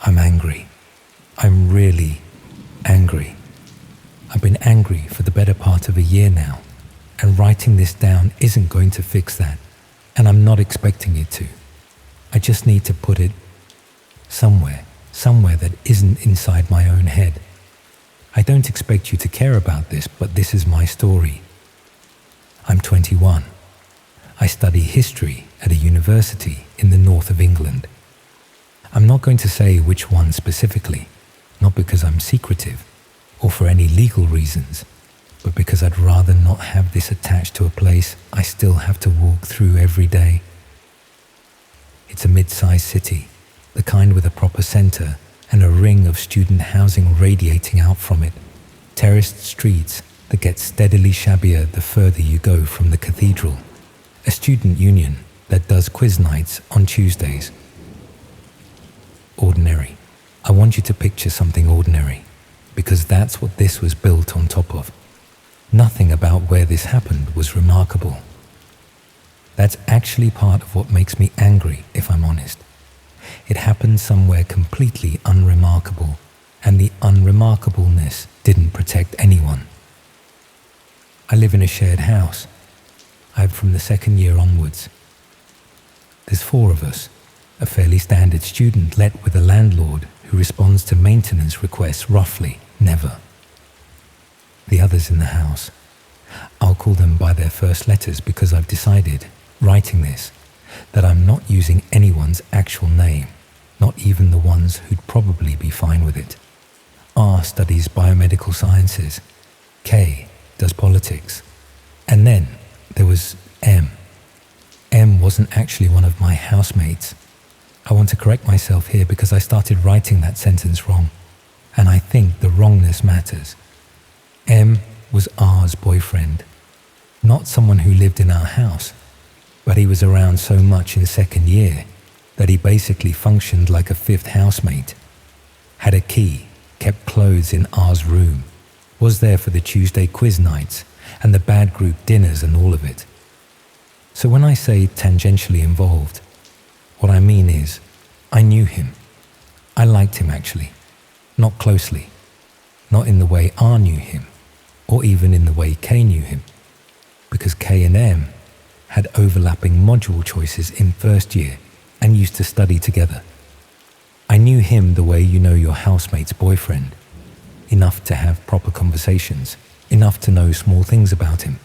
I'm angry. I'm really angry. I've been angry for the better part of a year now, and writing this down isn't going to fix that, and I'm not expecting it to. I just need to put it somewhere that isn't inside my own head. I don't expect you to care about this, but this is my story. I'm 21. I study history at a university in the north of England. I'm not going to say which one specifically, not because I'm secretive or for any legal reasons, but because I'd rather not have this attached to a place I still have to walk through every day. It's a mid-sized city, the kind with a proper centre and a ring of student housing radiating out from it, terraced streets that get steadily shabbier the further you go from the cathedral, a student union that does quiz nights on Tuesdays. Ordinary. I want you to picture something ordinary, because that's what this was built on top of. Nothing about where this happened was remarkable. That's actually part of what makes me angry, if I'm honest. It happened somewhere completely unremarkable, and the unremarkableness didn't protect anyone. I live in a shared house. I'm from the second year onwards. There's 4 of us, a fairly standard student let with a landlord who responds to maintenance requests roughly never. The others in the house, I'll call them by their first letters because I've decided, writing this, that I'm not using anyone's actual name, not even the ones who'd probably be fine with it. R studies biomedical sciences, K does politics, and then there was M. M wasn't actually one of my housemates. I want to correct myself here because I started writing that sentence wrong, and I think the wrongness matters. M was R's boyfriend, not someone who lived in our house, but he was around so much in second year that he basically functioned like a 5th housemate, had a key, kept clothes in R's room, was there for the Tuesday quiz nights and the bad group dinners and all of it. So when I say tangentially involved, what I mean is I knew him. I liked him actually, not closely, not in the way R knew him, or even in the way K knew him, because K and M had overlapping module choices in first year and used to study together. I knew him the way you know your housemate's boyfriend, enough to have proper conversations, enough to know small things about him,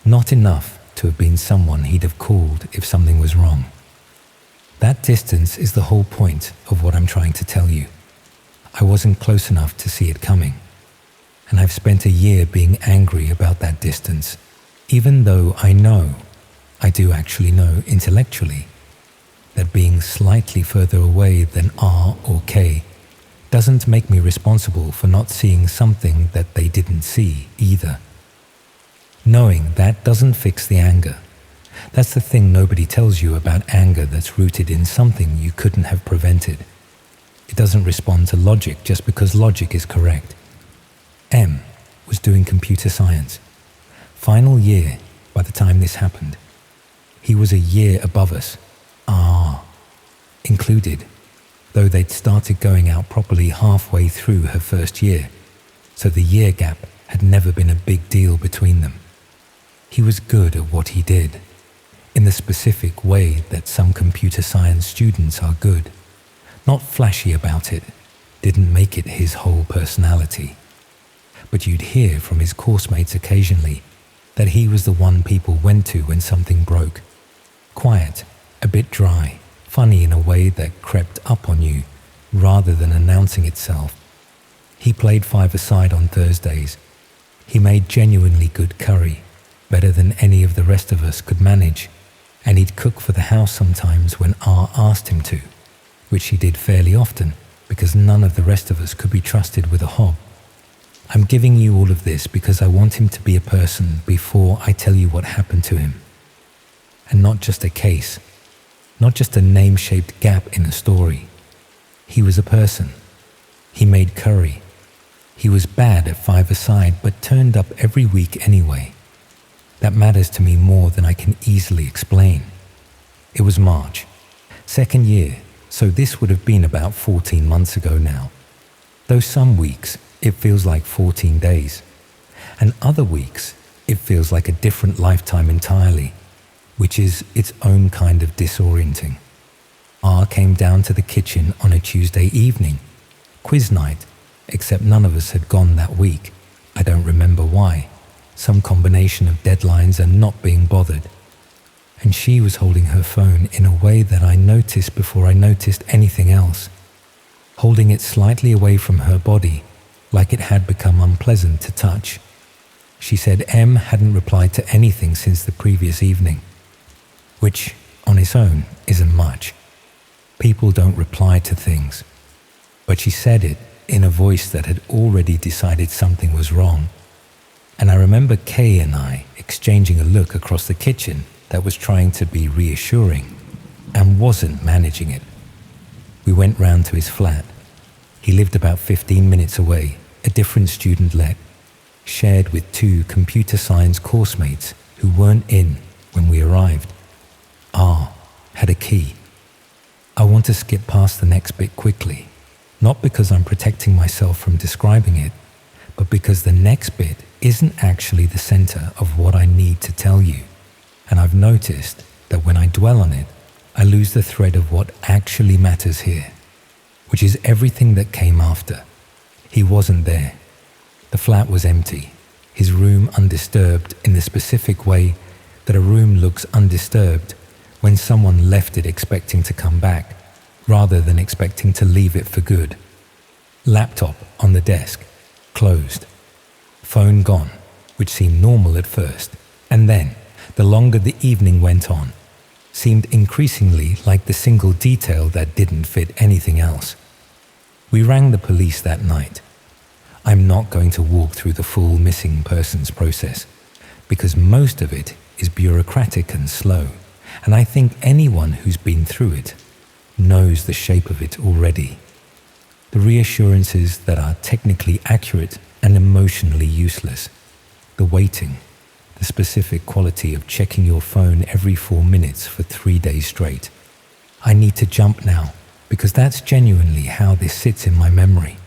not enough to have been someone he'd have called if something was wrong. That distance is the whole point of what I'm trying to tell you. I wasn't close enough to see it coming, and I've spent a year being angry about that distance, even though I do actually know intellectually, that being slightly further away than R or K doesn't make me responsible for not seeing something that they didn't see either. Knowing that doesn't fix the anger. That's the thing nobody tells you about anger that's rooted in something you couldn't have prevented. It doesn't respond to logic just because logic is correct. M was doing computer science. Final year by the time this happened. He was a year above us, R included, though they'd started going out properly halfway through her first year, so the year gap had never been a big deal between them. He was good at what he did, in the specific way that some computer science students are good. Not flashy about it, didn't make it his whole personality. But you'd hear from his course mates occasionally that he was the one people went to when something broke. Quiet, a bit dry, funny in a way that crept up on you rather than announcing itself. He played five-a-side on Thursdays. He made genuinely good curry, better than any of the rest of us could manage, and he'd cook for the house sometimes when R asked him to, which he did fairly often because none of the rest of us could be trusted with a hob. I'm giving you all of this because I want him to be a person before I tell you what happened to him. And not just a case, not just a name-shaped gap in a story. He was a person. He made curry. He was bad at five-a-side but turned up every week anyway. That matters to me more than I can easily explain. It was March, second year, So this would have been about 14 months ago now. Though some weeks it feels like 14 days, and other weeks it feels like a different lifetime entirely, which is its own kind of disorienting. R came down to the kitchen on a Tuesday evening, quiz night, except none of us had gone that week. I don't remember why. Some combination of deadlines and not being bothered. And she was holding her phone in a way that I noticed before I noticed anything else, holding it slightly away from her body, like it had become unpleasant to touch. She said M hadn't replied to anything since the previous evening, which, on its own, isn't much. People don't reply to things. But she said it in a voice that had already decided something was wrong. And I remember Kay and I exchanging a look across the kitchen that was trying to be reassuring and wasn't managing it. We went round to his flat. He lived about 15 minutes away, a different student let, shared with 2 computer science course mates who weren't in when we arrived. R had a key. I want to skip past the next bit quickly, not because I'm protecting myself from describing it, but because the next bit isn't actually the center of what I need to tell you. And I've noticed that when I dwell on it, I lose the thread of what actually matters here, which is everything that came after. He wasn't there. The flat was empty, his room undisturbed in the specific way that a room looks undisturbed when someone left it expecting to come back, rather than expecting to leave it for good. Laptop on the desk, closed. Phone gone, which seemed normal at first, and then, the longer the evening went on, seemed increasingly like the single detail that didn't fit anything else. We rang the police that night. I'm not going to walk through the full missing persons process, because most of it is bureaucratic and slow, and I think anyone who's been through it knows the shape of it already. The reassurances that are technically accurate and emotionally useless, the waiting, the specific quality of checking your phone every 4 minutes for 3 days straight. I need to jump now, because that's genuinely how this sits in my memory.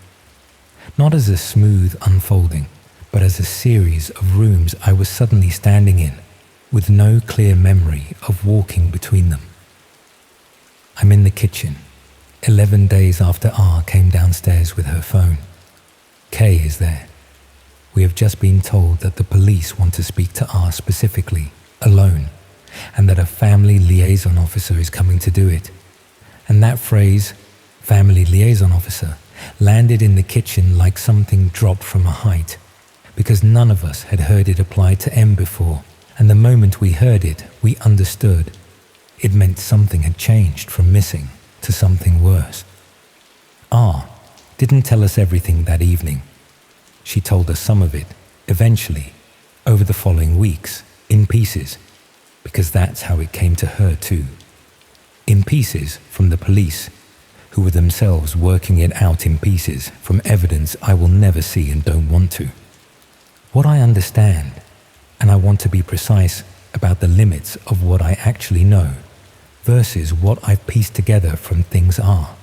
Not as a smooth unfolding, but as a series of rooms I was suddenly standing in, with no clear memory of walking between them. I'm in the kitchen, 11 days after R came downstairs with her phone. Kay is there. We have just been told that the police want to speak to R specifically, alone, and that a family liaison officer is coming to do it. And that phrase, family liaison officer, landed in the kitchen like something dropped from a height, because none of us had heard it applied to M before, and the moment we heard it, we understood. It meant something had changed from missing to something worse. R didn't tell us everything that evening. She told us some of it, eventually, over the following weeks, in pieces, because that's how it came to her too. In pieces from the police, who were themselves working it out in pieces from evidence I will never see and don't want to. What I understand, and I want to be precise about the limits of what I actually know, versus what I've pieced together from things R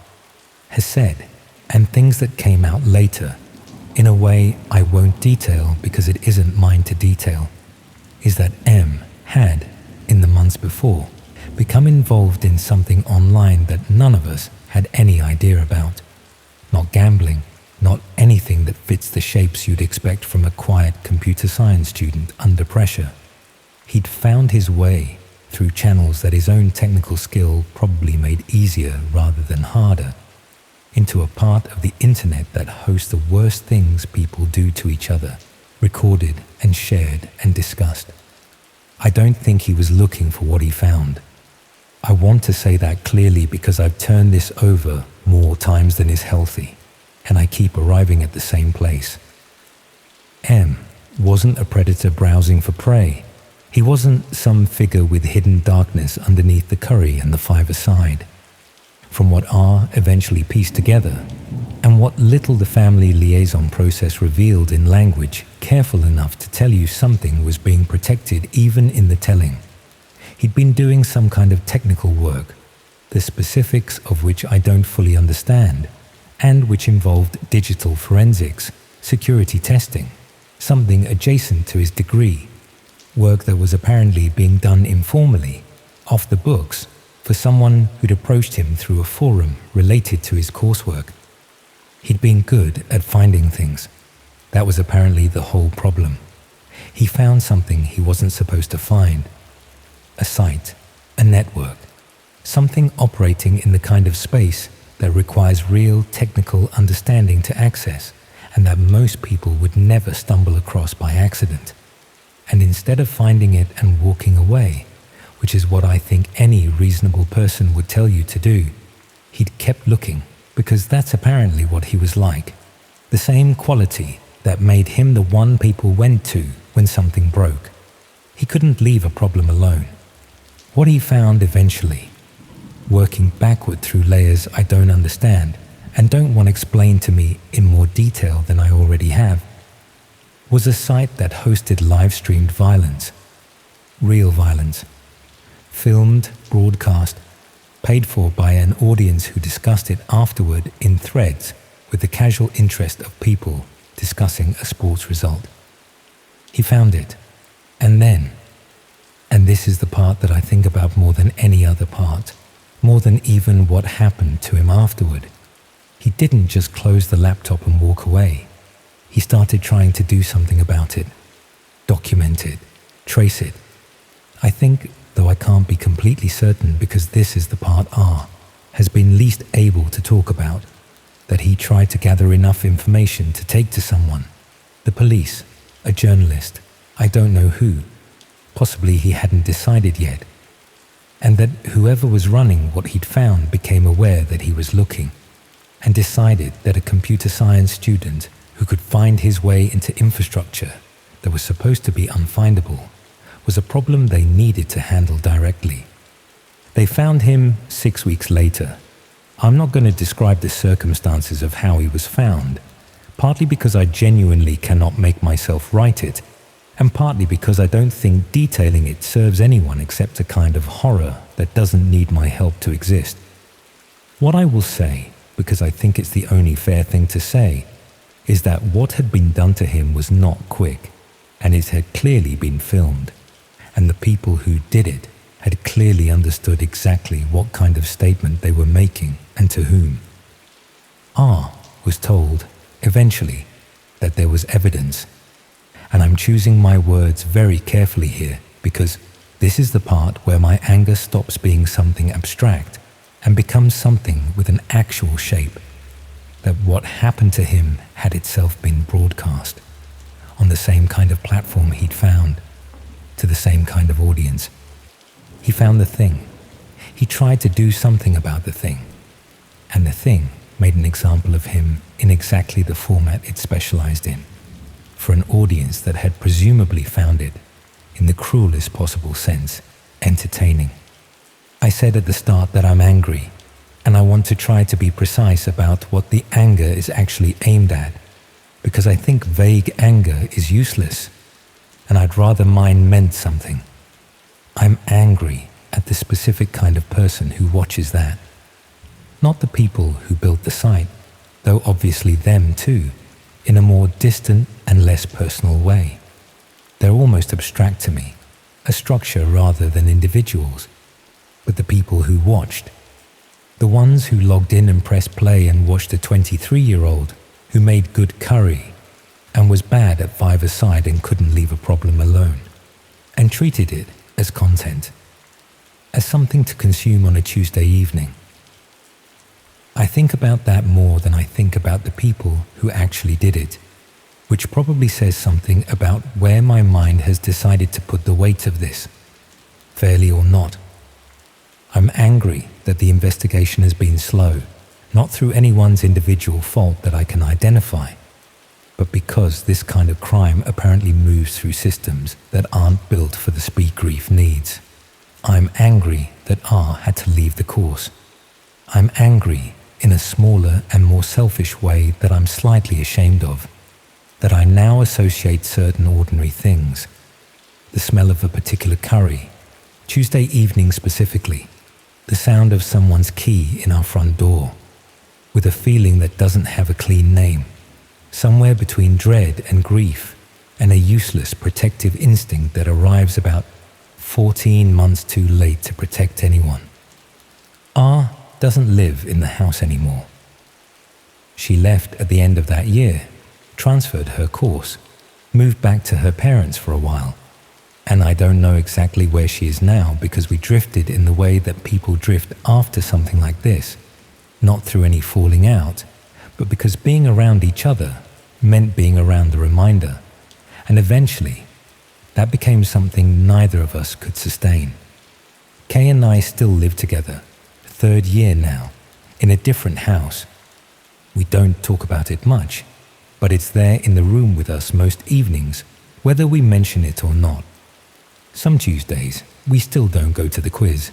has said, and things that came out later, in a way I won't detail because it isn't mine to detail, is that M had, in the months before, become involved in something online that none of us had any idea about. Not gambling, not anything that fits the shapes you'd expect from a quiet computer science student under pressure. He'd found his way through channels that his own technical skill probably made easier rather than harder, into a part of the internet that hosts the worst things people do to each other, recorded and shared and discussed. I don't think he was looking for what he found. I want to say that clearly because I've turned this over more times than is healthy, and I keep arriving at the same place. M wasn't a predator browsing for prey. He wasn't some figure with hidden darkness underneath the curry and the five-a-side. From what R eventually pieced together, and what little the family liaison process revealed in language careful enough to tell you something was being protected even in the telling. He'd been doing some kind of technical work, the specifics of which I don't fully understand, and which involved digital forensics, security testing, something adjacent to his degree, work that was apparently being done informally, off the books, for someone who'd approached him through a forum related to his coursework. He'd been good at finding things. That was apparently the whole problem. He found something he wasn't supposed to find. A site, a network, something operating in the kind of space that requires real technical understanding to access, and that most people would never stumble across by accident. And instead of finding it and walking away, which is what I think any reasonable person would tell you to do, he'd kept looking, because that's apparently what he was like. The same quality that made him the one people went to when something broke. He couldn't leave a problem alone. What he found eventually, working backward through layers I don't understand and don't want explained to me in more detail than I already have, was a site that hosted live-streamed violence. Real violence. Filmed, broadcast, paid for by an audience who discussed it afterward in threads with the casual interest of people discussing a sports result. He found it, and then, and this is the part that I think about more than any other part, more than even what happened to him afterward, he didn't just close the laptop and walk away. He started trying to do something about it, document it, trace it. I think, though I can't be completely certain because this is the part R has been least able to talk about, that he tried to gather enough information to take to someone, the police, a journalist, I don't know who, possibly he hadn't decided yet, and that whoever was running what he'd found became aware that he was looking, and decided that a computer science student who could find his way into infrastructure that was supposed to be unfindable was a problem they needed to handle directly. They found him 6 weeks later. I'm not going to describe the circumstances of how he was found, partly because I genuinely cannot make myself write it, and partly because I don't think detailing it serves anyone except a kind of horror that doesn't need my help to exist. What I will say, because I think it's the only fair thing to say, is that what had been done to him was not quick, and it had clearly been filmed, and the people who did it had clearly understood exactly what kind of statement they were making and to whom. R was told, eventually, that there was evidence, and I'm choosing my words very carefully here because this is the part where my anger stops being something abstract and becomes something with an actual shape, that what happened to him had itself been broadcast on the same kind of platform he'd found, to the same kind of audience. He found the thing. He tried to do something about the thing, and the thing made an example of him in exactly the format it specialized in, for an audience that had presumably found it, in the cruelest possible sense, entertaining. I said at the start that I'm angry, and I want to try to be precise about what the anger is actually aimed at, because I think vague anger is useless, and I'd rather mine meant something. I'm angry at the specific kind of person who watches that. Not the people who built the site, though obviously them too, in a more distant and less personal way. They're almost abstract to me, a structure rather than individuals, but the people who watched. The ones who logged in and pressed play and watched a 23-year-old who made good curry and was bad at five-a-side and couldn't leave a problem alone, and treated it as content, as something to consume on a Tuesday evening. I think about that more than I think about the people who actually did it, which probably says something about where my mind has decided to put the weight of this, fairly or not. I'm angry that the investigation has been slow, not through anyone's individual fault that I can identify, but because this kind of crime apparently moves through systems that aren't built for the speed grief needs. I'm angry that R had to leave the course. I'm angry in a smaller and more selfish way that I'm slightly ashamed of, that I now associate certain ordinary things, the smell of a particular curry, Tuesday evening specifically, The sound of someone's key in our front door, with a feeling that doesn't have a clean name, somewhere between dread and grief, and a useless protective instinct that arrives about 14 months too late to protect anyone. R doesn't live in the house anymore. She left at the end of that year, transferred her course, moved back to her parents for a while, and I don't know exactly where she is now because we drifted in the way that people drift after something like this, not through any falling out, but because being around each other meant being around the reminder, and eventually that became something neither of us could sustain. Kay and I still live together, 3rd year now, in a different house. We don't talk about it much, but it's there in the room with us most evenings, whether we mention it or not. Some Tuesdays, we still don't go to the quiz,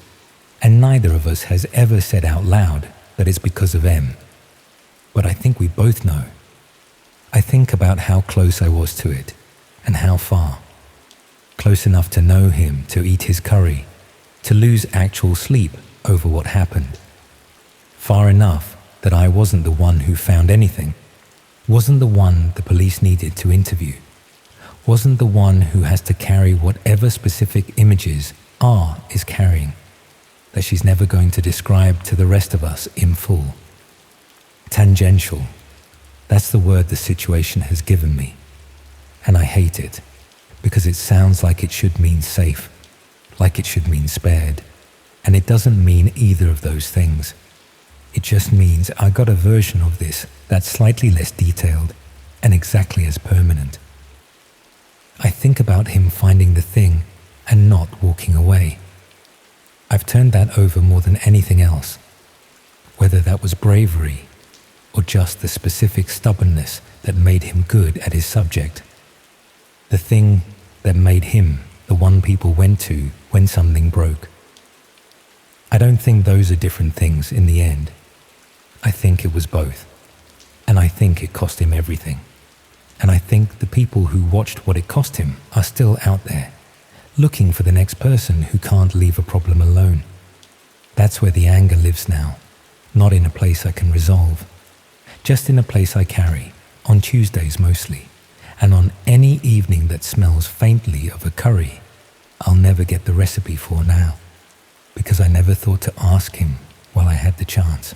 and neither of us has ever said out loud that it's because of M. But I think we both know. I think about how close I was to it, and how far. Close enough to know him, to eat his curry, to lose actual sleep over what happened. Far enough that I wasn't the one who found anything, wasn't the one the police needed to interview, wasn't the one who has to carry whatever specific images R is carrying, that she's never going to describe to the rest of us in full. Tangential, that's the word the situation has given me, and I hate it, because it sounds like it should mean safe, like it should mean spared, and it doesn't mean either of those things. It just means I got a version of this that's slightly less detailed and exactly as permanent. I think about him finding the thing and not walking away. I've turned that over more than anything else, whether that was bravery or just the specific stubbornness that made him good at his subject. The thing that made him the one people went to when something broke. I don't think those are different things in the end. I think it was both. And I think it cost him everything. And I think the people who watched what it cost him are still out there, looking for the next person who can't leave a problem alone. That's where the anger lives now, not in a place I can resolve, just in a place I carry, on Tuesdays mostly, and on any evening that smells faintly of a curry I'll never get the recipe for now, because I never thought to ask him while I had the chance.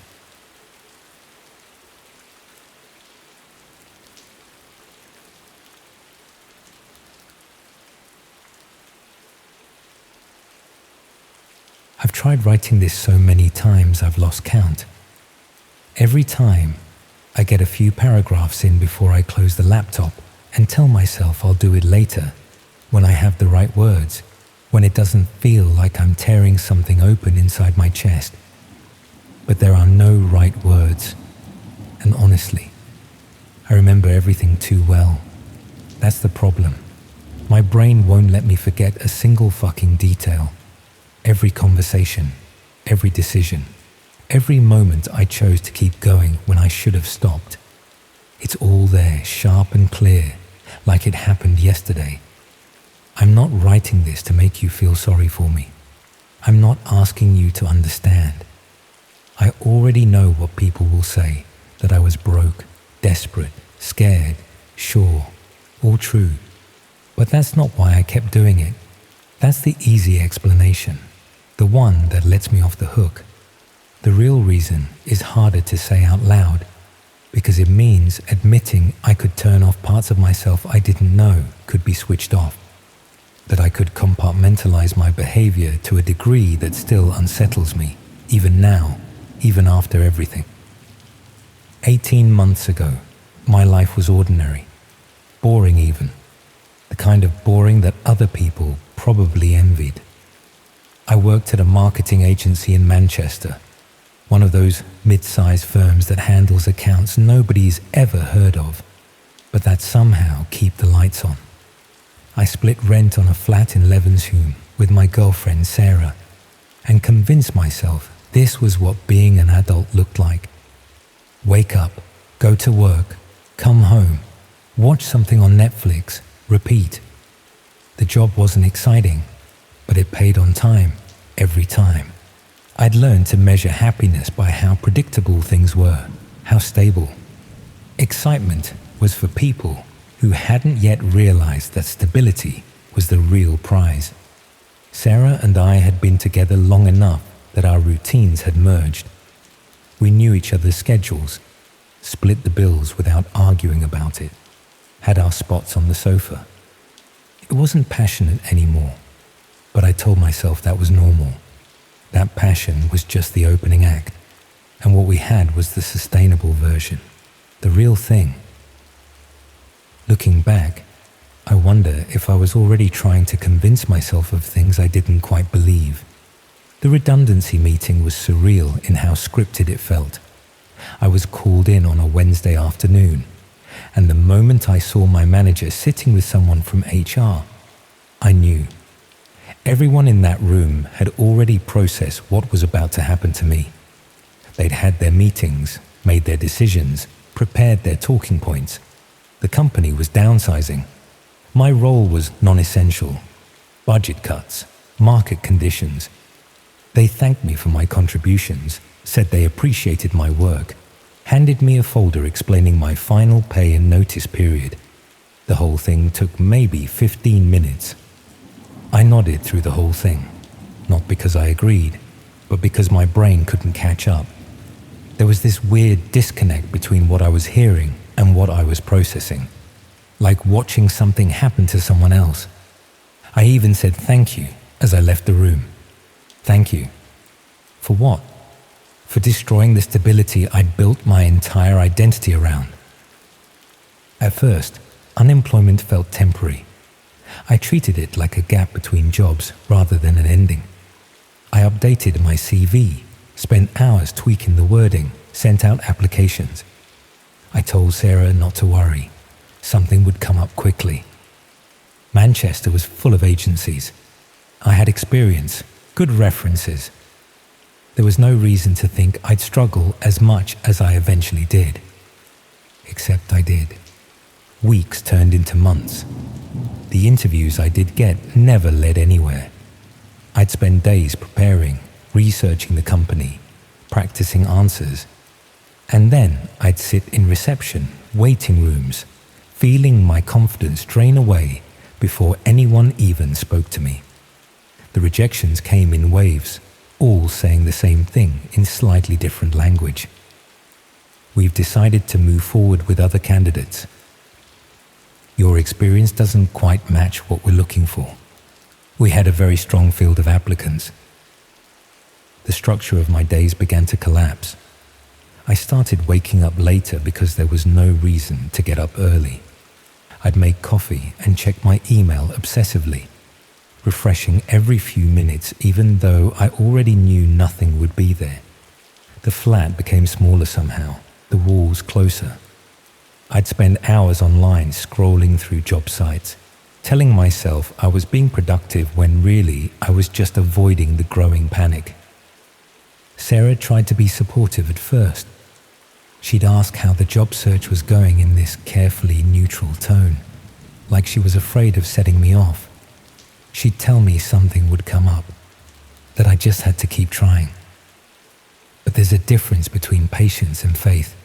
I've tried writing this so many times I've lost count. Every time, I get a few paragraphs in before I close the laptop and tell myself I'll do it later, when I have the right words, when it doesn't feel like I'm tearing something open inside my chest. But there are no right words, and honestly, I remember everything too well. That's the problem. My brain won't let me forget a single fucking detail. Every conversation, every decision, every moment I chose to keep going when I should have stopped. It's all there, sharp and clear, like it happened yesterday. I'm not writing this to make you feel sorry for me. I'm not asking you to understand. I already know what people will say, that I was broke, desperate, scared, sure, all true. But that's not why I kept doing it. That's the easy explanation, the one that lets me off the hook. The real reason is harder to say out loud, because it means admitting I could turn off parts of myself I didn't know could be switched off, that I could compartmentalize my behavior to a degree that still unsettles me, even now, even after everything. 18 months ago, my life was ordinary, boring even, the kind of boring that other people probably envied. I worked at a marketing agency in Manchester, one of those mid-sized firms that handles accounts nobody's ever heard of, but that somehow keep the lights on. I split rent on a flat in Levenshulme with my girlfriend Sarah and convinced myself this was what being an adult looked like. Wake up, go to work, come home, watch something on Netflix, repeat. The job wasn't exciting, but it paid on time, every time. I I'd learned to measure happiness by how predictable things were, how stable. Excitement was for people who hadn't yet realized that stability was the real prize. Sarah and I had been together long enough that our routines had merged. We knew each other's schedules, split the bills without arguing about it, had our spots on the sofa. It wasn't passionate anymore, but I told myself that was normal. That passion was just the opening act, and what we had was the sustainable version, the real thing. Looking back, I wonder if I was already trying to convince myself of things I didn't quite believe. The redundancy meeting was surreal in how scripted it felt. I was called in on a Wednesday afternoon, and the moment I saw my manager sitting with someone from HR, I knew. Everyone in that room had already processed what was about to happen to me. They'd had their meetings, made their decisions, prepared their talking points. The company was downsizing. My role was non-essential. Budget cuts, market conditions. They thanked me for my contributions, said they appreciated my work, handed me a folder explaining my final pay and notice period. The whole thing took maybe 15 minutes. I nodded through the whole thing, not because I agreed, but because my brain couldn't catch up. There was this weird disconnect between what I was hearing and what I was processing, like watching something happen to someone else. I even said thank you as I left the room. Thank you. For what? For destroying the stability I'd built my entire identity around. At first, unemployment felt temporary. I treated it like a gap between jobs rather than an ending. I updated my CV, spent hours tweaking the wording, sent out applications. I told Sarah not to worry. Something would come up quickly. Manchester was full of agencies. I had experience, good references. There was no reason to think I'd struggle as much as I eventually did. Except I did. Weeks turned into months. The interviews I did get never led anywhere. I'd spend days preparing, researching the company, practicing answers. And then I'd sit in reception, waiting rooms, feeling my confidence drain away before anyone even spoke to me. The rejections came in waves, all saying the same thing in slightly different language. We've decided to move forward with other candidates. Your experience doesn't quite match what we're looking for. We had a very strong field of applicants. The structure of my days began to collapse. I started waking up later because there was no reason to get up early. I'd make coffee and check my email obsessively, refreshing every few minutes even though I already knew nothing would be there. The flat became smaller somehow, the walls closer. I'd spend hours online scrolling through job sites, telling myself I was being productive when really I was just avoiding the growing panic. Sarah tried to be supportive at first. She'd ask how the job search was going in this carefully neutral tone, like she was afraid of setting me off. She'd tell me something would come up, that I just had to keep trying. But there's a difference between patience and faith,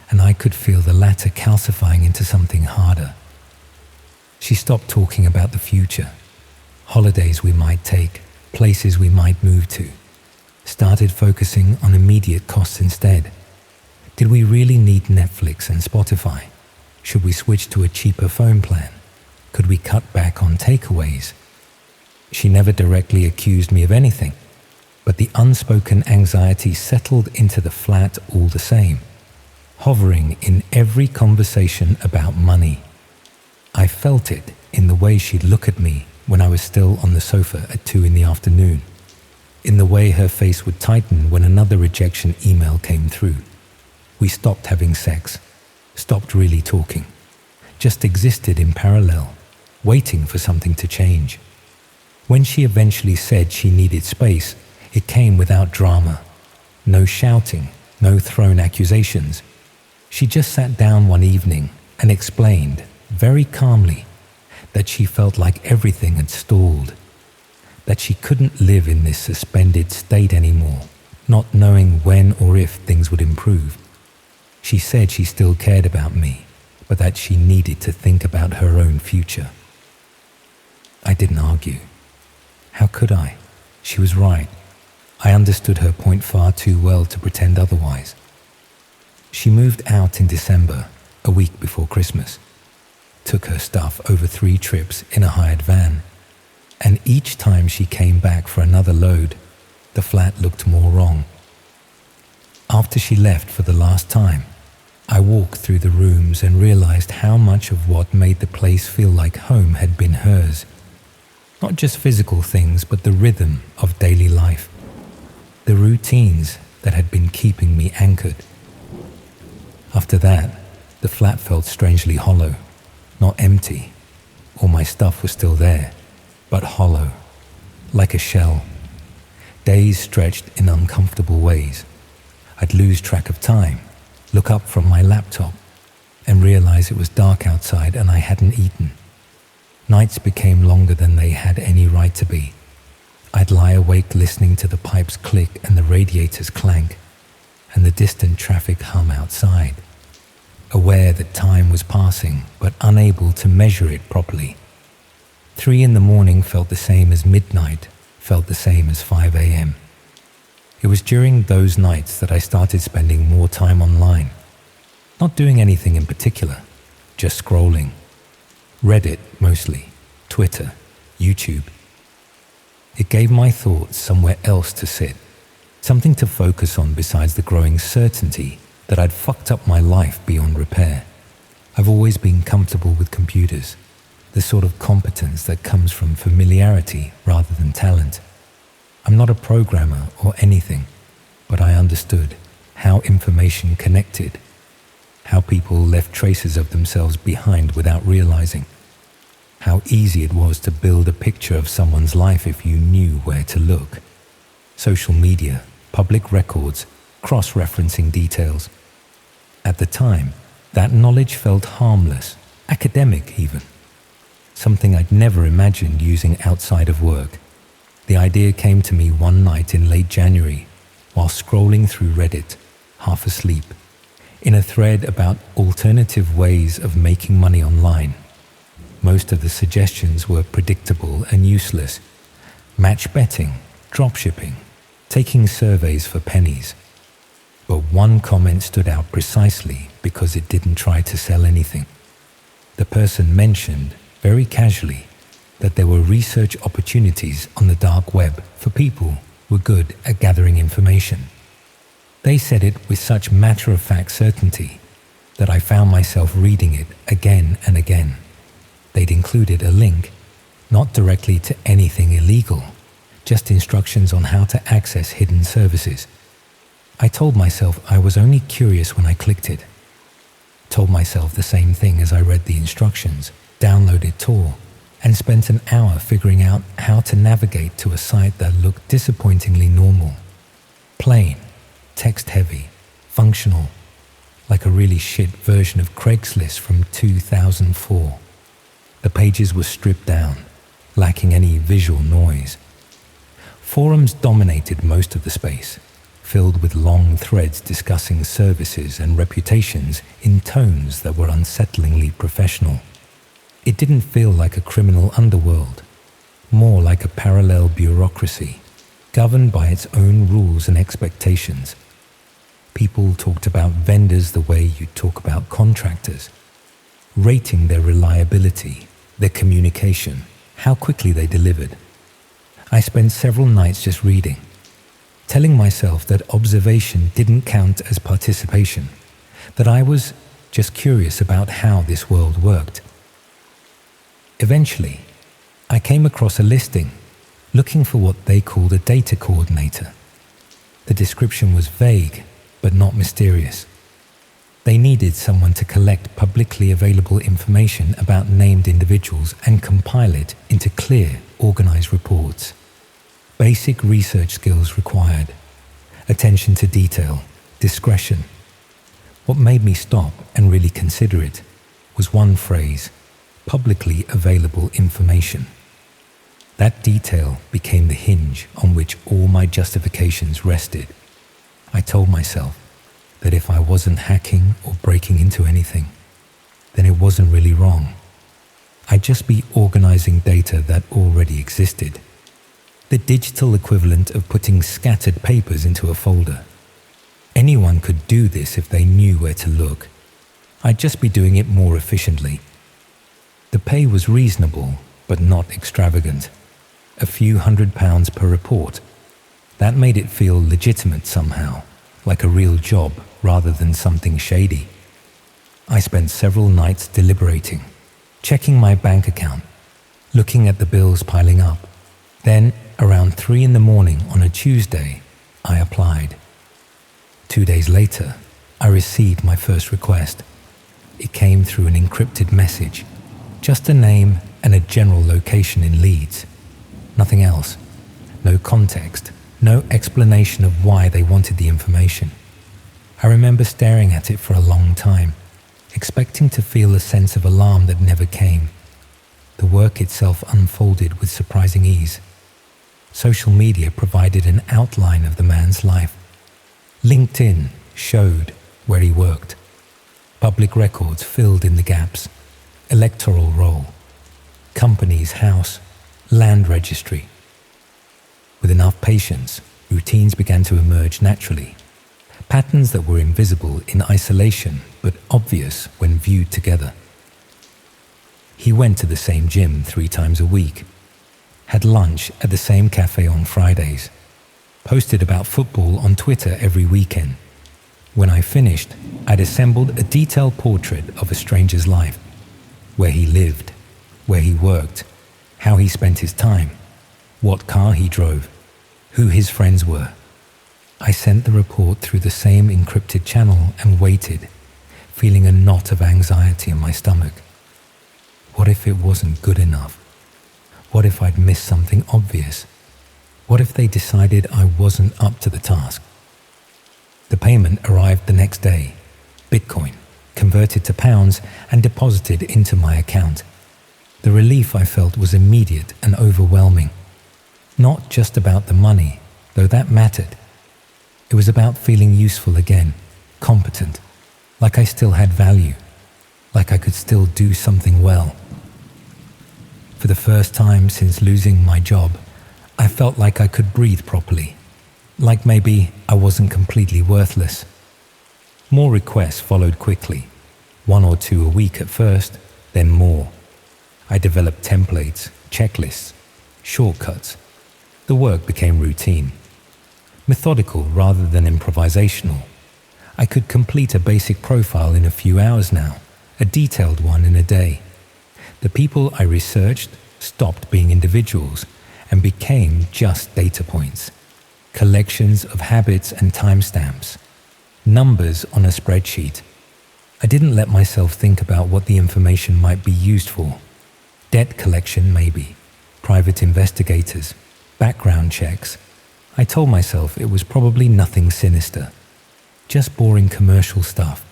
and I could feel the latter calcifying into something harder. She stopped talking about the future, holidays we might take, places we might move to, started focusing on immediate costs instead. Did we really need Netflix and Spotify? Should we switch to a cheaper phone plan? Could we cut back on takeaways? She never directly accused me of anything, but the unspoken anxiety settled into the flat all the same, hovering in every conversation about money. I felt it in the way she'd look at me when I was still on the sofa at 2 p.m, in the way her face would tighten when another rejection email came through. We stopped having sex, stopped really talking, just existed in parallel, waiting for something to change. When she eventually said she needed space, it came without drama. No shouting, no thrown accusations. She just sat down one evening and explained, very calmly, that she felt like everything had stalled, that she couldn't live in this suspended state anymore, not knowing when or if things would improve. She said she still cared about me, but that she needed to think about her own future. I didn't argue. How could I? She was right. I understood her point far too well to pretend otherwise. She moved out in December, a week before Christmas. Took her stuff over 3 trips in a hired van, and each time she came back for another load, the flat looked more wrong. After she left for the last time, I walked through the rooms and realized how much of what made the place feel like home had been hers. Not just physical things, but the rhythm of daily life. The routines that had been keeping me anchored. After that, the flat felt strangely hollow, not empty. All my stuff was still there, but hollow, like a shell. Days stretched in uncomfortable ways. I'd lose track of time, look up from my laptop, and realize it was dark outside and I hadn't eaten. Nights became longer than they had any right to be. I'd lie awake listening to the pipes click and the radiators clank, and the distant traffic hum outside, aware that time was passing but unable to measure it properly. 3 in the morning felt the same as midnight, felt the same as 5 a.m. It was during those nights that I started spending more time online. Not doing anything in particular, just scrolling. Reddit mostly, Twitter, YouTube. It gave my thoughts somewhere else to sit, something to focus on besides the growing certainty that I'd fucked up my life beyond repair. I've always been comfortable with computers, the sort of competence that comes from familiarity rather than talent. I'm not a programmer or anything, but I understood how information connected, how people left traces of themselves behind without realizing, how easy it was to build a picture of someone's life if you knew where to look. Social media, public records, cross-referencing details. At the time, that knowledge felt harmless, academic even. Something I'd never imagined using outside of work. The idea came to me one night in late January while scrolling through Reddit, half asleep, in a thread about alternative ways of making money online. Most of the suggestions were predictable and useless. Match betting, dropshipping, taking surveys for pennies. But one comment stood out precisely because it didn't try to sell anything. The person mentioned, very casually, that there were research opportunities on the dark web for people who were good at gathering information. They said it with such matter-of-fact certainty that I found myself reading it again and again. They'd included a link, not directly to anything illegal, just instructions on how to access hidden services. I told myself I was only curious when I clicked it. Told myself the same thing as I read the instructions, downloaded Tor, and spent an hour figuring out how to navigate to a site that looked disappointingly normal. Plain, text-heavy, functional, like a really shit version of Craigslist from 2004. The pages were stripped down, lacking any visual noise. Forums dominated most of the space, filled with long threads discussing services and reputations in tones that were unsettlingly professional. It didn't feel like a criminal underworld, more like a parallel bureaucracy, governed by its own rules and expectations. People talked about vendors the way you talk about contractors, rating their reliability, their communication, how quickly they delivered. I spent several nights just reading, telling myself that observation didn't count as participation, that I was just curious about how this world worked. Eventually, I came across a listing looking for what they called a data coordinator. The description was vague, but not mysterious. They needed someone to collect publicly available information about named individuals and compile it into clear, organized reports. Basic research skills required. Attention to detail, discretion. What made me stop and really consider it was one phrase: publicly available information. That detail became the hinge on which all my justifications rested. told myself that if I wasn't hacking or breaking into anything, then it wasn't really wrong. I'd just be organizing data that already existed. The digital equivalent of putting scattered papers into a folder. Anyone could do this if they knew where to look. I'd just be doing it more efficiently. The pay was reasonable, but not extravagant. A few £100 per report. That made it feel legitimate somehow, like a real job rather than something shady. I spent several nights deliberating, checking my bank account, looking at the bills piling up. Then, around 3 in the morning on a Tuesday, I applied. 2 days later, I received my first request. It came through an encrypted message, just a name and a general location in Leeds. Nothing else. No context, no explanation of why they wanted the information. I remember staring at it for a long time, expecting to feel a sense of alarm that never came. The work itself unfolded with surprising ease. Social media provided an outline of the man's life. LinkedIn showed where he worked. Public records filled in the gaps. Electoral roll. Company's house. Land registry. With enough patience, routines began to emerge naturally. Patterns that were invisible in isolation but obvious when viewed together. He went to the same gym 3 times a week, had lunch at the same cafe on Fridays, posted about football on Twitter every weekend. When I finished, I'd assembled a detailed portrait of a stranger's life, where he lived, where he worked, how he spent his time, what car he drove, who his friends were. I sent the report through the same encrypted channel and waited, feeling a knot of anxiety in my stomach. What if it wasn't good enough? What if I'd missed something obvious? What if they decided I wasn't up to the task? The payment arrived the next day. Bitcoin, converted to pounds and deposited into my account. The relief I felt was immediate and overwhelming. Not just about the money, though that mattered. It was about feeling useful again, competent, like I still had value, like I could still do something well. For the first time since losing my job, I felt like I could breathe properly, like maybe I wasn't completely worthless. More requests followed quickly, 1 or 2 a week at first, then more. I developed templates, checklists, shortcuts. The work became routine. Methodical rather than improvisational. I could complete a basic profile in a few hours now, a detailed one in a day. The people I researched stopped being individuals and became just data points, collections of habits and timestamps, numbers on a spreadsheet. I didn't let myself think about what the information might be used for. Debt collection maybe, private investigators, background checks. I told myself it was probably nothing sinister, just boring commercial stuff.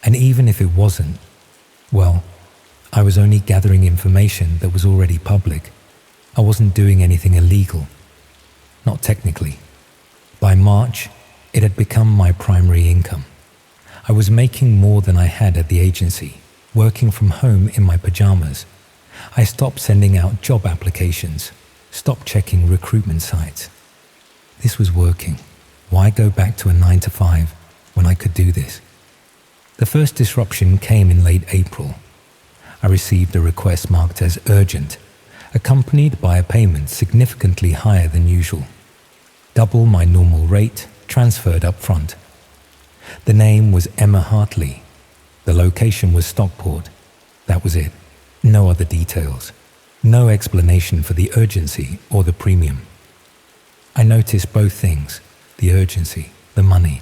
And even if it wasn't, well, I was only gathering information that was already public. I wasn't doing anything illegal. Not technically. By March, it had become my primary income. I was making more than I had at the agency, working from home in my pajamas. I stopped sending out job applications, stopped checking recruitment sites. This was working. Why go back to a 9 to 5 when I could do this? The first disruption came in late April. I received a request marked as urgent, accompanied by a payment significantly higher than usual. Double my normal rate, transferred up front. The name was Emma Hartley. The location was Stockport. That was it. No other details. No explanation for the urgency or the premium. I noticed both things, the urgency, the money,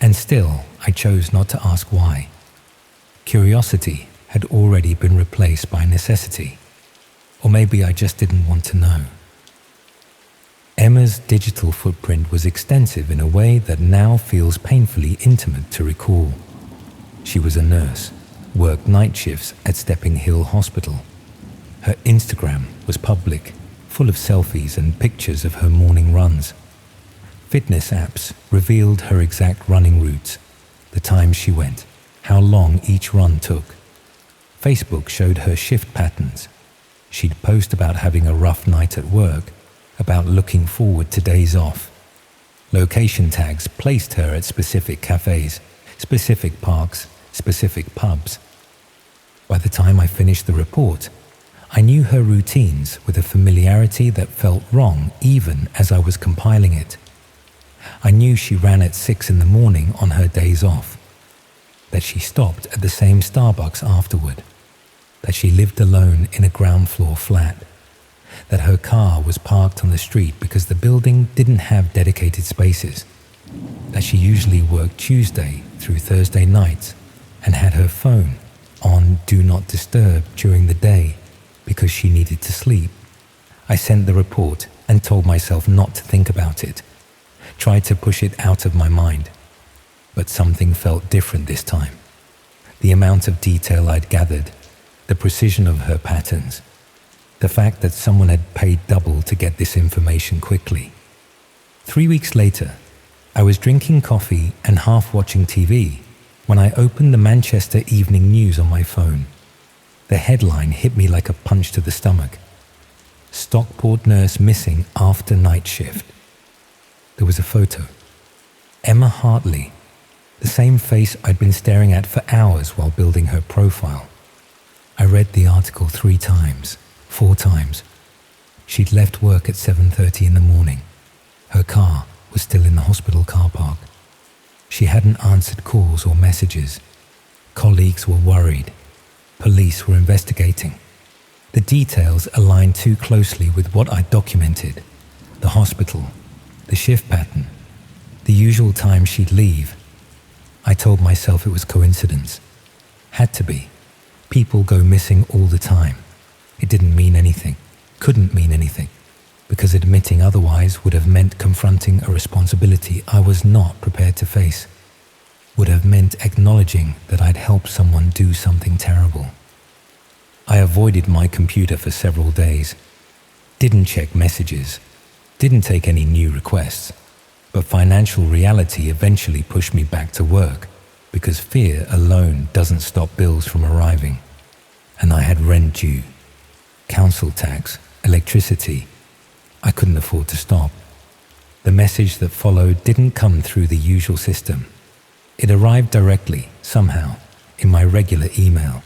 and still I chose not to ask why. Curiosity had already been replaced by necessity, or maybe I just didn't want to know. Emma's digital footprint was extensive in a way that now feels painfully intimate to recall. She was a nurse, worked night shifts at Stepping Hill Hospital. Her Instagram was public, full of selfies and pictures of her morning runs. Fitness apps revealed her exact running routes, the times she went, how long each run took. Facebook showed her shift patterns. She'd post about having a rough night at work, about looking forward to days off. Location tags placed her at specific cafes, specific parks, specific pubs. By the time I finished the report, I knew her routines with a familiarity that felt wrong even as I was compiling it. I knew she ran at 6 in the morning on her days off, that she stopped at the same Starbucks afterward, that she lived alone in a ground floor flat, that her car was parked on the street because the building didn't have dedicated spaces, that she usually worked Tuesday through Thursday nights and had her phone on Do Not Disturb during the day because she needed to sleep. I sent the report and told myself not to think about it, tried to push it out of my mind. But something felt different this time. The amount of detail I'd gathered, the precision of her patterns, the fact that someone had paid double to get this information quickly. 3 weeks later, I was drinking coffee and half watching TV when I opened the Manchester Evening News on my phone. The headline hit me like a punch to the stomach. Stockport nurse missing after night shift. There was a photo. Emma Hartley, the same face I'd been staring at for hours while building her profile. I read the article 3 times, 4 times. She'd left work at 7:30 in the morning. Her car was still in the hospital car park. She hadn't answered calls or messages. Colleagues were worried. Police were investigating. The details aligned too closely with what I'd documented. The hospital, the shift pattern, the usual time she'd leave. I told myself it was coincidence. Had to be. People go missing all the time. It didn't mean anything, couldn't mean anything, because admitting otherwise would have meant confronting a responsibility I was not prepared to face, would have meant acknowledging that I'd helped someone do something terrible. I avoided my computer for several days, didn't check messages, didn't take any new requests, but financial reality eventually pushed me back to work because fear alone doesn't stop bills from arriving. And I had rent due, council tax, electricity. I couldn't afford to stop. The message that followed didn't come through the usual system. It arrived directly, somehow, in my regular email,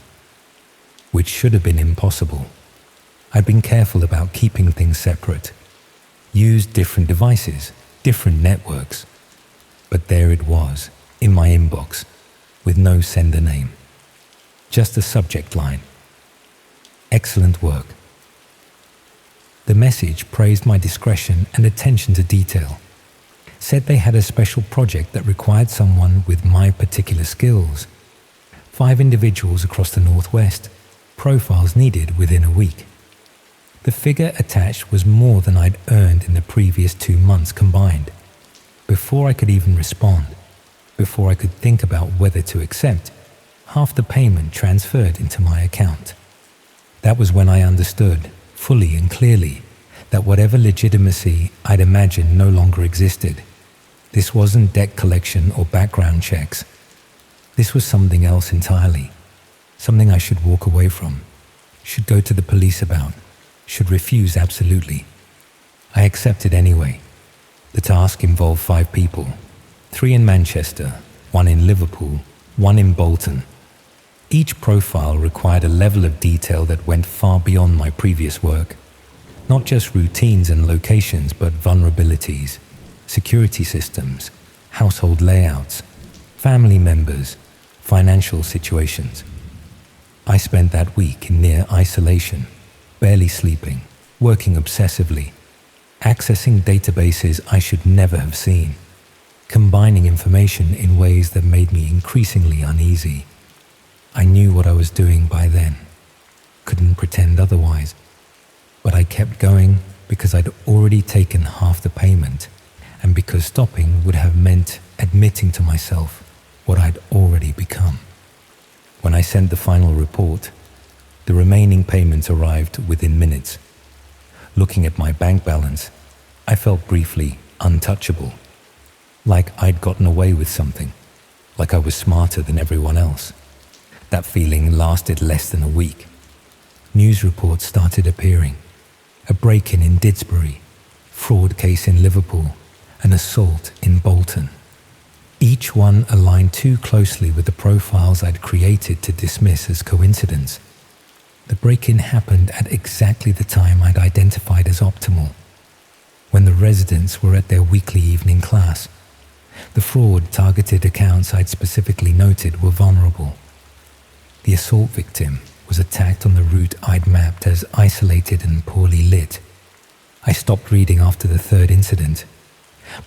which should have been impossible. I'd been careful about keeping things separate, used different devices, different networks, but there it was, in my inbox, with no sender name. Just a subject line. Excellent work. The message praised my discretion and attention to detail, said they had a special project that required someone with my particular skills. 5 individuals across the Northwest, profiles needed within a week. The figure attached was more than I'd earned in the previous 2 months combined. Before I could even respond, before I could think about whether to accept, half the payment transferred into my account. That was when I understood, fully and clearly, that whatever legitimacy I'd imagined no longer existed. This wasn't debt collection or background checks. This was something else entirely. Something I should walk away from, should go to the police about, should refuse absolutely. I accepted anyway. The task involved 5 people, 3 in Manchester, 1 in Liverpool, 1 in Bolton. Each profile required a level of detail that went far beyond my previous work. Not just routines and locations, but vulnerabilities, security systems, household layouts, family members, financial situations. I spent that week in near isolation, barely sleeping, working obsessively, accessing databases I should never have seen, combining information in ways that made me increasingly uneasy. I knew what I was doing by then, couldn't pretend otherwise, but I kept going because I'd already taken half the payment and because stopping would have meant admitting to myself what I'd already become. When I sent the final report, the remaining payments arrived within minutes. Looking at my bank balance, I felt briefly untouchable, like I'd gotten away with something, like I was smarter than everyone else. That feeling lasted less than a week. News reports started appearing. A break-in in Didsbury, fraud case in Liverpool, an assault in Bolton. Each one aligned too closely with the profiles I'd created to dismiss as coincidence. The break-in happened at exactly the time I'd identified as optimal, when the residents were at their weekly evening class. The fraud-targeted accounts I'd specifically noted were vulnerable. The assault victim was attacked on the route I'd mapped as isolated and poorly lit. I stopped reading after the third incident.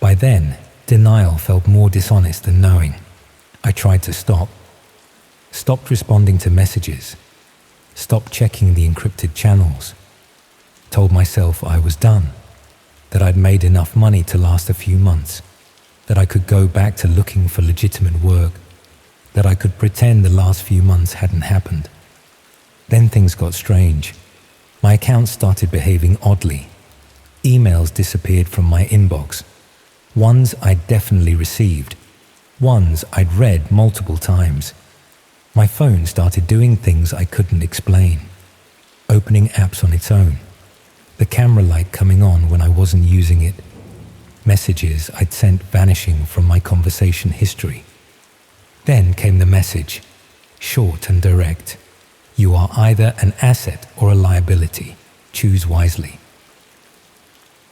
By then, denial felt more dishonest than knowing. I tried to stop. Stopped responding to messages. Stopped checking the encrypted channels. Told myself I was done, that I'd made enough money to last a few months, that I could go back to looking for legitimate work, that I could pretend the last few months hadn't happened. Then things got strange. My account started behaving oddly. Emails disappeared from my inbox. Ones I'd definitely received. Ones I'd read multiple times. My phone started doing things I couldn't explain. Opening apps on its own. The camera light coming on when I wasn't using it. Messages I'd sent vanishing from my conversation history. Then came the message, short and direct. You are either an asset or a liability. Choose wisely.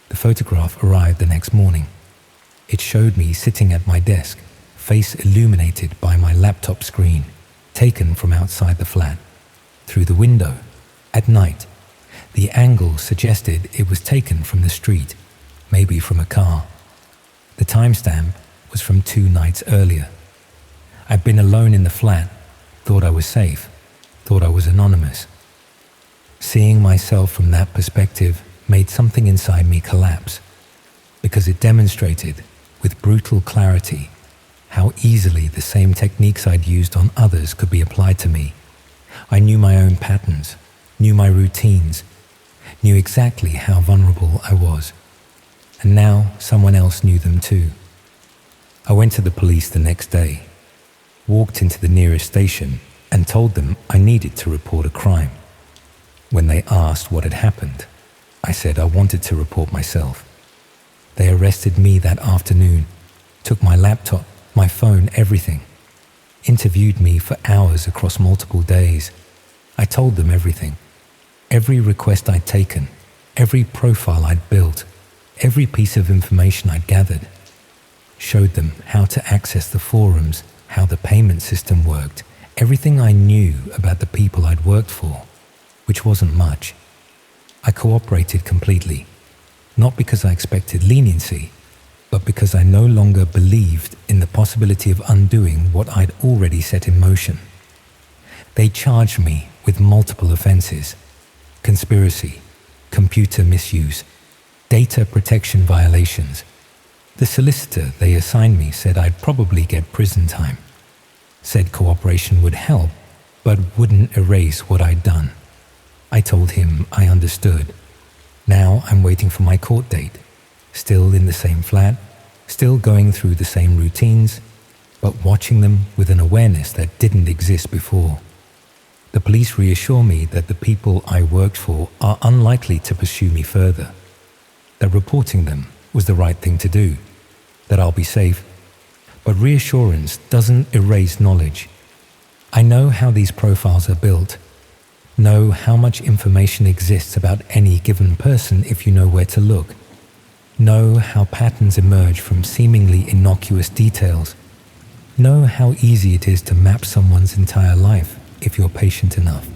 The photograph arrived the next morning. It showed me sitting at my desk, face illuminated by my laptop screen, taken from outside the flat, through the window, at night. The angle suggested it was taken from the street, maybe from a car. The timestamp was from 2 nights earlier. I'd been alone in the flat, thought I was safe, thought I was anonymous. Seeing myself from that perspective made something inside me collapse, because it demonstrated, with brutal clarity, how easily the same techniques I'd used on others could be applied to me. I knew my own patterns, knew my routines, knew exactly how vulnerable I was. And now someone else knew them too. I went to the police the next day, walked into the nearest station and told them I needed to report a crime. When they asked what had happened, I said I wanted to report myself. They arrested me that afternoon, took my laptop, my phone, everything. Interviewed me for hours across multiple days. I told them everything. Every request I'd taken, every profile I'd built, every piece of information I'd gathered. Showed them how to access the forums, how the payment system worked, everything I knew about the people I'd worked for, which wasn't much. I cooperated completely, not because I expected leniency, but because I no longer believed in the possibility of undoing what I'd already set in motion. They charged me with multiple offenses: conspiracy, computer misuse, data protection violations. The solicitor they assigned me said I'd probably get prison time. Said cooperation would help, but wouldn't erase what I'd done. I told him I understood. Now I'm waiting for my court date. Still in the same flat, still going through the same routines, but watching them with an awareness that didn't exist before. The police reassure me that the people I worked for are unlikely to pursue me further, that reporting them was the right thing to do, that I'll be safe. But reassurance doesn't erase knowledge. I know how these profiles are built, know how much information exists about any given person if you know where to look, know how patterns emerge from seemingly innocuous details, know how easy it is to map someone's entire life if you're patient enough.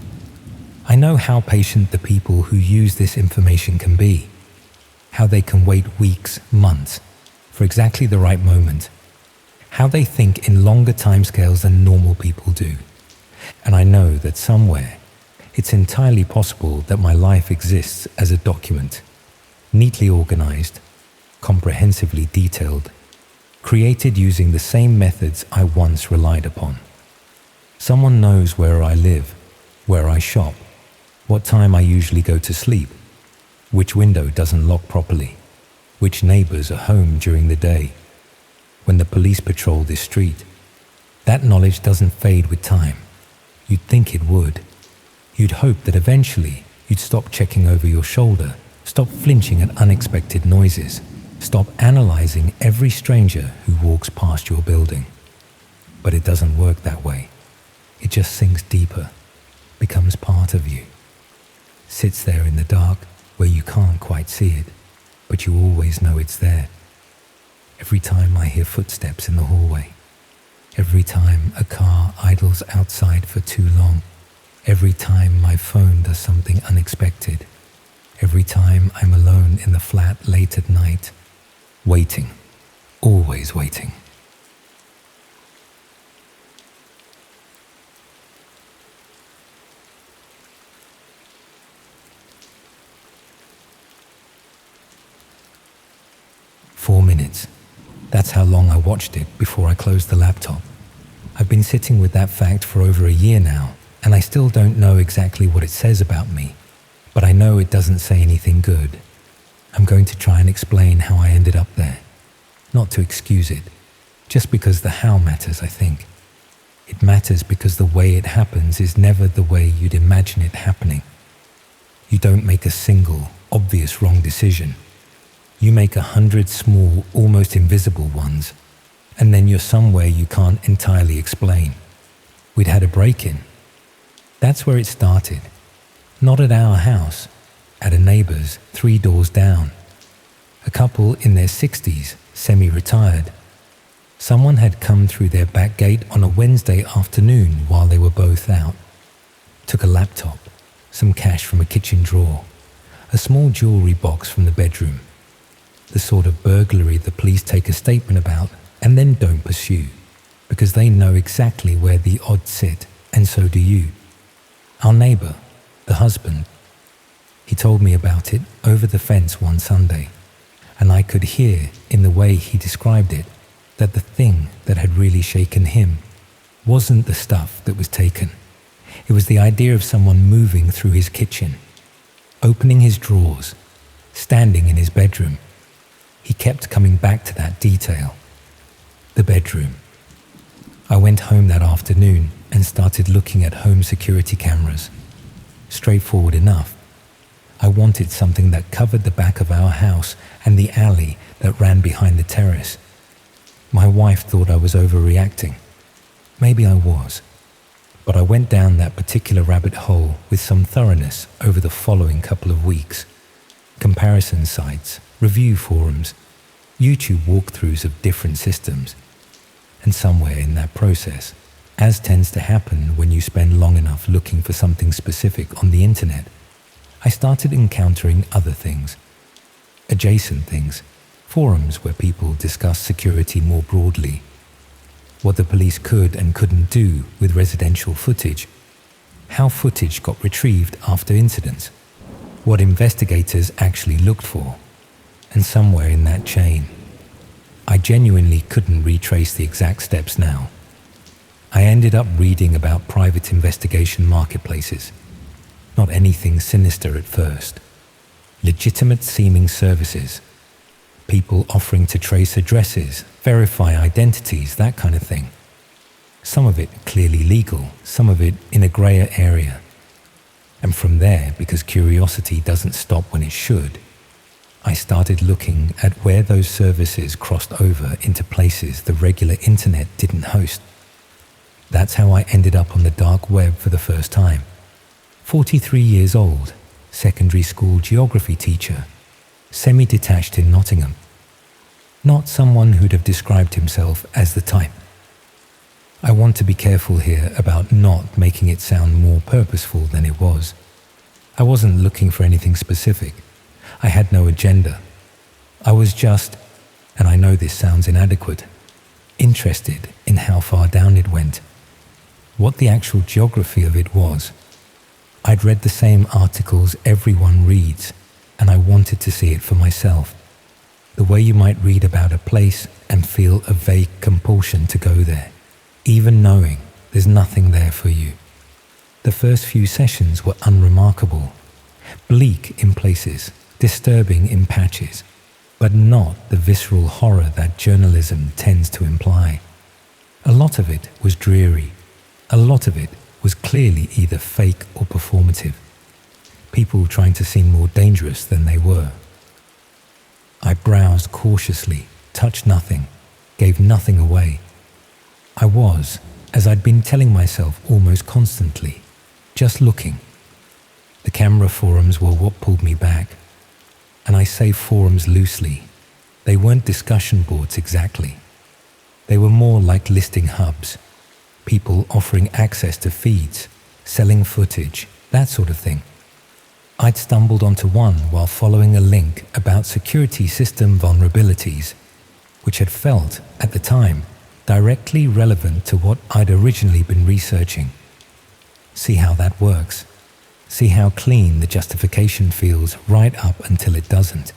I know how patient the people who use this information can be, how they can wait weeks, months, for exactly the right moment, how they think in longer timescales than normal people do. And I know that somewhere, it's entirely possible that my life exists as a document, neatly organized, comprehensively detailed, created using the same methods I once relied upon. Someone knows where I live, where I shop, what time I usually go to sleep, which window doesn't lock properly, which neighbors are home during the day. when the police patrol this street. That knowledge doesn't fade with time. You'd think it would. You'd hope that eventually you'd stop checking over your shoulder, stop flinching at unexpected noises, stop analyzing every stranger who walks past your building. But it doesn't work that way. It just sinks deeper, becomes part of you. Sits there in the dark where you can't quite see it, but you always know it's there. Every time I hear footsteps in the hallway, every time a car idles outside for too long, every time my phone does something unexpected, every time I'm alone in the flat late at night, waiting, always waiting. "4 minutes. That's how long I watched it before I closed the laptop. I've been sitting with that fact for over a year now, and I still don't know exactly what it says about me, but I know it doesn't say anything good. I'm going to try and explain how I ended up there. Not to excuse it, just because the how matters, I think. It matters because the way it happens is never the way you'd imagine it happening. You don't make a single, obvious wrong decision. You make 100 small, almost invisible ones, and then you're somewhere you can't entirely explain. We'd had a break-in. That's where it started. Not at our house, at a neighbor's 3 doors down. A couple in their 60s, semi-retired. Someone had come through their back gate on a Wednesday afternoon while they were both out. Took a laptop, some cash from a kitchen drawer, a small jewelry box from the bedroom. The sort of burglary the police take a statement about and then don't pursue, because they know exactly where the odds sit, and so do you. Our neighbor, the husband, he told me about it over the fence one Sunday, and I could hear in the way he described it that the thing that had really shaken him wasn't the stuff that was taken. It was the idea of someone moving through his kitchen, opening his drawers, standing in his bedroom. He kept coming back to that detail. The bedroom. I went home that afternoon and started looking at home security cameras. Straightforward enough. I wanted something that covered the back of our house and the alley that ran behind the terrace. My wife thought I was overreacting. Maybe I was. But I went down that particular rabbit hole with some thoroughness over the following couple of weeks. Comparison sites, review forums, YouTube walkthroughs of different systems. And somewhere in that process, as tends to happen when you spend long enough looking for something specific on the internet, I started encountering other things, adjacent things, forums where people discuss security more broadly, what the police could and couldn't do with residential footage, how footage got retrieved after incidents, what investigators actually looked for. And somewhere in that chain, I genuinely couldn't retrace the exact steps now. I ended up reading about private investigation marketplaces. Not anything sinister at first. Legitimate seeming services. People offering to trace addresses, verify identities, that kind of thing. Some of it clearly legal, some of it in a grayer area. And from there, because curiosity doesn't stop when it should, I started looking at where those services crossed over into places the regular internet didn't host. That's how I ended up on the dark web for the first time. 43 years old, secondary school geography teacher, semi-detached in Nottingham. Not someone who'd have described himself as the type. I want to be careful here about not making it sound more purposeful than it was. I wasn't looking for anything specific. I had no agenda. I was just, and I know this sounds inadequate, interested in how far down it went, what the actual geography of it was. I'd read the same articles everyone reads, and I wanted to see it for myself. The way you might read about a place and feel a vague compulsion to go there, even knowing there's nothing there for you. The first few sessions were unremarkable, bleak in places, disturbing in patches. but not the visceral horror that journalism tends to imply. A lot of it was dreary. A lot of it was clearly either fake or performative. People trying to seem more dangerous than they were. I browsed cautiously, touched nothing, gave nothing away. I was, as I'd been telling myself almost constantly, just looking. The camera forums were what pulled me back. And I say forums loosely. They weren't discussion boards exactly. They were more like listing hubs. People offering access to feeds, selling footage, that sort of thing. I'd stumbled onto one while following a link about security system vulnerabilities, which had felt, at the time, directly relevant to what I'd originally been researching. See how that works. See how clean the justification feels right up until it doesn't.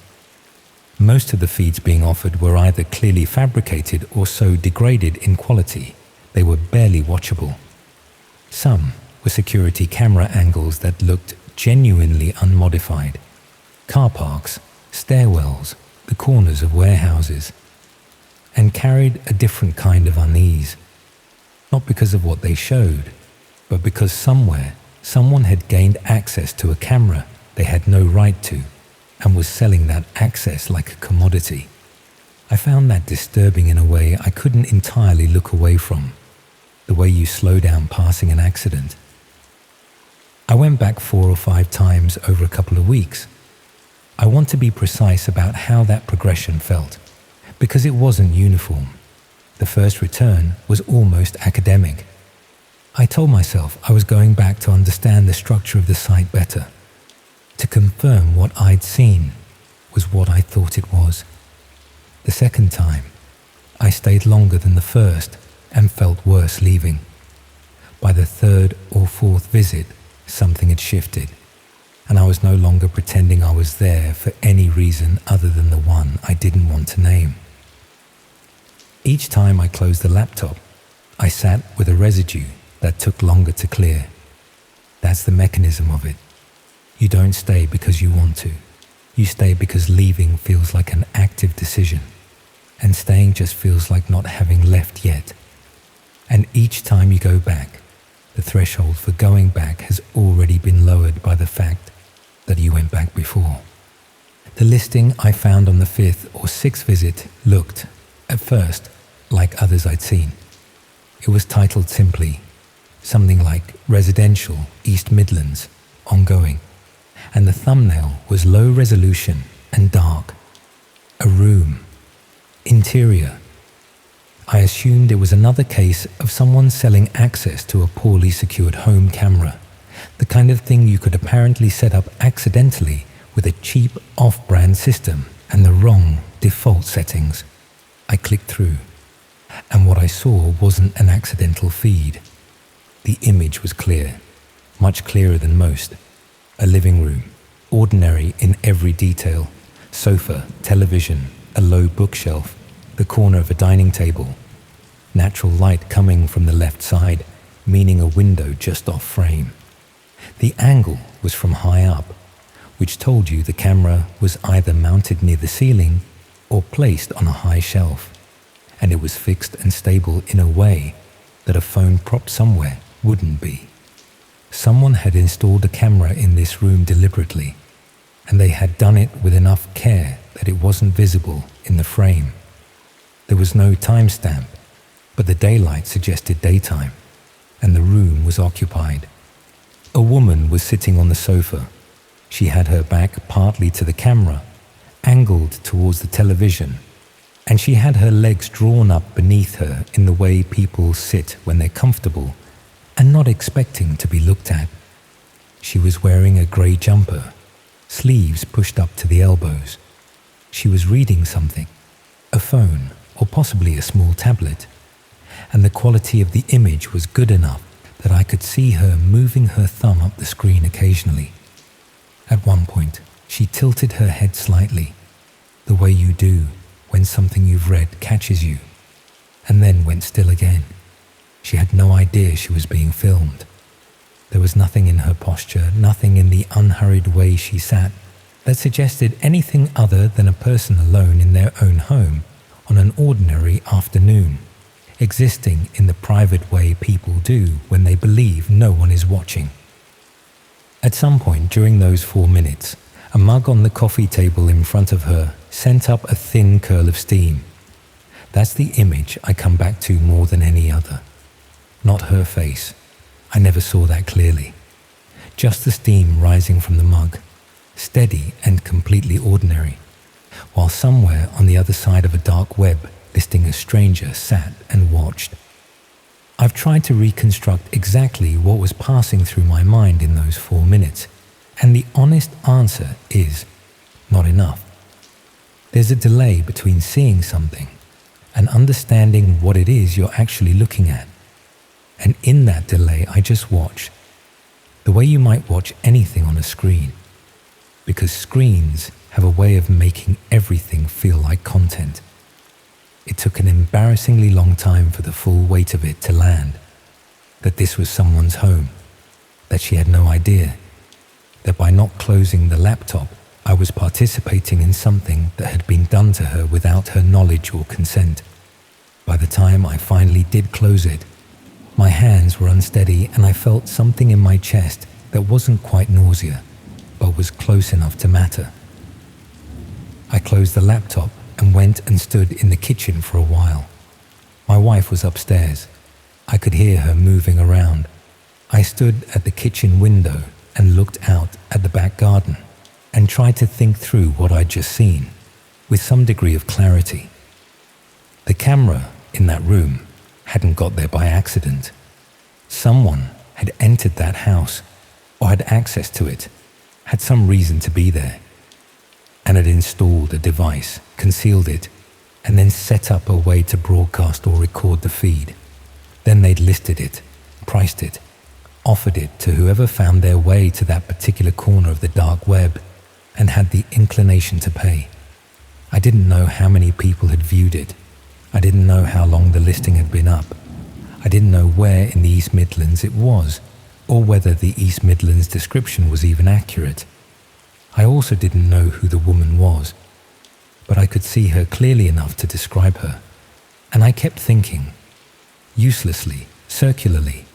Most of the feeds being offered were either clearly fabricated or so degraded in quality they were barely watchable. Some were security camera angles that looked genuinely unmodified. Car parks, stairwells, the corners of warehouses, and carried a different kind of unease. Not because of what they showed, but because somewhere someone had gained access to a camera they had no right to and was selling that access like a commodity. I found that disturbing in a way I couldn't entirely look away from, the way you slow down passing an accident. I went back 4 or 5 times over a couple of weeks. I want to be precise about how that progression felt, because it wasn't uniform. The first return was almost academic. I told myself I was going back to understand the structure of the site better, to confirm what I'd seen was what I thought it was. The second time, I stayed longer than the first and felt worse leaving. By the third or fourth visit, something had shifted, and I was no longer pretending I was there for any reason other than the one I didn't want to name. Each time I closed the laptop, I sat with a residue that took longer to clear. That's the mechanism of it. You don't stay because you want to. You stay because leaving feels like an active decision, and staying just feels like not having left yet. And each time you go back, the threshold for going back has already been lowered by the fact that you went back before. The listing I found on the 5th or 6th visit looked, at first, like others I'd seen. It was titled simply, something like Residential East Midlands, Ongoing, and the thumbnail was low resolution and dark. A room. Interior. I assumed it was another case of someone selling access to a poorly secured home camera, the kind of thing you could apparently set up accidentally with a cheap off-brand system and the wrong default settings. I clicked through, and what I saw wasn't an accidental feed. The image was clear, much clearer than most. A living room, ordinary in every detail, sofa, television, a low bookshelf, the corner of a dining table, natural light coming from the left side, meaning a window just off frame. The angle was from high up, which told you the camera was either mounted near the ceiling or placed on a high shelf, and it was fixed and stable in a way that a phone propped somewhere wouldn't be. Someone had installed a camera in this room deliberately, and they had done it with enough care that it wasn't visible in the frame. There was no timestamp, but the daylight suggested daytime, and the room was occupied. A woman was sitting on the sofa. She had her back partly to the camera, angled towards the television, and she had her legs drawn up beneath her in the way people sit when they're comfortable and not expecting to be looked at. She was wearing a grey jumper, sleeves pushed up to the elbows. She was reading something, a phone or possibly a small tablet, and the quality of the image was good enough that I could see her moving her thumb up the screen occasionally. At one point, she tilted her head slightly, the way you do when something you've read catches you, and then went still again. She had no idea she was being filmed. There was nothing in her posture, nothing in the unhurried way she sat, that suggested anything other than a person alone in their own home on an ordinary afternoon, existing in the private way people do when they believe no one is watching. At some point during those 4 minutes, a mug on the coffee table in front of her sent up a thin curl of steam. That's the image I come back to more than any other. Not her face. I never saw that clearly. Just the steam rising from the mug, steady and completely ordinary, while somewhere on the other side of a dark web, listing a stranger sat and watched. I've tried to reconstruct exactly what was passing through my mind in those 4 minutes, and the honest answer is not enough. There's a delay between seeing something and understanding what it is you're actually looking at. And in that delay, I just watched, the way you might watch anything on a screen, because screens have a way of making everything feel like content. It took an embarrassingly long time for the full weight of it to land, that this was someone's home, that she had no idea, that by not closing the laptop, I was participating in something that had been done to her without her knowledge or consent. By the time I finally did close it, my hands were unsteady and I felt something in my chest that wasn't quite nausea, but was close enough to matter. I closed the laptop and went and stood in the kitchen for a while. My wife was upstairs. I could hear her moving around. I stood at the kitchen window and looked out at the back garden and tried to think through what I'd just seen with some degree of clarity. The camera in that room hadn't got there by accident. Someone had entered that house or had access to it, had some reason to be there, and had installed a device, concealed it, and then set up a way to broadcast or record the feed. Then they'd listed it, priced it, offered it to whoever found their way to that particular corner of the dark web and had the inclination to pay. I didn't know how many people had viewed it. I didn't know how long the listing had been up. I didn't know where in the East Midlands it was, or whether the East Midlands description was even accurate. I also didn't know who the woman was, but I could see her clearly enough to describe her. And I kept thinking, uselessly, circularly,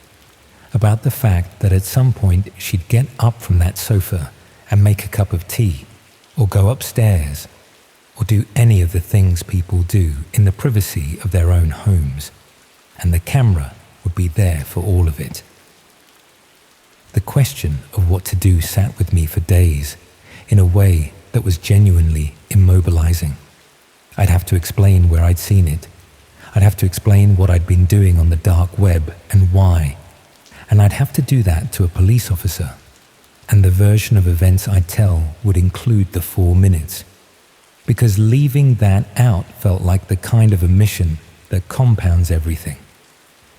about the fact that at some point she'd get up from that sofa and make a cup of tea, or go upstairs, or do any of the things people do in the privacy of their own homes, and the camera would be there for all of it. The question of what to do sat with me for days, in a way that was genuinely immobilizing. I'd have to explain where I'd seen it. I'd have to explain what I'd been doing on the dark web and why. And I'd have to do that to a police officer. And the version of events I'd tell would include the 4 minutes. Because leaving that out felt like the kind of omission that compounds everything.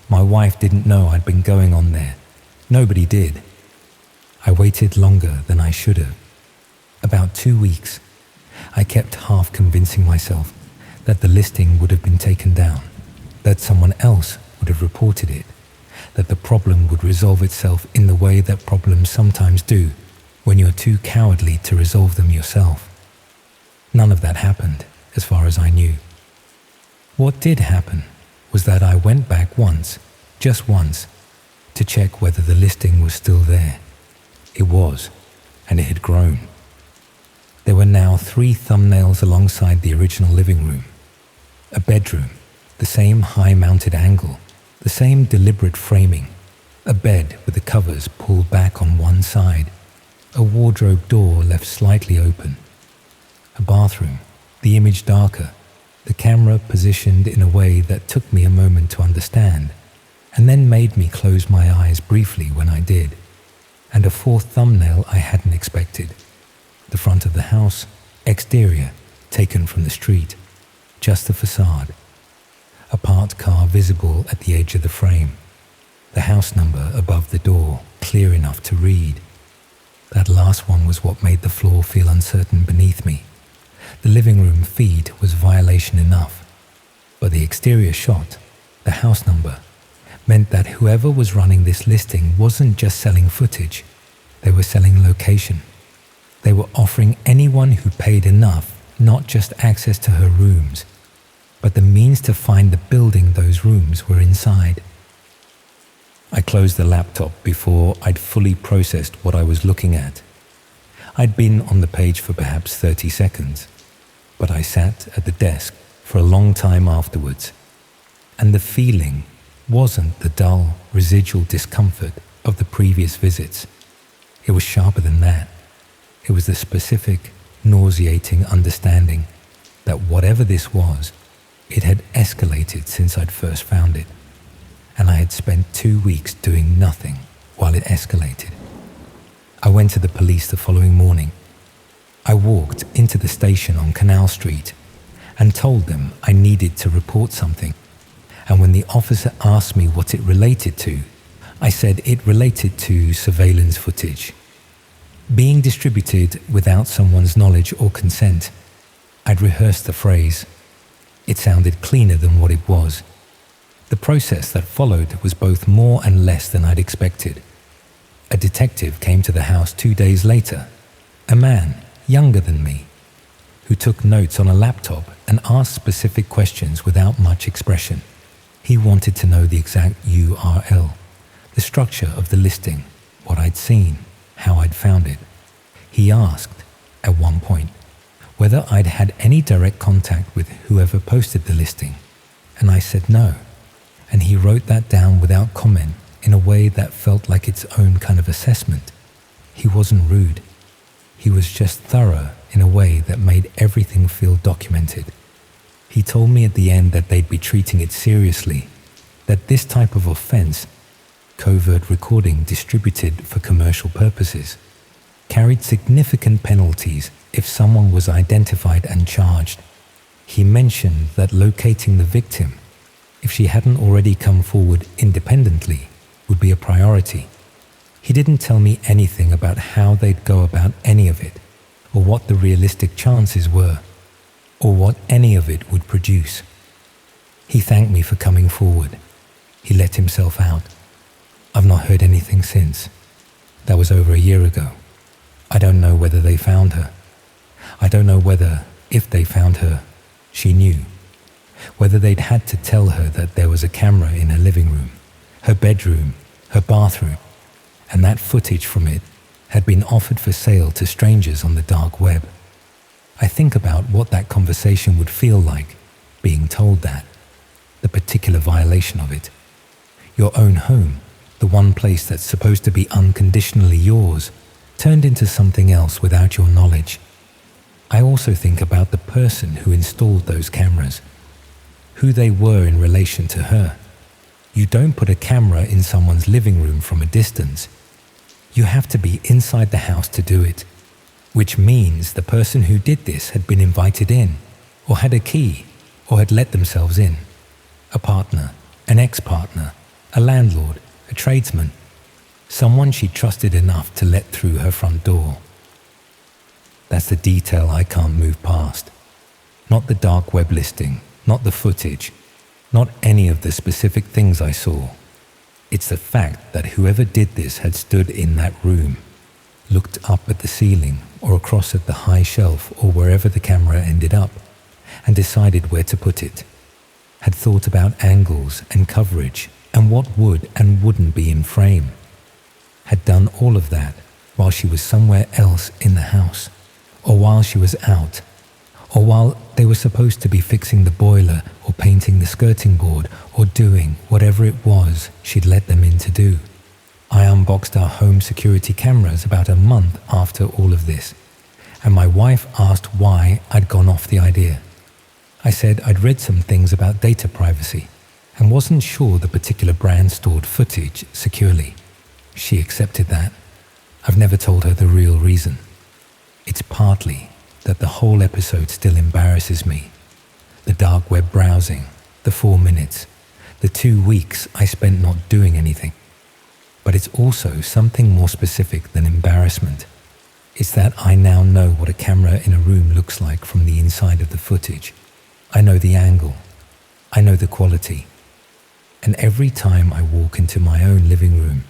My wife didn't know I'd been going on there. Nobody did. I waited longer than I should have. About 2 weeks. I kept half convincing myself that the listing would have been taken down, that someone else would have reported it, that the problem would resolve itself in the way that problems sometimes do when you're too cowardly to resolve them yourself. None of that happened, as far as I knew. What did happen was that I went back once, just once, to check whether the listing was still there. It was, and it had grown. There were now 3 thumbnails alongside the original living room. A bedroom, the same high-mounted angle, the same deliberate framing, a bed with the covers pulled back on one side, a wardrobe door left slightly open, a bathroom, the image darker, the camera positioned in a way that took me a moment to understand, and then made me close my eyes briefly when I did, and a 4th thumbnail I hadn't expected. The front of the house, exterior, taken from the street, just the facade. A parked car visible at the edge of the frame. The house number above the door, clear enough to read. That last one was what made the floor feel uncertain beneath me. The living room feed was violation enough, but the exterior shot, the house number, meant that whoever was running this listing wasn't just selling footage, they were selling location. They were offering anyone who paid enough not just access to her rooms, but the means to find the building those rooms were inside. I closed the laptop before I'd fully processed what I was looking at. I'd been on the page for perhaps 30 seconds, but I sat at the desk for a long time afterwards, and the feeling wasn't the dull, residual discomfort of the previous visits. It was sharper than that. It was the specific, nauseating understanding that whatever this was, it had escalated since I'd first found it, and I had spent 2 weeks doing nothing while it escalated. I went to the police the following morning. I walked into the station on Canal Street and told them I needed to report something, and when the officer asked me what it related to, I said it related to surveillance footage. Being distributed without someone's knowledge or consent, I'd rehearsed the phrase. It sounded cleaner than what it was. The process that followed was both more and less than I'd expected. A detective came to the house 2 days later, a man younger than me, who took notes on a laptop and asked specific questions without much expression. He wanted to know the exact URL, the structure of the listing, what I'd seen, how I'd found it. He asked, at one point, whether I'd had any direct contact with whoever posted the listing, and I said no, and he wrote that down without comment in a way that felt like its own kind of assessment. He wasn't rude. He was just thorough in a way that made everything feel documented. He told me at the end that they'd be treating it seriously, that this type of offense, covert recording distributed for commercial purposes, carried significant penalties if someone was identified and charged. He mentioned that locating the victim, if she hadn't already come forward independently, would be a priority. He didn't tell me anything about how they'd go about any of it, or what the realistic chances were, or what any of it would produce. He thanked me for coming forward. He let himself out. I've not heard anything since. That was over a year ago. I don't know whether they found her. I don't know whether, if they found her, she knew. Whether they'd had to tell her that there was a camera in her living room, her bedroom, her bathroom, and that footage from it had been offered for sale to strangers on the dark web. I think about what that conversation would feel like, being told that, the particular violation of it. Your own home, the one place that's supposed to be unconditionally yours, turned into something else without your knowledge. I also think about the person who installed those cameras, who they were in relation to her. You don't put a camera in someone's living room from a distance. You have to be inside the house to do it, which means the person who did this had been invited in, or had a key, or had let themselves in. A partner, an ex-partner, a landlord, a tradesman, someone she trusted enough to let through her front door. That's the detail I can't move past. Not the dark web listing, not the footage, not any of the specific things I saw. It's the fact that whoever did this had stood in that room, looked up at the ceiling or across at the high shelf or wherever the camera ended up, and decided where to put it, had thought about angles and coverage and what would and wouldn't be in frame, had done all of that while she was somewhere else in the house, or while she was out, or while they were supposed to be fixing the boiler or painting the skirting board or doing whatever it was she'd let them in to do. I unboxed our home security cameras about a month after all of this, and my wife asked why I'd gone off the idea. I said I'd read some things about data privacy and wasn't sure the particular brand stored footage securely. She accepted that. I've never told her the real reason. It's partly that the whole episode still embarrasses me. The dark web browsing, the 4 minutes, the 2 weeks I spent not doing anything. But it's also something more specific than embarrassment. It's that I now know what a camera in a room looks like from the inside of the footage. I know the angle. I know the quality. And every time I walk into my own living room,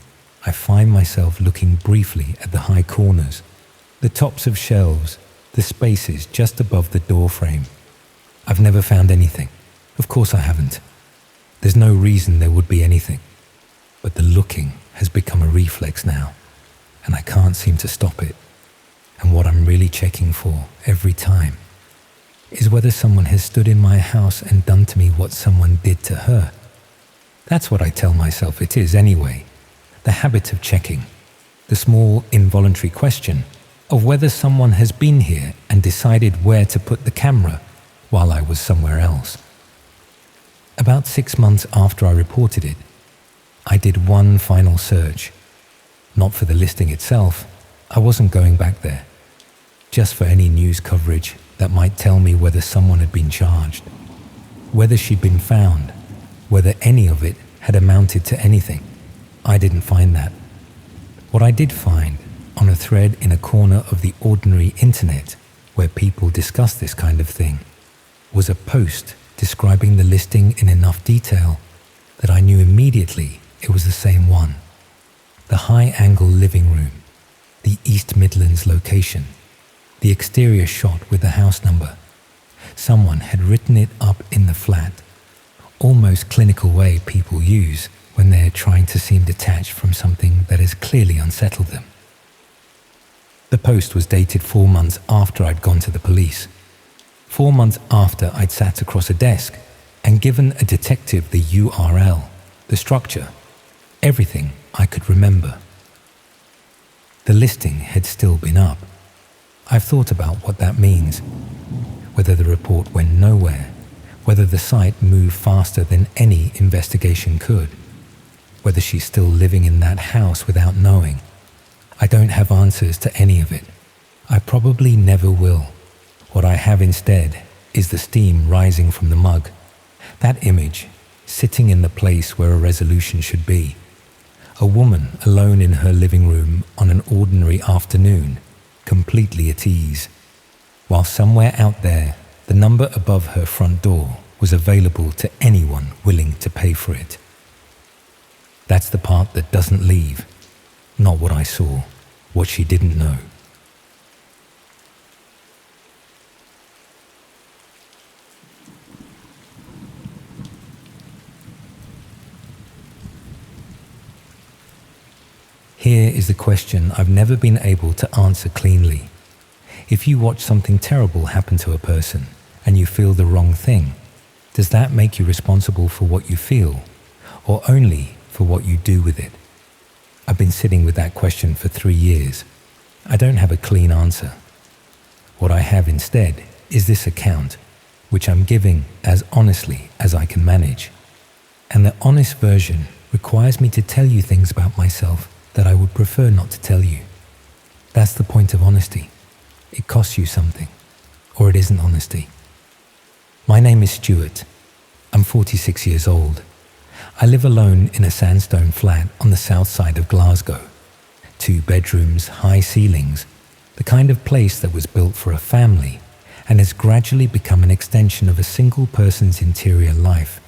I find myself looking briefly at the high corners, The tops of shelves, the spaces just above the door frame. I've never found anything. Of course I haven't. There's no reason there would be anything. But the looking has become a reflex now, and I can't seem to stop it. And what I'm really checking for every time is whether someone has stood in my house and done to me what someone did to her. That's what I tell myself it is anyway. The habit of checking. The small involuntary question of whether someone has been here and decided where to put the camera while I was somewhere else. About 6 months after I reported it, I did one final search. Not for the listing itself. I wasn't going back there. Just for any news coverage that might tell me whether someone had been charged, whether she'd been found, whether any of it had amounted to anything. I didn't find that. What I did find, on a thread in a corner of the ordinary internet where people discuss this kind of thing, was a post describing the listing in enough detail that I knew immediately it was the same one. The high-angle living room, the East Midlands location, the exterior shot with the house number. Someone had written it up in the flat, almost clinical way people use when they're trying to seem detached from something that has clearly unsettled them. The post was dated 4 months after I'd gone to the police. 4 months after I'd sat across a desk and given a detective the URL, the structure, everything I could remember. The listing had still been up. I've thought about what that means, whether the report went nowhere, whether the site moved faster than any investigation could, whether she's still living in that house without knowing. I don't have answers to any of it. I probably never will. What I have instead is the steam rising from the mug, that image sitting in the place where a resolution should be. A woman alone in her living room on an ordinary afternoon, completely at ease, while somewhere out there, the number above her front door was available to anyone willing to pay for it. That's the part that doesn't leave, not what I saw, what she didn't know. Here is the question I've never been able to answer cleanly. If you watch something terrible happen to a person and you feel the wrong thing, does that make you responsible for what you feel, or only for what you do with it? I've been sitting with that question for 3 years. I don't have a clean answer. What I have instead is this account, which I'm giving as honestly as I can manage. And the honest version requires me to tell you things about myself that I would prefer not to tell you. That's the point of honesty. It costs you something, or it isn't honesty. My name is Stuart. I'm 46 years old. I live alone in a sandstone flat on the south side of Glasgow. 2 bedrooms, high ceilings, the kind of place that was built for a family and has gradually become an extension of a single person's interior life.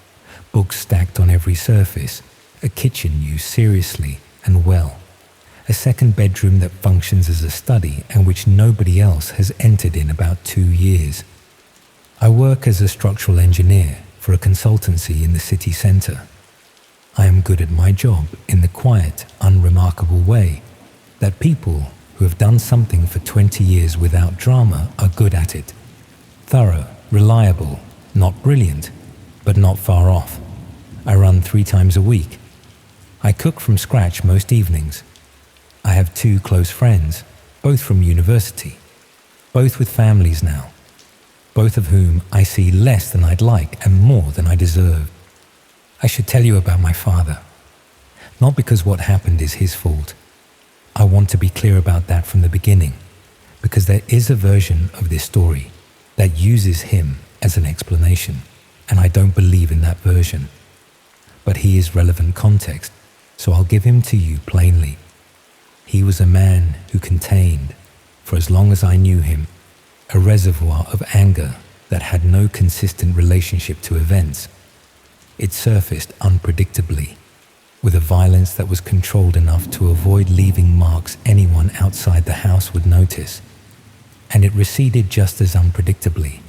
Books stacked on every surface, a kitchen used seriously and well, a second bedroom that functions as a study and which nobody else has entered in about 2 years. I work as a structural engineer for a consultancy in the city centre. I am good at my job in the quiet, unremarkable way that people who have done something for 20 years without drama are good at it. Thorough, reliable, not brilliant, but not far off. I run 3 times a week. I cook from scratch most evenings. I have 2 close friends, both from university, both with families now, both of whom I see less than I'd like and more than I deserve. I should tell you about my father, not because what happened is his fault. I want to be clear about that from the beginning, because there is a version of this story that uses him as an explanation, and I don't believe in that version. But he is relevant context, so I'll give him to you plainly. He was a man who contained, for as long as I knew him, a reservoir of anger that had no consistent relationship to events. It surfaced unpredictably. with a violence that was controlled enough to avoid leaving marks anyone outside the house would notice, and it receded just as unpredictably,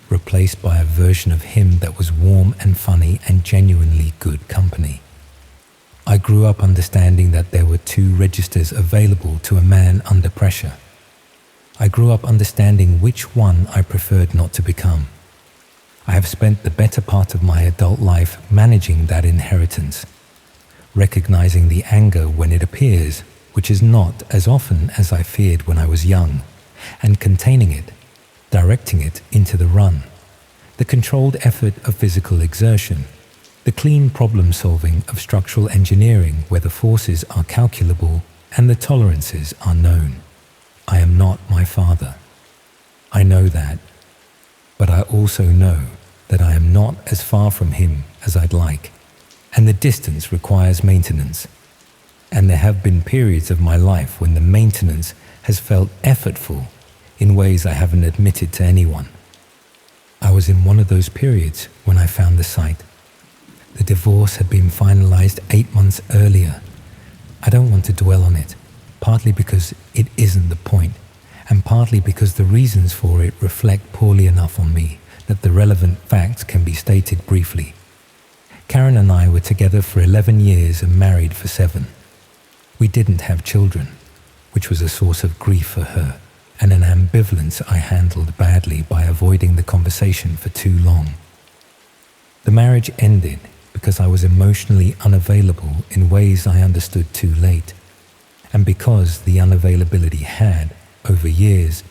replaced by a version of him that was warm and funny and genuinely good company. I grew up understanding that there were two registers available to a man under pressure. I grew up understanding which one I preferred not to become. I have spent the better part of my adult life managing that inheritance, recognizing the anger when it appears, which is not as often as I feared when I was young, and containing it, directing it into the run, the controlled effort of physical exertion, the clean problem-solving of structural engineering where the forces are calculable and the tolerances are known. I am not my father. I know that, but I also know that I am not as far from him as I'd like, and the distance requires maintenance. And there have been periods of my life when the maintenance has felt effortful in ways I haven't admitted to anyone. I was in one of those periods when I found the site. The divorce had been finalized 8 months earlier. I don't want to dwell on it, partly because it isn't the point, and partly because the reasons for it reflect poorly enough on me that the relevant facts can be stated briefly. Karen and I were together for 11 years and married for 7. We didn't have children, which was a source of grief for her, and an ambivalence I handled badly by avoiding the conversation for too long. The marriage ended because I was emotionally unavailable in ways I understood too late, and because the unavailability had, over years,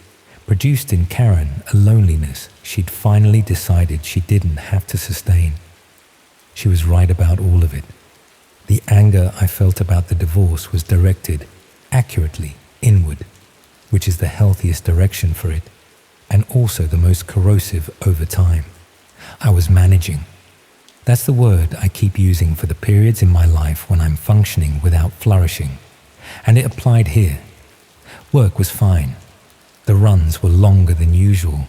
produced in Karen a loneliness she'd finally decided she didn't have to sustain. She was right about all of it. The anger I felt about the divorce was directed, accurately, inward, which is the healthiest direction for it, and also the most corrosive over time. I was managing. That's the word I keep using for the periods in my life when I'm functioning without flourishing, and it applied here. Work was fine. The runs were longer than usual.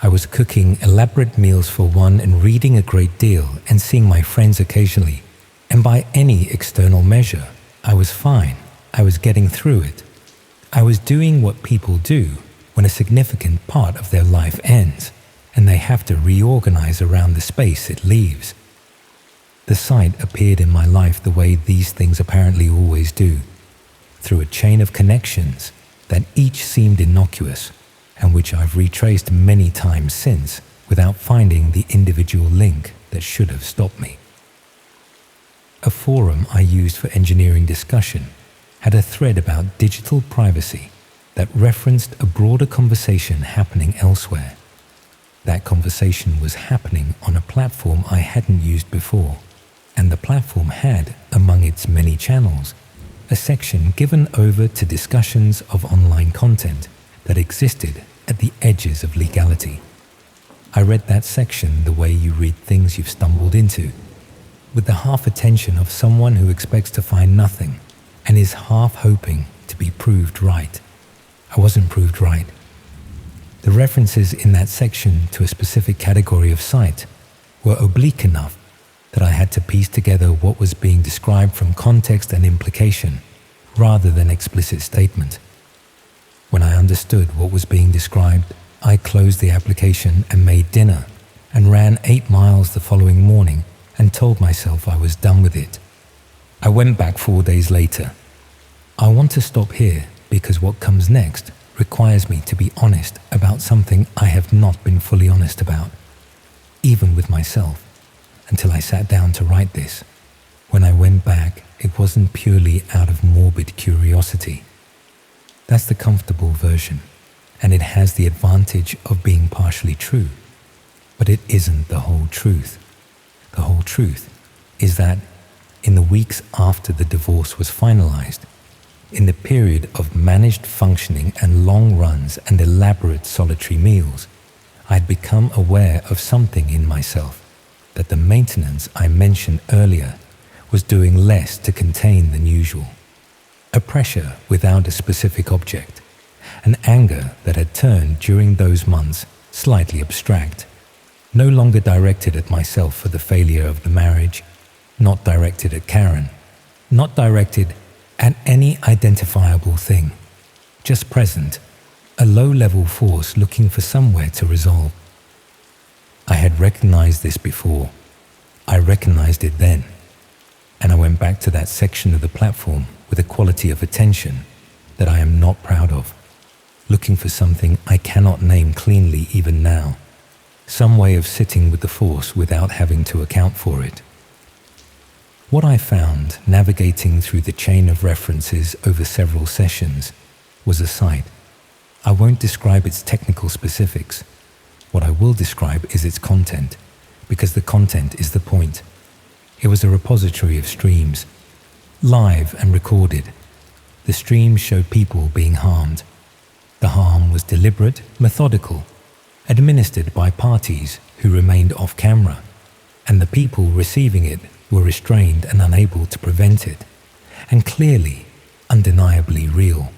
I was cooking elaborate meals for one and reading a great deal and seeing my friends occasionally, and by any external measure, I was fine. I was getting through it. I was doing what people do when a significant part of their life ends, and they have to reorganize around the space it leaves. The site appeared in my life the way these things apparently always do, through a chain of connections that each seemed innocuous, and which I've retraced many times since without finding the individual link that should have stopped me. A forum I used for engineering discussion had a thread about digital privacy that referenced a broader conversation happening elsewhere. That conversation was happening on a platform I hadn't used before, and the platform had, among its many channels, a section given over to discussions of online content that existed at the edges of legality. I read that section the way you read things you've stumbled into, with the half attention of someone who expects to find nothing and is half hoping to be proved right. I wasn't proved right. The references in that section to a specific category of site were oblique enough that I had to piece together what was being described from context and implication, rather than explicit statement. When I understood what was being described, I closed the application and made dinner, and ran 8 miles the following morning and told myself I was done with it. I went back 4 days later. I want to stop here because what comes next requires me to be honest about something I have not been fully honest about, even with myself, until I sat down to write this. When I went back, it wasn't purely out of morbid curiosity. That's the comfortable version, and it has the advantage of being partially true. But it isn't the whole truth. The whole truth is that in the weeks after the divorce was finalized, in the period of managed functioning and long runs and elaborate solitary meals, I'd become aware of something in myself, that the maintenance I mentioned earlier was doing less to contain than usual. A pressure without a specific object, an anger that had turned during those months slightly abstract, no longer directed at myself for the failure of the marriage, not directed at Karen, not directed at any identifiable thing, just present, a low-level force looking for somewhere to resolve. I had recognized this before. I recognized it then, and I went back to that section of the platform with a quality of attention that I am not proud of, looking for something I cannot name cleanly even now, some way of sitting with the force without having to account for it. What I found navigating through the chain of references over several sessions was a site. I won't describe its technical specifics. What I will describe is its content, because the content is the point. It was a repository of streams, live and recorded. The streams showed people being harmed. The harm was deliberate, methodical, administered by parties who remained off camera, and the people receiving it were restrained and unable to prevent it, and clearly, undeniably real.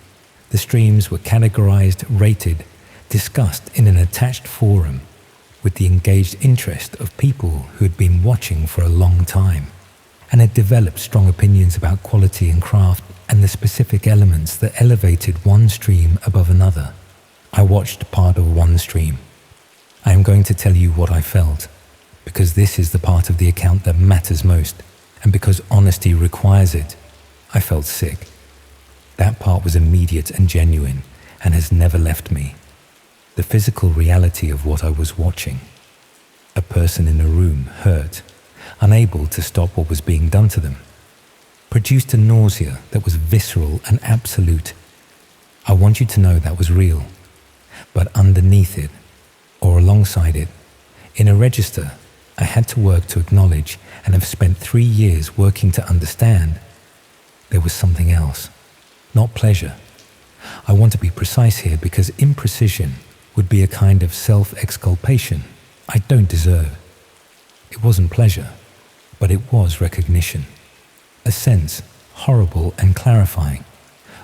The streams were categorized, rated, discussed in an attached forum with the engaged interest of people who had been watching for a long time and had developed strong opinions about quality and craft and the specific elements that elevated one stream above another. I watched part of one stream. I am going to tell you what I felt, because this is the part of the account that matters most, and because honesty requires it. I felt sick. That part was immediate and genuine, and has never left me. The physical reality of what I was watching. A person in a room, hurt, unable to stop what was being done to them, produced a nausea that was visceral and absolute. I want you to know that was real, but underneath it, or alongside it, in a register I had to work to acknowledge and have spent 3 years working to understand, there was something else, not pleasure. I want to be precise here because imprecision would be a kind of self-exculpation I don't deserve. It wasn't pleasure, but it was recognition. A sense, horrible and clarifying,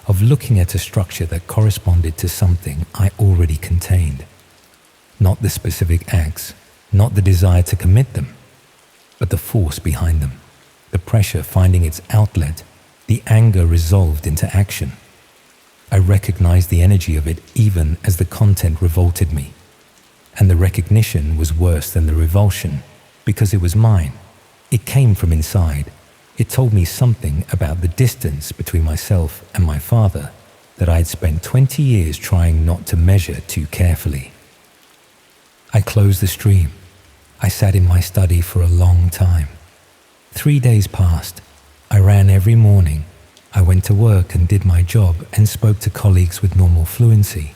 of looking at a structure that corresponded to something I already contained. Not the specific acts, not the desire to commit them, but the force behind them, the pressure finding its outlet, the anger resolved into action. I recognized the energy of it even as the content revolted me. And the recognition was worse than the revulsion, because it was mine. It came from inside. It told me something about the distance between myself and my father that I had spent 20 years trying not to measure too carefully. I closed the stream. I sat in my study for a long time. 3 days passed. I ran every morning. I went to work and did my job and spoke to colleagues with normal fluency.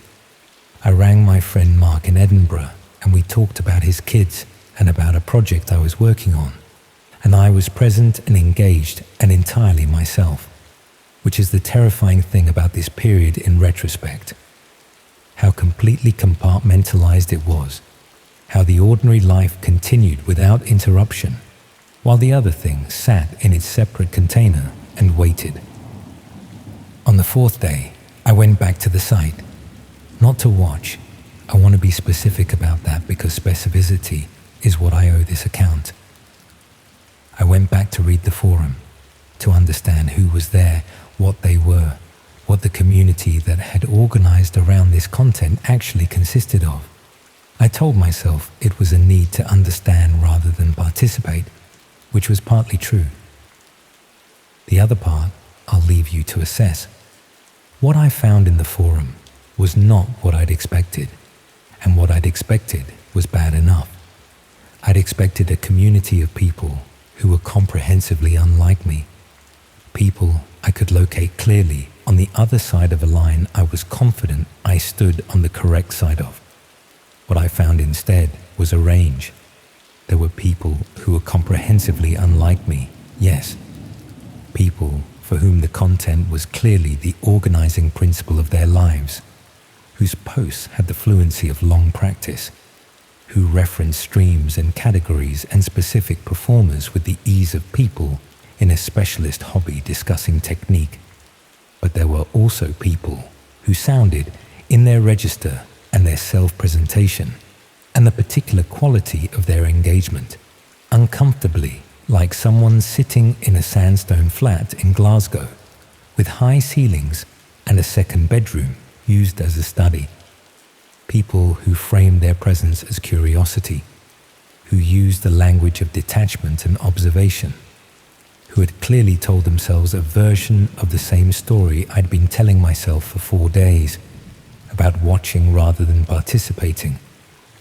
I rang my friend Mark in Edinburgh and we talked about his kids and about a project I was working on. And I was present and engaged and entirely myself, which is the terrifying thing about this period in retrospect. How completely compartmentalized it was. How the ordinary life continued without interruption, while the other thing sat in its separate container and waited. On the 4th day, I went back to the site. Not to watch. I want to be specific about that because specificity is what I owe this account. I went back to read the forum, to understand who was there, what they were, what the community that had organized around this content actually consisted of. I told myself it was a need to understand rather than participate, which was partly true. The other part I'll leave you to assess. What I found in the forum was not what I'd expected, and what I'd expected was bad enough. I'd expected a community of people who were comprehensively unlike me, people I could locate clearly on the other side of a line I was confident I stood on the correct side of. What I found instead was a range. There were people who were comprehensively unlike me, yes. People for whom the content was clearly the organizing principle of their lives, whose posts had the fluency of long practice, who referenced streams and categories and specific performers with the ease of people in a specialist hobby discussing technique. But there were also people who sounded, in their register and their self-presentation, and the particular quality of their engagement, uncomfortably like someone sitting in a sandstone flat in Glasgow, with high ceilings and a second bedroom used as a study. People who framed their presence as curiosity, who used the language of detachment and observation, who had clearly told themselves a version of the same story I'd been telling myself for 4 days, about watching rather than participating,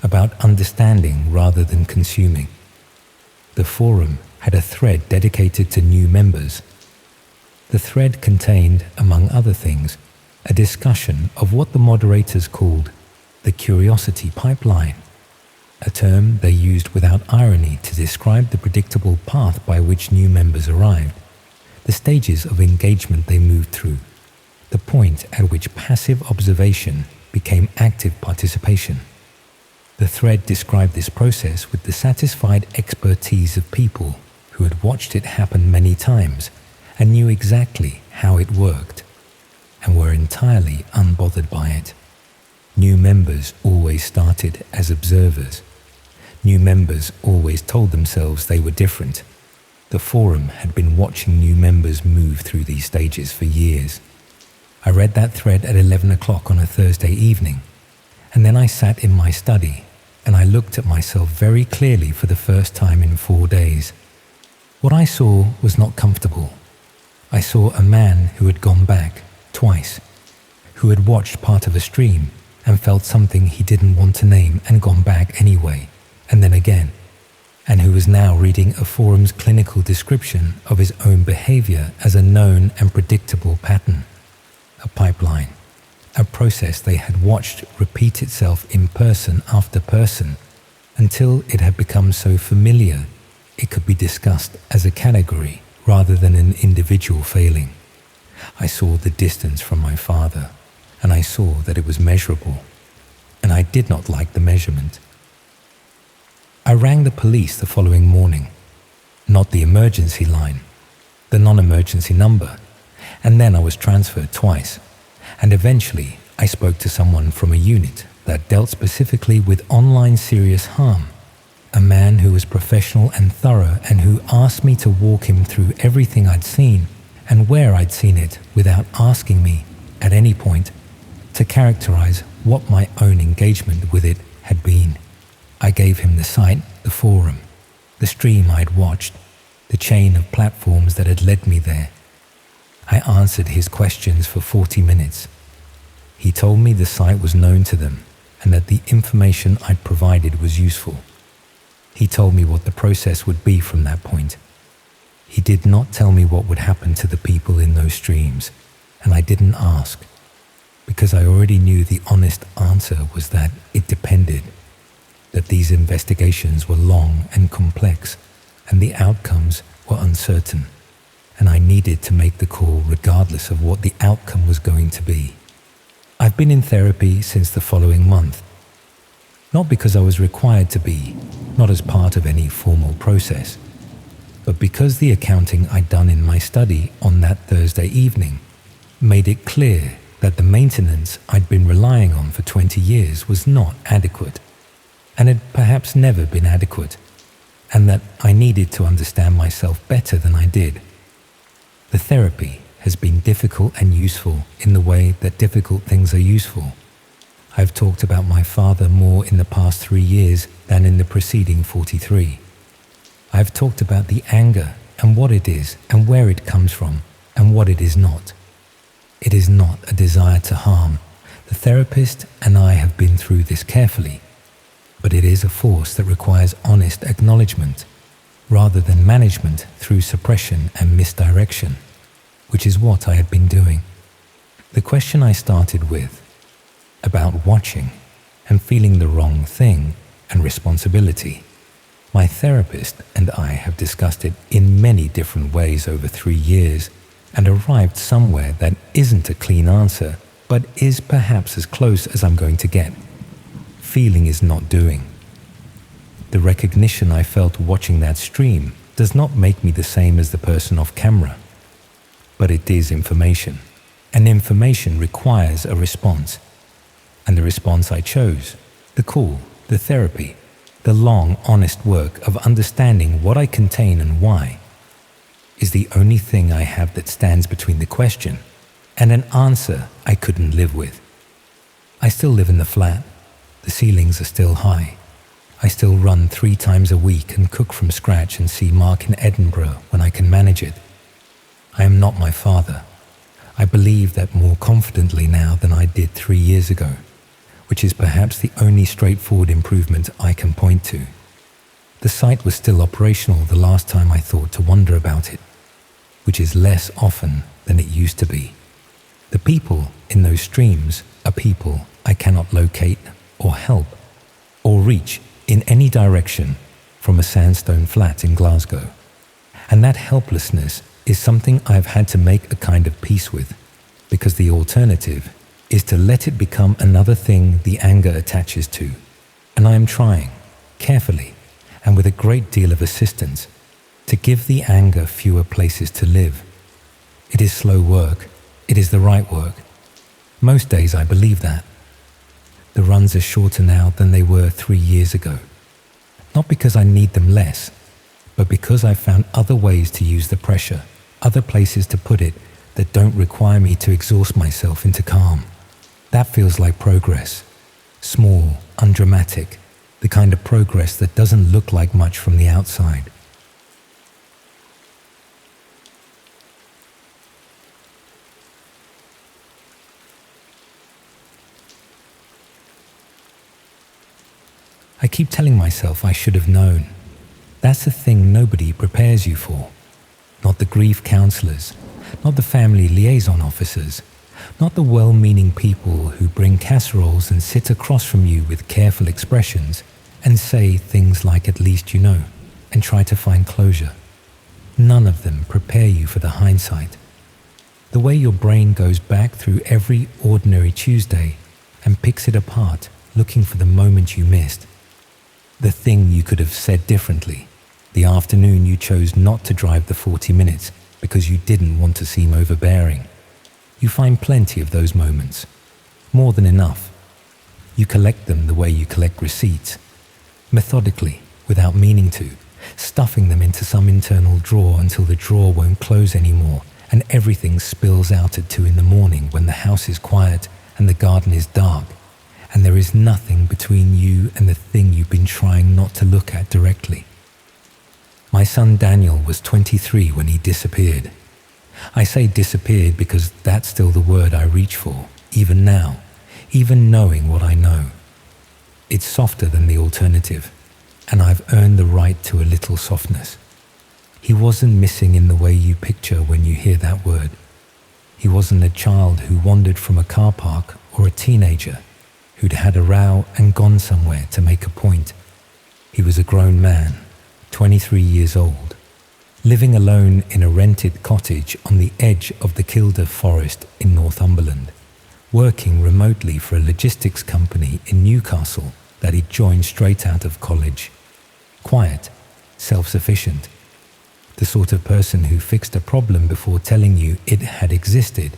about understanding rather than consuming. The forum had a thread dedicated to new members. The thread contained, among other things, a discussion of what the moderators called the curiosity pipeline, a term they used without irony to describe the predictable path by which new members arrived, the stages of engagement they moved through, the point at which passive observation became active participation. The thread described this process with the satisfied expertise of people who had watched it happen many times and knew exactly how it worked, and were entirely unbothered by it. New members always started as observers. New members always told themselves they were different. The forum had been watching new members move through these stages for years. I read that thread at 11 o'clock on a Thursday evening, and then I sat in my study and I looked at myself very clearly for the first time in 4 days. What I saw was not comfortable. I saw a man who had gone back twice, who had watched part of a stream and felt something he didn't want to name and gone back anyway, and then again, and who was now reading a forum's clinical description of his own behavior as a known and predictable pattern, a pipeline, a process they had watched repeat itself in person after person until it had become so familiar it could be discussed as a category rather than an individual failing. I saw the distance from my father, and I saw that it was measurable, and I did not like the measurement. I rang the police the following morning, not the emergency line, the non-emergency number, and then I was transferred twice, and eventually I spoke to someone from a unit that dealt specifically with online serious harm, a man who was professional and thorough and who asked me to walk him through everything I'd seen and where I'd seen it without asking me, at any point, to characterize what my own engagement with it had been. I gave him the site, the forum, the stream I'd watched, the chain of platforms that had led me there. I answered his questions for 40 minutes. He told me the site was known to them and that the information I'd provided was useful. He told me what the process would be from that point. He did not tell me what would happen to the people in those streams, and I didn't ask, because I already knew the honest answer was that it depended, that these investigations were long and complex, and the outcomes were uncertain, and I needed to make the call regardless of what the outcome was going to be. I've been in therapy since the following month, not because I was required to be, not as part of any formal process, but because the accounting I'd done in my study on that Thursday evening made it clear that the maintenance I'd been relying on for 20 years was not adequate, and had perhaps never been adequate, and that I needed to understand myself better than I did. The therapy has been difficult and useful in the way that difficult things are useful. I've talked about my father more in the past 3 years than in the preceding 43. I've talked about the anger and what it is and where it comes from and what it is not. It is not a desire to harm. The therapist and I have been through this carefully, but it is a force that requires honest acknowledgement rather than management through suppression and misdirection, which is what I had been doing. The question I started with, about watching and feeling the wrong thing and responsibility, my therapist and I have discussed it in many different ways over 3 years and arrived somewhere that isn't a clean answer, but is perhaps as close as I'm going to get. Feeling is not doing. The recognition I felt watching that stream does not make me the same as the person off camera, but it is information, and information requires a response. And the response I chose, the call, the therapy, The long, honest work of understanding what I contain and why is the only thing I have that stands between the question and an answer I couldn't live with. I still live in the flat. The ceilings are still high. I still run 3 times a week and cook from scratch and see Mark in Edinburgh when I can manage it. I am not my father. I believe that more confidently now than I did 3 years ago, which is perhaps the only straightforward improvement I can point to. The site was still operational the last time I thought to wonder about it, which is less often than it used to be. The people in those streams are people I cannot locate or help or reach in any direction from a sandstone flat in Glasgow. And that helplessness is something I've had to make a kind of peace with, because the alternative is to let it become another thing the anger attaches to. And I am trying, carefully, and with a great deal of assistance, to give the anger fewer places to live. It is slow work. It is the right work. Most days I believe that. The runs are shorter now than they were 3 years ago. Not because I need them less, but because I've found other ways to use the pressure, other places to put it that don't require me to exhaust myself into calm. That feels like progress. Small, undramatic, the kind of progress that doesn't look like much from the outside. I keep telling myself I should have known. That's the thing nobody prepares you for. Not the grief counselors, not the family liaison officers, not the well-meaning people who bring casseroles and sit across from you with careful expressions and say things like "at least you know" and try to find closure. None of them prepare you for the hindsight. The way your brain goes back through every ordinary Tuesday and picks it apart, looking for the moment you missed. The thing you could have said differently. The afternoon you chose not to drive the 40 minutes because you didn't want to seem overbearing. You find plenty of those moments. More than enough. You collect them the way you collect receipts. Methodically, without meaning to, stuffing them into some internal drawer until the drawer won't close anymore and everything spills out at 2 in the morning when the house is quiet and the garden is dark and there is nothing between you and the thing you've been trying not to look at directly. My son Daniel was 23 when he disappeared. I say disappeared because that's still the word I reach for, even now, even knowing what I know. It's softer than the alternative, and I've earned the right to a little softness. He wasn't missing in the way you picture when you hear that word. He wasn't a child who wandered from a car park or a teenager who'd had a row and gone somewhere to make a point. He was a grown man, 23 years old, living alone in a rented cottage on the edge of the Kielder Forest in Northumberland, working remotely for a logistics company in Newcastle that he'd joined straight out of college. Quiet, self-sufficient, the sort of person who fixed a problem before telling you it had existed,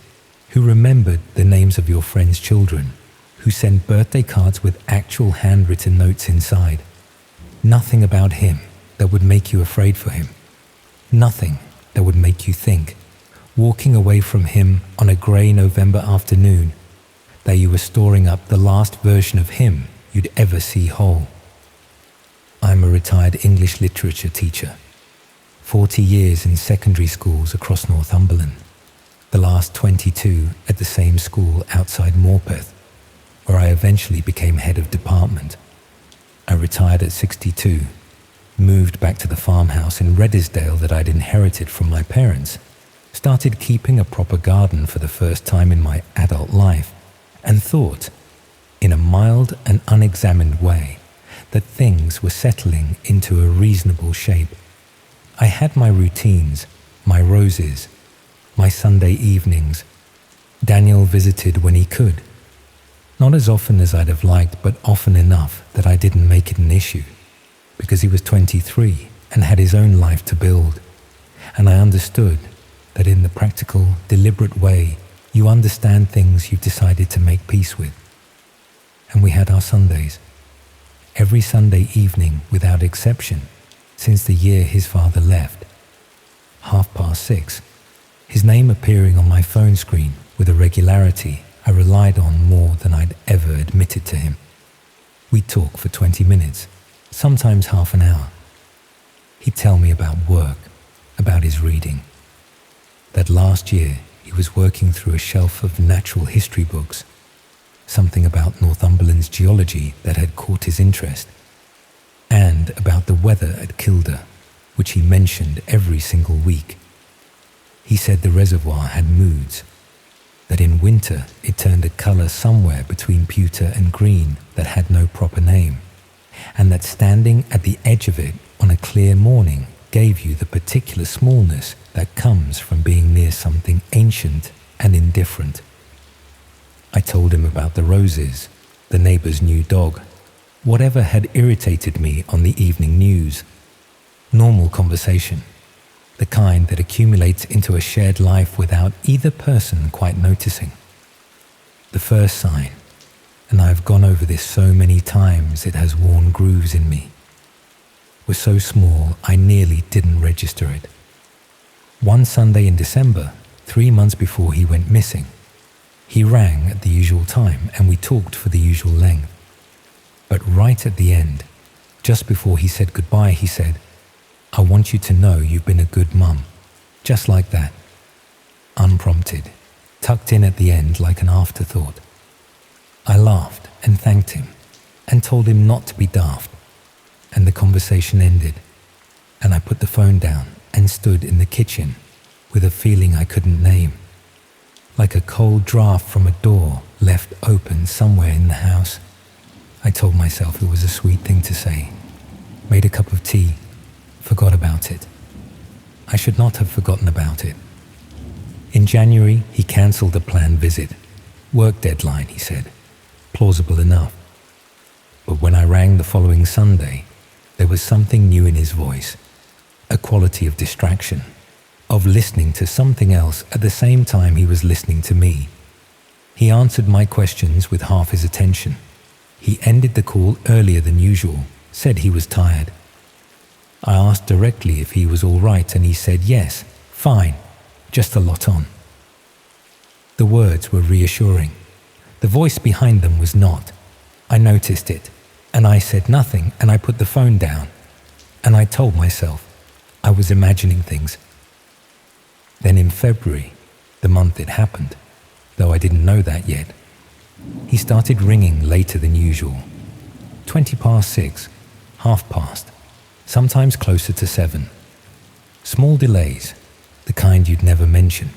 who remembered the names of your friends' children, who sent birthday cards with actual handwritten notes inside. Nothing about him that would make you afraid for him. Nothing that would make you think, walking away from him on a grey November afternoon, that you were storing up the last version of him you'd ever see whole. I'm a retired English literature teacher, 40 years in secondary schools across Northumberland, the last 22 at the same school outside Morpeth, where I eventually became head of department. I retired at 62, moved back to the farmhouse in Redesdale that I'd inherited from my parents, started keeping a proper garden for the first time in my adult life, and thought, in a mild and unexamined way, that things were settling into a reasonable shape. I had my routines, my roses, my Sunday evenings. Daniel visited when he could. Not as often as I'd have liked, but often enough that I didn't make it an issue, because he was 23 and had his own life to build. And I understood that in the practical, deliberate way, you understand things you've decided to make peace with. And we had our Sundays. every Sunday evening without exception since the year his father left. 6:30, his name appearing on my phone screen with a regularity I relied on more than I'd ever admitted to him. We'd talk for 20 minutes, sometimes half an hour. He'd tell me about work, about his reading. That last year he was working through a shelf of natural history books, something about Northumberland's geology that had caught his interest, and about the weather at Kilda, which he mentioned every single week. He said the reservoir had moods, that in winter it turned a colour somewhere between pewter and green that had no proper name, and that standing at the edge of it on a clear morning gave you the particular smallness that comes from being near something ancient and indifferent. I told him about the roses, the neighbour's new dog, whatever had irritated me on the evening news. Normal conversation, the kind that accumulates into a shared life without either person quite noticing. The first sign, and I've gone over this so many times it has worn grooves in me, was so small I nearly didn't register it. One Sunday in December, 3 months before he went missing, he rang at the usual time and we talked for the usual length. But right at the end, just before he said goodbye, he said, "I want you to know you've been a good mum." Just like that. Unprompted, tucked in at the end like an afterthought. I laughed and thanked him and told him not to be daft, and the conversation ended, and I put the phone down and stood in the kitchen with a feeling I couldn't name, like a cold draft from a door left open somewhere in the house. I told myself it was a sweet thing to say, made a cup of tea, forgot about it. I should not have forgotten about it. In January, he cancelled a planned visit. Work deadline, he said. Plausible enough. But when I rang the following Sunday, there was something new in his voice, a quality of distraction, of listening to something else at the same time he was listening to me. He answered my questions with half his attention. He ended the call earlier than usual, said he was tired. I asked directly if he was all right and he said yes, fine, just a lot on. The words were reassuring. The voice behind them was not. I noticed it, and I said nothing, and I put the phone down, and I told myself I was imagining things. Then in February, the month it happened, though I didn't know that yet, he started ringing later than usual. 6:20, 6:30, sometimes closer to 7. Small delays, the kind you'd never mention.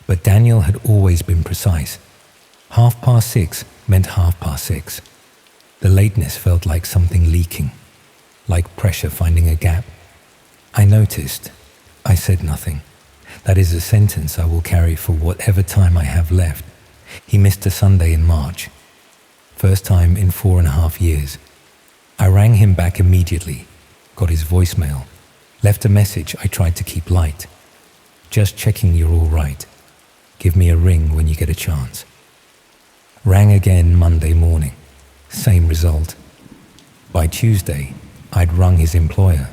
But Daniel had always been precise. 6:30 meant 6:30. The lateness felt like something leaking, like pressure finding a gap. I noticed. I said nothing. That is a sentence I will carry for whatever time I have left. He missed a Sunday in March. First time in 4.5 years. I rang him back immediately, got his voicemail, left a message I tried to keep light. Just checking you're all right. Give me a ring when you get a chance. Rang again Monday morning. Same result. By Tuesday, I'd rung his employer,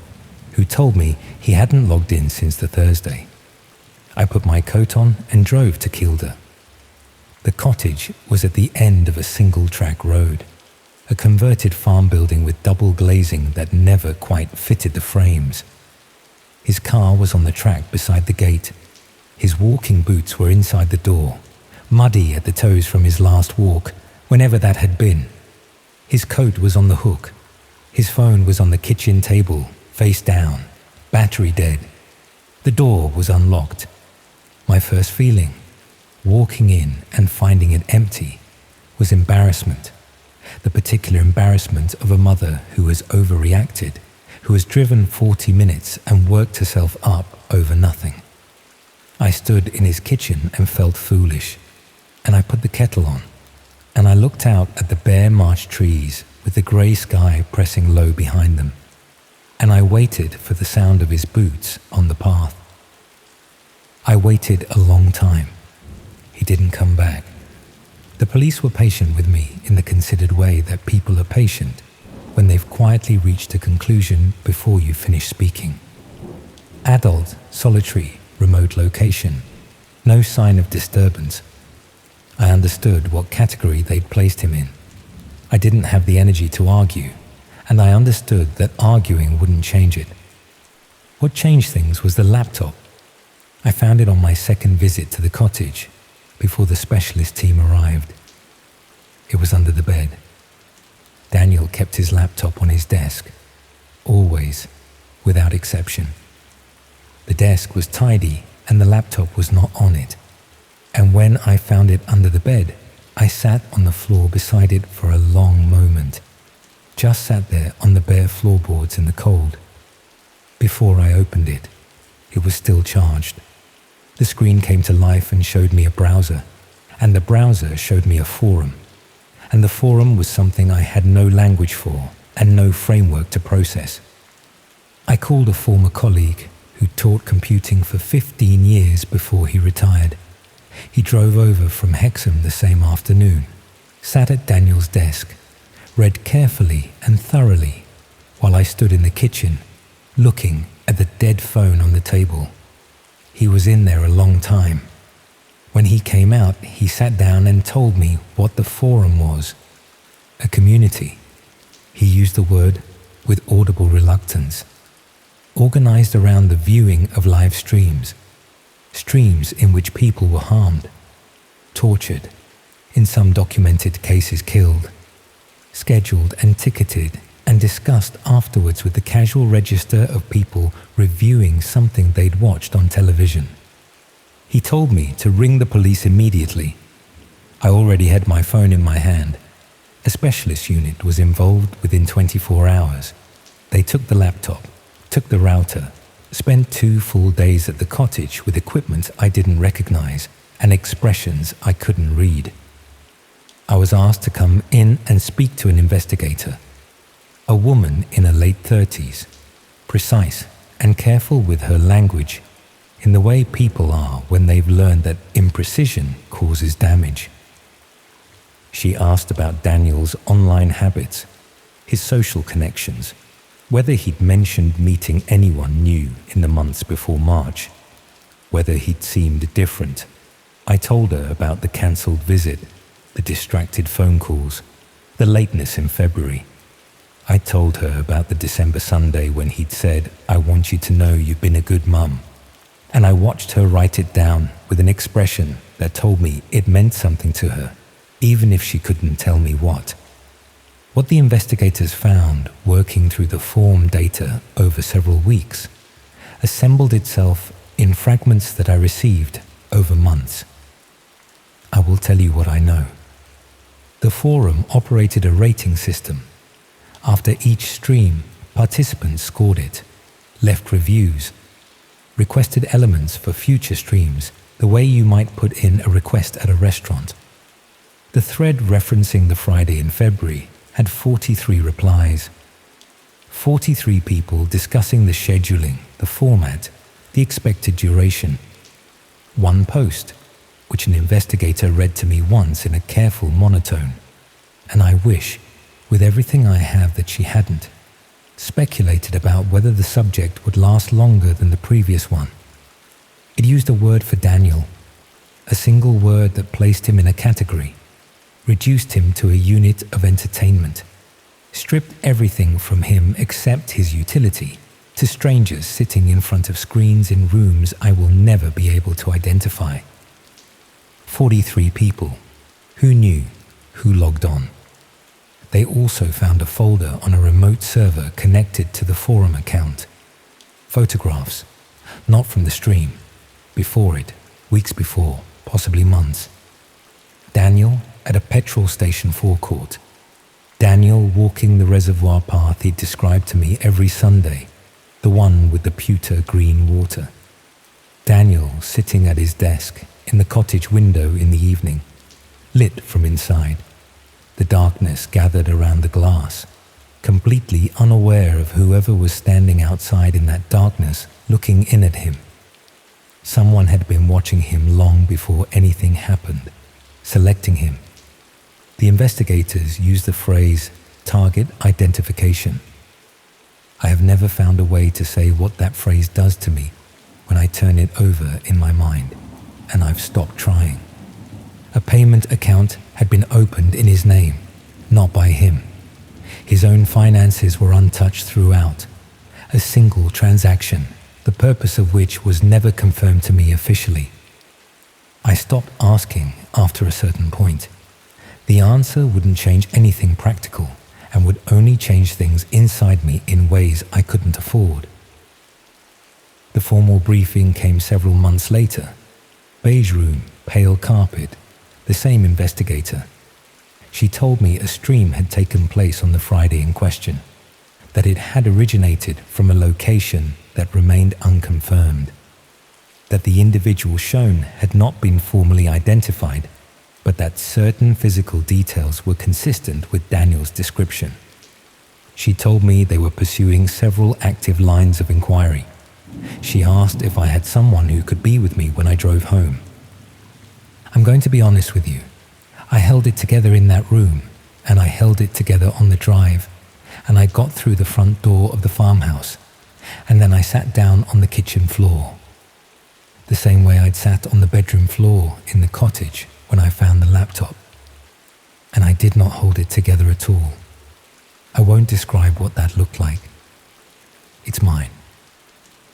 who told me he hadn't logged in since the Thursday. I put my coat on and drove to Kilda. The cottage was at the end of a single-track road, a converted farm building with double glazing that never quite fitted the frames. His car was on the track beside the gate. His walking boots were inside the door, muddy at the toes from his last walk, whenever that had been. His coat was on the hook. His phone was on the kitchen table, face down, battery dead. The door was unlocked. My first feeling, walking in and finding it empty, was embarrassment. The particular embarrassment of a mother who has overreacted, who has driven 40 minutes and worked herself up over nothing. I stood in his kitchen and felt foolish, and I put the kettle on, and I looked out at the bare March trees with the grey sky pressing low behind them, and I waited for the sound of his boots on the path. I waited a long time. He didn't come back. The police were patient with me in the considered way that people are patient when they've quietly reached a conclusion before you finish speaking. Adult, solitary, remote location. No sign of disturbance. I understood what category they'd placed him in. I didn't have the energy to argue, and I understood that arguing wouldn't change it. What changed things was the laptop. I found it on my second visit to the cottage, before the specialist team arrived. It was under the bed. Daniel kept his laptop on his desk, always, without exception. The desk was tidy and the laptop was not on it. And when I found it under the bed, I sat on the floor beside it for a long moment. Just sat there on the bare floorboards in the cold. Before I opened it, it was still charged. The screen came to life and showed me a browser, and the browser showed me a forum. And the forum was something I had no language for and no framework to process. I called a former colleague who taught computing for 15 years before he retired. He drove over from Hexham the same afternoon, sat at Daniel's desk, read carefully and thoroughly while I stood in the kitchen, looking at the dead phone on the table. He was in there a long time. When he came out, he sat down and told me what the forum was. A community. He used the word with audible reluctance. Organized around the viewing of live streams. Streams in which people were harmed, tortured, in some documented cases killed, scheduled and ticketed and discussed afterwards with the casual register of people reviewing something they'd watched on television. He told me to ring the police immediately. I already had my phone in my hand. A specialist unit was involved within 24 hours. They took the laptop, took the router, spent 2 full days at the cottage with equipment I didn't recognize and expressions I couldn't read. I was asked to come in and speak to an investigator, a woman in her late 30s, precise and careful with her language, in the way people are when they've learned that imprecision causes damage. She asked about Daniel's online habits, his social connections, whether he'd mentioned meeting anyone new in the months before March, whether he'd seemed different. I told her about the cancelled visit, the distracted phone calls, the lateness in February. I told her about the December Sunday when he'd said, "I want you to know you've been a good mum." And I watched her write it down with an expression that told me it meant something to her, even if she couldn't tell me what. What the investigators found, working through the form data over several weeks, assembled itself in fragments that I received over months. I will tell you what I know. The forum operated a rating system. After each stream, participants scored it, left reviews, requested elements for future streams, the way you might put in a request at a restaurant. The thread referencing the Friday in February had 43 replies. 43 people discussing the scheduling, the format, the expected duration. 1 post, which an investigator read to me once in a careful monotone, and I wish, with everything I have, that she hadn't. Speculated about whether the subject would last longer than the previous one. It used a word for Daniel, a single word that placed him in a category, reduced him to a unit of entertainment, stripped everything from him except his utility to strangers sitting in front of screens in rooms I will never be able to identify. 43 people. Who knew? Who logged on? They also found a folder on a remote server connected to the forum account. Photographs, not from the stream, before it, weeks before, possibly months. Daniel at a petrol station forecourt. Daniel walking the reservoir path he'd described to me every Sunday, the one with the pewter green water. Daniel sitting at his desk in the cottage window in the evening, lit from inside. The darkness gathered around the glass, completely unaware of whoever was standing outside in that darkness looking in at him. Someone had been watching him long before anything happened, selecting him. The investigators used the phrase target identification. I have never found a way to say what that phrase does to me when I turn it over in my mind, and I've stopped trying. A payment account had been opened in his name, not by him. His own finances were untouched throughout. A single transaction, the purpose of which was never confirmed to me officially. I stopped asking after a certain point. The answer wouldn't change anything practical and would only change things inside me in ways I couldn't afford. The formal briefing came several months later. Beige room, pale carpet, the same investigator. She told me a stream had taken place on the Friday in question, that it had originated from a location that remained unconfirmed, that the individual shown had not been formally identified, but that certain physical details were consistent with Daniel's description. She told me they were pursuing several active lines of inquiry. She asked if I had someone who could be with me when I drove home. I'm going to be honest with you. I held it together in that room, and I held it together on the drive, and I got through the front door of the farmhouse, and then I sat down on the kitchen floor. The same way I'd sat on the bedroom floor in the cottage when I found the laptop. And I did not hold it together at all. I won't describe what that looked like. It's mine.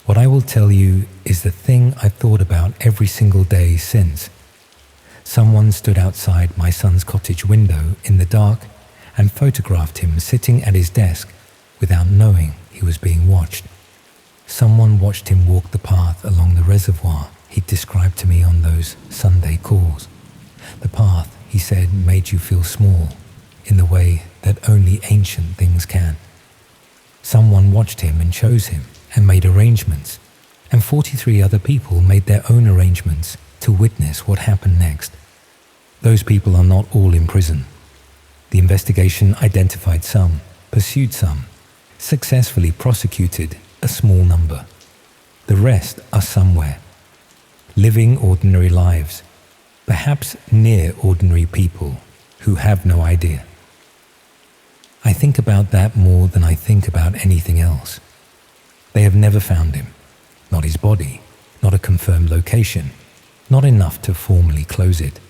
What I will tell you is the thing I've thought about every single day since. Someone stood outside my son's cottage window in the dark and photographed him sitting at his desk without knowing he was being watched. Someone watched him walk the path along the reservoir he'd described to me on those Sunday calls. The path, he said, made you feel small in the way that only ancient things can. Someone watched him and chose him and made arrangements, and 43 other people made their own arrangements to witness what happened next. Those people are not all in prison. The investigation identified some, pursued some, successfully prosecuted a small number. The rest are somewhere, living ordinary lives, perhaps near ordinary people who have no idea. I think about that more than I think about anything else. They have never found him, not his body, not a confirmed location, not enough to formally close it.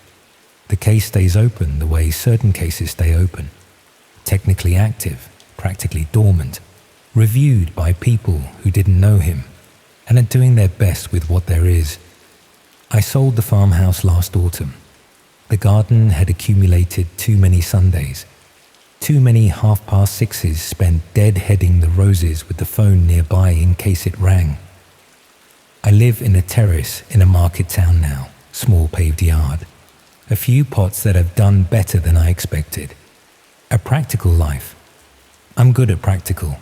The case stays open the way certain cases stay open, technically active, practically dormant, reviewed by people who didn't know him and are doing their best with what there is. I sold the farmhouse last autumn. The garden had accumulated too many Sundays, too many 6:30 spent deadheading the roses with the phone nearby in case it rang. I live in a terrace in a market town now, small paved yard. A few pots that have done better than I expected. A practical life. I'm good at practical.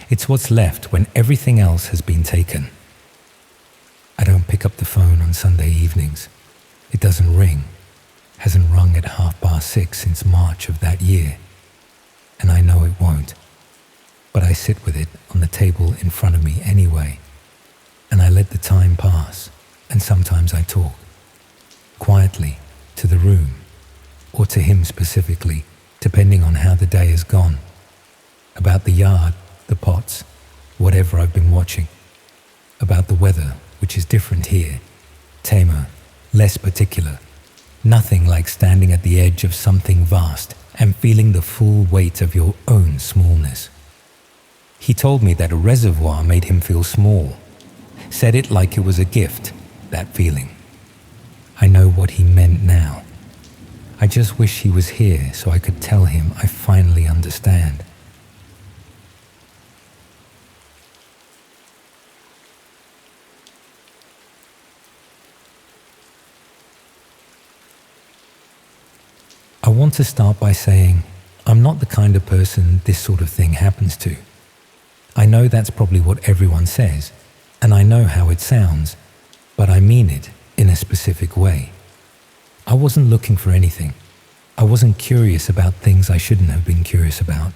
It's what's left when everything else has been taken. I don't pick up the phone on Sunday evenings. It doesn't ring. Hasn't rung at 6:30 since March of that year. And I know it won't. But I sit with it on the table in front of me anyway. And I let the time pass, and sometimes I talk. Quietly, to the room, or to him specifically, depending on how the day has gone. About the yard, the pots, whatever I've been watching. About the weather, which is different here, tamer, less particular. Nothing like standing at the edge of something vast and feeling the full weight of your own smallness. He told me that a reservoir made him feel small. Said it like it was a gift, that feeling. I know what he meant now. I just wish he was here so I could tell him I finally understand. I want to start by saying I'm not the kind of person this sort of thing happens to. I know that's probably what everyone says, and I know how it sounds, but I mean it in a specific way. I wasn't looking for anything. I wasn't curious about things I shouldn't have been curious about.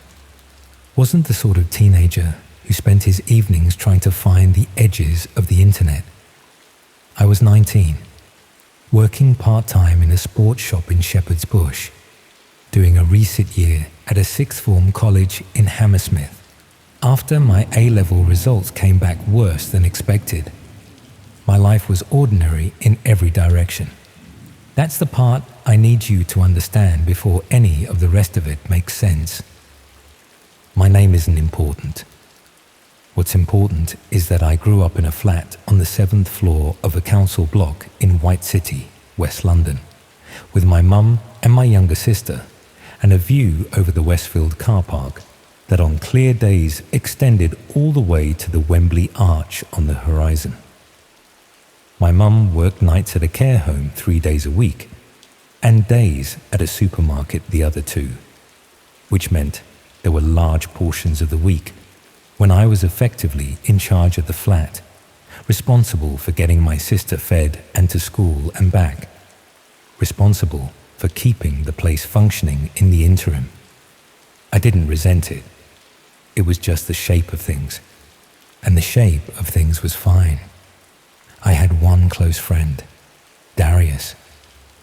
Wasn't the sort of teenager who spent his evenings trying to find the edges of the internet. I was 19, working part-time in a sports shop in Shepherd's Bush, doing a resit year at a sixth form college in Hammersmith after my A-level results came back worse than expected. My life was ordinary in every direction. That's the part I need you to understand before any of the rest of it makes sense. My name isn't important. What's important is that I grew up in a flat on the 7th floor of a council block in White City, West London, with my mum and my younger sister, and a view over the Westfield car park that on clear days extended all the way to the Wembley Arch on the horizon. My mum worked nights at a care home 3 days a week, and days at a supermarket the other 2, which meant there were large portions of the week when I was effectively in charge of the flat, responsible for getting my sister fed and to school and back, responsible for keeping the place functioning in the interim. I didn't resent it. It was just the shape of things, and the shape of things was fine. I had one close friend, Darius.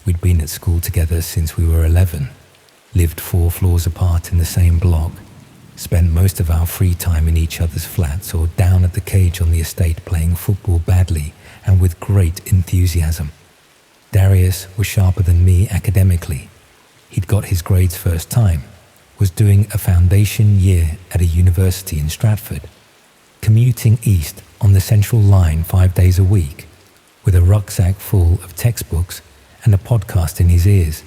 We'd been at school together since we were 11, lived 4 floors apart in the same block, spent most of our free time in each other's flats or down at the cage on the estate playing football badly and with great enthusiasm. Darius was sharper than me academically. He'd got his grades first time, was doing a foundation year at a university in Stratford, commuting east on the Central Line 5 days a week, with a rucksack full of textbooks and a podcast in his ears.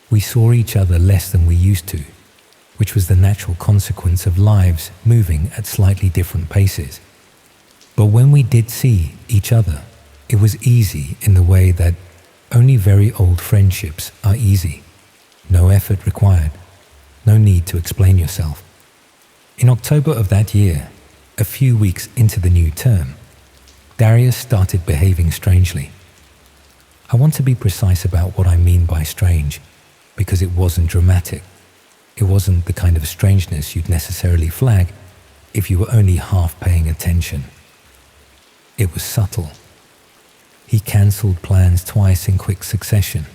We saw each other less than we used to, which was the natural consequence of lives moving at slightly different paces. But when we did see each other, it was easy in the way that only very old friendships are easy. No effort required. No need to explain yourself. In October of that year, a few weeks into the new term, Darius started behaving strangely. I want to be precise about what I mean by strange, because it wasn't dramatic. It wasn't the kind of strangeness you'd necessarily flag if you were only half paying attention. It was subtle. He cancelled plans twice in quick succession,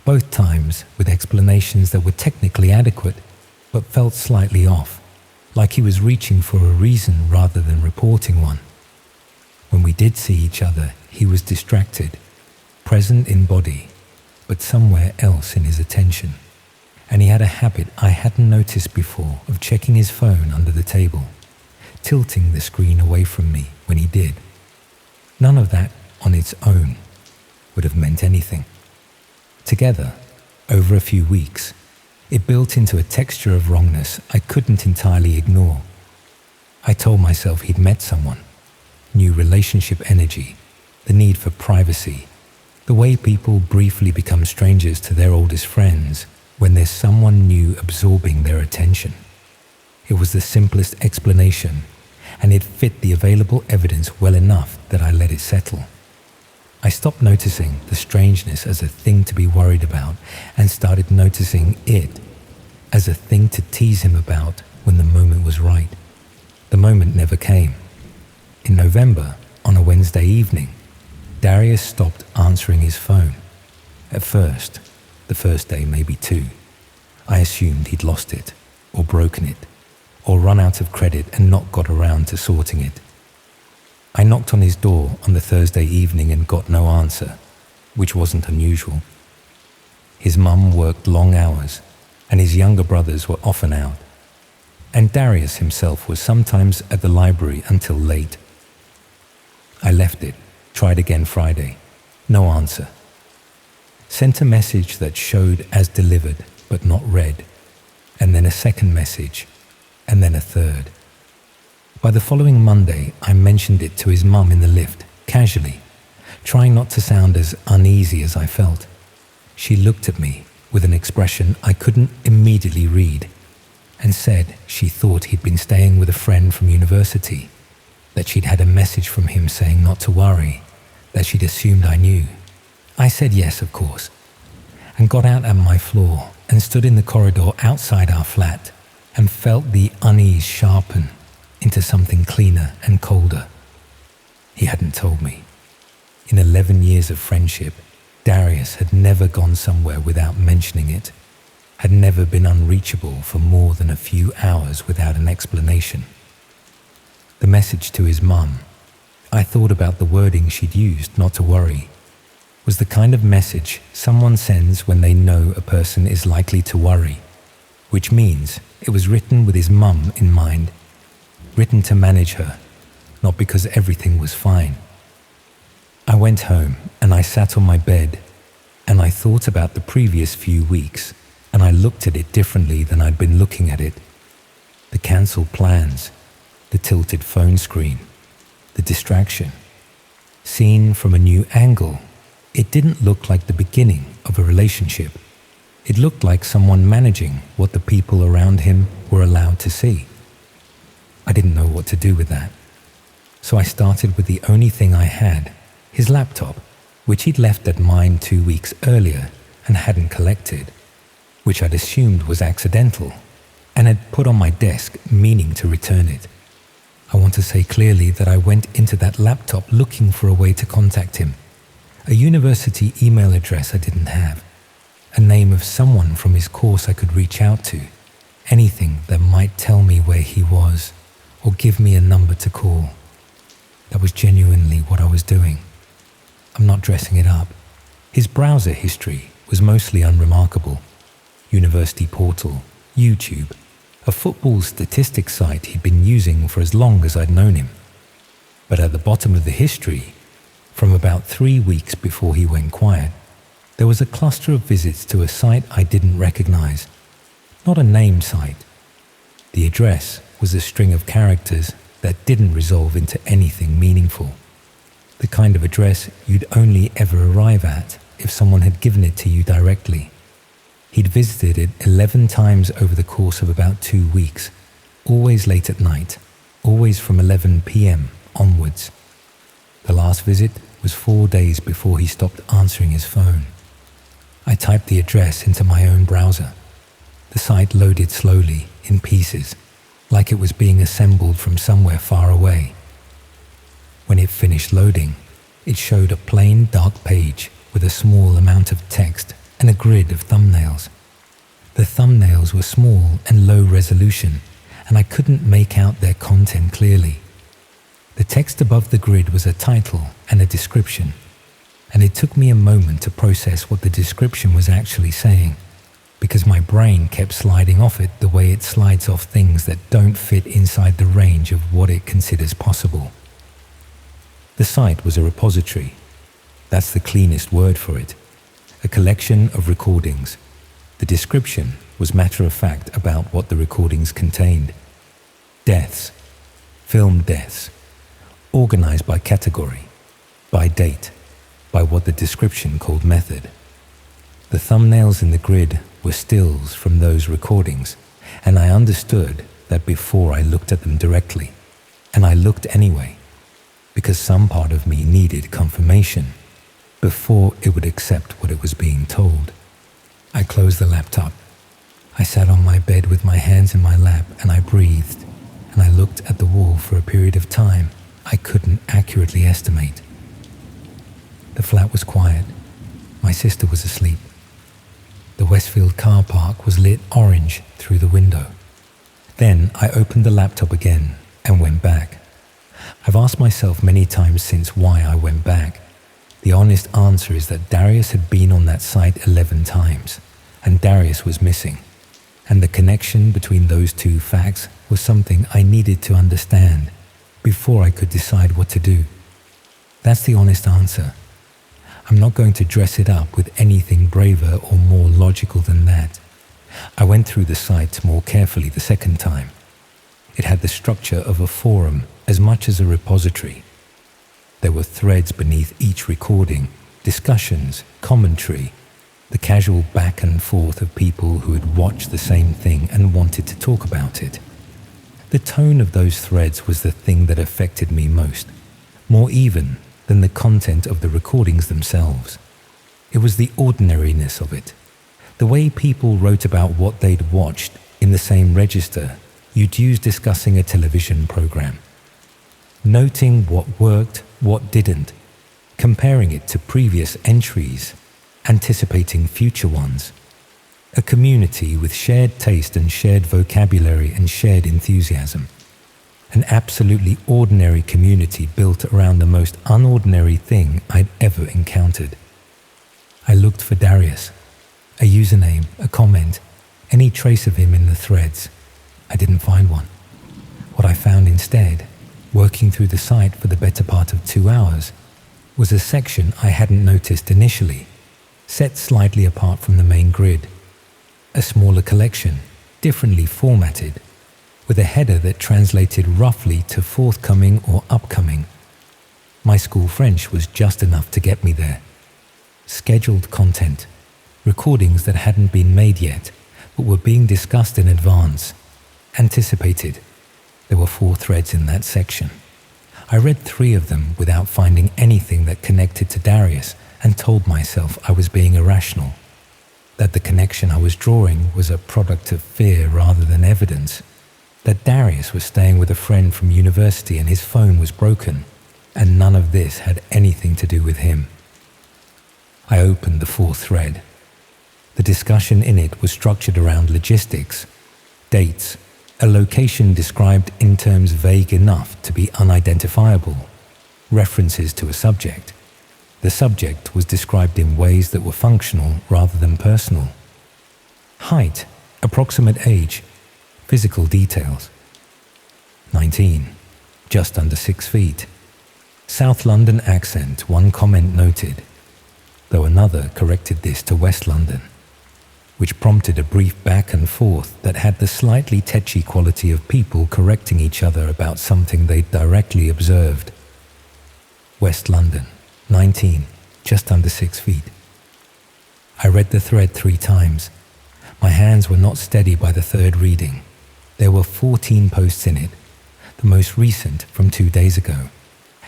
both times with explanations that were technically adequate but felt slightly off, like he was reaching for a reason rather than reporting one. When we did see each other, he was distracted, present in body, but somewhere else in his attention. And he had a habit I hadn't noticed before of checking his phone under the table, tilting the screen away from me when he did. None of that on its own would have meant anything. Together, over a few weeks, it built into a texture of wrongness I couldn't entirely ignore. I told myself he'd met someone, new relationship energy, the need for privacy, the way people briefly become strangers to their oldest friends when there's someone new absorbing their attention. It was the simplest explanation, and it fit the available evidence well enough that I let it settle. I stopped noticing the strangeness as a thing to be worried about and started noticing it as a thing to tease him about when the moment was right. The moment never came. In November, on a Wednesday evening, Darius stopped answering his phone. At first, the first day maybe 2, I assumed he'd lost it, or broken it, or run out of credit and not got around to sorting it. I knocked on his door on the Thursday evening and got no answer, which wasn't unusual. His mum worked long hours, and his younger brothers were often out. And Darius himself was sometimes at the library until late. I left it, tried again Friday, no answer. Sent a message that showed as delivered but not read, and then a second message, and then a third. By the following Monday, I mentioned it to his mum in the lift, casually, trying not to sound as uneasy as I felt. She looked at me with an expression I couldn't immediately read and said she thought he'd been staying with a friend from university, that she'd had a message from him saying not to worry, that she'd assumed I knew. I said yes, of course, and got out at my floor and stood in the corridor outside our flat and felt the unease sharpen into something cleaner and colder. He hadn't told me. In 11 years of friendship, Darius had never gone somewhere without mentioning it. had never been unreachable for more than a few hours without an explanation. The message to his mum, I thought about the wording she'd used, not to worry, was the kind of message someone sends when they know a person is likely to worry, which means it was written with his mum in mind, written to manage her, not because everything was fine. I went home and I sat on my bed and I thought about the previous few weeks and I looked at it differently than I'd been looking at it. The cancelled plans, the tilted phone screen, the distraction. Seen from a new angle, it didn't look like the beginning of a relationship. It looked like someone managing what the people around him were allowed to see. I didn't know what to do with that. So I started with the only thing I had, his laptop, which he'd left at mine 2 weeks earlier and hadn't collected, which I'd assumed was accidental, and had put on my desk meaning to return it. I want to say clearly that I went into that laptop looking for a way to contact him. A university email address I didn't have, a name of someone from his course I could reach out to, anything that might tell me where he was or give me a number to call. That was genuinely what I was doing. I'm not dressing it up. His browser history was mostly unremarkable. University portal, YouTube, a football statistics site he'd been using for as long as I'd known him. But at the bottom of the history, from about 3 weeks before he went quiet, there was a cluster of visits to a site I didn't recognize. Not a named site. The address was a string of characters that didn't resolve into anything meaningful. The kind of address you'd only ever arrive at if someone had given it to you directly. He'd visited it 11 times over the course of about 2 weeks, always late at night, always from 11 p.m. onwards. The last visit was 4 days before he stopped answering his phone. I typed the address into my own browser. The site loaded slowly, in pieces, like it was being assembled from somewhere far away. When it finished loading, it showed a plain dark page with a small amount of text and a grid of thumbnails. The thumbnails were small and low resolution, and I couldn't make out their content clearly. The text above the grid was a title and a description, and it took me a moment to process what the description was actually saying, because my brain kept sliding off it the way it slides off things that don't fit inside the range of what it considers possible. The site was a repository. That's the cleanest word for it. A collection of recordings. The description was matter of fact about what the recordings contained. Deaths. Film deaths. Organized by category, by date, by what the description called method. The thumbnails in the grid were stills from those recordings, and I understood that before I looked at them directly. And I looked anyway, because some part of me needed confirmation before it would accept what it was being told. I closed the laptop. I sat on my bed with my hands in my lap and I breathed, and I looked at the wall for a period of time I couldn't accurately estimate. The flat was quiet. My sister was asleep. The Westfield car park was lit orange through the window. Then I opened the laptop again and went back. I've asked myself many times since why I went back. The honest answer is that Darius had been on that site 11 times, and Darius was missing. And the connection between those two facts was something I needed to understand before I could decide what to do. That's the honest answer. I'm not going to dress it up with anything braver or more logical than that. I went through the site more carefully the second time. It had the structure of a forum as much as a repository. There were threads beneath each recording, discussions, commentary, the casual back and forth of people who had watched the same thing and wanted to talk about it. The tone of those threads was the thing that affected me most, more even than the content of the recordings themselves. It was the ordinariness of it, the way people wrote about what they'd watched in the same register you'd use discussing a television program. Noting what worked, what didn't, comparing it to previous entries, anticipating future ones. A community with shared taste and shared vocabulary and shared enthusiasm. An absolutely ordinary community built around the most unordinary thing I'd ever encountered. I looked for Darius, a username, a comment, any trace of him in the threads. I didn't find one. What I found instead, working through the site for the better part of 2 hours, was a section I hadn't noticed initially, set slightly apart from the main grid. A smaller collection, differently formatted, with a header that translated roughly to forthcoming or upcoming. My school French was just enough to get me there. Scheduled content, recordings that hadn't been made yet, but were being discussed in advance. Anticipated. There were 4 threads in that section. I read 3 of them without finding anything that connected to Darius and told myself I was being irrational, that the connection I was drawing was a product of fear rather than evidence, that Darius was staying with a friend from university and his phone was broken, and none of this had anything to do with him. I opened the 4th thread. The discussion in it was structured around logistics, dates, a location described in terms vague enough to be unidentifiable, references to a subject. The subject was described in ways that were functional rather than personal. Height, approximate age, physical details. 19, just under 6 feet. South London accent, one comment noted, though another corrected this to West London, which prompted a brief back and forth that had the slightly tetchy quality of people correcting each other about something they'd directly observed. West London, 19, just under 6 feet. I read the thread 3 times. My hands were not steady by the 3rd reading. There were 14 posts in it, the most recent from 2 days ago,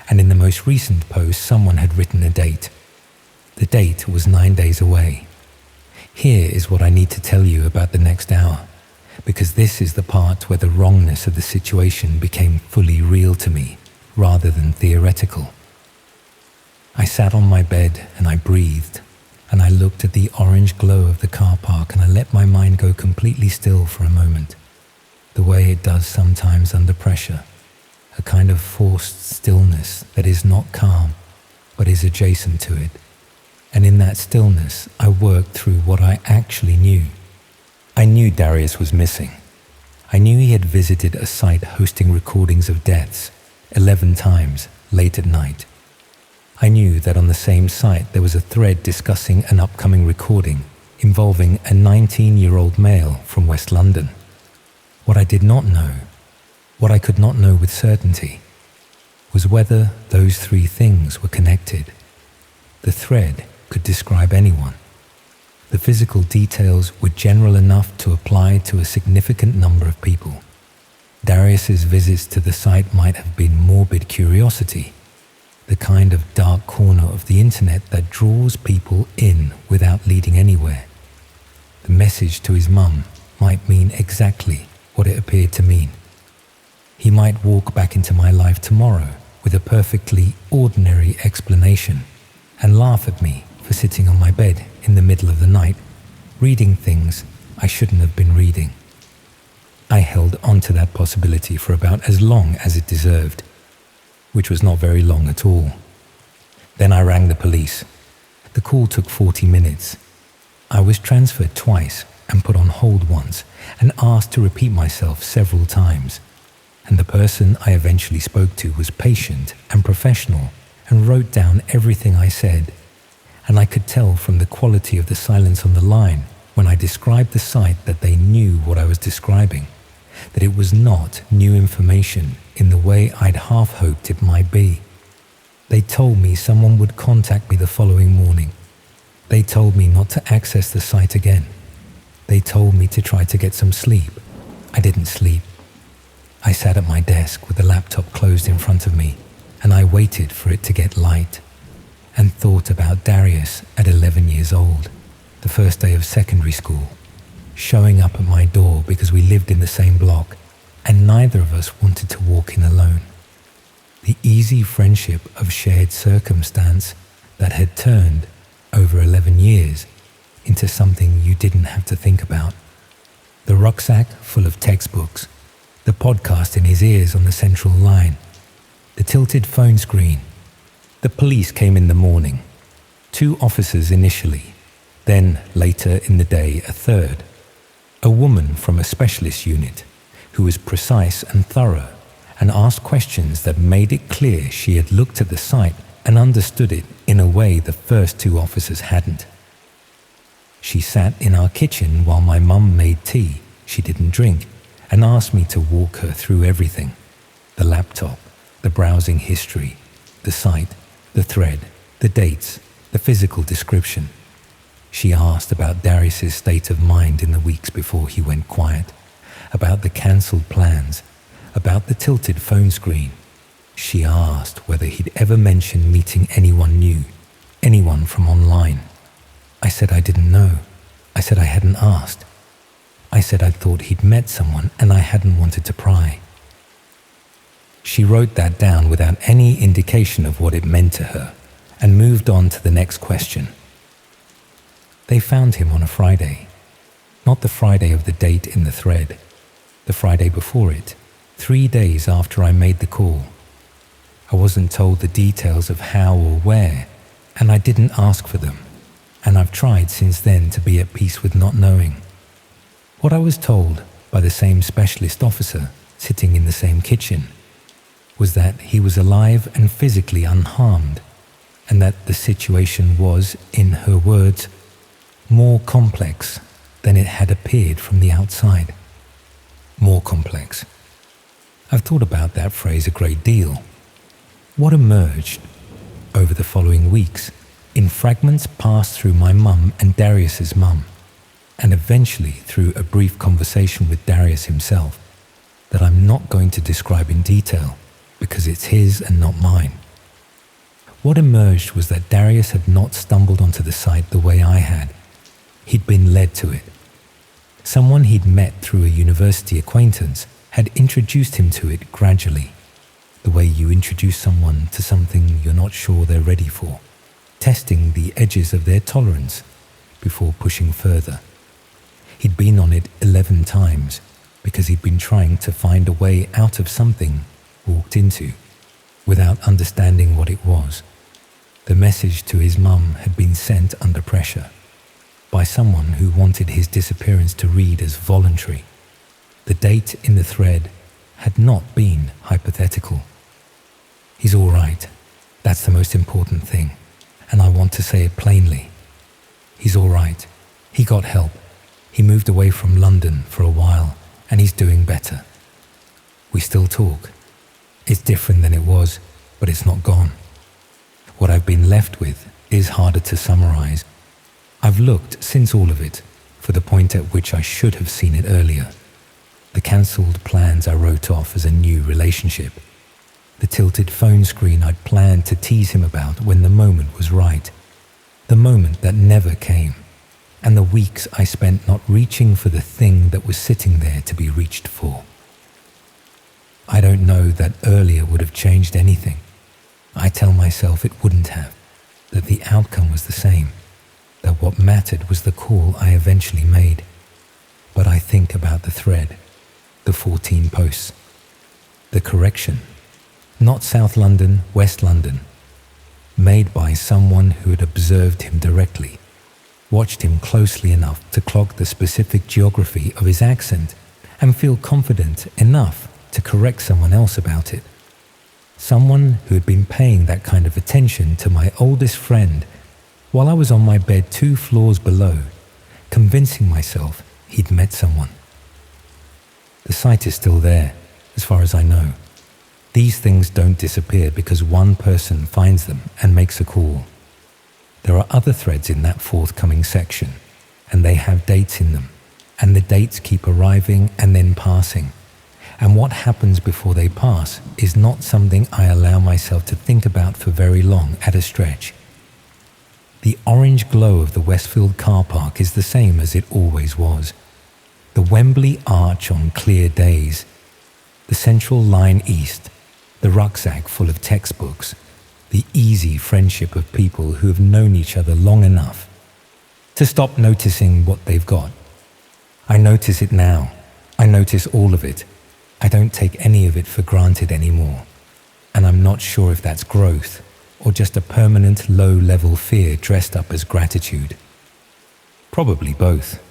and in the most recent post someone had written a date. The date was 9 days away. Here is what I need to tell you about the next hour, because this is the part where the wrongness of the situation became fully real to me, rather than theoretical. I sat on my bed and I breathed, and I looked at the orange glow of the car park and I let my mind go completely still for a moment, the way it does sometimes under pressure, a kind of forced stillness that is not calm, but is adjacent to it. And in that stillness, I worked through what I actually knew. I knew Darius was missing. I knew he had visited a site hosting recordings of deaths 11 times late at night. I knew that on the same site there was a thread discussing an upcoming recording involving a 19-year-old male from West London. What I did not know, what I could not know with certainty, was whether those 3 things were connected. The thread could describe anyone. The physical details were general enough to apply to a significant number of people. Darius's visits to the site might have been morbid curiosity, the kind of dark corner of the internet that draws people in without leading anywhere. The message to his mum might mean exactly what it appeared to mean. He might walk back into my life tomorrow with a perfectly ordinary explanation and laugh at me for sitting on my bed in the middle of the night, reading things I shouldn't have been reading. I held on to that possibility for about as long as it deserved, which was not very long at all. Then I rang the police. The call took 40 minutes. I was transferred twice and put on hold once and asked to repeat myself several times. And the person I eventually spoke to was patient and professional and wrote down everything I said. And I could tell from the quality of the silence on the line when I described the site that they knew what I was describing, that it was not new information in the way I'd half hoped it might be. They told me someone would contact me the following morning. They told me not to access the site again. They told me to try to get some sleep. I didn't sleep. I sat at my desk with the laptop closed in front of me, and I waited for it to get light, and thought about Darius at 11 years old, the first day of secondary school, showing up at my door because we lived in the same block, and neither of us wanted to walk in alone. The easy friendship of shared circumstance that had turned, over 11 years, into something you didn't have to think about. The rucksack full of textbooks, the podcast in his ears on the central line, the tilted phone screen. The police came in the morning. 2 officers initially, then later in the day a third. A woman from a specialist unit who was precise and thorough and asked questions that made it clear she had looked at the site and understood it in a way the first 2 officers hadn't. She sat in our kitchen while my mum made tea she didn't drink and asked me to walk her through everything: the laptop, the browsing history, the site, the thread, the dates, the physical description. She asked about Darius's state of mind in the weeks before he went quiet, about the cancelled plans, about the tilted phone screen. She asked whether he'd ever mentioned meeting anyone new, anyone from online. I said I didn't know. I said I hadn't asked. I said I thought he'd met someone and I hadn't wanted to pry. She wrote that down without any indication of what it meant to her and moved on to the next question. They found him on a Friday, not the Friday of the date in the thread, the Friday before it, 3 days after I made the call. I wasn't told the details of how or where, and I didn't ask for them, and I've tried since then to be at peace with not knowing. What I was told by the same specialist officer sitting in the same kitchen was that he was alive and physically unharmed, and that the situation was, in her words, more complex than it had appeared from the outside. More complex. I've thought about that phrase a great deal. What emerged over the following weeks in fragments passed through my mum and Darius's mum, and eventually through a brief conversation with Darius himself, that I'm not going to describe in detail because it's his and not mine. What emerged was that Darius had not stumbled onto the site the way I had. He'd been led to it. Someone he'd met through a university acquaintance had introduced him to it gradually, the way you introduce someone to something you're not sure they're ready for, testing the edges of their tolerance before pushing further. He'd been on it 11 times because he'd been trying to find a way out of something walked into without understanding what it was. The message to his mum had been sent under pressure by someone who wanted his disappearance to read as voluntary. The date in the thread had not been hypothetical. He's all right. That's the most important thing, and I want to say it plainly. He's all right. He got help. He moved away from London for a while, and he's doing better. We still talk. It's different than it was, but it's not gone. What I've been left with is harder to summarize. I've looked since all of it for the point at which I should have seen it earlier. The cancelled plans I wrote off as a new relationship. The tilted phone screen I'd planned to tease him about when the moment was right. The moment that never came. And the weeks I spent not reaching for the thing that was sitting there to be reached for. I don't know that earlier would have changed anything. I tell myself it wouldn't have, that the outcome was the same, that what mattered was the call I eventually made. But I think about the thread, the 14 posts, the correction, not South London, West London, made by someone who had observed him directly, watched him closely enough to clock the specific geography of his accent and feel confident enough to correct someone else about it. Someone who had been paying that kind of attention to my oldest friend while I was on my bed 2 floors below, convincing myself he'd met someone. The site is still there, as far as I know. These things don't disappear because one person finds them and makes a call. There are other threads in that forthcoming section, and they have dates in them, and the dates keep arriving and then passing. And what happens before they pass is not something I allow myself to think about for very long at a stretch. The orange glow of the Westfield car park is the same as it always was. The Wembley Arch on clear days, the Central Line East, the rucksack full of textbooks, the easy friendship of people who have known each other long enough. to stop noticing what they've got. I notice it now. I notice all of it. I don't take any of it for granted anymore. And I'm not sure if that's growth or just a permanent low-level fear dressed up as gratitude. Probably both.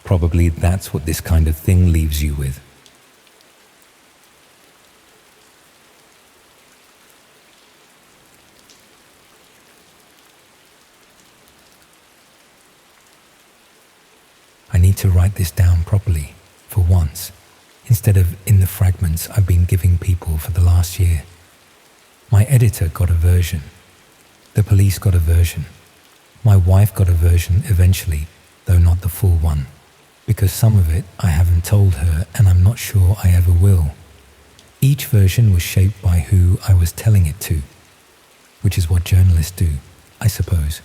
Probably that's what this kind of thing leaves you with. I need to write this down properly, for once, instead of in the fragments I've been giving people for the last year. My editor got a version. The police got a version. My wife got a version eventually, though not the full one, because some of it I haven't told her and I'm not sure I ever will. Each version was shaped by who I was telling it to, which is what journalists do, I suppose,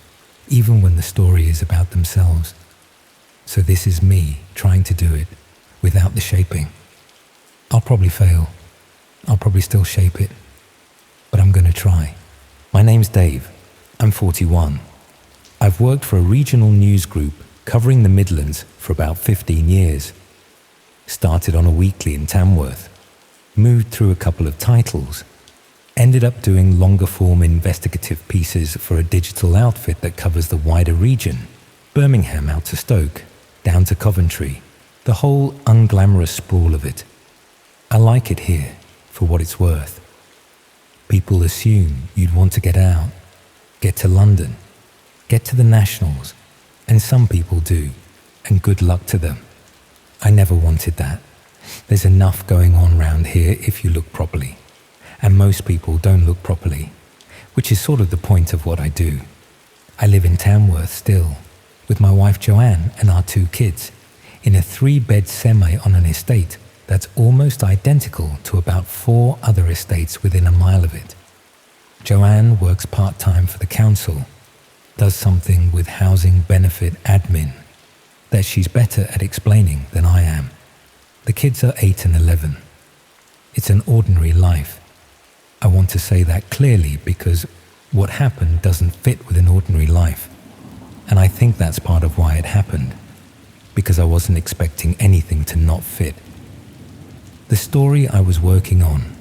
even when the story is about themselves. So this is me trying to do it without the shaping. I'll probably fail. I'll probably still shape it. But I'm going to try. My name's Dave. I'm 41. I've worked for a regional news group covering the Midlands for about 15 years. Started on a weekly in Tamworth. Moved through a couple of titles. Ended up doing longer form investigative pieces for a digital outfit that covers the wider region. Birmingham out to Stoke, down to Coventry. The whole unglamorous sprawl of it. I like it here, for what it's worth. People assume you'd want to get out, get to London, get to the Nationals, and some people do, and good luck to them. I never wanted that. There's enough going on round here if you look properly, and most people don't look properly, which is sort of the point of what I do. I live in Tamworth still, with my wife Joanne and our 2 kids, in a 3-bed semi on an estate that's almost identical to about 4 other estates within a mile of it. Joanne works part-time for the council, does something with housing benefit admin that she's better at explaining than I am. The kids are 8 and 11. It's an ordinary life. I want to say that clearly because what happened doesn't fit with an ordinary life. And I think that's part of why it happened, because I wasn't expecting anything to not fit. The story I was working on,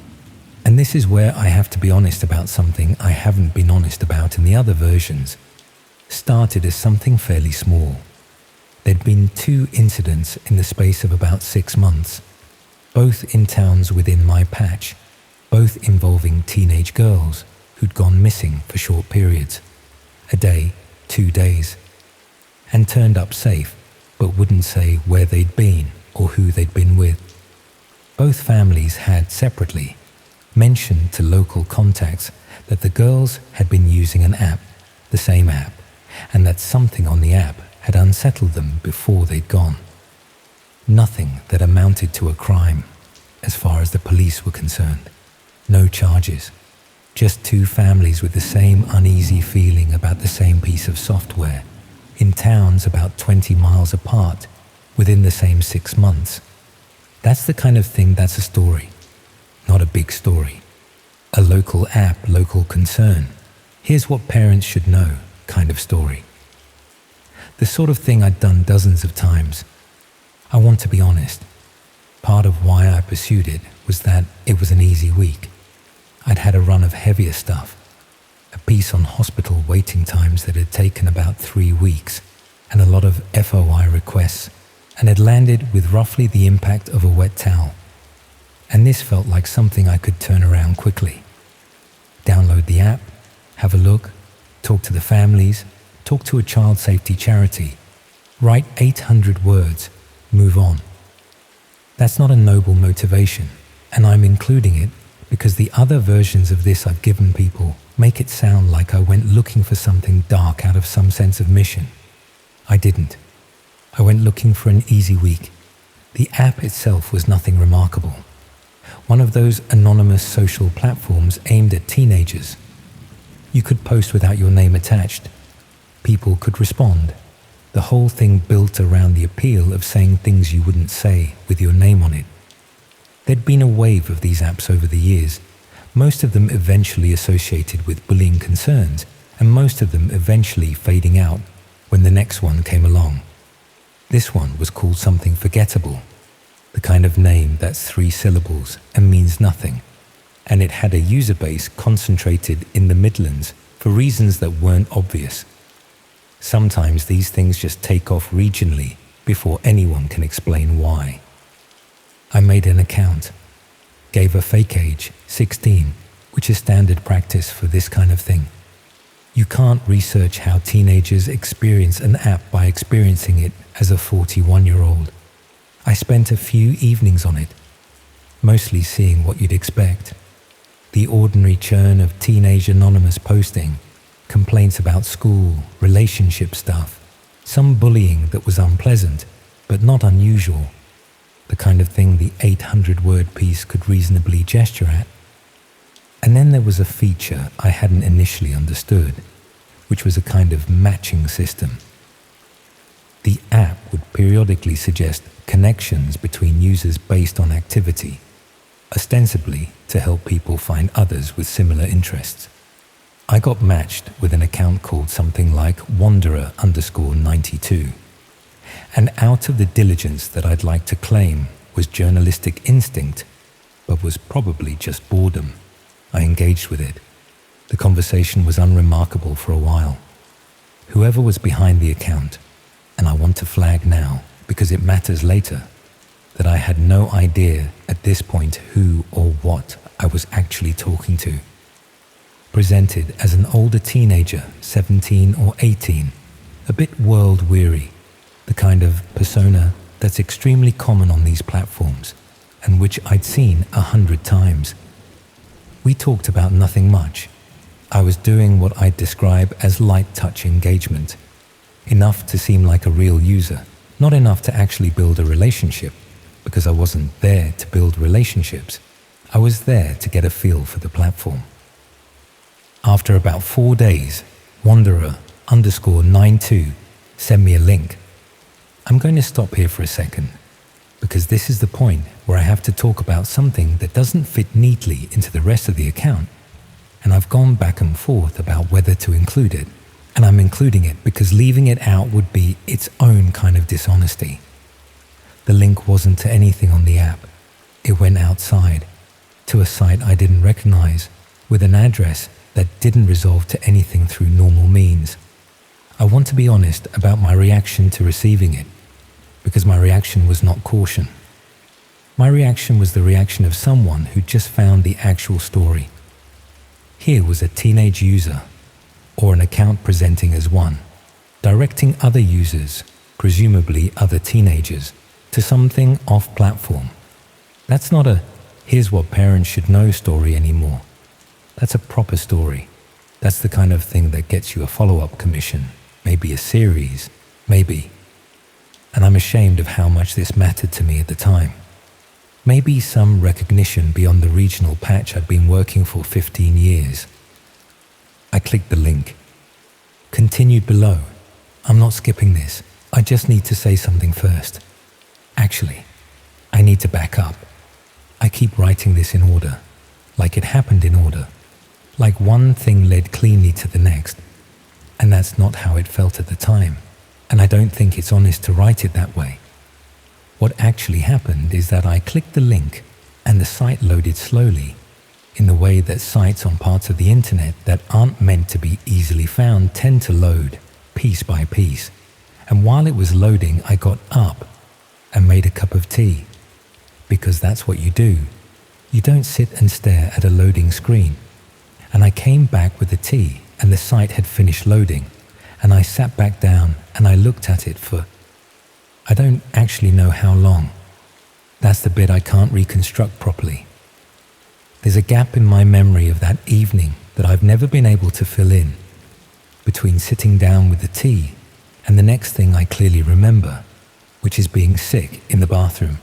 and this is where I have to be honest about something I haven't been honest about in the other versions, started as something fairly small. There'd been 2 incidents in the space of about 6 months, both in towns within my patch, both involving teenage girls who'd gone missing for short periods, a day, 2 days, and turned up safe, but wouldn't say where they'd been or who they'd been with. Both families had separately mentioned to local contacts that the girls had been using an app, the same app, and that something on the app had unsettled them before they'd gone. Nothing that amounted to a crime, as far as the police were concerned. No charges. Just 2 families with the same uneasy feeling about the same piece of software, in towns about 20 miles apart, within the same 6 months. That's the kind of thing that's a story, not a big story. A local app, local concern. Here's what parents should know kind of story. The sort of thing I'd done dozens of times. I want to be honest. Part of why I pursued it was that it was an easy week. I'd had a run of heavier stuff. A piece on hospital waiting times that had taken about 3 weeks, and a lot of FOI requests, and had landed with roughly the impact of a wet towel. And this felt like something I could turn around quickly. Download the app, have a look, talk to the families, talk to a child safety charity, write 800 words, move on. That's not a noble motivation, and I'm including it because the other versions of this I've given people make it sound like I went looking for something dark out of some sense of mission. I didn't. I went looking for an easy week. The app itself was nothing remarkable. One of those anonymous social platforms aimed at teenagers. You could post without your name attached. People could respond. The whole thing built around the appeal of saying things you wouldn't say with your name on it. There'd been a wave of these apps over the years, most of them eventually associated with bullying concerns, and most of them eventually fading out when the next one came along. This one was called something forgettable, the kind of name that's 3 syllables and means nothing, and it had a user base concentrated in the Midlands for reasons that weren't obvious. Sometimes these things just take off regionally before anyone can explain why. I made an account, gave a fake age, 16, which is standard practice for this kind of thing. You can't research how teenagers experience an app by experiencing it as a 41-year-old. I spent a few evenings on it, mostly seeing what you'd expect. The ordinary churn of teenage anonymous posting, complaints about school, relationship stuff, some bullying that was unpleasant, but not unusual, the kind of thing the 800-word piece could reasonably gesture at. And then there was a feature I hadn't initially understood, which was a kind of matching system. The app would periodically suggest connections between users based on activity, ostensibly to help people find others with similar interests. I got matched with an account called something like Wanderer_92, and out of the diligence that I'd like to claim was journalistic instinct, but was probably just boredom, I engaged with it. The conversation was unremarkable for a while. Whoever was behind the account, and I want to flag now because it matters later, that I had no idea at this point who or what I was actually talking to. Presented as an older teenager, 17 or 18, a bit world-weary, the kind of persona that's extremely common on these platforms and which I'd seen 100 times. We talked about nothing much. I was doing what I'd describe as light touch engagement, enough to seem like a real user, not enough to actually build a relationship, because I wasn't there to build relationships. I was there to get a feel for the platform. After about 4 days, Wanderer_92 sent me a link. I'm going to stop here for a second, because this is the point where I have to talk about something that doesn't fit neatly into the rest of the account, and I've gone back and forth about whether to include it, and I'm including it because leaving it out would be its own kind of dishonesty. The link wasn't to anything on the app. It went outside, to a site I didn't recognize, with an address that didn't resolve to anything through normal means. I want to be honest about my reaction to receiving it, because my reaction was not caution. My reaction was the reaction of someone who just found the actual story. Here was a teenage user, or an account presenting as one, directing other users, presumably other teenagers, to something off-platform. That's not a "here's what parents should know" story anymore. That's a proper story. That's the kind of thing that gets you a follow-up commission, maybe a series, maybe. And I'm ashamed of how much this mattered to me at the time. Maybe some recognition beyond the regional patch I'd been working for 15 years. I clicked the link. Continued below. I'm not skipping this. I just need to say something first. Actually, I need to back up. I keep writing this in order, like it happened in order, like one thing led cleanly to the next, and that's not how it felt at the time, and I don't think it's honest to write it that way. What actually happened is that I clicked the link and the site loaded slowly, in the way that sites on parts of the internet that aren't meant to be easily found tend to load, piece by piece. And while it was loading, I got up and made a cup of tea, because that's what you do. You don't sit and stare at a loading screen. And I came back with the tea, and the site had finished loading, and I sat back down and I looked at it for I don't actually know how long. That's the bit I can't reconstruct properly. There's a gap in my memory of that evening that I've never been able to fill in, between sitting down with the tea and the next thing I clearly remember, which is being sick in the bathroom.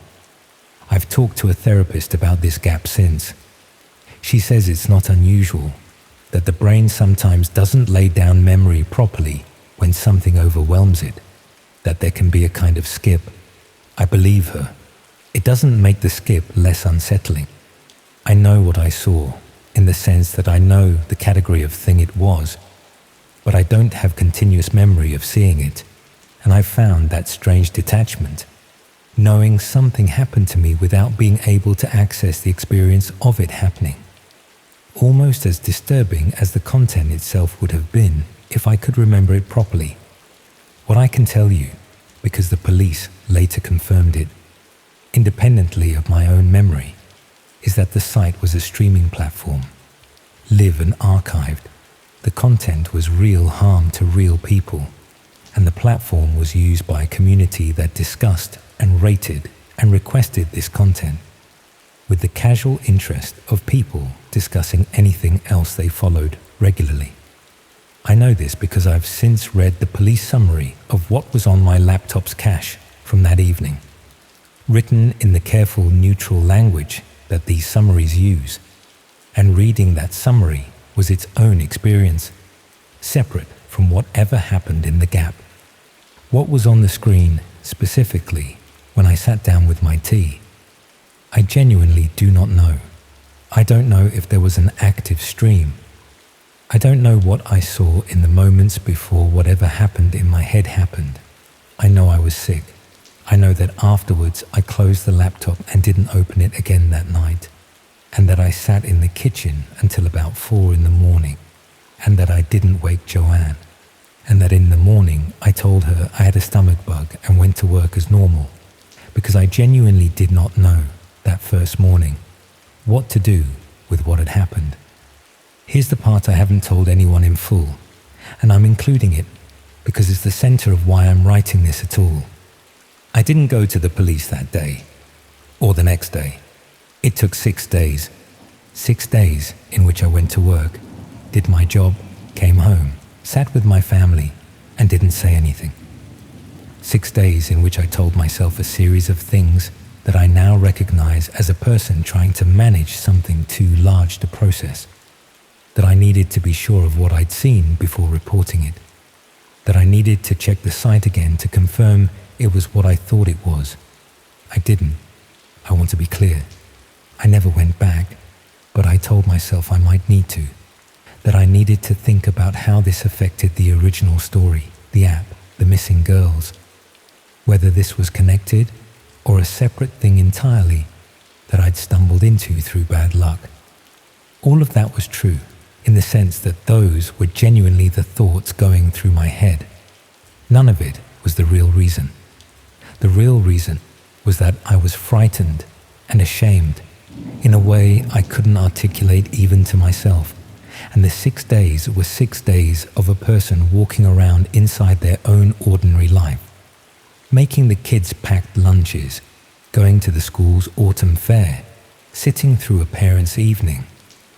I've talked to a therapist about this gap since. She says it's not unusual, that the brain sometimes doesn't lay down memory properly when something overwhelms it, that there can be a kind of skip. I believe her. It doesn't make the skip less unsettling. I know what I saw, in the sense that I know the category of thing it was. but I don't have continuous memory of seeing it, and I found that strange detachment, knowing something happened to me without being able to access the experience of it happening, almost as disturbing as the content itself would have been if I could remember it properly. What I can tell you, because the police later confirmed it, independently of my own memory, is that the site was a streaming platform, live and archived. The content was real harm to real people, and the platform was used by a community that discussed and rated and requested this content, with the casual interest of people discussing anything else they followed regularly. I know this because I've since read the police summary of what was on my laptop's cache from that evening, written in the careful, neutral language that these summaries use, and reading that summary was its own experience, separate from whatever happened in the gap. What was on the screen, specifically, when I sat down with my tea, I genuinely do not know. I don't know if there was an active stream. I don't know what I saw in the moments before whatever happened in my head happened. I know I was sick. I know that afterwards I closed the laptop and didn't open it again that night, and that I sat in the kitchen until about 4 in the morning, and that I didn't wake Joanne, and that in the morning I told her I had a stomach bug and went to work as normal, because I genuinely did not know that first morning what to do with what had happened. Here's the part I haven't told anyone in full, and I'm including it because it's the center of why I'm writing this at all. I didn't go to the police that day, or the next day. It took 6 days. 6 days in which I went to work, did my job, came home, sat with my family, and didn't say anything. 6 days in which I told myself a series of things that I now recognize as a person trying to manage something too large to process. That I needed to be sure of what I'd seen before reporting it. That I needed to check the site again to confirm it was what I thought it was. I didn't. I want to be clear. I never went back, but I told myself I might need to. That I needed to think about how this affected the original story, the app, the missing girls. Whether this was connected or a separate thing entirely that I'd stumbled into through bad luck. All of that was true, in the sense that those were genuinely the thoughts going through my head. None of it was the real reason. The real reason was that I was frightened and ashamed in a way I couldn't articulate even to myself. And the 6 days were 6 days of a person walking around inside their own ordinary life, making the kids packed lunches, going to the school's autumn fair, sitting through a parents' evening,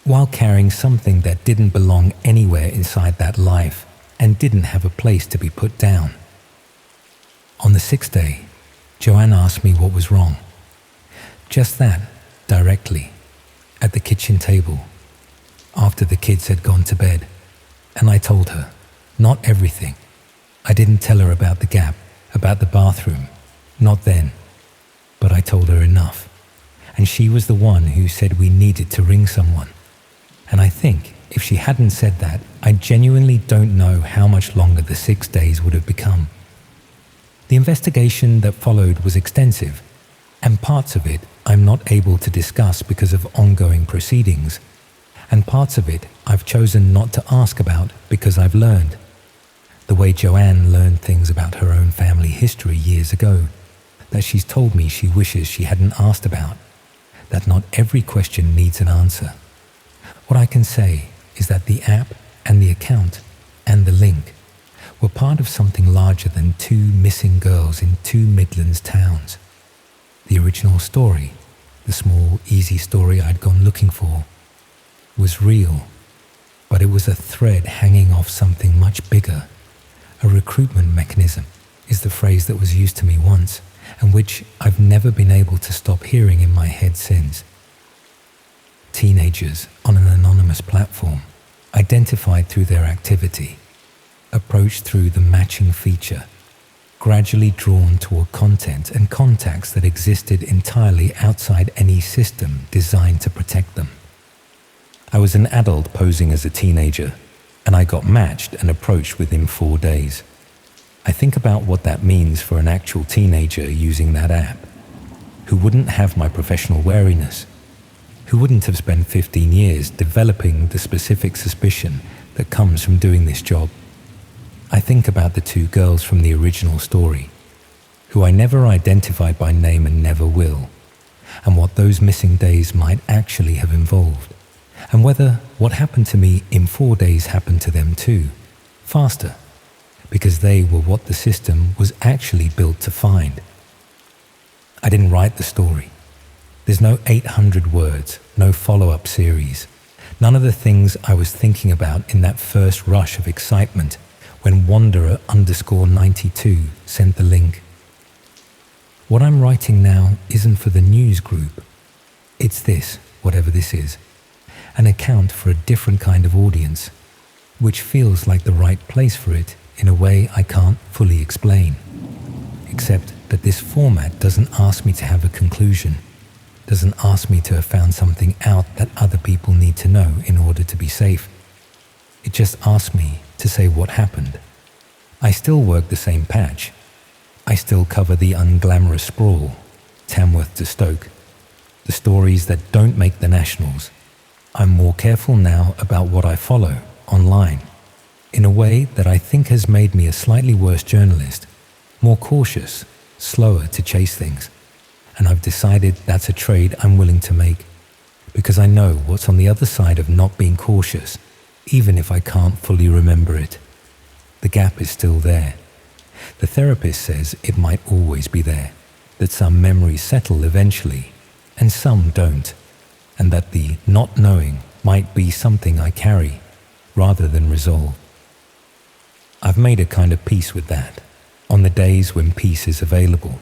while carrying something that didn't belong anywhere inside that life and didn't have a place to be put down. On the 6th day, Joanne asked me what was wrong. Just that, directly, at the kitchen table, after the kids had gone to bed, and I told her, not everything. I didn't tell her about the gap, about the bathroom, not then, but I told her enough, and she was the one who said we needed to ring someone. And I think if she hadn't said that, I genuinely don't know how much longer the 6 days would have become. The investigation that followed was extensive, and parts of it I'm not able to discuss because of ongoing proceedings, and parts of it I've chosen not to ask about because I've learned. The way Joanne learned things about her own family history years ago, that she's told me she wishes she hadn't asked about, that not every question needs an answer. What I can say is that the app and the account and the link were part of something larger than 2 missing girls in 2 Midlands towns. The original story, the small, easy story I'd gone looking for, was real, but it was a thread hanging off something much bigger. A recruitment mechanism is the phrase that was used to me once, and which I've never been able to stop hearing in my head since. Teenagers on an anonymous platform, identified through their activity, approached through the matching feature, gradually drawn toward content and contacts that existed entirely outside any system designed to protect them. I was an adult posing as a teenager, and I got matched and approached within 4 days. I think about what that means for an actual teenager using that app, who wouldn't have my professional wariness, who wouldn't have spent 15 years developing the specific suspicion that comes from doing this job. I think about the 2 girls from the original story, who I never identified by name and never will, and what those missing days might actually have involved, and whether what happened to me in 4 days happened to them too, faster, because they were what the system was actually built to find. I didn't write the story. There's no 800 words, no follow-up series, none of the things I was thinking about in that first rush of excitement when Wanderer_92 sent the link. What I'm writing now isn't for the news group. It's this, whatever this is, an account for a different kind of audience, which feels like the right place for it in a way I can't fully explain. Except that this format doesn't ask me to have a conclusion, doesn't ask me to have found something out that other people need to know in order to be safe. It just asks me to say what happened. I still work the same patch. I still cover the unglamorous sprawl, Tamworth to Stoke, the stories that don't make the nationals. I'm more careful now about what I follow online, in a way that I think has made me a slightly worse journalist, more cautious, slower to chase things. And I've decided that's a trade I'm willing to make, because I know what's on the other side of not being cautious, even if I can't fully remember it. The gap is still there. The therapist says it might always be there, that some memories settle eventually, and some don't, and that the not knowing might be something I carry, rather than resolve. I've made a kind of peace with that, on the days when peace is available.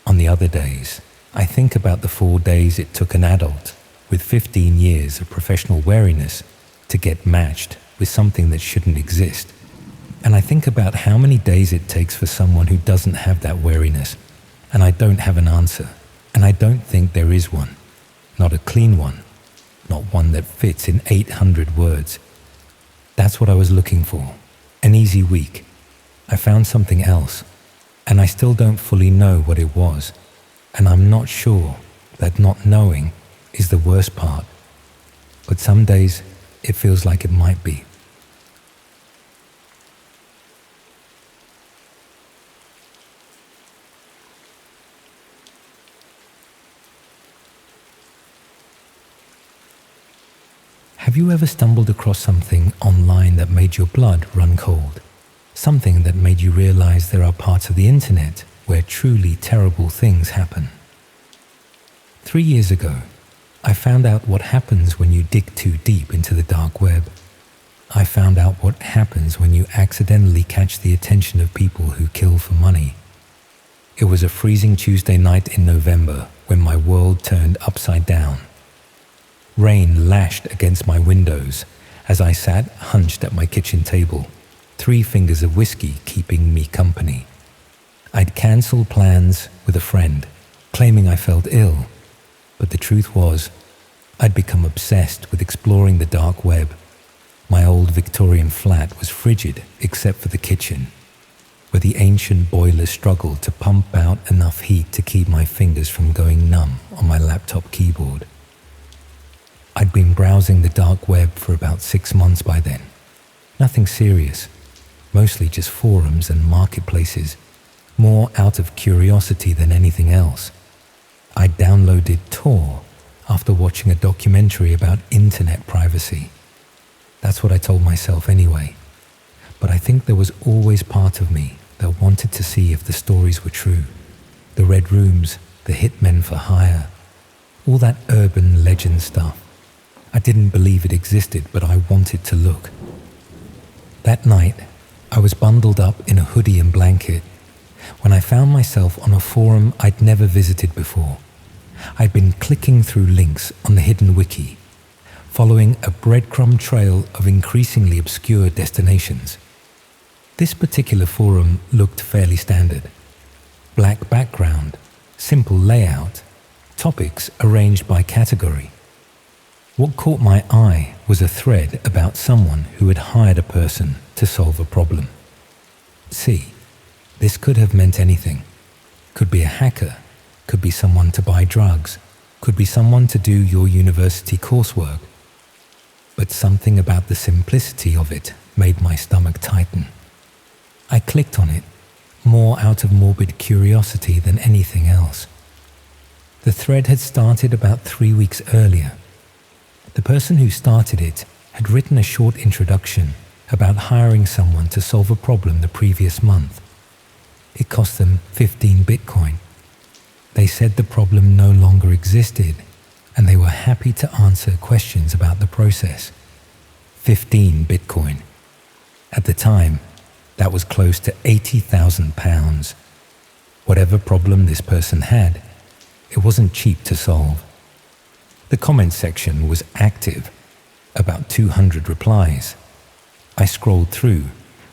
On the other days, I think about the 4 days it took an adult with 15 years of professional wariness to get matched with something that shouldn't exist. And I think about how many days it takes for someone who doesn't have that wariness, and I don't have an answer, and I don't think there is one. Not a clean one, not one that fits in 800 words. That's what I was looking for, an easy week. I found something else, and I still don't fully know what it was, and I'm not sure that not knowing is the worst part, but some days it feels like it might be. Have you ever stumbled across something online that made your blood run cold? Something that made you realize there are parts of the internet where truly terrible things happen? 3 years ago, I found out what happens when you dig too deep into the dark web. I found out what happens when you accidentally catch the attention of people who kill for money. It was a freezing Tuesday night in November when my world turned upside down. Rain lashed against my windows as I sat hunched at my kitchen table, 3 fingers of whiskey keeping me company. I'd cancelled plans with a friend, claiming I felt ill, but the truth was, I'd become obsessed with exploring the dark web. My old Victorian flat was frigid except for the kitchen, where the ancient boiler struggled to pump out enough heat to keep my fingers from going numb on my laptop keyboard. I'd been browsing the dark web for about 6 months by then. Nothing serious, mostly just forums and marketplaces, more out of curiosity than anything else. I downloaded Tor after watching a documentary about internet privacy. That's what I told myself anyway. But I think there was always part of me that wanted to see if the stories were true. The red rooms, the hitmen for hire, all that urban legend stuff. I didn't believe it existed, but I wanted to look. That night, I was bundled up in a hoodie and blanket when I found myself on a forum I'd never visited before. I'd been clicking through links on the hidden wiki, following a breadcrumb trail of increasingly obscure destinations. This particular forum looked fairly standard. Black background, simple layout, topics arranged by category. What caught my eye was a thread about someone who had hired a person to solve a problem. See, this could have meant anything. Could be a hacker, could be someone to buy drugs, could be someone to do your university coursework. But something about the simplicity of it made my stomach tighten. I clicked on it, more out of morbid curiosity than anything else. The thread had started about 3 weeks earlier. The person who started it had written a short introduction about hiring someone to solve a problem the previous month. It cost them 15 Bitcoin. They said the problem no longer existed, and they were happy to answer questions about the process. 15 Bitcoin. At the time, that was close to £80,000. Whatever problem this person had, it wasn't cheap to solve. The comment section was active, about 200 replies. I scrolled through,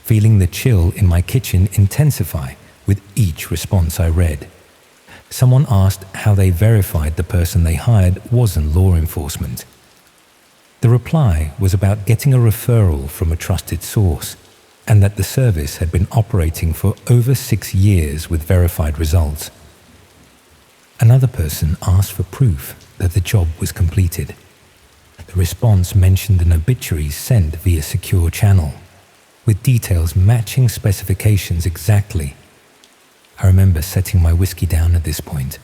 feeling the chill in my kitchen intensify with each response I read. Someone asked how they verified the person they hired wasn't law enforcement. The reply was about getting a referral from a trusted source, and that the service had been operating for over 6 years with verified results. Another person asked for proof that the job was completed. The response mentioned an obituary sent via secure channel, with details matching specifications exactly. I remember setting my whiskey down at this point.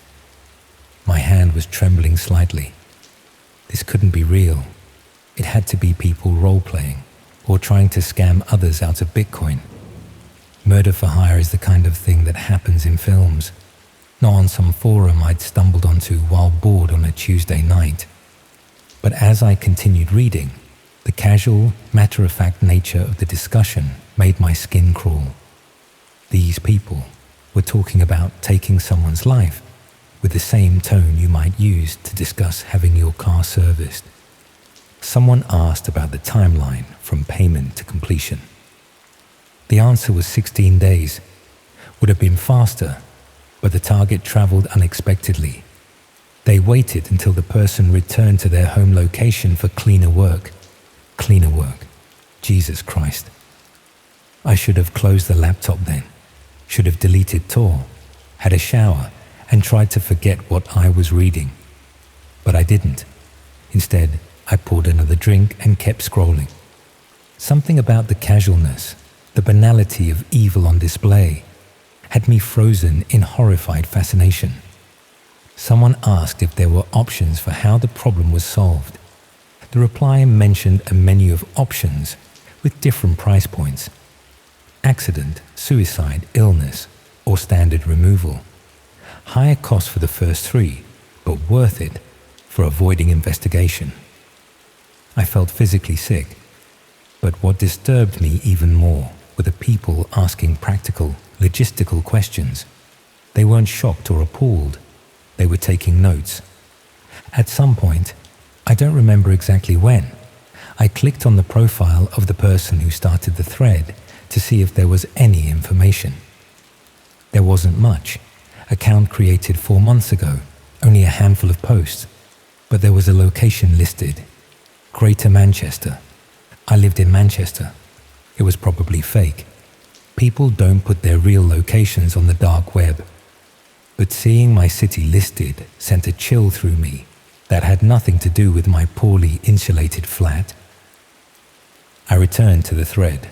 My hand was trembling slightly. This couldn't be real. It had to be people role-playing or trying to scam others out of Bitcoin. Murder for hire is the kind of thing that happens in films, not on some forum I'd stumbled onto while bored on a Tuesday night. But as I continued reading, the casual, matter-of-fact nature of the discussion made my skin crawl. These people were talking about taking someone's life with the same tone you might use to discuss having your car serviced. Someone asked about the timeline from payment to completion. The answer was 16 days. Would have been faster, but the target traveled unexpectedly. They waited until the person returned to their home location for cleaner work. Cleaner work. Jesus Christ. I should have closed the laptop then. Should have deleted Tor, had a shower, and tried to forget what I was reading. But I didn't. Instead, I poured another drink and kept scrolling. Something about the casualness, the banality of evil on display, had me frozen in horrified fascination. Someone asked if there were options for how the problem was solved. The reply mentioned a menu of options with different price points. Accident, suicide, illness, or standard removal. Higher cost for the first 3, but worth it for avoiding investigation. I felt physically sick, but what disturbed me even more were the people asking practical, logistical questions. They weren't shocked or appalled. They were taking notes. At some point, I don't remember exactly when, I clicked on the profile of the person who started the thread to see if there was any information. There wasn't much. Account created 4 months ago, only a handful of posts, but there was a location listed. Greater Manchester. I lived in Manchester. It was probably fake. People don't put their real locations on the dark web. But seeing my city listed sent a chill through me that had nothing to do with my poorly insulated flat. I returned to the thread,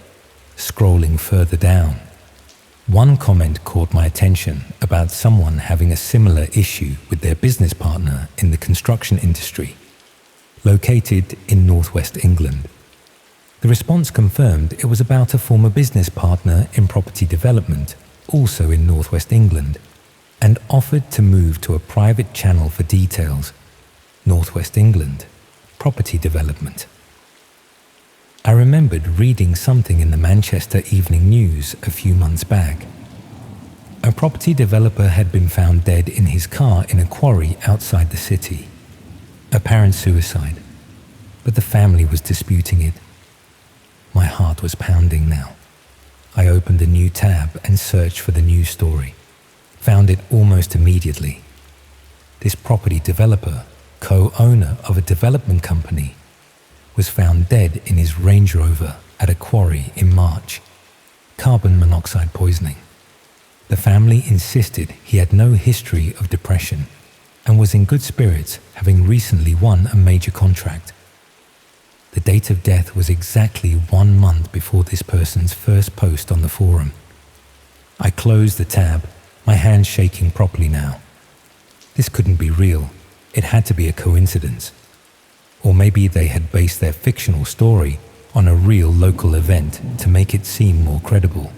scrolling further down. One comment caught my attention about someone having a similar issue with their business partner in the construction industry, located in northwest England. The response confirmed it was about a former business partner in property development, also in northwest England, and offered to move to a private channel for details. Northwest England, property development. I remembered reading something in the Manchester Evening News a few months back. A property developer had been found dead in his car in a quarry outside the city. Apparent suicide, but the family was disputing it. My heart was pounding now. I opened a new tab and searched for the news story. Found it almost immediately. This property developer co-owner of a development company, was found dead in his Range Rover at a quarry in March. Carbon monoxide poisoning. The family insisted he had no history of depression and was in good spirits, having recently won a major contract. The date of death was exactly 1 month before this person's first post on the forum. I closed the tab, my hands shaking properly now. This couldn't be real. It had to be a coincidence. Or maybe they had based their fictional story on a real local event to make it seem more credible.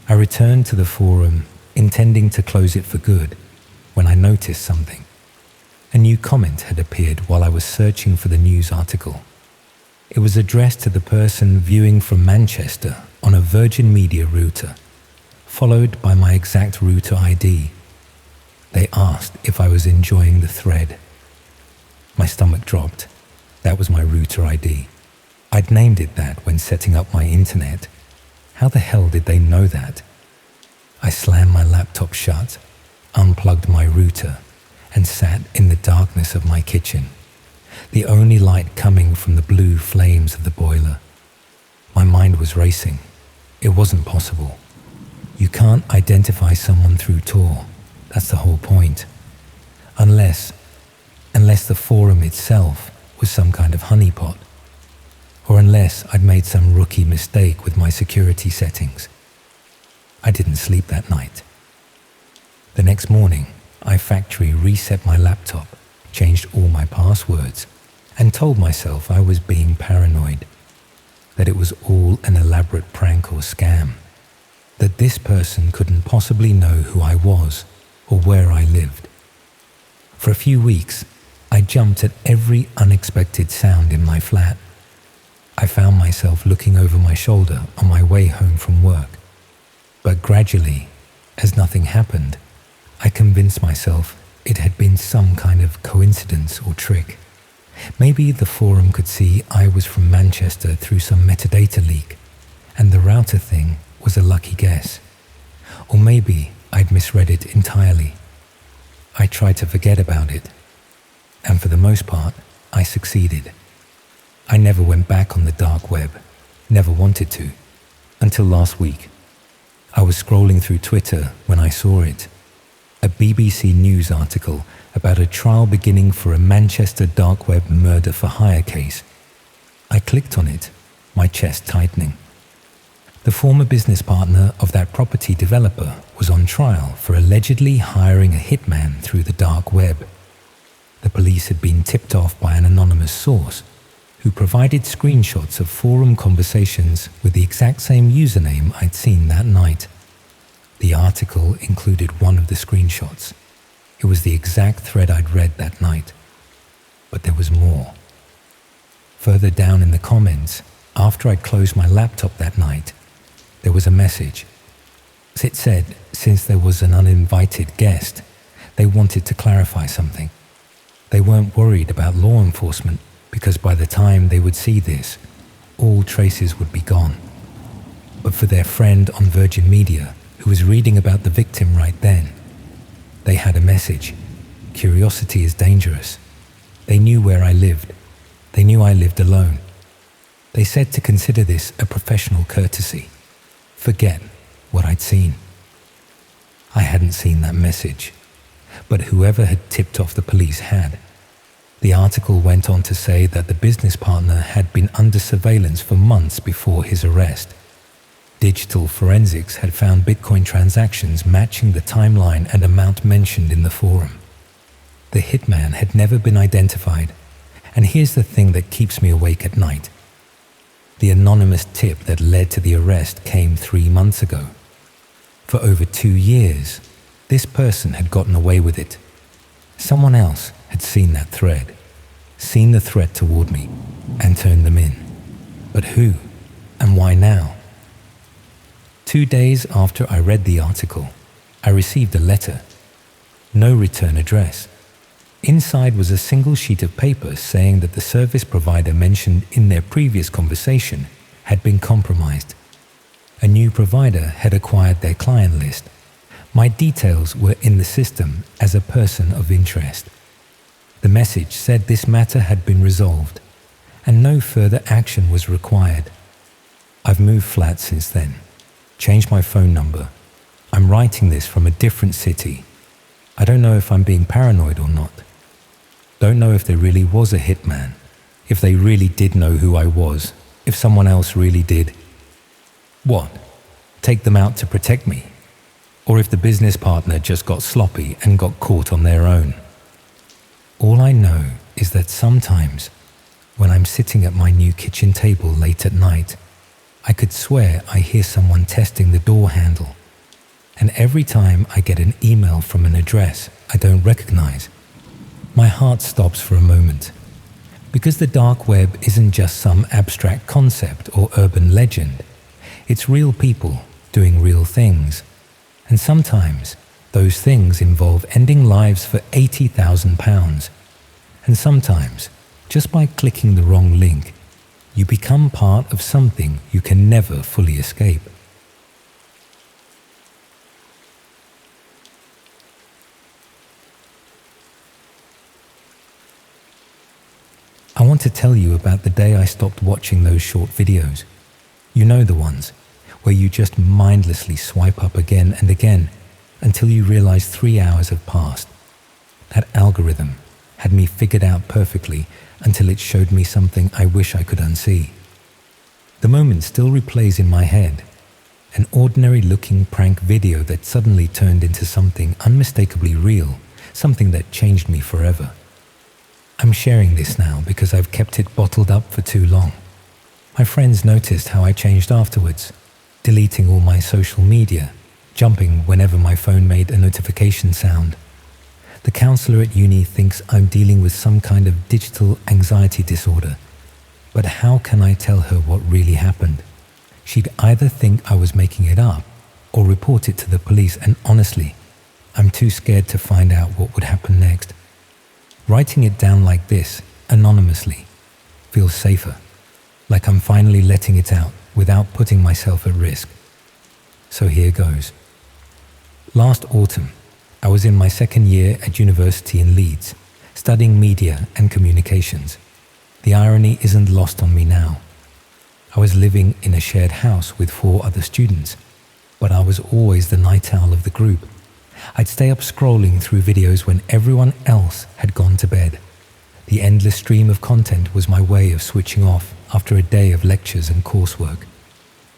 I returned to the forum, intending to close it for good, when I noticed something. A new comment had appeared while I was searching for the news article. It was addressed to the person viewing from Manchester on a Virgin Media router, followed by my exact router ID. They asked if I was enjoying the thread. My stomach dropped. That was my router ID. I'd named it that when setting up my internet. How the hell did they know that? I slammed my laptop shut, unplugged my router, and sat in the darkness of my kitchen, the only light coming from the blue flames of the boiler. My mind was racing. It wasn't possible. You can't identify someone through Tor. That's the whole point. Unless the forum itself was some kind of honeypot. Or unless I'd made some rookie mistake with my security settings. I didn't sleep that night. The next morning, I factory reset my laptop, changed all my passwords, and told myself I was being paranoid, that it was all an elaborate prank or scam, that this person couldn't possibly know who I was or where I lived. For a few weeks, I jumped at every unexpected sound in my flat. I found myself looking over my shoulder on my way home from work. But gradually, as nothing happened, I convinced myself it had been some kind of coincidence or trick. Maybe the forum could see I was from Manchester through some metadata leak, and the router thing was a lucky guess. Or maybe I'd misread it entirely. I tried to forget about it, and for the most part, I succeeded. I never went back on the dark web, never wanted to, until last week. I was scrolling through Twitter when I saw it. A BBC News article about a trial beginning for a Manchester dark web murder for hire case. I clicked on it, my chest tightening. The former business partner of that property developer was on trial for allegedly hiring a hitman through the dark web. The police had been tipped off by an anonymous source who provided screenshots of forum conversations with the exact same username I'd seen that night. The article included one of the screenshots. It was the exact thread I'd read that night. But there was more. Further down in the comments, after I'd closed my laptop that night, there was a message. It said, since there was an uninvited guest, they wanted to clarify something. They weren't worried about law enforcement because by the time they would see this, all traces would be gone. But for their friend on Virgin Media, who was reading about the victim right then, they had a message. Curiosity is dangerous. They knew where I lived. They knew I lived alone. They said to consider this a professional courtesy. Forget what I'd seen. I hadn't seen that message, but whoever had tipped off the police had. The article went on to say that the business partner had been under surveillance for months before his arrest. Digital forensics had found Bitcoin transactions matching the timeline and amount mentioned in the forum. The hitman had never been identified, and here's the thing that keeps me awake at night. The anonymous tip that led to the arrest came 3 months ago. For over 2 years, this person had gotten away with it. Someone else had seen that thread, seen the threat toward me, and turned them in. But who, and why now? 2 days after I read the article, I received a letter. No return address. Inside was a single sheet of paper saying that the service provider mentioned in their previous conversation had been compromised. A new provider had acquired their client list. My details were in the system as a person of interest. The message said this matter had been resolved and no further action was required. I've moved flat since then, changed my phone number. I'm writing this from a different city. I don't know if I'm being paranoid or not. Don't know if there really was a hitman, if they really did know who I was, if someone else really did. What? Take them out to protect me? Or if the business partner just got sloppy and got caught on their own? All I know is that sometimes, when I'm sitting at my new kitchen table late at night, I could swear I hear someone testing the door handle. And every time I get an email from an address I don't recognize, my heart stops for a moment. Because the dark web isn't just some abstract concept or urban legend. It's real people doing real things. And sometimes those things involve ending lives for £80,000. And sometimes, just by clicking the wrong link, you become part of something you can never fully escape. I want to tell you about the day I stopped watching those short videos. You know the ones, where you just mindlessly swipe up again and again until you realize 3 hours have passed. That algorithm had me figured out perfectly until it showed me something I wish I could unsee. The moment still replays in my head, an ordinary looking prank video that suddenly turned into something unmistakably real, something that changed me forever. I'm sharing this now because I've kept it bottled up for too long. My friends noticed how I changed afterwards, deleting all my social media, jumping whenever my phone made a notification sound. The counselor at uni thinks I'm dealing with some kind of digital anxiety disorder, but how can I tell her what really happened? She'd either think I was making it up or report it to the police, and honestly, I'm too scared to find out what would happen next. Writing it down like this, anonymously, feels safer, like I'm finally letting it out without putting myself at risk. So here goes. Last autumn, I was in my second year at university in Leeds, studying media and communications. The irony isn't lost on me now. I was living in a shared house with 4 other students, but I was always the night owl of the group. I'd stay up scrolling through videos when everyone else had gone to bed. The endless stream of content was my way of switching off after a day of lectures and coursework.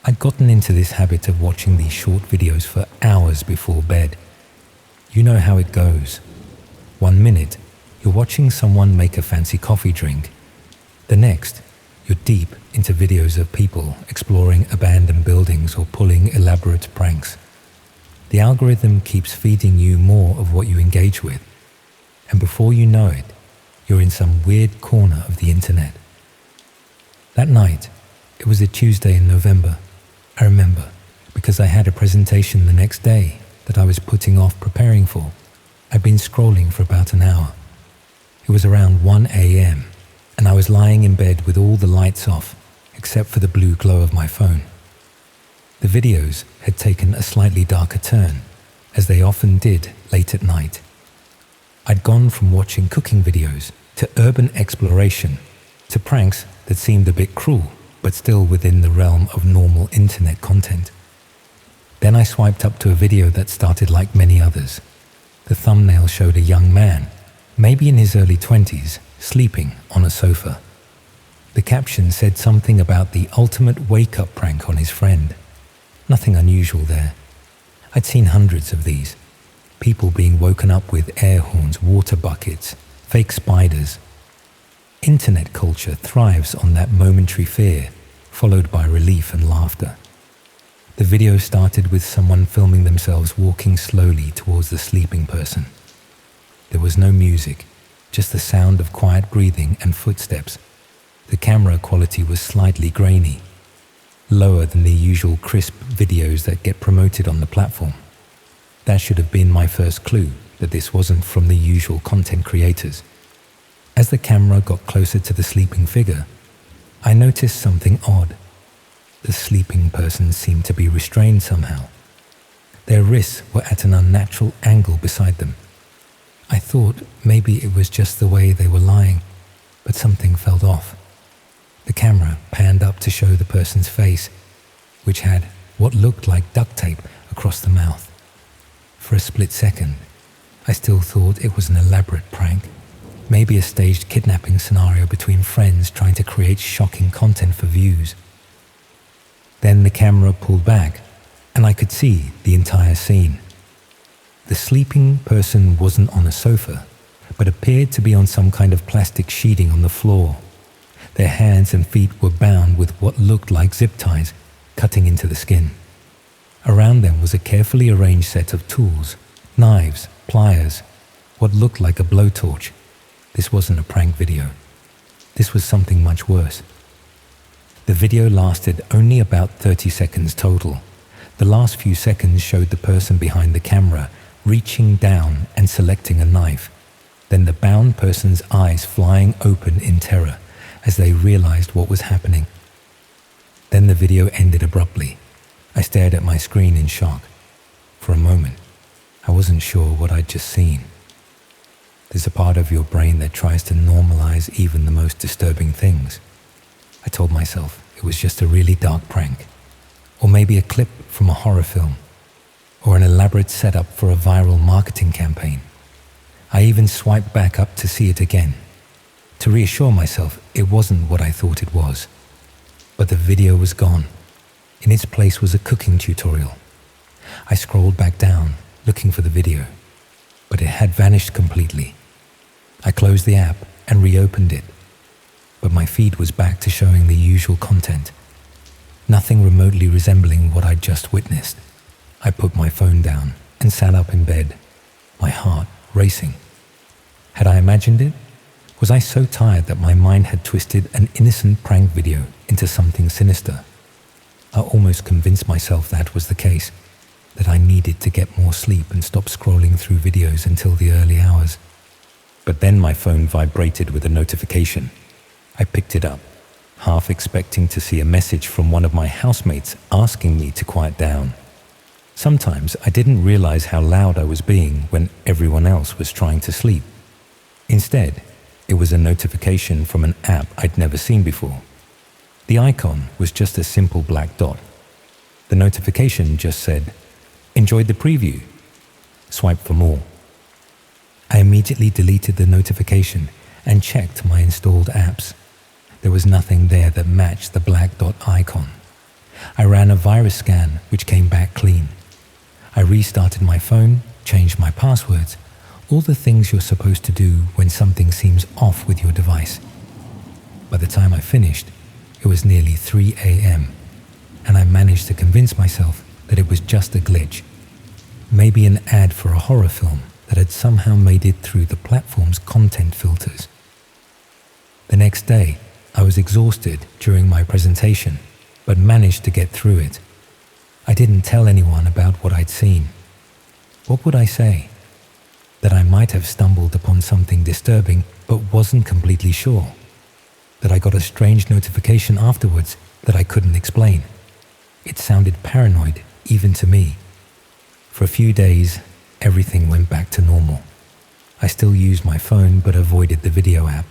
I'd gotten into this habit of watching these short videos for hours before bed. You know how it goes. 1 minute, you're watching someone make a fancy coffee drink. The next, you're deep into videos of people exploring abandoned buildings or pulling elaborate pranks. The algorithm keeps feeding you more of what you engage with, and before you know it, you're in some weird corner of the internet. That night, it was a Tuesday in November. I remember, because I had a presentation the next day that I was putting off preparing for. I'd been scrolling for about an hour. It was around 1 a.m., and I was lying in bed with all the lights off, except for the blue glow of my phone. The videos had taken a slightly darker turn, as they often did late at night. I'd gone from watching cooking videos to urban exploration to pranks that seemed a bit cruel, but still within the realm of normal internet content. Then I swiped up to a video that started like many others. The thumbnail showed a young man, maybe in his early 20s, sleeping on a sofa. The caption said something about the ultimate wake-up prank on his friend. Nothing unusual there. I'd seen hundreds of these. People being woken up with air horns, water buckets, fake spiders. Internet culture thrives on that momentary fear, followed by relief and laughter. The video started with someone filming themselves walking slowly towards the sleeping person. There was no music, just the sound of quiet breathing and footsteps. The camera quality was slightly grainy, lower than the usual crisp videos that get promoted on the platform. That should have been my first clue that this wasn't from the usual content creators. As the camera got closer to the sleeping figure, I noticed something odd. The sleeping person seemed to be restrained somehow. Their wrists were at an unnatural angle beside them. I thought maybe it was just the way they were lying, but something felt off. The camera panned up to show the person's face, which had what looked like duct tape across the mouth. For a split second, I still thought it was an elaborate prank, maybe a staged kidnapping scenario between friends trying to create shocking content for views. Then the camera pulled back, and I could see the entire scene. The sleeping person wasn't on a sofa, but appeared to be on some kind of plastic sheeting on the floor. Their hands and feet were bound with what looked like zip ties, cutting into the skin. Around them was a carefully arranged set of tools, knives, pliers, what looked like a blowtorch. This wasn't a prank video. This was something much worse. The video lasted only about 30 seconds total. The last few seconds showed the person behind the camera reaching down and selecting a knife, then the bound person's eyes flying open in terror as they realized what was happening. Then the video ended abruptly. I stared at my screen in shock. For a moment, I wasn't sure what I'd just seen. There's a part of your brain that tries to normalize even the most disturbing things. I told myself it was just a really dark prank, or maybe a clip from a horror film, or an elaborate setup for a viral marketing campaign. I even swiped back up to see it again, to reassure myself it wasn't what I thought it was. But the video was gone. In its place was a cooking tutorial. I scrolled back down, looking for the video, but it had vanished completely. I closed the app and reopened it, but my feed was back to showing the usual content, nothing remotely resembling what I'd just witnessed. I put my phone down and sat up in bed, my heart racing. Had I imagined it? Was I so tired that my mind had twisted an innocent prank video into something sinister? I almost convinced myself that was the case, that I needed to get more sleep and stop scrolling through videos until the early hours. But then my phone vibrated with a notification. I picked it up, half expecting to see a message from one of my housemates asking me to quiet down. Sometimes I didn't realize how loud I was being when everyone else was trying to sleep. Instead, it was a notification from an app I'd never seen before. The icon was just a simple black dot. The notification just said, "Enjoyed the preview. Swipe for more." I immediately deleted the notification and checked my installed apps. There was nothing there that matched the black dot icon. I ran a virus scan, which came back clean. I restarted my phone, changed my passwords, all the things you're supposed to do when something seems off with your device. By the time I finished, it was nearly 3 a.m., and I managed to convince myself that it was just a glitch, maybe an ad for a horror film that had somehow made it through the platform's content filters. The next day, I was exhausted during my presentation, but managed to get through it. I didn't tell anyone about what I'd seen. What would I say? That I might have stumbled upon something disturbing, but wasn't completely sure. That I got a strange notification afterwards that I couldn't explain. It sounded paranoid, even to me. For a few days, everything went back to normal. I still used my phone, but avoided the video app.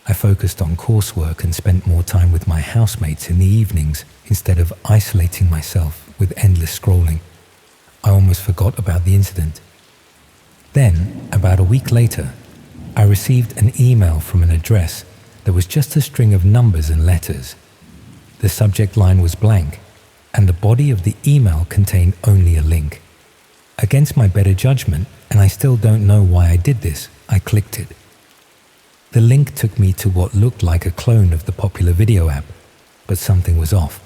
I focused on coursework and spent more time with my housemates in the evenings instead of isolating myself with endless scrolling. I almost forgot about the incident. Then, about a week later, I received an email from an address that was just a string of numbers and letters. The subject line was blank, and the body of the email contained only a link. Against my better judgment, and I still don't know why I did this, I clicked it. The link took me to what looked like a clone of the popular video app, but something was off.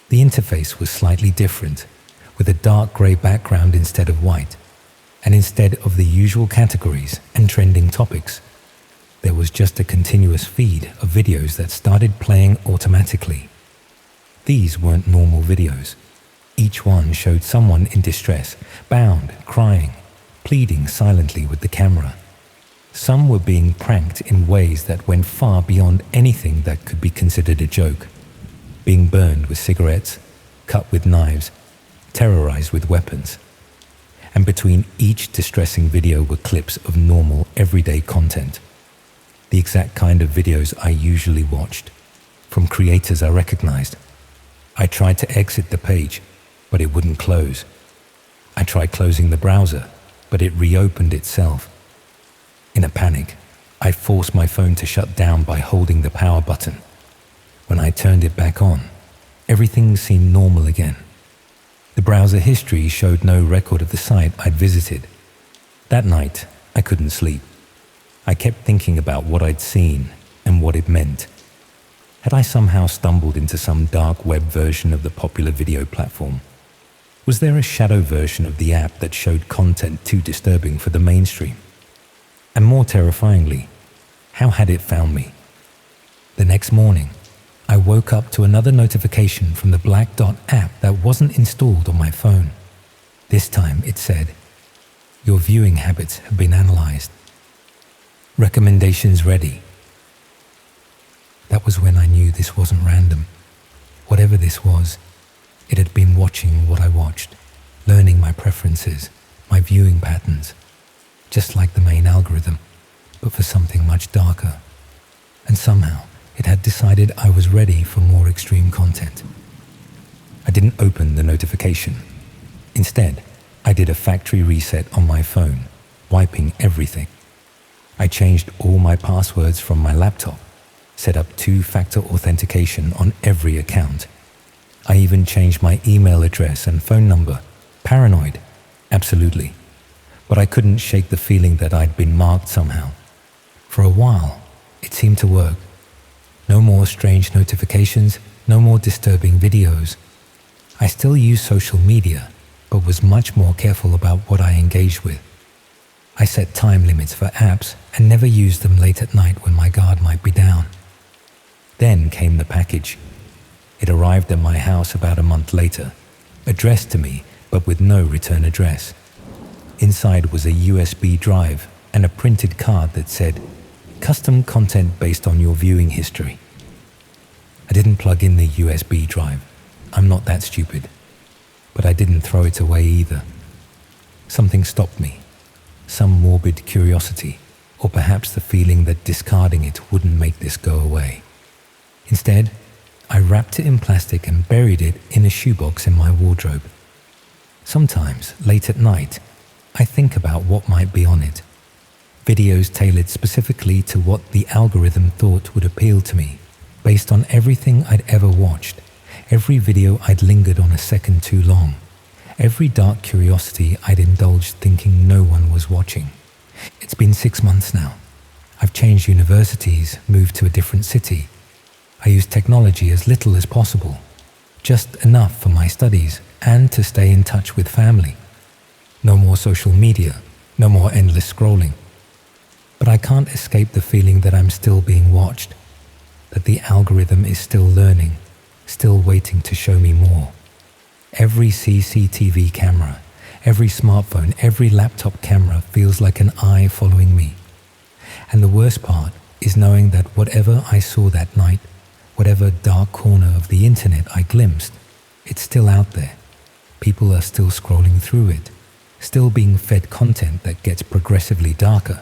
The interface was slightly different, with a dark grey background instead of white, and instead of the usual categories and trending topics, there was just a continuous feed of videos that started playing automatically. These weren't normal videos. Each one showed someone in distress, bound, crying, pleading silently with the camera. Some were being pranked in ways that went far beyond anything that could be considered a joke. Being burned with cigarettes, cut with knives, terrorized with weapons. and between each distressing video were clips of normal, everyday content. The exact kind of videos I usually watched, from creators I recognized. I tried to exit the page, but it wouldn't close. I tried closing the browser, but it reopened itself. In a panic, I forced my phone to shut down by holding the power button. When I turned it back on, everything seemed normal again. The browser history showed no record of the site I'd visited. That night, I couldn't sleep. I kept thinking about what I'd seen and what it meant. Had I somehow stumbled into some dark web version of the popular video platform? Was there a shadow version of the app that showed content too disturbing for the mainstream? And more terrifyingly, how had it found me? The next morning, I woke up to another notification from the Black Dot app that wasn't installed on my phone. This time it said, "Your viewing habits have been analyzed. Recommendations ready." That was when I knew this wasn't random. Whatever this was, it had been watching what I watched, learning my preferences, my viewing patterns, just like the main algorithm, but for something much darker. And somehow, it had decided I was ready for more extreme content. I didn't open the notification. Instead, I did a factory reset on my phone, wiping everything. I changed all my passwords from my laptop, set up two-factor authentication on every account. I even changed my email address and phone number. Paranoid, absolutely. But I couldn't shake the feeling that I'd been marked somehow. For a while, it seemed to work. No more strange notifications, no more disturbing videos. I still use social media, but was much more careful about what I engaged with. I set time limits for apps and never used them late at night when my guard might be down. Then came the package. It arrived at my house about a month later, addressed to me, but with no return address. Inside was a USB drive and a printed card that said, "Custom content based on your viewing history." I didn't plug in the USB drive. I'm not that stupid. But I didn't throw it away either. Something stopped me. Some morbid curiosity, or perhaps the feeling that discarding it wouldn't make this go away. Instead, I wrapped it in plastic and buried it in a shoebox in my wardrobe. Sometimes, late at night, I think about what might be on it. Videos tailored specifically to what the algorithm thought would appeal to me, based on everything I'd ever watched, every video I'd lingered on a second too long, every dark curiosity I'd indulged thinking no one was watching. It's been 6 months now. I've changed universities, moved to a different city. I use technology as little as possible, just enough for my studies and to stay in touch with family. No more social media, no more endless scrolling. But I can't escape the feeling that I'm still being watched, that the algorithm is still learning, still waiting to show me more. Every CCTV camera, every smartphone, every laptop camera feels like an eye following me. And the worst part is knowing that whatever I saw that night, whatever dark corner of the internet I glimpsed, it's still out there. People are still scrolling through it, still being fed content that gets progressively darker,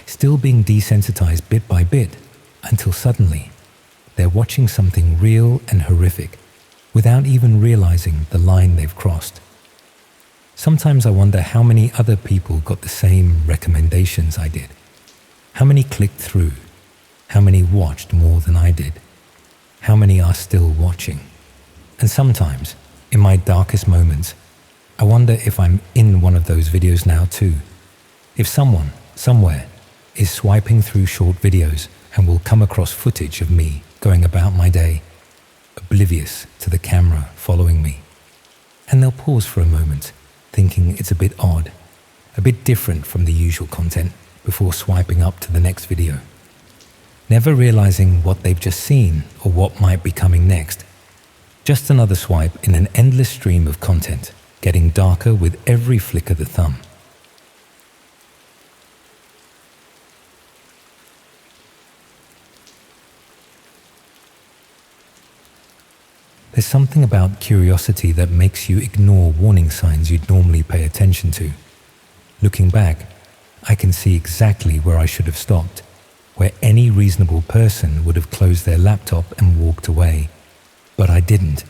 still being desensitized bit by bit, until suddenly they're watching something real and horrific without even realizing the line they've crossed. Sometimes I wonder how many other people got the same recommendations I did. How many clicked through? How many watched more than I did? How many are still watching? And sometimes, in my darkest moments, I wonder if I'm in one of those videos now too. If someone, somewhere, is swiping through short videos and will come across footage of me going about my day, oblivious to the camera following me. And they'll pause for a moment, thinking it's a bit odd, a bit different from the usual content, before swiping up to the next video. Never realizing what they've just seen or what might be coming next. Just another swipe in an endless stream of content, getting darker with every flick of the thumb. There's something about curiosity that makes you ignore warning signs you'd normally pay attention to. Looking back, I can see exactly where I should have stopped, where any reasonable person would have closed their laptop and walked away. But I didn't,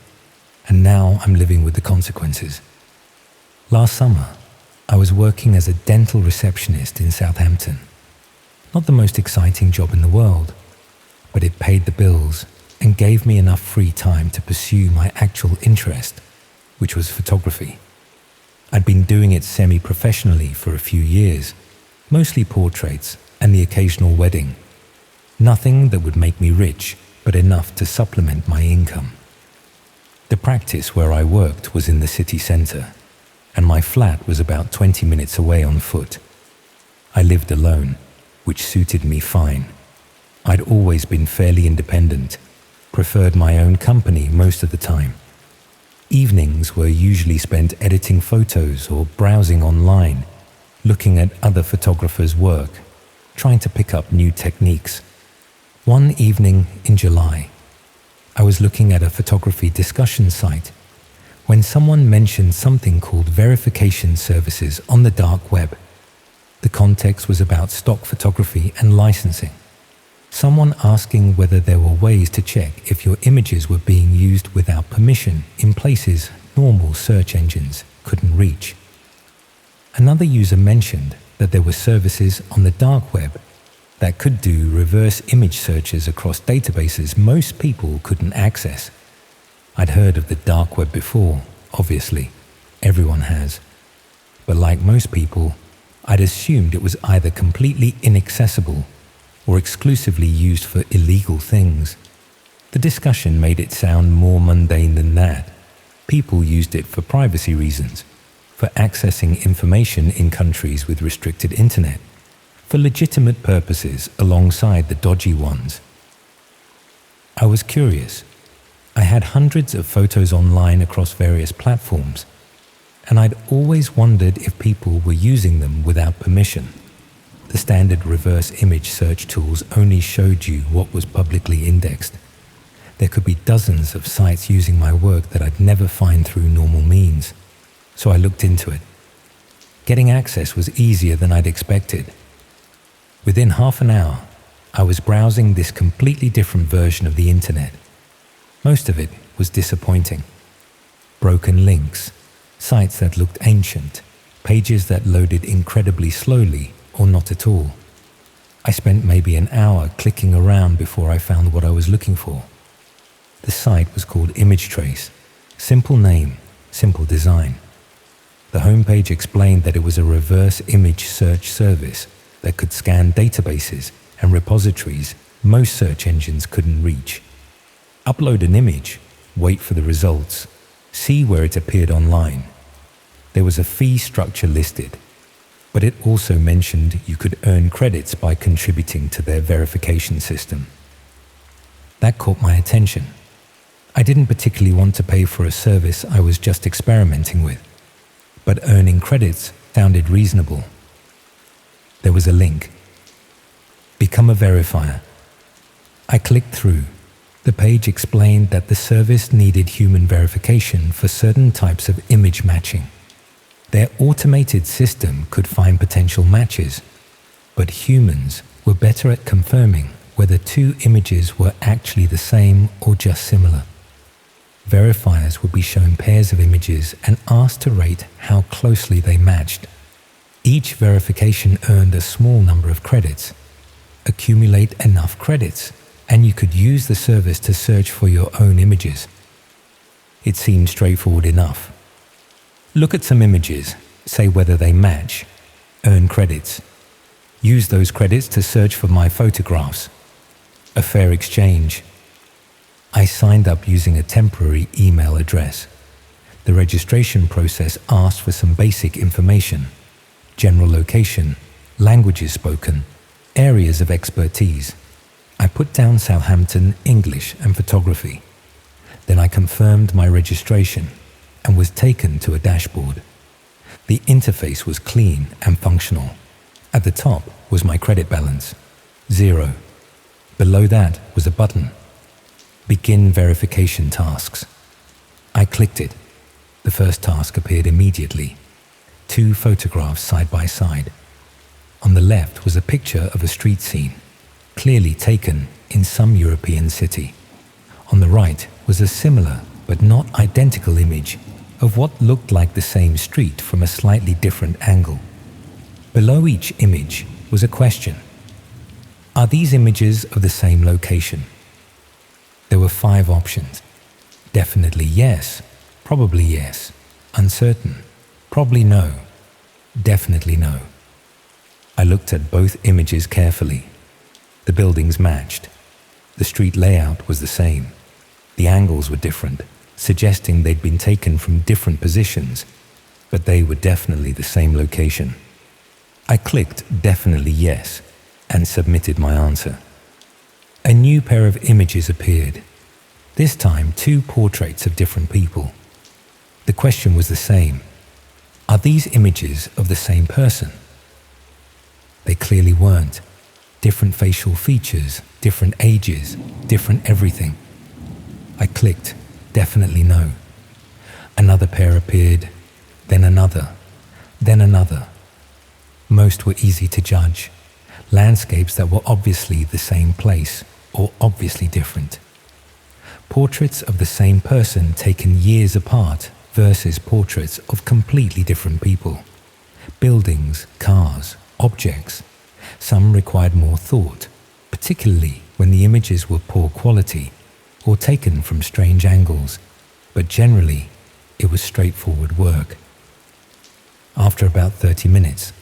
and now I'm living with the consequences. Last summer, I was working as a dental receptionist in Southampton. Not the most exciting job in the world, but it paid the bills and gave me enough free time to pursue my actual interest, which was photography. I'd been doing it semi-professionally for a few years, mostly portraits and the occasional wedding. Nothing that would make me rich, but enough to supplement my income. The practice where I worked was in the city centre, and my flat was about 20 minutes away on foot. I lived alone, which suited me fine. I'd always been fairly independent, preferred my own company most of the time. Evenings were usually spent editing photos or browsing online, looking at other photographers' work, trying to pick up new techniques. One evening in July, I was looking at a photography discussion site when someone mentioned something called verification services on the dark web. The context was about stock photography and licensing. Someone asking whether there were ways to check if your images were being used without permission in places normal search engines couldn't reach. Another user mentioned that there were services on the dark web that could do reverse image searches across databases most people couldn't access. I'd heard of the dark web before, obviously. Everyone has. But like most people, I'd assumed it was either completely inaccessible or exclusively used for illegal things. The discussion made it sound more mundane than that. People used it for privacy reasons, for accessing information in countries with restricted internet, for legitimate purposes alongside the dodgy ones. I was curious. I had hundreds of photos online across various platforms, and I'd always wondered if people were using them without permission. The standard reverse image search tools only showed you what was publicly indexed. There could be dozens of sites using my work that I'd never find through normal means, so I looked into it. Getting access was easier than I'd expected. Within half an hour, I was browsing this completely different version of the internet. Most of it was disappointing. Broken links, sites that looked ancient, pages that loaded incredibly slowly or not at all. I spent maybe an hour clicking around before I found what I was looking for. The site was called Image Trace. Simple name, simple design. The homepage explained that it was a reverse image search service that could scan databases and repositories most search engines couldn't reach. Upload an image, wait for the results, see where it appeared online. There was a fee structure listed, but it also mentioned you could earn credits by contributing to their verification system. That caught my attention. I didn't particularly want to pay for a service I was just experimenting with, but earning credits sounded reasonable. There was a link. Become a verifier. I clicked through. The page explained that the service needed human verification for certain types of image matching. Their automated system could find potential matches, but humans were better at confirming whether two images were actually the same or just similar. Verifiers would be shown pairs of images and asked to rate how closely they matched. Each verification earned a small number of credits. Accumulate enough credits, and you could use the service to search for your own images. It seemed straightforward enough. Look at some images, say whether they match, earn credits. Use those credits to search for my photographs. A fair exchange. I signed up using a temporary email address. The registration process asked for some basic information: general location, languages spoken, areas of expertise. I put down Southampton, English, and photography. Then I confirmed my registration and was taken to a dashboard. The interface was clean and functional. At the top was my credit balance, 0. Below that was a button, Begin Verification Tasks. I clicked it. The first task appeared immediately. two photographs side by side. On the left was a picture of a street scene, clearly taken in some European city. On the right was a similar but not identical image of what looked like the same street from a slightly different angle. Below each image was a question. Are these images of the same location? There were 5 options. Definitely yes, probably yes, uncertain, probably no, definitely no. I looked at both images carefully. The buildings matched. The street layout was the same. The angles were different, suggesting they'd been taken from different positions, but they were definitely the same location. I clicked definitely yes and submitted my answer. A new pair of images appeared, this time 2 portraits of different people. The question was the same. Are these images of the same person? They clearly weren't. Different facial features, different ages, different everything. I clicked definitely no. Another pair appeared, then another, then another. Most were easy to judge. Landscapes that were obviously the same place or obviously different. Portraits of the same person taken years apart versus portraits of completely different people. Buildings, cars, objects. Some required more thought, particularly when the images were poor quality or taken from strange angles, but generally it was straightforward work. After about 30 minutes,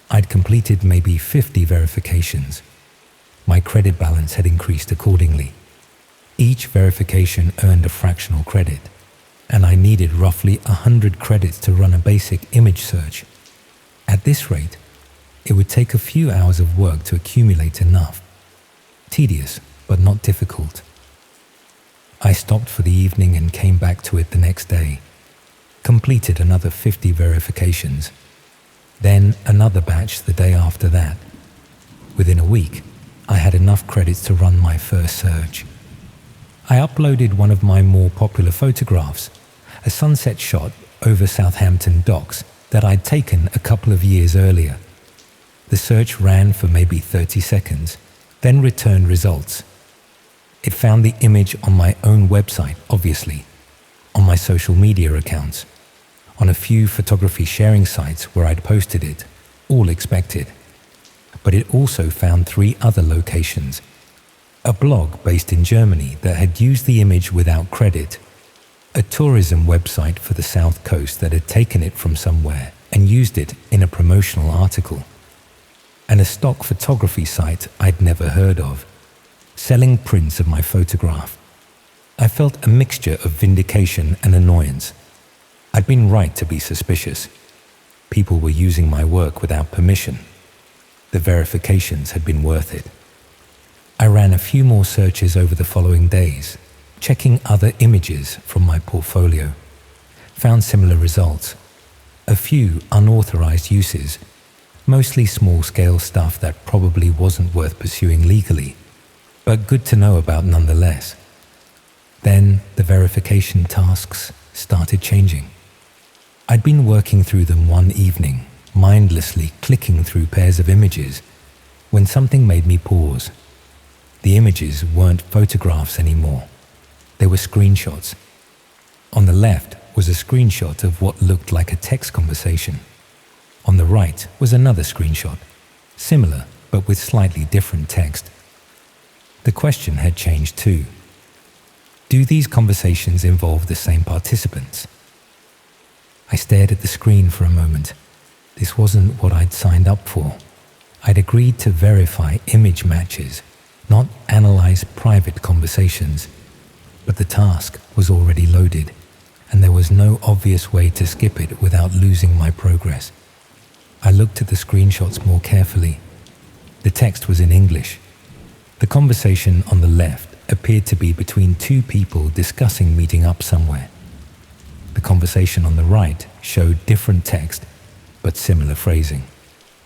I'd completed maybe 50 verifications. My credit balance had increased accordingly. Each verification earned a fractional credit, and I needed roughly 100 credits to run a basic image search. At this rate, it would take a few hours of work to accumulate enough. Tedious, but not difficult. I stopped for the evening and came back to it the next day. Completed another 50 verifications. Then another batch the day after that. Within a week, I had enough credits to run my first search. I uploaded one of my more popular photographs, a sunset shot over Southampton docks that I'd taken a couple of years earlier. The search ran for maybe 30 seconds, then returned results. It found the image on my own website, obviously, on my social media accounts, on a few photography sharing sites where I'd posted it, all expected. But it also found 3 other locations. A blog based in Germany that had used the image without credit, a tourism website for the South Coast that had taken it from somewhere and used it in a promotional article, and a stock photography site I'd never heard of, selling prints of my photograph. I felt a mixture of vindication and annoyance. I'd been right to be suspicious. People were using my work without permission. The verifications had been worth it. I ran a few more searches over the following days, checking other images from my portfolio. Found similar results. A few unauthorized uses, mostly small-scale stuff that probably wasn't worth pursuing legally, but good to know about nonetheless. Then the verification tasks started changing. I'd been working through them one evening, mindlessly clicking through pairs of images, when something made me pause. The images weren't photographs anymore. They were screenshots. On the left was a screenshot of what looked like a text conversation. On the right was another screenshot, similar but with slightly different text. The question had changed too. Do these conversations involve the same participants? I stared at the screen for a moment. This wasn't what I'd signed up for. I'd agreed to verify image matches, not analyze private conversations. But the task was already loaded, and there was no obvious way to skip it without losing my progress. I looked at the screenshots more carefully. The text was in English. The conversation on the left appeared to be between 2 people discussing meeting up somewhere. The conversation on the right showed different text, but similar phrasing,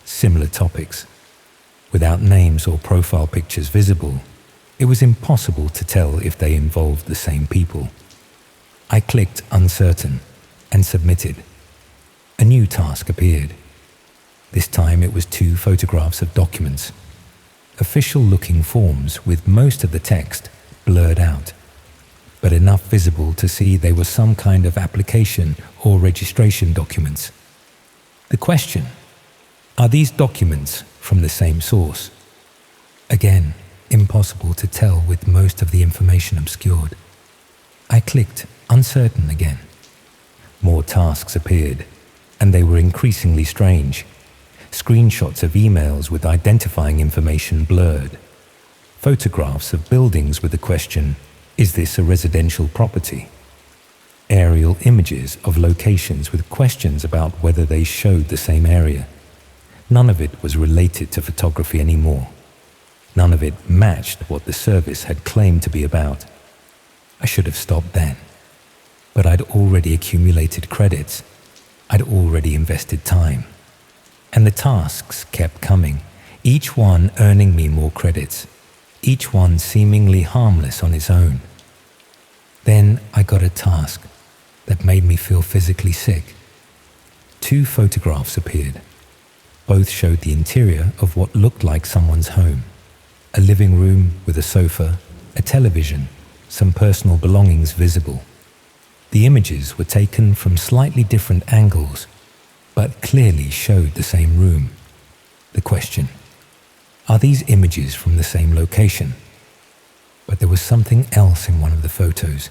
similar topics. Without names or profile pictures visible, it was impossible to tell if they involved the same people. I clicked uncertain and submitted. A new task appeared. This time it was 2 photographs of documents, official-looking forms with most of the text blurred out, but enough visible to see they were some kind of application or registration documents. The question: are these documents from the same source? Again, impossible to tell with most of the information obscured. I clicked, uncertain again. More tasks appeared, and they were increasingly strange. Screenshots of emails with identifying information blurred. Photographs of buildings with the question, is this a residential property? Aerial images of locations with questions about whether they showed the same area. None of it was related to photography anymore. None of it matched what the service had claimed to be about. I should have stopped then. But I'd already accumulated credits. I'd already invested time. And the tasks kept coming, each one earning me more credits, each one seemingly harmless on its own. Then I got a task that made me feel physically sick. 2 photographs appeared. Both showed the interior of what looked like someone's home. A living room with a sofa, a television, some personal belongings visible. The images were taken from slightly different angles, but clearly showed the same room. The question: are these images from the same location? But there was something else in one of the photos.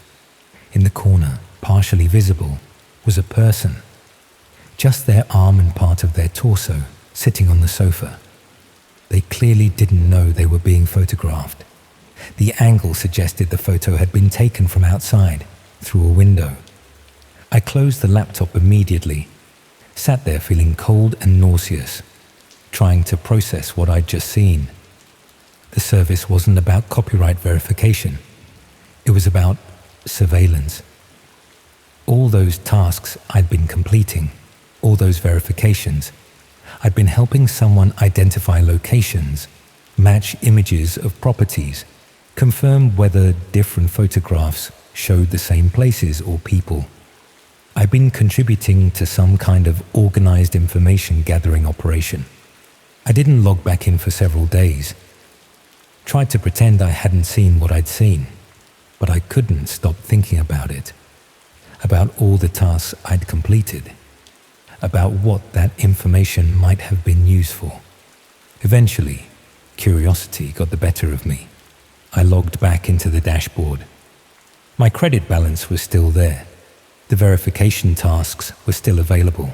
In the corner, partially visible, was a person. Just their arm and part of their torso sitting on the sofa. They clearly didn't know they were being photographed. The angle suggested the photo had been taken from outside, through a window. I closed the laptop immediately, sat there feeling cold and nauseous, trying to process what I'd just seen. The service wasn't about copyright verification. It was about surveillance. All those tasks I'd been completing, all those verifications, I'd been helping someone identify locations, match images of properties, confirm whether different photographs showed the same places or people. I'd been contributing to some kind of organized information gathering operation. I didn't log back in for several days. Tried to pretend I hadn't seen what I'd seen, but I couldn't stop thinking about it, about all the tasks I'd completed, about what that information might have been used for. Eventually, curiosity got the better of me. I logged back into the dashboard. My credit balance was still there. The verification tasks were still available.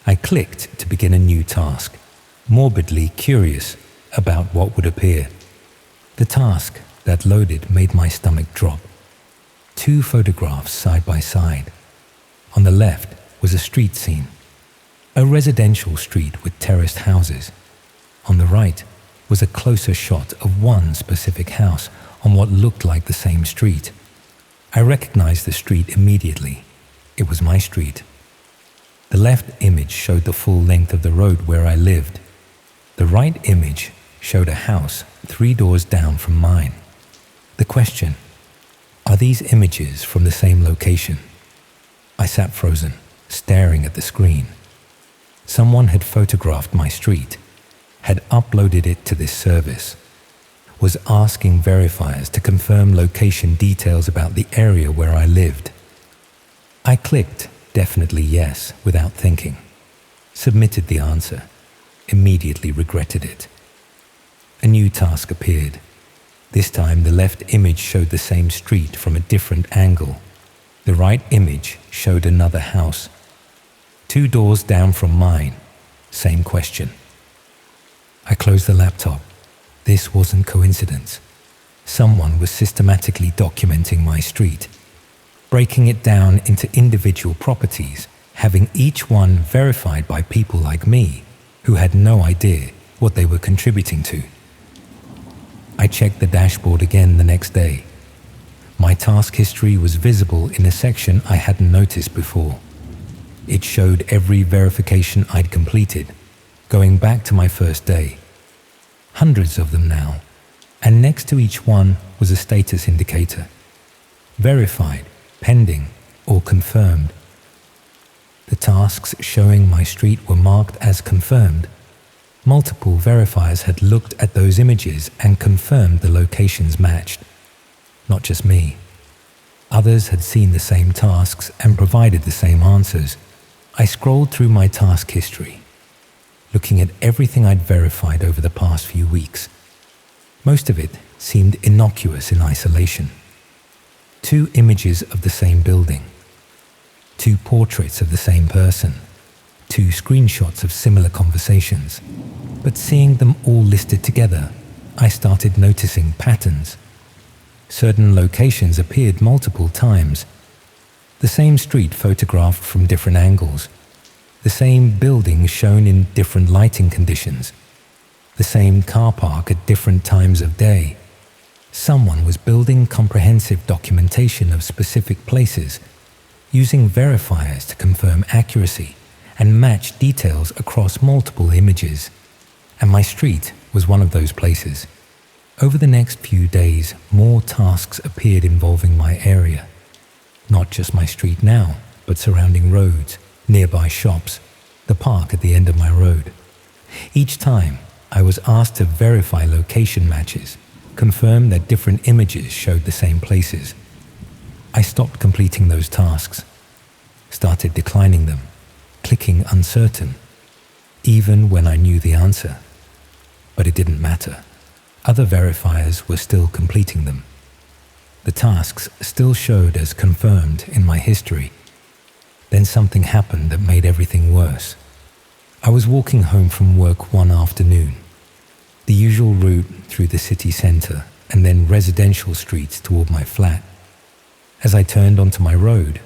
I clicked to begin a new task, morbidly curious about what would appear. The task that loaded made my stomach drop. 2 photographs side by side. On the left was a street scene, a residential street with terraced houses. On the right was a closer shot of one specific house on what looked like the same street. I recognized the street immediately. It was my street. The left image showed the full length of the road where I lived. The right image showed a house 3 doors down from mine. The question: are these images from the same location? I sat frozen, staring at the screen. Someone had photographed my street, had uploaded it to this service, was asking verifiers to confirm location details about the area where I lived. I clicked definitely yes without thinking, submitted the answer, immediately regretted it. A new task appeared. This time the left image showed the same street from a different angle. The right image showed another house. 2 doors down from mine, same question. I closed the laptop. This wasn't coincidence. Someone was systematically documenting my street, breaking it down into individual properties, having each one verified by people like me who had no idea what they were contributing to. I checked the dashboard again the next day. My task history was visible in a section I hadn't noticed before. It showed every verification I'd completed, going back to my first day. Hundreds of them now, and next to each one was a status indicator. Verified, pending, or confirmed. The tasks showing my street were marked as confirmed. Multiple verifiers had looked at those images and confirmed the locations matched. Not just me. Others had seen the same tasks and provided the same answers. I scrolled through my task history, looking at everything I'd verified over the past few weeks. Most of it seemed innocuous in isolation. 2 images of the same building, 2 portraits of the same person, 2 screenshots of similar conversations. But seeing them all listed together, I started noticing patterns. Certain locations appeared multiple times. The same street photographed from different angles. The same building shown in different lighting conditions. The same car park at different times of day. Someone was building comprehensive documentation of specific places, using verifiers to confirm accuracy and match details across multiple images. And my street was one of those places. Over the next few days, more tasks appeared involving my area. Not just my street now, but surrounding roads, nearby shops, the park at the end of my road. Each time, I was asked to verify location matches, confirm that different images showed the same places. I stopped completing those tasks, started declining them, clicking uncertain, even when I knew the answer. But it didn't matter. Other verifiers were still completing them. The tasks still showed as confirmed in my history. Then something happened that made everything worse. I was walking home from work one afternoon, the usual route through the city centre and then residential streets toward my flat. As I turned onto my road,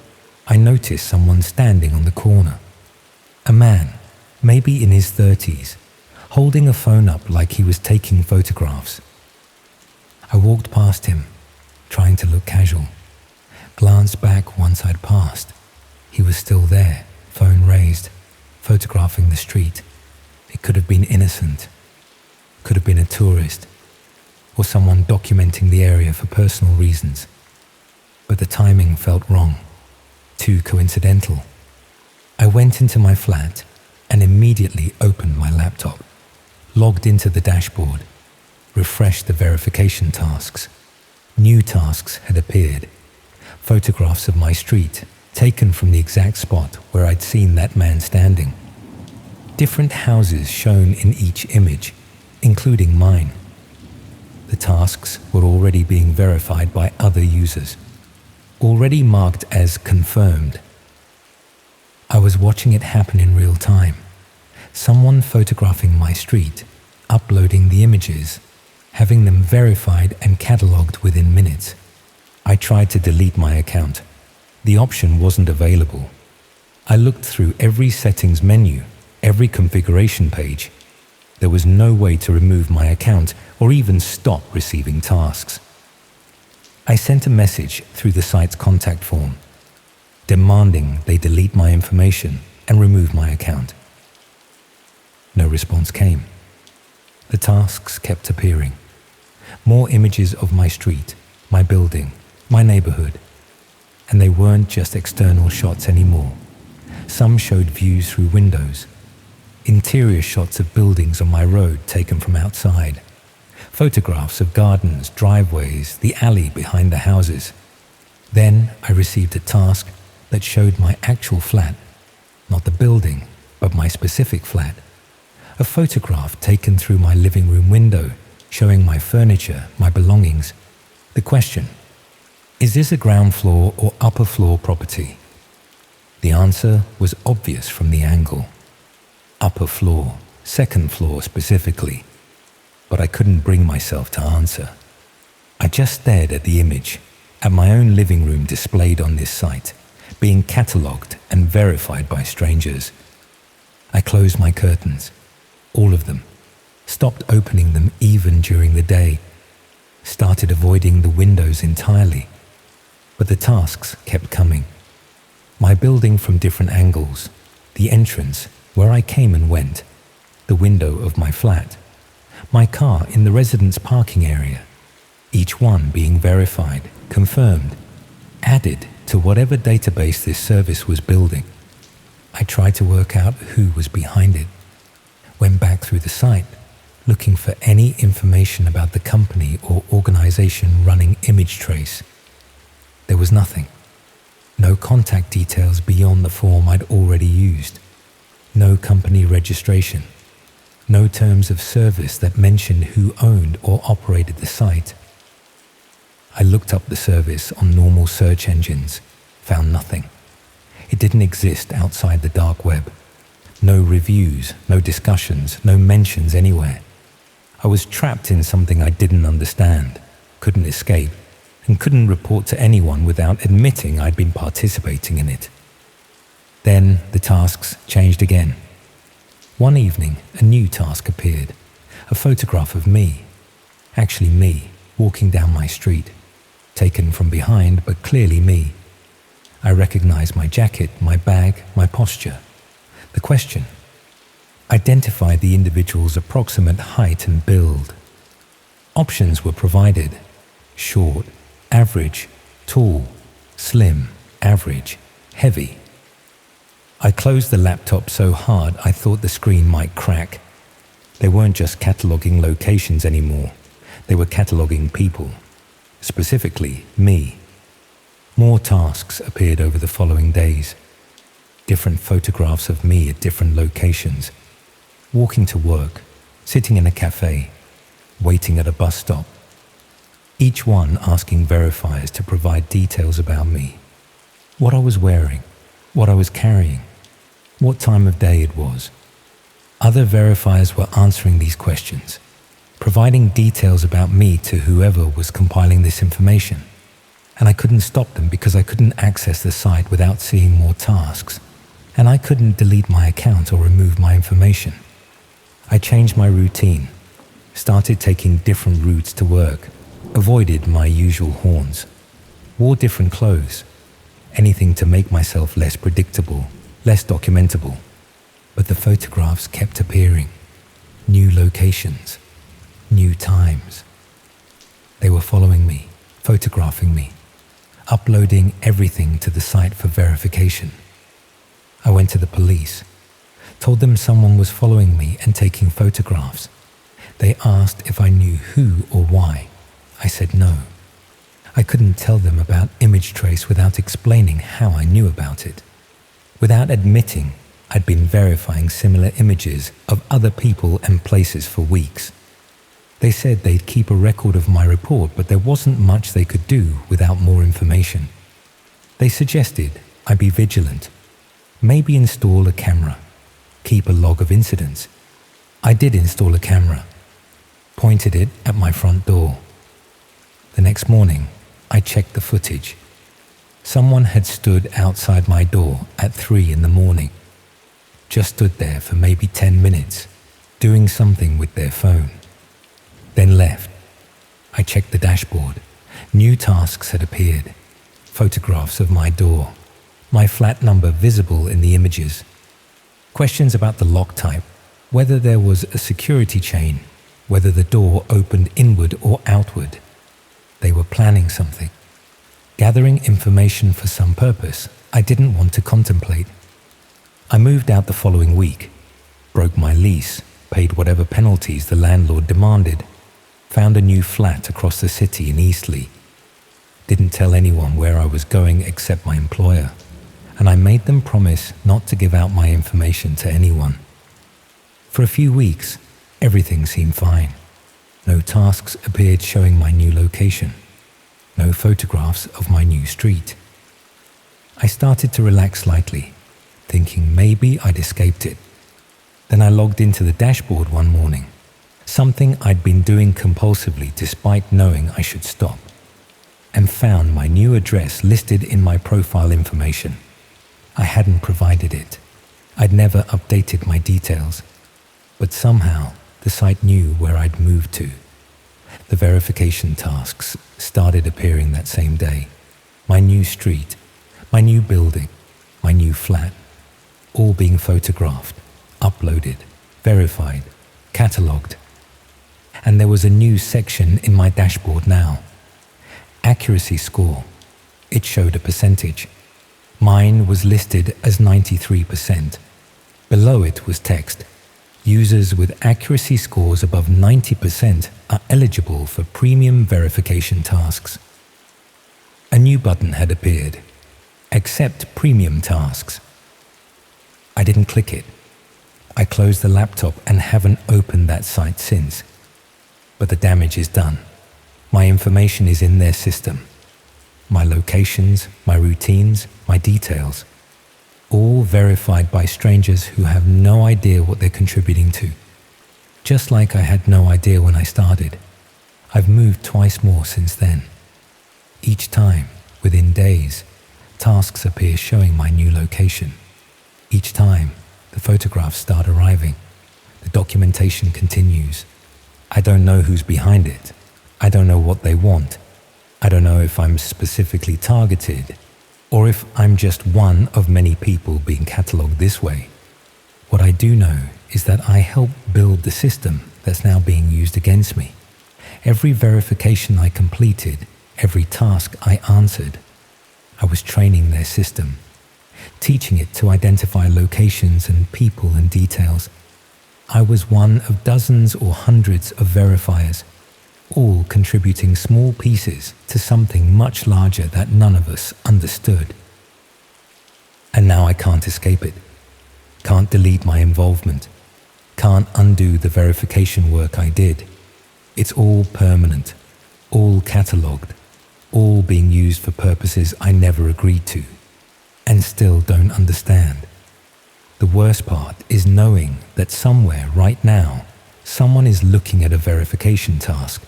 I noticed someone standing on the corner. A man, maybe in his 30s, holding a phone up like he was taking photographs. I walked past him, trying to look casual. Glanced back once I'd passed. He was still there, phone raised, photographing the street. It could have been innocent. Could have been a tourist, or someone documenting the area for personal reasons. But the timing felt wrong, too coincidental. I went into my flat and immediately opened my laptop, logged into the dashboard, refreshed the verification tasks. New tasks had appeared, photographs of my street taken from the exact spot where I'd seen that man standing. Different houses shown in each image, including mine. The tasks were already being verified by other users, already marked as confirmed. I was watching it happen in real time. Someone photographing my street, uploading the images, having them verified and catalogued within minutes. I tried to delete my account. The option wasn't available. I looked through every settings menu, every configuration page. There was no way to remove my account or even stop receiving tasks. I sent a message through the site's contact form, demanding they delete my information and remove my account. No response came. The tasks kept appearing. More images of my street, my building, my neighborhood. And they weren't just external shots anymore. Some showed views through windows, interior shots of buildings on my road taken from outside, photographs of gardens, driveways, the alley behind the houses. Then I received a task that showed my actual flat, not the building, but my specific flat. A photograph taken through my living room window, showing my furniture, my belongings. The question: is this a ground floor or upper floor property? The answer was obvious from the angle. Upper floor, second floor specifically. But I couldn't bring myself to answer. I just stared at the image, at my own living room displayed on this site, being catalogued and verified by strangers. I closed my curtains, all of them, stopped opening them even during the day, started avoiding the windows entirely. But the tasks kept coming. My building from different angles, the entrance, where I came and went, the window of my flat, my car in the residence parking area, each one being verified, confirmed, added to whatever database this service was building. I tried to work out who was behind it. Went back through the site, looking for any information about the company or organization running Image Trace. There was nothing. No contact details beyond the form I'd already used. No company registration. No terms of service that mentioned who owned or operated the site. I looked up the service on normal search engines, found nothing. It didn't exist outside the dark web. No reviews, no discussions, no mentions anywhere. I was trapped in something I didn't understand, couldn't escape, and couldn't report to anyone without admitting I'd been participating in it. Then the tasks changed again. One evening, a new task appeared, a photograph of me, actually me, walking down my street, taken from behind, but clearly me. I recognized my jacket, my bag, my posture. The question: identify the individual's approximate height and build. Options were provided: short, average, tall, slim, average, heavy. I closed the laptop so hard I thought the screen might crack. They weren't just cataloging locations anymore. They were cataloging people, specifically me. More tasks appeared over the following days. Different photographs of me at different locations. Walking to work, sitting in a cafe, waiting at a bus stop. Each one asking verifiers to provide details about me. What I was wearing, what I was carrying, what time of day it was. Other verifiers were answering these questions, providing details about me to whoever was compiling this information. And I couldn't stop them because I couldn't access the site without seeing more tasks. And I couldn't delete my account or remove my information. I changed my routine, started taking different routes to work, avoided my usual haunts, wore different clothes, anything to make myself less predictable, less documentable. But the photographs kept appearing. New locations, new times. They were following me, photographing me, uploading everything to the site for verification. I went to the police, told them someone was following me and taking photographs. They asked if I knew who or why. I said no. I couldn't tell them about Image Trace without explaining how I knew about it. Without admitting I'd been verifying similar images of other people and places for weeks. They said they'd keep a record of my report, but there wasn't much they could do without more information. They suggested I be vigilant, maybe install a camera, keep a log of incidents. I did install a camera, pointed it at my front door. The next morning, I checked the footage. Someone had stood outside my door at 3 in the morning, just stood there for maybe 10 minutes, doing something with their phone, then left. I checked the dashboard. New tasks had appeared, photographs of my door, my flat number visible in the images, questions about the lock type, whether there was a security chain, whether the door opened inward or outward. They were planning something, gathering information for some purpose I didn't want to contemplate. I moved out the following week, broke my lease, paid whatever penalties the landlord demanded, found a new flat across the city in Eastleigh. Didn't tell anyone where I was going except my employer, and I made them promise not to give out my information to anyone. For a few weeks, everything seemed fine. No tasks appeared showing my new location. No photographs of my new street. I started to relax slightly, thinking maybe I'd escaped it. Then I logged into the dashboard one morning, something I'd been doing compulsively despite knowing I should stop, and found my new address listed in my profile information. I hadn't provided it. I'd never updated my details, but somehow the site knew where I'd moved to. The verification tasks started appearing that same day. My new street, my new building, my new flat, all being photographed, uploaded, verified, catalogued. And there was a new section in my dashboard now. Accuracy score. It showed a percentage. Mine was listed as 93%. Below it was text. Users with accuracy scores above 90% are eligible for premium verification tasks. A new button had appeared. Accept premium tasks. I didn't click it. I closed the laptop and haven't opened that site since. But the damage is done. My information is in their system. My locations, my routines, my details. All verified by strangers who have no idea what they're contributing to. Just like I had no idea when I started. I've moved twice more since then. Each time, within days, tasks appear showing my new location. Each time, the photographs start arriving. The documentation continues. I don't know who's behind it. I don't know what they want. I don't know if I'm specifically targeted or if I'm just one of many people being catalogued this way. What I do know is that I helped build the system that's now being used against me. Every verification I completed, every task I answered, I was training their system, teaching it to identify locations and people and details. I was one of dozens or hundreds of verifiers, all contributing small pieces to something much larger that none of us understood. And now I can't escape it. Can't delete my involvement. Can't undo the verification work I did. It's all permanent, all catalogued, all being used for purposes I never agreed to, and still don't understand. The worst part is knowing that somewhere right now, someone is looking at a verification task.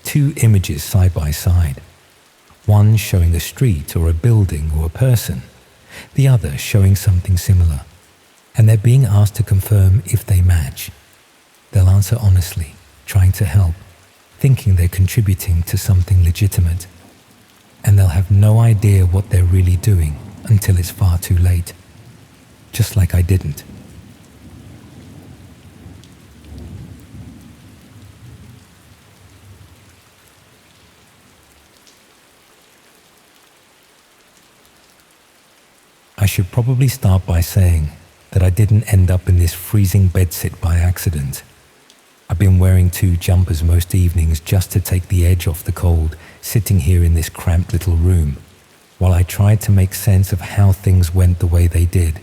2 images side by side. One showing a street or a building or a person, the other showing something similar. And they're being asked to confirm if they match. They'll answer honestly, trying to help, thinking they're contributing to something legitimate. And they'll have no idea what they're really doing until it's far too late. Just like I didn't. I should probably start by saying that I didn't end up in this freezing bedsit by accident. I've been wearing 2 jumpers most evenings just to take the edge off the cold, sitting here in this cramped little room, while I tried to make sense of how things went the way they did.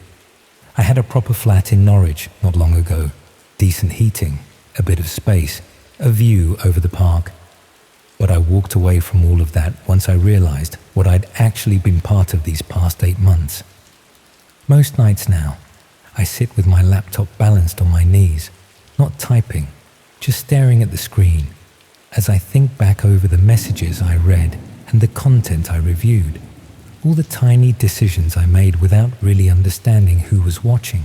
I had a proper flat in Norwich not long ago, decent heating, a bit of space, a view over the park. But I walked away from all of that once I realized what I'd actually been part of these past 8 months. Most nights now, I sit with my laptop balanced on my knees, not typing, just staring at the screen, as I think back over the messages I read and the content I reviewed, all the tiny decisions I made without really understanding who was watching.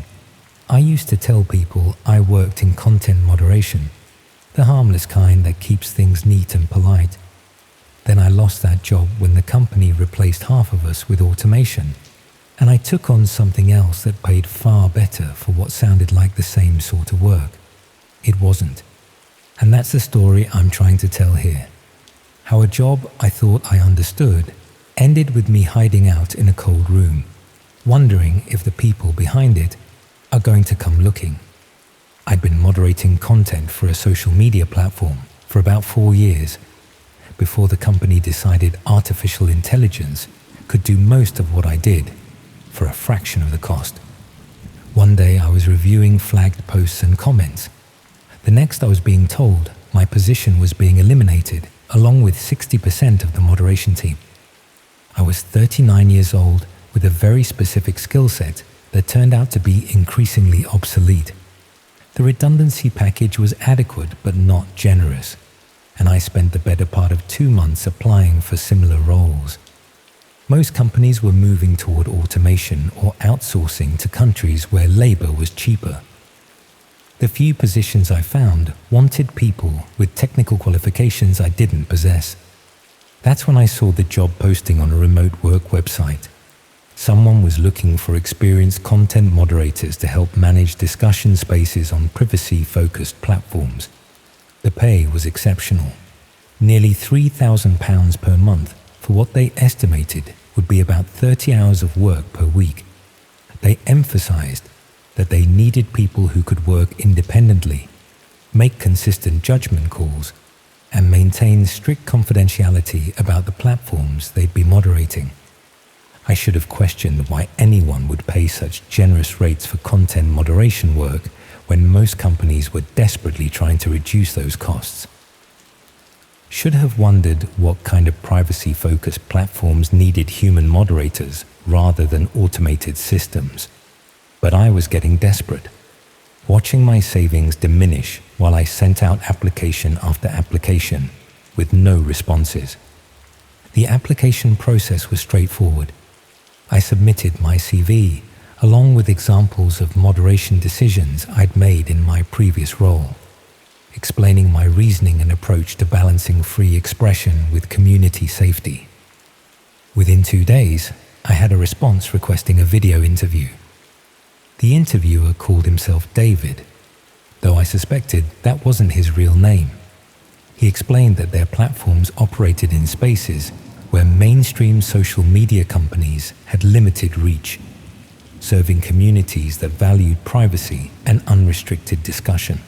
I used to tell people I worked in content moderation, the harmless kind that keeps things neat and polite. Then I lost that job when the company replaced half of us with automation, and I took on something else that paid far better for what sounded like the same sort of work. It wasn't. And that's the story I'm trying to tell here. How a job I thought I understood ended with me hiding out in a cold room, wondering if the people behind it are going to come looking. I'd been moderating content for a social media platform for about 4 years, before the company decided artificial intelligence could do most of what I did for a fraction of the cost. One day I was reviewing flagged posts and comments. The next I was being told my position was being eliminated along with 60% of the moderation team. I was 39 years old with a very specific skill set that turned out to be increasingly obsolete. The redundancy package was adequate but not generous, and I spent the better part of 2 months applying for similar roles. Most companies were moving toward automation or outsourcing to countries where labor was cheaper. The few positions I found wanted people with technical qualifications I didn't possess. That's when I saw the job posting on a remote work website. Someone was looking for experienced content moderators to help manage discussion spaces on privacy-focused platforms. The pay was exceptional, nearly £3,000 per month for what they estimated would be about 30 hours of work per week. They emphasized that they needed people who could work independently, make consistent judgment calls, and maintain strict confidentiality about the platforms they'd be moderating. I should have questioned why anyone would pay such generous rates for content moderation work when most companies were desperately trying to reduce those costs. Should have wondered what kind of privacy-focused platforms needed human moderators rather than automated systems. But I was getting desperate, watching my savings diminish while I sent out application after application with no responses. The application process was straightforward. I submitted my CV along with examples of moderation decisions I'd made in my previous role, explaining my reasoning and approach to balancing free expression with community safety. Within 2 days, I had a response requesting a video interview. The interviewer called himself David, though I suspected that wasn't his real name. He explained that their platforms operated in spaces where mainstream social media companies had limited reach, serving communities that valued privacy and unrestricted discussion.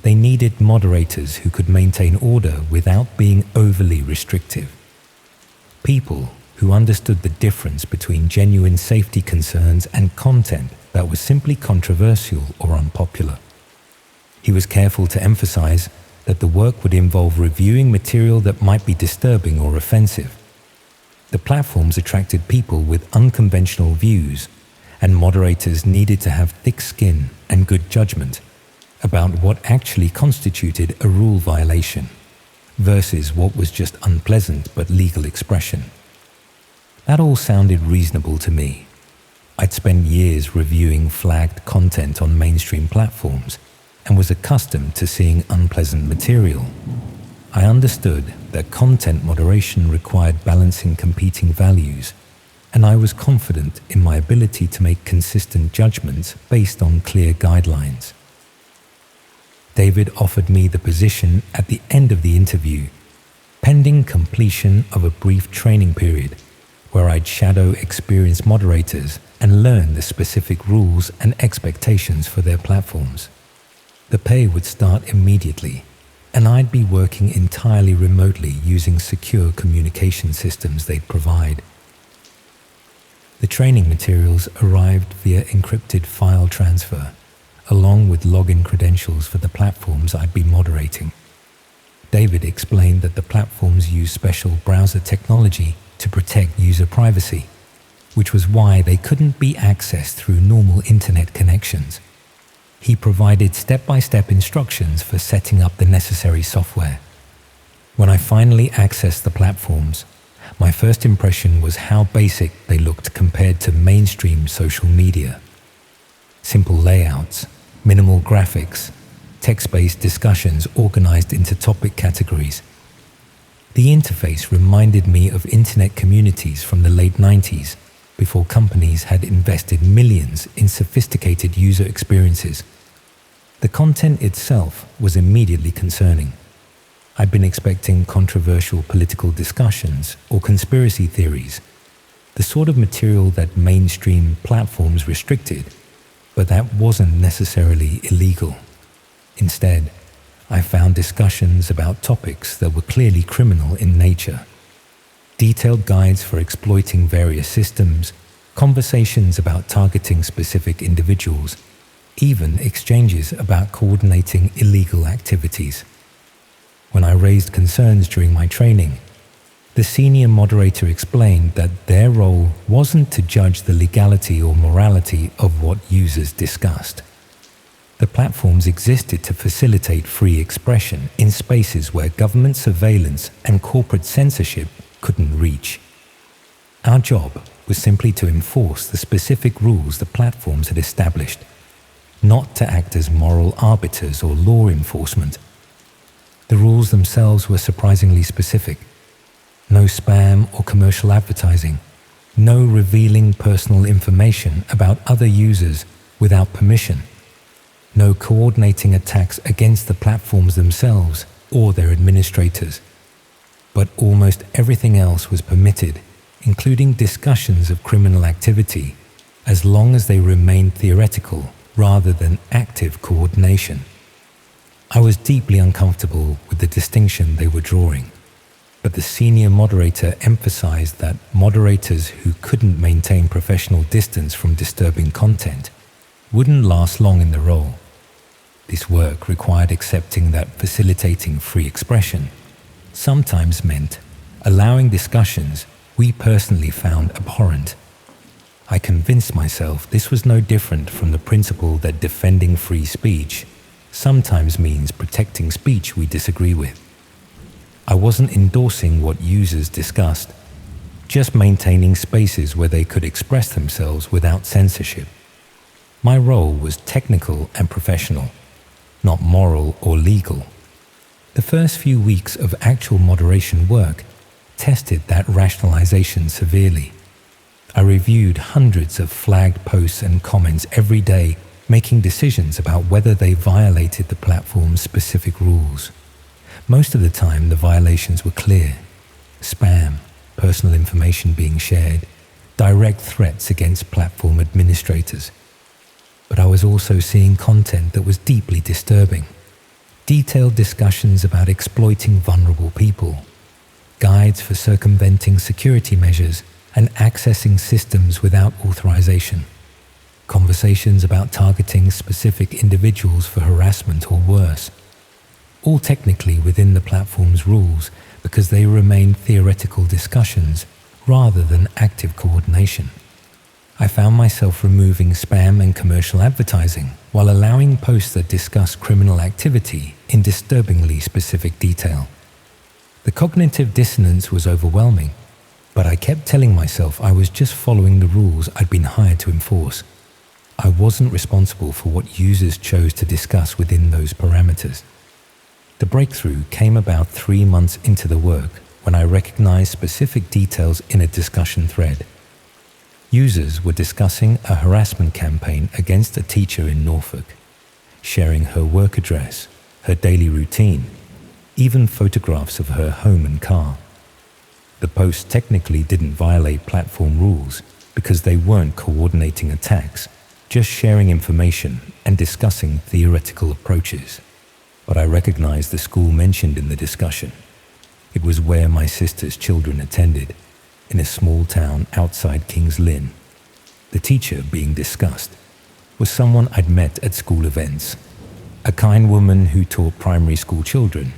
They needed moderators who could maintain order without being overly restrictive. People who understood the difference between genuine safety concerns and content that was simply controversial or unpopular. He was careful to emphasize that the work would involve reviewing material that might be disturbing or offensive. The platforms attracted people with unconventional views, and moderators needed to have thick skin and good judgment about what actually constituted a rule violation versus what was just unpleasant but legal expression. That all sounded reasonable to me. I'd spent years reviewing flagged content on mainstream platforms and was accustomed to seeing unpleasant material. I understood that content moderation required balancing competing values, and I was confident in my ability to make consistent judgments based on clear guidelines. David offered me the position at the end of the interview, pending completion of a brief training period where I'd shadow experienced moderators and learn the specific rules and expectations for their platforms. The pay would start immediately, and I'd be working entirely remotely using secure communication systems they'd provide. The training materials arrived via encrypted file transfer, along with login credentials for the platforms I'd be moderating. David explained that the platforms use special browser technology to protect user privacy, which was why they couldn't be accessed through normal internet connections. He provided step-by-step instructions for setting up the necessary software. When I finally accessed the platforms, my first impression was how basic they looked compared to mainstream social media. Simple layouts, minimal graphics, text-based discussions organized into topic categories. The interface reminded me of internet communities from the late 90s, before companies had invested millions in sophisticated user experiences. The content itself was immediately concerning. I'd been expecting controversial political discussions or conspiracy theories, the sort of material that mainstream platforms restricted, but that wasn't necessarily illegal. Instead, I found discussions about topics that were clearly criminal in nature. Detailed guides for exploiting various systems, conversations about targeting specific individuals, even exchanges about coordinating illegal activities. When I raised concerns during my training, the senior moderator explained that their role wasn't to judge the legality or morality of what users discussed. The platforms existed to facilitate free expression in spaces where government surveillance and corporate censorship couldn't reach. Our job was simply to enforce the specific rules the platforms had established, not to act as moral arbiters or law enforcement. The rules themselves were surprisingly specific. No spam or commercial advertising, no revealing personal information about other users without permission, no coordinating attacks against the platforms themselves or their administrators. But almost everything else was permitted, including discussions of criminal activity, as long as they remained theoretical rather than active coordination. I was deeply uncomfortable with the distinction they were drawing, but the senior moderator emphasized that moderators who couldn't maintain professional distance from disturbing content wouldn't last long in the role. This work required accepting that facilitating free expression sometimes meant allowing discussions we personally found abhorrent. I convinced myself this was no different from the principle that defending free speech sometimes means protecting speech we disagree with. I wasn't endorsing what users discussed, just maintaining spaces where they could express themselves without censorship. My role was technical and professional, not moral or legal. The first few weeks of actual moderation work tested that rationalization severely. I reviewed hundreds of flagged posts and comments every day, making decisions about whether they violated the platform's specific rules. Most of the time, the violations were clear: spam, personal information being shared, direct threats against platform administrators. But I was also seeing content that was deeply disturbing. Detailed discussions about exploiting vulnerable people, guides for circumventing security measures and accessing systems without authorization, conversations about targeting specific individuals for harassment or worse, all technically within the platform's rules because they remained theoretical discussions rather than active coordination. I found myself removing spam and commercial advertising while allowing posts that discuss criminal activity in disturbingly specific detail. The cognitive dissonance was overwhelming, but I kept telling myself I was just following the rules I'd been hired to enforce. I wasn't responsible for what users chose to discuss within those parameters. The breakthrough came about 3 months into the work when I recognized specific details in a discussion thread. Users were discussing a harassment campaign against a teacher in Norfolk, sharing her work address, her daily routine, even photographs of her home and car. The post technically didn't violate platform rules because they weren't coordinating attacks, just sharing information and discussing theoretical approaches. But I recognized the school mentioned in the discussion. It was where my sister's children attended, in a small town outside Kings Lynn. The teacher being discussed was someone I'd met at school events, a kind woman who taught primary school children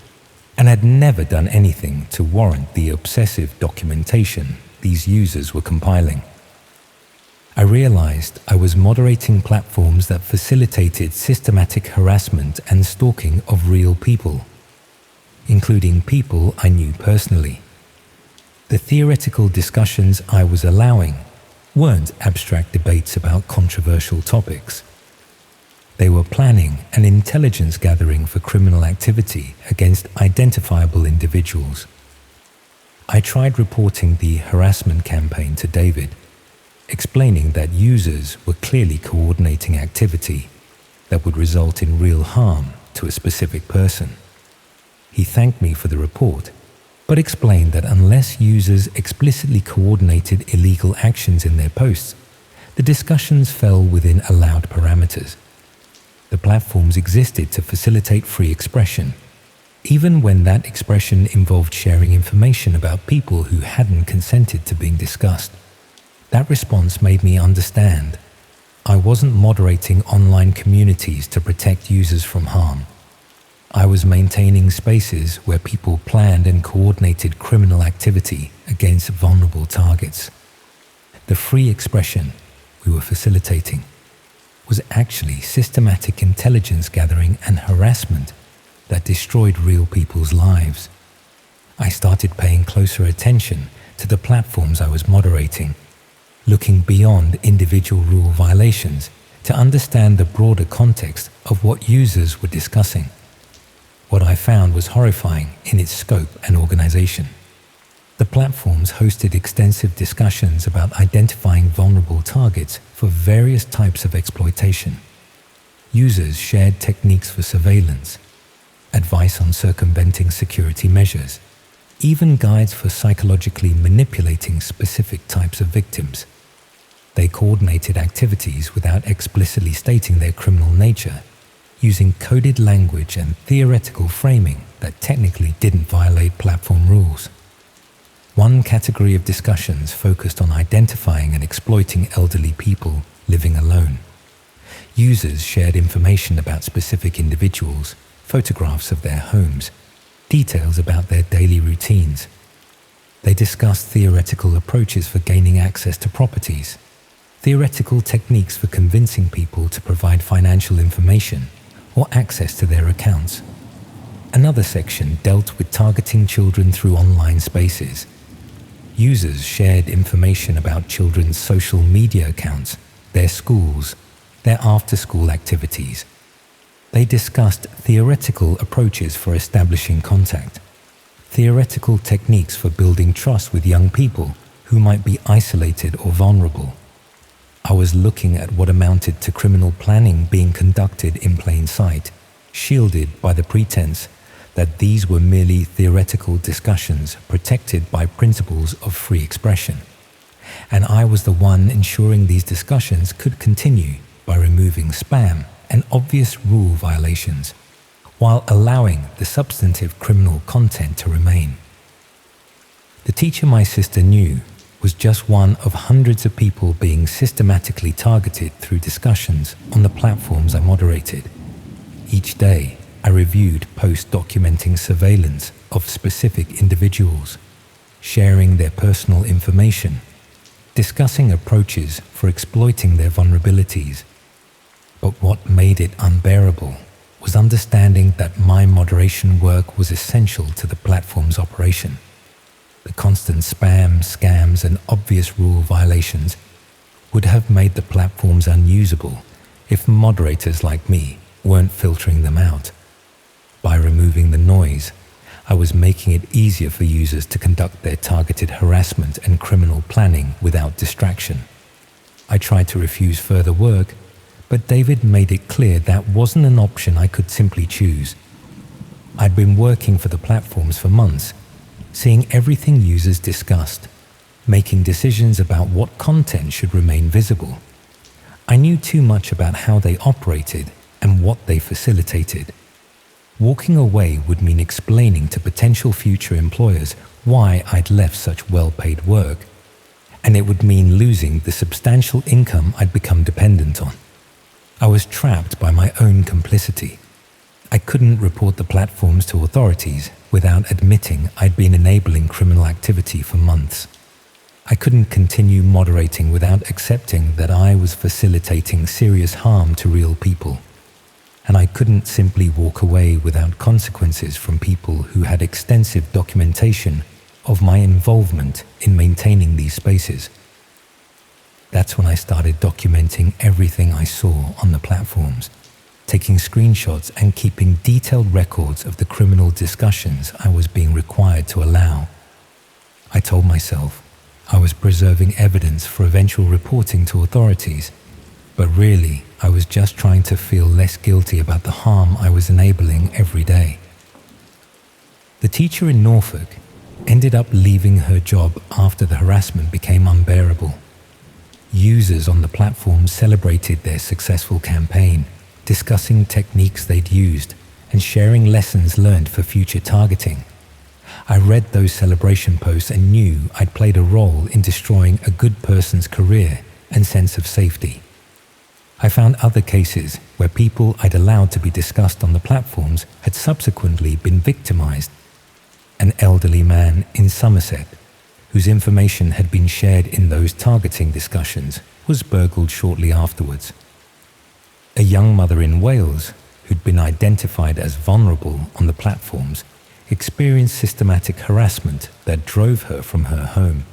and had never done anything to warrant the obsessive documentation these users were compiling. I realized I was moderating platforms that facilitated systematic harassment and stalking of real people, including people I knew personally. The theoretical discussions I was allowing weren't abstract debates about controversial topics. They were planning and intelligence gathering for criminal activity against identifiable individuals. I tried reporting the harassment campaign to David, explaining that users were clearly coordinating activity that would result in real harm to a specific person. He thanked me for the report, but explained that unless users explicitly coordinated illegal actions in their posts, the discussions fell within allowed parameters. The platforms existed to facilitate free expression, even when that expression involved sharing information about people who hadn't consented to being discussed. That response made me understand I wasn't moderating online communities to protect users from harm. I was maintaining spaces where people planned and coordinated criminal activity against vulnerable targets. The free expression we were facilitating was actually systematic intelligence gathering and harassment that destroyed real people's lives. I started paying closer attention to the platforms I was moderating, looking beyond individual rule violations to understand the broader context of what users were discussing. What I found was horrifying in its scope and organization. The platforms hosted extensive discussions about identifying vulnerable targets for various types of exploitation. Users shared techniques for surveillance, advice on circumventing security measures, even guides for psychologically manipulating specific types of victims. They coordinated activities without explicitly stating their criminal nature, using coded language and theoretical framing that technically didn't violate platform rules. One category of discussions focused on identifying and exploiting elderly people living alone. Users shared information about specific individuals, photographs of their homes, details about their daily routines. They discussed theoretical approaches for gaining access to properties, theoretical techniques for convincing people to provide financial information or access to their accounts. Another section dealt with targeting children through online spaces. Users shared information about children's social media accounts, their schools, their after-school activities. They discussed theoretical approaches for establishing contact, theoretical techniques for building trust with young people who might be isolated or vulnerable. I was looking at what amounted to criminal planning being conducted in plain sight, shielded by the pretense that these were merely theoretical discussions protected by principles of free expression. And I was the one ensuring these discussions could continue by removing spam and obvious rule violations, while allowing the substantive criminal content to remain. The teacher my sister knew was just one of hundreds of people being systematically targeted through discussions on the platforms I moderated. Each day, I reviewed posts documenting surveillance of specific individuals, sharing their personal information, discussing approaches for exploiting their vulnerabilities. But what made it unbearable was understanding that my moderation work was essential to the platform's operation. The constant spam, scams, and obvious rule violations would have made the platforms unusable if moderators like me weren't filtering them out. By removing the noise, I was making it easier for users to conduct their targeted harassment and criminal planning without distraction. I tried to refuse further work, but David made it clear that wasn't an option I could simply choose. I'd been working for the platforms for months, seeing everything users discussed, making decisions about what content should remain visible. I knew too much about how they operated and what they facilitated. Walking away would mean explaining to potential future employers why I'd left such well-paid work, and it would mean losing the substantial income I'd become dependent on. I was trapped by my own complicity. I couldn't report the platforms to authorities without admitting I'd been enabling criminal activity for months. I couldn't continue moderating without accepting that I was facilitating serious harm to real people. And I couldn't simply walk away without consequences from people who had extensive documentation of my involvement in maintaining these spaces. That's when I started documenting everything I saw on the platforms, taking screenshots and keeping detailed records of the criminal discussions I was being required to allow. I told myself I was preserving evidence for eventual reporting to authorities, but really I was just trying to feel less guilty about the harm I was enabling every day. The teacher in Norfolk ended up leaving her job after the harassment became unbearable. Users on the platform celebrated their successful campaign, discussing techniques they'd used and sharing lessons learned for future targeting. I read those celebration posts and knew I'd played a role in destroying a good person's career and sense of safety. I found other cases where people I'd allowed to be discussed on the platforms had subsequently been victimized. An elderly man in Somerset, whose information had been shared in those targeting discussions, was burgled shortly afterwards. A young mother in Wales, who'd been identified as vulnerable on the platforms, experienced systematic harassment that drove her from her home.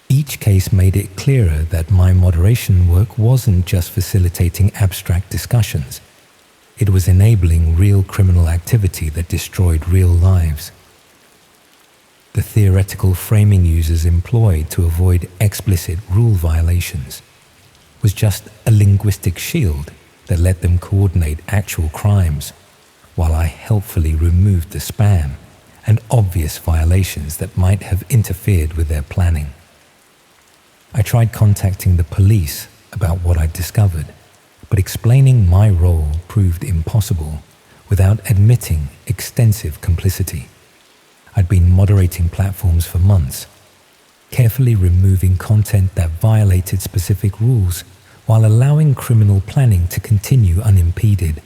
Each case made it clearer that my moderation work wasn't just facilitating abstract discussions. It was enabling real criminal activity that destroyed real lives. The theoretical framing users employed to avoid explicit rule violations was just a linguistic shield that let them coordinate actual crimes, while I helpfully removed the spam and obvious violations that might have interfered with their planning. I tried contacting the police about what I'd discovered, but explaining my role proved impossible without admitting extensive complicity. I'd been moderating platforms for months, carefully removing content that violated specific rules while allowing criminal planning to continue unimpeded.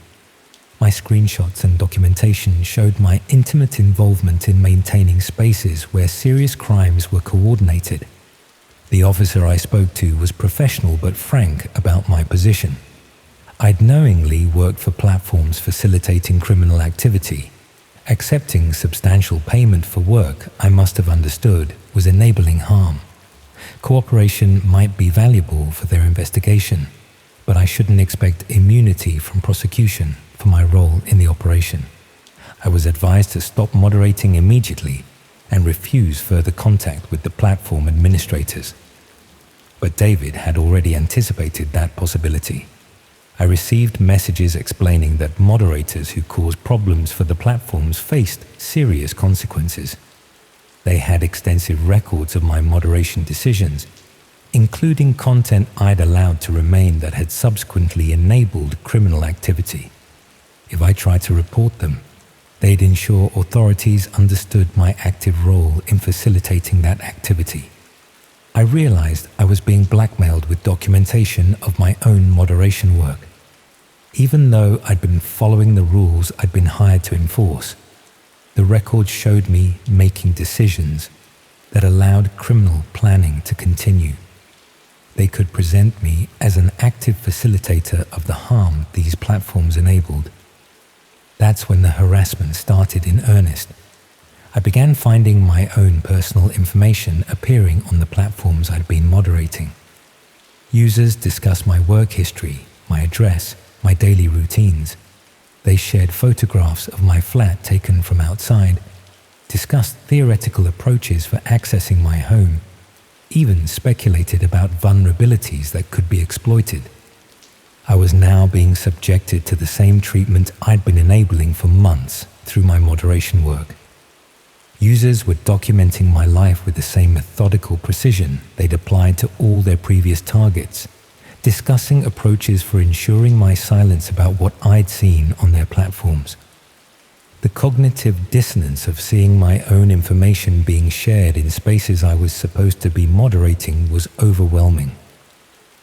My screenshots and documentation showed my intimate involvement in maintaining spaces where serious crimes were coordinated. The officer I spoke to was professional but frank about my position. I'd knowingly worked for platforms facilitating criminal activity. Accepting substantial payment for work I must have understood was enabling harm. Cooperation might be valuable for their investigation, but I shouldn't expect immunity from prosecution for my role in the operation. I was advised to stop moderating immediately and refuse further contact with the platform administrators. But David had already anticipated that possibility. I received messages explaining that moderators who caused problems for the platforms faced serious consequences. They had extensive records of my moderation decisions, including content I'd allowed to remain that had subsequently enabled criminal activity. If I tried to report them, they'd ensure authorities understood my active role in facilitating that activity. I realized I was being blackmailed with documentation of my own moderation work. Even though I'd been following the rules I'd been hired to enforce, the records showed me making decisions that allowed criminal planning to continue. They could present me as an active facilitator of the harm these platforms enabled. That's when the harassment started in earnest. I began finding my own personal information appearing on the platforms I'd been moderating. Users discussed my work history, my address, my daily routines. They shared photographs of my flat taken from outside, discussed theoretical approaches for accessing my home, even speculated about vulnerabilities that could be exploited. I was now being subjected to the same treatment I'd been enabling for months through my moderation work. Users were documenting my life with the same methodical precision they'd applied to all their previous targets, discussing approaches for ensuring my silence about what I'd seen on their platforms. The cognitive dissonance of seeing my own information being shared in spaces I was supposed to be moderating was overwhelming.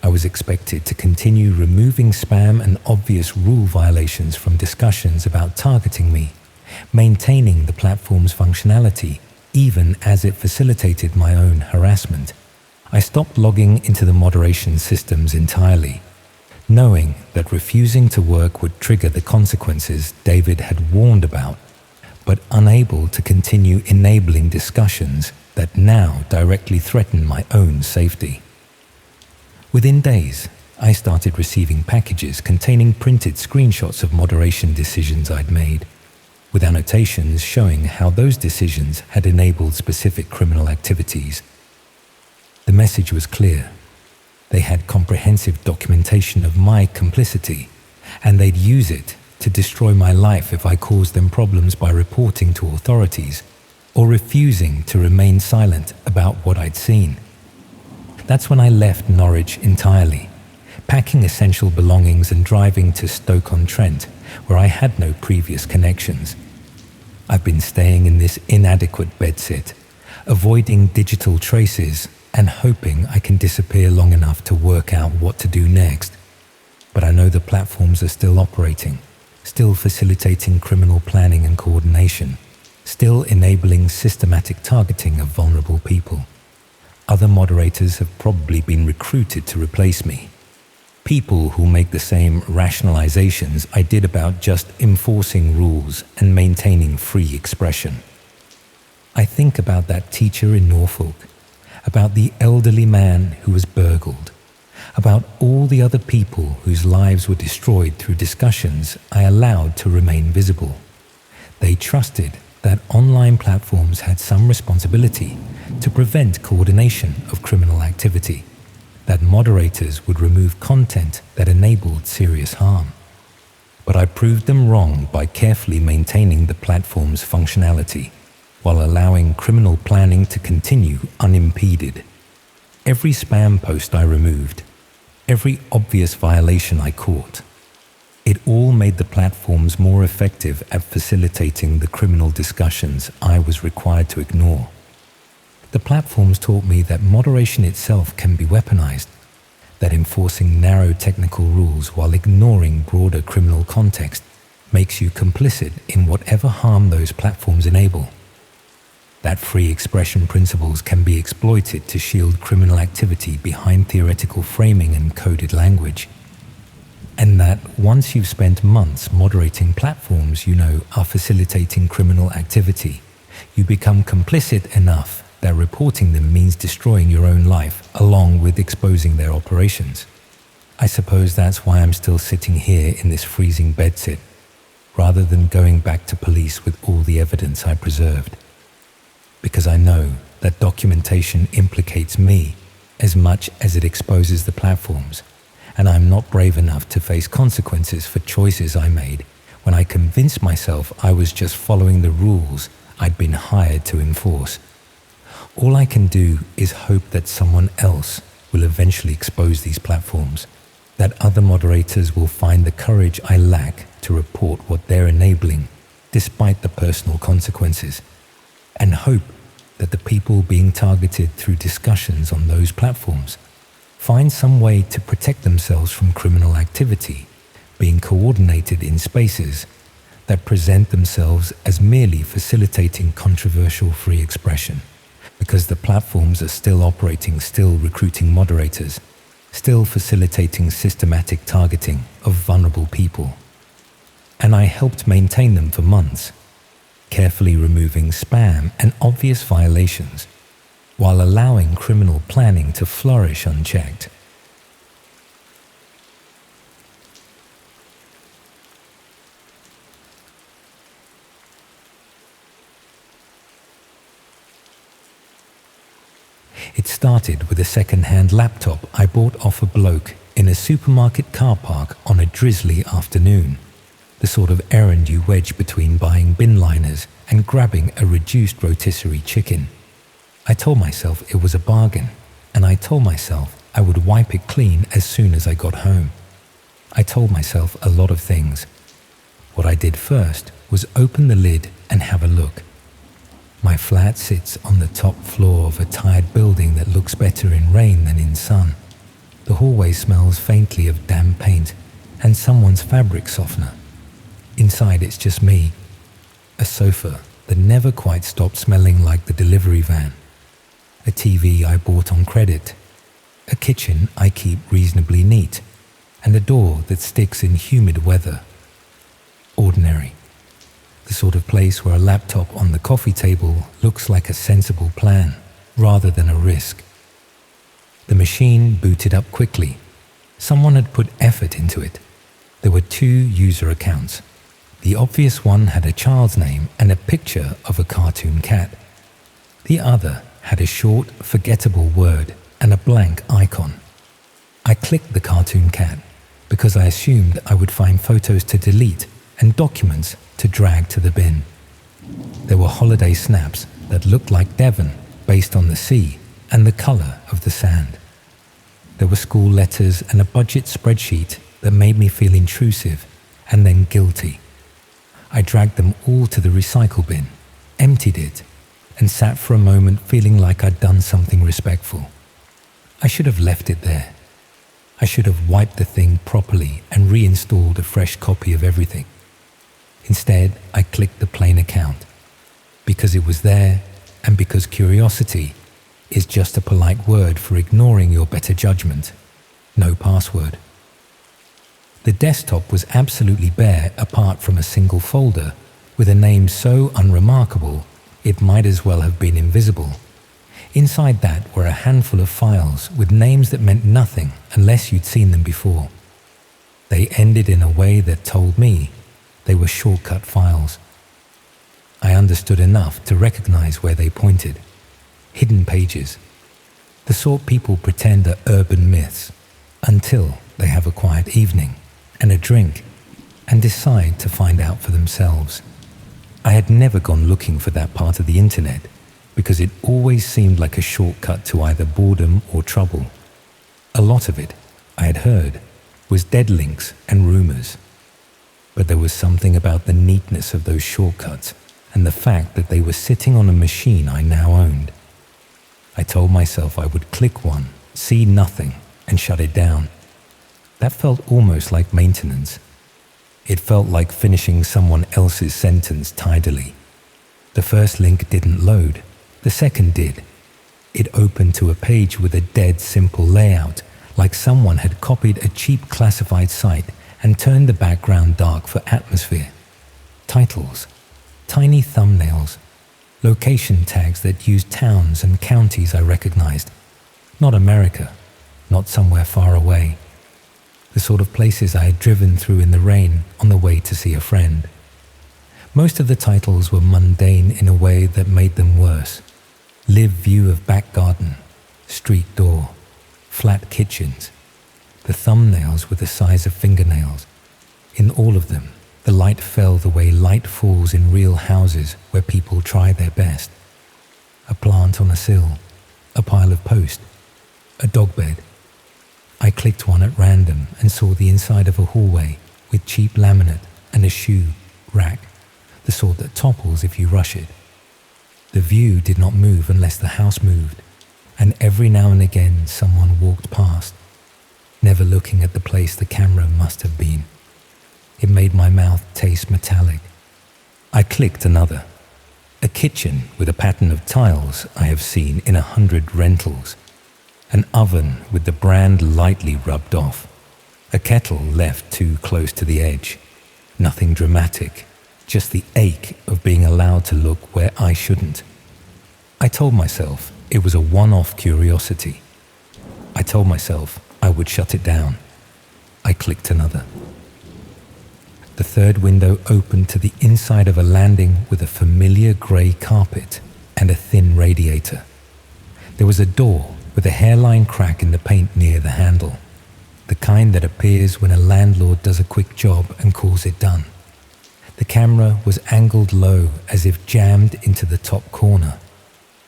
I was expected to continue removing spam and obvious rule violations from discussions about targeting me, maintaining the platform's functionality even as it facilitated my own harassment. I stopped logging into the moderation systems entirely, knowing that refusing to work would trigger the consequences David had warned about, but unable to continue enabling discussions that now directly threaten my own safety. Within days, I started receiving packages containing printed screenshots of moderation decisions I'd made, with annotations showing how those decisions had enabled specific criminal activities. The message was clear. They had comprehensive documentation of my complicity, and they'd use it to destroy my life if I caused them problems by reporting to authorities or refusing to remain silent about what I'd seen. That's when I left Norwich entirely, packing essential belongings and driving to Stoke-on-Trent, where I had no previous connections. I've been staying in this inadequate bedsit, avoiding digital traces and hoping I can disappear long enough to work out what to do next. But I know the platforms are still operating, still facilitating criminal planning and coordination, still enabling systematic targeting of vulnerable people. Other moderators have probably been recruited to replace me. People who make the same rationalizations I did about just enforcing rules and maintaining free expression. I think about that teacher in Norfolk, about the elderly man who was burgled, about all the other people whose lives were destroyed through discussions I allowed to remain visible. They trusted that online platforms had some responsibility to prevent coordination of criminal activity, that moderators would remove content that enabled serious harm. But I proved them wrong by carefully maintaining the platform's functionality. while allowing criminal planning to continue unimpeded. Every spam post I removed, every obvious violation I caught, it all made the platforms more effective at facilitating the criminal discussions I was required to ignore. The platforms taught me that moderation itself can be weaponized, that enforcing narrow technical rules while ignoring broader criminal context makes you complicit in whatever harm those platforms enable, that free expression principles can be exploited to shield criminal activity behind theoretical framing and coded language, and that once you've spent months moderating platforms you know are facilitating criminal activity, you become complicit enough that reporting them means destroying your own life along with exposing their operations. I suppose that's why I'm still sitting here in this freezing bedsit, rather than going back to police with all the evidence I preserved. Because I know that documentation implicates me as much as it exposes the platforms, and I'm not brave enough to face consequences for choices I made when I convinced myself I was just following the rules I'd been hired to enforce. All I can do is hope that someone else will eventually expose these platforms, that other moderators will find the courage I lack to report what they're enabling, despite the personal consequences, and hope that the people being targeted through discussions on those platforms find some way to protect themselves from criminal activity being coordinated in spaces that present themselves as merely facilitating controversial free expression, because the platforms are still operating, still recruiting moderators, still facilitating systematic targeting of vulnerable people. And I helped maintain them for months, carefully removing spam and obvious violations, while allowing criminal planning to flourish unchecked. It started with a second-hand laptop I bought off a bloke in a supermarket car park on a drizzly afternoon, the sort of errand you wedge between buying bin liners and grabbing a reduced rotisserie chicken. I told myself it was a bargain, and I told myself I would wipe it clean as soon as I got home. I told myself a lot of things. What I did first was open the lid and have a look. My flat sits on the top floor of a tired building that looks better in rain than in sun. The hallway smells faintly of damp paint and someone's fabric softener. Inside it's just me, a sofa that never quite stopped smelling like the delivery van, a TV I bought on credit, a kitchen I keep reasonably neat, and a door that sticks in humid weather. Ordinary. The sort of place where a laptop on the coffee table looks like a sensible plan rather than a risk. The machine booted up quickly. Someone had put effort into it. There were 2 user accounts. The obvious one had a child's name and a picture of a cartoon cat. The other had a short, forgettable word and a blank icon. I clicked the cartoon cat because I assumed I would find photos to delete and documents to drag to the bin. There were holiday snaps that looked like Devon based on the sea and the color of the sand. There were school letters and a budget spreadsheet that made me feel intrusive and then guilty. I dragged them all to the recycle bin, emptied it, and sat for a moment feeling like I'd done something respectful. I should have left it there. I should have wiped the thing properly and reinstalled a fresh copy of everything. Instead, I clicked the plain account, because it was there and because curiosity is just a polite word for ignoring your better judgment. No password. The desktop was absolutely bare apart from a single folder with a name so unremarkable it might as well have been invisible. Inside that were a handful of files with names that meant nothing unless you'd seen them before. They ended in a way that told me they were shortcut files. I understood enough to recognize where they pointed. Hidden pages. The sort people pretend are urban myths until they have a quiet evening and a drink and decide to find out for themselves. I had never gone looking for that part of the internet because it always seemed like a shortcut to either boredom or trouble. A lot of it, I had heard, was dead links and rumors. But there was something about the neatness of those shortcuts and the fact that they were sitting on a machine I now owned. I told myself I would click one, see nothing, and shut it down. That felt almost like maintenance. It felt like finishing someone else's sentence tidily. The first link didn't load. The second did. It opened to a page with a dead simple layout, like someone had copied a cheap classified site and turned the background dark for atmosphere. Titles, tiny thumbnails, location tags that used towns and counties I recognized. Not America, not somewhere far away. The sort of places I had driven through in the rain on the way to see a friend. Most of the titles were mundane in a way that made them worse. Live view of back garden, street door, flat kitchens. The thumbnails were the size of fingernails. In all of them, the light fell the way light falls in real houses where people try their best. A plant on a sill, a pile of post, a dog bed. I clicked one at random and saw the inside of a hallway with cheap laminate and a shoe rack, the sort that topples if you rush it. The view did not move unless the house moved, and every now and again someone walked past, never looking at the place the camera must have been. It made my mouth taste metallic. I clicked another. A kitchen with a pattern of tiles I have seen in 100 rentals. An oven with the brand lightly rubbed off. A kettle left too close to the edge. Nothing dramatic, just the ache of being allowed to look where I shouldn't. I told myself it was a one-off curiosity. I told myself I would shut it down. I clicked another. The third window opened to the inside of a landing with a familiar grey carpet and a thin radiator. There was a door with a hairline crack in the paint near the handle, the kind that appears when a landlord does a quick job and calls it done. The camera was angled low as if jammed into the top corner,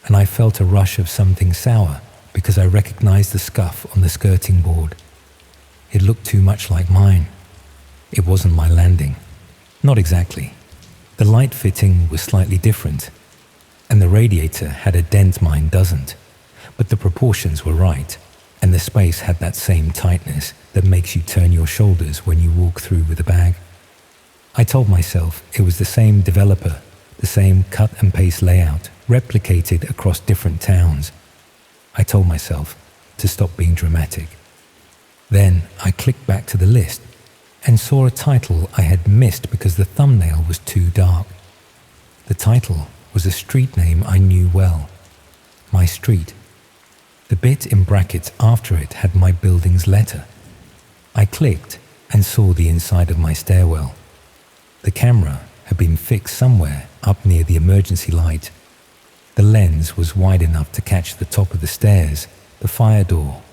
and I felt a rush of something sour because I recognized the scuff on the skirting board. It looked too much like mine. It wasn't my landing. Not exactly. The light fitting was slightly different, and the radiator had a dent mine doesn't. But the proportions were right, and the space had that same tightness that makes you turn your shoulders when you walk through with a bag. I told myself it was the same developer, the same cut and paste layout, replicated across different towns. I told myself to stop being dramatic. Then I clicked back to the list and saw a title I had missed because the thumbnail was too dark. The title was a street name I knew well. My street. The bit in brackets after it had my building's letter. I clicked and saw the inside of my stairwell. The camera had been fixed somewhere up near the emergency light. The lens was wide enough to catch the top of the stairs, the fire door,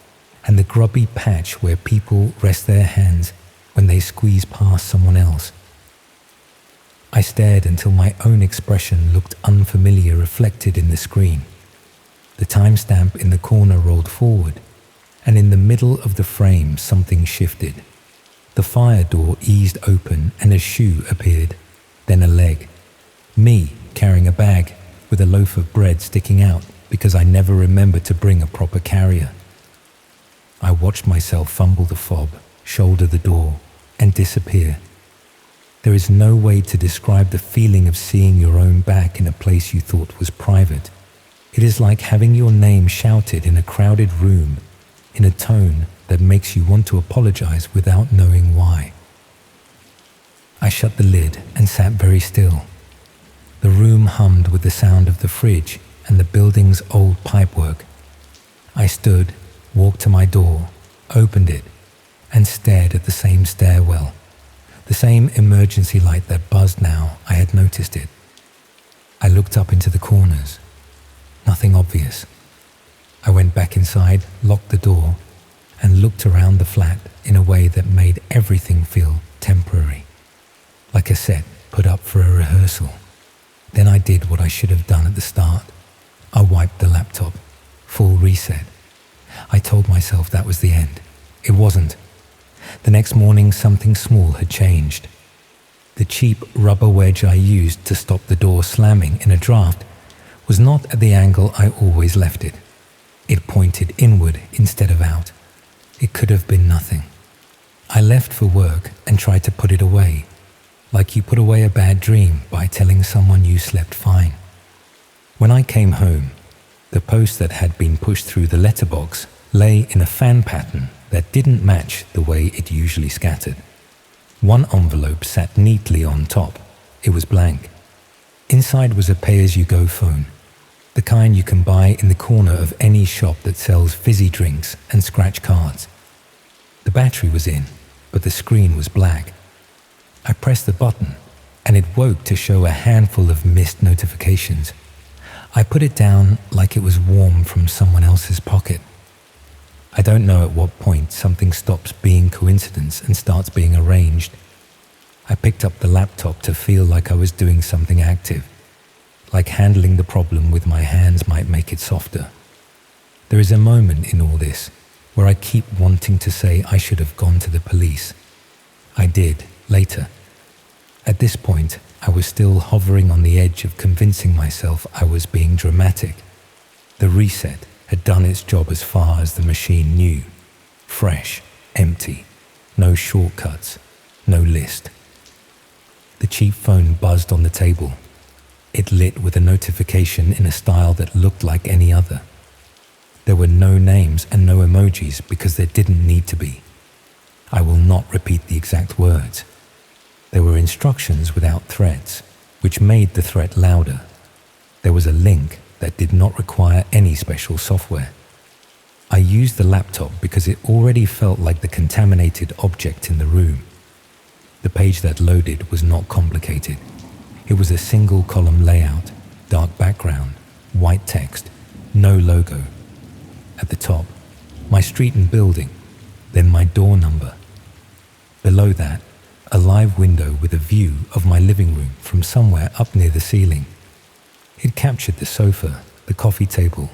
and the grubby patch where people rest their hands when they squeeze past someone else. I stared until my own expression looked unfamiliar reflected in the screen. The timestamp in the corner rolled forward, and in the middle of the frame something shifted. The fire door eased open and a shoe appeared, then a leg. Me carrying a bag with a loaf of bread sticking out because I never remembered to bring a proper carrier. I watched myself fumble the fob, shoulder the door, and disappear. There is no way to describe the feeling of seeing your own back in a place you thought was private. It is like having your name shouted in a crowded room in a tone that makes you want to apologize without knowing why. I shut the lid and sat very still. The room hummed with the sound of the fridge and the building's old pipework. I stood, walked to my door, opened it, and stared at the same stairwell. The same emergency light that buzzed now, I had noticed it. I looked up into the corners. Nothing obvious. I went back inside, locked the door, and looked around the flat in a way that made everything feel temporary, like a set put up for a rehearsal. Then I did what I should have done at the start. I wiped the laptop. Full reset. I told myself that was the end. It wasn't. The next morning, something small had changed. The cheap rubber wedge I used to stop the door slamming in a draft was not at the angle I always left it. It pointed inward instead of out. It could have been nothing. I left for work and tried to put it away, like you put away a bad dream by telling someone you slept fine. When I came home, the post that had been pushed through the letterbox lay in a fan pattern that didn't match the way it usually scattered. One envelope sat neatly on top. It was blank. Inside was a pay-as-you-go phone, the kind you can buy in the corner of any shop that sells fizzy drinks and scratch cards. The battery was in, but the screen was black. I pressed the button, and it woke to show a handful of missed notifications. I put it down like it was warm from someone else's pocket. I don't know at what point something stops being coincidence and starts being arranged. I picked up the laptop to feel like I was doing something active, like handling the problem with my hands might make it softer. There is a moment in all this where I keep wanting to say I should have gone to the police. I did, later. At this point, I was still hovering on the edge of convincing myself I was being dramatic. The reset had done its job as far as the machine knew. Fresh, empty, no shortcuts, no list. The cheap phone buzzed on the table. It lit with a notification in a style that looked like any other. There were no names and no emojis because there didn't need to be. I will not repeat the exact words. There were instructions without threats, which made the threat louder. There was a link that did not require any special software. I used the laptop because it already felt like the contaminated object in the room. The page that loaded was not complicated. It was a single column layout, dark background, white text, no logo. At the top, my street and building, then my door number. Below that, a live window with a view of my living room from somewhere up near the ceiling. It captured the sofa, the coffee table,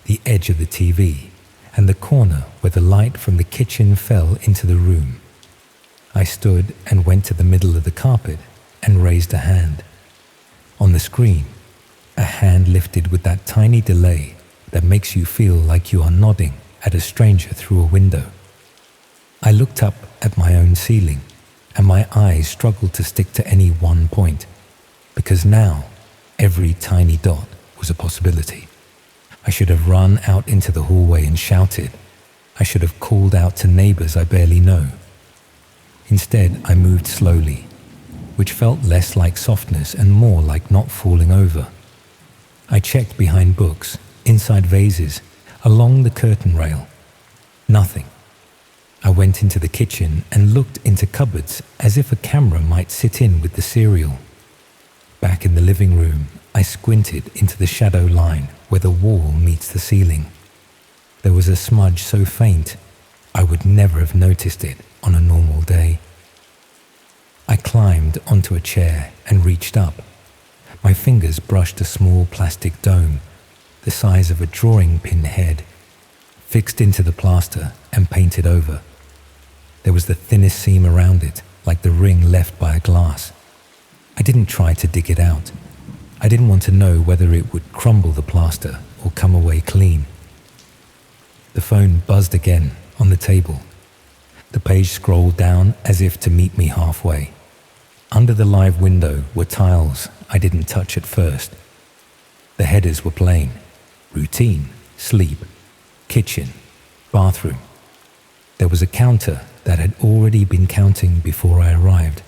the edge of the TV, and the corner where the light from the kitchen fell into the room. I stood and went to the middle of the carpet and raised a hand. On the screen, a hand lifted with that tiny delay that makes you feel like you are nodding at a stranger through a window. I looked up at my own ceiling, and my eyes struggled to stick to any one point, because now every tiny dot was a possibility. I should have run out into the hallway and shouted. I should have called out to neighbors I barely know. Instead, I moved slowly, which felt less like softness and more like not falling over. I checked behind books, inside vases, along the curtain rail. Nothing. I went into the kitchen and looked into cupboards as if a camera might sit in with the cereal. Back in the living room, I squinted into the shadow line where the wall meets the ceiling. There was a smudge so faint, I would never have noticed it on a normal day. I climbed onto a chair and reached up. My fingers brushed a small plastic dome, the size of a drawing pin head, fixed into the plaster and painted over. There was the thinnest seam around it, like the ring left by a glass. I didn't try to dig it out. I didn't want to know whether it would crumble the plaster or come away clean. The phone buzzed again on the table. The page scrolled down as if to meet me halfway. Under the live window were tiles I didn't touch at first. The headers were plain: routine, sleep, kitchen, bathroom. There was a counter that had already been counting before I arrived.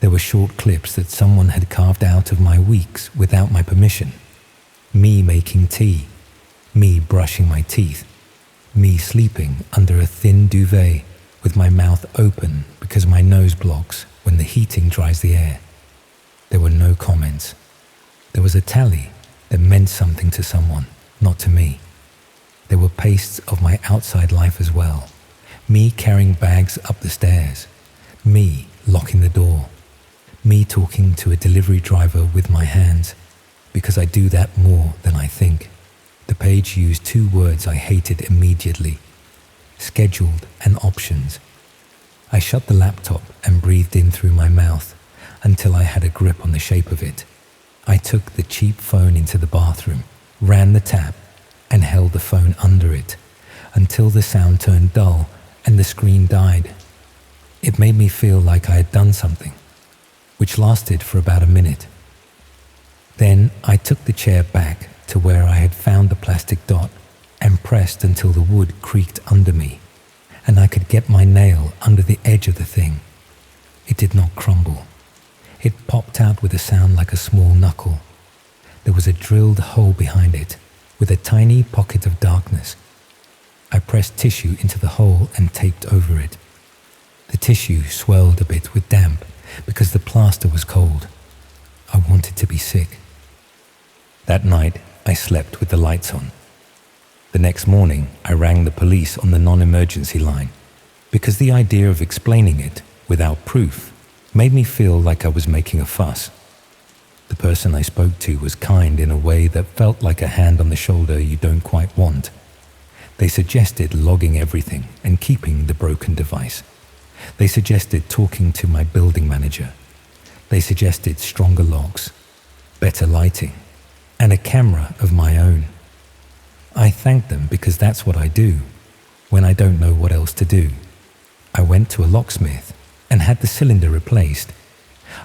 There were short clips that someone had carved out of my weeks without my permission. Me making tea, me brushing my teeth, me sleeping under a thin duvet with my mouth open because my nose blocks when the heating dries the air. There were no comments. There was a tally that meant something to someone, not to me. There were pastes of my outside life as well. Me carrying bags up the stairs. Me locking the door. Me talking to a delivery driver with my hands, because I do that more than I think. The page used 2 words I hated immediately: scheduled and options. I shut the laptop and breathed in through my mouth until I had a grip on the shape of it. I took the cheap phone into the bathroom, ran the tap, and held the phone under it until the sound turned dull and the screen died. It made me feel like I had done something, which lasted for about a minute. Then I took the chair back to where I had found the plastic dot and pressed until the wood creaked under me and I could get my nail under the edge of the thing. It did not crumble. It popped out with a sound like a small knuckle. There was a drilled hole behind it with a tiny pocket of darkness. I pressed tissue into the hole and taped over it. The tissue swelled a bit with damp because the plaster was cold. I wanted to be sick. That night, I slept with the lights on. The next morning, I rang the police on the non-emergency line because the idea of explaining it without proof made me feel like I was making a fuss. The person I spoke to was kind in a way that felt like a hand on the shoulder you don't quite want. They suggested logging everything and keeping the broken device. They suggested talking to my building manager. They suggested stronger logs, better lighting, and a camera of my own. I thanked them because that's what I do when I don't know what else to do. I went to a locksmith and had the cylinder replaced.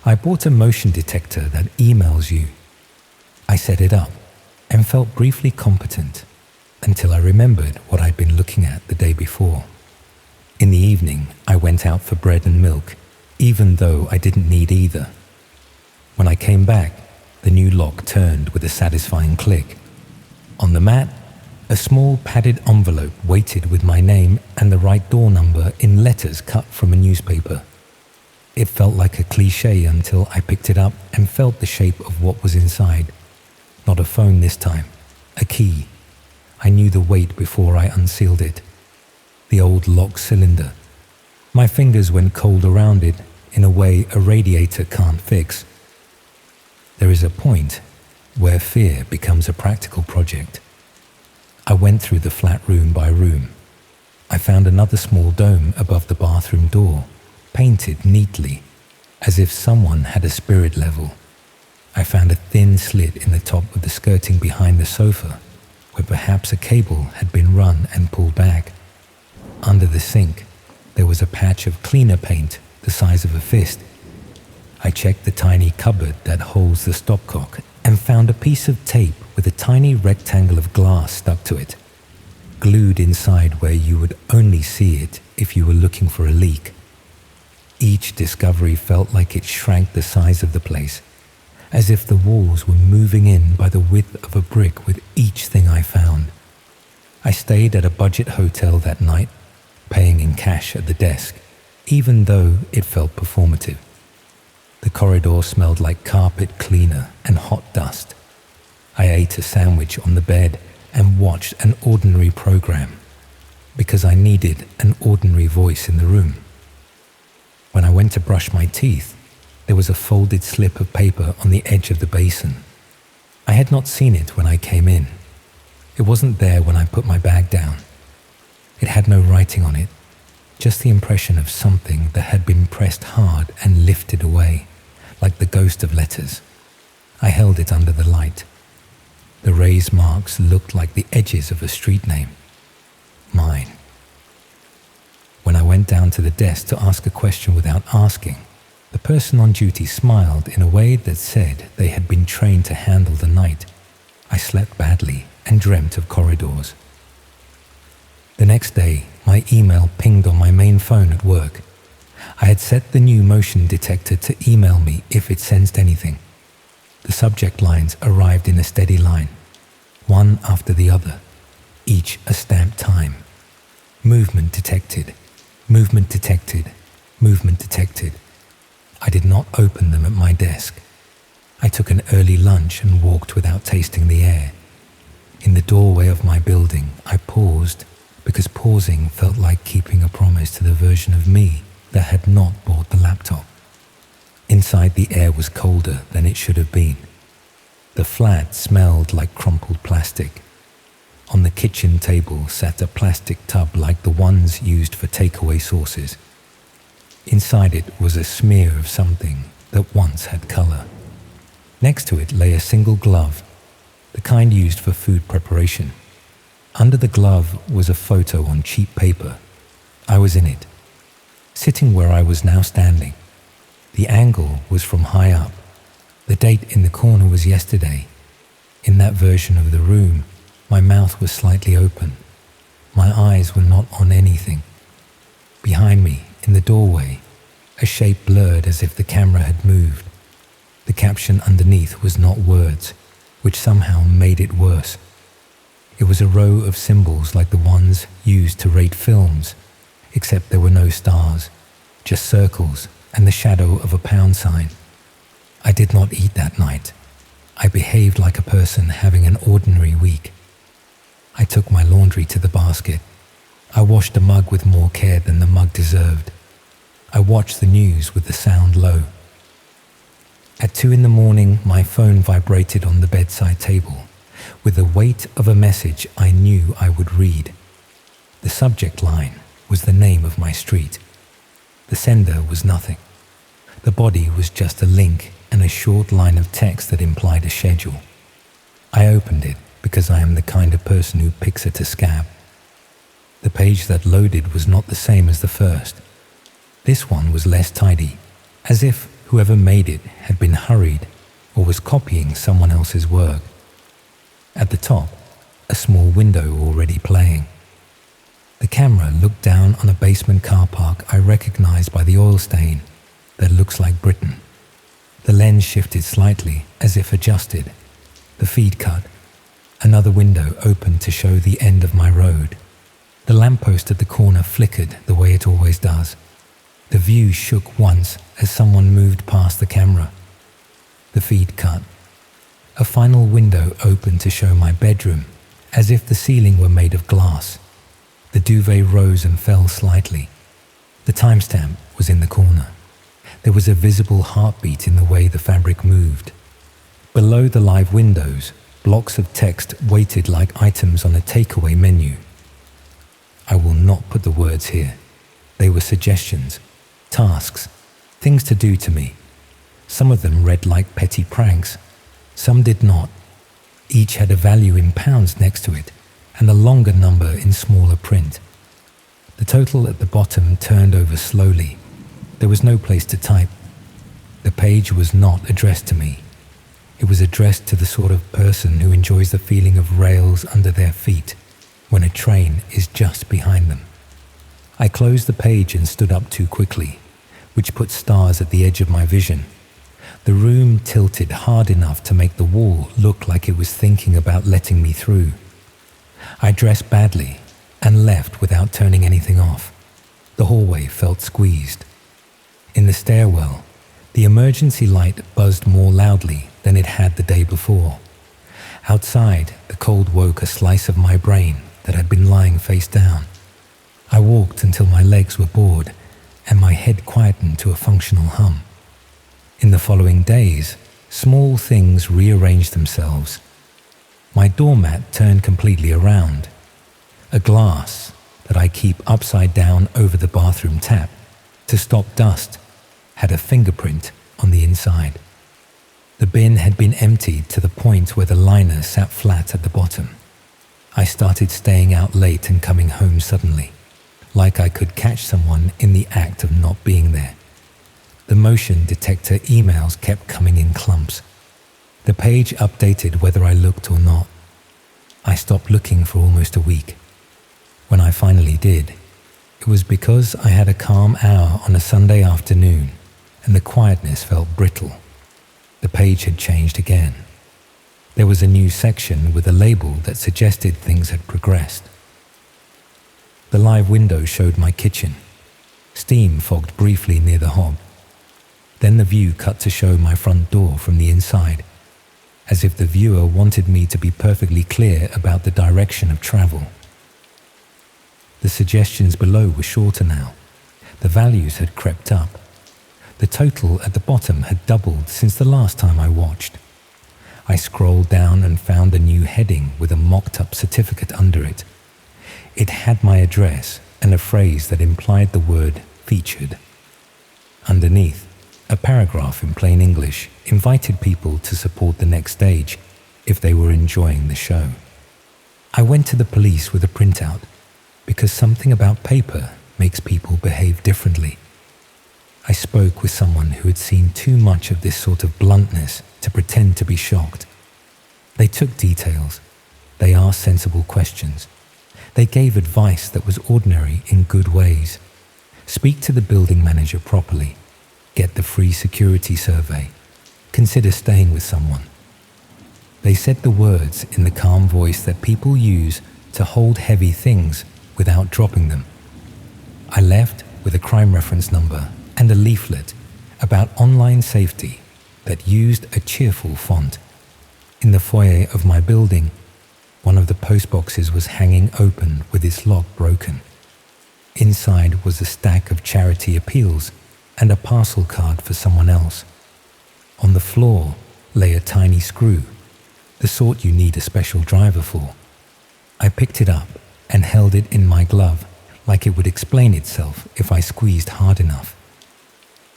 I bought a motion detector that emails you. I set it up and felt briefly competent until I remembered what I'd been looking at the day before. In the evening, I went out for bread and milk, even though I didn't need either. When I came back, the new lock turned with a satisfying click. On the mat, a small padded envelope waited with my name and the right door number in letters cut from a newspaper. It felt like a cliché until I picked it up and felt the shape of what was inside. Not a phone this time, a key. I knew the weight before I unsealed it. The old lock cylinder. My fingers went cold around it in a way a radiator can't fix. There is a point where fear becomes a practical project. I went through the flat room by room. I found another small dome above the bathroom door, painted neatly, as if someone had a spirit level. I found a thin slit in the top of the skirting behind the sofa, where perhaps a cable had been run and pulled back. Under the sink, there was a patch of cleaner paint the size of a fist. I checked the tiny cupboard that holds the stopcock and found a piece of tape with a tiny rectangle of glass stuck to it, glued inside where you would only see it if you were looking for a leak. Each discovery felt like it shrank the size of the place, as if the walls were moving in by the width of a brick with each thing I found. I stayed at a budget hotel that night, paying in cash at the desk, even though it felt performative. The corridor smelled like carpet cleaner and hot dust. I ate a sandwich on the bed and watched an ordinary program because I needed an ordinary voice in the room. When I went to brush my teeth, there was a folded slip of paper on the edge of the basin. I had not seen it when I came in. It wasn't there when I put my bag down. It had no writing on it, just the impression of something that had been pressed hard and lifted away, like the ghost of letters. I held it under the light. The raised marks looked like the edges of a street name. Mine. When I went down to the desk to ask a question without asking, the person on duty smiled in a way that said they had been trained to handle the night. I slept badly and dreamt of corridors. The next day, my email pinged on my main phone at work. I had set the new motion detector to email me if it sensed anything. The subject lines arrived in a steady line, one after the other, each a stamped time. Movement detected, movement detected, movement detected. I did not open them at my desk. I took an early lunch and walked without tasting the air. In the doorway of my building, I paused because pausing felt like keeping a promise to the version of me that had not bought the laptop. Inside, the air was colder than it should have been. The flat smelled like crumpled plastic. On the kitchen table sat a plastic tub like the ones used for takeaway sauces. Inside it was a smear of something that once had color. Next to it lay a single glove, the kind used for food preparation. Under the glove was a photo on cheap paper. I was in it, sitting where I was now standing. The angle was from high up. The date in the corner was yesterday. In that version of the room, my mouth was slightly open. My eyes were not on anything. Behind me, in the doorway, a shape blurred as if the camera had moved. The caption underneath was not words, which somehow made it worse. It was a row of symbols like the ones used to rate films, except there were no stars, just circles and the shadow of a pound sign. I did not eat that night. I behaved like a person having an ordinary week. I took my laundry to the basket. I washed the mug with more care than the mug deserved. I watched the news with the sound low. At 2 a.m, my phone vibrated on the bedside table with the weight of a message I knew I would read. The subject line was the name of my street. The sender was nothing. The body was just a link and a short line of text that implied a schedule. I opened it because I am the kind of person who picks at a scab. The page that loaded was not the same as the first. This one was less tidy, as if whoever made it had been hurried or was copying someone else's work. At the top, a small window already playing. The camera looked down on a basement car park I recognized by the oil stain that looks like Britain. The lens shifted slightly as if adjusted. The feed cut. Another window opened to show the end of my road. The lamppost at the corner flickered the way it always does. The view shook once as someone moved past the camera. The feed cut. A final window opened to show my bedroom, as if the ceiling were made of glass. The duvet rose and fell slightly. The timestamp was in the corner. There was a visible heartbeat in the way the fabric moved. Below the live windows, blocks of text waited like items on a takeaway menu. I will not put the words here. They were suggestions, tasks, things to do to me. Some of them read like petty pranks. Some did not. Each had a value in pounds next to it and a longer number in smaller print. The total at the bottom turned over slowly. There was no place to type. The page was not addressed to me. It was addressed to the sort of person who enjoys the feeling of rails under their feet when a train is just behind them. I closed the page and stood up too quickly, which put stars at the edge of my vision. The room tilted hard enough to make the wall look like it was thinking about letting me through. I dressed badly and left without turning anything off. The hallway felt squeezed. In the stairwell, the emergency light buzzed more loudly than it had the day before. Outside, the cold woke a slice of my brain that had been lying face down. I walked until my legs were bored and my head quietened to a functional hum. In the following days, small things rearranged themselves. My doormat turned completely around. A glass that I keep upside down over the bathroom tap to stop dust had a fingerprint on the inside. The bin had been emptied to the point where the liner sat flat at the bottom. I started staying out late and coming home suddenly, like I could catch someone in the act of not being there. The motion detector emails kept coming in clumps. The page updated whether I looked or not. I stopped looking for almost a week. When I finally did, it was because I had a calm hour on a Sunday afternoon and the quietness felt brittle. The page had changed again. There was a new section with a label that suggested things had progressed. The live window showed my kitchen. Steam fogged briefly near the hob. Then the view cut to show my front door from the inside, as if the viewer wanted me to be perfectly clear about the direction of travel. The suggestions below were shorter now. The values had crept up. The total at the bottom had doubled since the last time I watched. I scrolled down and found a new heading with a mocked-up certificate under it. It had my address and a phrase that implied the word featured. Underneath, a paragraph in plain English invited people to support the next stage if they were enjoying the show. I went to the police with a printout because something about paper makes people behave differently. I spoke with someone who had seen too much of this sort of bluntness to pretend to be shocked. They took details. They asked sensible questions. They gave advice that was ordinary in good ways. Speak to the building manager properly. Get the free security survey. Consider staying with someone. They said the words in the calm voice that people use to hold heavy things without dropping them. I left with a crime reference number and a leaflet about online safety that used a cheerful font. In the foyer of my building, one of the post boxes was hanging open with its lock broken. Inside was a stack of charity appeals and a parcel card for someone else. On the floor lay a tiny screw, the sort you need a special driver for. I picked it up and held it in my glove like it would explain itself if I squeezed hard enough.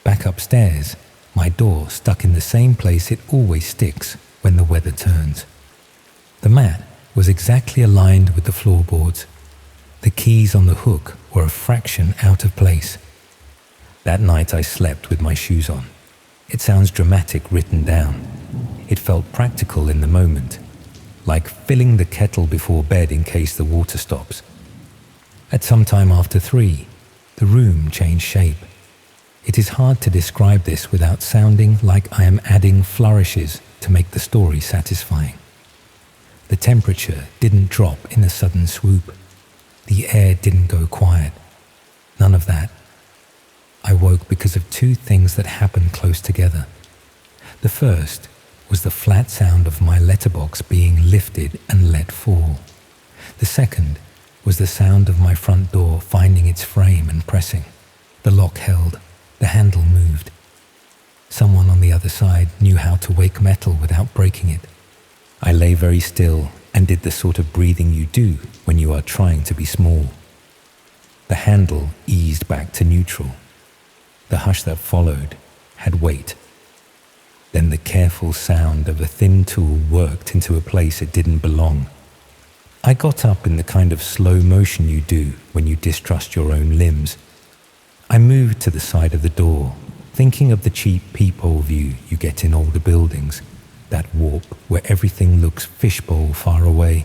Back upstairs, my door stuck in the same place it always sticks when the weather turns. The mat was exactly aligned with the floorboards. The keys on the hook were a fraction out of place. That night I slept with my shoes on. It sounds dramatic written down. It felt practical in the moment, like filling the kettle before bed in case the water stops. At some time after 3, the room changed shape. It is hard to describe this without sounding like I am adding flourishes to make the story satisfying. The temperature didn't drop in a sudden swoop. The air didn't go quiet. None of that. I woke because of 2 things that happened close together. The first was the flat sound of my letterbox being lifted and let fall. The second was the sound of my front door finding its frame and pressing. The lock held. The handle moved. Someone on the other side knew how to wake metal without breaking it. I lay very still and did the sort of breathing you do when you are trying to be small. The handle eased back to neutral. The hush that followed had weight. Then the careful sound of a thin tool worked into a place it didn't belong. I got up in the kind of slow motion you do when you distrust your own limbs. I moved to the side of the door, thinking of the cheap peephole view you get in older buildings, that warp where everything looks fishbowl far away.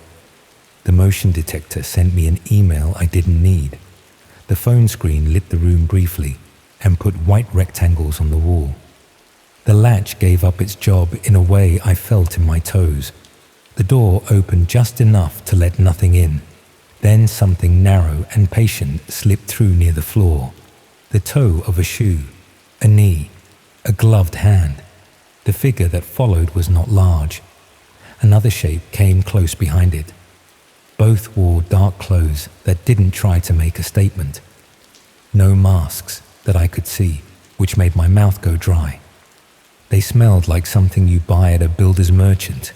The motion detector sent me an email I didn't need. The phone screen lit the room briefly and put white rectangles on the wall. The latch gave up its job in a way I felt in my toes. The door opened just enough to let nothing in. Then something narrow and patient slipped through near the floor. The toe of a shoe, a knee, a gloved hand. The figure that followed was not large. Another shape came close behind it. Both wore dark clothes that didn't try to make a statement. No masks that I could see, which made my mouth go dry. They smelled like something you buy at a builder's merchant.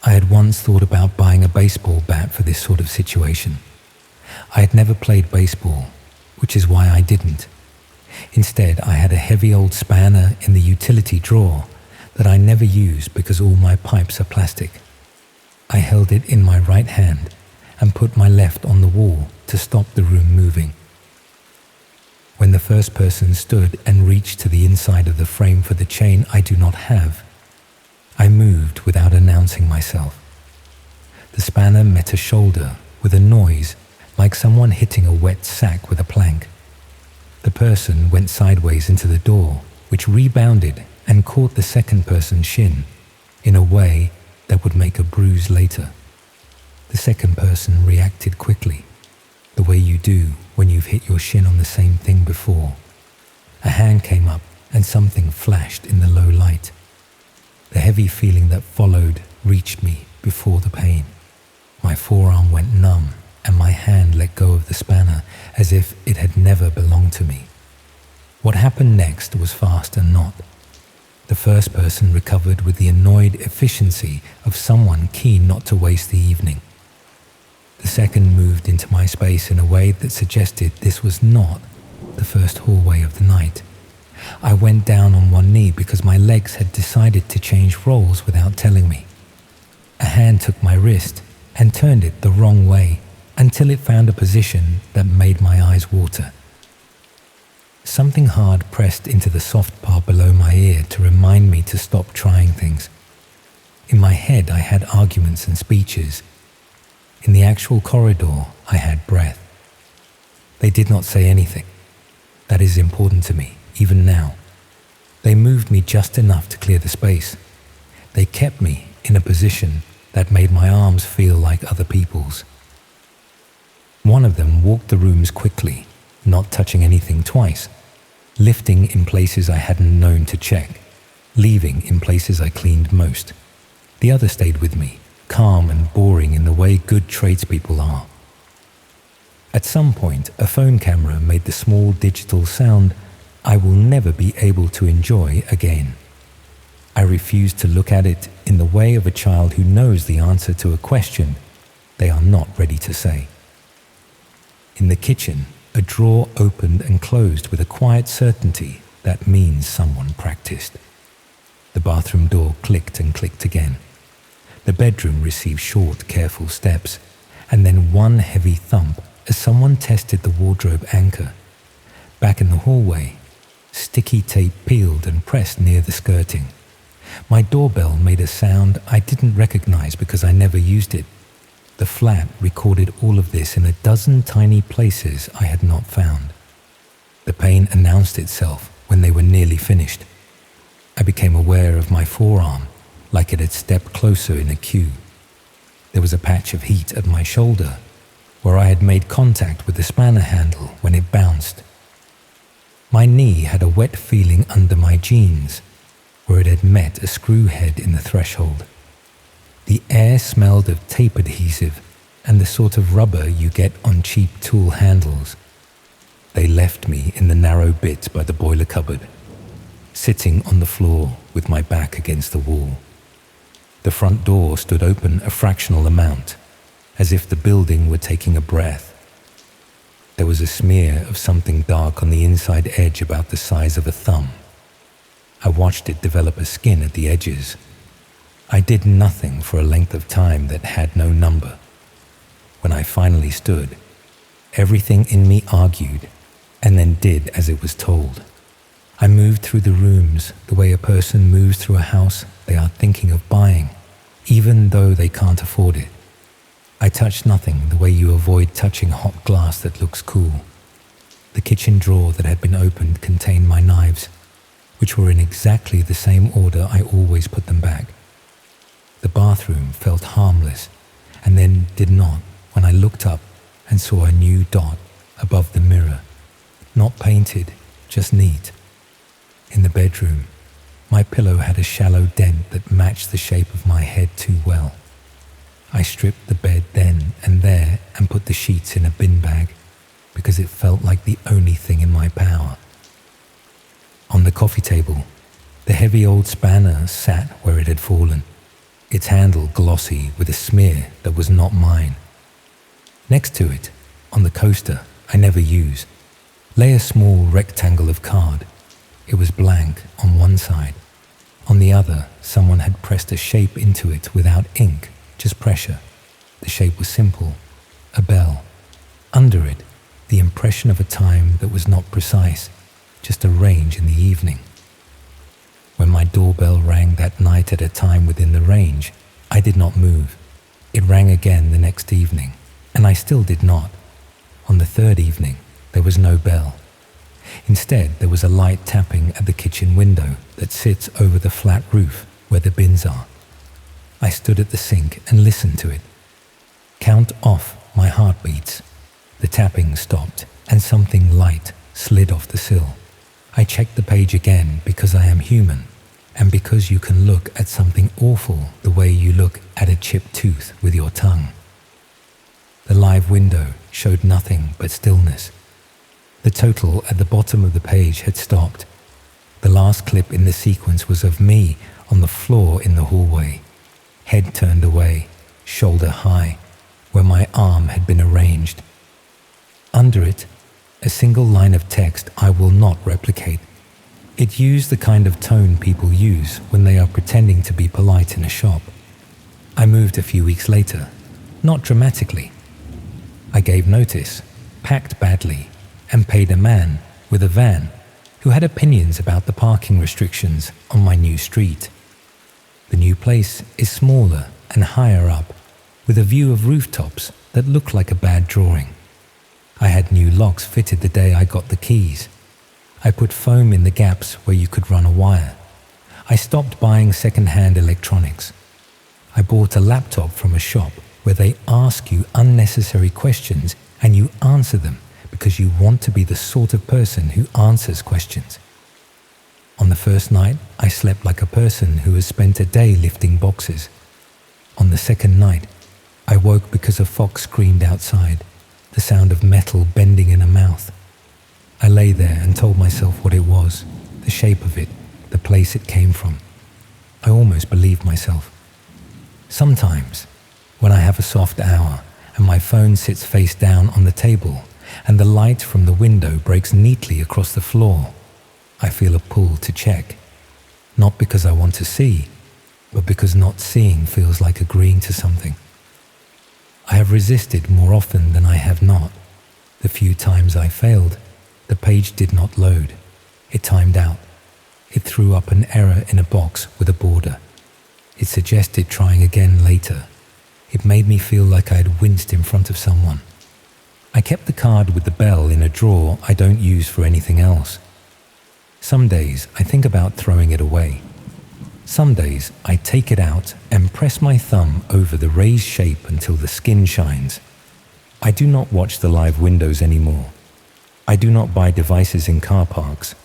I had once thought about buying a baseball bat for this sort of situation. I had never played baseball, which is why I didn't. Instead, I had a heavy old spanner in the utility drawer that I never used because all my pipes are plastic. I held it in my right hand and put my left on the wall to stop the room moving. When the first person stood and reached to the inside of the frame for the chain I do not have, I moved without announcing myself. The spanner met a shoulder with a noise like someone hitting a wet sack with a plank. The person went sideways into the door, which rebounded and caught the second person's shin in a way that would make a bruise later. The second person reacted quickly, the way you do when you've hit your shin on the same thing before. A hand came up and something flashed in the low light. The heavy feeling that followed reached me before the pain. My forearm went numb and my hand let go of the spanner as if it had never belonged to me. What happened next was fast and not. The first person recovered with the annoyed efficiency of someone keen not to waste the evening. The second moved into my space in a way that suggested this was not the first hallway of the night. I went down on one knee because my legs had decided to change roles without telling me. A hand took my wrist and turned it the wrong way until it found a position that made my eyes water. Something hard pressed into the soft part below my ear to remind me to stop trying things. In my head, I had arguments and speeches. In the actual corridor, I had breath. They did not say anything. That is important to me, even now. They moved me just enough to clear the space. They kept me in a position that made my arms feel like other people's. One of them walked the rooms quickly, not touching anything twice, lifting in places I hadn't known to check, leaving in places I cleaned most. The other stayed with me, calm and boring in the way good tradespeople are. At some point, a phone camera made the small digital sound I will never be able to enjoy again. I refused to look at it in the way of a child who knows the answer to a question they are not ready to say. In the kitchen, a drawer opened and closed with a quiet certainty that means someone practiced. The bathroom door clicked and clicked again. The bedroom received short, careful steps, and then one heavy thump as someone tested the wardrobe anchor. Back in the hallway, sticky tape peeled and pressed near the skirting. My doorbell made a sound I didn't recognize because I never used it. The flat recorded all of this in a dozen tiny places I had not found. The pain announced itself when they were nearly finished. I became aware of my forearm, like it had stepped closer in a queue. There was a patch of heat at my shoulder, where I had made contact with the spanner handle when it bounced. My knee had a wet feeling under my jeans, where it had met a screw head in the threshold. The air smelled of tape adhesive and the sort of rubber you get on cheap tool handles. They left me in the narrow bit by the boiler cupboard, sitting on the floor with my back against the wall. The front door stood open a fractional amount, as if the building were taking a breath. There was a smear of something dark on the inside edge about the size of a thumb. I watched it develop a skin at the edges. I did nothing for a length of time that had no number. When I finally stood, everything in me argued and then did as it was told. I moved through the rooms the way a person moves through a house they are thinking of buying, even though they can't afford it. I touched nothing the way you avoid touching hot glass that looks cool. The kitchen drawer that had been opened contained my knives, which were in exactly the same order I always put them back. The bathroom felt harmless, and then did not when I looked up and saw a new dot above the mirror. Not painted, just neat. In the bedroom, my pillow had a shallow dent that matched the shape of my head too well. I stripped the bed then and there and put the sheets in a bin bag because it felt like the only thing in my power. On the coffee table, the heavy old spanner sat where it had fallen, its handle glossy with a smear that was not mine. Next to it, on the coaster I never use, lay a small rectangle of card. It was blank on one side. On the other, someone had pressed a shape into it without ink, just pressure. The shape was simple, a bell. Under it, the impression of a time that was not precise, just a range in the evening. When my doorbell rang that night at a time within the range, I did not move. It rang again the next evening, and I still did not. On the third evening, there was no bell. Instead, there was a light tapping at the kitchen window that sits over the flat roof where the bins are. I stood at the sink and listened to it. Count off my heartbeats. The tapping stopped, and something light slid off the sill. I checked the page again because I am human, and because you can look at something awful the way you look at a chipped tooth with your tongue. The live window showed nothing but stillness. The total at the bottom of the page had stopped. The last clip in the sequence was of me on the floor in the hallway, head turned away, shoulder high, where my arm had been arranged. Under it, a single line of text I will not replicate. It used the kind of tone people use when they are pretending to be polite in a shop. I moved a few weeks later, not dramatically. I gave notice, packed badly, and paid a man with a van who had opinions about the parking restrictions on my new street. The new place is smaller and higher up, with a view of rooftops that look like a bad drawing. I had new locks fitted the day I got the keys. I put foam in the gaps where you could run a wire. I stopped buying second-hand electronics. I bought a laptop from a shop where they ask you unnecessary questions and you answer them because you want to be the sort of person who answers questions. On the first night, I slept like a person who has spent a day lifting boxes. On the second night, I woke because a fox screamed outside, the sound of metal bending in a mouth. I lay there and told myself what it was, the shape of it, the place it came from. I almost believed myself. Sometimes, when I have a soft hour and my phone sits face down on the table and the light from the window breaks neatly across the floor, I feel a pull to check. Not because I want to see, but because not seeing feels like agreeing to something. I have resisted more often than I have not. The few times I failed, the page did not load. It timed out. It threw up an error in a box with a border. It suggested trying again later. It made me feel like I had winced in front of someone. I kept the card with the bell in a drawer I don't use for anything else. Some days I think about throwing it away. Some days I take it out and press my thumb over the raised shape until the skin shines. I do not watch the live windows anymore. I do not buy devices in car parks.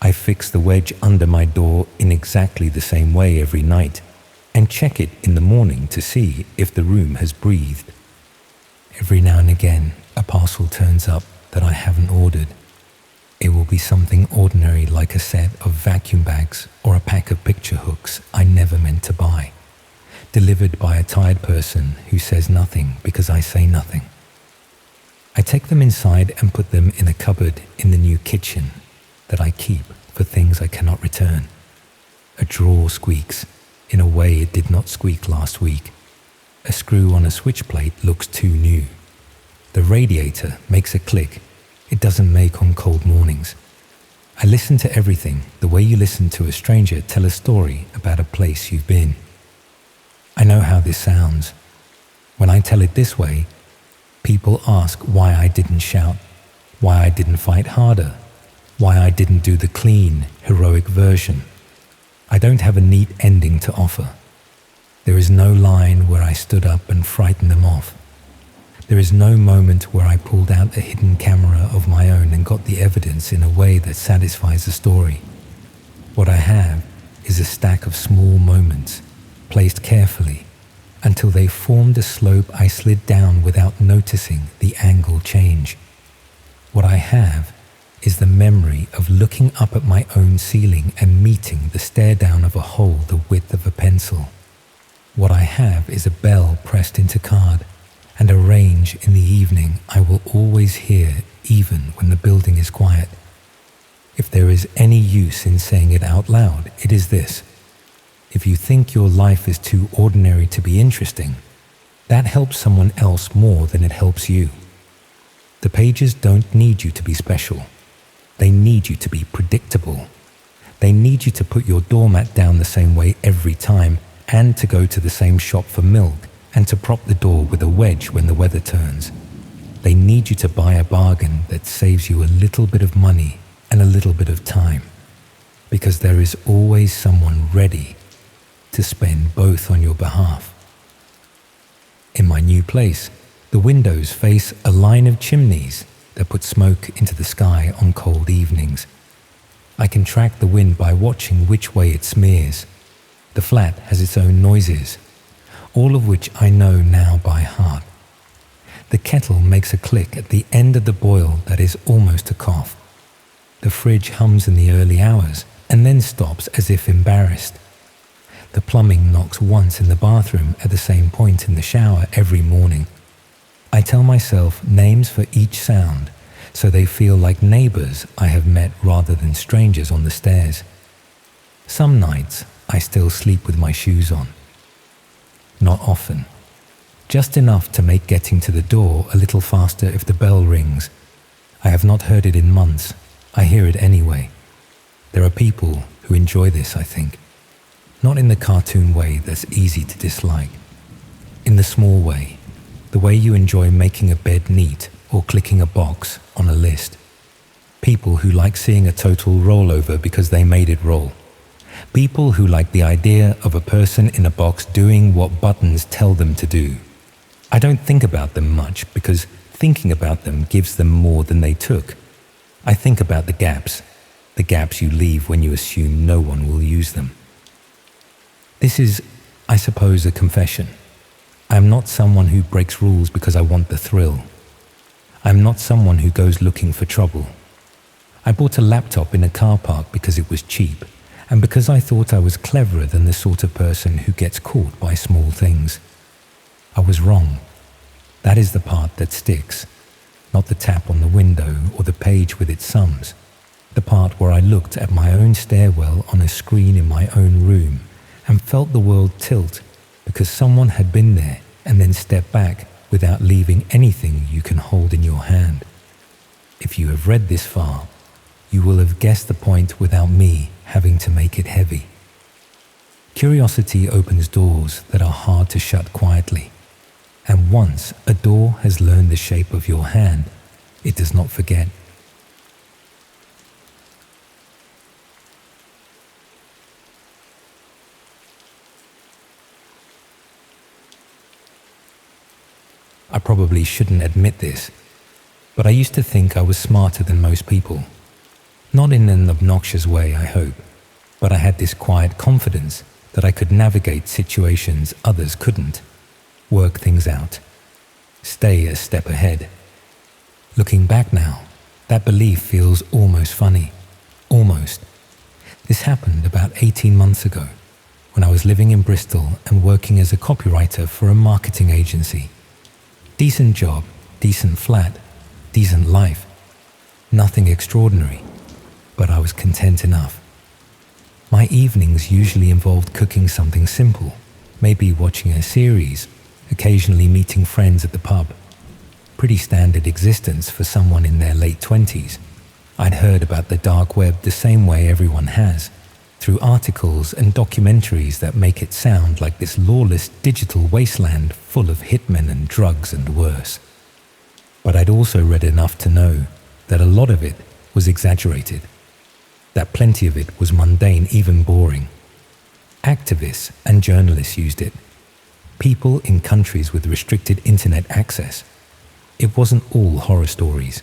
I fix the wedge under my door in exactly the same way every night and check it in the morning to see if the room has breathed. Every now and again, a parcel turns up that I haven't ordered. It will be something ordinary like a set of vacuum bags or a pack of picture hooks I never meant to buy, delivered by a tired person who says nothing because I say nothing. I take them inside and put them in a cupboard in the new kitchen that I keep for things I cannot return. A drawer squeaks in a way it did not squeak last week. A screw on a switch plate looks too new. The radiator makes a click it doesn't make on cold mornings. I listen to everything the way you listen to a stranger tell a story about a place you've been. I know how this sounds. When I tell it this way, people ask why I didn't shout, why I didn't fight harder, why I didn't do the clean, heroic version. I don't have a neat ending to offer. There is no line where I stood up and frightened them off. There is no moment where I pulled out a hidden camera of my own and got the evidence in a way that satisfies the story. What I have is a stack of small moments, placed carefully, until they formed a slope I slid down without noticing the angle change. What I have is the memory of looking up at my own ceiling and meeting the stare down of a hole the width of a pencil. What I have is a bell pressed into card, and a range in the evening I will always hear even when the building is quiet. If there is any use in saying it out loud, it is this. If you think your life is too ordinary to be interesting, that helps someone else more than it helps you. The pages don't need you to be special. They need you to be predictable. They need you to put your doormat down the same way every time and to go to the same shop for milk and to prop the door with a wedge when the weather turns. They need you to buy a bargain that saves you a little bit of money and a little bit of time, because there is always someone ready to spend both on your behalf. In my new place, the windows face a line of chimneys that put smoke into the sky on cold evenings. I can track the wind by watching which way it smears. The flat has its own noises, all of which I know now by heart. The kettle makes a click at the end of the boil that is almost a cough. The fridge hums in the early hours and then stops as if embarrassed. The plumbing knocks once in the bathroom at the same point in the shower every morning. I tell myself names for each sound so they feel like neighbors I have met rather than strangers on the stairs. Some nights I still sleep with my shoes on. Not often. Just enough to make getting to the door a little faster if the bell rings. I have not heard it in months. I hear it anyway. There are people who enjoy this, I think. Not in the cartoon way that's easy to dislike. In the small way. The way you enjoy making a bed neat or clicking a box on a list. People who like seeing a total rollover because they made it roll. People who like the idea of a person in a box doing what buttons tell them to do. I don't think about them much because thinking about them gives them more than they took. I think about the gaps you leave when you assume no one will use them. This is, I suppose, a confession. I am not someone who breaks rules because I want the thrill. I am not someone who goes looking for trouble. I bought a laptop in a car park because it was cheap, and because I thought I was cleverer than the sort of person who gets caught by small things. I was wrong. That is the part that sticks, not the tap on the window or the page with its sums, the part where I looked at my own stairwell on a screen in my own room and felt the world tilt because someone had been there and then stepped back without leaving anything you can hold in your hand. If you have read this far, you will have guessed the point without me having to make it heavy. Curiosity opens doors that are hard to shut quietly, and once a door has learned the shape of your hand, it does not forget. I probably shouldn't admit this, but I used to think I was smarter than most people. Not in an obnoxious way, I hope, but I had this quiet confidence that I could navigate situations others couldn't, work things out, stay a step ahead. Looking back now, that belief feels almost funny. Almost. This happened about 18 months ago, when I was living in Bristol and working as a copywriter for a marketing agency. Decent job, decent flat, decent life. Nothing extraordinary, but I was content enough. My evenings usually involved cooking something simple, maybe watching a series, occasionally meeting friends at the pub. Pretty standard existence for someone in their late 20s. I'd heard about the dark web the same way everyone has, through articles and documentaries that make it sound like this lawless digital wasteland full of hitmen and drugs and worse. But I'd also read enough to know that a lot of it was exaggerated, that plenty of it was mundane, even boring. Activists and journalists used it. People in countries with restricted internet access. It wasn't all horror stories.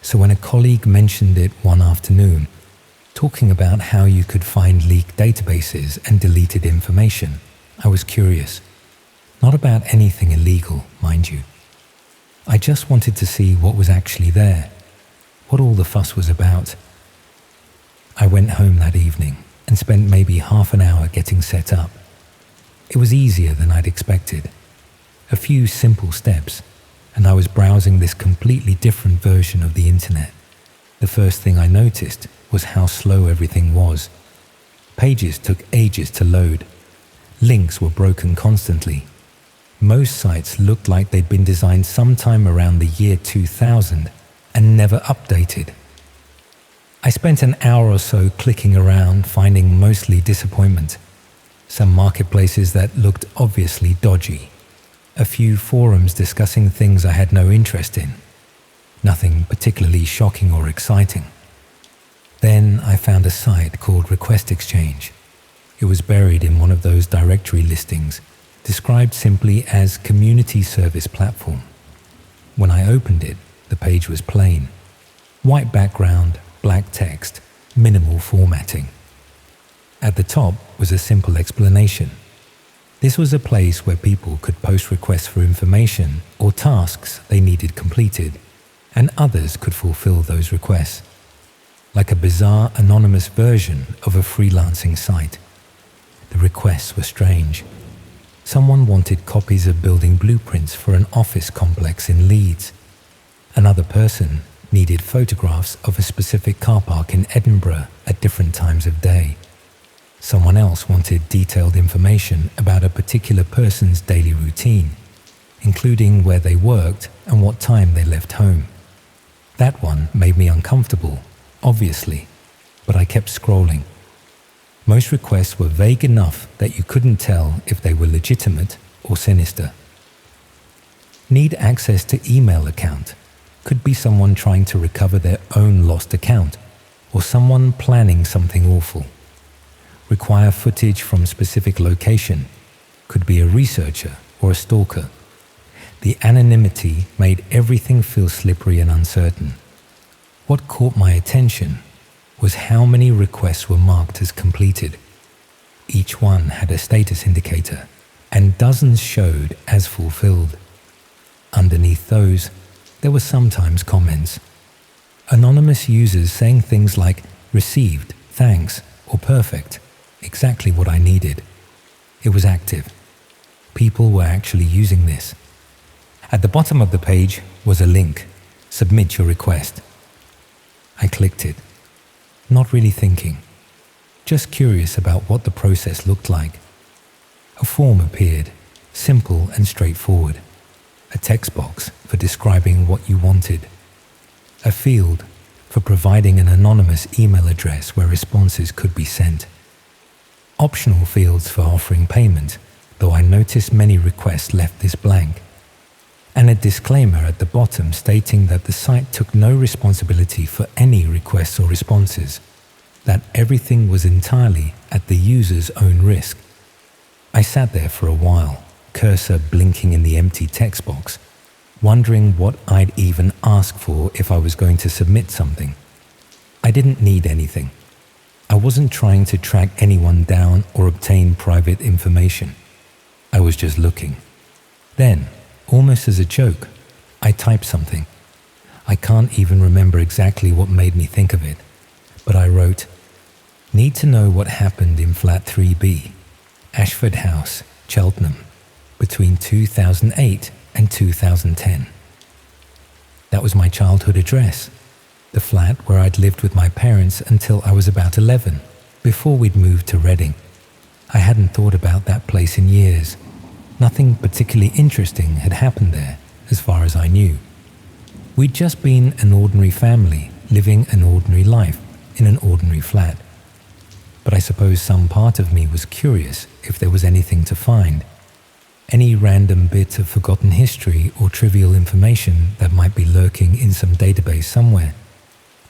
So when a colleague mentioned it one afternoon, talking about how you could find leaked databases and deleted information, I was curious. Not about anything illegal, mind you. I just wanted to see what was actually there, what all the fuss was about. I went home that evening and spent maybe half an hour getting set up. It was easier than I'd expected. A few simple steps, and I was browsing this completely different version of the internet. The first thing I noticed was how slow everything was. Pages took ages to load. Links were broken constantly. Most sites looked like they'd been designed sometime around the year 2000 and never updated. I spent an hour or so clicking around, finding mostly disappointment. Some marketplaces that looked obviously dodgy. A few forums discussing things I had no interest in. Nothing particularly shocking or exciting. Then I found a site called Request Exchange. It was buried in one of those directory listings, described simply as Community Service Platform. When I opened it, the page was plain. White background, black text, minimal formatting. At the top was a simple explanation. This was a place where people could post requests for information or tasks they needed completed, and others could fulfill those requests. Like a bizarre anonymous version of a freelancing site. The requests were strange. Someone wanted copies of building blueprints for an office complex in Leeds. Another person needed photographs of a specific car park in Edinburgh at different times of day. Someone else wanted detailed information about a particular person's daily routine, including where they worked and what time they left home. That one made me uncomfortable, obviously, but I kept scrolling. Most requests were vague enough that you couldn't tell if they were legitimate or sinister. Need access to email account. Could be someone trying to recover their own lost account, or someone planning something awful. Require footage from specific location. Could be a researcher or a stalker. The anonymity made everything feel slippery and uncertain. What caught my attention was how many requests were marked as completed. Each one had a status indicator, and dozens showed as fulfilled. Underneath those, there were sometimes comments. Anonymous users saying things like, "Received, thanks," or "Perfect," exactly what I needed. It was active. People were actually using this. At the bottom of the page was a link, "Submit your request." I clicked it, not really thinking, just curious about what the process looked like. A form appeared, simple and straightforward. A text box for describing what you wanted. A field for providing an anonymous email address where responses could be sent. Optional fields for offering payment, though I noticed many requests left this blank. And a disclaimer at the bottom stating that the site took no responsibility for any requests or responses, that everything was entirely at the user's own risk. I sat there for a while, cursor blinking in the empty text box, wondering what I'd even ask for if I was going to submit something. I didn't need anything. I wasn't trying to track anyone down or obtain private information. I was just looking. Then, almost as a joke, I typed something. I can't even remember exactly what made me think of it, but I wrote, "Need to know what happened in flat 3B, Ashford House, Cheltenham, between 2008 and 2010. That was my childhood address, the flat where I'd lived with my parents until I was about 11, before we'd moved to Reading. I hadn't thought about that place in years. Nothing particularly interesting had happened there, as far as I knew. We'd just been an ordinary family, living an ordinary life in an ordinary flat. But I suppose some part of me was curious if there was anything to find. Any random bit of forgotten history or trivial information that might be lurking in some database somewhere.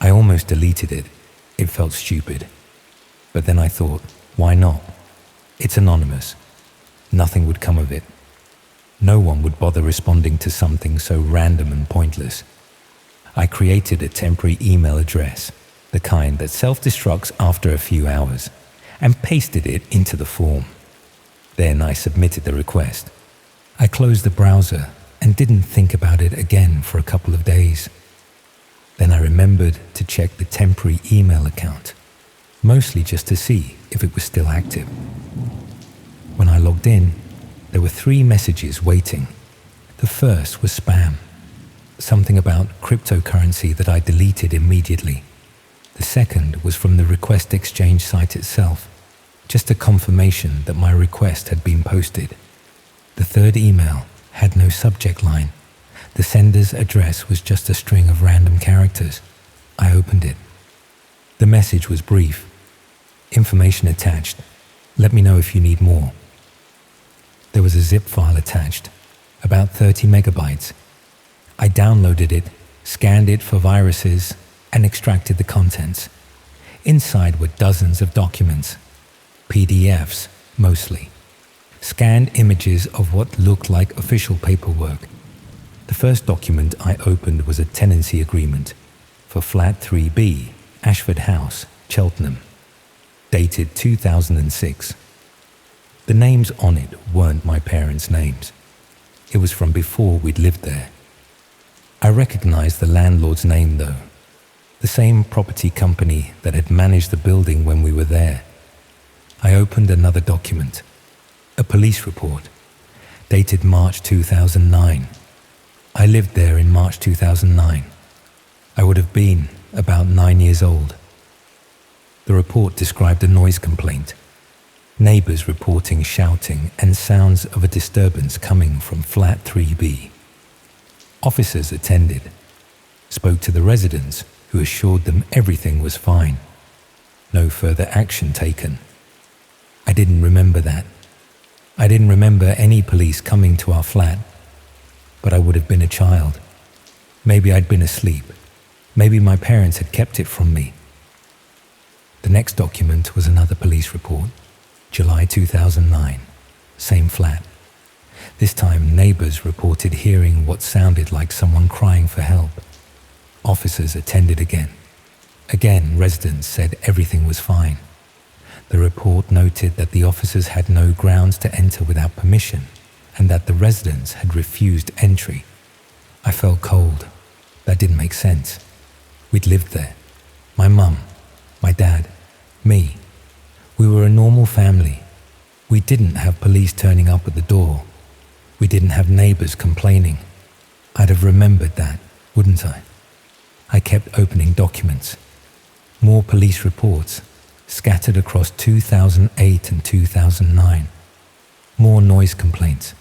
I almost deleted it. It felt stupid. But then I thought, why not? It's anonymous. Nothing would come of it. No one would bother responding to something so random and pointless. I created a temporary email address, the kind that self-destructs after a few hours, and pasted it into the form. Then I submitted the request. I closed the browser and didn't think about it again for a couple of days. Then I remembered to check the temporary email account, mostly just to see if it was still active. When I logged in, there were 3 messages waiting. The first was spam, something about cryptocurrency that I deleted immediately. The second was from the request exchange site itself, just a confirmation that my request had been posted. The third email had no subject line. The sender's address was just a string of random characters. I opened it. The message was brief. Information attached. Let me know if you need more. There was a zip file attached, about 30 megabytes. I downloaded it, scanned it for viruses, and extracted the contents. Inside were dozens of documents, PDFs mostly, scanned images of what looked like official paperwork. The first document I opened was a tenancy agreement for flat 3B, Ashford House, Cheltenham, dated 2006. The names on it weren't my parents' names. It was from before we'd lived there. I recognized the landlord's name though, the same property company that had managed the building when we were there. I opened another document, a police report, dated March 2009. I lived there in March 2009. I would have been about 9 years old. The report described a noise complaint, neighbors reporting shouting and sounds of a disturbance coming from flat 3B. Officers attended, spoke to the residents who assured them everything was fine. No further action taken. I didn't remember that. I didn't remember any police coming to our flat, but I would have been a child. Maybe I'd been asleep. Maybe my parents had kept it from me. The next document was another police report, July 2009, same flat. This time, neighbors reported hearing what sounded like someone crying for help. Officers attended again. Again, residents said everything was fine. The report noted that the officers had no grounds to enter without permission and that the residents had refused entry. I felt cold. That didn't make sense. We'd lived there. My mum, my dad, me. We were a normal family. We didn't have police turning up at the door. We didn't have neighbors complaining. I'd have remembered that, wouldn't I? I kept opening documents. More police reports, scattered across 2008 and 2009. More noise complaints.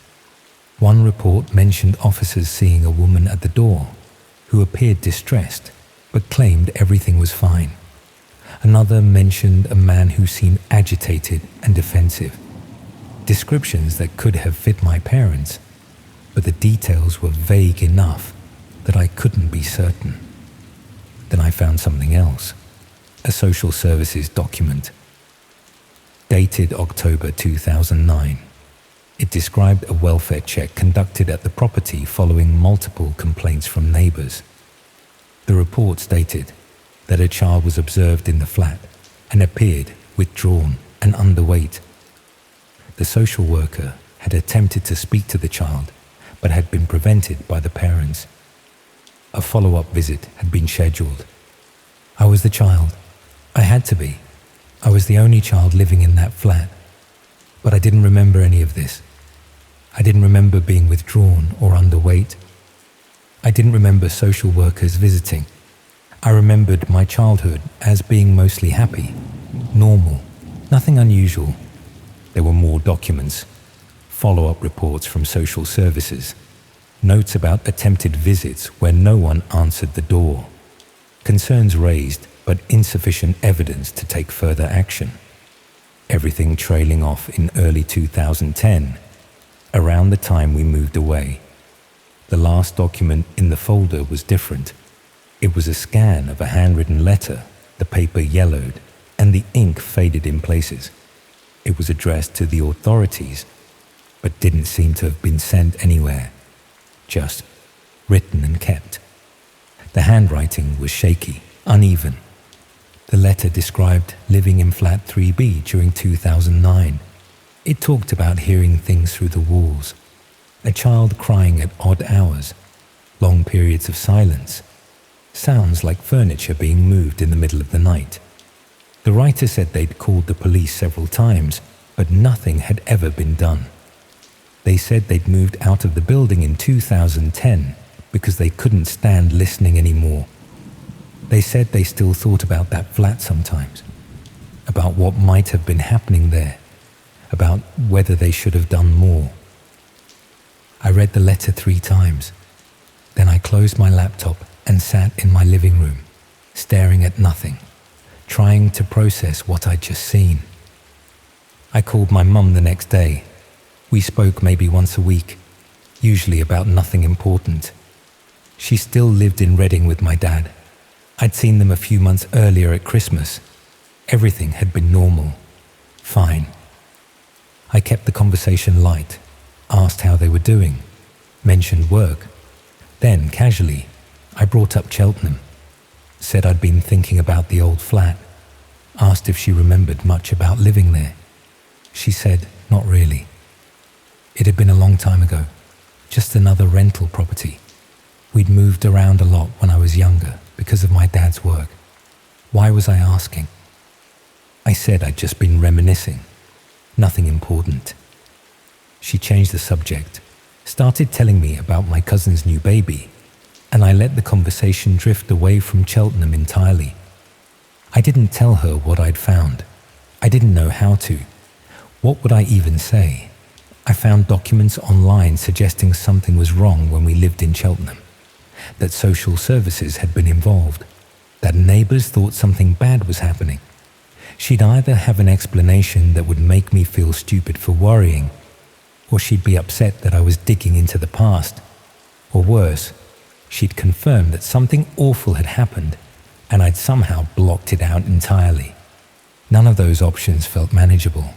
One report mentioned officers seeing a woman at the door who appeared distressed but claimed everything was fine. Another mentioned a man who seemed agitated and defensive. Descriptions that could have fit my parents, but the details were vague enough that I couldn't be certain. Then I found something else, a social services document. Dated October 2009. It described a welfare check conducted at the property following multiple complaints from neighbors. The report stated that a child was observed in the flat and appeared withdrawn and underweight. The social worker had attempted to speak to the child, but had been prevented by the parents. A follow-up visit had been scheduled. I was the child. I had to be. I was the only child living in that flat. But I didn't remember any of this. I didn't remember being withdrawn or underweight. I didn't remember social workers visiting. I remembered my childhood as being mostly happy, normal, nothing unusual. There were more documents, follow-up reports from social services, notes about attempted visits where no one answered the door, concerns raised but insufficient evidence to take further action. Everything trailing off in early 2010, around the time we moved away. The last document in the folder was different. It was a scan of a handwritten letter, the paper yellowed, and the ink faded in places. It was addressed to the authorities, but didn't seem to have been sent anywhere. Just written and kept. The handwriting was shaky, uneven. The letter described living in flat 3B during 2009. It talked about hearing things through the walls, a child crying at odd hours, long periods of silence, sounds like furniture being moved in the middle of the night. The writer said they'd called the police several times, but nothing had ever been done. They said they'd moved out of the building in 2010 because they couldn't stand listening anymore. They said they still thought about that flat sometimes, about what might have been happening there, about whether they should have done more. I read the letter 3 times. Then I closed my laptop and sat in my living room, staring at nothing, trying to process what I'd just seen. I called my mum the next day. We spoke maybe once a week, usually about nothing important. She still lived in Reading with my dad. I'd seen them a few months earlier at Christmas. Everything had been normal, fine. I kept the conversation light, asked how they were doing, mentioned work. Then, casually, I brought up Cheltenham, said I'd been thinking about the old flat, asked if she remembered much about living there. She said not really. It had been a long time ago, just another rental property. We'd moved around a lot when I was younger because of my dad's work. Why was I asking? I said I'd just been reminiscing. Nothing important. She changed the subject, started telling me about my cousin's new baby, and I let the conversation drift away from Cheltenham entirely. I didn't tell her what I'd found. I didn't know how to. What would I even say? I found documents online suggesting something was wrong when we lived in Cheltenham, that social services had been involved, that neighbours thought something bad was happening. She'd either have an explanation that would make me feel stupid for worrying, or she'd be upset that I was digging into the past, or worse, she'd confirm that something awful had happened and I'd somehow blocked it out entirely. None of those options felt manageable.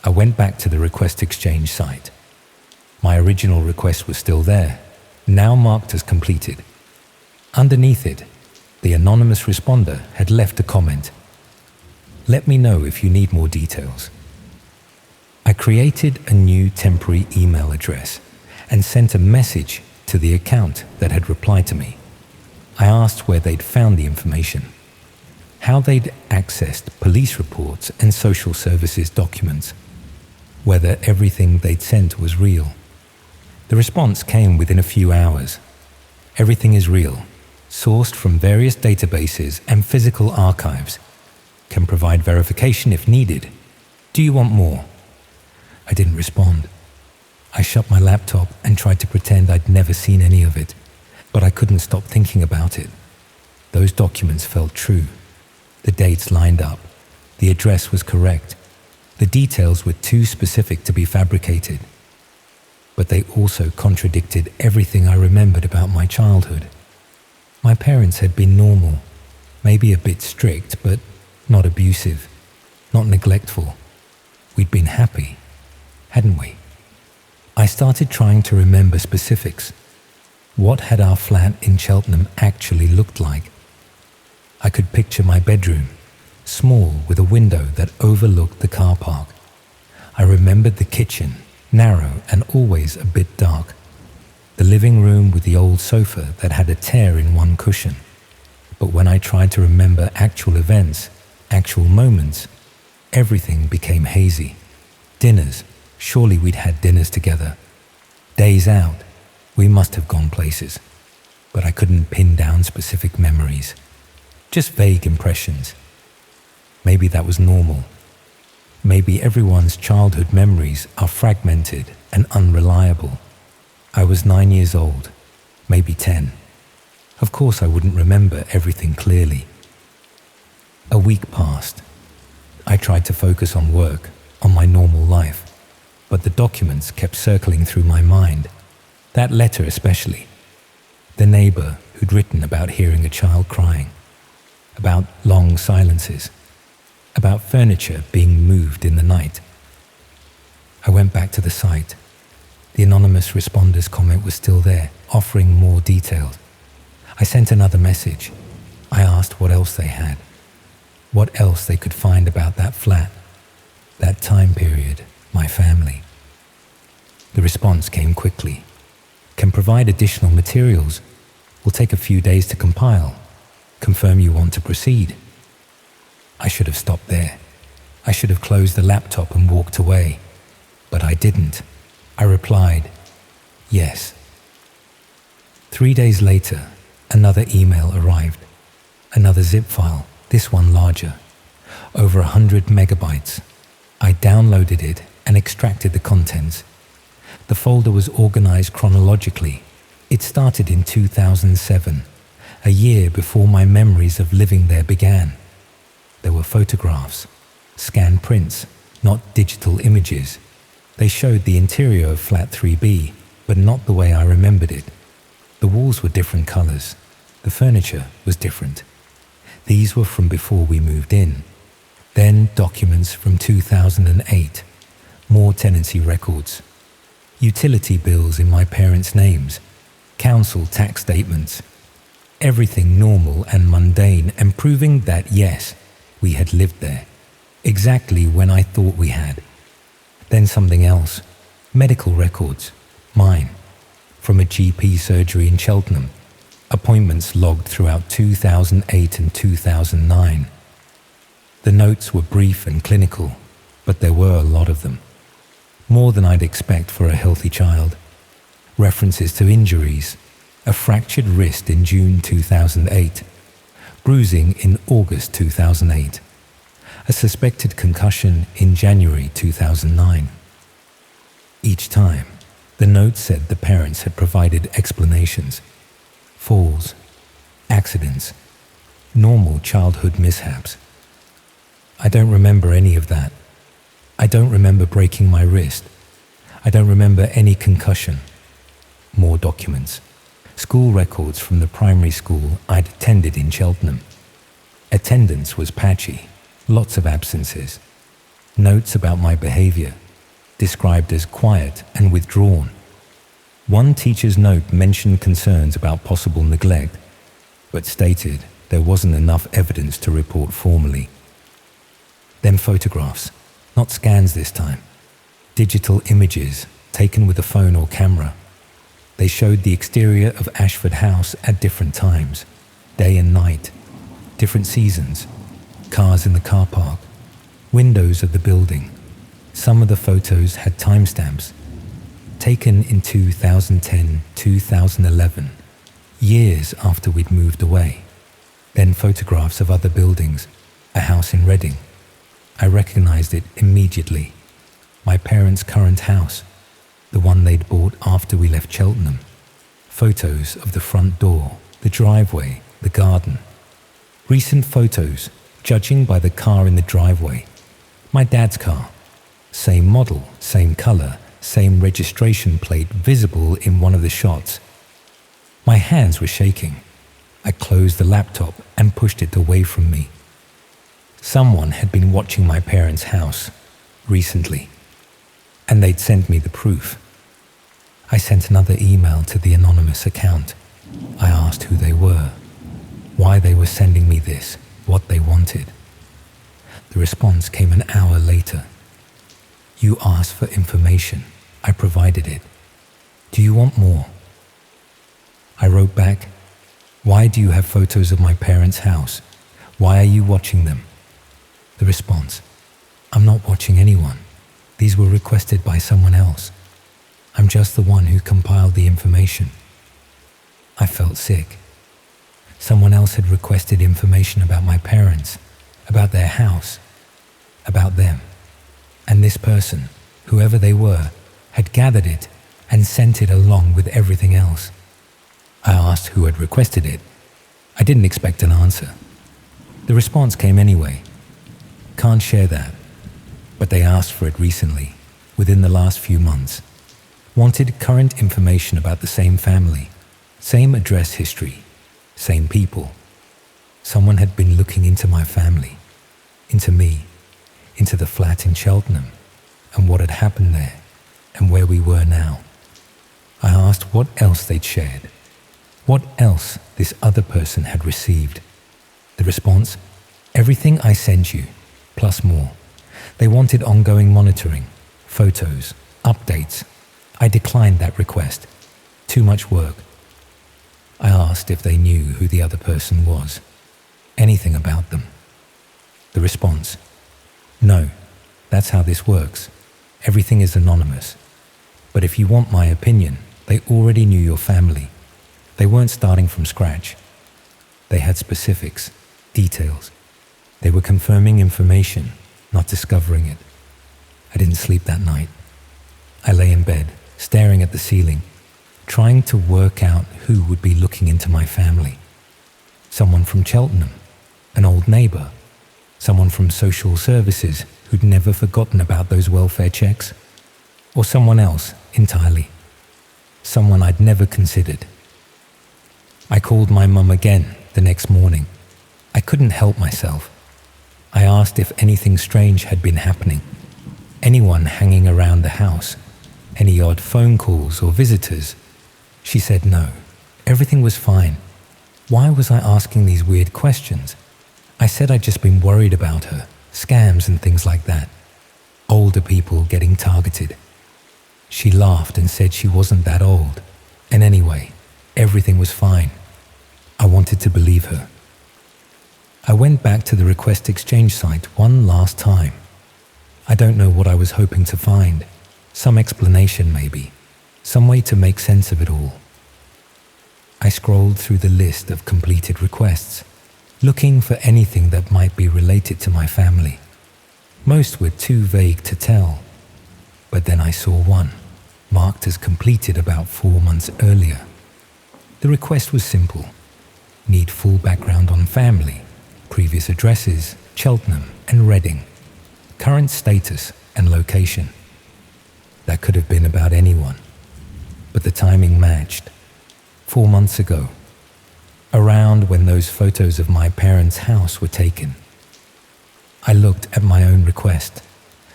I went back to the request exchange site. My original request was still there, now marked as completed. Underneath it, the anonymous responder had left a comment. Let me know if you need more details. I created a new temporary email address and sent a message to the account that had replied to me. I asked where they'd found the information, how they'd accessed police reports and social services documents, whether everything they'd sent was real. The response came within a few hours. Everything is real, sourced from various databases and physical archives. Can provide verification if needed. Do you want more? I didn't respond. I shut my laptop and tried to pretend I'd never seen any of it, but I couldn't stop thinking about it. Those documents felt true. The dates lined up. The address was correct. The details were too specific to be fabricated. But they also contradicted everything I remembered about my childhood. My parents had been normal, maybe a bit strict, but not abusive, not neglectful. We'd been happy, hadn't we? I started trying to remember specifics. What had our flat in Cheltenham actually looked like? I could picture my bedroom, small with a window that overlooked the car park. I remembered the kitchen, narrow and always a bit dark. The living room with the old sofa that had a tear in one cushion. But when I tried to remember actual events, actual moments, everything became hazy. Dinners, surely we'd had dinners together. Days out, we must have gone places. But I couldn't pin down specific memories. Just vague impressions. Maybe that was normal. Maybe everyone's childhood memories are fragmented and unreliable. I was 9 years old, maybe 10. Of course I wouldn't remember everything clearly. A week passed. I tried to focus on work, on my normal life, but the documents kept circling through my mind. That letter especially. The neighbor who'd written about hearing a child crying, about long silences, about furniture being moved in the night. I went back to the site. The anonymous responder's comment was still there, offering more details. I sent another message. I asked what else they had, what else they could find about that flat, that time period, my family. The response came quickly. Can provide additional materials. Will take a few days to compile. Confirm you want to proceed. I should have stopped there. I should have closed the laptop and walked away. But I didn't. I replied, yes. 3 days later, another email arrived. Another zip file, this one larger. Over 100 megabytes. I downloaded it and extracted the contents. The folder was organized chronologically. It started in 2007, a year before my memories of living there began. There were photographs, scanned prints, not digital images. They showed the interior of Flat 3B, but not the way I remembered it. The walls were different colors. The furniture was different. These were from before we moved in. Then documents from 2008, more tenancy records, utility bills in my parents' names, council tax statements, everything normal and mundane and proving that yes, we had lived there, exactly when I thought we had. Then something else. Medical records. Mine. From a GP surgery in Cheltenham. Appointments logged throughout 2008 and 2009. The notes were brief and clinical, but there were a lot of them. More than I'd expect for a healthy child. References to injuries. A fractured wrist in June 2008. Bruising in August 2008. A suspected concussion in January 2009. Each time, the note said the parents had provided explanations. Falls, accidents, normal childhood mishaps. I don't remember any of that. I don't remember breaking my wrist. I don't remember any concussion. More documents. School records from the primary school I'd attended in Cheltenham. Attendance was patchy, lots of absences. Notes about my behavior, described as quiet and withdrawn. One teacher's note mentioned concerns about possible neglect, but stated there wasn't enough evidence to report formally. Then photographs, not scans this time. Digital images taken with a phone or camera. They showed the exterior of Ashford House at different times, day and night, different seasons, cars in the car park, windows of the building. Some of the photos had timestamps, taken in 2010, 2011, years after we'd moved away. Then photographs of other buildings, a house in Reading. I recognized it immediately. My parents' current house, the one they'd bought after we left Cheltenham. Photos of the front door, the driveway, the garden. Recent photos, judging by the car in the driveway. My dad's car. Same model, same color, same registration plate visible in one of the shots. My hands were shaking. I closed the laptop and pushed it away from me. Someone had been watching my parents' house recently, and they'd sent me the proof. I sent another email to the anonymous account. I asked who they were, why they were sending me this, what they wanted. The response came an hour later. You asked for information. I provided it. Do you want more? I wrote back, why do you have photos of my parents' house? Why are you watching them? The response, I'm not watching anyone. These were requested by someone else. I'm just the one who compiled the information. I felt sick. Someone else had requested information about my parents, about their house, about them. And this person, whoever they were, had gathered it and sent it along with everything else. I asked who had requested it. I didn't expect an answer. The response came anyway. Can't share that. But they asked for it recently, within the last few months. Wanted current information about the same family, same address history, same people. Someone had been looking into my family, into me, into the flat in Cheltenham, and what had happened there, and where we were now. I asked what else they'd shared, what else this other person had received. The response, everything I sent you, plus more. They wanted ongoing monitoring, photos, updates. I declined that request. Too much work. I asked if they knew who the other person was, anything about them. The response, no, that's how this works. Everything is anonymous. But if you want my opinion, they already knew your family. They weren't starting from scratch. They had specifics, details. They were confirming information, not discovering it. I didn't sleep that night. I lay in bed, staring at the ceiling, trying to work out who would be looking into my family. Someone from Cheltenham, an old neighbor, someone from social services who'd never forgotten about those welfare checks, or someone else entirely, someone I'd never considered. I called my mum again the next morning. I couldn't help myself. I asked if anything strange had been happening, anyone hanging around the house, any odd phone calls or visitors. She said no, everything was fine. Why was I asking these weird questions? I said I'd just been worried about her, scams and things like that. older people getting targeted. She laughed and said she wasn't that old, and anyway, everything was fine. I wanted to believe her. I went back to the request exchange site one last time. I don't know what I was hoping to find. Some explanation maybe. Some way to make sense of it all. I scrolled through the list of completed requests, looking for anything that might be related to my family. Most were too vague to tell. But then I saw one, marked as completed about 4 months earlier. The request was simple. Need full background on family, previous addresses, Cheltenham and Reading, current status and location. That could have been about anyone, but the timing matched. 4 months ago, around when those photos of my parents' house were taken. I looked at my own request,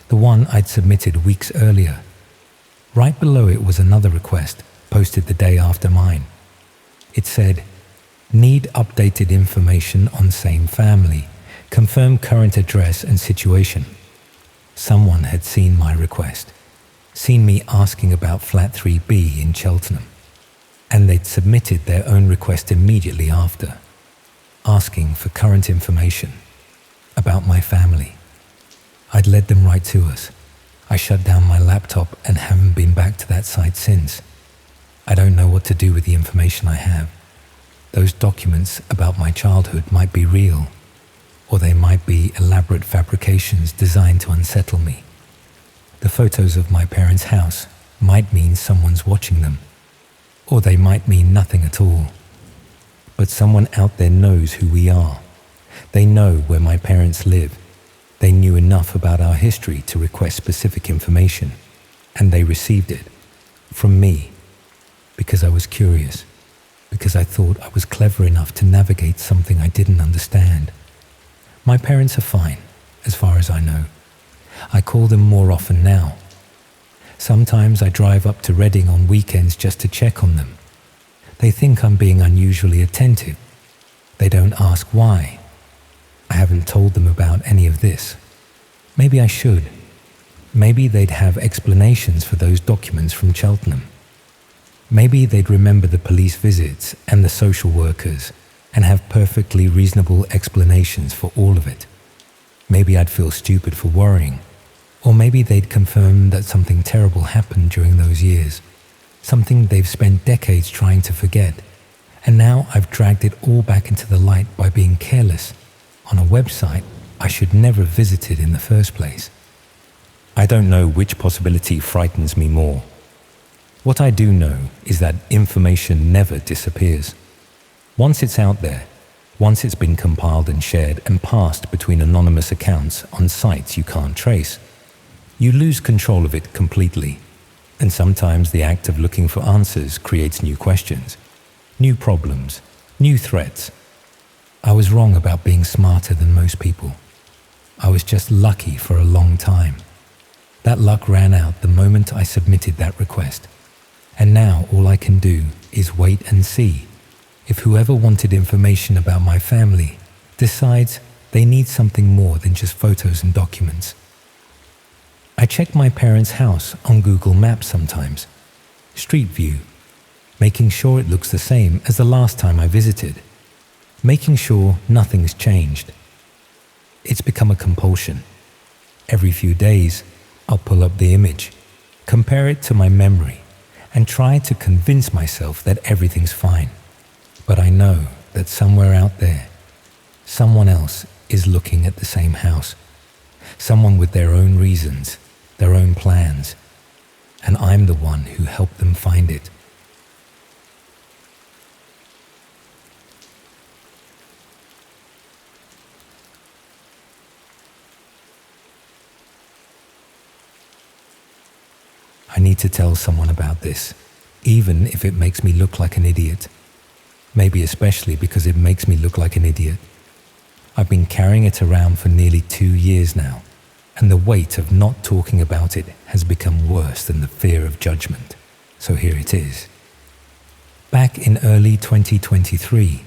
the one I'd submitted weeks earlier. Right below it was another request, posted the day after mine. It said, "Need updated information on same family. Confirm current address and situation." Someone had seen my request, seen me asking about flat 3B in Cheltenham, and they'd submitted their own request immediately after, asking for current information about my family. I'd led them right to us. I shut down my laptop and haven't been back to that site since. I don't know what to do with the information I have. Those documents about my childhood might be real, or they might be elaborate fabrications designed to unsettle me. The photos of my parents' house might mean someone's watching them, or they might mean nothing at all. But someone out there knows who we are. They know where my parents live. They knew enough about our history to request specific information, and they received it from me because I was curious, because I thought I was clever enough to navigate something I didn't understand. My parents are fine, as far as I know. I call them more often now. Sometimes I drive up to Reading on weekends just to check on them. They think I'm being unusually attentive. They don't ask why. I haven't told them about any of this. Maybe I should. Maybe they'd have explanations for those documents from Cheltenham. Maybe they'd remember the police visits and the social workers and have perfectly reasonable explanations for all of it. Maybe I'd feel stupid for worrying. Or maybe they'd confirm that something terrible happened during those years, something they've spent decades trying to forget, and now I've dragged it all back into the light by being careless on a website I should never have visited in the first place. I don't know which possibility frightens me more. What I do know is that information never disappears. Once it's out there, once it's been compiled and shared and passed between anonymous accounts on sites you can't trace, you lose control of it completely. And sometimes the act of looking for answers creates new questions, new problems, new threats. I was wrong about being smarter than most people. I was just lucky for a long time. That luck ran out the moment I submitted that request. And now all I can do is wait and see if whoever wanted information about my family decides they need something more than just photos and documents. I check my parents' house on Google Maps sometimes, Street View, making sure it looks the same as the last time I visited, making sure nothing's changed. It's become a compulsion. Every few days, I'll pull up the image, compare it to my memory, and try to convince myself that everything's fine. But I know that somewhere out there, someone else is looking at the same house, someone with their own reasons, their own plans, and I'm the one who helped them find it. I need to tell someone about this, even if it makes me look like an idiot. Maybe especially because it makes me look like an idiot. I've been carrying it around for nearly 2 years now, and the weight of not talking about it has become worse than the fear of judgment. So here it is. Back in early 2023,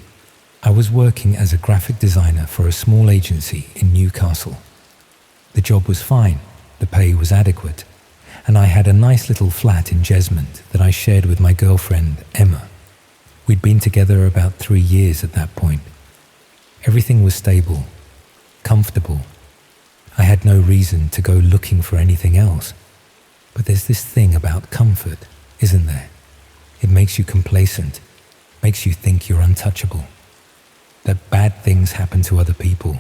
I was working as a graphic designer for a small agency in Newcastle. The job was fine. the pay was adequate, and I had a nice little flat in Jesmond that I shared with my girlfriend, Emma. We'd been together about 3 years at that point. Everything was stable, comfortable. I had no reason to go looking for anything else. But there's this thing about comfort, isn't there? It makes you complacent, makes you think you're untouchable. That bad things happen to other people,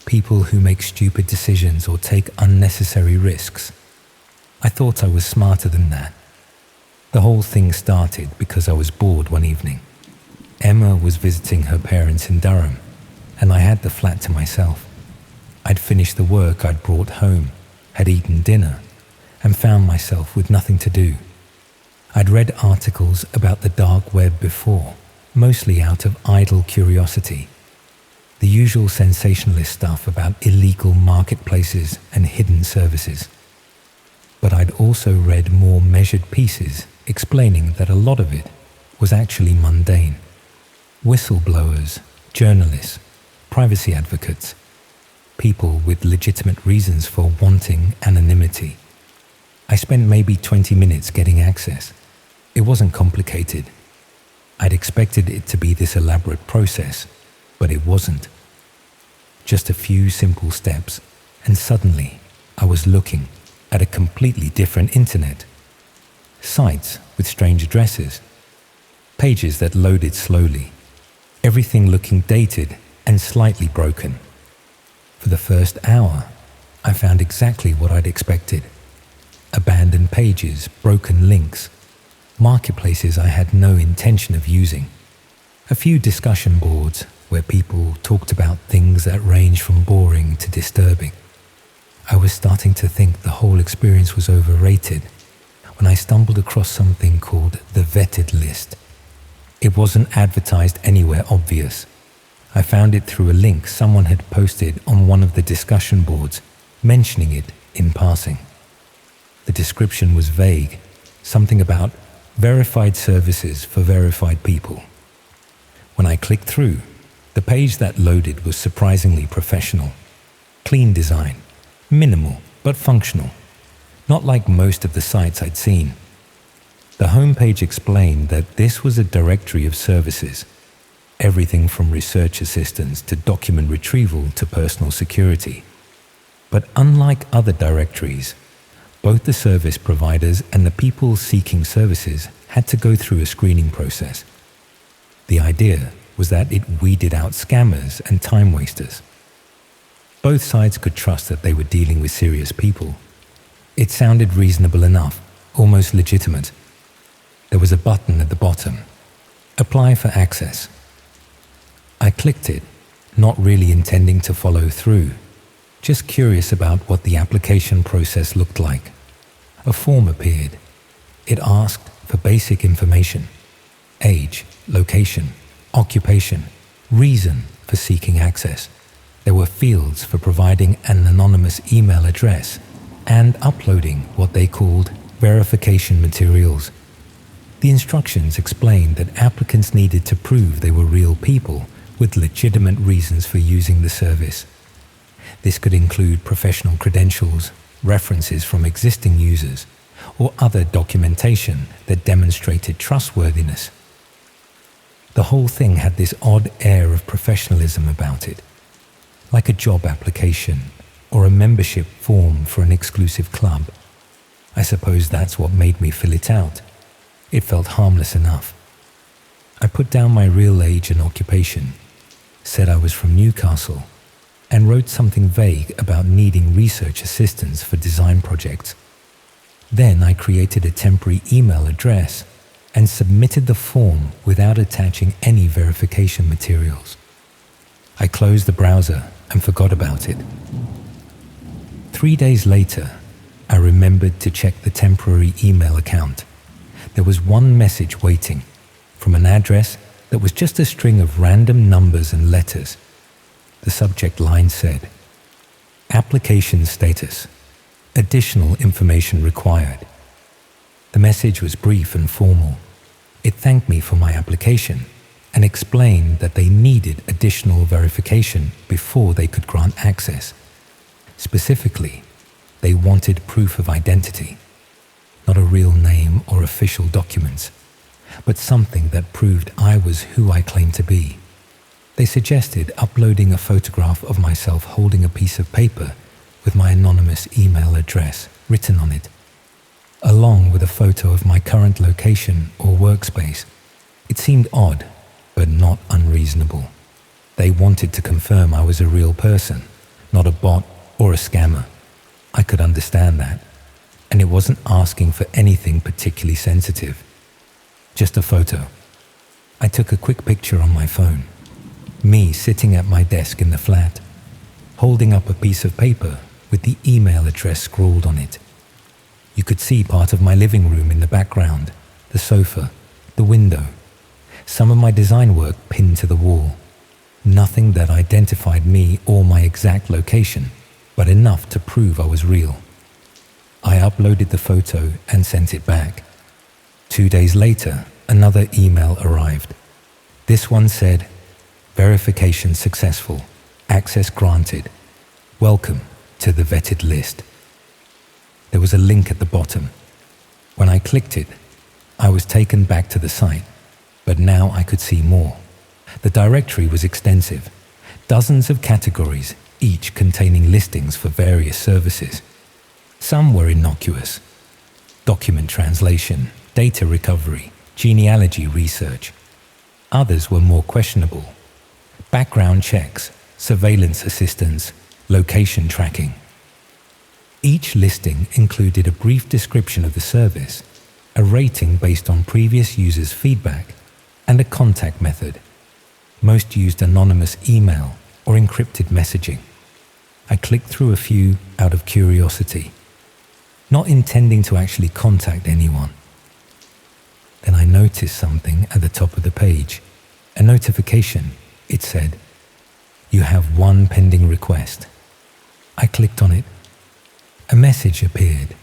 people who make stupid decisions or take unnecessary risks. I thought I was smarter than that. The whole thing started because I was bored one evening. Emma was visiting her parents in Durham, and I had the flat to myself. I'd finished the work I'd brought home, had eaten dinner, and found myself with nothing to do. I'd read articles about the dark web before, mostly out of idle curiosity. The usual sensationalist stuff about illegal marketplaces and hidden services. But I'd also read more measured pieces explaining that a lot of it was actually mundane. Whistleblowers, journalists, privacy advocates, people with legitimate reasons for wanting anonymity. I spent maybe 20 minutes getting access. It wasn't complicated. I'd expected it to be this elaborate process, but it wasn't. Just a few simple steps, and suddenly I was looking at a completely different internet. Sites with strange addresses, pages that loaded slowly, everything looking dated and slightly broken. For the first hour, I found exactly what I'd expected. Abandoned pages, broken links, marketplaces I had no intention of using. A few discussion boards where people talked about things that ranged from boring to disturbing. I was starting to think the whole experience was overrated when I stumbled across something called the vetted list. It wasn't advertised anywhere obvious. I found it through a link someone had posted on one of the discussion boards, mentioning it in passing. The description was vague, something about verified services for verified people. When I clicked through, the page that loaded was surprisingly professional. Clean design, minimal but functional, not like most of the sites I'd seen. The homepage explained that this was a directory of services, everything from research assistance to document retrieval to personal security. But unlike other directories, both the service providers and the people seeking services had to go through a screening process. The idea was that it weeded out scammers and time wasters. Both sides could trust that they were dealing with serious people. It sounded reasonable enough, almost legitimate. There was a button at the bottom, Apply for Access. I clicked it, not really intending to follow through, just curious about what the application process looked like. A form appeared. It asked for basic information: age, location, occupation, reason for seeking access. There were fields for providing an anonymous email address and uploading what they called verification materials. The instructions explained that applicants needed to prove they were real people with legitimate reasons for using the service. This could include professional credentials, references from existing users, or other documentation that demonstrated trustworthiness. The whole thing had this odd air of professionalism about it, like a job application or a membership form for an exclusive club. I suppose that's what made me fill it out. It felt harmless enough. I put down my real age and occupation, said I was from Newcastle, and wrote something vague about needing research assistance for design projects. Then I created a temporary email address and submitted the form without attaching any verification materials. I closed the browser and forgot about it. 3 days later, I remembered to check the temporary email account. There was one message waiting from an address that was just a string of random numbers and letters. The subject line said, "Application status. Additional information required." The message was brief and formal. It thanked me for my application and explained that they needed additional verification before they could grant access. Specifically, They wanted proof of identity, not a real name or official documents, but something that proved I was who I claimed to be. They suggested uploading a photograph of myself holding a piece of paper with my anonymous email address written on it, along with a photo of my current location or workspace. It seemed odd, but not unreasonable. They wanted to confirm I was a real person, not a bot or a scammer. I could understand that, and it wasn't asking for anything particularly sensitive. Just a photo. I took a quick picture on my phone. Me sitting at my desk in the flat, holding up a piece of paper with the email address scrawled on it. You could see part of my living room in the background, the sofa, the window, some of my design work pinned to the wall. Nothing that identified me or my exact location, but enough to prove I was real. I uploaded the photo and sent it back. 2 days later, another email arrived. This one said, "Verification successful. Access granted. Welcome to the vetted list." There was a link at the bottom. When I clicked it, I was taken back to the site, but now I could see more. The directory was extensive, dozens of categories, each containing listings for various services. Some were innocuous: document translation, data recovery, genealogy research. Others were more questionable: background checks, surveillance assistance, location tracking. Each listing included a brief description of the service, a rating based on previous users' feedback, and a contact method. Most used anonymous email or encrypted messaging. I clicked through a few out of curiosity, not intending to actually contact anyone. Then I noticed something at the top of the page, a notification. It said, "You have one pending request." I clicked on it. A message appeared,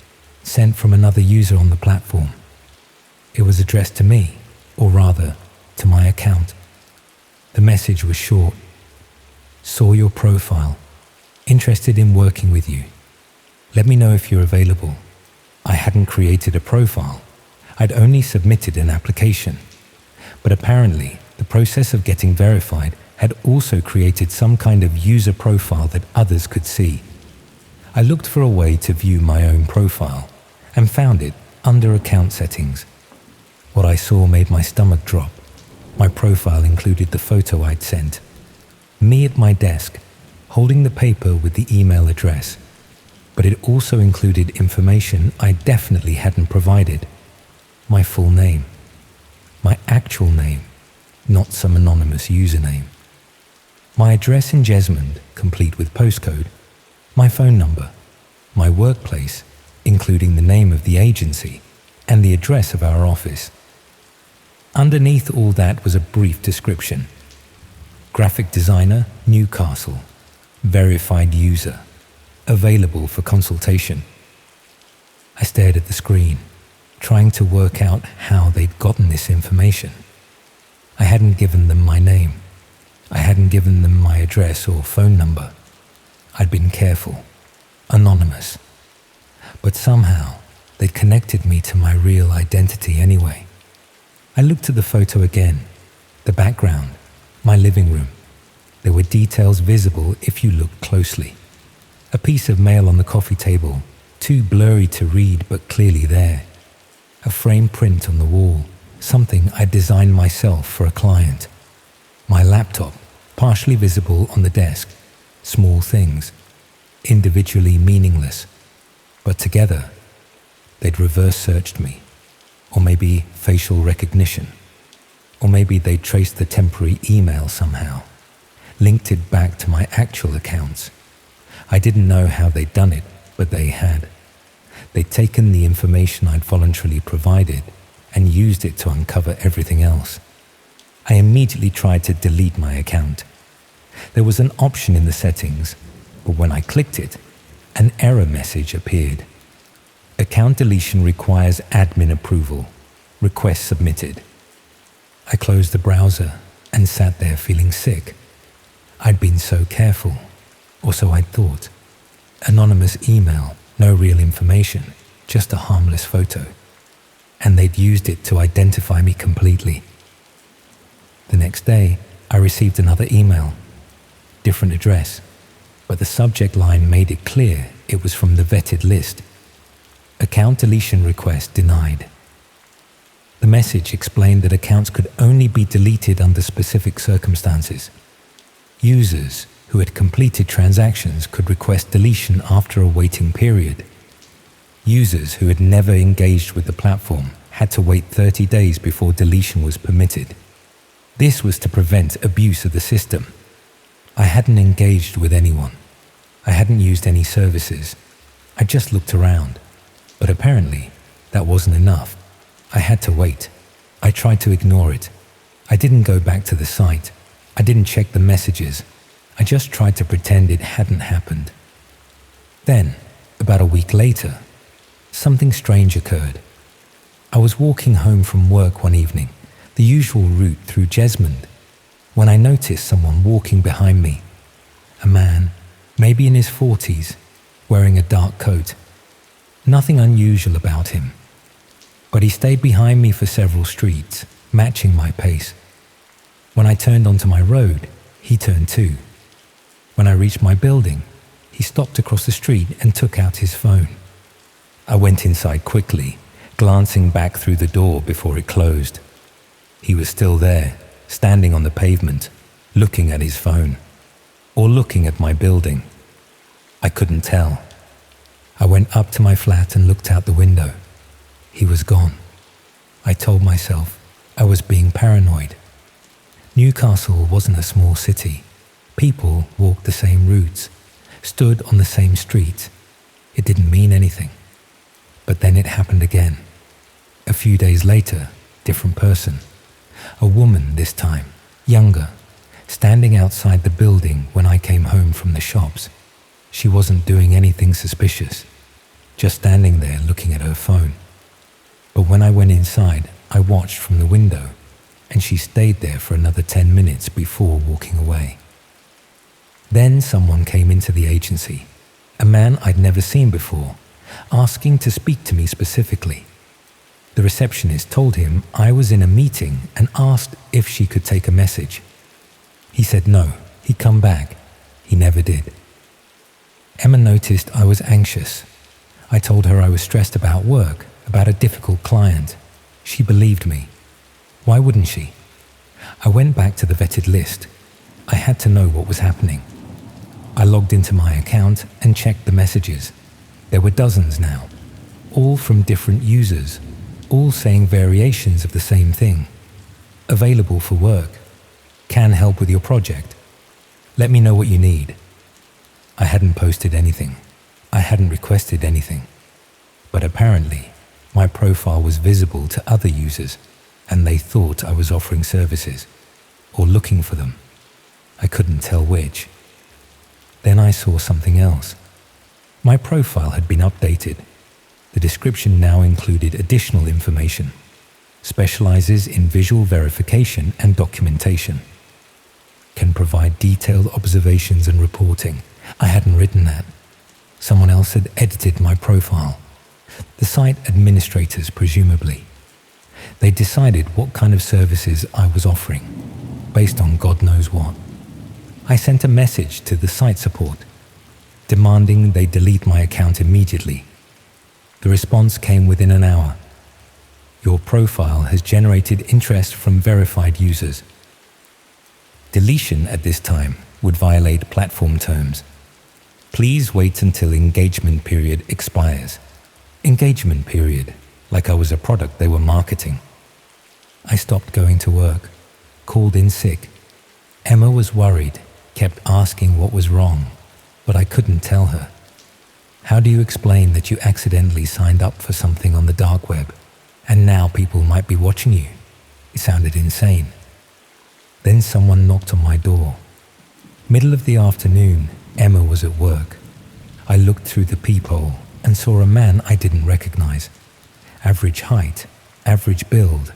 sent from another user on the platform. It was addressed to me, or rather, to my account. The message was short. "Saw your profile. Interested in working with you. Let me know if you're available." I hadn't created a profile. I'd only submitted an application. But apparently, the process of getting verified had also created some kind of user profile that others could see. I looked for a way to view my own profile and found it under account settings. What I saw made my stomach drop. My profile included the photo I'd sent. Me at my desk, holding the paper with the email address. But it also included information I definitely hadn't provided. My full name. My actual name, not some anonymous username. My address in Jesmond, complete with postcode. My phone number. My workplace, including the name of the agency and the address of our office. Underneath all that was a brief description. Graphic designer, Newcastle. Verified user. Available for consultation. I stared at the screen, trying to work out how they'd gotten this information. I hadn't given them my name. I hadn't given them my address or phone number. I'd been careful, anonymous. But somehow, they'd connected me to my real identity anyway. I looked at the photo again, the background, my living room. There were details visible if you looked closely. A piece of mail on the coffee table, too blurry to read but clearly there. A frame print on the wall, something I designed myself for a client. My laptop, partially visible on the desk. Small things, individually meaningless, but together, they'd reverse searched me. Or maybe facial recognition. Or maybe they'd traced the temporary email somehow, linked it back to my actual accounts. I didn't know how they'd done it, but they had. They'd taken the information I'd voluntarily provided and used it to uncover everything else. I immediately tried to delete my account. There was an option in the settings, but when I clicked it, an error message appeared. Account deletion requires admin approval. Request submitted. I closed the browser and sat there feeling sick. I'd been so careful, or so I'd thought. Anonymous email, No real information, just a harmless photo. And they'd used it to identify me completely. The next day, I received another email. Different address, but the subject line made it clear it was from the vetted list. Account deletion request denied. The message explained that accounts could only be deleted under specific circumstances. Users who had completed transactions could request deletion after a waiting period. Users who had never engaged with the platform had to wait 30 days before deletion was permitted. This was to prevent abuse of the system. I hadn't engaged with anyone. I hadn't used any services. I just looked around. But apparently, that wasn't enough. I had to wait. I tried to ignore it. I didn't go back to the site. I didn't check the messages. I just tried to pretend it hadn't happened. Then, about a week later, something strange occurred. I was walking home from work one evening, the usual route through Jesmond, when I noticed someone walking behind me. A man, maybe in his 40s, wearing a dark coat. Nothing unusual about him. But he stayed behind me for several streets, matching my pace. When I turned onto my road, he turned too. When I reached my building, he stopped across the street and took out his phone. I went inside quickly, glancing back through the door before it closed. He was still there, standing on the pavement, looking at his phone, or looking at my building. I couldn't tell. I went up to my flat and looked out the window. He was gone. I told myself I was being paranoid. Newcastle wasn't a small city. People walked the same routes, stood on the same streets. It didn't mean anything. But then it happened again. A few days later, different person. A woman this time, younger, standing outside the building when I came home from the shops. She wasn't doing anything suspicious, just standing there looking at her phone. But when I went inside, I watched from the window, and she stayed there for another 10 minutes before walking away. Then someone came into the agency, a man I'd never seen before, asking to speak to me specifically. The receptionist told him I was in a meeting and asked if she could take a message. He said no, he'd come back. He never did. Emma noticed I was anxious. I told her I was stressed about work, about a difficult client. She believed me. Why wouldn't she? I went back to the vetted list. I had to know what was happening. I logged into my account and checked the messages. There were dozens now, all from different users, all saying variations of the same thing. Available for work. Can help with your project. Let me know what you need. I hadn't posted anything. I hadn't requested anything. But apparently, my profile was visible to other users, and they thought I was offering services, or looking for them. I couldn't tell which. Then I saw something else. My profile had been updated. The description now included additional information. Specializes in visual verification and documentation. Can provide detailed observations and reporting. I hadn't written that. Someone else had edited my profile. The site administrators, presumably. They decided what kind of services I was offering, based on God knows what. I sent a message to the site support, demanding they delete my account immediately. The response came within an hour. Your profile has generated interest from verified users. Deletion at this time would violate platform terms. Please wait until engagement period expires. Engagement period, like I was a product they were marketing. I stopped going to work, called in sick. Emma was worried, kept asking what was wrong, but I couldn't tell her. How do you explain that you accidentally signed up for something on the dark web, and now people might be watching you? It sounded insane. Then someone knocked on my door. Middle of the afternoon, Emma was at work. I looked through the peephole and saw a man I didn't recognize. Average height, average build,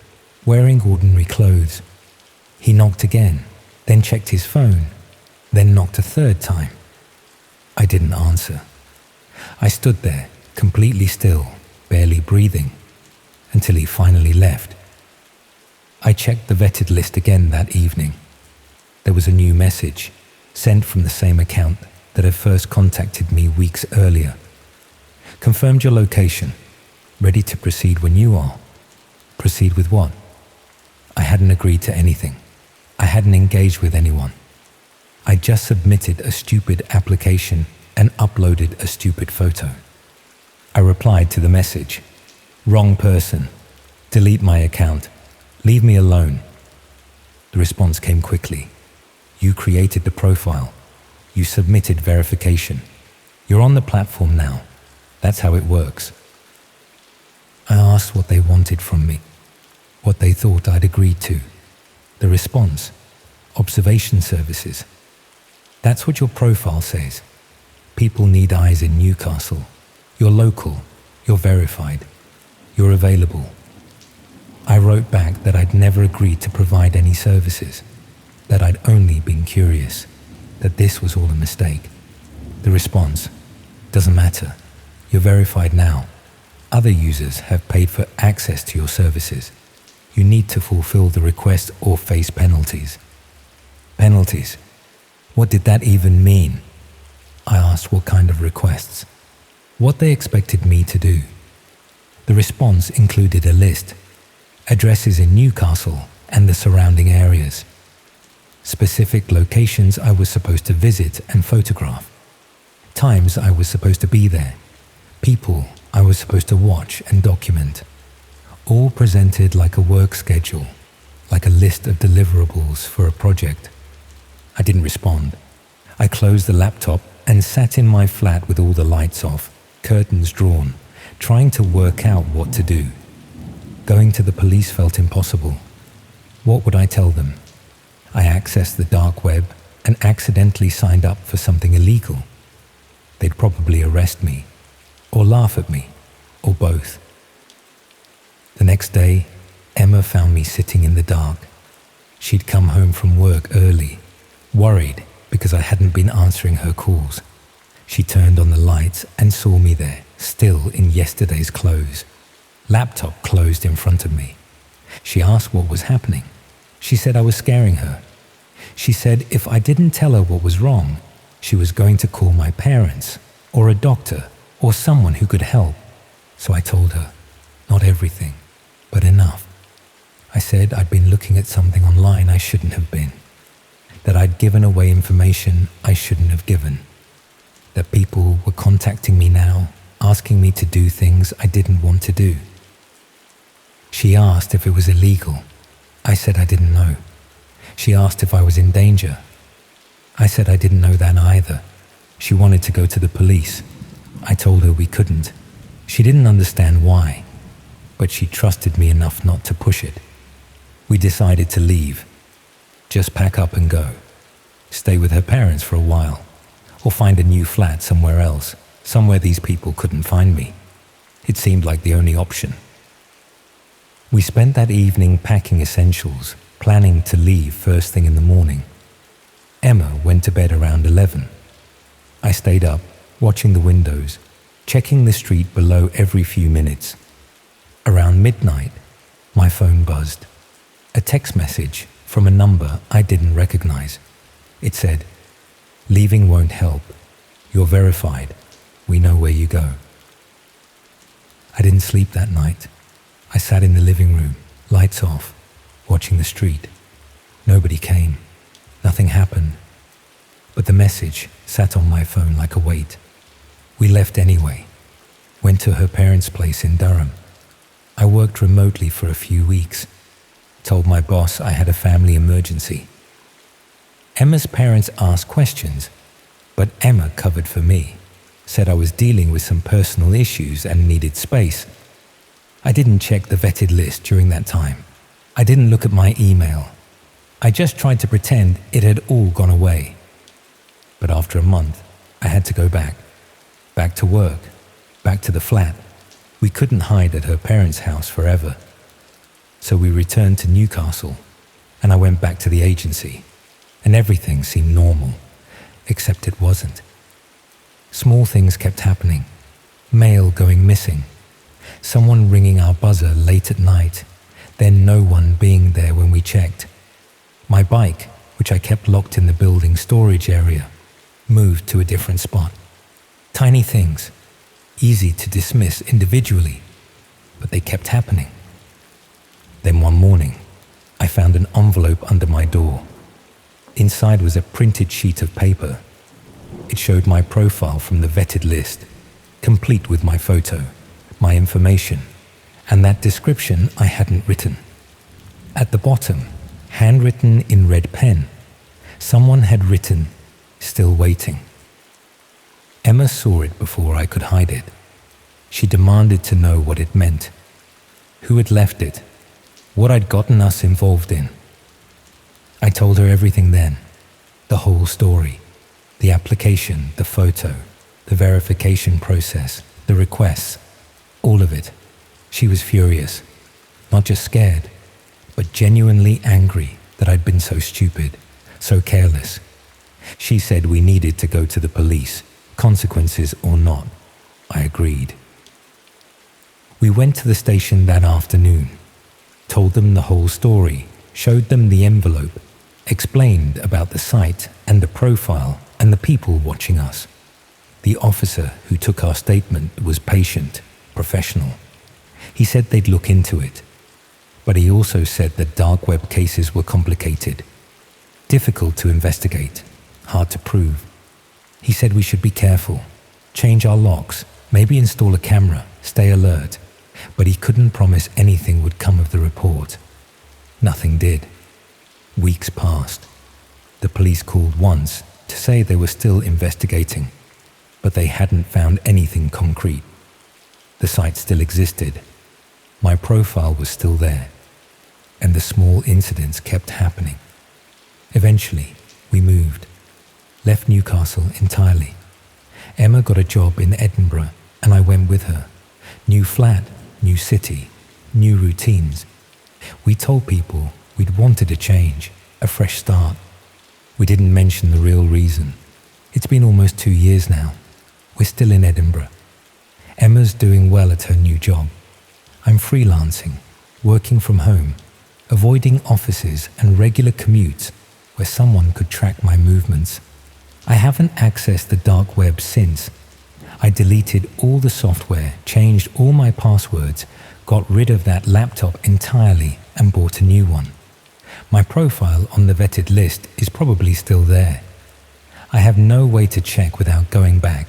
wearing ordinary clothes. He knocked again, then checked his phone, then knocked a third time. I didn't answer. I stood there, completely still, barely breathing, until he finally left. I checked the vetted list again that evening. There was a new message, sent from the same account that had first contacted me weeks earlier. Confirmed your location. Ready to proceed when you are. Proceed with what? I hadn't agreed to anything. I hadn't engaged with anyone. I just submitted a stupid application and uploaded a stupid photo. I replied to the message. Wrong person. Delete my account. Leave me alone. The response came quickly. You created the profile. You submitted verification. You're on the platform now. That's how it works. I asked what they wanted from me, what they thought I'd agreed to. The response, observation services. That's what your profile says. People need eyes in Newcastle. You're local. You're verified. You're available. I wrote back that I'd never agreed to provide any services, that I'd only been curious, that this was all a mistake. The response, doesn't matter. You're verified now. Other users have paid for access to your services. You need to fulfill the request or face penalties. Penalties? What did that even mean? I asked what kind of requests, what they expected me to do. The response included a list, addresses in Newcastle and the surrounding areas, specific locations I was supposed to visit and photograph, times I was supposed to be there, people I was supposed to watch and document, all presented like a work schedule, like a list of deliverables for a project. I didn't respond. I closed the laptop and sat in my flat with all the lights off, curtains drawn, trying to work out what to do. Going to the police felt impossible. What would I tell them? I accessed the dark web and accidentally signed up for something illegal. They'd probably arrest me, or laugh at me, or both. The next day, Emma found me sitting in the dark. She'd come home from work early, worried because I hadn't been answering her calls. She turned on the lights and saw me there, still in yesterday's clothes. Laptop closed in front of me. She asked what was happening. She said I was scaring her. She said if I didn't tell her what was wrong, she was going to call my parents, or a doctor, or someone who could help. So I told her, not everything, but enough. I said I'd been looking at something online I shouldn't have been, that I'd given away information I shouldn't have given, that people were contacting me now, asking me to do things I didn't want to do. She asked if it was illegal. I said I didn't know. She asked if I was in danger. I said I didn't know that either. She wanted to go to the police. I told her we couldn't. She didn't understand why, but she trusted me enough not to push it. We decided to leave. Just pack up and go. Stay with her parents for a while, or find a new flat somewhere else, somewhere these people couldn't find me. It seemed like the only option. We spent that evening packing essentials, planning to leave first thing in the morning. Emma went to bed around 11. I stayed up, watching the windows, checking the street below every few minutes. Around midnight, my phone buzzed. A text message from a number I didn't recognize. It said, "Leaving won't help. You're verified. We know where you go." I didn't sleep that night. I sat in the living room, lights off, watching the street. Nobody came. Nothing happened. But the message sat on my phone like a weight. We left anyway. Went to her parents' place in Durham. I worked remotely for a few weeks. Told my boss I had a family emergency. Emma's parents asked questions, but Emma covered for me. Said I was dealing with some personal issues and needed space. I didn't check the vetted list during that time. I didn't look at my email. I just tried to pretend it had all gone away. But after a month, I had to go back. Back to work. Back to the flat. We couldn't hide at her parents' house forever. So we returned to Newcastle, and I went back to the agency, and everything seemed normal, except it wasn't. Small things kept happening. Mail going missing. Someone ringing our buzzer late at night. Then no one being there when we checked. My bike, which I kept locked in the building storage area, moved to a different spot. Tiny things, easy to dismiss individually, but they kept happening. Then one morning, I found an envelope under my door. Inside was a printed sheet of paper. It showed my profile from the vetted list, complete with my photo, my information, and that description I hadn't written. At the bottom, handwritten in red pen, someone had written, "Still waiting." Emma saw it before I could hide it. She demanded to know what it meant, who had left it, what I'd gotten us involved in. I told her everything then, the whole story, the application, the photo, the verification process, the requests, all of it. She was furious, not just scared, but genuinely angry that I'd been so stupid, so careless. She said we needed to go to the police, consequences or not. I agreed. We went to the station that afternoon, told them the whole story, showed them the envelope, explained about the site and the profile and the people watching us. The officer who took our statement was patient, professional. He said they'd look into it, but he also said that dark web cases were complicated, difficult to investigate, hard to prove. He said we should be careful, change our locks, maybe install a camera, stay alert, but he couldn't promise anything would come of the report. Nothing did. Weeks passed. The police called once to say they were still investigating, but they hadn't found anything concrete. The site still existed. My profile was still there, and the small incidents kept happening. Eventually, we moved, left Newcastle entirely. Emma got a job in Edinburgh, and I went with her. New flat, new city, new routines. We told people we'd wanted a change, a fresh start. We didn't mention the real reason. It's been almost 2 years now. We're still in Edinburgh. Emma's doing well at her new job. I'm freelancing, working from home, avoiding offices and regular commutes where someone could track my movements. I haven't accessed the dark web since. I deleted all the software, changed all my passwords, got rid of that laptop entirely and bought a new one. My profile on the vetted list is probably still there. I have no way to check without going back,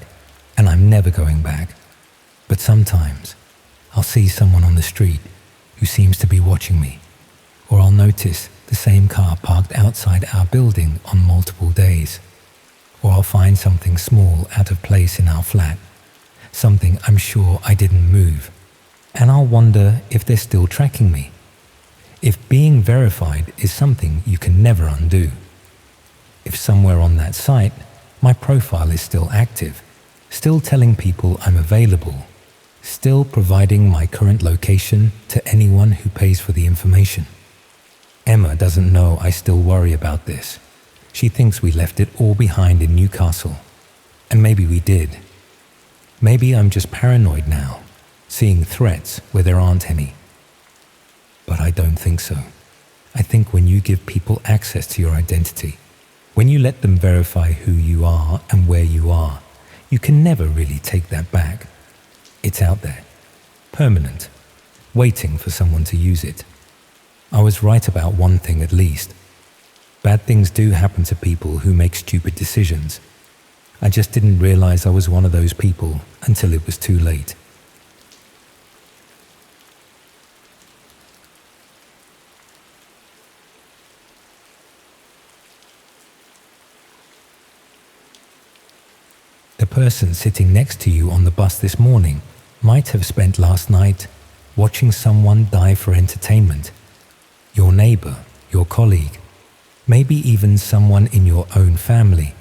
and I'm never going back. But sometimes I'll see someone on the street who seems to be watching me, or I'll notice the same car parked outside our building on multiple days, or I'll find something small out of place in our flat, something I'm sure I didn't move, and I'll wonder if they're still tracking me, if being verified is something you can never undo, if somewhere on that site my profile is still active, still telling people I'm available, still providing my current location to anyone who pays for the information. Emma doesn't know I still worry about this. She thinks we left it all behind in Newcastle. And maybe we did. Maybe I'm just paranoid now, seeing threats where there aren't any. But I don't think so. I think when you give people access to your identity, when you let them verify who you are and where you are, you can never really take that back. It's out there, permanent, waiting for someone to use it. I was right about one thing at least. Bad things do happen to people who make stupid decisions. I just didn't realize I was one of those people until it was too late. The person sitting next to you on the bus this morning might have spent last night watching someone die for entertainment. Your neighbor, your colleague, maybe even someone in your own family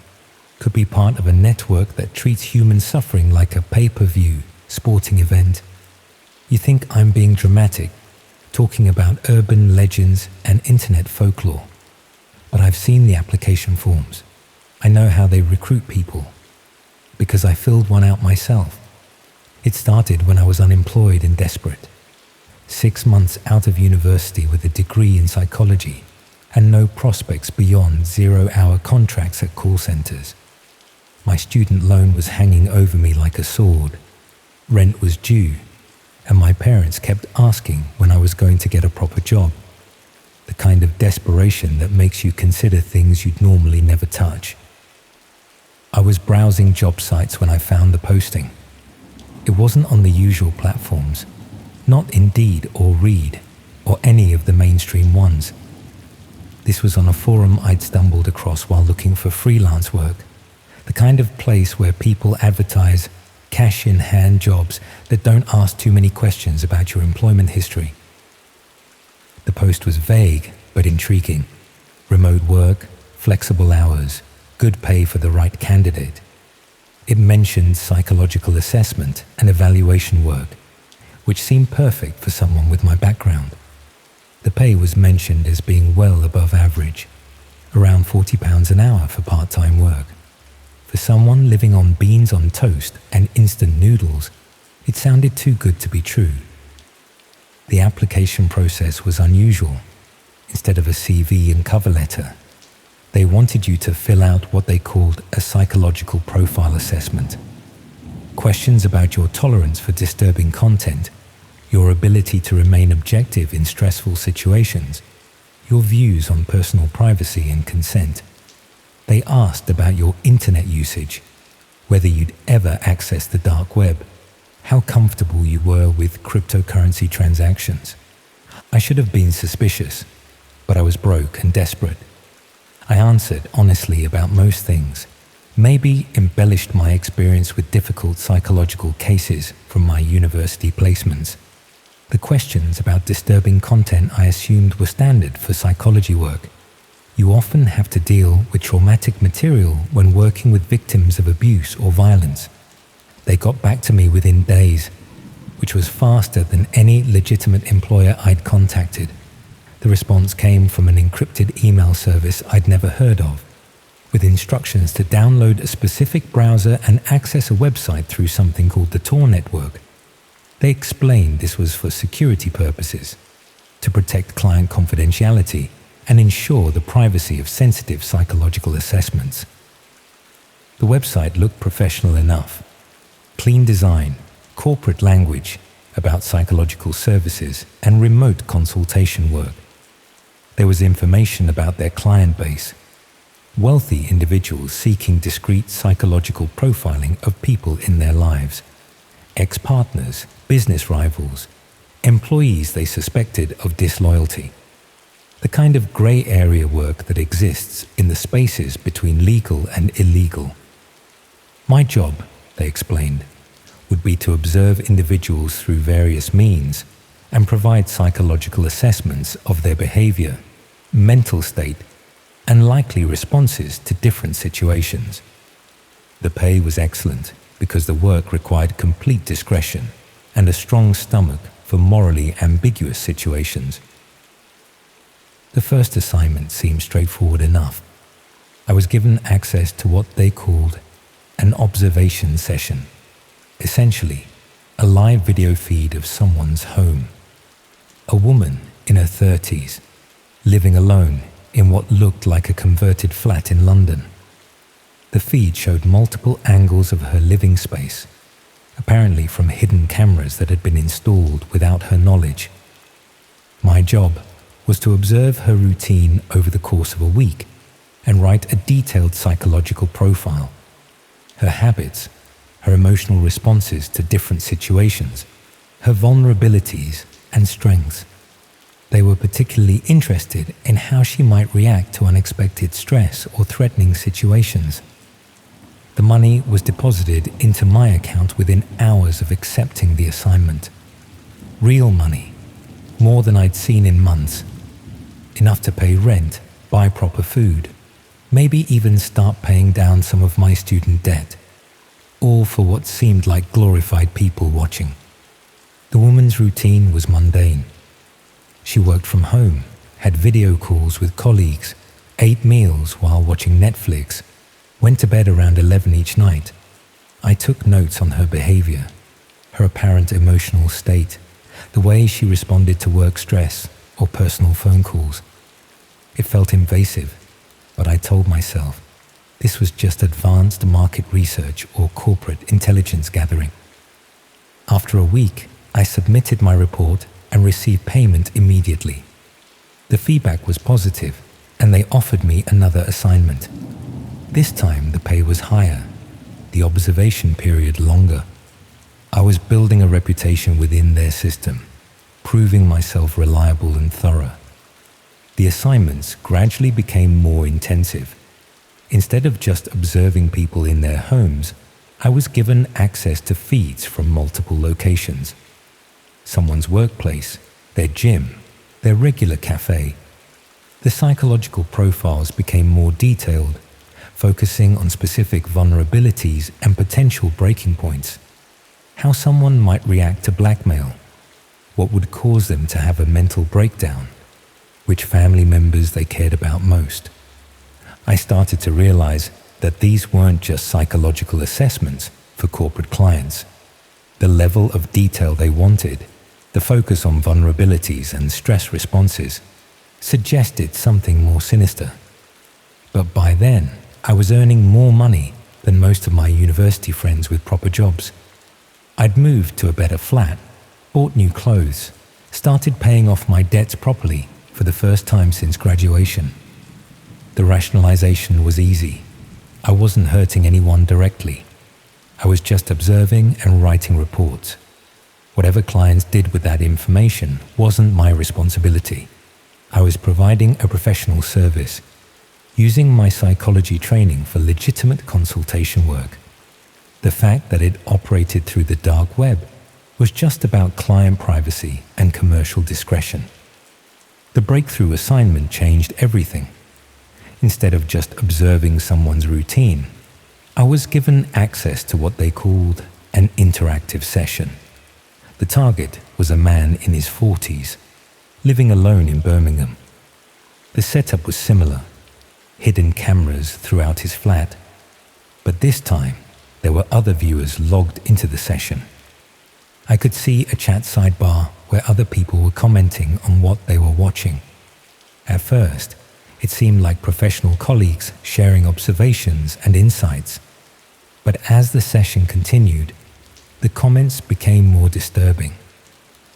could be part of a network that treats human suffering like a pay-per-view sporting event. You think I'm being dramatic, talking about urban legends and internet folklore, but I've seen the application forms. I know how they recruit people. because I filled one out myself. It started when I was unemployed and desperate. 6 months out of university with a degree in psychology and no prospects beyond 0-hour contracts at call centers. My student loan was hanging over me like a sword. Rent was due, and my parents kept asking when I was going to get a proper job. The kind of desperation that makes you consider things you'd normally never touch. I was browsing job sites when I found the posting. It wasn't on the usual platforms, not Indeed or Reed or any of the mainstream ones. This was on a forum I'd stumbled across while looking for freelance work, the kind of place where people advertise cash-in-hand jobs that don't ask too many questions about your employment history. The post was vague but intriguing. Remote work, flexible hours, good pay for the right candidate. It mentioned psychological assessment and evaluation work, which seemed perfect for someone with my background. The pay was mentioned as being well above average, around £40 an hour for part-time work. For someone living on beans on toast and instant noodles, it sounded too good to be true. The application process was unusual. Instead of a CV and cover letter, they wanted you to fill out what they called a psychological profile assessment. Questions about your tolerance for disturbing content, your ability to remain objective in stressful situations, your views on personal privacy and consent. They asked about your internet usage, whether you'd ever access the dark web, how comfortable you were with cryptocurrency transactions. I should have been suspicious, but I was broke and desperate. I answered honestly about most things, maybe embellished my experience with difficult psychological cases from my university placements. The questions about disturbing content I assumed were standard for psychology work. You often have to deal with traumatic material when working with victims of abuse or violence. They got back to me within days, which was faster than any legitimate employer I'd contacted. The response came from an encrypted email service I'd never heard of, with instructions to download a specific browser and access a website through something called the Tor network. They explained this was for security purposes, to protect client confidentiality and ensure the privacy of sensitive psychological assessments. The website looked professional enough. Clean design, corporate language about psychological services and remote consultation work. There was information about their client base, wealthy individuals seeking discreet psychological profiling of people in their lives, ex-partners, business rivals, employees they suspected of disloyalty. The kind of grey area work that exists in the spaces between legal and illegal. My job, they explained, would be to observe individuals through various means and provide psychological assessments of their behavior, mental state, and likely responses to different situations. The pay was excellent because the work required complete discretion and a strong stomach for morally ambiguous situations. The first assignment seemed straightforward enough. I was given access to what they called an observation session, essentially a live video feed of someone's home. A woman in her 30s, living alone in what looked like a converted flat in London. The feed showed multiple angles of her living space, apparently from hidden cameras that had been installed without her knowledge. My job was to observe her routine over the course of a week and write a detailed psychological profile. Her habits, her emotional responses to different situations, her vulnerabilities and strengths. They were particularly interested in how she might react to unexpected stress or threatening situations. The money was deposited into my account within hours of accepting the assignment. Real money, more than I'd seen in months. Enough to pay rent, buy proper food, maybe even start paying down some of my student debt. All for what seemed like glorified people watching. The woman's routine was mundane. She worked from home, had video calls with colleagues, ate meals while watching Netflix, went to bed around 11 each night. I took notes on her behavior, her apparent emotional state, the way she responded to work stress or personal phone calls. It felt invasive, but I told myself this was just advanced market research or corporate intelligence gathering. After a week, I submitted my report and received payment immediately. The feedback was positive, and they offered me another assignment. This time the pay was higher, the observation period longer. I was building a reputation within their system, proving myself reliable and thorough. The assignments gradually became more intensive. Instead of just observing people in their homes, I was given access to feeds from multiple locations. Someone's workplace, their gym, their regular cafe. The psychological profiles became more detailed, focusing on specific vulnerabilities and potential breaking points. How someone might react to blackmail, what would cause them to have a mental breakdown, which family members they cared about most. I started to realize that these weren't just psychological assessments for corporate clients. The level of detail they wanted, the focus on vulnerabilities and stress responses, suggested something more sinister. But by then, I was earning more money than most of my university friends with proper jobs. I'd moved to a better flat, bought new clothes, started paying off my debts properly for the first time since graduation. The rationalization was easy. I wasn't hurting anyone directly. I was just observing and writing reports. Whatever clients did with that information wasn't my responsibility. I was providing a professional service, using my psychology training for legitimate consultation work. The fact that it operated through the dark web was just about client privacy and commercial discretion. The breakthrough assignment changed everything. Instead of just observing someone's routine, I was given access to what they called an interactive session. The target was a man in his 40s, living alone in Birmingham. The setup was similar, hidden cameras throughout his flat, but this time there were other viewers logged into the session. I could see a chat sidebar where other people were commenting on what they were watching. At first, it seemed like professional colleagues sharing observations and insights. But as the session continued, the comments became more disturbing.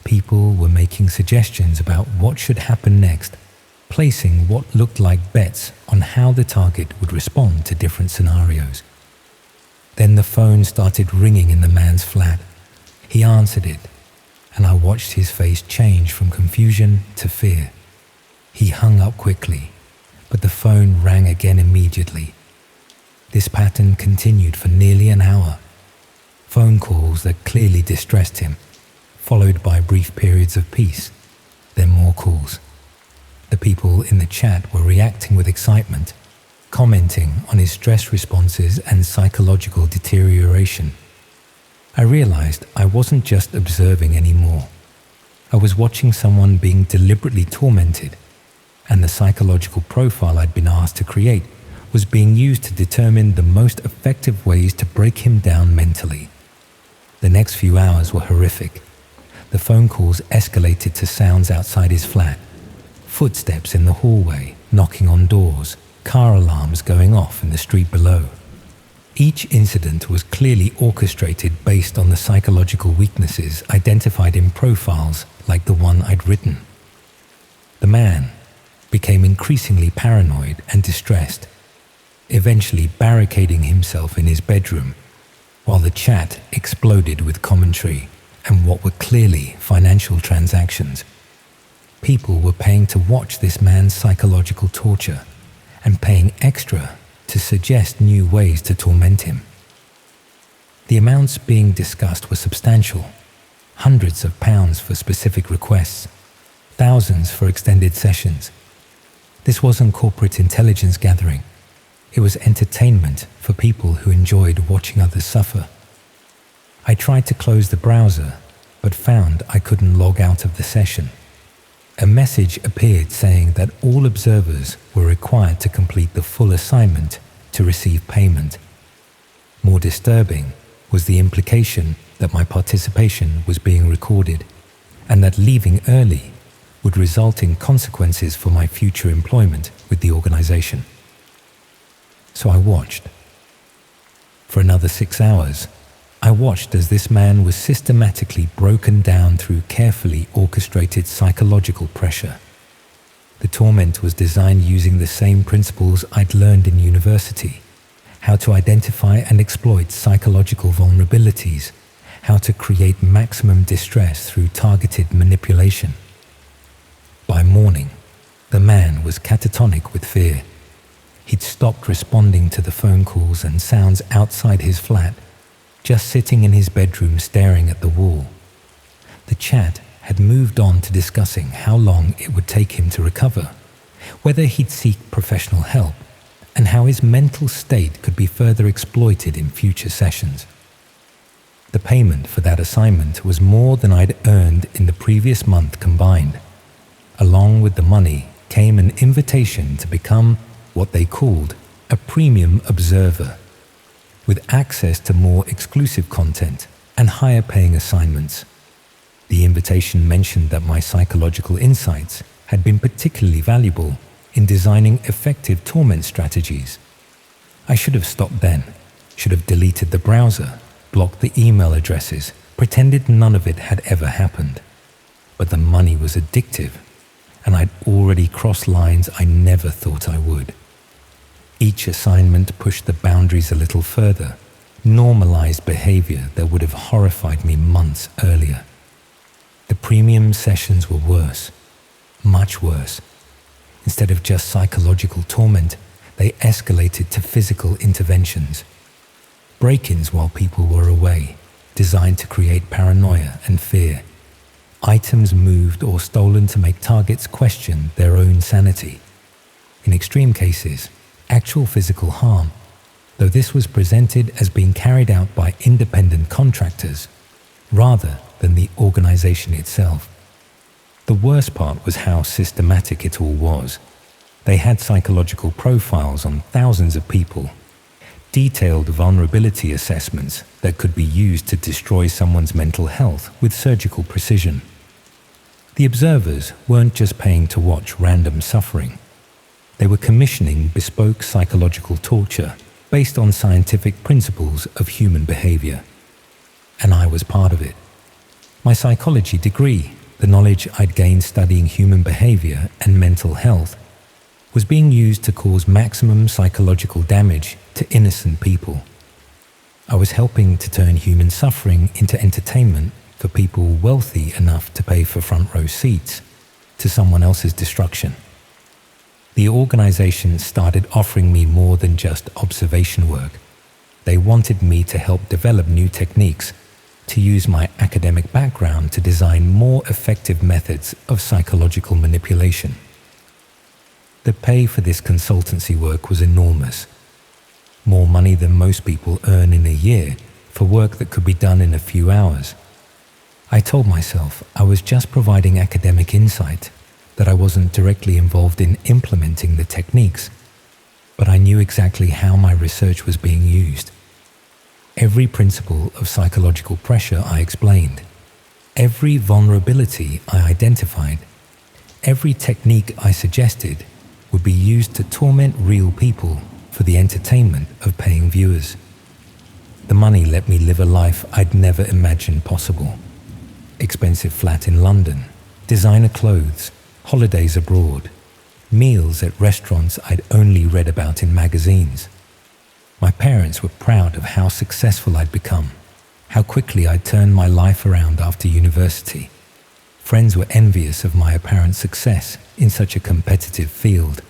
People were making suggestions about what should happen next, placing what looked like bets on how the target would respond to different scenarios. Then the phone started ringing in the man's flat. He answered it, and I watched his face change from confusion to fear. He hung up quickly, but the phone rang again immediately. This pattern continued for nearly an hour. Phone calls that clearly distressed him, followed by brief periods of peace, then more calls. The people in the chat were reacting with excitement, commenting on his stress responses and psychological deterioration. I realized I wasn't just observing anymore. I was watching someone being deliberately tormented, and the psychological profile I'd been asked to create was being used to determine the most effective ways to break him down mentally. The next few hours were horrific. The phone calls escalated to sounds outside his flat, footsteps in the hallway, knocking on doors, car alarms going off in the street below. Each incident was clearly orchestrated based on the psychological weaknesses identified in profiles like the one I'd written. The man became increasingly paranoid and distressed, eventually barricading himself in his bedroom, while the chat exploded with commentary and what were clearly financial transactions. People were paying to watch this man's psychological torture and paying extra to suggest new ways to torment him. The amounts being discussed were substantial, hundreds of pounds for specific requests, thousands for extended sessions. This wasn't corporate intelligence gathering. It was entertainment for people who enjoyed watching others suffer. I tried to close the browser, but found I couldn't log out of the session. A message appeared saying that all observers were required to complete the full assignment to receive payment. More disturbing, was the implication that my participation was being recorded and that leaving early would result in consequences for my future employment with the organization. So I watched. For another 6 hours, I watched as this man was systematically broken down through carefully orchestrated psychological pressure. The torment was designed using the same principles I'd learned in university: how to identify and exploit psychological vulnerabilities, how to create maximum distress through targeted manipulation. By morning, the man was catatonic with fear. He'd stopped responding to the phone calls and sounds outside his flat, just sitting in his bedroom staring at the wall. The chat had moved on to discussing how long it would take him to recover, whether he'd seek professional help, and how his mental state could be further exploited in future sessions. The payment for that assignment was more than I'd earned in the previous month combined. Along with the money came an invitation to become what they called a premium observer, with access to more exclusive content and higher paying assignments. The invitation mentioned that my psychological insights had been particularly valuable in designing effective torment strategies. I should have stopped then, should have deleted the browser, blocked the email addresses, pretended none of it had ever happened. But the money was addictive, and I'd already crossed lines I never thought I would. Each assignment pushed the boundaries a little further, normalized behavior that would have horrified me months earlier. The premium sessions were worse, much worse. Instead of just psychological torment, they escalated to physical interventions. Break-ins while people were away, designed to create paranoia and fear. Items moved or stolen to make targets question their own sanity. In extreme cases, actual physical harm, though this was presented as being carried out by independent contractors rather than the organization itself. The worst part was how systematic it all was. They had psychological profiles on thousands of people, detailed vulnerability assessments that could be used to destroy someone's mental health with surgical precision. The observers weren't just paying to watch random suffering. They were commissioning bespoke psychological torture based on scientific principles of human behavior. And I was part of it. My psychology degree, the knowledge I'd gained studying human behavior and mental health, was being used to cause maximum psychological damage to innocent people. I was helping to turn human suffering into entertainment for people wealthy enough to pay for front row seats to someone else's destruction. The organization started offering me more than just observation work. They wanted me to help develop new techniques, to use my academic background to design more effective methods of psychological manipulation. The pay for this consultancy work was enormous. More money than most people earn in a year for work that could be done in a few hours. I told myself I was just providing academic insight, that I wasn't directly involved in implementing the techniques, but I knew exactly how my research was being used. Every principle of psychological pressure I explained, every vulnerability I identified, every technique I suggested would be used to torment real people for the entertainment of paying viewers. The money let me live a life I'd never imagined possible. Expensive flat in London, designer clothes, holidays abroad, meals at restaurants I'd only read about in magazines. My parents were proud of how successful I'd become, how quickly I'd turned my life around after university. Friends were envious of my apparent success in such a competitive field.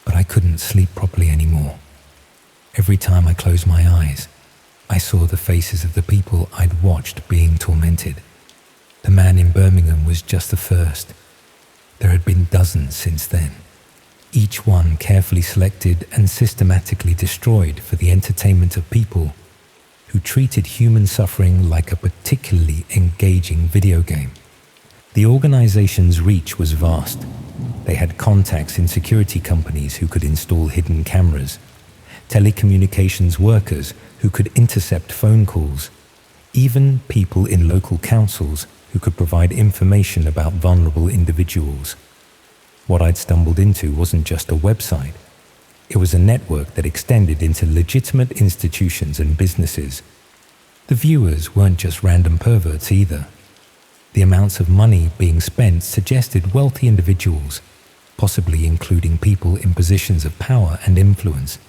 But I couldn't sleep properly anymore. Every time I closed my eyes, I saw the faces of the people I'd watched being tormented. The man in Birmingham was just the first. There had been dozens since then, each one carefully selected and systematically destroyed for the entertainment of people who treated human suffering like a particularly engaging video game. The organization's reach was vast. They had contacts in security companies who could install hidden cameras, telecommunications workers who could intercept phone calls, even people in local councils who could provide information about vulnerable individuals. What I'd stumbled into wasn't just a website. It was a network that extended into legitimate institutions and businesses. The viewers weren't just random perverts either. The amounts of money being spent suggested wealthy individuals, possibly including people in positions of power and influence.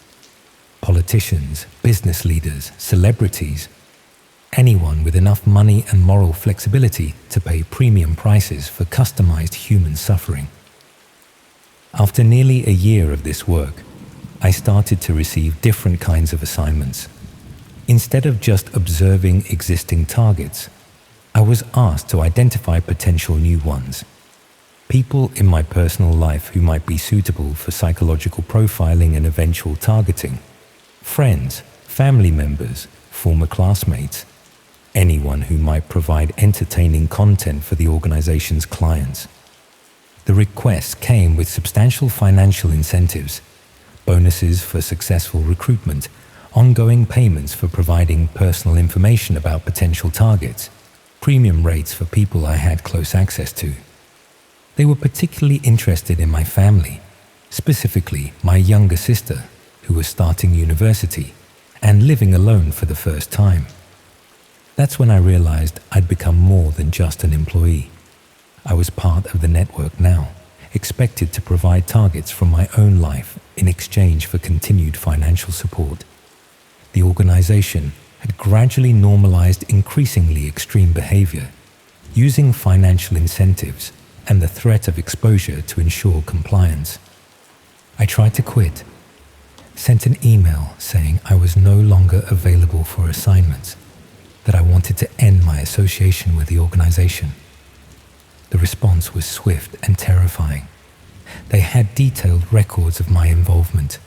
Politicians, business leaders, celebrities, anyone with enough money and moral flexibility to pay premium prices for customized human suffering. After nearly a year of this work, I started to receive different kinds of assignments. Instead of just observing existing targets, I was asked to identify potential new ones. People in my personal life who might be suitable for psychological profiling and eventual targeting. Friends, family members, former classmates, anyone who might provide entertaining content for the organization's clients. The requests came with substantial financial incentives, bonuses for successful recruitment, ongoing payments for providing personal information about potential targets, premium rates for people I had close access to. They were particularly interested in my family, specifically my younger sister, who was starting university and living alone for the first time. That's when I realized I'd become more than just an employee. I was part of the network now, expected to provide targets from my own life in exchange for continued financial support. The organization had gradually normalized increasingly extreme behavior, using financial incentives and the threat of exposure to ensure compliance. I tried to quit, sent an email saying I was no longer available for assignments, that I wanted to end my association with the organization. The response was swift and terrifying. They had detailed records of my involvement,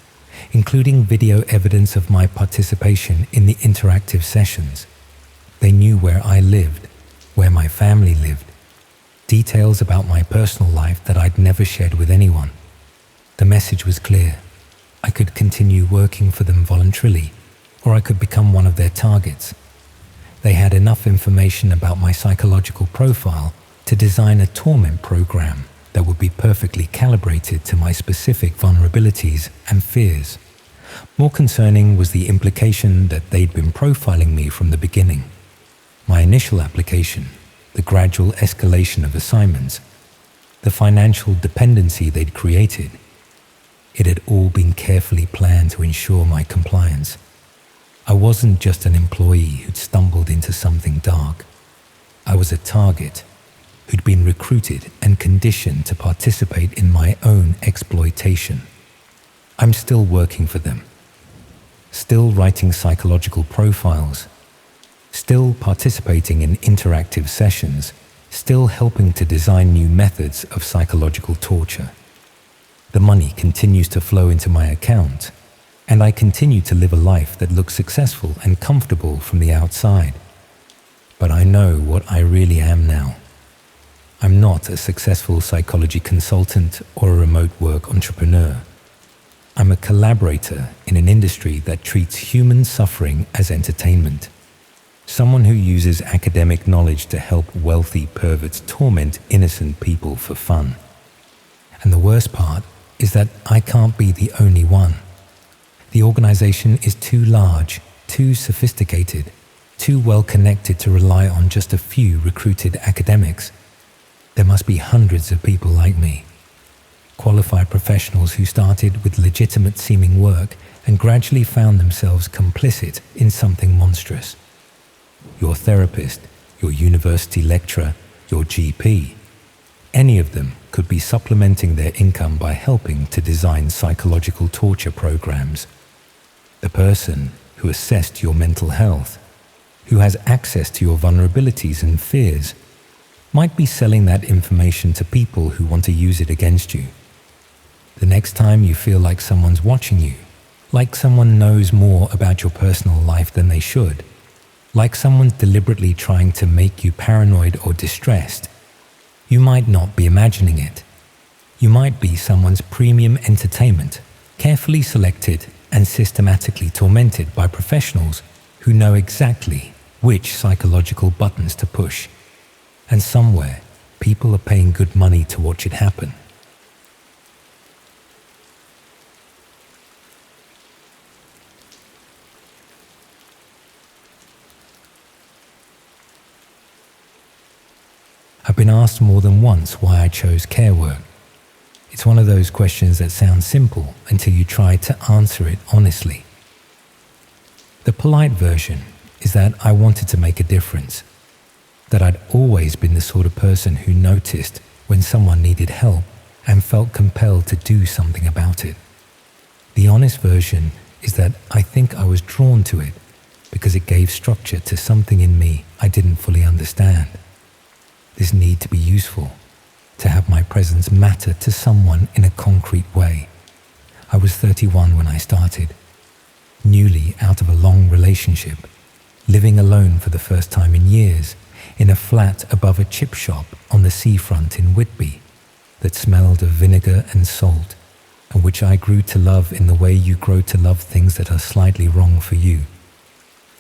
including video evidence of my participation in the interactive sessions. They knew where I lived, where my family lived, details about my personal life that I'd never shared with anyone. The message was clear. I could continue working for them voluntarily, or I could become one of their targets. They had enough information about my psychological profile to design a torment program that would be perfectly calibrated to my specific vulnerabilities and fears. More concerning was the implication that they'd been profiling me from the beginning. My initial application, the gradual escalation of assignments, the financial dependency they'd created, it had all been carefully planned to ensure my compliance. I wasn't just an employee who'd stumbled into something dark. I was a target who'd been recruited and conditioned to participate in my own exploitation. I'm still working for them, still writing psychological profiles, still participating in interactive sessions, still helping to design new methods of psychological torture. The money continues to flow into my account, and I continue to live a life that looks successful and comfortable from the outside. But I know what I really am now. I'm not a successful psychology consultant or a remote work entrepreneur. I'm a collaborator in an industry that treats human suffering as entertainment. Someone who uses academic knowledge to help wealthy perverts torment innocent people for fun. And the worst part is that I can't be the only one. The organization is too large, too sophisticated, too well connected to rely on just a few recruited academics. There must be hundreds of people like me, qualified professionals who started with legitimate seeming work and gradually found themselves complicit in something monstrous. Your therapist, your university lecturer, your GP, any of them could be supplementing their income by helping to design psychological torture programs. The person who assessed your mental health, who has access to your vulnerabilities and fears, might be selling that information to people who want to use it against you. The next time you feel like someone's watching you, like someone knows more about your personal life than they should, like someone's deliberately trying to make you paranoid or distressed, you might not be imagining it. You might be someone's premium entertainment, carefully selected and systematically tormented by professionals who know exactly which psychological buttons to push, and somewhere people are paying good money to watch it happen. I've been asked more than once why I chose care work. It's one of those questions that sounds simple until you try to answer it honestly. The polite version is that I wanted to make a difference, that I'd always been the sort of person who noticed when someone needed help and felt compelled to do something about it. The honest version is that I think I was drawn to it because it gave structure to something in me I didn't fully understand. This need to be useful, to have my presence matter to someone in a concrete way. I was 31 when I started, newly out of a long relationship, living alone for the first time in years, in a flat above a chip shop on the seafront in Whitby that smelled of vinegar and salt, and which I grew to love in the way you grow to love things that are slightly wrong for you.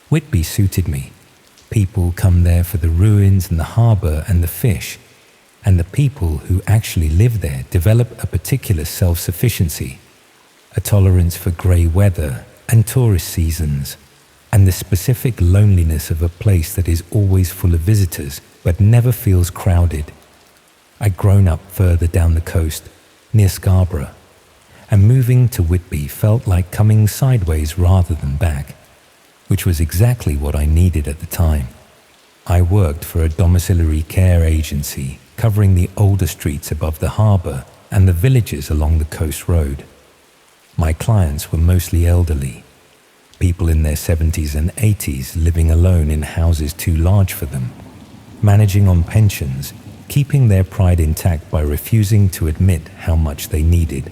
Whitby suited me. People come there for the ruins and the harbour and the fish, and the people who actually live there develop a particular self-sufficiency, a tolerance for grey weather and tourist seasons, and the specific loneliness of a place that is always full of visitors but never feels crowded. I'd grown up further down the coast, near Scarborough, and moving to Whitby felt like coming sideways rather than back, which was exactly what I needed at the time. I worked for a domiciliary care agency covering the older streets above the harbour and the villages along the coast road. My clients were mostly elderly, people in their 70s and 80s living alone in houses too large for them, managing on pensions, keeping their pride intact by refusing to admit how much they needed.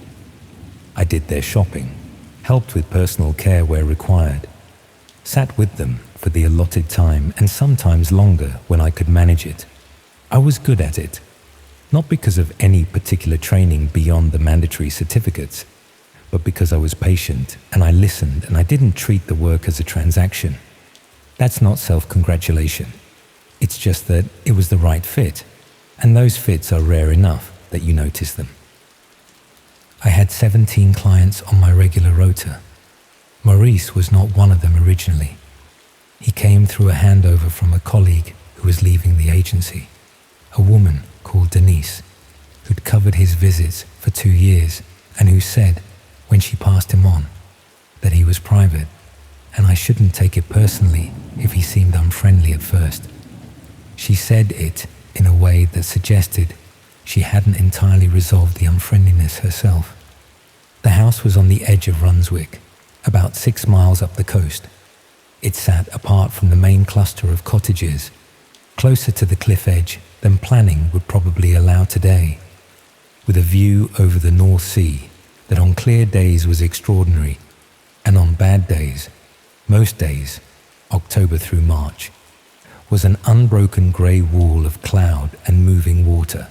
I did their shopping, helped with personal care where required, sat with them for the allotted time and sometimes longer when I could manage it. I was good at it, not because of any particular training beyond the mandatory certificates, but because I was patient and I listened and I didn't treat the work as a transaction. That's not self-congratulation. It's just that it was the right fit, and those fits are rare enough that you notice them. I had 17 clients on my regular rota. Maurice was not one of them originally. He came through a handover from a colleague who was leaving the agency, a woman called Denise, who'd covered his visits for 2 years and who said, when she passed him on, that he was private and I shouldn't take it personally if he seemed unfriendly at first. She said it in a way that suggested she hadn't entirely resolved the unfriendliness herself. The house was on the edge of Runswick, about 6 miles up the coast. It sat apart from the main cluster of cottages, closer to the cliff edge than planning would probably allow today, with a view over the North Sea that on clear days was extraordinary, and on bad days, most days, October through March, was an unbroken grey wall of cloud and moving water.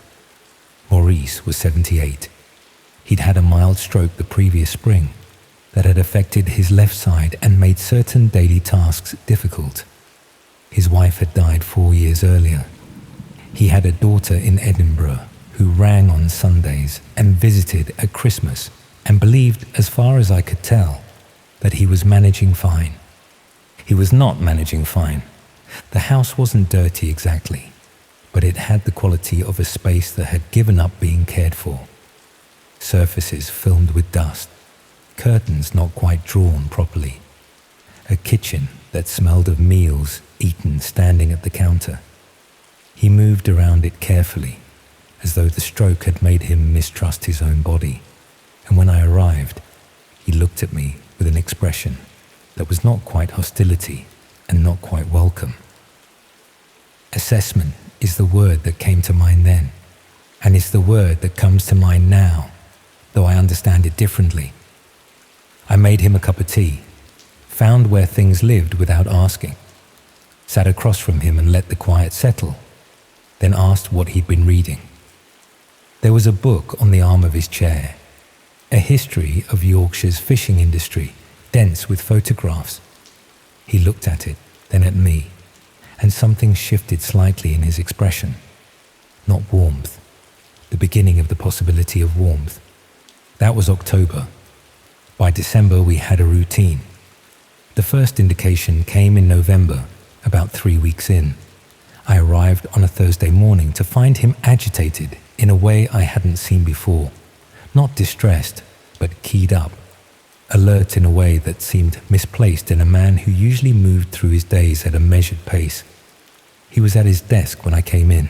Maurice was 78. He'd had a mild stroke the previous spring that had affected his left side and made certain daily tasks difficult. His wife had died 4 years earlier. He had a daughter in Edinburgh who rang on Sundays and visited at Christmas and believed, as far as I could tell, that he was managing fine. He was not managing fine. The house wasn't dirty exactly, but it had the quality of a space that had given up being cared for. Surfaces filmed with dust, curtains not quite drawn properly, a kitchen that smelled of meals eaten standing at the counter. He moved around it carefully, as though the stroke had made him mistrust his own body, and when I arrived, he looked at me with an expression that was not quite hostility and not quite welcome. Assessment is the word that came to mind then, and is the word that comes to mind now, though I understand it differently. I made him a cup of tea, found where things lived without asking, sat across from him and let the quiet settle, then asked what he'd been reading. There was a book on the arm of his chair, a history of Yorkshire's fishing industry, dense with photographs. He looked at it, then at me, and something shifted slightly in his expression. Not warmth. The beginning of the possibility of warmth. That was October. By December, we had a routine. The first indication came in November, about 3 weeks in. I arrived on a Thursday morning to find him agitated in a way I hadn't seen before. Not distressed, but keyed up. Alert in a way that seemed misplaced in a man who usually moved through his days at a measured pace. He was at his desk when I came in.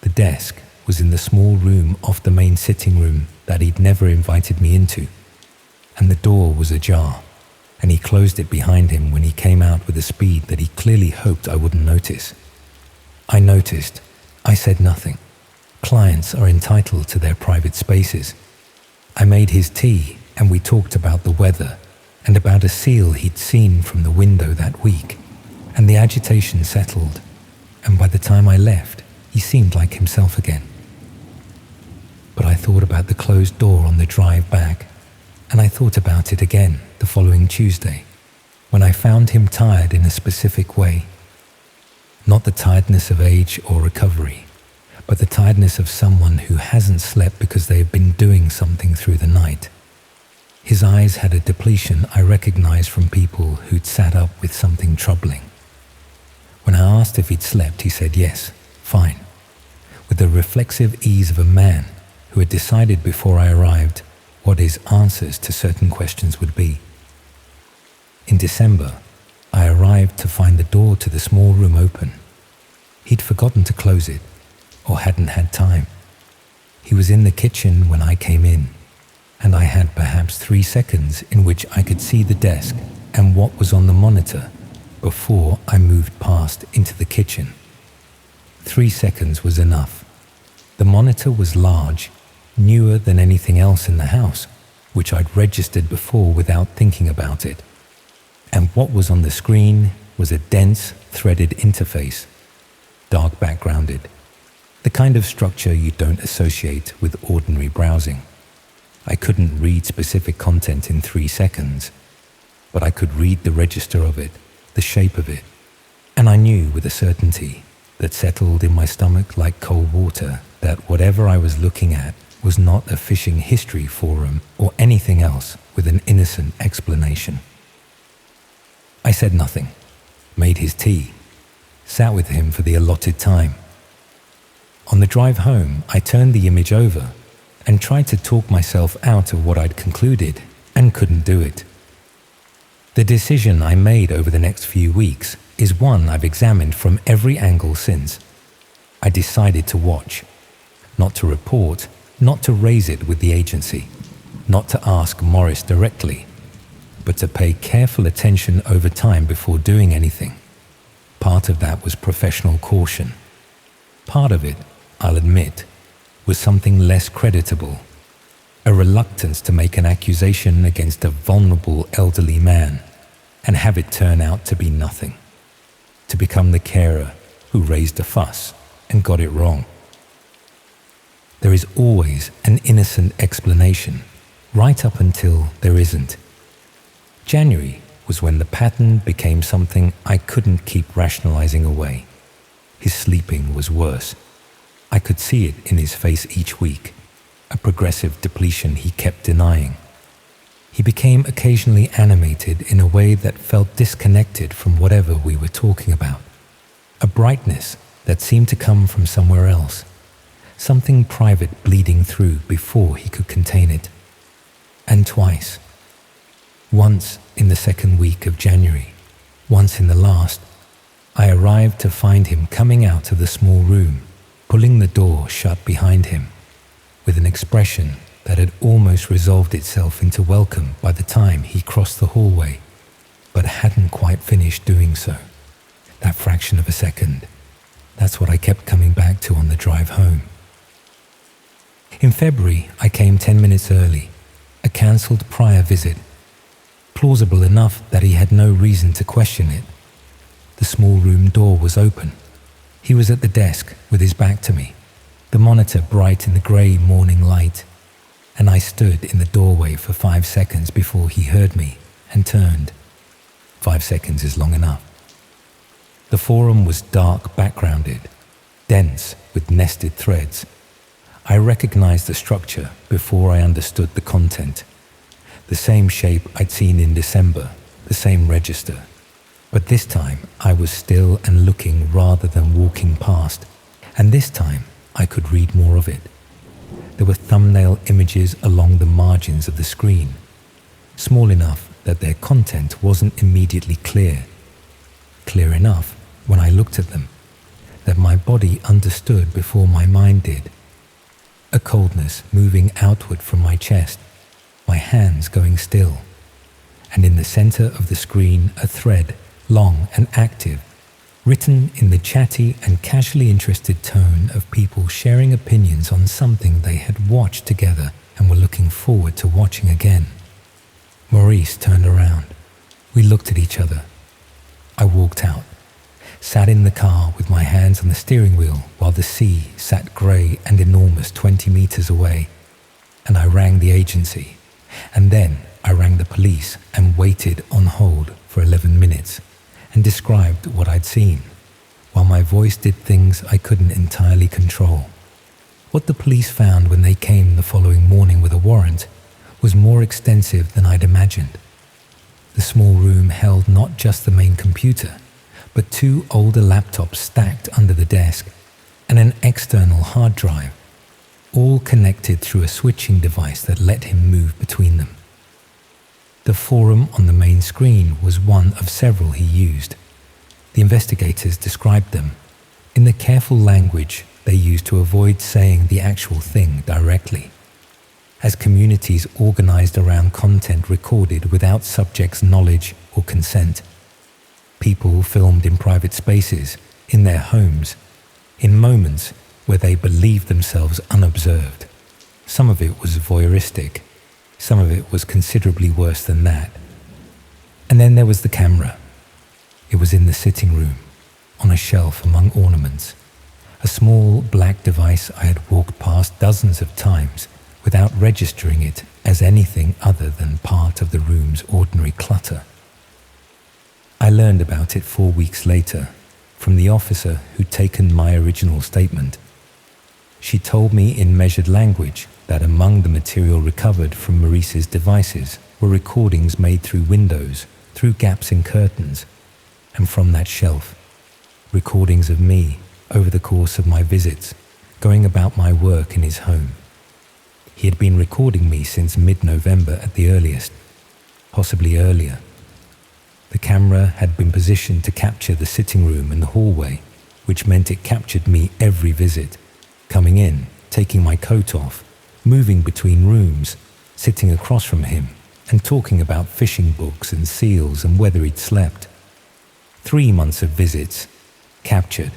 The desk was in the small room off the main sitting room that he'd never invited me into, and the door was ajar, and he closed it behind him when he came out with a speed that he clearly hoped I wouldn't notice. I noticed. I said nothing. Clients are entitled to their private spaces. I made his tea, and we talked about the weather and about a seal he'd seen from the window that week, and the agitation settled, and by the time I left, he seemed like himself again. But I thought about the closed door on the drive back, and I thought about it again the following Tuesday, when I found him tired in a specific way. Not the tiredness of age or recovery, but the tiredness of someone who hasn't slept because they have been doing something through the night. His eyes had a depletion I recognized from people who'd sat up with something troubling. When I asked if he'd slept, he said yes, fine, with the reflexive ease of a man who had decided before I arrived what his answers to certain questions would be. In December, I arrived to find the door to the small room open. He'd forgotten to close it, or hadn't had time. He was in the kitchen when I came in, and I had perhaps 3 seconds in which I could see the desk and what was on the monitor before I moved past into the kitchen. 3 seconds was enough. The monitor was large, newer than anything else in the house, which I'd registered before without thinking about it. And what was on the screen was a dense, threaded interface, dark backgrounded, the kind of structure you don't associate with ordinary browsing. I couldn't read specific content in 3 seconds, but I could read the register of it, the shape of it, and I knew with a certainty that settled in my stomach like cold water that whatever I was looking at was not a fishing history forum or anything else with an innocent explanation. I said nothing, made his tea, sat with him for the allotted time. On the drive home, I turned the image over and tried to talk myself out of what I'd concluded and couldn't do it. The decision I made over the next few weeks is one I've examined from every angle since. I decided to watch, not to report, not to raise it with the agency, not to ask Morris directly, but to pay careful attention over time before doing anything. Part of that was professional caution. Part of it, I'll admit, was something less creditable, a reluctance to make an accusation against a vulnerable elderly man and have it turn out to be nothing, to become the carer who raised a fuss and got it wrong. There is always an innocent explanation, right up until there isn't. January was when the pattern became something I couldn't keep rationalizing away. His sleeping was worse. I could see it in his face each week, a progressive depletion he kept denying. He became occasionally animated in a way that felt disconnected from whatever we were talking about, a brightness that seemed to come from somewhere else, something private bleeding through before he could contain it. And twice. Once in the second week of January, once in the last, I arrived to find him coming out of the small room, pulling the door shut behind him, with an expression that had almost resolved itself into welcome by the time he crossed the hallway, but hadn't quite finished doing so. That fraction of a second, that's what I kept coming back to on the drive home. In February, I came 10 minutes early, a cancelled prior visit, plausible enough that he had no reason to question it. The small room door was open. He was at the desk with his back to me, the monitor bright in the grey morning light, and I stood in the doorway for 5 seconds before he heard me and turned. 5 seconds is long enough. The forum was dark backgrounded, dense with nested threads. I recognized the structure before I understood the content. The same shape I'd seen in December, the same register. But this time I was still and looking rather than walking past, and this time I could read more of it. There were thumbnail images along the margins of the screen, small enough that their content wasn't immediately clear. Clear enough, when I looked at them, that my body understood before my mind did. A coldness moving outward from my chest, my hands going still, and in the center of the screen a thread, long and active, written in the chatty and casually interested tone of people sharing opinions on something they had watched together and were looking forward to watching again. Maurice turned around. We looked at each other. I walked out, sat in the car with my hands on the steering wheel while the sea sat grey and enormous 20 meters away, and I rang the agency, and then I rang the police and waited on hold for 11 minutes and described what I'd seen, while my voice did things I couldn't entirely control. What the police found when they came the following morning with a warrant was more extensive than I'd imagined. The small room held not just the main computer, but 2 older laptops stacked under the desk and an external hard drive, all connected through a switching device that let him move between them. The forum on the main screen was one of several he used. The investigators described them in the careful language they used to avoid saying the actual thing directly, as communities organized around content recorded without subjects' knowledge or consent. People filmed in private spaces, in their homes, in moments where they believed themselves unobserved. Some of it was voyeuristic. Some of it was considerably worse than that. And then there was the camera. It was in the sitting room, on a shelf among ornaments. A small black device I had walked past dozens of times without registering it as anything other than part of the room's ordinary clutter. I learned about it 4 weeks later from the officer who'd taken my original statement. She told me in measured language that among the material recovered from Maurice's devices were recordings made through windows, through gaps in curtains, and from that shelf, recordings of me over the course of my visits, going about my work in his home. He had been recording me since mid-November at the earliest, possibly earlier. The camera had been positioned to capture the sitting room and the hallway, which meant it captured me every visit, coming in, taking my coat off, moving between rooms, sitting across from him, and talking about fishing books and seals and whether he'd slept. 3 months of visits, captured,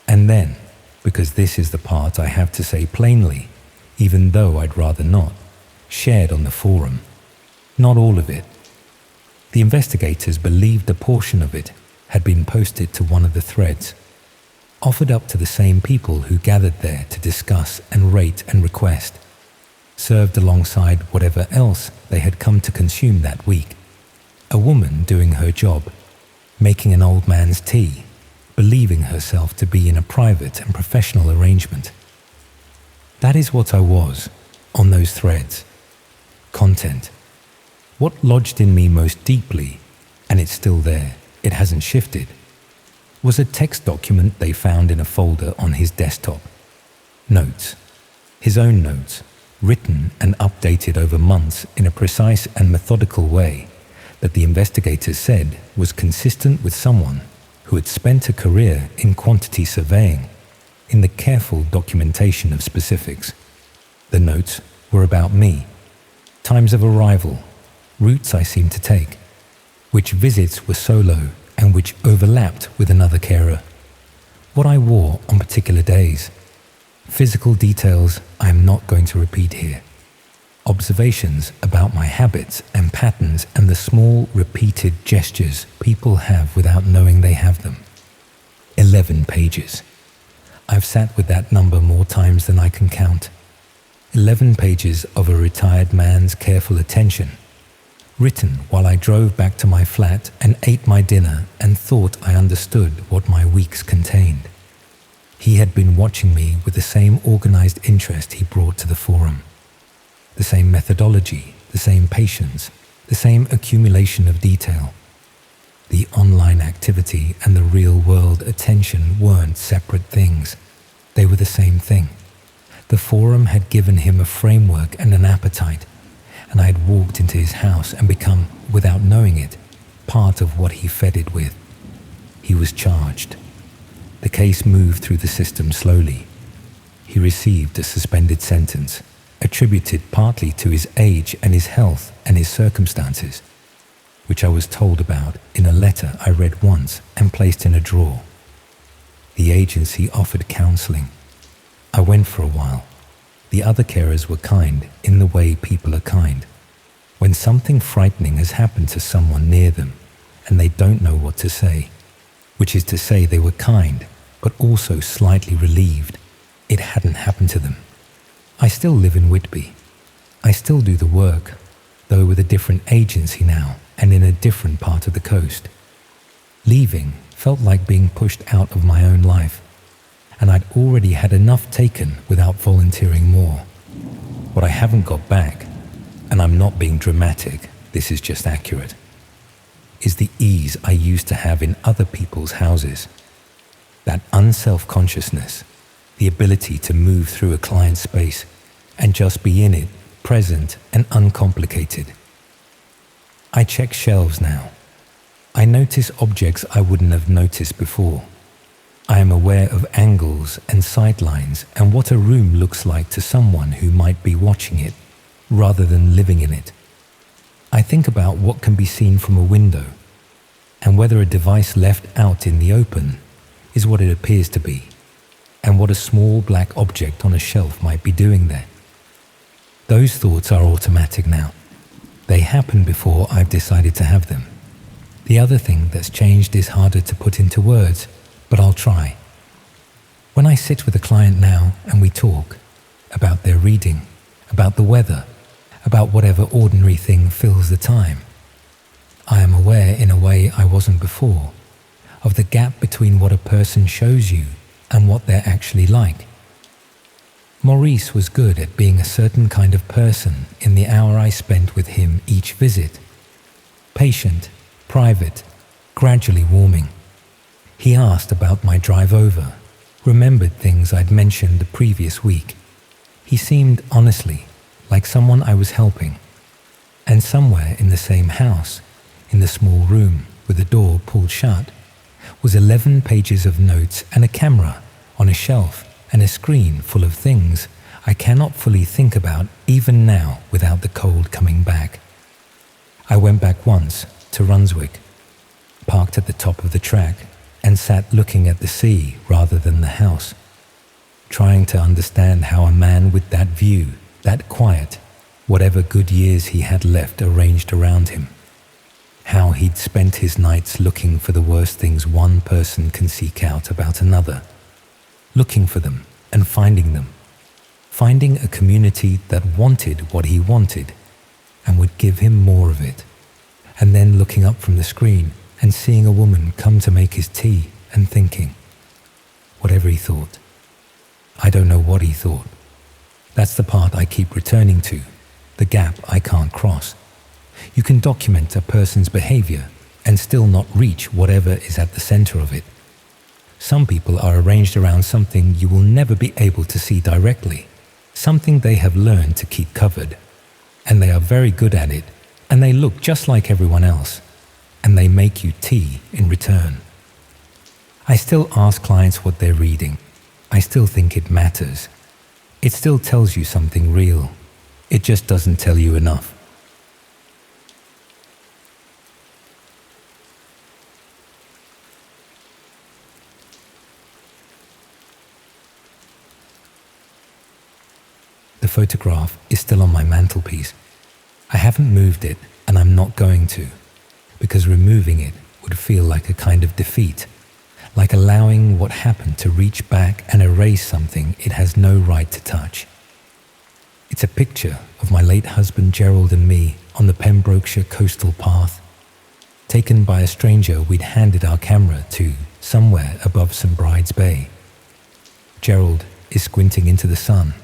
and then, because this is the part I have to say plainly, even though I'd rather not, shared on the forum. Not all of it. The investigators believed a portion of it had been posted to one of the threads, offered up to the same people who gathered there to discuss and rate and request, served alongside whatever else they had come to consume that week. A woman doing her job, making an old man's tea, believing herself to be in a private and professional arrangement. That is what I was, on those threads. Content. What lodged in me most deeply, and it's still there, it hasn't shifted, was a text document they found in a folder on his desktop. Notes. His own notes, written and updated over months in a precise and methodical way that the investigators said was consistent with someone who had spent a career in quantity surveying, in the careful documentation of specifics. The notes were about me, times of arrival, routes I seemed to take, which visits were solo and which overlapped with another carer, what I wore on particular days. Physical details I am not going to repeat here. Observations about my habits and patterns and the small repeated gestures people have without knowing they have them. 11 pages. I've sat with that number more times than I can count. 11 pages of a retired man's careful attention, written while I drove back to my flat and ate my dinner and thought I understood what my weeks contained. He had been watching me with the same organized interest he brought to the forum. The same methodology, the same patience, the same accumulation of detail. The online activity and the real-world attention weren't separate things. They were the same thing. The forum had given him a framework and an appetite, and I had walked into his house and become, without knowing it, part of what he fed it with. He was charged. The case moved through the system slowly. He received a suspended sentence, attributed partly to his age and his health and his circumstances, which I was told about in a letter I read once and placed in a drawer. The agency offered counseling. I went for a while. The other carers were kind in the way people are kind. When something frightening has happened to someone near them and they don't know what to say, which is to say they were kind but also slightly relieved it hadn't happened to them. I still live in Whitby. I still do the work, though with a different agency now and in a different part of the coast. Leaving felt like being pushed out of my own life, and I'd already had enough taken without volunteering more. What I haven't got back, and I'm not being dramatic, this is just accurate, is the ease I used to have in other people's houses. That unself-consciousness, the ability to move through a client's space and just be in it, present and uncomplicated. I check shelves now. I notice objects I wouldn't have noticed before. I am aware of angles and sightlines and what a room looks like to someone who might be watching it rather than living in it. I think about what can be seen from a window and whether a device left out in the open is what it appears to be, and what a small black object on a shelf might be doing there. Those thoughts are automatic now. They happen before I've decided to have them. The other thing that's changed is harder to put into words, but I'll try. When I sit with a client now and we talk about their reading, about the weather, about whatever ordinary thing fills the time, I am aware in a way I wasn't before of the gap between what a person shows you and what they're actually like. Maurice was good at being a certain kind of person in the hour I spent with him each visit. Patient, private, gradually warming. He asked about my drive over, remembered things I'd mentioned the previous week. He seemed, honestly, like someone I was helping. And somewhere in the same house, in the small room with the door pulled shut, was 11 pages of notes and a camera on a shelf and a screen full of things I cannot fully think about even now without the cold coming back. I went back once to Runswick, parked at the top of the track and sat looking at the sea rather than the house, trying to understand how a man with that view, that quiet, whatever good years he had left arranged around him, how he'd spent his nights looking for the worst things one person can seek out about another, looking for them and finding them, finding a community that wanted what he wanted and would give him more of it, and then looking up from the screen and seeing a woman come to make his tea and thinking, whatever he thought. I don't know what he thought. That's the part I keep returning to, the gap I can't cross. You can document a person's behavior and still not reach whatever is at the center of it. Some people are arranged around something you will never be able to see directly, something they have learned to keep covered, and they are very good at it, and they look just like everyone else, and they make you tea in return. I still ask clients what they're reading. I still think it matters. It still tells you something real. It just doesn't tell you enough. The photograph is still on my mantelpiece. I haven't moved it, and I'm not going to, because removing it would feel like a kind of defeat, like allowing what happened to reach back and erase something it has no right to touch. It's a picture of my late husband Gerald and me on the Pembrokeshire coastal path, taken by a stranger we'd handed our camera to somewhere above St Bride's Bay. Gerald is squinting into the sun,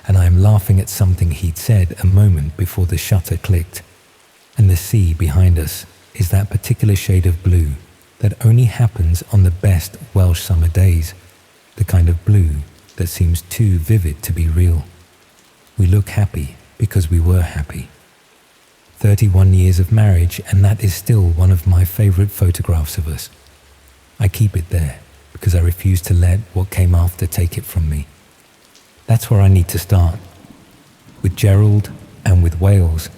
and I am laughing at something he'd said a moment before the shutter clicked, and the sea behind us is that particular shade of blue that only happens on the best Welsh summer days, the kind of blue that seems too vivid to be real. We look happy because we were happy. 31 years of marriage, and that is still one of my favourite photographs of us. I keep it there because I refuse to let what came after take it from me. That's where I need to start. With Gerald, and with Wales,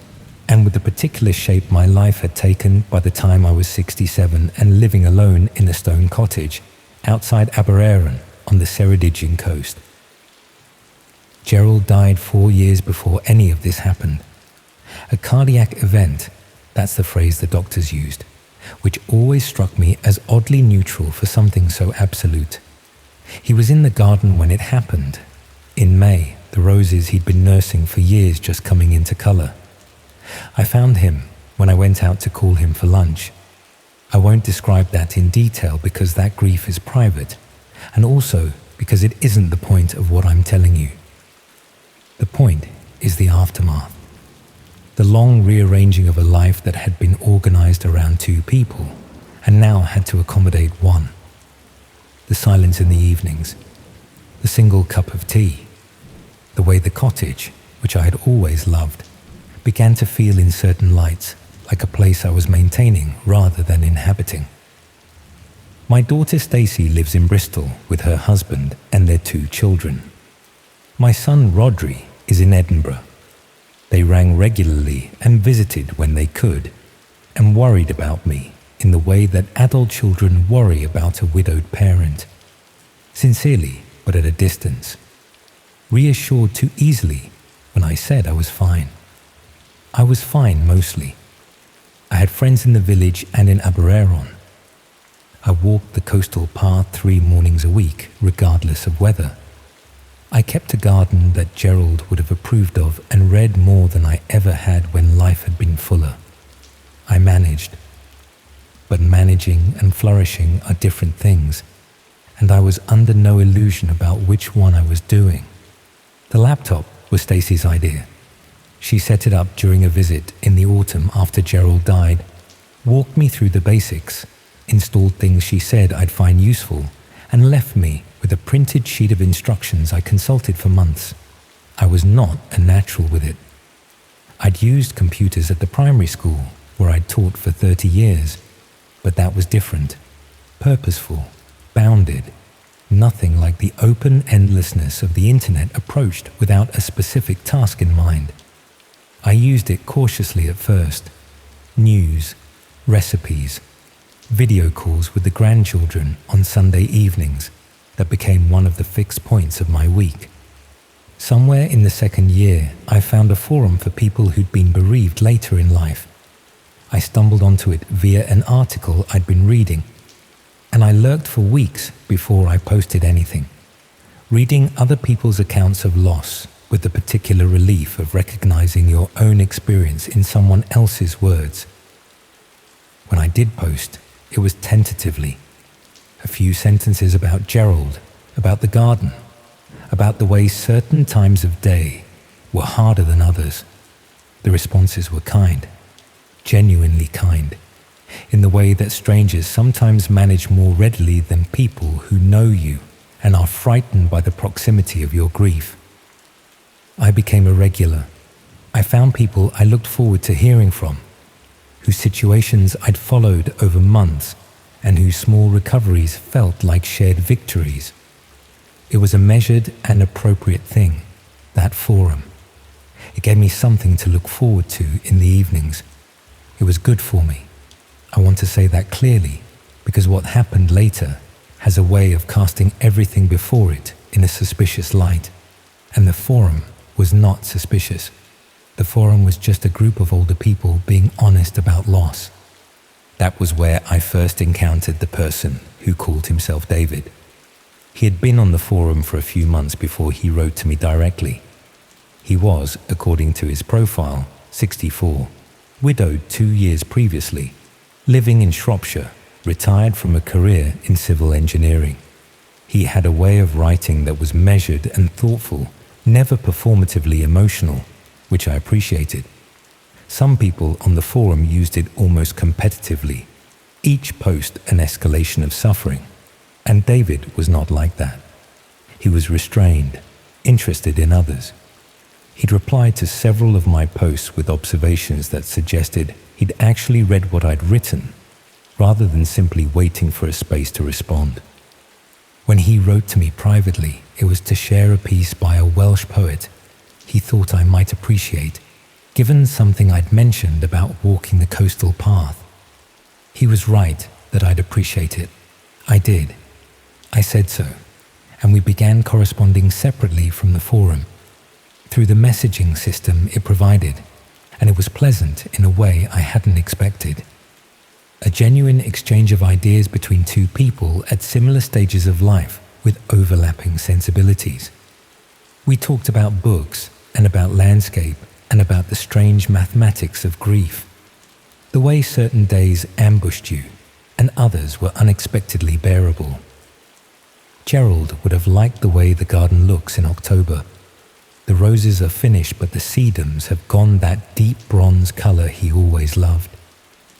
and with the particular shape my life had taken by the time I was 67 and living alone in a stone cottage outside Abererron on the Ceredigion coast. Gerald died 4 years before any of this happened. A cardiac event, that's the phrase the doctors used, which always struck me as oddly neutral for something so absolute. He was in the garden when it happened. In May, the roses he'd been nursing for years just coming into colour. I found him when I went out to call him for lunch. I won't describe that in detail because that grief is private, and also because it isn't the point of what I'm telling you. The point is the aftermath. The long rearranging of a life that had been organised around two people and now had to accommodate one. The silence in the evenings, the single cup of tea, the way the cottage, which I had always loved, began to feel in certain lights like a place I was maintaining rather than inhabiting. My daughter Stacey lives in Bristol with her husband and their 2 children. My son Rodri is in Edinburgh. They rang regularly and visited when they could, and worried about me in the way that adult children worry about a widowed parent. Sincerely, but at a distance. Reassured too easily when I said I was fine. I was fine mostly. I had friends in the village and in Abererron. I walked the coastal path 3 mornings a week, regardless of weather. I kept a garden that Gerald would have approved of and read more than I ever had when life had been fuller. I managed. But managing and flourishing are different things, and I was under no illusion about which one I was doing. The laptop was Stacey's idea. She set it up during a visit in the autumn after Gerald died, walked me through the basics, installed things she said I'd find useful, and left me with a printed sheet of instructions I consulted for months. I was not a natural with it. I'd used computers at the primary school where I'd taught for 30 years, but that was different, purposeful, bounded, nothing like the open endlessness of the internet approached without a specific task in mind. I used it cautiously at first. News, recipes, video calls with the grandchildren on Sunday evenings that became one of the fixed points of my week. Somewhere in the second year, I found a forum for people who'd been bereaved later in life. I stumbled onto it via an article I'd been reading, and I lurked for weeks before I posted anything, reading other people's accounts of loss with the particular relief of recognizing your own experience in someone else's words. When I did post, it was tentatively. A few sentences about Gerald, about the garden, about the way certain times of day were harder than others. The responses were kind, genuinely kind, in the way that strangers sometimes manage more readily than people who know you and are frightened by the proximity of your grief. I became a regular. I found people I looked forward to hearing from, whose situations I'd followed over months and whose small recoveries felt like shared victories. It was a measured and appropriate thing, that forum. It gave me something to look forward to in the evenings. It was good for me. I want to say that clearly, because what happened later has a way of casting everything before it in a suspicious light, and the forum was not suspicious. The forum was just a group of older people being honest about loss. That was where I first encountered the person who called himself David. He had been on the forum for a few months before he wrote to me directly. He was, according to his profile, 64 widowed 2 years previously, living in Shropshire, retired from a career in civil engineering. He had a way of writing that was measured and thoughtful, never performatively emotional, which I appreciated. Some people on the forum used it almost competitively, each post an escalation of suffering, and David was not like that. He was restrained, interested in others. He'd replied to several of my posts with observations that suggested he'd actually read what I'd written, rather than simply waiting for a space to respond. When he wrote to me privately, it was to share a piece by a Welsh poet he thought I might appreciate, given something I'd mentioned about walking the coastal path. He was right that I'd appreciate it. I did. I said so, and we began corresponding separately from the forum, through the messaging system it provided, and it was pleasant in a way I hadn't expected. A genuine exchange of ideas between two people at similar stages of life with overlapping sensibilities. We talked about books and about landscape and about the strange mathematics of grief, the way certain days ambushed you and others were unexpectedly bearable. Gerald would have liked the way the garden looks in October. The roses are finished, but the sedums have gone that deep bronze color he always loved.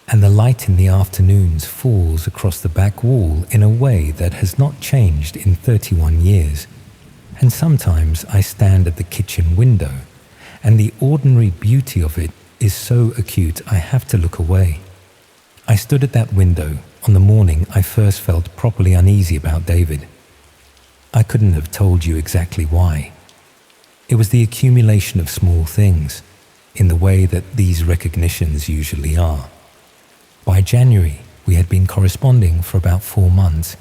And the light in the afternoons falls across the back wall in a way that has not changed in 31 years. And sometimes I stand at the kitchen window, and the ordinary beauty of it is so acute I have to look away. I stood at that window on the morning I first felt properly uneasy about David. I couldn't have told you exactly why. It was the accumulation of small things, in the way that these recognitions usually are. By January, we had been corresponding for about 4 months.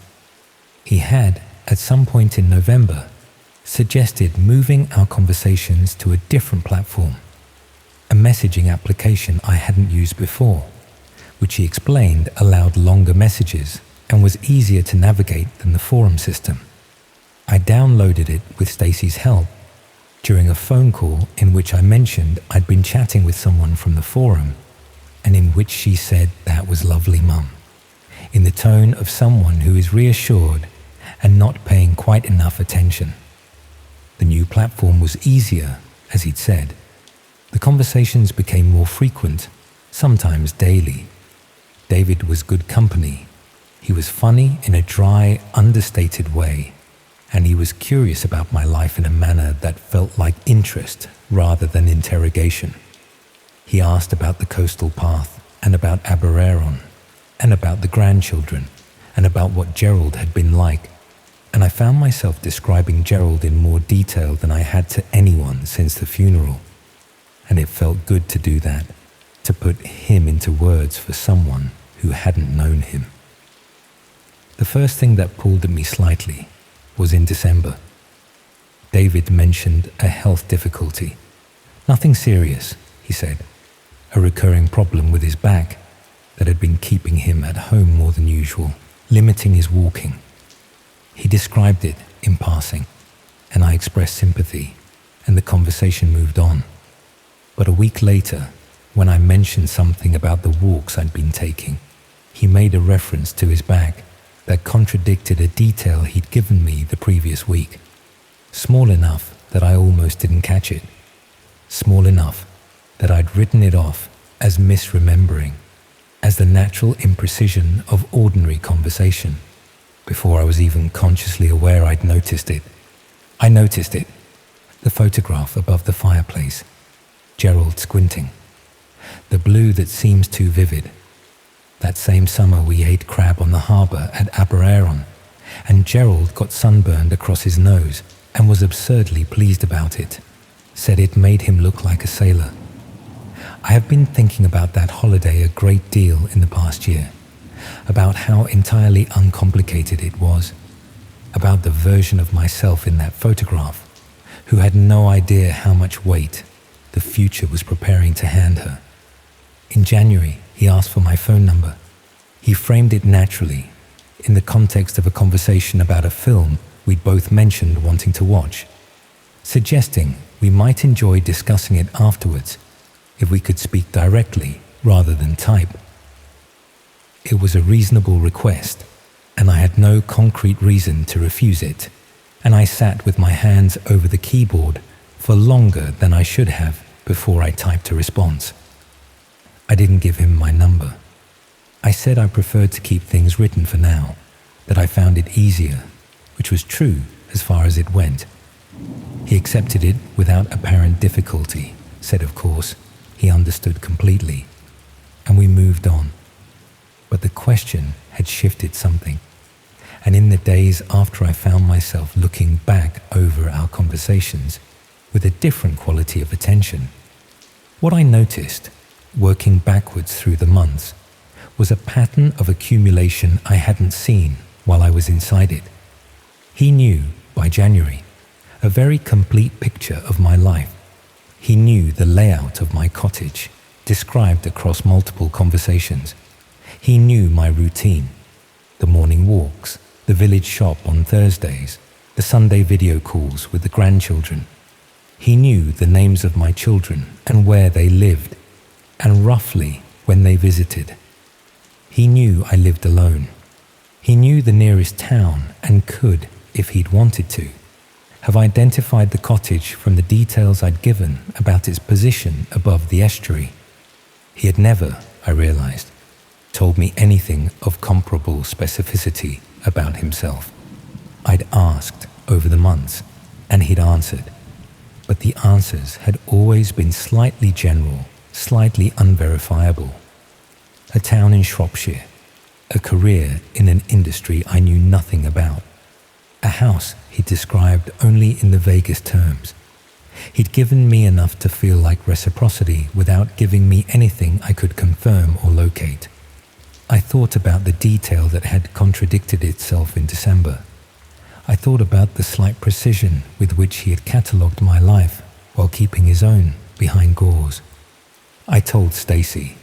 He had, at some point in November, suggested moving our conversations to a different platform, a messaging application I hadn't used before, which he explained allowed longer messages and was easier to navigate than the forum system. I downloaded it with Stacey's help during a phone call in which I mentioned I'd been chatting with someone from the forum, and in which she said that was lovely, Mum, in the tone of someone who is reassured and not paying quite enough attention. The new platform was easier, as he'd said. The conversations became more frequent, sometimes daily. David was good company. He was funny in a dry, understated way, and he was curious about my life in a manner that felt like interest rather than interrogation. He asked about the coastal path and about Aberaeron and about the grandchildren and about what Gerald had been like, and I found myself describing Gerald in more detail than I had to anyone since the funeral, and it felt good to do that, to put him into words for someone who hadn't known him. The first thing that pulled at me slightly was in December. David mentioned a health difficulty. Nothing serious, he said. A recurring problem with his back that had been keeping him at home more than usual, limiting his walking. He described it in passing, and I expressed sympathy, and the conversation moved on. But a week later, when I mentioned something about the walks I'd been taking, he made a reference to his back that contradicted a detail he'd given me the previous week. Small enough that I almost didn't catch it. Small enough that I'd written it off as misremembering, as the natural imprecision of ordinary conversation, before I was even consciously aware I'd noticed it. I noticed it. The photograph above the fireplace, Gerald squinting. The blue that seems too vivid. That same summer we ate crab on the harbour at Aberaeron, and Gerald got sunburned across his nose and was absurdly pleased about it, said it made him look like a sailor. I have been thinking about that holiday a great deal in the past year, about how entirely uncomplicated it was, about the version of myself in that photograph, who had no idea how much weight the future was preparing to hand her. In January, he asked for my phone number. He framed it naturally, in the context of a conversation about a film we'd both mentioned wanting to watch, suggesting we might enjoy discussing it afterwards if we could speak directly rather than type. It was a reasonable request, and I had no concrete reason to refuse it, and I sat with my hands over the keyboard for longer than I should have before I typed a response. I didn't give him my number. I said I preferred to keep things written for now, that I found it easier, which was true as far as it went. He accepted it without apparent difficulty, said of course he understood completely, and we moved on. But the question had shifted something, and in the days after I found myself looking back over our conversations with a different quality of attention, what I noticed, working backwards through the months, was a pattern of accumulation I hadn't seen while I was inside it. He knew, by January, a very complete picture of my life. He knew the layout of my cottage, described across multiple conversations. He knew my routine, the morning walks, the village shop on Thursdays, the Sunday video calls with the grandchildren. He knew the names of my children and where they lived, and roughly when they visited. He knew I lived alone. He knew the nearest town and could, if he'd wanted to, have identified the cottage from the details I'd given about its position above the estuary. He had never, I realized, told me anything of comparable specificity about himself. I'd asked over the months, and he'd answered, but the answers had always been slightly general, slightly unverifiable. A town in Shropshire, a career in an industry I knew nothing about, a house he described only in the vaguest terms. He'd given me enough to feel like reciprocity without giving me anything I could confirm or locate. I thought about the detail that had contradicted itself in December. I thought about the slight precision with which he had catalogued my life while keeping his own behind gauze. I told Stacey.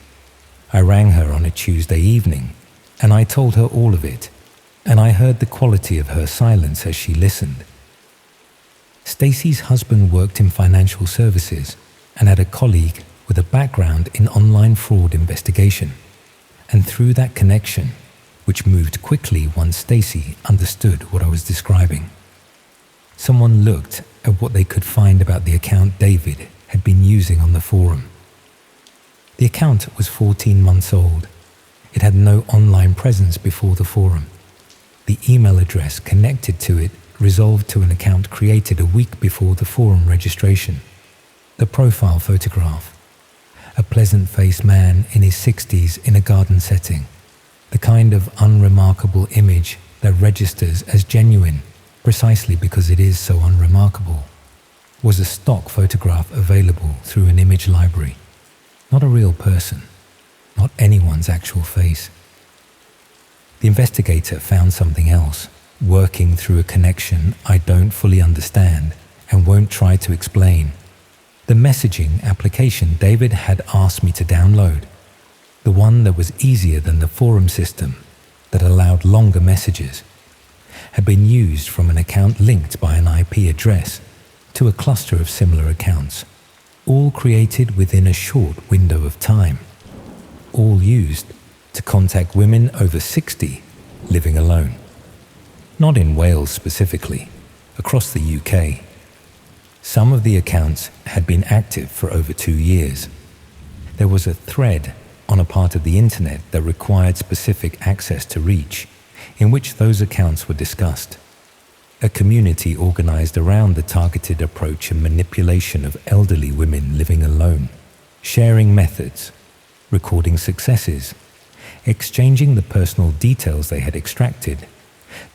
I rang her on a Tuesday evening, and I told her all of it, and I heard the quality of her silence as she listened. Stacey's husband worked in financial services and had a colleague with a background in online fraud investigation. And through that connection, which moved quickly once Stacey understood what I was describing, someone looked at what they could find about the account David had been using on the forum. The account was 14 months old. It had no online presence before the forum. The email address connected to it resolved to an account created a week before the forum registration. The profile photograph: a pleasant-faced man in his 60s in a garden setting, the kind of unremarkable image that registers as genuine precisely because it is so unremarkable, was a stock photograph available through an image library. Not a real person, not anyone's actual face. The investigator found something else, working through a connection I don't fully understand and won't try to explain. The messaging application David had asked me to download, the one that was easier than the forum system that allowed longer messages, had been used from an account linked by an IP address to a cluster of similar accounts, all created within a short window of time, all used to contact women over 60 living alone. Not in Wales specifically, across the UK. Some of the accounts had been active for over 2 years. There was a thread on a part of the internet that required specific access to reach, in which those accounts were discussed. A community organized around the targeted approach and manipulation of elderly women living alone, sharing methods, recording successes, exchanging the personal details they had extracted,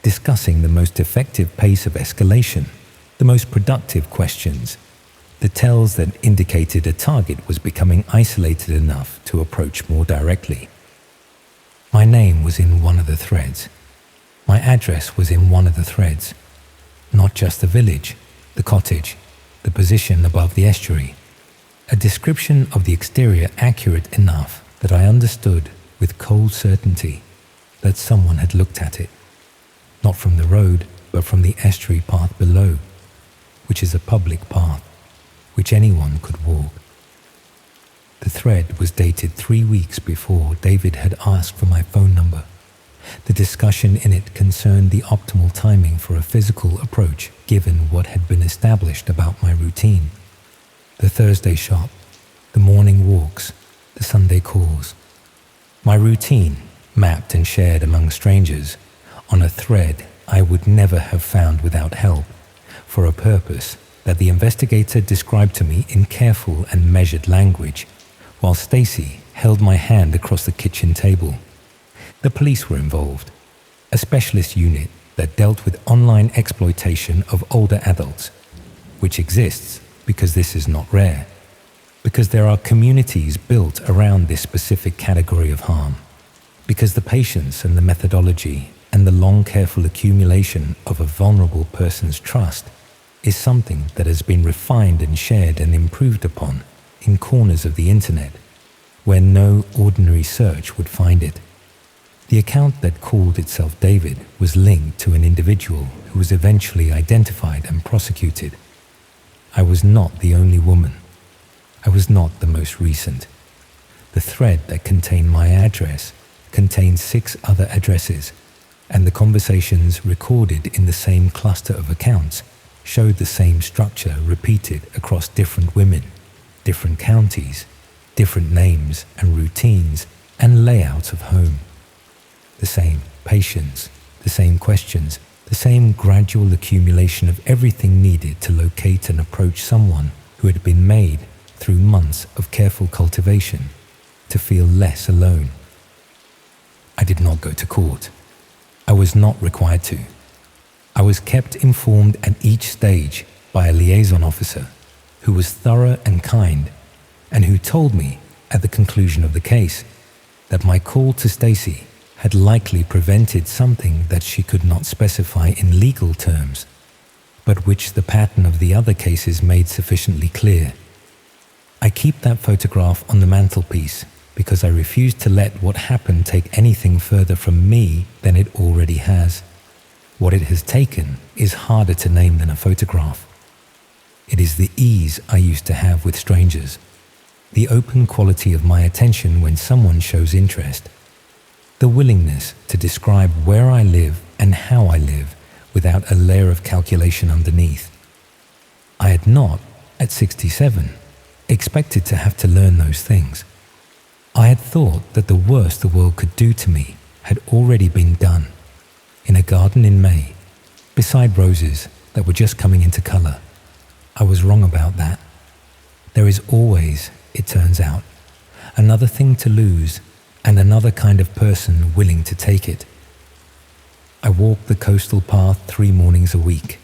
discussing the most effective pace of escalation, the most productive questions, the tells that indicated a target was becoming isolated enough to approach more directly. My name was in one of the threads. My address was in one of the threads. Not just the village, the cottage, the position above the estuary. A description of the exterior accurate enough that I understood with cold certainty that someone had looked at it. Not from the road, but from the estuary path below, which is a public path, which anyone could walk. The thread was dated 3 weeks before David had asked for my phone number. The discussion in it concerned the optimal timing for a physical approach given what had been established about my routine. The Thursday shop, the morning walks, the Sunday calls. My routine, mapped and shared among strangers, on a thread I would never have found without help, for a purpose that the investigator described to me in careful and measured language, while Stacy held my hand across the kitchen table. The police were involved, a specialist unit that dealt with online exploitation of older adults, which exists because this is not rare, because there are communities built around this specific category of harm, because the patience and the methodology and the long careful accumulation of a vulnerable person's trust is something that has been refined and shared and improved upon in corners of the internet where no ordinary search would find it. The account that called itself David was linked to an individual who was eventually identified and prosecuted. I was not the only woman. I was not the most recent. The thread that contained my address contained 6 other addresses, and the conversations recorded in the same cluster of accounts showed the same structure repeated across different women, different counties, different names and routines and layouts of home. The same patience, the same questions, the same gradual accumulation of everything needed to locate and approach someone who had been made through months of careful cultivation to feel less alone. I did not go to court. I was not required to. I was kept informed at each stage by a liaison officer who was thorough and kind and who told me at the conclusion of the case that my call to Stacy had likely prevented something that she could not specify in legal terms, but which the pattern of the other cases made sufficiently clear. I keep that photograph on the mantelpiece because I refuse to let what happened take anything further from me than it already has. What it has taken is harder to name than a photograph. It is the ease I used to have with strangers, the open quality of my attention when someone shows interest, the willingness to describe where I live and how I live without a layer of calculation underneath. I had not, at 67, expected to have to learn those things. I had thought that the worst the world could do to me had already been done, in a garden in May, beside roses that were just coming into color. I was wrong about that. There is always, it turns out, another thing to lose and another kind of person willing to take it. I walk the coastal path 3 mornings a week.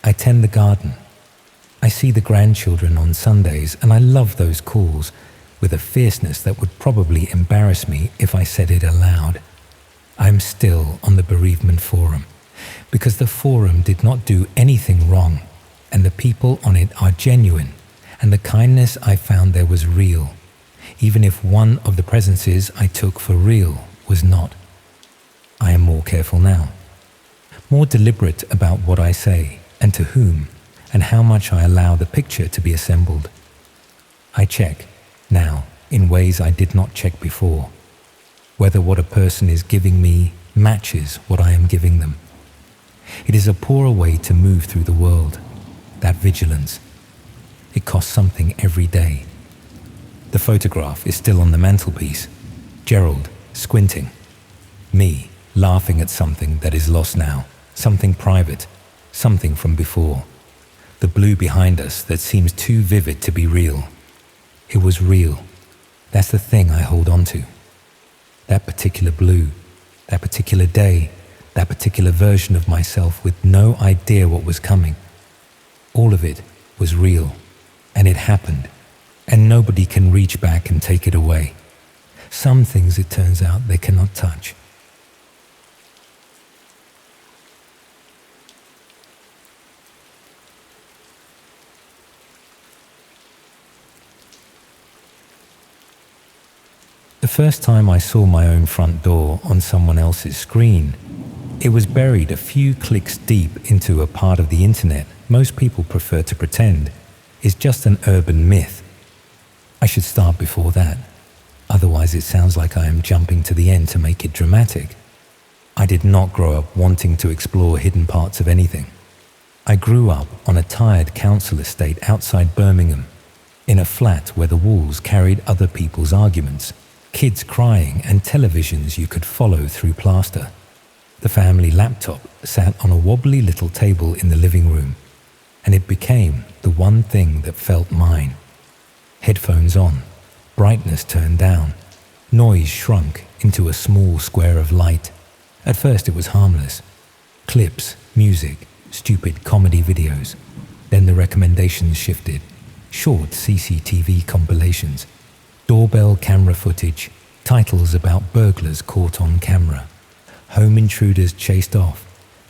I tend the garden. I see the grandchildren on Sundays, and I love those calls with a fierceness that would probably embarrass me if I said it aloud. I'm still on the bereavement forum because the forum did not do anything wrong, and the people on it are genuine, and the kindness I found there was real, even if one of the presences I took for real was not. I am more careful now, more deliberate about what I say and to whom, and how much I allow the picture to be assembled. I check now in ways I did not check before, whether what a person is giving me matches what I am giving them. It is a poorer way to move through the world, that vigilance. It costs something every day. The photograph is still on the mantelpiece. Gerald, squinting. Me, laughing at something that is lost now, something private, something from before. The blue behind us that seems too vivid to be real. It was real. That's the thing I hold on to. That particular blue, that particular day, that particular version of myself with no idea what was coming. All of it was real, and it happened, and nobody can reach back and take it away. Some things, it turns out, they cannot touch. The first time I saw my own front door on someone else's screen, it was buried a few clicks deep into a part of the internet most people prefer to pretend is just an urban myth. I should start before that. Otherwise it sounds like I am jumping to the end to make it dramatic. I did not grow up wanting to explore hidden parts of anything. I grew up on a tired council estate outside Birmingham, in a flat where the walls carried other people's arguments, kids crying and televisions you could follow through plaster. The family laptop sat on a wobbly little table in the living room, and it became the one thing that felt mine. Headphones on, brightness turned down, noise shrunk into a small square of light. At first it was harmless. Clips, music, stupid comedy videos. Then the recommendations shifted. Short CCTV compilations, doorbell camera footage, titles about burglars caught on camera, home intruders chased off,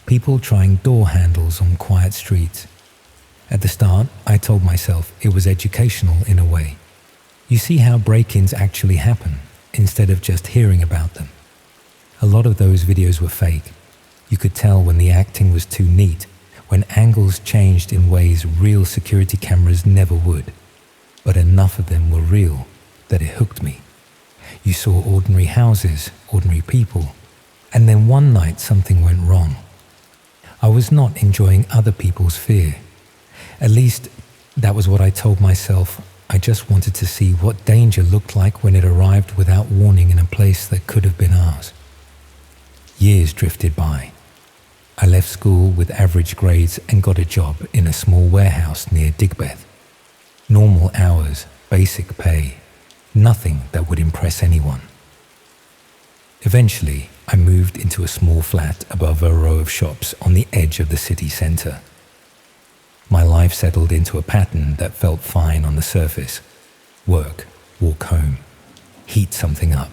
people trying door handles on quiet streets. At the start, I told myself it was educational in a way. You see how break-ins actually happen, instead of just hearing about them. A lot of those videos were fake. You could tell when the acting was too neat, when angles changed in ways real security cameras never would. But enough of them were real that it hooked me. You saw ordinary houses, ordinary people, and then one night something went wrong. I was not enjoying other people's fear. At least, that was what I told myself. I just wanted to see what danger looked like when it arrived without warning in a place that could have been ours. Years drifted by. I left school with average grades and got a job in a small warehouse near Digbeth. Normal hours, basic pay, nothing that would impress anyone. Eventually, I moved into a small flat above a row of shops on the edge of the city centre. My life settled into a pattern that felt fine on the surface. Work, walk home, heat something up,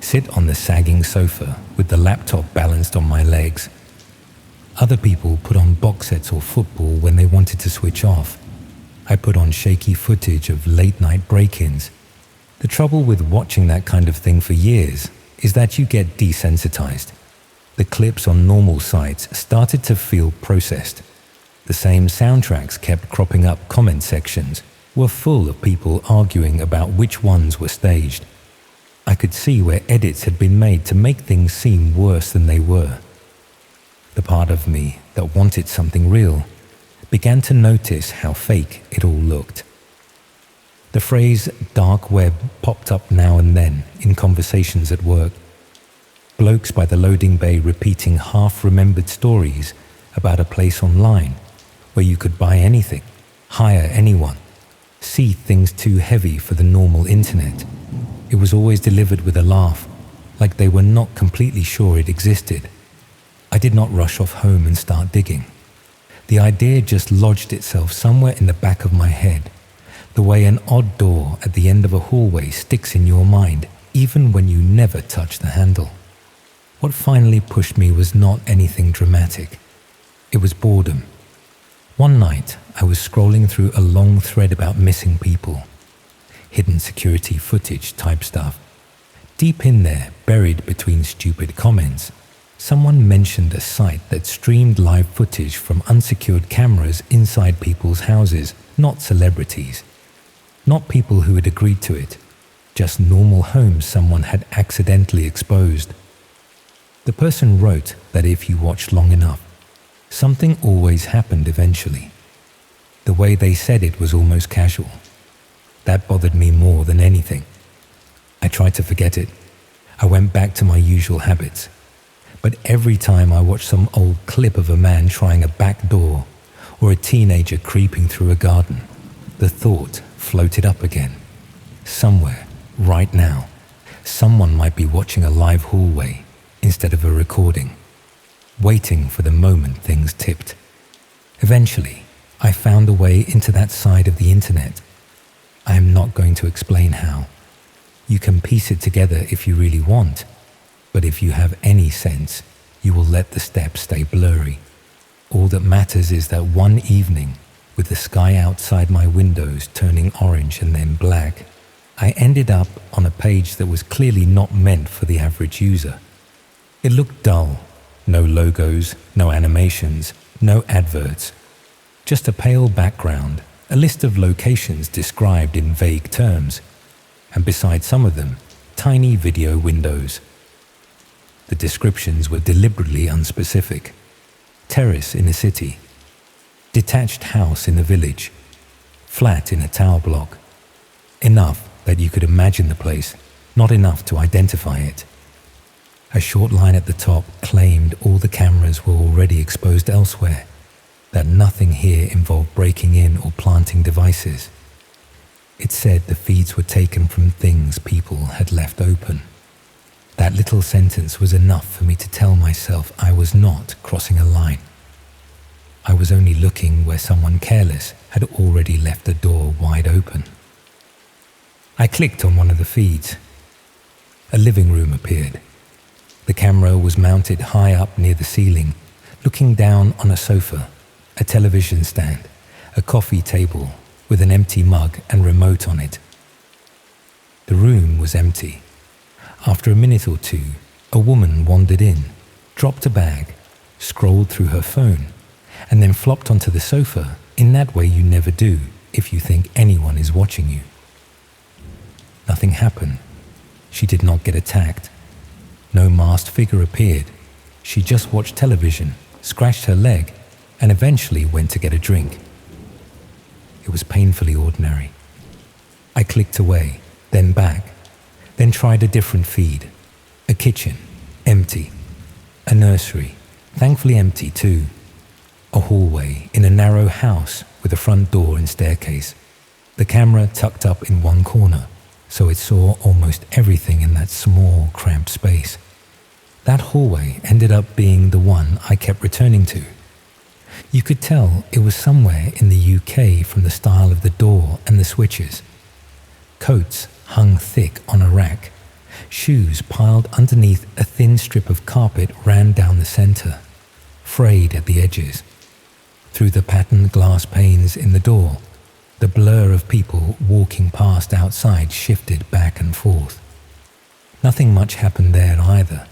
sit on the sagging sofa with the laptop balanced on my legs. Other people put on box sets or football when they wanted to switch off. I put on shaky footage of late-night break-ins. The trouble with watching that kind of thing for years is that you get desensitized. The clips on normal sites started to feel processed. The same soundtracks kept cropping up. Comment sections were full of people arguing about which ones were staged. I could see where edits had been made to make things seem worse than they were. The part of me that wanted something real began to notice how fake it all looked. The phrase dark web popped up now and then in conversations at work. Blokes by the loading bay repeating half-remembered stories about a place online where you could buy anything, hire anyone, see things too heavy for the normal internet. It was always delivered with a laugh, like they were not completely sure it existed. I did not rush off home and start digging. The idea just lodged itself somewhere in the back of my head, the way an odd door at the end of a hallway sticks in your mind, even when you never touch the handle. What finally pushed me was not anything dramatic. It was boredom. One night, I was scrolling through a long thread about missing people, hidden security footage type stuff. Deep in there, buried between stupid comments, someone mentioned a site that streamed live footage from unsecured cameras inside people's houses, not celebrities. Not people who had agreed to it, just normal homes someone had accidentally exposed. The person wrote that if you watched long enough, something always happened eventually. The way they said it was almost casual. That bothered me more than anything. I tried to forget it. I went back to my usual habits. But every time I watched some old clip of a man trying a back door or a teenager creeping through a garden, the thought floated up again. Somewhere, right now, someone might be watching a live hallway instead of a recording, waiting for the moment things tipped. Eventually, I found a way into that side of the internet. I am not going to explain how. You can piece it together if you really want, but if you have any sense, you will let the steps stay blurry. All that matters is that one evening, with the sky outside my windows turning orange and then black, I ended up on a page that was clearly not meant for the average user. It looked dull. No logos, no animations, no adverts. Just a pale background, a list of locations described in vague terms, and beside some of them, tiny video windows. The descriptions were deliberately unspecific. Terrace in a city, detached house in a village, flat in a tower block. Enough that you could imagine the place, not enough to identify it. A short line at the top claimed all the cameras were already exposed elsewhere, that nothing here involved breaking in or planting devices. It said the feeds were taken from things people had left open. That little sentence was enough for me to tell myself I was not crossing a line. I was only looking where someone careless had already left the door wide open. I clicked on one of the feeds. A living room appeared. The camera was mounted high up near the ceiling, looking down on a sofa, a television stand, a coffee table with an empty mug and remote on it. The room was empty. After a minute or two, a woman wandered in, dropped a bag, scrolled through her phone, and then flopped onto the sofa in that way you never do if you think anyone is watching you. Nothing happened. She did not get attacked. No masked figure appeared. She just watched television, scratched her leg, and eventually went to get a drink. It was painfully ordinary. I clicked away, then back, then tried a different feed. A kitchen, empty. A nursery, thankfully empty too. A hallway in a narrow house with a front door and staircase. The camera tucked up in one corner, so it saw almost everything in that small, cramped space. That hallway ended up being the one I kept returning to. You could tell it was somewhere in the UK from the style of the door and the switches. Coats hung thick on a rack. Shoes piled underneath a thin strip of carpet ran down the center, frayed at the edges. Through the patterned glass panes in the door, the blur of people walking past outside shifted back and forth. Nothing much happened there either.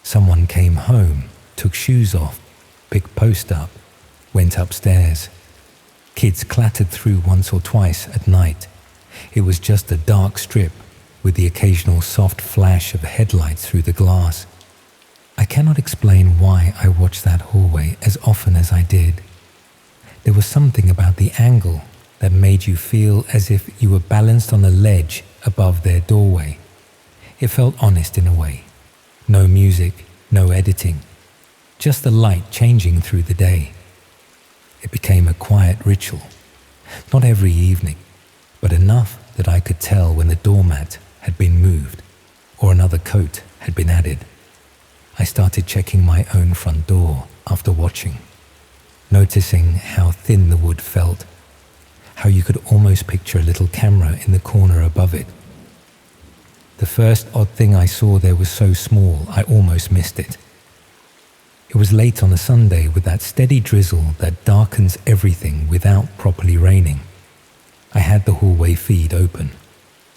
Someone came home, took shoes off, picked post up, went upstairs. Kids clattered through once or twice at night. It was just a dark strip with the occasional soft flash of headlights through the glass. I cannot explain why I watched that hallway as often as I did. There was something about the angle that made you feel as if you were balanced on a ledge above their doorway. It felt honest in a way. No music, no editing, just the light changing through the day. It became a quiet ritual, not every evening, but enough that I could tell when the doormat had been moved or another coat had been added. I started checking my own front door after watching, noticing how thin the wood felt, how you could almost picture a little camera in the corner above it. The first odd thing I saw there was so small I almost missed it. It was late on a Sunday with that steady drizzle that darkens everything without properly raining. I had the hallway feed open.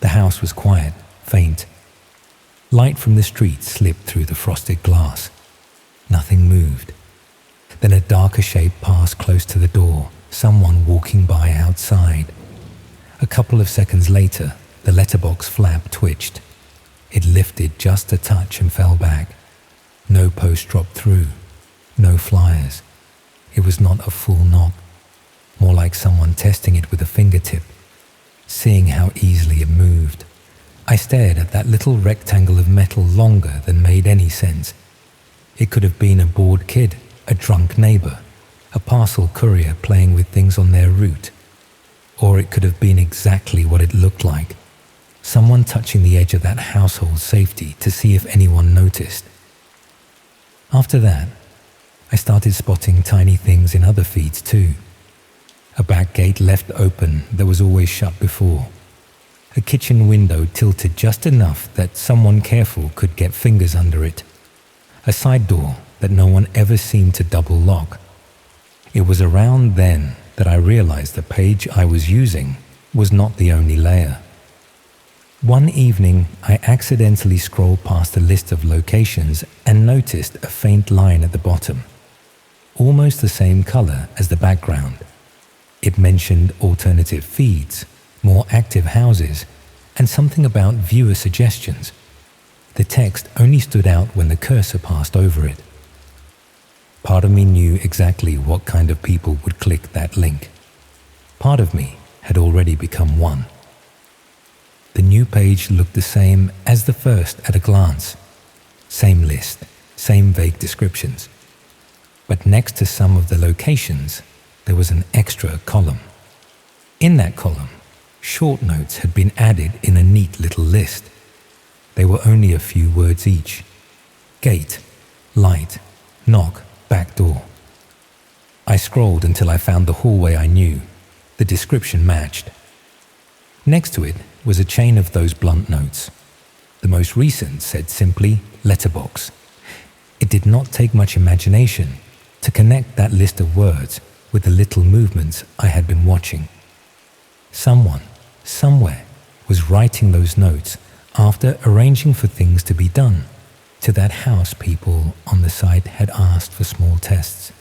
The house was quiet, faint. Light from the street slipped through the frosted glass. Nothing moved. Then a darker shape passed close to the door, someone walking by outside. A couple of seconds later, the letterbox flap twitched. It lifted just a touch and fell back. No post dropped through. No flyers. It was not a full knock. More like someone testing it with a fingertip, seeing how easily it moved. I stared at that little rectangle of metal longer than made any sense. It could have been a bored kid, a drunk neighbor, a parcel courier playing with things on their route. Or it could have been exactly what it looked like. Someone touching the edge of that household safety to see if anyone noticed. After that, I started spotting tiny things in other feeds too. A back gate left open that was always shut before. A kitchen window tilted just enough that someone careful could get fingers under it. A side door that no one ever seemed to double lock. It was around then that I realized the page I was using was not the only layer. One evening, I accidentally scrolled past a list of locations and noticed a faint line at the bottom, almost the same color as the background. It mentioned alternative feeds, more active houses, and something about viewer suggestions. The text only stood out when the cursor passed over it. Part of me knew exactly what kind of people would click that link. Part of me had already become one. The new page looked the same as the first at a glance. Same list, same vague descriptions. But next to some of the locations, there was an extra column. In that column, short notes had been added in a neat little list. They were only a few words each. Gate, light, knock, back door. I scrolled until I found the hallway I knew. The description matched. Next to it was a chain of those blunt notes. The most recent said simply letterbox. It did not take much imagination to connect that list of words with the little movements I had been watching. Someone, somewhere, was writing those notes after arranging for things to be done to that house people on the site had asked for small tests,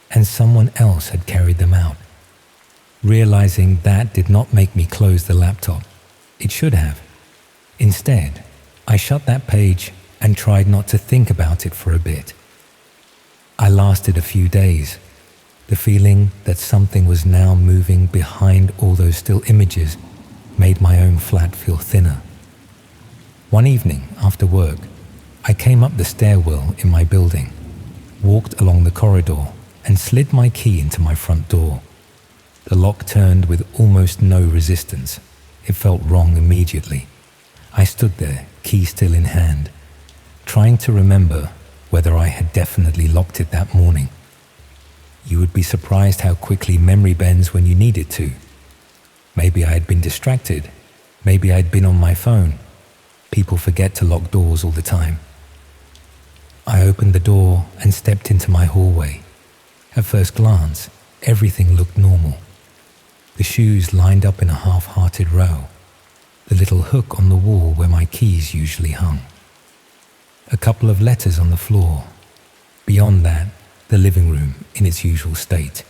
and someone else had carried them out. Realizing that did not make me close the laptop. It should have. Instead, I shut that page and tried not to think about it for a bit. I lasted a few days. The feeling that something was now moving behind all those still images made my own flat feel thinner. One evening, after work, I came up the stairwell in my building, walked along the corridor, and slid my key into my front door. The lock turned with almost no resistance. It felt wrong immediately. I stood there, key still in hand, trying to remember whether I had definitely locked it that morning. You would be surprised how quickly memory bends when you need it to. Maybe I had been distracted. Maybe I had been on my phone. People forget to lock doors all the time. I opened the door and stepped into my hallway. At first glance, everything looked normal. The shoes lined up in a half-hearted row. The little hook on the wall where my keys usually hung. A couple of letters on the floor. Beyond that, the living room in its usual state.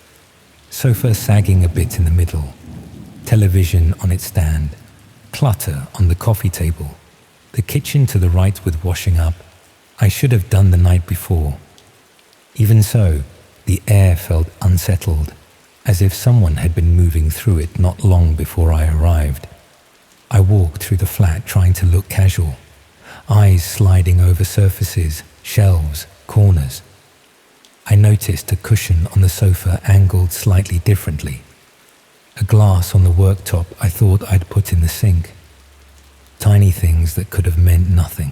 Sofa sagging a bit in the middle. Television on its stand. Clutter on the coffee table. The kitchen to the right with washing up. I should have done the night before. Even so, the air felt unsettled, as if someone had been moving through it not long before I arrived. I walked through the flat trying to look casual, eyes sliding over surfaces, shelves, corners. I noticed a cushion on the sofa angled slightly differently. A glass on the worktop I thought I'd put in the sink. Tiny things that could have meant nothing.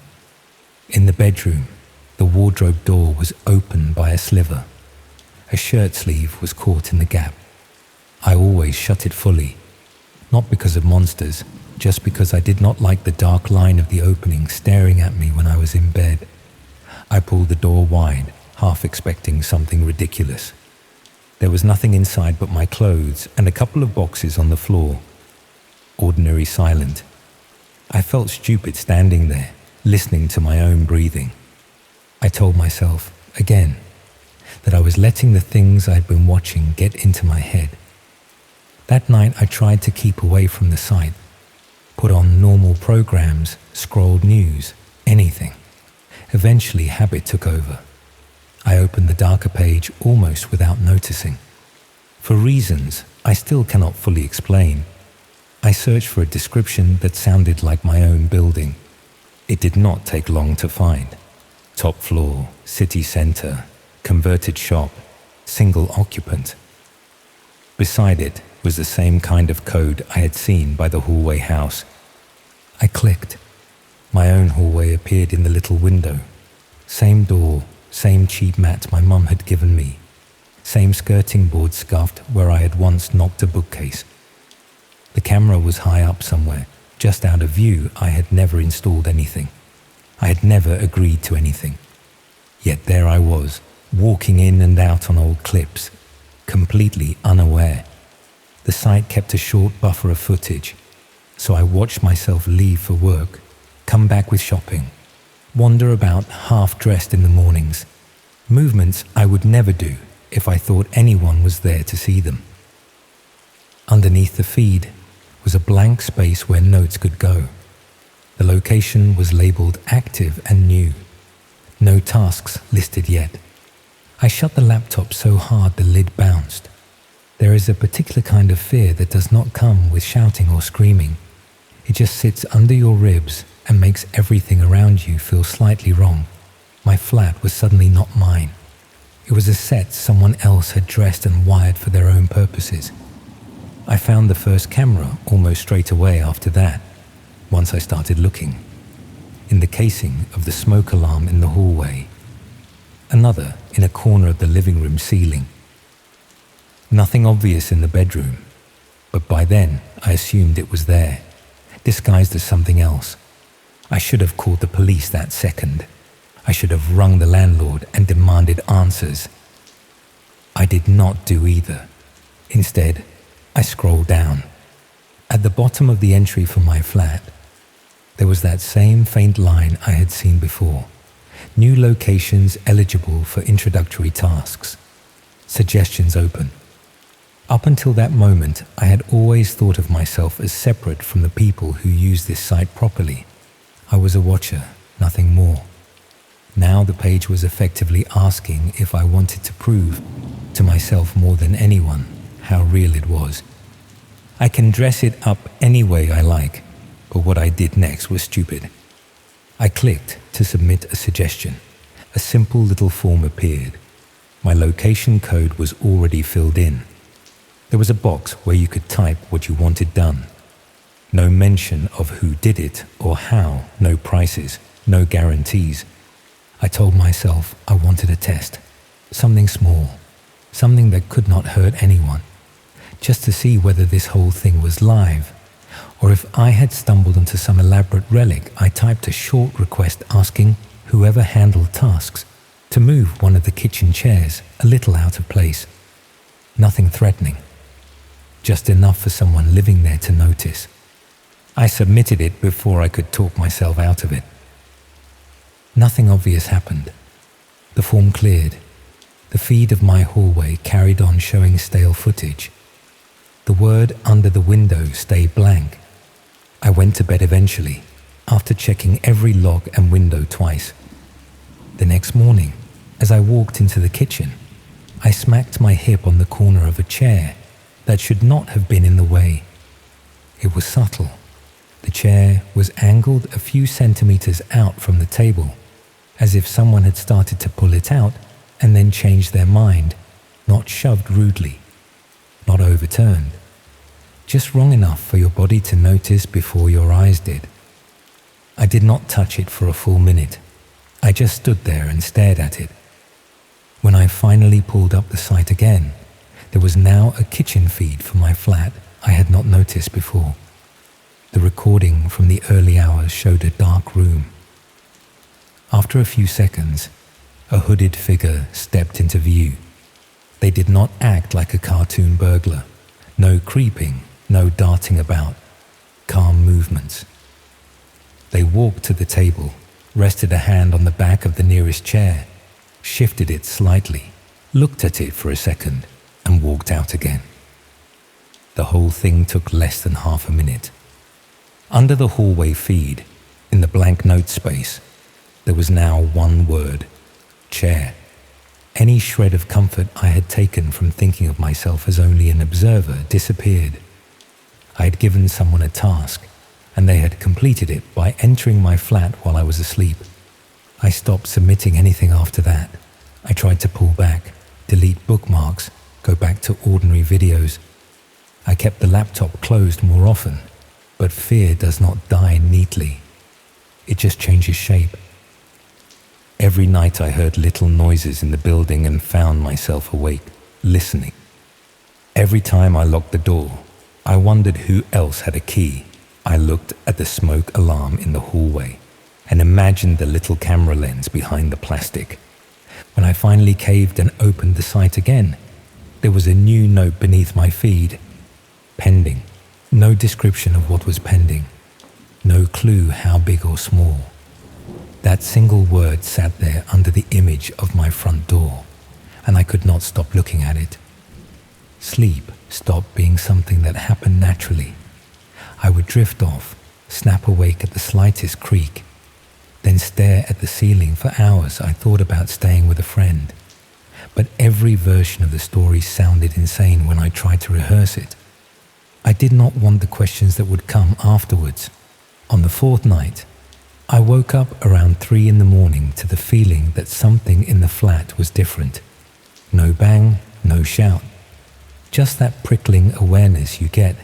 In the bedroom, the wardrobe door was open by a sliver. A shirt sleeve was caught in the gap. I always shut it fully, not because of monsters, just because I did not like the dark line of the opening staring at me when I was in bed. I pulled the door wide, half expecting something ridiculous. There was nothing inside but my clothes and a couple of boxes on the floor. Ordinary silent. I felt stupid standing there, listening to my own breathing. I told myself, again, that I was letting the things I'd been watching get into my head. That night I tried to keep away from the site, put on normal programs, scrolled news, anything. Eventually habit took over. I opened the darker page almost without noticing. For reasons I still cannot fully explain, I searched for a description that sounded like my own building. It did not take long to find. Top floor, city center, converted shop, single occupant. Beside it was the same kind of code I had seen by the hallway house. I clicked. My own hallway appeared in the little window. Same door, same cheap mat my mum had given me. Same skirting board scuffed where I had once knocked a bookcase. The camera was high up somewhere, just out of view. I had never installed anything. I had never agreed to anything. Yet there I was, walking in and out on old clips, completely unaware. The site kept a short buffer of footage, so I watched myself leave for work, come back with shopping, wander about half-dressed in the mornings, movements I would never do if I thought anyone was there to see them. Underneath the feed was a blank space where notes could go. The location was labeled active and new. No tasks listed yet. I shut the laptop so hard the lid bounced. There is a particular kind of fear that does not come with shouting or screaming. It just sits under your ribs and makes everything around you feel slightly wrong. My flat was suddenly not mine. It was a set someone else had dressed and wired for their own purposes. I found the first camera almost straight away after that, once I started looking. In the casing of the smoke alarm in the hallway. Another in a corner of the living room ceiling. Nothing obvious in the bedroom, but by then I assumed it was there, disguised as something else. I should have called the police that second. I should have rung the landlord and demanded answers. I did not do either. Instead, I scrolled down. At the bottom of the entry for my flat, there was that same faint line I had seen before. New locations eligible for introductory tasks. Suggestions open. Up until that moment, I had always thought of myself as separate from the people who use this site properly. I was a watcher, nothing more. Now the page was effectively asking if I wanted to prove to myself more than anyone how real it was. I can dress it up any way I like, but what I did next was stupid. I clicked to submit a suggestion. A simple little form appeared. My location code was already filled in. There was a box where you could type what you wanted done. No mention of who did it or how, no prices, no guarantees. I told myself I wanted a test, something small, something that could not hurt anyone, just to see whether this whole thing was live, or if I had stumbled into some elaborate relic. I typed a short request asking whoever handled tasks to move one of the kitchen chairs a little out of place. Nothing threatening, just enough for someone living there to notice. I submitted it before I could talk myself out of it. Nothing obvious happened. The form cleared. The feed of my hallway carried on showing stale footage. The word under the window stayed blank. I went to bed eventually, after checking every lock and window twice. The next morning, as I walked into the kitchen, I smacked my hip on the corner of a chair that should not have been in the way. It was subtle. The chair was angled a few centimeters out from the table, as if someone had started to pull it out and then changed their mind, not shoved rudely, not overturned. Just wrong enough for your body to notice before your eyes did. I did not touch it for a full minute. I just stood there and stared at it. When I finally pulled up the site again, there was now a kitchen feed for my flat I had not noticed before. The recording from the early hours showed a dark room. After a few seconds, a hooded figure stepped into view. They did not act like a cartoon burglar. No creeping, no darting about. Calm movements. They walked to the table, rested a hand on the back of the nearest chair, shifted it slightly, looked at it for a second, and walked out again. The whole thing took less than half a minute. Under the hallway feed, in the blank note space, there was now one word: chair. Any shred of comfort I had taken from thinking of myself as only an observer disappeared. I had given someone a task, and they had completed it by entering my flat while I was asleep. I stopped submitting anything after that. I tried to pull back, delete bookmarks, go back to ordinary videos. I kept the laptop closed more often, but fear does not die neatly. It just changes shape. Every night I heard little noises in the building and found myself awake, listening. Every time I locked the door, I wondered who else had a key. I looked at the smoke alarm in the hallway and imagined the little camera lens behind the plastic. When I finally caved and opened the site again, there was a new note beneath my feed. Pending. No description of what was pending. No clue how big or small. That single word sat there under the image of my front door, and I could not stop looking at it. sleep stopped being something that happened naturally. I would drift off, snap awake at the slightest creak, then stare at the ceiling for hours. I thought about staying with a friend, but every version of the story sounded insane when I tried to rehearse it. I did not want the questions that would come afterwards. On the fourth night, I woke up around 3 in the morning to the feeling that something in the flat was different. No bang, no shout. Just that prickling awareness you get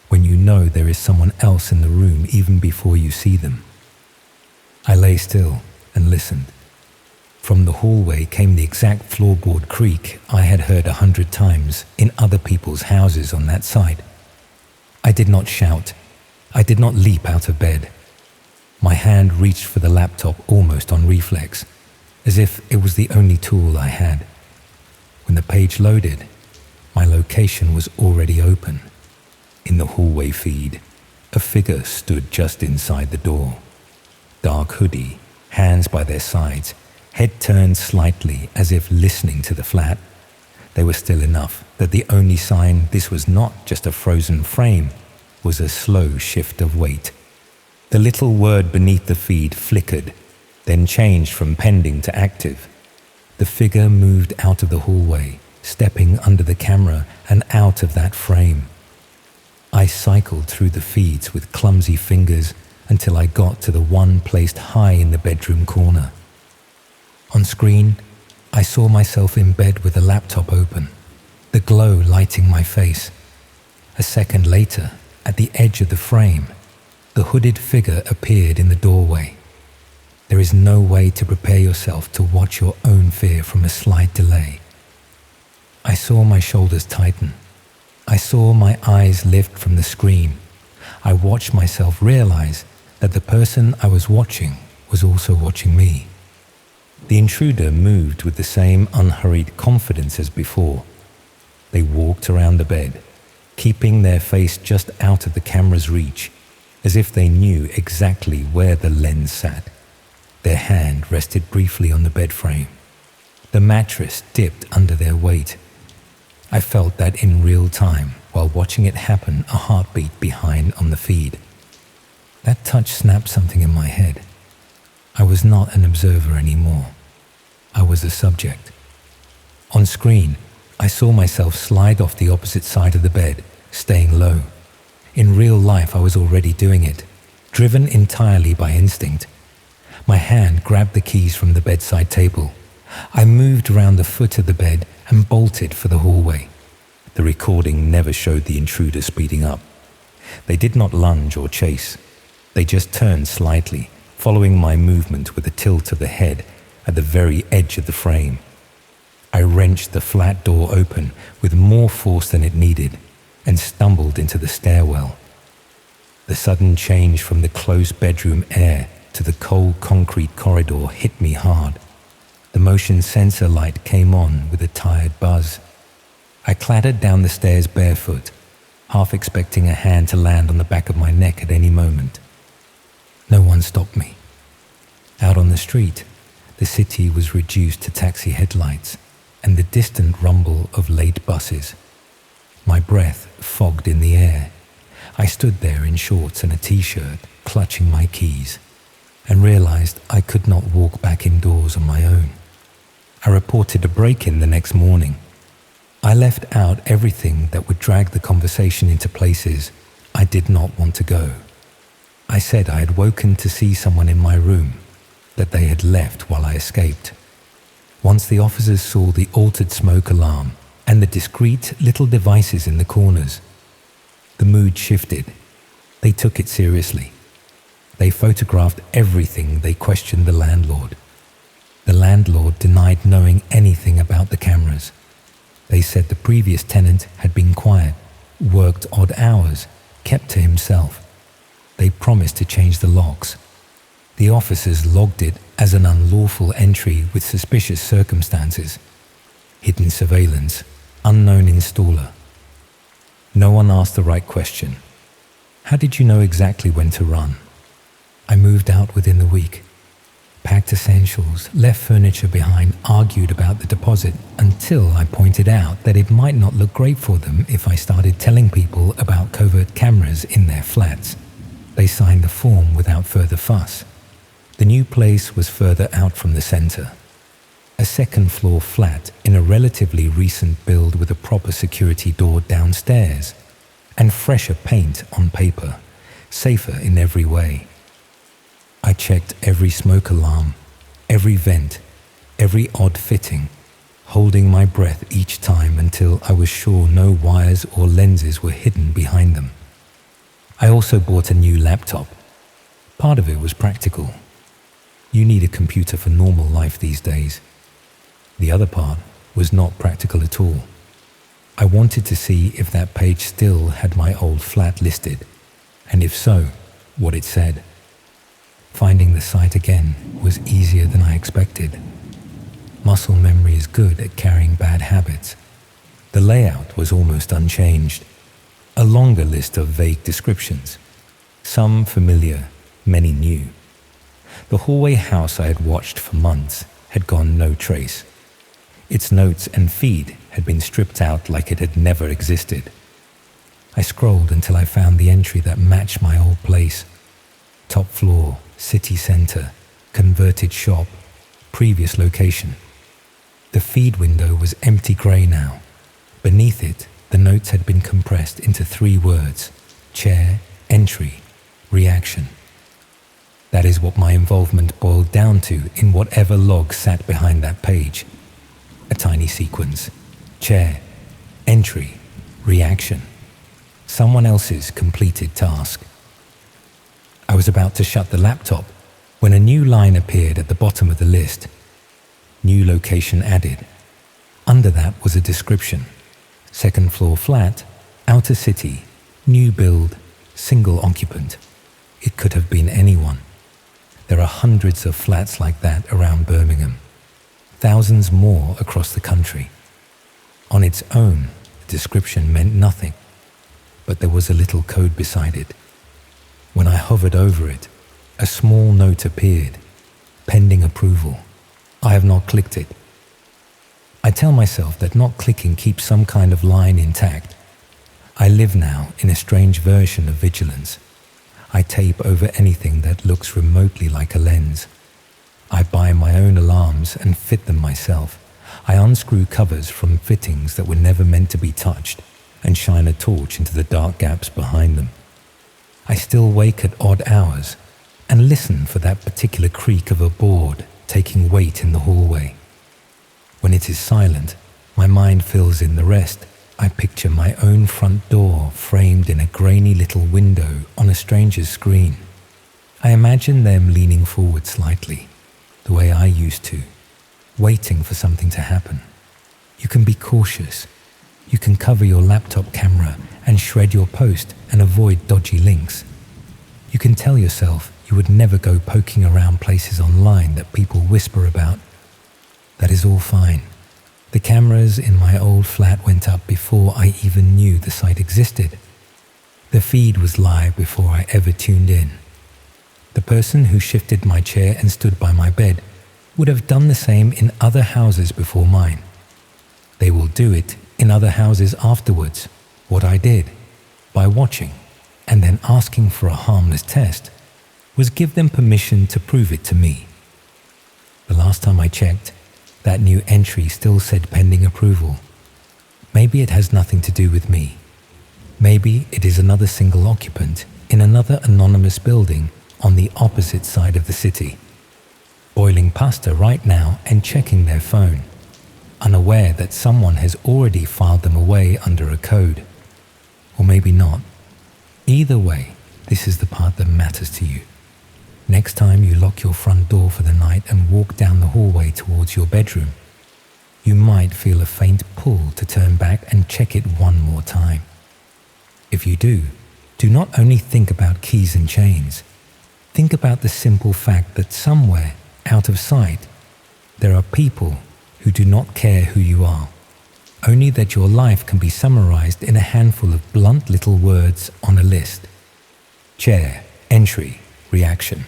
when you know there is someone else in the room even before you see them. I lay still and listened. From the hallway came the exact floorboard creak I had heard 100 times in other people's houses on that site. I did not shout. I did not leap out of bed. My hand reached for the laptop almost on reflex, as if it was the only tool I had. When the page loaded, my location was already open. In the hallway feed, a figure stood just inside the door. Dark hoodie, hands by their sides, head turned slightly as if listening to the flat. They were still enough that the only sign this was not just a frozen frame was a slow shift of weight. The little word beneath the feed flickered, then changed from pending to active. The figure moved out of the hallway, stepping under the camera and out of that frame. I cycled through the feeds with clumsy fingers until I got to the one placed high in the bedroom corner. On screen, I saw myself in bed with the laptop open, the glow lighting my face. A second later, at the edge of the frame, the hooded figure appeared in the doorway. There is no way to prepare yourself to watch your own fear from a slight delay. I saw my shoulders tighten. I saw my eyes lift from the screen. I watched myself realize that the person I was watching was also watching me. The intruder moved with the same unhurried confidence as before. They walked around the bed, keeping their face just out of the camera's reach, as if they knew exactly where the lens sat. Their hand rested briefly on the bed frame. The mattress dipped under their weight. I felt that in real time while watching it happen, a heartbeat behind on the feed. That touch snapped something in my head. I was not an observer anymore. I was a subject. On screen, I saw myself slide off the opposite side of the bed, staying low. In real life, I was already doing it, driven entirely by instinct. My hand grabbed the keys from the bedside table. I moved around the foot of the bed and bolted for the hallway. The recording never showed the intruder speeding up. They did not lunge or chase. They just turned slightly, following my movement with a tilt of the head at the very edge of the frame. I wrenched the flat door open with more force than it needed and stumbled into the stairwell. The sudden change from the close bedroom air to the cold concrete corridor hit me hard. The motion sensor light came on with a tired buzz. I clattered down the stairs barefoot, half expecting a hand to land on the back of my neck at any moment. No one stopped me. Out on the street, the city was reduced to taxi headlights and the distant rumble of late buses. My breath fogged in the air. I stood there in shorts and a t-shirt, clutching my keys, and realized I could not walk back indoors on my own. I reported a break-in the next morning. I left out everything that would drag the conversation into places I did not want to go. I said I had woken to see someone in my room, that they had left while I escaped. Once the officers saw the altered smoke alarm and the discreet little devices in the corners, the mood shifted. They took it seriously. They photographed everything. They questioned the landlord. The landlord denied knowing anything about the cameras. They said the previous tenant had been quiet, worked odd hours, kept to himself. They promised to change the locks. The officers logged it as an unlawful entry with suspicious circumstances. Hidden surveillance, unknown installer. No one asked the right question. How did you know exactly when to run? I moved out within the week. packed essentials, left furniture behind, argued about the deposit until I pointed out that it might not look great for them if I started telling people about covert cameras in their flats. They signed the form without further fuss. The new place was further out from the center. A second-floor flat in a relatively recent build with a proper security door downstairs and fresher paint on paper, safer in every way. I checked every smoke alarm, every vent, every odd fitting, holding my breath each time until I was sure no wires or lenses were hidden behind them. I also bought a new laptop. Part of it was practical. You need a computer for normal life these days. The other part was not practical at all. I wanted to see if that page still had my old flat listed, and if so, what it said. Finding the site again was easier than I expected. Muscle memory is good at carrying bad habits. The layout was almost unchanged. A longer list of vague descriptions. Some familiar, many new. The hallway house I had watched for months had gone no trace. Its notes and feed had been stripped out like it had never existed. I scrolled until I found the entry that matched my old place. Top floor, city center, converted shop, previous location. The feed window was empty grey now. Beneath it, the notes had been compressed into 3 words: chair, entry, reaction. That is what my involvement boiled down to in whatever log sat behind that page. A tiny sequence: chair, entry, reaction. Someone else's completed task. I was about to shut the laptop when a new line appeared at the bottom of the list. New location added. Under that was a description: second floor flat, outer city, new build, single occupant. It could have been anyone. There are hundreds of flats like that around Birmingham. Thousands more across the country. On its own, the description meant nothing, but there was a little code beside it. When I hovered over it, a small note appeared, pending approval. I have not clicked it. I tell myself that not clicking keeps some kind of line intact. I live now in a strange version of vigilance. I tape over anything that looks remotely like a lens. I buy my own alarms and fit them myself. I unscrew covers from fittings that were never meant to be touched and shine a torch into the dark gaps behind them. I still wake at odd hours and listen for that particular creak of a board taking weight in the hallway. When it is silent, my mind fills in the rest. I picture my own front door framed in a grainy little window on a stranger's screen. I imagine them leaning forward slightly, the way I used to, waiting for something to happen. You can be cautious. You can cover your laptop camera and shred your post and avoid dodgy links. You can tell yourself you would never go poking around places online that people whisper about. That is all fine. The cameras in my old flat went up before I even knew the site existed. The feed was live before I ever tuned in. The person who shifted my chair and stood by my bed would have done the same in other houses before mine. They will do it in other houses afterwards. What I did, by watching and then asking for a harmless test, was give them permission to prove it to me. The last time I checked, that new entry still said pending approval. Maybe it has nothing to do with me. Maybe it is another single occupant in another anonymous building on the opposite side of the city, boiling pasta right now and checking their phone, unaware that someone has already filed them away under a code. Or maybe not. Either way, this is the part that matters to you. Next time you lock your front door for the night and walk down the hallway towards your bedroom, you might feel a faint pull to turn back and check it one more time. If you do not only think about keys and chains. Think about the simple fact that somewhere, out of sight, there are people who do not care who you are, only that your life can be summarized in a handful of blunt little words on a list. Chair, entry, reaction.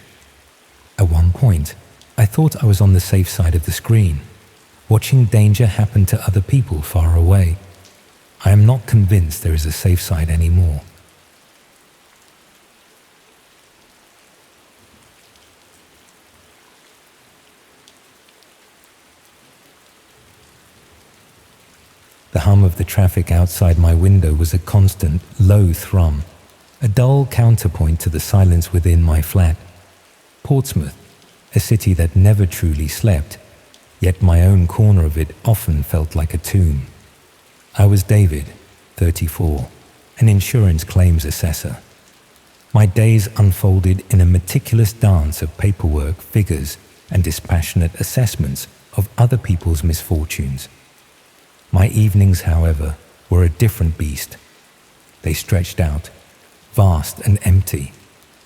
At one point, I thought I was on the safe side of the screen, watching danger happen to other people far away. I am not convinced there is a safe side anymore. The hum of the traffic outside my window was a constant, low thrum, a dull counterpoint to the silence within my flat. Portsmouth, a city that never truly slept, yet my own corner of it often felt like a tomb. I was David, 34, an insurance claims assessor. My days unfolded in a meticulous dance of paperwork, figures, and dispassionate assessments of other people's misfortunes. My evenings, however, were a different beast. They stretched out, vast and empty,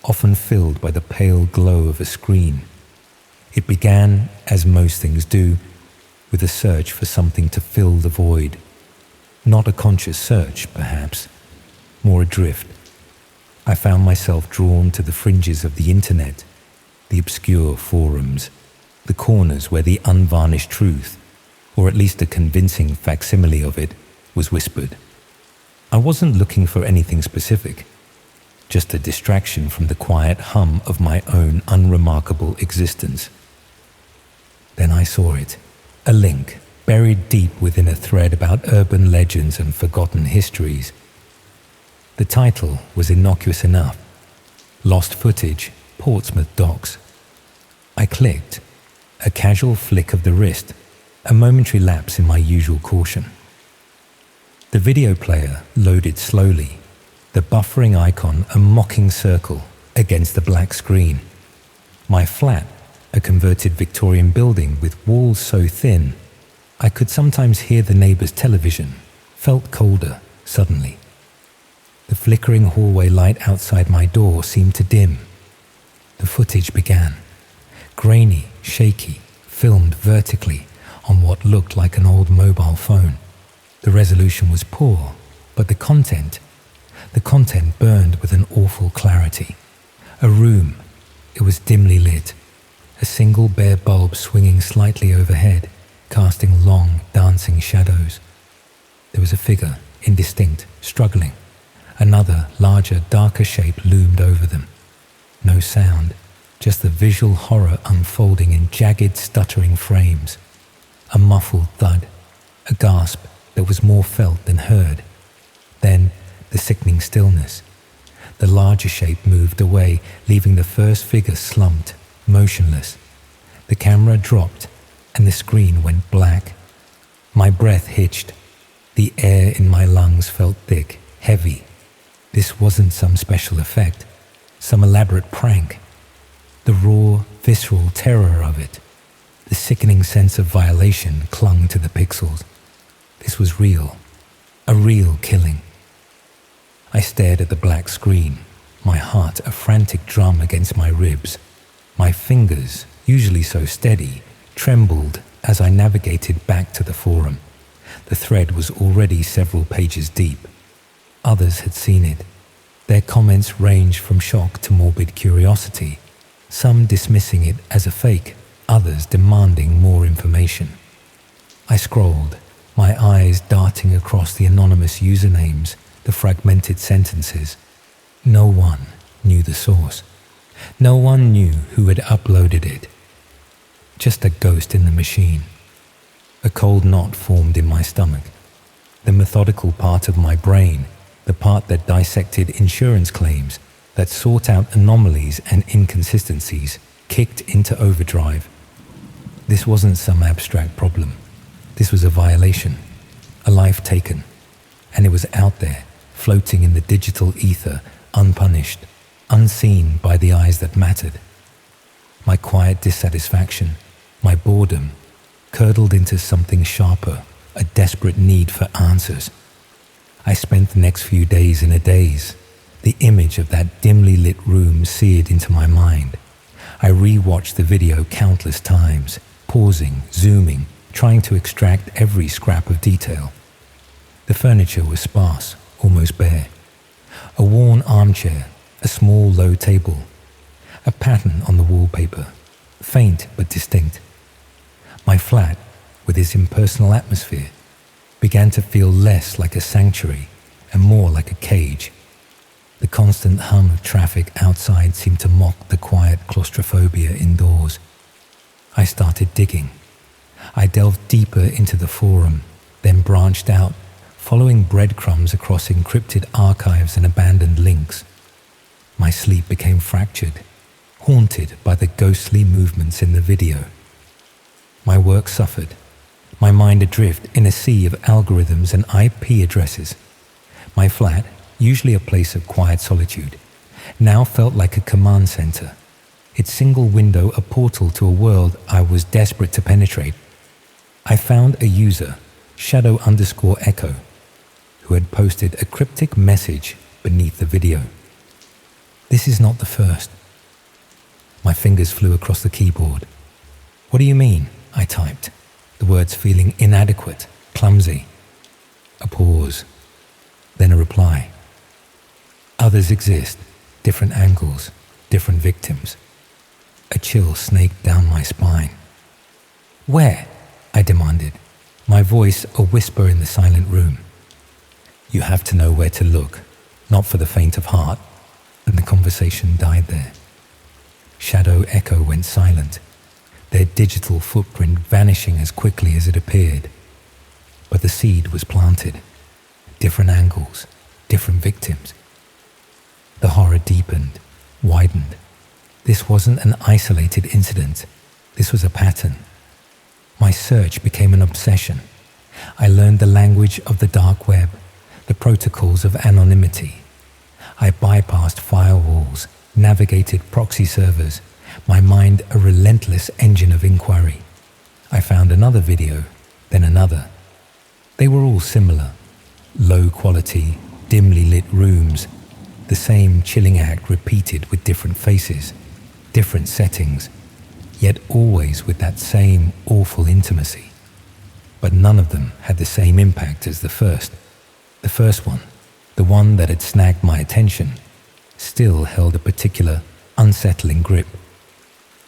often filled by the pale glow of a screen. It began, as most things do, with a search for something to fill the void. Not a conscious search, perhaps, more adrift. I found myself drawn to the fringes of the internet, the obscure forums, the corners where the unvarnished truth, or at least a convincing facsimile of it, was whispered. I wasn't looking for anything specific, just a distraction from the quiet hum of my own unremarkable existence. Then I saw it, a link buried deep within a thread about urban legends and forgotten histories. The title was innocuous enough: Lost Footage, Portsmouth Docks. I clicked, a casual flick of the wrist, a momentary lapse in my usual caution. The video player loaded slowly, the buffering icon a mocking circle against the black screen. My flat, a converted Victorian building with walls so thin, I could sometimes hear the neighbour's television, felt colder suddenly. The flickering hallway light outside my door seemed to dim. The footage began, grainy, shaky, filmed vertically on what looked like an old mobile phone. The resolution was poor, but the content burned with an awful clarity. A room, it was dimly lit, a single bare bulb swinging slightly overhead, casting long, dancing shadows. There was a figure, indistinct, struggling. Another, larger, darker shape loomed over them. No sound, just the visual horror unfolding in jagged, stuttering frames. A muffled thud, a gasp that was more felt than heard. Then the sickening stillness. The larger shape moved away, leaving the first figure slumped, motionless. The camera dropped, and the screen went black. My breath hitched. The air in my lungs felt thick, heavy. This wasn't some special effect, some elaborate prank. The raw, visceral terror of it, the sickening sense of violation clung to the pixels. This was real, a real killing. I stared at the black screen, my heart a frantic drum against my ribs. My fingers, usually so steady, trembled as I navigated back to the forum. The thread was already several pages deep. Others had seen it. Their comments ranged from shock to morbid curiosity, some dismissing it as a fake, others demanding more information. I scrolled, my eyes darting across the anonymous usernames, the fragmented sentences. No one knew the source. No one knew who had uploaded it. Just a ghost in the machine. A cold knot formed in my stomach. The methodical part of my brain, the part that dissected insurance claims, that sought out anomalies and inconsistencies, kicked into overdrive. This wasn't some abstract problem. This was a violation, a life taken, and it was out there, floating in the digital ether, unpunished, unseen by the eyes that mattered. My quiet dissatisfaction, my boredom, curdled into something sharper, a desperate need for answers. I spent the next few days in a daze, the image of that dimly lit room seared into my mind. I re-watched the video countless times, pausing, zooming, trying to extract every scrap of detail. The furniture was sparse, almost bare. A worn armchair, a small low table, a pattern on the wallpaper, faint but distinct. My flat, with its impersonal atmosphere, began to feel less like a sanctuary and more like a cage. The constant hum of traffic outside seemed to mock the quiet claustrophobia indoors. I started digging. I delved deeper into the forum, then branched out, following breadcrumbs across encrypted archives and abandoned links. My sleep became fractured, haunted by the ghostly movements in the video. My work suffered, my mind adrift in a sea of algorithms and IP addresses. My flat, usually a place of quiet solitude, now felt like a command center, its single window a portal to a world I was desperate to penetrate. I found a user, shadow_echo, who had posted a cryptic message beneath the video. "This is not the first." My fingers flew across the keyboard. "What do you mean?" I typed, the words feeling inadequate, clumsy. A pause, then a reply. "Others exist, different angles, different victims." A chill snaked down my spine. "Where?" I demanded, my voice a whisper in the silent room. "You have to know where to look, not for the faint of heart," and the conversation died there. Shadow Echo went silent, their digital footprint vanishing as quickly as it appeared. But the seed was planted. Different angles, different victims. The horror deepened, widened. This wasn't an isolated incident. This was a pattern. My search became an obsession. I learned the language of the dark web, the protocols of anonymity. I bypassed firewalls, navigated proxy servers, my mind a relentless engine of inquiry. I found another video, then another. They were all similar. Low quality, dimly lit rooms, the same chilling act repeated with different faces, different settings, yet always with that same awful intimacy. But none of them had the same impact as the first. The first one, the one that had snagged my attention, still held a particular, unsettling grip.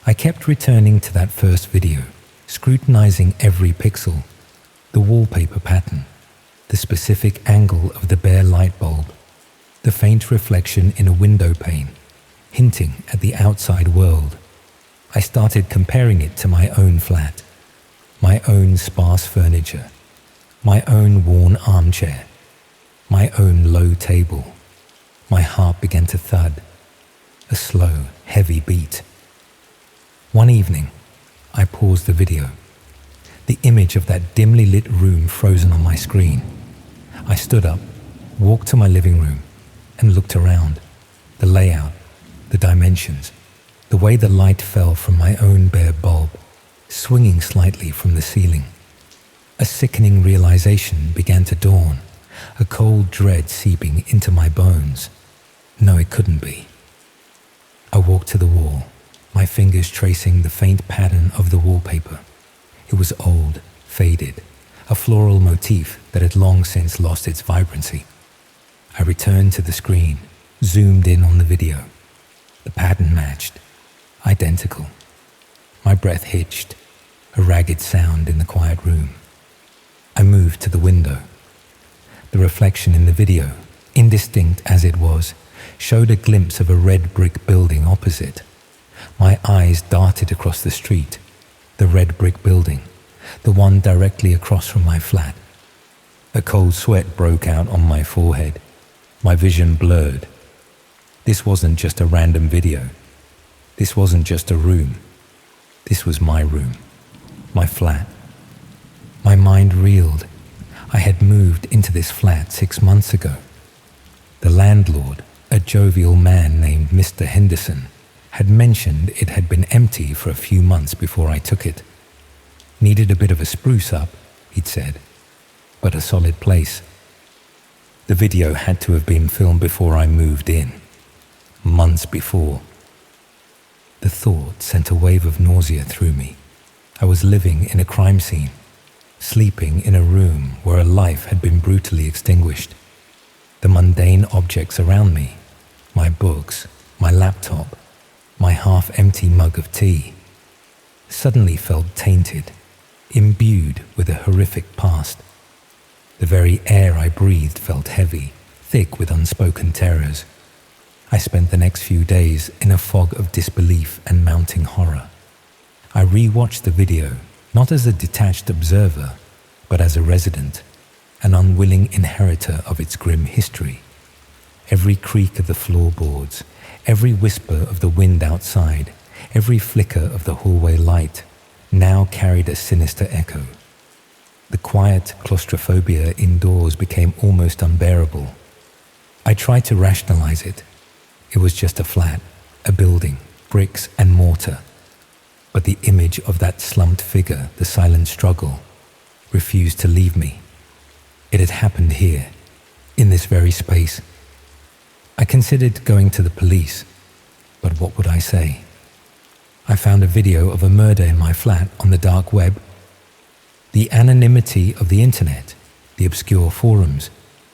I kept returning to that first video, scrutinizing every pixel, the wallpaper pattern, the specific angle of the bare light bulb, the faint reflection in a window pane, hinting at the outside world. I started comparing it to my own flat, my own sparse furniture, my own worn armchair, my own low table. My heart began to thud, a slow, heavy beat. One evening, I paused the video, the image of that dimly lit room frozen on my screen. I stood up, walked to my living room, and looked around. The layout, the dimensions, the way the light fell from my own bare bulb, swinging slightly from the ceiling. A sickening realization began to dawn, a cold dread seeping into my bones. No, it couldn't be. I walked to the wall, my fingers tracing the faint pattern of the wallpaper. It was old, faded, a floral motif that had long since lost its vibrancy. I returned to the screen, zoomed in on the video. The pattern matched, identical. My breath hitched, a ragged sound in the quiet room. I moved to the window. The reflection in the video, indistinct as it was, showed a glimpse of a red brick building opposite. My eyes darted across the street, the red brick building, the one directly across from my flat. A cold sweat broke out on my forehead, my vision blurred. This wasn't just a random video. This wasn't just a room. This was my room, my flat. My mind reeled. I had moved into this flat 6 months ago. The landlord, a jovial man named Mr. Henderson, had mentioned it had been empty for a few months before I took it. Needed a bit of a spruce up, he'd said, but a solid place. The video had to have been filmed before I moved in, months before. The thought sent a wave of nausea through me. I was living in a crime scene, sleeping in a room where a life had been brutally extinguished. The mundane objects around me, my books, my laptop, my half-empty mug of tea, suddenly felt tainted, imbued with a horrific past. The very air I breathed felt heavy, thick with unspoken terrors. I spent the next few days in a fog of disbelief and mounting horror. I re-watched the video, not as a detached observer, but as a resident, an unwilling inheritor of its grim history. Every creak of the floorboards, every whisper of the wind outside, every flicker of the hallway light now carried a sinister echo. The quiet claustrophobia indoors became almost unbearable. I tried to rationalize it. It was just a flat, a building, bricks and mortar. But the image of that slumped figure, the silent struggle, refused to leave me. It had happened here, in this very space. I considered going to the police, but what would I say? I found a video of a murder in my flat on the dark web. The anonymity of the internet, the obscure forums,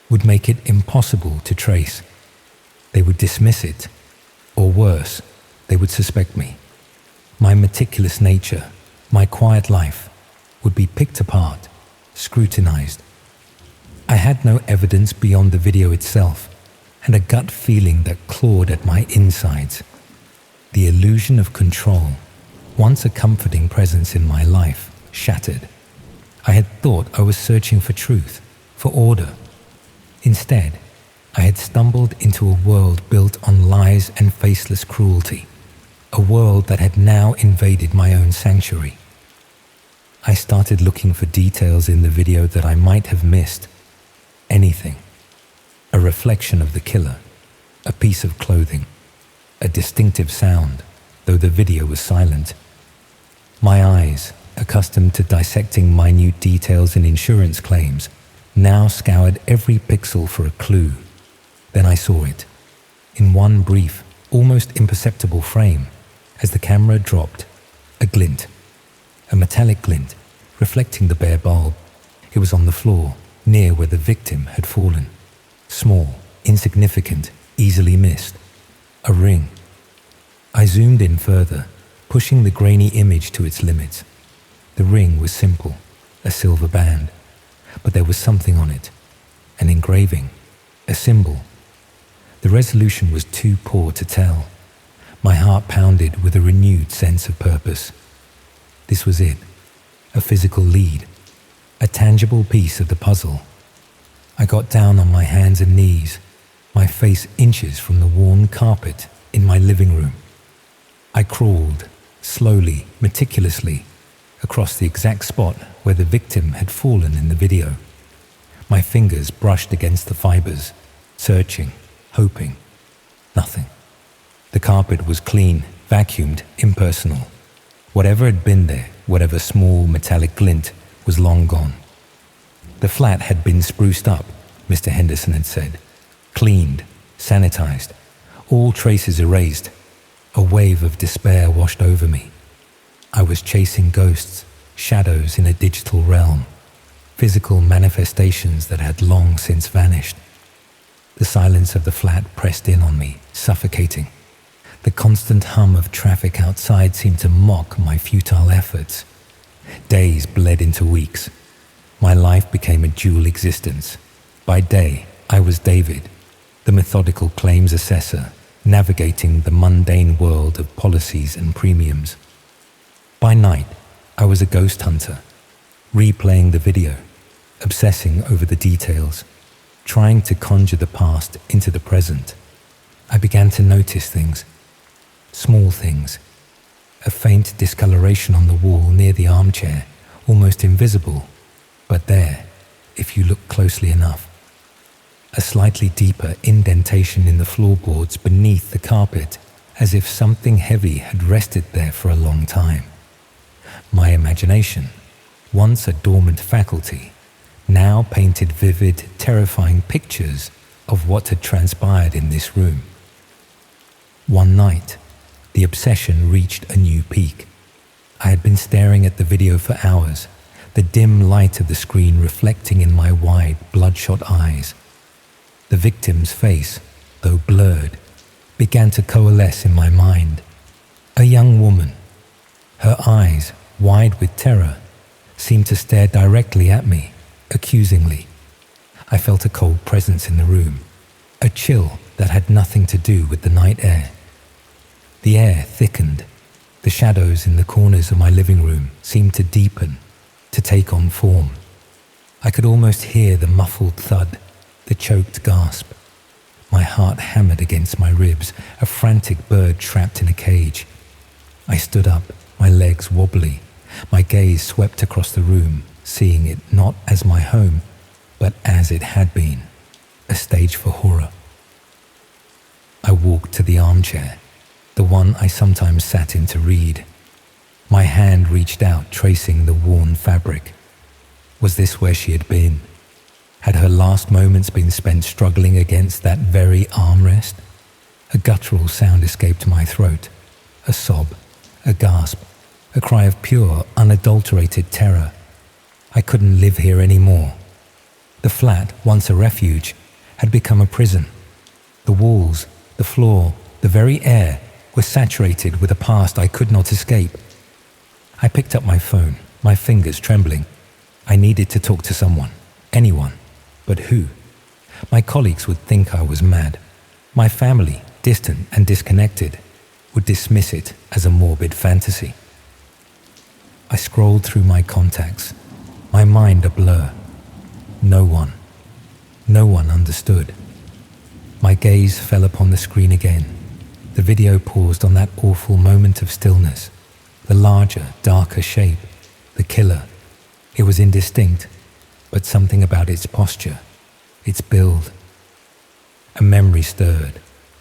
would make it impossible to trace. They would dismiss it, or worse, they would suspect me. My meticulous nature, my quiet life, would be picked apart, scrutinized. I had no evidence beyond the video itself, and a gut feeling that clawed at my insides. The illusion of control, once a comforting presence in my life, shattered. I had thought I was searching for truth, for order. Instead, I had stumbled into a world built on lies and faceless cruelty, a world that had now invaded my own sanctuary. I started looking for details in the video that I might have missed. Anything. A reflection of the killer, a piece of clothing, a distinctive sound, though the video was silent. My eyes, accustomed to dissecting minute details in insurance claims, now scoured every pixel for a clue. Then I saw it, in one brief, almost imperceptible frame, as the camera dropped, a glint, a metallic glint, reflecting the bare bulb. It was on the floor, near where the victim had fallen. Small, insignificant, easily missed. A ring. I zoomed in further, pushing the grainy image to its limits. The ring was simple, a silver band, but there was something on it, an engraving, a symbol. The resolution was too poor to tell. My heart pounded with a renewed sense of purpose. This was it, a physical lead, a tangible piece of the puzzle. I got down on my hands and knees, my face inches from the worn carpet in my living room. I crawled, slowly, meticulously, across the exact spot where the victim had fallen in the video. My fingers brushed against the fibers, searching, hoping. Nothing. The carpet was clean, vacuumed, impersonal. Whatever had been there, whatever small metallic glint, was long gone. The flat had been spruced up, Mr. Henderson had said. Cleaned, sanitized, all traces erased. A wave of despair washed over me. I was chasing ghosts, shadows in a digital realm, physical manifestations that had long since vanished. The silence of the flat pressed in on me, suffocating. The constant hum of traffic outside seemed to mock my futile efforts. Days bled into weeks. My life became a dual existence. By day, I was David, the methodical claims assessor, navigating the mundane world of policies and premiums. By night, I was a ghost hunter, replaying the video, obsessing over the details, trying to conjure the past into the present. I began to notice things, small things. A faint discoloration on the wall near the armchair, almost invisible, but there, if you look closely enough. A slightly deeper indentation in the floorboards beneath the carpet, as if something heavy had rested there for a long time. My imagination, once a dormant faculty, now painted vivid, terrifying pictures of what had transpired in this room. One night, the obsession reached a new peak. I had been staring at the video for hours, the dim light of the screen reflecting in my wide, bloodshot eyes. The victim's face, though blurred, began to coalesce in my mind. A young woman, Her eyes, wide with terror, seemed to stare directly at me, accusingly. I felt a cold presence in the room, a chill that had nothing to do with the night air. The air thickened. The shadows in the corners of my living room seemed to deepen, to take on form. I could almost hear the muffled thud, the choked gasp. My heart hammered against my ribs, a frantic bird trapped in a cage. I stood up, my legs wobbly. My gaze swept across the room, seeing it not as my home, but as it had been, a stage for horror. I walked to the armchair, the one I sometimes sat in to read. My hand reached out, tracing the worn fabric. Was this where she had been? Had her last moments been spent struggling against that very armrest? A guttural sound escaped my throat, a sob, a gasp, a cry of pure, unadulterated terror. I couldn't live here anymore. The flat, once a refuge, had become a prison. The walls, the floor, the very air were saturated with a past I could not escape. I picked up my phone, my fingers trembling. I needed to talk to someone, anyone, but who? My colleagues would think I was mad. My family, distant and disconnected, would dismiss it as a morbid fantasy. I scrolled through my contacts, my mind a blur. No one understood. My gaze fell upon the screen again. The video paused on that awful moment of stillness. The larger, darker shape, the killer. It was indistinct, but something about its posture, its build. A memory stirred,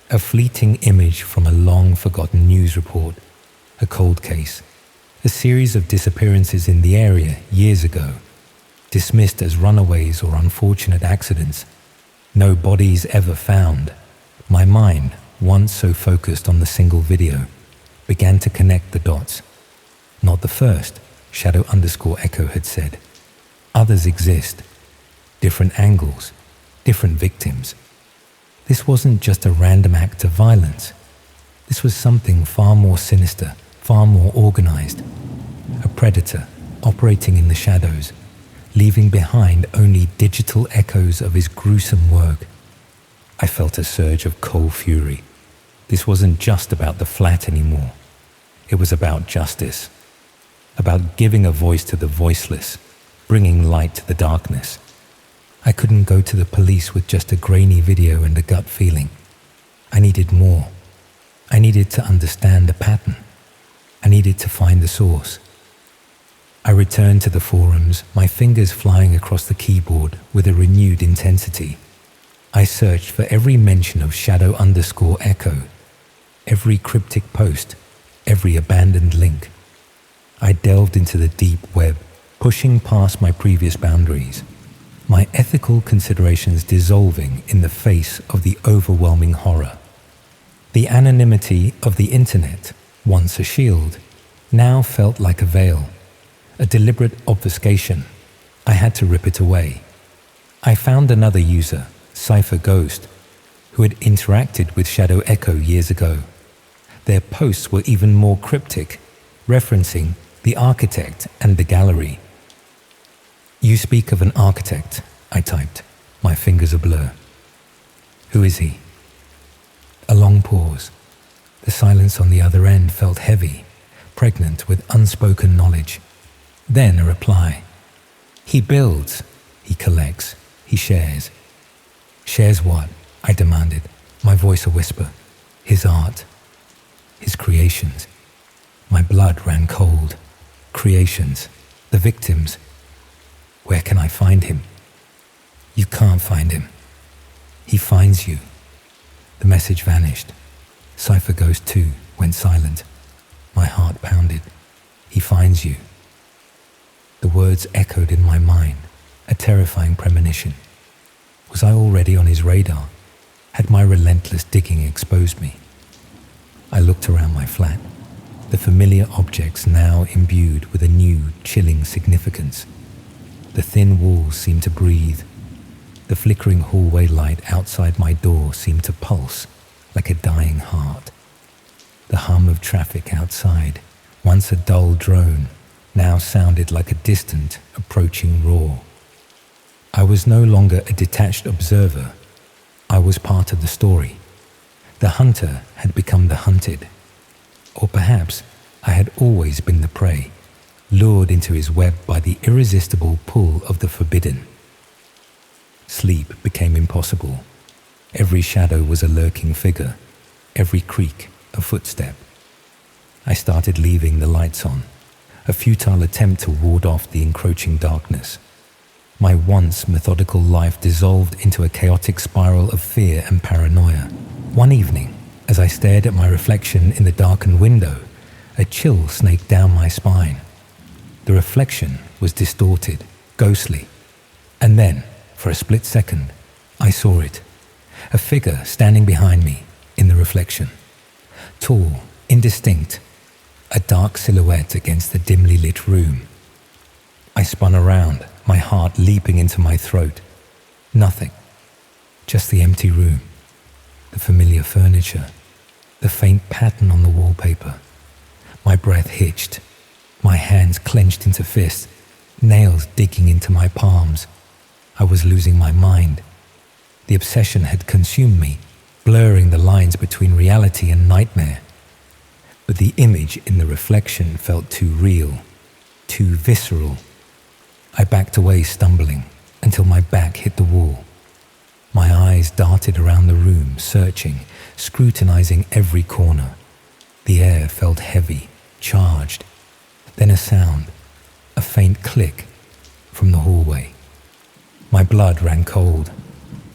a fleeting image from a long-forgotten news report, a cold case, a series of disappearances in the area years ago, dismissed as runaways or unfortunate accidents. No bodies ever found. My mind, once so focused on the single video, began to connect the dots. Not the first, Shadow_Echo had said. Others exist. Different angles, different victims. This wasn't just a random act of violence. This was something far more sinister, far more organized. A predator operating in the shadows, leaving behind only digital echoes of his gruesome work. I felt a surge of cold fury. This wasn't just about the flat anymore. It was about justice, about giving a voice to the voiceless, bringing light to the darkness. I couldn't go to the police with just a grainy video and a gut feeling. I needed more. I needed to understand the pattern. I needed to find the source. I returned to the forums, my fingers flying across the keyboard with a renewed intensity. I searched for every mention of Shadow_Echo, every cryptic post, every abandoned link. I delved into the deep web, pushing past my previous boundaries, my ethical considerations dissolving in the face of the overwhelming horror. The anonymity of the internet, once a shield, now felt like a veil, a deliberate obfuscation. I had to rip it away. I found another user, Cypher Ghost, who had interacted with Shadow_Echo years ago. Their posts were even more cryptic, referencing the architect and the gallery. "You speak of an architect," I typed, my fingers a blur. "Who is he?" A long pause. The silence on the other end felt heavy, pregnant with unspoken knowledge. Then a reply. "He builds, he collects, he shares." "Shares what?" I demanded, my voice a whisper. "His art, his creations." My blood ran cold. Creations, the victims. Where can I find him? "You can't find him. He finds you." The message vanished. Cypher Ghost 2 went silent. My heart pounded. "He finds you." The words echoed in my mind, a terrifying premonition. Was I already on his radar? Had my relentless digging exposed me? I looked around my flat, the familiar objects now imbued with a new, chilling significance. The thin walls seemed to breathe. The flickering hallway light outside my door seemed to pulse like a dying heart. The hum of traffic outside once a dull drone, now sounded like a distant, approaching roar. I was no longer a detached observer. I was part of the story. The hunter had become the hunted. Or perhaps I had always been the prey, lured into his web by the irresistible pull of the forbidden. Sleep became impossible. Every shadow was a lurking figure, every creak a footstep. I started leaving the lights on, a futile attempt to ward off the encroaching darkness. My once methodical life dissolved into a chaotic spiral of fear and paranoia. One evening, as I stared at my reflection in the darkened window, a chill snaked down my spine. The reflection was distorted, ghostly. And then, for a split second, I saw it. A figure standing behind me in the reflection. Tall, indistinct, a dark silhouette against the dimly lit room. I spun around, my heart leaping into my throat. Nothing. Just the empty room, the familiar furniture, the faint pattern on the wallpaper. My breath hitched, my hands clenched into fists, nails digging into my palms. I was losing my mind. The obsession had consumed me, blurring the lines between reality and nightmare. But the image in the reflection felt too real, too visceral. I backed away, stumbling, until my back hit the wall. My eyes darted around the room, searching, scrutinizing every corner. The air felt heavy, charged. Then a sound, a faint click, from the hallway. My blood ran cold.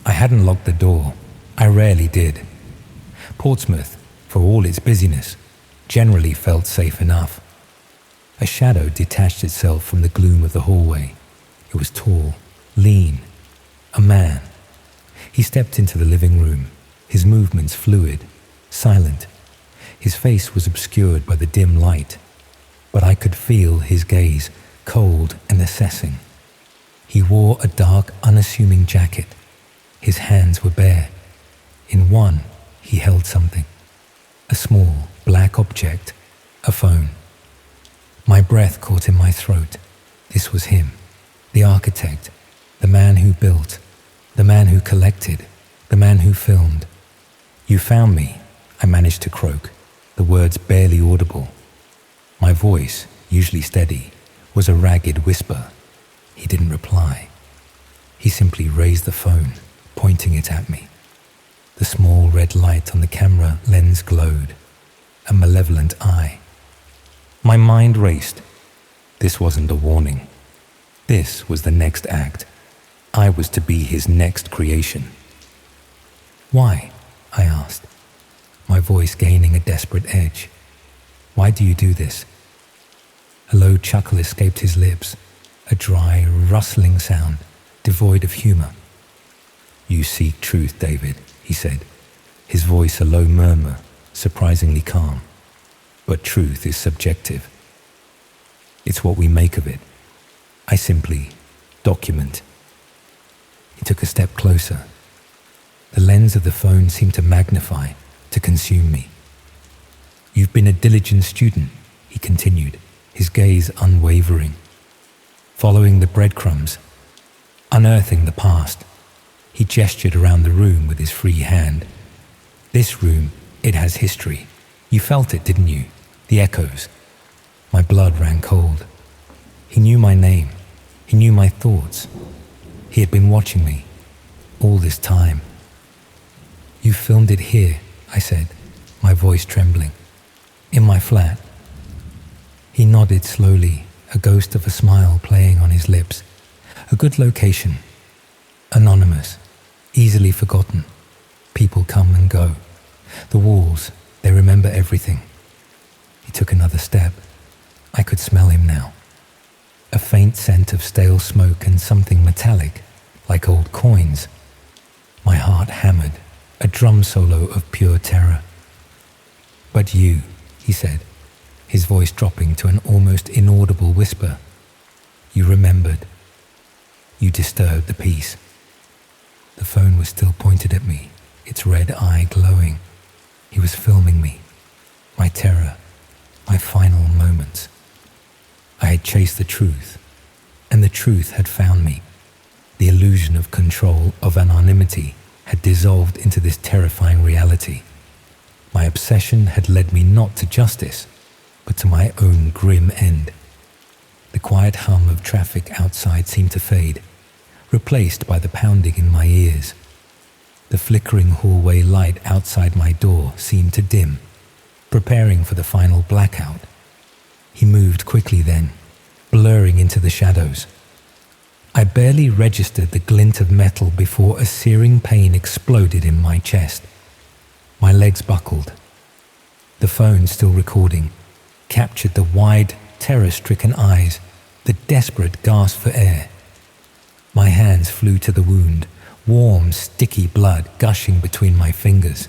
I hadn't locked the door. I rarely did. Portsmouth, for all its busyness, generally felt safe enough. A shadow detached itself from the gloom of the hallway. It was tall, lean, a man. He stepped into the living room, his movements fluid, silent. His face was obscured by the dim light, but I could feel his gaze, cold and assessing. He wore a dark, unassuming jacket. His hands were bare. In one, he held something. A small, black object, a phone. My breath caught in my throat. This was him, the architect, the man who built, the man who collected, the man who filmed. "You found me," I managed to croak, the words barely audible. My voice, usually steady, was a ragged whisper. He didn't reply. He simply raised the phone, pointing it at me. The small red light on the camera lens glowed, a malevolent eye. My mind raced. This wasn't a warning. This was the next act. I was to be his next creation. "Why?" I asked, my voice gaining a desperate edge. "Why do you do this?" A low chuckle escaped his lips, a dry, rustling sound, devoid of humor. "You seek truth, David," he said, his voice a low murmur, surprisingly calm. "But truth is subjective. It's what we make of it. I simply document." He took a step closer. The lens of the phone seemed to magnify, to consume me. "You've been a diligent student," he continued, his gaze unwavering. "Following the breadcrumbs, unearthing the past." He gestured around the room with his free hand. "This room, it has history. You felt it, didn't you? The echoes." My blood ran cold. He knew my name. He knew my thoughts. He had been watching me all this time. "You filmed it here," I said, my voice trembling. "In my flat." He nodded slowly, a ghost of a smile playing on his lips. "A good location. Anonymous. Easily forgotten. People come and go. The walls, they remember everything." He took another step. I could smell him now. A faint scent of stale smoke and something metallic, like old coins. My heart hammered, a drum solo of pure terror. "But you," he said, his voice dropping to an almost inaudible whisper. "You remembered. You disturbed the peace." The phone was still pointed at me, its red eye glowing. He was filming me. My terror, my final moments. I had chased the truth, and the truth had found me. The illusion of control, of anonymity, had dissolved into this terrifying reality. My obsession had led me not to justice, but to my own grim end. The quiet hum of traffic outside seemed to fade, replaced by the pounding in my ears. The flickering hallway light outside my door seemed to dim, preparing for the final blackout. He moved quickly then, blurring into the shadows. I barely registered the glint of metal before a searing pain exploded in my chest. My legs buckled. The phone, still recording, captured the wide, terror-stricken eyes, the desperate gasp for air. My hands flew to the wound, warm, sticky blood gushing between my fingers.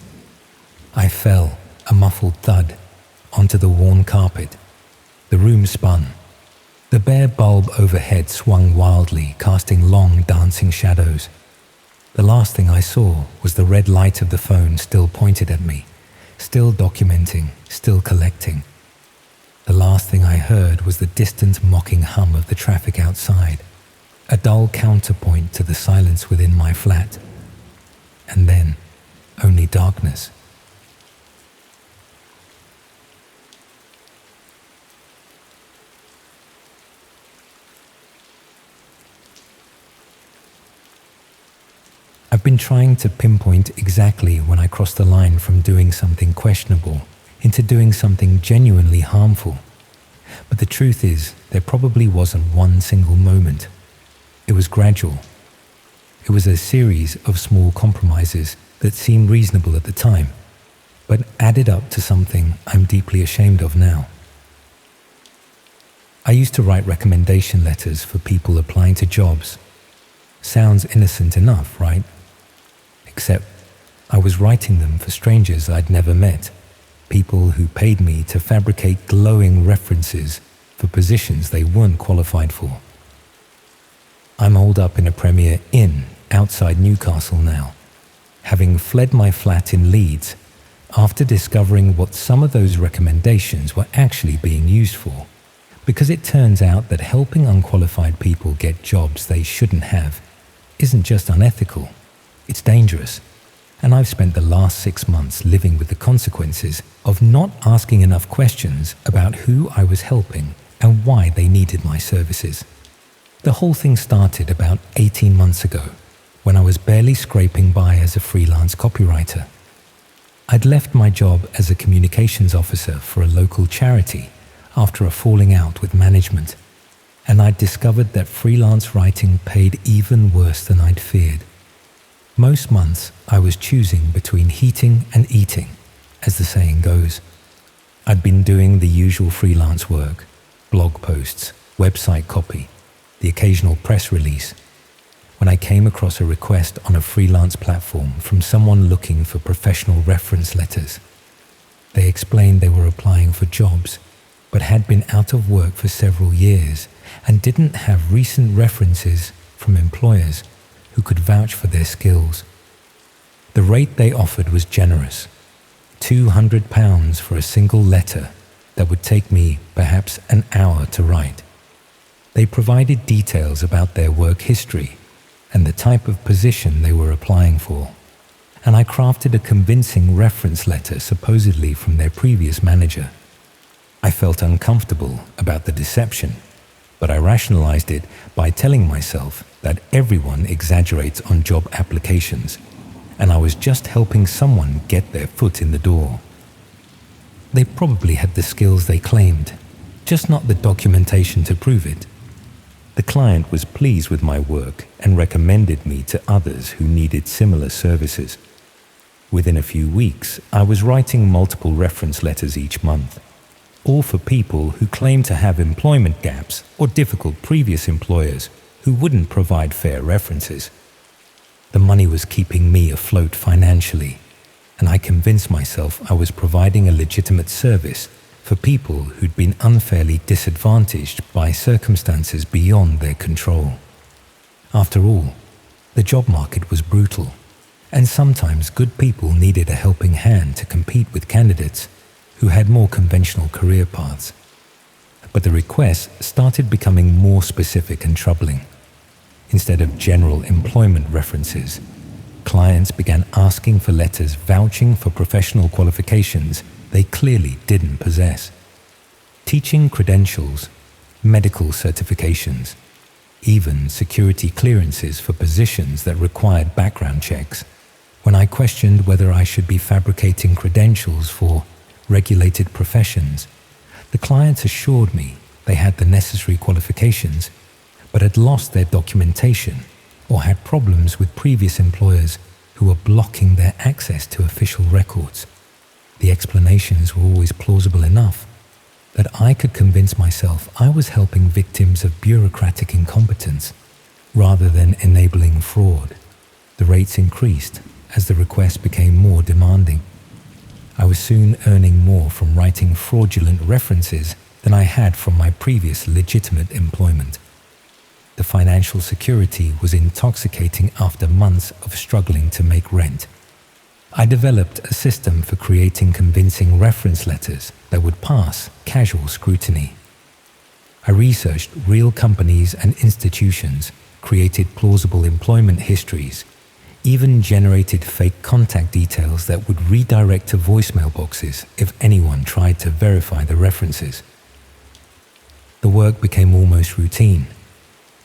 I fell, a muffled thud, onto the worn carpet. The room spun. The bare bulb overhead swung wildly, casting long, dancing shadows. The last thing I saw was the red light of the phone still pointed at me, still documenting, still collecting. The last thing I heard was the distant mocking hum of the traffic outside, a dull counterpoint to the silence within my flat. And then, only darkness. I've been trying to pinpoint exactly when I crossed the line from doing something questionable into doing something genuinely harmful. But the truth is, there probably wasn't one single moment. It was gradual. It was a series of small compromises that seemed reasonable at the time, but added up to something I'm deeply ashamed of now. I used to write recommendation letters for people applying to jobs. Sounds innocent enough, right? Except I was writing them for strangers I'd never met, people who paid me to fabricate glowing references for positions they weren't qualified for. I'm holed up in a Premier Inn outside Newcastle now, having fled my flat in Leeds after discovering what some of those recommendations were actually being used for, because it turns out that helping unqualified people get jobs they shouldn't have isn't just unethical, it's dangerous. And I've spent the last 6 months living with the consequences of not asking enough questions about who I was helping and why they needed my services. The whole thing started about 18 months ago, when I was barely scraping by as a freelance copywriter. I'd left my job as a communications officer for a local charity after a falling out with management, and I'd discovered that freelance writing paid even worse than I'd feared. Most months, I was choosing between heating and eating, as the saying goes. I'd been doing the usual freelance work, blog posts, website copy, the occasional press release, when I came across a request on a freelance platform from someone looking for professional reference letters. They explained they were applying for jobs, but had been out of work for several years and didn't have recent references from employers who could vouch for their skills. The rate they offered was generous, £200 for a single letter that would take me perhaps an hour to write. They provided details about their work history and the type of position they were applying for, and I crafted a convincing reference letter supposedly from their previous manager. I felt uncomfortable about the deception, but I rationalized it by telling myself that everyone exaggerates on job applications, and I was just helping someone get their foot in the door. They probably had the skills they claimed, just not the documentation to prove it. The client was pleased with my work and recommended me to others who needed similar services. Within a few weeks, I was writing multiple reference letters each month, all for people who claimed to have employment gaps or difficult previous employers who wouldn't provide fair references. The money was keeping me afloat financially, and I convinced myself I was providing a legitimate service for people who'd been unfairly disadvantaged by circumstances beyond their control. After all, the job market was brutal, and sometimes good people needed a helping hand to compete with candidates who had more conventional career paths. But the requests started becoming more specific and troubling. Instead of general employment references, clients began asking for letters vouching for professional qualifications they clearly didn't possess. Teaching credentials, medical certifications, even security clearances for positions that required background checks. When I questioned whether I should be fabricating credentials for regulated professions, the clients assured me they had the necessary qualifications, but had lost their documentation or had problems with previous employers who were blocking their access to official records. The explanations were always plausible enough that I could convince myself I was helping victims of bureaucratic incompetence rather than enabling fraud. The rates increased as the requests became more demanding. I was soon earning more from writing fraudulent references than I had from my previous legitimate employment. The financial security was intoxicating after months of struggling to make rent. I developed a system for creating convincing reference letters that would pass casual scrutiny. I researched real companies and institutions, created plausible employment histories, even generated fake contact details that would redirect to voicemail boxes if anyone tried to verify the references. The work became almost routine.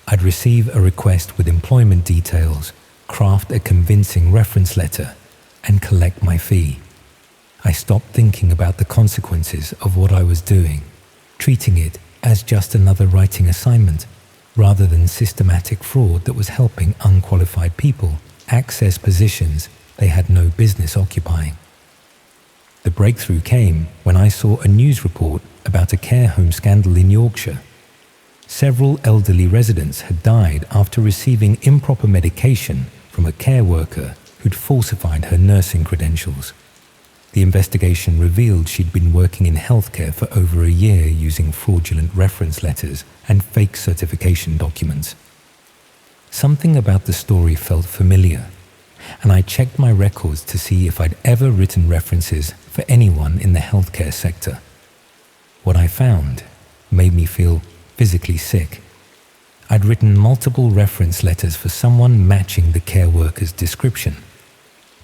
I'd receive a request with employment details, craft a convincing reference letter, and collect my fee. I stopped thinking about the consequences of what I was doing, treating it as just another writing assignment, rather than systematic fraud that was helping unqualified people access positions they had no business occupying. The breakthrough came when I saw a news report about a care home scandal in Yorkshire. Several elderly residents had died after receiving improper medication from a care worker who'd falsified her nursing credentials. The investigation revealed she'd been working in healthcare for over a year using fraudulent reference letters and fake certification documents. Something about the story felt familiar, and I checked my records to see if I'd ever written references for anyone in the healthcare sector. What I found made me feel physically sick. I'd written multiple reference letters for someone matching the care worker's description,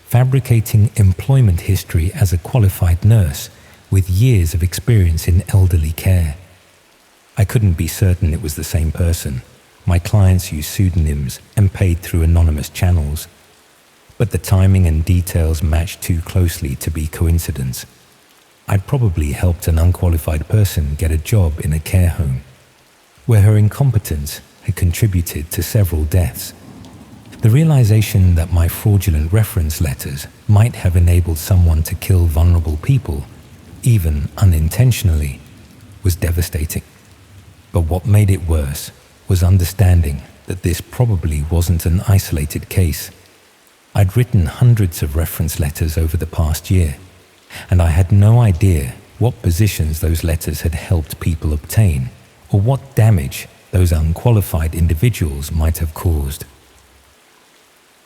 fabricating employment history as a qualified nurse with years of experience in elderly care. I couldn't be certain it was the same person. My clients used pseudonyms and paid through anonymous channels, but the timing and details matched too closely to be coincidence. I'd probably helped an unqualified person get a job in a care home, where her incompetence had contributed to several deaths. The realization that my fraudulent reference letters might have enabled someone to kill vulnerable people, even unintentionally, was devastating. But what made it worse was understanding that this probably wasn't an isolated case. I'd written hundreds of reference letters over the past year, and I had no idea what positions those letters had helped people obtain, or what damage those unqualified individuals might have caused.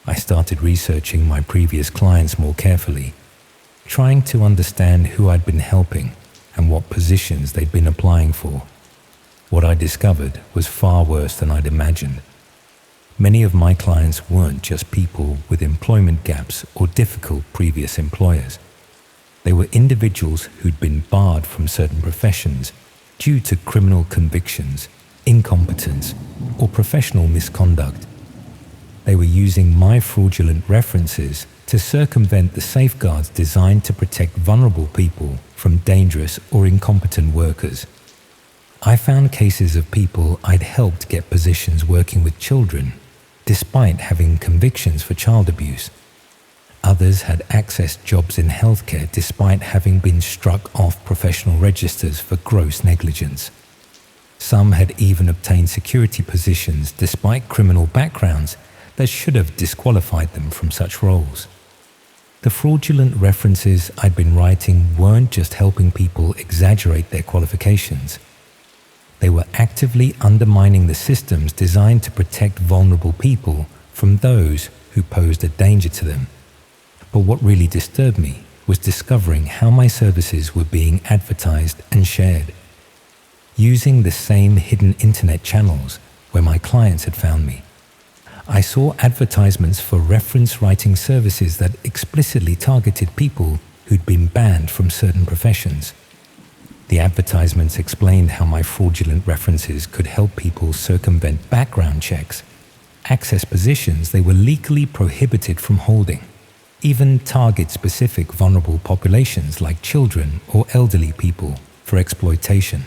I started researching my previous clients more carefully, trying to understand who I'd been helping and what positions they'd been applying for. What I discovered was far worse than I'd imagined. Many of my clients weren't just people with employment gaps or difficult previous employers. They were individuals who'd been barred from certain professions due to criminal convictions, incompetence, or professional misconduct. They were using my fraudulent references to circumvent the safeguards designed to protect vulnerable people from dangerous or incompetent workers. I found cases of people I'd helped get positions working with children, despite having convictions for child abuse. Others had accessed jobs in healthcare despite having been struck off professional registers for gross negligence. Some had even obtained security positions despite criminal backgrounds that should have disqualified them from such roles. The fraudulent references I'd been writing weren't just helping people exaggerate their qualifications. They were actively undermining the systems designed to protect vulnerable people from those who posed a danger to them. But what really disturbed me was discovering how my services were being advertised and shared. Using the same hidden internet channels where my clients had found me, I saw advertisements for reference writing services that explicitly targeted people who'd been banned from certain professions. The advertisements explained how my fraudulent references could help people circumvent background checks, access positions they were legally prohibited from holding, even target specific vulnerable populations like children or elderly people for exploitation.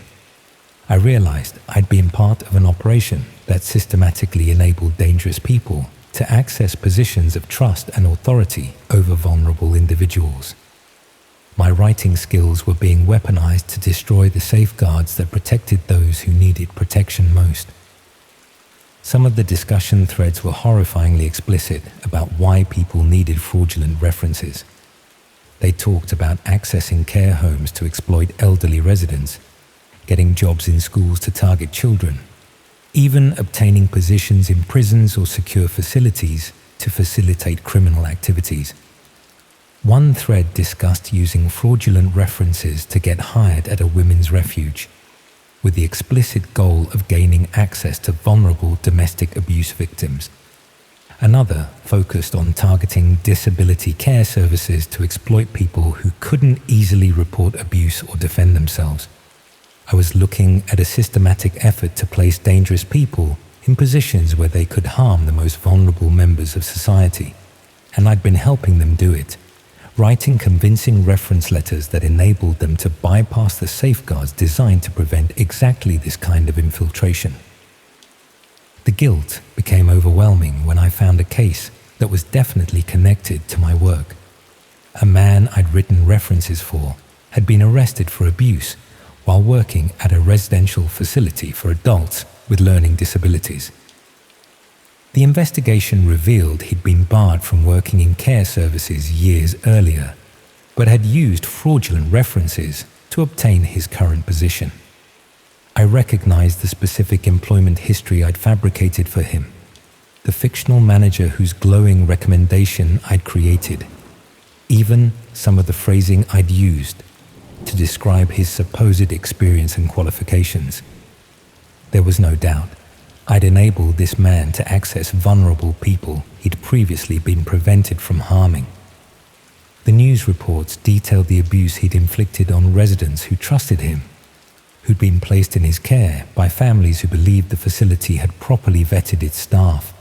I realized I'd been part of an operation that systematically enabled dangerous people to access positions of trust and authority over vulnerable individuals. My writing skills were being weaponized to destroy the safeguards that protected those who needed protection most. Some of the discussion threads were horrifyingly explicit about why people needed fraudulent references. They talked about accessing care homes to exploit elderly residents, getting jobs in schools to target children, even obtaining positions in prisons or secure facilities to facilitate criminal activities. One thread discussed using fraudulent references to get hired at a women's refuge, with the explicit goal of gaining access to vulnerable domestic abuse victims. Another focused on targeting disability care services to exploit people who couldn't easily report abuse or defend themselves. I was looking at a systematic effort to place dangerous people in positions where they could harm the most vulnerable members of society, and I'd been helping them do it, writing convincing reference letters that enabled them to bypass the safeguards designed to prevent exactly this kind of infiltration. The guilt became overwhelming when I found a case that was definitely connected to my work. A man I'd written references for had been arrested for abuse while working at a residential facility for adults with learning disabilities. The investigation revealed he'd been barred from working in care services years earlier, but had used fraudulent references to obtain his current position. I recognized the specific employment history I'd fabricated for him, the fictional manager whose glowing recommendation I'd created, even some of the phrasing I'd used to describe his supposed experience and qualifications. There was no doubt I'd enabled this man to access vulnerable people he'd previously been prevented from harming. The news reports detailed the abuse he'd inflicted on residents who trusted him, who'd been placed in his care by families who believed the facility had properly vetted its staff.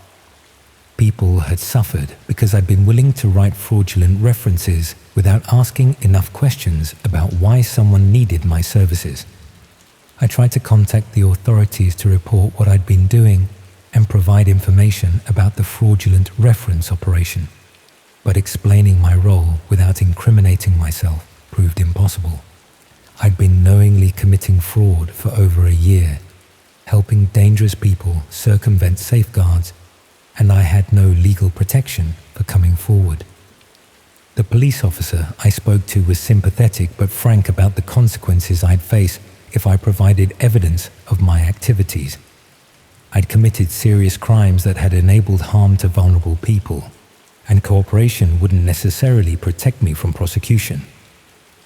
People had suffered because I'd been willing to write fraudulent references without asking enough questions about why someone needed my services. I tried to contact the authorities to report what I'd been doing and provide information about the fraudulent reference operation, but explaining my role without incriminating myself proved impossible. I'd been knowingly committing fraud for over a year, helping dangerous people circumvent safeguards, and I had no legal protection for coming forward. The police officer I spoke to was sympathetic but frank about the consequences I'd face if I provided evidence of my activities. I'd committed serious crimes that had enabled harm to vulnerable people, and cooperation wouldn't necessarily protect me from prosecution.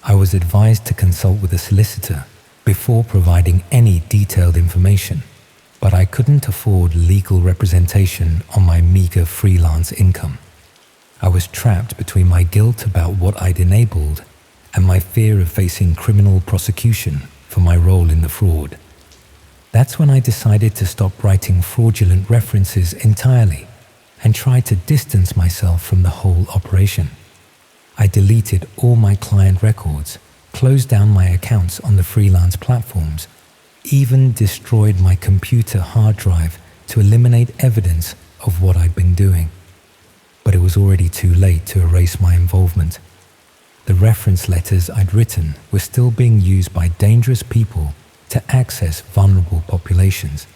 I was advised to consult with a solicitor before providing any detailed information, but I couldn't afford legal representation on my meager freelance income. I was trapped between my guilt about what I'd enabled and my fear of facing criminal prosecution for my role in the fraud. That's when I decided to stop writing fraudulent references entirely and try to distance myself from the whole operation. I deleted all my client records, closed down my accounts on the freelance platforms, even destroyed my computer hard drive to eliminate evidence of what I'd been doing. But it was already too late to erase my involvement. The reference letters I'd written were still being used by dangerous people to access vulnerable populations.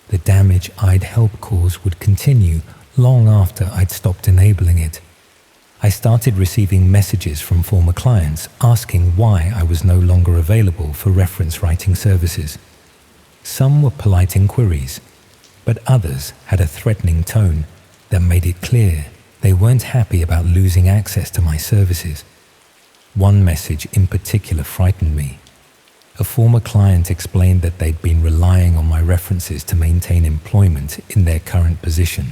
The damage I'd helped cause would continue long after I'd stopped enabling it. I started receiving messages from former clients asking why I was no longer available for reference writing services. Some were polite inquiries, but others had a threatening tone that made it clear they weren't happy about losing access to my services. One message in particular frightened me. A former client explained that they'd been relying on my references to maintain employment in their current position,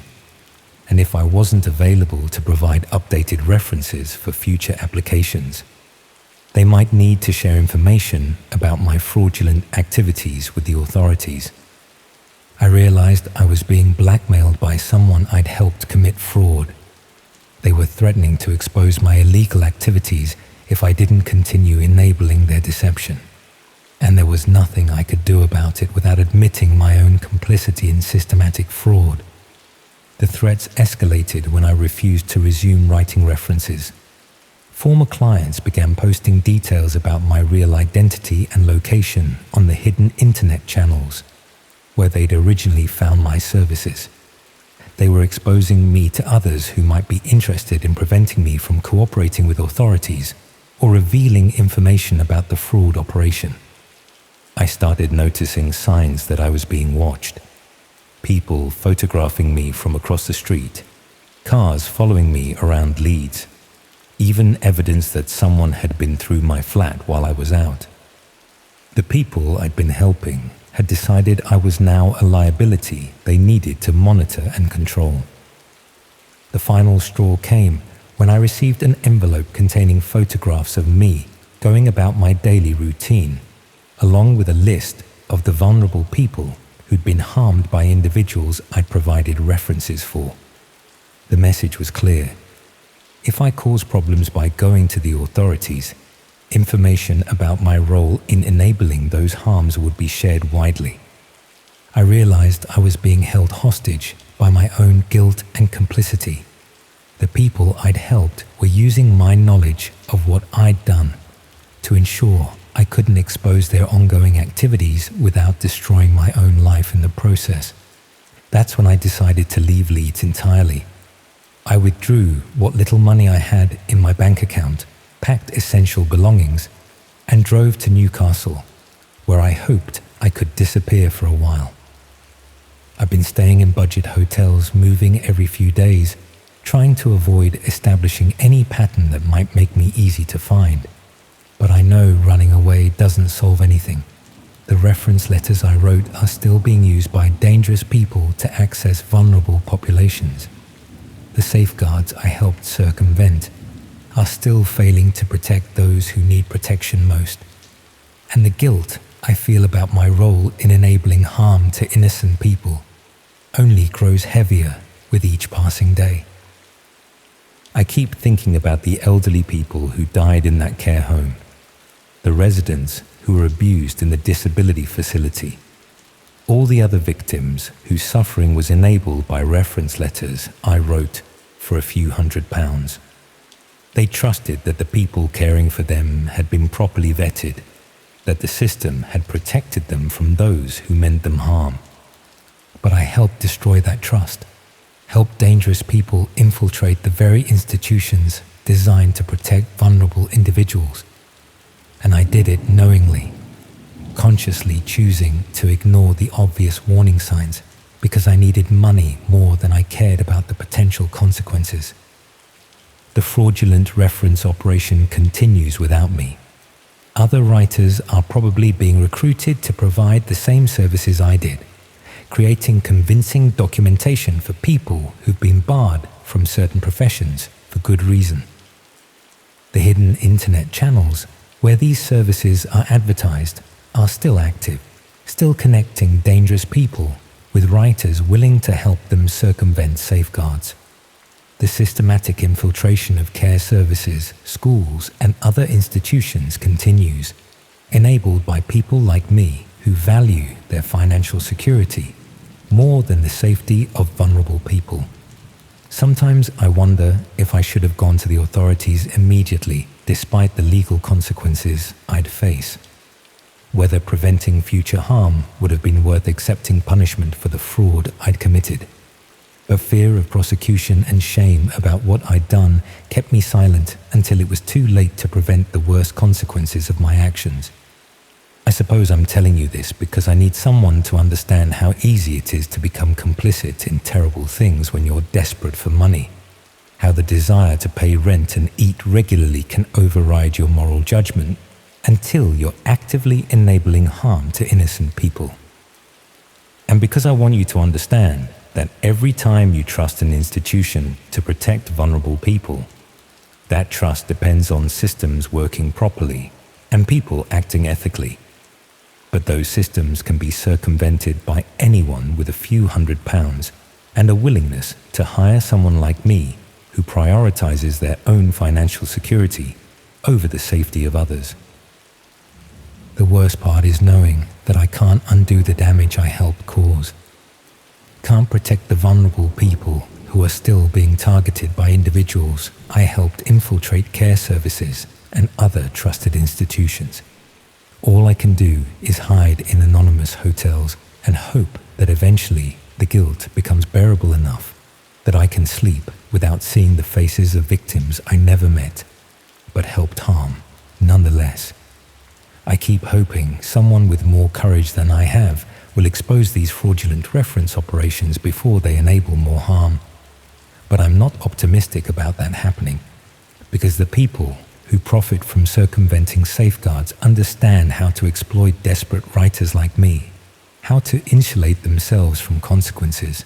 and if I wasn't available to provide updated references for future applications, they might need to share information about my fraudulent activities with the authorities. I realized I was being blackmailed by someone I'd helped commit fraud. They were threatening to expose my illegal activities if I didn't continue enabling their deception. And there was nothing I could do about it without admitting my own complicity in systematic fraud. The threats escalated when I refused to resume writing references. Former clients began posting details about my real identity and location on the hidden internet channels where they'd originally found my services. They were exposing me to others who might be interested in preventing me from cooperating with authorities or revealing information about the fraud operation. I started noticing signs that I was being watched. People photographing me from across the street, cars following me around Leeds, even evidence that someone had been through my flat while I was out. The people I'd been helping had decided I was now a liability they needed to monitor and control. The final straw came when I received an envelope containing photographs of me going about my daily routine, along with a list of the vulnerable people who'd been harmed by individuals I'd provided references for. The message was clear. If I caused problems by going to the authorities, information about my role in enabling those harms would be shared widely. I realized I was being held hostage by my own guilt and complicity. The people I'd helped were using my knowledge of what I'd done to ensure I couldn't expose their ongoing activities without destroying my own life in the process. That's when I decided to leave Leeds entirely. I withdrew what little money I had in my bank account, packed essential belongings, and drove to Newcastle, where I hoped I could disappear for a while. I've been staying in budget hotels, moving every few days, trying to avoid establishing any pattern that might make me easy to find. But I know running away doesn't solve anything. The reference letters I wrote are still being used by dangerous people to access vulnerable populations. The safeguards I helped circumvent are still failing to protect those who need protection most. And the guilt I feel about my role in enabling harm to innocent people only grows heavier with each passing day. I keep thinking about the elderly people who died in that care home, the residents who were abused in the disability facility, all the other victims whose suffering was enabled by reference letters I wrote for a few £100s. They trusted that the people caring for them had been properly vetted, that the system had protected them from those who meant them harm. But I helped destroy that trust, helped dangerous people infiltrate the very institutions designed to protect vulnerable individuals. And I did it knowingly, consciously choosing to ignore the obvious warning signs because I needed money more than I cared about the potential consequences. The fraudulent reference operation continues without me. Other writers are probably being recruited to provide the same services I did, creating convincing documentation for people who've been barred from certain professions for good reason. The hidden internet channels where these services are advertised are still active, still connecting dangerous people with writers willing to help them circumvent safeguards. The systematic infiltration of care services, schools, and other institutions continues, enabled by people like me who value their financial security more than the safety of vulnerable people. Sometimes I wonder if I should have gone to the authorities immediately, despite the legal consequences I'd face. Whether preventing future harm would have been worth accepting punishment for the fraud I'd committed. But fear of prosecution and shame about what I'd done kept me silent until it was too late to prevent the worst consequences of my actions. I suppose I'm telling you this because I need someone to understand how easy it is to become complicit in terrible things when you're desperate for money. how the desire to pay rent and eat regularly can override your moral judgment until you're actively enabling harm to innocent people. And because I want you to understand that every time you trust an institution to protect vulnerable people, that trust depends on systems working properly and people acting ethically. But those systems can be circumvented by anyone with a few £100 and a willingness to hire someone like me who prioritizes their own financial security over the safety of others. The worst part is knowing that I can't undo the damage I helped cause. Can't protect the vulnerable people who are still being targeted by individuals I helped infiltrate care services and other trusted institutions. All I can do is hide in anonymous hotels and hope that eventually the guilt becomes bearable enough that I can sleep without seeing the faces of victims I never met, but helped harm nonetheless. I keep hoping someone with more courage than I have will expose these fraudulent reference operations before they enable more harm. But I'm not optimistic about that happening, because the people who profit from circumventing safeguards understand how to exploit desperate writers like me, how to insulate themselves from consequences,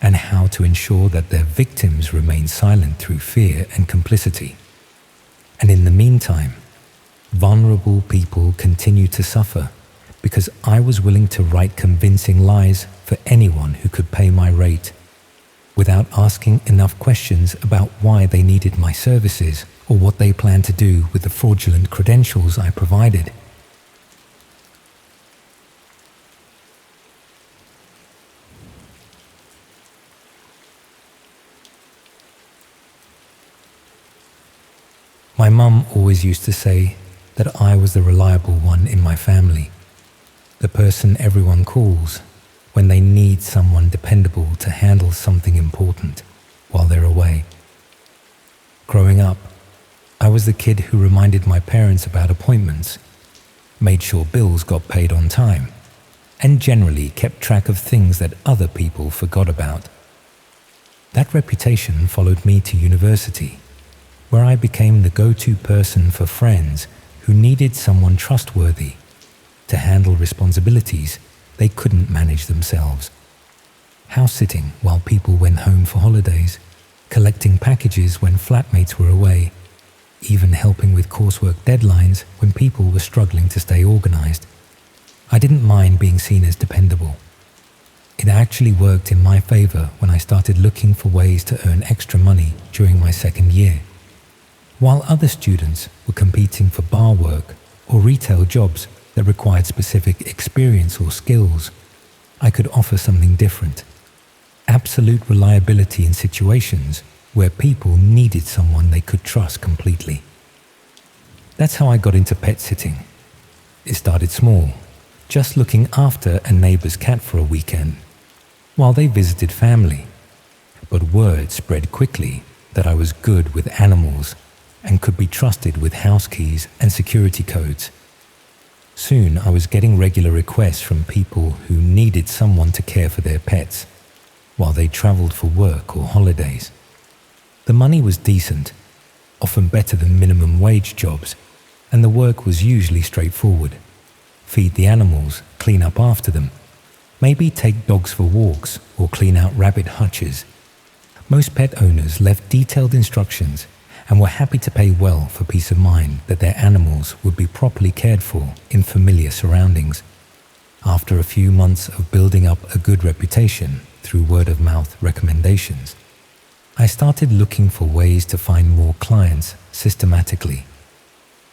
and how to ensure that their victims remain silent through fear and complicity. And in the meantime, vulnerable people continue to suffer because I was willing to write convincing lies for anyone who could pay my rate, without asking enough questions about why they needed my services or what they planned to do with the fraudulent credentials I provided. My mum always used to say that I was the reliable one in my family, the person everyone calls when they need someone dependable to handle something important while they're away. Growing up, I was the kid who reminded my parents about appointments, made sure bills got paid on time, and generally kept track of things that other people forgot about. That reputation followed me to university, where I became the go-to person for friends who needed someone trustworthy to handle responsibilities they couldn't manage themselves. House-sitting while people went home for holidays, collecting packages when flatmates were away, even helping with coursework deadlines when people were struggling to stay organized. I didn't mind being seen as dependable. It actually worked in my favor when I started looking for ways to earn extra money during my second year. While other students were competing for bar work or retail jobs that required specific experience or skills, I could offer something different. Absolute reliability in situations where people needed someone they could trust completely. That's how I got into pet sitting. It started small, just looking after a neighbor's cat for a weekend, while they visited family. But word spread quickly that I was good with animals and could be trusted with house keys and security codes. Soon I was getting regular requests from people who needed someone to care for their pets while they traveled for work or holidays. The money was decent, often better than minimum wage jobs, and the work was usually straightforward. Feed the animals, clean up after them, maybe take dogs for walks or clean out rabbit hutches. Most pet owners left detailed instructions and were happy to pay well for peace of mind that their animals would be properly cared for in familiar surroundings. After a few months of building up a good reputation through word-of-mouth recommendations, I started looking for ways to find more clients systematically.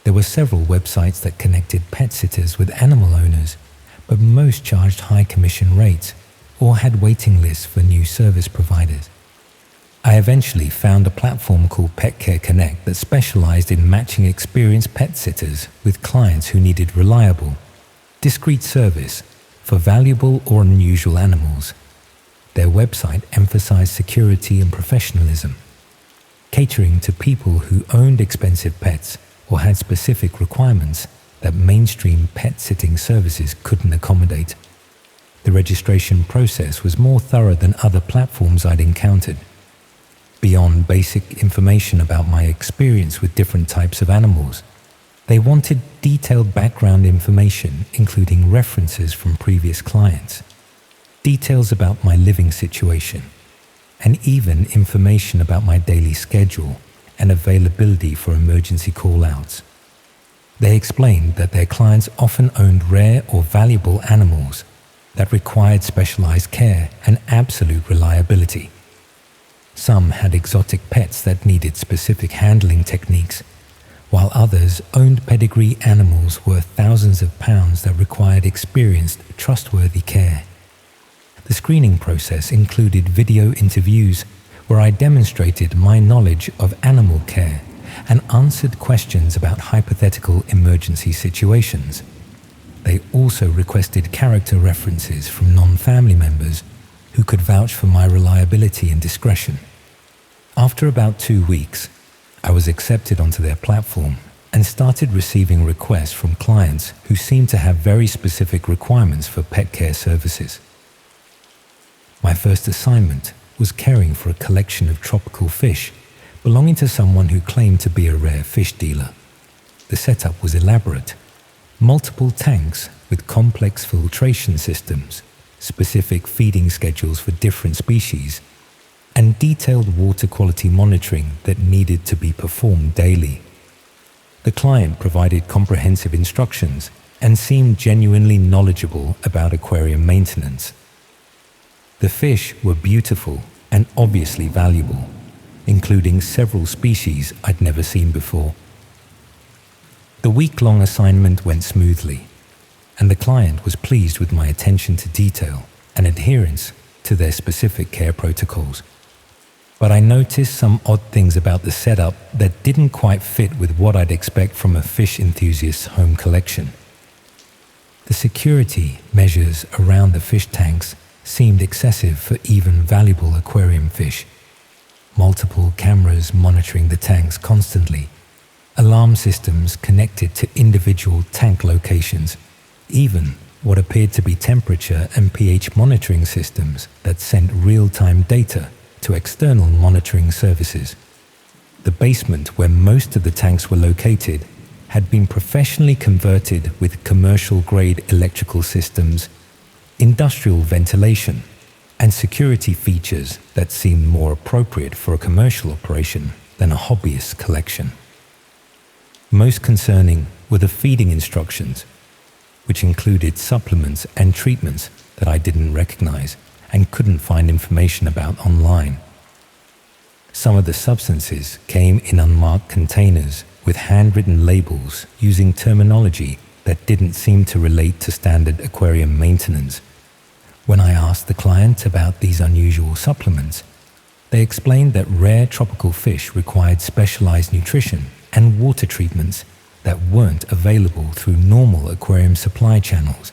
There were several websites that connected pet sitters with animal owners, but most charged high commission rates or had waiting lists for new service providers. I eventually found a platform called Pet Care Connect that specialized in matching experienced pet sitters with clients who needed reliable, discreet service for valuable or unusual animals. Their website emphasized security and professionalism, catering to people who owned expensive pets or had specific requirements that mainstream pet sitting services couldn't accommodate. The registration process was more thorough than other platforms I'd encountered. Beyond basic information about my experience with different types of animals, they wanted detailed background information, including references from previous clients, details about my living situation, and even information about my daily schedule and availability for emergency call-outs. They explained that their clients often owned rare or valuable animals that required specialized care and absolute reliability. Some had exotic pets that needed specific handling techniques, while others owned pedigree animals worth thousands of pounds that required experienced, trustworthy care. The screening process included video interviews where I demonstrated my knowledge of animal care and answered questions about hypothetical emergency situations. They also requested character references from non-family members who could vouch for my reliability and discretion. After about 2 weeks, I was accepted onto their platform and started receiving requests from clients who seemed to have very specific requirements for pet care services. My first assignment was caring for a collection of tropical fish belonging to someone who claimed to be a rare fish dealer. The setup was elaborate. Multiple tanks with complex filtration systems, specific feeding schedules for different species, and detailed water quality monitoring that needed to be performed daily. The client provided comprehensive instructions and seemed genuinely knowledgeable about aquarium maintenance. The fish were beautiful and obviously valuable, including several species I'd never seen before. The week-long assignment went smoothly, and the client was pleased with my attention to detail and adherence to their specific care protocols. But I noticed some odd things about the setup that didn't quite fit with what I'd expect from a fish enthusiast's home collection. The security measures around the fish tanks seemed excessive for even valuable aquarium fish. Multiple cameras monitoring the tanks constantly, alarm systems connected to individual tank locations, even what appeared to be temperature and pH monitoring systems that sent real-time data to external monitoring services. The basement where most of the tanks were located had been professionally converted with commercial-grade electrical systems, industrial ventilation, and security features that seemed more appropriate for a commercial operation than a hobbyist collection. Most concerning were the feeding instructions, which included supplements and treatments that I didn't recognize and couldn't find information about online. Some of the substances came in unmarked containers with handwritten labels using terminology that didn't seem to relate to standard aquarium maintenance. When I asked the client about these unusual supplements, they explained that rare tropical fish required specialized nutrition and water treatments that weren't available through normal aquarium supply channels.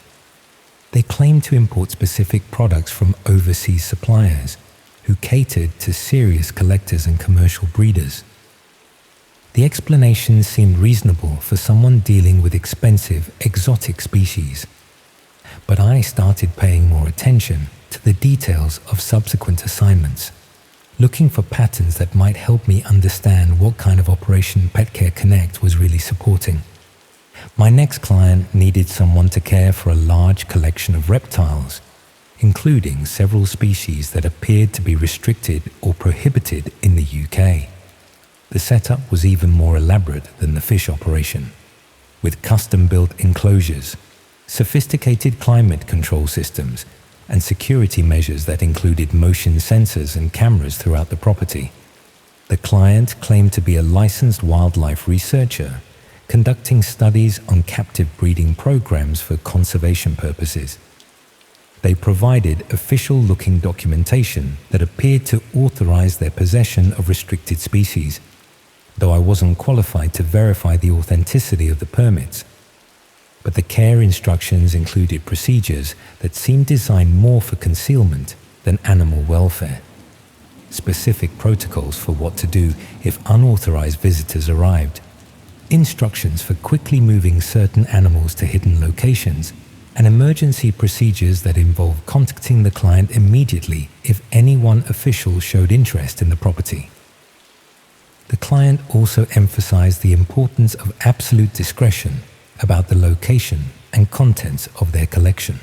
They claimed to import specific products from overseas suppliers who catered to serious collectors and commercial breeders. The explanation seemed reasonable for someone dealing with expensive, exotic species. But I started paying more attention to the details of subsequent assignments, looking for patterns that might help me understand what kind of operation PetCare Connect was really supporting. My next client needed someone to care for a large collection of reptiles, including several species that appeared to be restricted or prohibited in the UK. The setup was even more elaborate than the fish operation, with custom-built enclosures, sophisticated climate control systems, and security measures that included motion sensors and cameras throughout the property. The client claimed to be a licensed wildlife researcher, conducting studies on captive breeding programs for conservation purposes. They provided official-looking documentation that appeared to authorize their possession of restricted species, though I wasn't qualified to verify the authenticity of the permits. But the care instructions included procedures that seemed designed more for concealment than animal welfare. Specific protocols for what to do if unauthorized visitors arrived, instructions for quickly moving certain animals to hidden locations, and emergency procedures that involved contacting the client immediately if any one official showed interest in the property. The client also emphasized the importance of absolute discretion about the location and contents of their collection.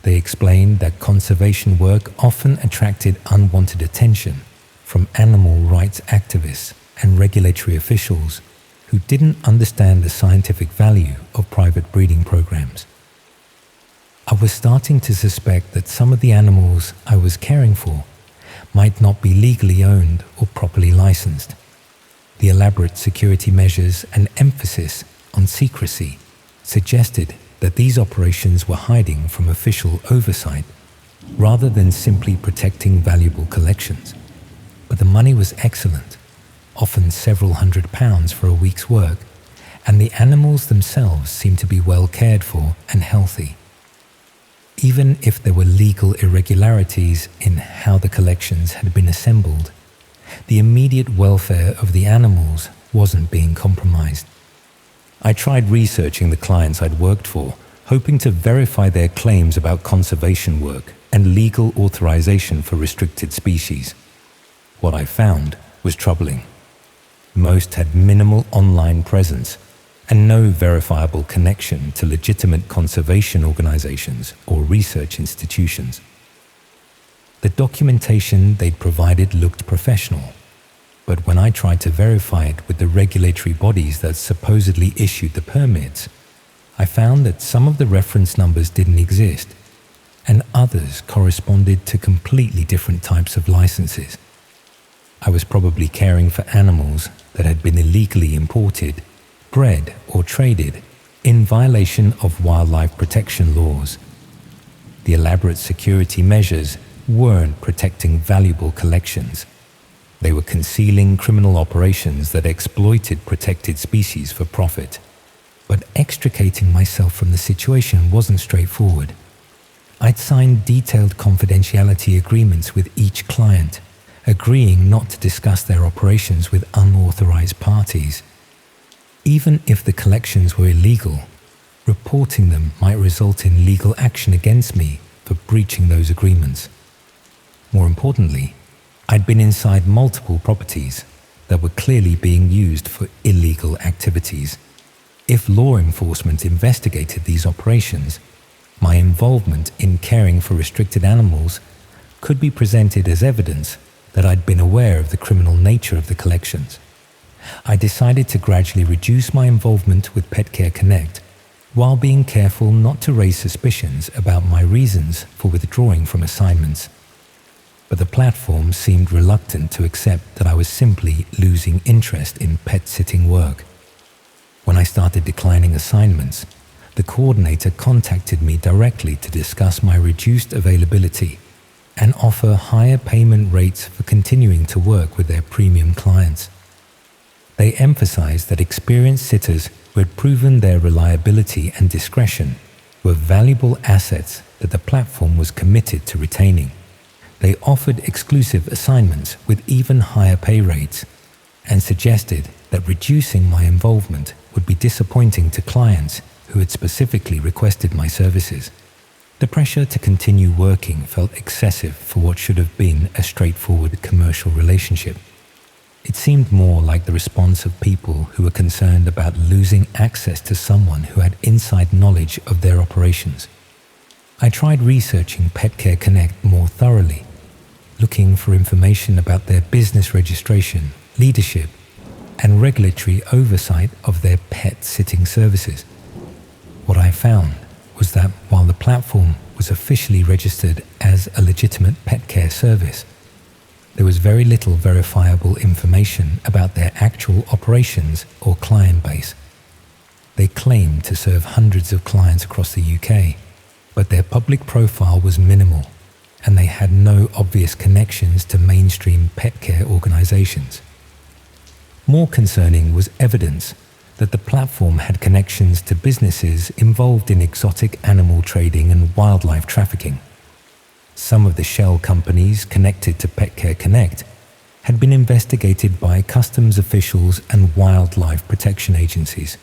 They explained that conservation work often attracted unwanted attention from animal rights activists and regulatory officials who didn't understand the scientific value of private breeding programs. I was starting to suspect that some of the animals I was caring for might not be legally owned or properly licensed. The elaborate security measures and emphasis on secrecy suggested that these operations were hiding from official oversight rather than simply protecting valuable collections. But the money was excellent, often several £100s for a week's work, and the animals themselves seemed to be well cared for and healthy. Even if there were legal irregularities in how the collections had been assembled, the immediate welfare of the animals wasn't being compromised. I tried researching the clients I'd worked for, hoping to verify their claims about conservation work and legal authorization for restricted species. What I found was troubling. Most had minimal online presence and no verifiable connection to legitimate conservation organizations or research institutions. The documentation they'd provided looked professional, but when I tried to verify it with the regulatory bodies that supposedly issued the permits, I found that some of the reference numbers didn't exist, and others corresponded to completely different types of licenses. I was probably caring for animals that had been illegally imported, bred or traded in violation of wildlife protection laws. The elaborate security measures weren't protecting valuable collections. They were concealing criminal operations that exploited protected species for profit. But extricating myself from the situation wasn't straightforward. I'd signed detailed confidentiality agreements with each client, agreeing not to discuss their operations with unauthorized parties. Even if the collections were illegal, reporting them might result in legal action against me for breaching those agreements. More importantly, I'd been inside multiple properties that were clearly being used for illegal activities. If law enforcement investigated these operations, my involvement in caring for restricted animals could be presented as evidence that I'd been aware of the criminal nature of the collections. I decided to gradually reduce my involvement with Pet Care Connect while being careful not to raise suspicions about my reasons for withdrawing from assignments. But the platform seemed reluctant to accept that I was simply losing interest in pet sitting work. When I started declining assignments, the coordinator contacted me directly to discuss my reduced availability and offer higher payment rates for continuing to work with their premium clients. They emphasized that experienced sitters who had proven their reliability and discretion were valuable assets that the platform was committed to retaining. They offered exclusive assignments with even higher pay rates and suggested that reducing my involvement would be disappointing to clients who had specifically requested my services. The pressure to continue working felt excessive for what should have been a straightforward commercial relationship. It seemed more like the response of people who were concerned about losing access to someone who had inside knowledge of their operations. I tried researching Pet Care Connect more thoroughly, looking for information about their business registration, leadership, and regulatory oversight of their pet sitting services. What I found was that while the platform was officially registered as a legitimate pet care service, there was very little verifiable information about their actual operations or client base. They claimed to serve hundreds of clients across the UK, but their public profile was minimal, and they had no obvious connections to mainstream pet care organizations. More concerning was evidence that the platform had connections to businesses involved in exotic animal trading and wildlife trafficking. Some of the shell companies connected to Pet Care Connect had been investigated by customs officials and wildlife protection agencies,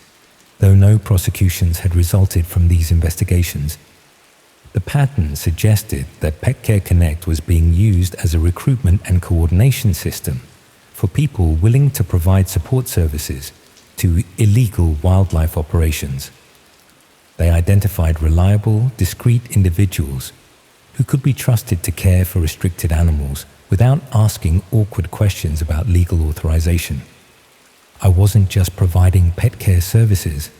though no prosecutions had resulted from these investigations. The pattern suggested that Pet Care Connect was being used as a recruitment and coordination system for people willing to provide support services to illegal wildlife operations. They identified reliable, discreet individuals who could be trusted to care for restricted animals without asking awkward questions about legal authorization. I wasn't just providing pet care services,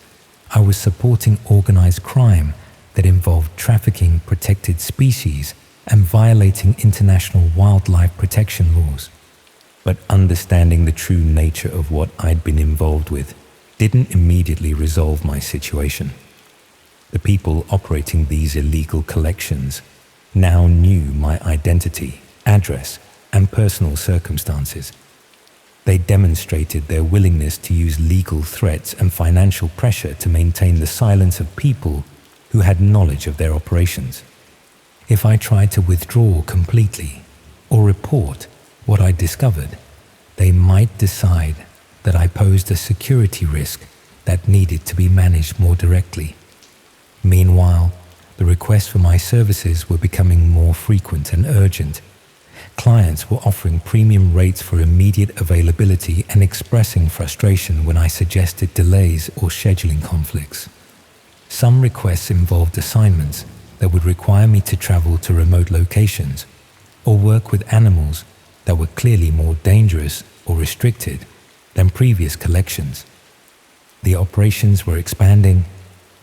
I was supporting organized crime that involved trafficking protected species and violating international wildlife protection laws. But understanding the true nature of what I'd been involved with didn't immediately resolve my situation. The people operating these illegal collections now knew my identity, address, and personal circumstances. They demonstrated their willingness to use legal threats and financial pressure to maintain the silence of people who had knowledge of their operations. If I tried to withdraw completely or report what I discovered, they might decide that I posed a security risk that needed to be managed more directly. Meanwhile, the requests for my services were becoming more frequent and urgent. Clients were offering premium rates for immediate availability and expressing frustration when I suggested delays or scheduling conflicts. Some requests involved assignments that would require me to travel to remote locations or work with animals that were clearly more dangerous or restricted than previous collections. The operations were expanding,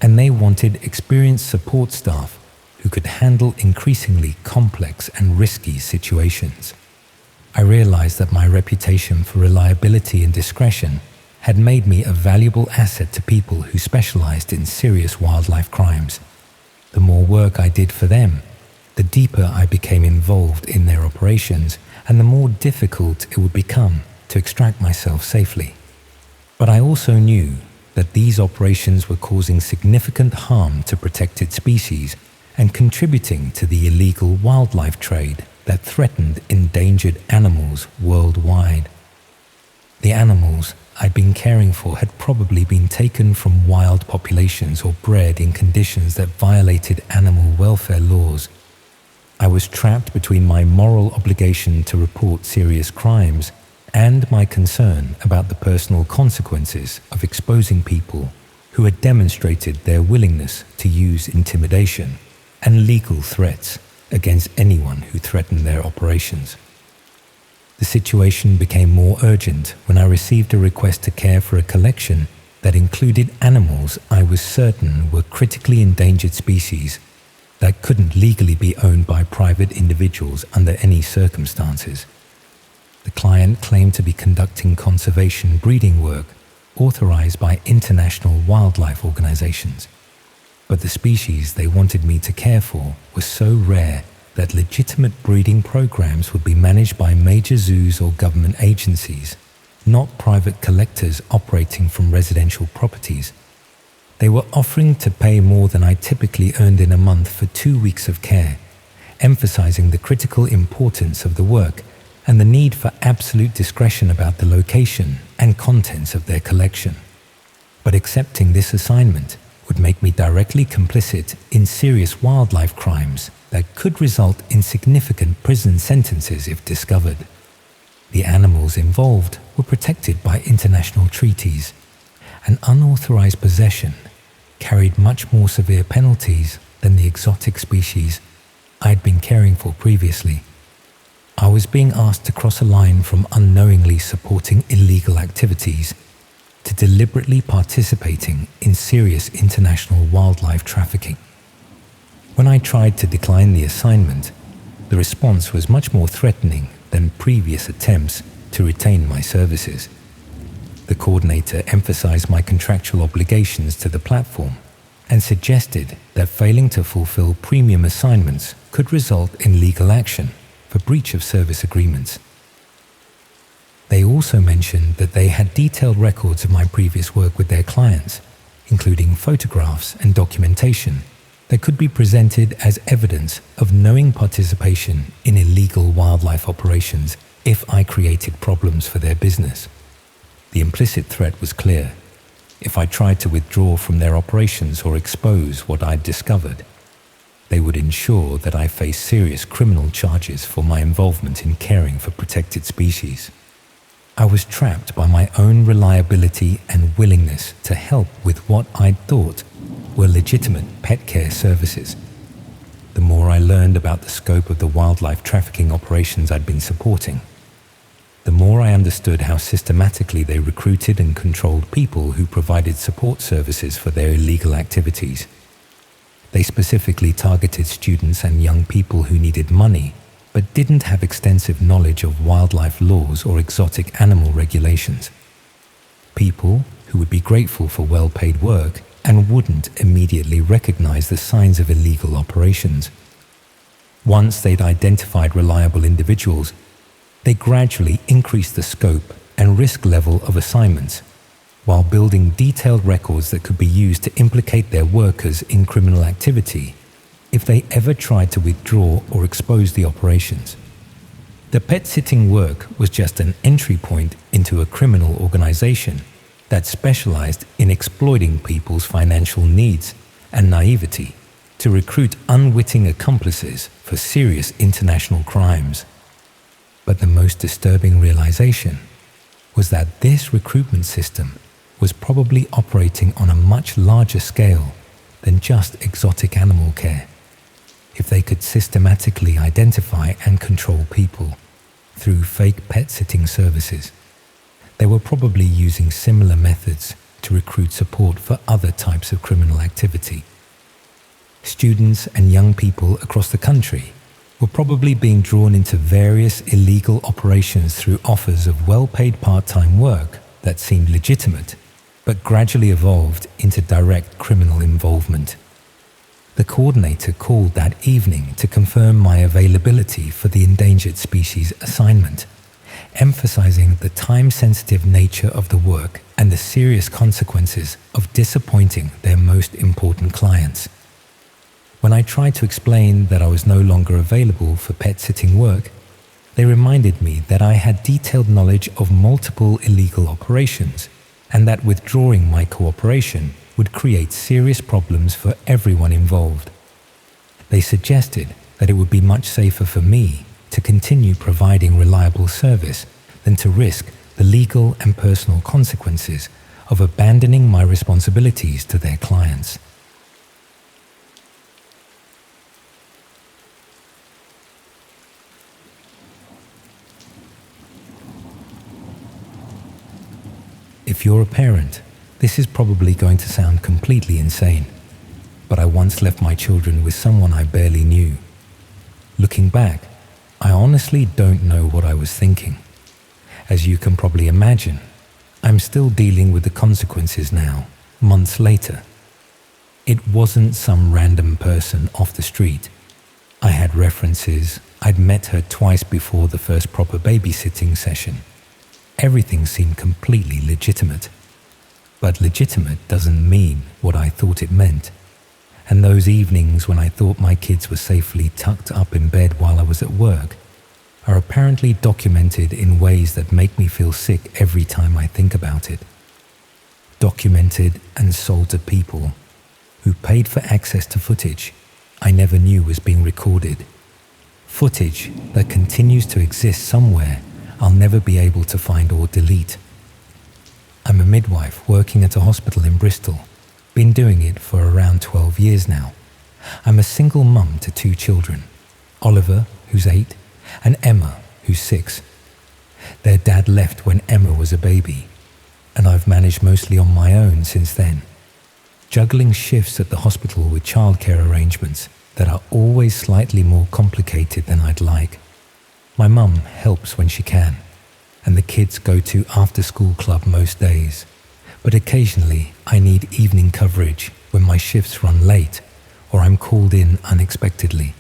and they wanted experienced support staff who could handle increasingly complex and risky situations. I realized that my reputation for reliability and discretion had made me a valuable asset to people who specialized in serious wildlife crimes. The more work I did for them, the deeper I became involved in their operations, and the more difficult it would become to extract myself safely. But I also knew that these operations were causing significant harm to protected species and contributing to the illegal wildlife trade that threatened endangered animals worldwide. The animals I'd been caring for had probably been taken from wild populations or bred in conditions that violated animal welfare laws. I was trapped between my moral obligation to report serious crimes and my concern about the personal consequences of exposing people who had demonstrated their willingness to use intimidation and legal threats against anyone who threatened their operations. The situation became more urgent when I received a request to care for a collection that included animals I was certain were critically endangered species that couldn't legally be owned by private individuals under any circumstances. The client claimed to be conducting conservation breeding work authorized by international wildlife organizations, but the species they wanted me to care for were so rare that legitimate breeding programs would be managed by major zoos or government agencies, not private collectors operating from residential properties. They were offering to pay more than I typically earned in a month for 2 weeks of care, emphasizing the critical importance of the work and the need for absolute discretion about the location and contents of their collection. But accepting this assignment would make me directly complicit in serious wildlife crimes that could result in significant prison sentences if discovered. The animals involved were protected by international treaties, and unauthorized possession carried much more severe penalties than the exotic species I'd been caring for previously. I was being asked to cross a line from unknowingly supporting illegal activities to deliberately participating in serious international wildlife trafficking. When I tried to decline the assignment, the response was much more threatening than previous attempts to retain my services. The coordinator emphasized my contractual obligations to the platform and suggested that failing to fulfill premium assignments could result in legal action for breach of service agreements. They also mentioned that they had detailed records of my previous work with their clients, including photographs and documentation that could be presented as evidence of knowing participation in illegal wildlife operations if I created problems for their business. The implicit threat was clear. If I tried to withdraw from their operations or expose what I'd discovered, they would ensure that I face serious criminal charges for my involvement in caring for protected species. I was trapped by my own reliability and willingness to help with what I thought were legitimate pet care services. The more I learned about the scope of the wildlife trafficking operations I'd been supporting, the more I understood how systematically they recruited and controlled people who provided support services for their illegal activities. They specifically targeted students and young people who needed money but didn't have extensive knowledge of wildlife laws or exotic animal regulations. People who would be grateful for well-paid work and wouldn't immediately recognize the signs of illegal operations. Once they'd identified reliable individuals, they gradually increased the scope and risk level of assignments, while building detailed records that could be used to implicate their workers in criminal activity if they ever tried to withdraw or expose the operations. The pet-sitting work was just an entry point into a criminal organization that specialized in exploiting people's financial needs and naivety to recruit unwitting accomplices for serious international crimes. But the most disturbing realization was that this recruitment system was probably operating on a much larger scale than just exotic animal care. If they could systematically identify and control people through fake pet-sitting services, they were probably using similar methods to recruit support for other types of criminal activity. Students and young people across the country were probably being drawn into various illegal operations through offers of well-paid part-time work that seemed legitimate, but gradually evolved into direct criminal involvement. The coordinator called that evening to confirm my availability for the endangered species assignment, emphasizing the time-sensitive nature of the work and the serious consequences of disappointing their most important clients. When I tried to explain that I was no longer available for pet-sitting work, they reminded me that I had detailed knowledge of multiple illegal operations and that withdrawing my cooperation would create serious problems for everyone involved. They suggested that it would be much safer for me to continue providing reliable service than to risk the legal and personal consequences of abandoning my responsibilities to their clients. If you're a parent, this is probably going to sound completely insane, but I once left my children with someone I barely knew. Looking back, I honestly don't know what I was thinking. As you can probably imagine, I'm still dealing with the consequences now, months later. It wasn't some random person off the street. I had references. I'd met her twice before the first proper babysitting session. Everything seemed completely legitimate. But legitimate doesn't mean what I thought it meant. And those evenings when I thought my kids were safely tucked up in bed while I was at work are apparently documented in ways that make me feel sick every time I think about it. Documented and sold to people who paid for access to footage I never knew was being recorded. Footage that continues to exist somewhere I'll never be able to find or delete. I'm a midwife working at a hospital in Bristol. Been doing it for around 12 years now. I'm a single mum to 2 children, Oliver, who's 8, and Emma, who's 6. Their dad left when Emma was a baby, and I've managed mostly on my own since then, juggling shifts at the hospital with childcare arrangements that are always slightly more complicated than I'd like. My mum helps when she can, and the kids go to after-school club most days, but occasionally I need evening coverage when my shifts run late or I'm called in unexpectedly.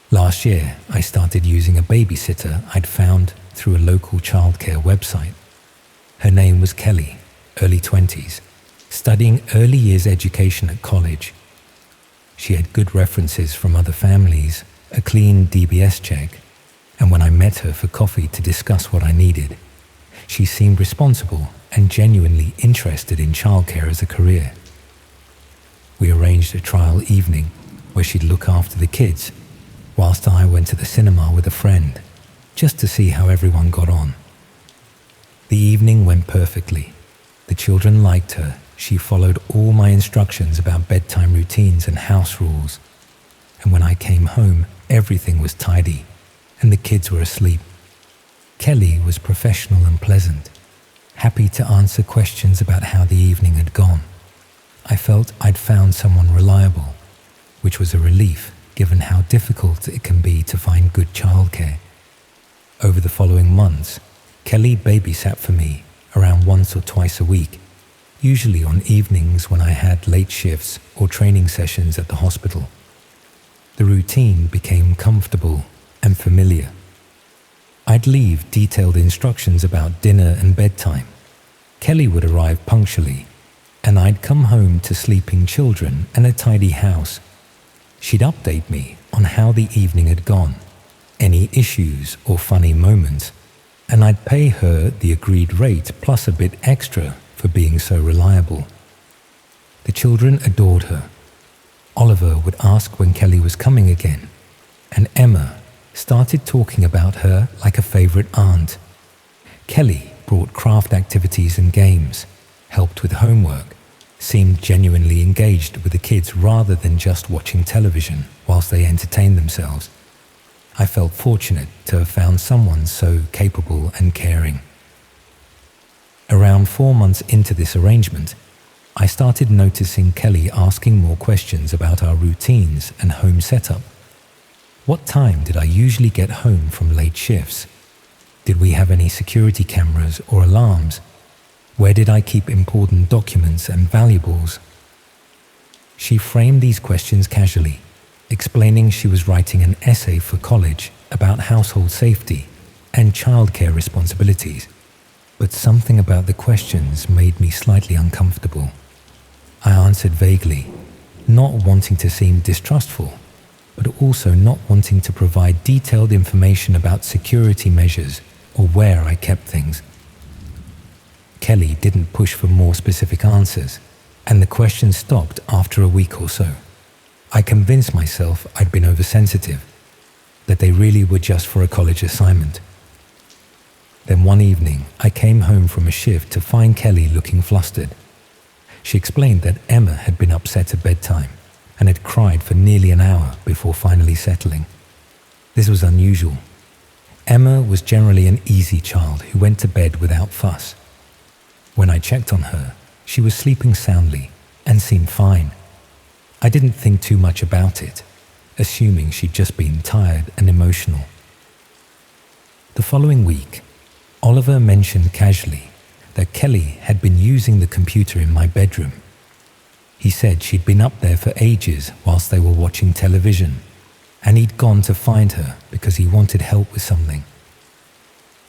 Last year, I started using a babysitter I'd found through a local childcare website. Her name was Kelly, early 20s, studying early years education at college. She had good references from other families, a clean DBS check, and when I met her for coffee to discuss what I needed, she seemed responsible and genuinely interested in childcare as a career. We arranged a trial evening where she'd look after the kids, whilst I went to the cinema with a friend, just to see how everyone got on. The evening went perfectly. The children liked her. She followed all my instructions about bedtime routines and house rules. And when I came home, everything was tidy, and the kids were asleep. Kelly was professional and pleasant, happy to answer questions about how the evening had gone. I felt I'd found someone reliable, which was a relief given how difficult it can be to find good childcare. Over the following months, Kelly babysat for me around once or twice a week, usually on evenings when I had late shifts or training sessions at the hospital. The routine became comfortable and familiar. I'd leave detailed instructions about dinner and bedtime. Kelly would arrive punctually, and I'd come home to sleeping children and a tidy house. She'd update me on how the evening had gone, any issues or funny moments, and I'd pay her the agreed rate plus a bit extra for being so reliable. The children adored her. Oliver would ask when Kelly was coming again, and Emma started talking about her like a favorite aunt. Kelly brought craft activities and games, helped with homework, seemed genuinely engaged with the kids rather than just watching television whilst they entertained themselves. I felt fortunate to have found someone so capable and caring. Around 4 months into this arrangement, I started noticing Kelly asking more questions about our routines and home setup. What time did I usually get home from late shifts? Did we have any security cameras or alarms? Where did I keep important documents and valuables? She framed these questions casually, explaining she was writing an essay for college about household safety and childcare responsibilities. But something about the questions made me slightly uncomfortable. I answered vaguely, not wanting to seem distrustful, but also not wanting to provide detailed information about security measures or where I kept things. Kelly didn't push for more specific answers, and the questions stopped after a week or so. I convinced myself I'd been oversensitive, that they really were just for a college assignment. Then one evening, I came home from a shift to find Kelly looking flustered. She explained that Emma had been upset at bedtime and had cried for nearly an hour before finally settling. This was unusual. Emma was generally an easy child who went to bed without fuss. When I checked on her, she was sleeping soundly and seemed fine. I didn't think too much about it, assuming she'd just been tired and emotional. The following week, Oliver mentioned casually that Kelly had been using the computer in my bedroom. He said she'd been up there for ages whilst they were watching television, and he'd gone to find her because he wanted help with something.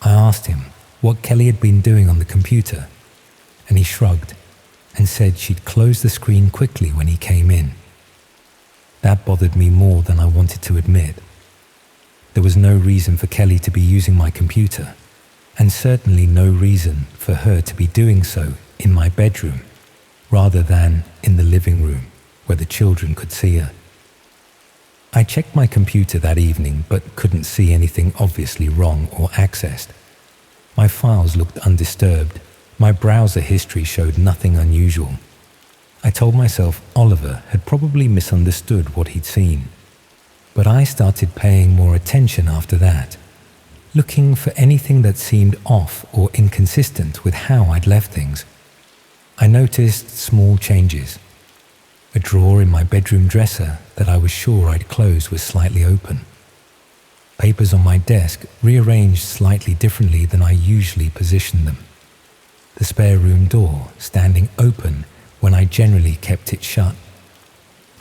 I asked him what Kelly had been doing on the computer, and he shrugged and said she'd closed the screen quickly when he came in. That bothered me more than I wanted to admit. There was no reason for Kelly to be using my computer, and certainly no reason for her to be doing so in my bedroom, rather than in the living room where the children could see her. I checked my computer that evening but couldn't see anything obviously wrong or accessed. My files looked undisturbed. My browser history showed nothing unusual. I told myself Oliver had probably misunderstood what he'd seen. But I started paying more attention after that, looking for anything that seemed off or inconsistent with how I'd left things. I noticed small changes. A drawer in my bedroom dresser that I was sure I'd closed was slightly open. Papers on my desk rearranged slightly differently than I usually positioned them. The spare room door standing open when I generally kept it shut.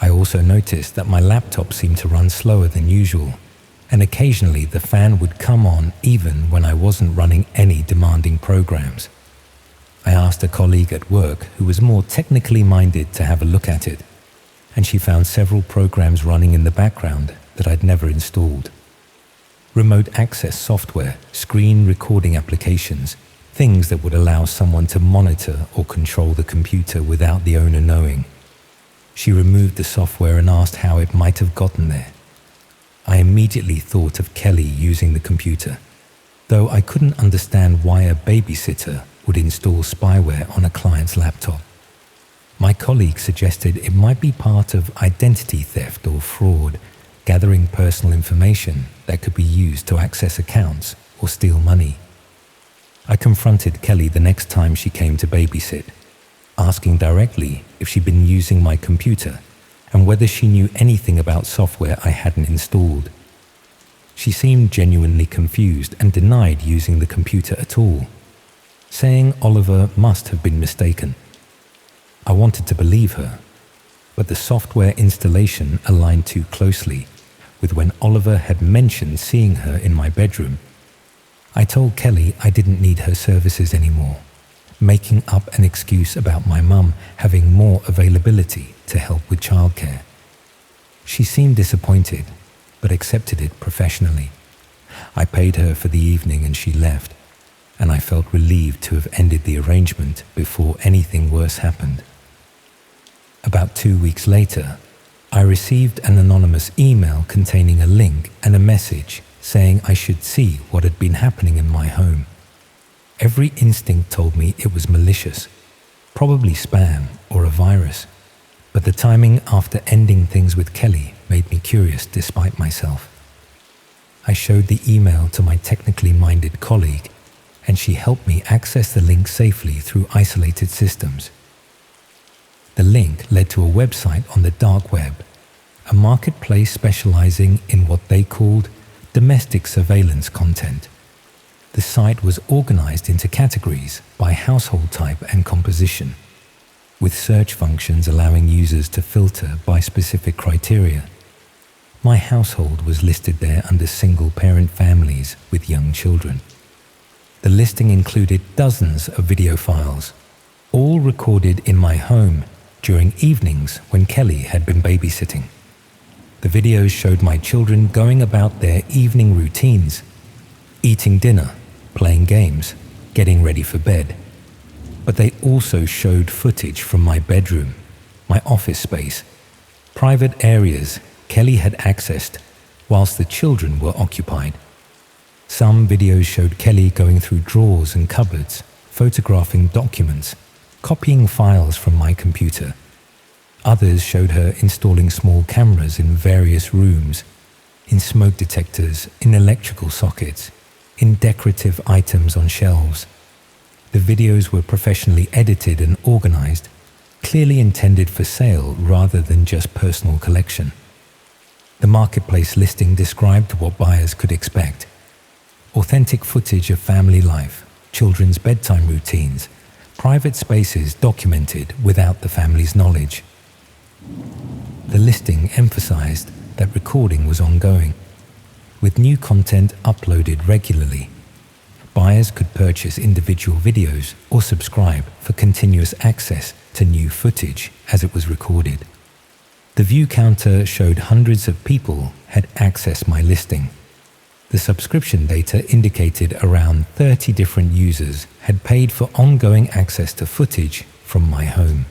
I also noticed that my laptop seemed to run slower than usual, and occasionally the fan would come on even when I wasn't running any demanding programs. I asked a colleague at work who was more technically minded to have a look at it, and she found several programs running in the background that I'd never installed. Remote access software, screen recording applications, things that would allow someone to monitor or control the computer without the owner knowing. She removed the software and asked how it might have gotten there. I immediately thought of Kelly using the computer. though I couldn't understand why a babysitter would install spyware on a client's laptop. My colleague suggested it might be part of identity theft or fraud, gathering personal information that could be used to access accounts or steal money. I confronted Kelly the next time she came to babysit, asking directly if she'd been using my computer and whether she knew anything about software I hadn't installed. She seemed genuinely confused and denied using the computer at all, saying Oliver must have been mistaken. I wanted to believe her, but the software installation aligned too closely with when Oliver had mentioned seeing her in my bedroom. I told Kelly I didn't need her services anymore, making up an excuse about my mum having more availability to help with childcare. She seemed disappointed, but accepted it professionally. I paid her for the evening and she left, and I felt relieved to have ended the arrangement before anything worse happened. About 2 weeks later, I received an anonymous email containing a link and a message saying I should see what had been happening in my home. Every instinct told me it was malicious, probably spam or a virus, but the timing after ending things with Kelly made me curious despite myself. I showed the email to my technically minded colleague, and she helped me access the link safely through isolated systems. The link led to a website on the dark web, a marketplace specializing in what they called domestic surveillance content. The site was organized into categories by household type and composition, with search functions allowing users to filter by specific criteria. My household was listed there under single-parent families with young children. The listing included dozens of video files, all recorded in my home during evenings when Kelly had been babysitting. The videos showed my children going about their evening routines, eating dinner, playing games, getting ready for bed. But they also showed footage from my bedroom, my office space, private areas Kelly had accessed whilst the children were occupied. Some videos showed Kelly going through drawers and cupboards, photographing documents, copying files from my computer. Others showed her installing small cameras in various rooms, in smoke detectors, in electrical sockets, in decorative items on shelves. The videos were professionally edited and organized, clearly intended for sale rather than just personal collection. The marketplace listing described what buyers could expect: authentic footage of family life, children's bedtime routines, private spaces documented without the family's knowledge. The listing emphasized that recording was ongoing, with new content uploaded regularly. Buyers could purchase individual videos or subscribe for continuous access to new footage as it was recorded. The view counter showed hundreds of people had accessed my listing. The subscription data indicated around 30 different users had paid for ongoing access to footage from my home.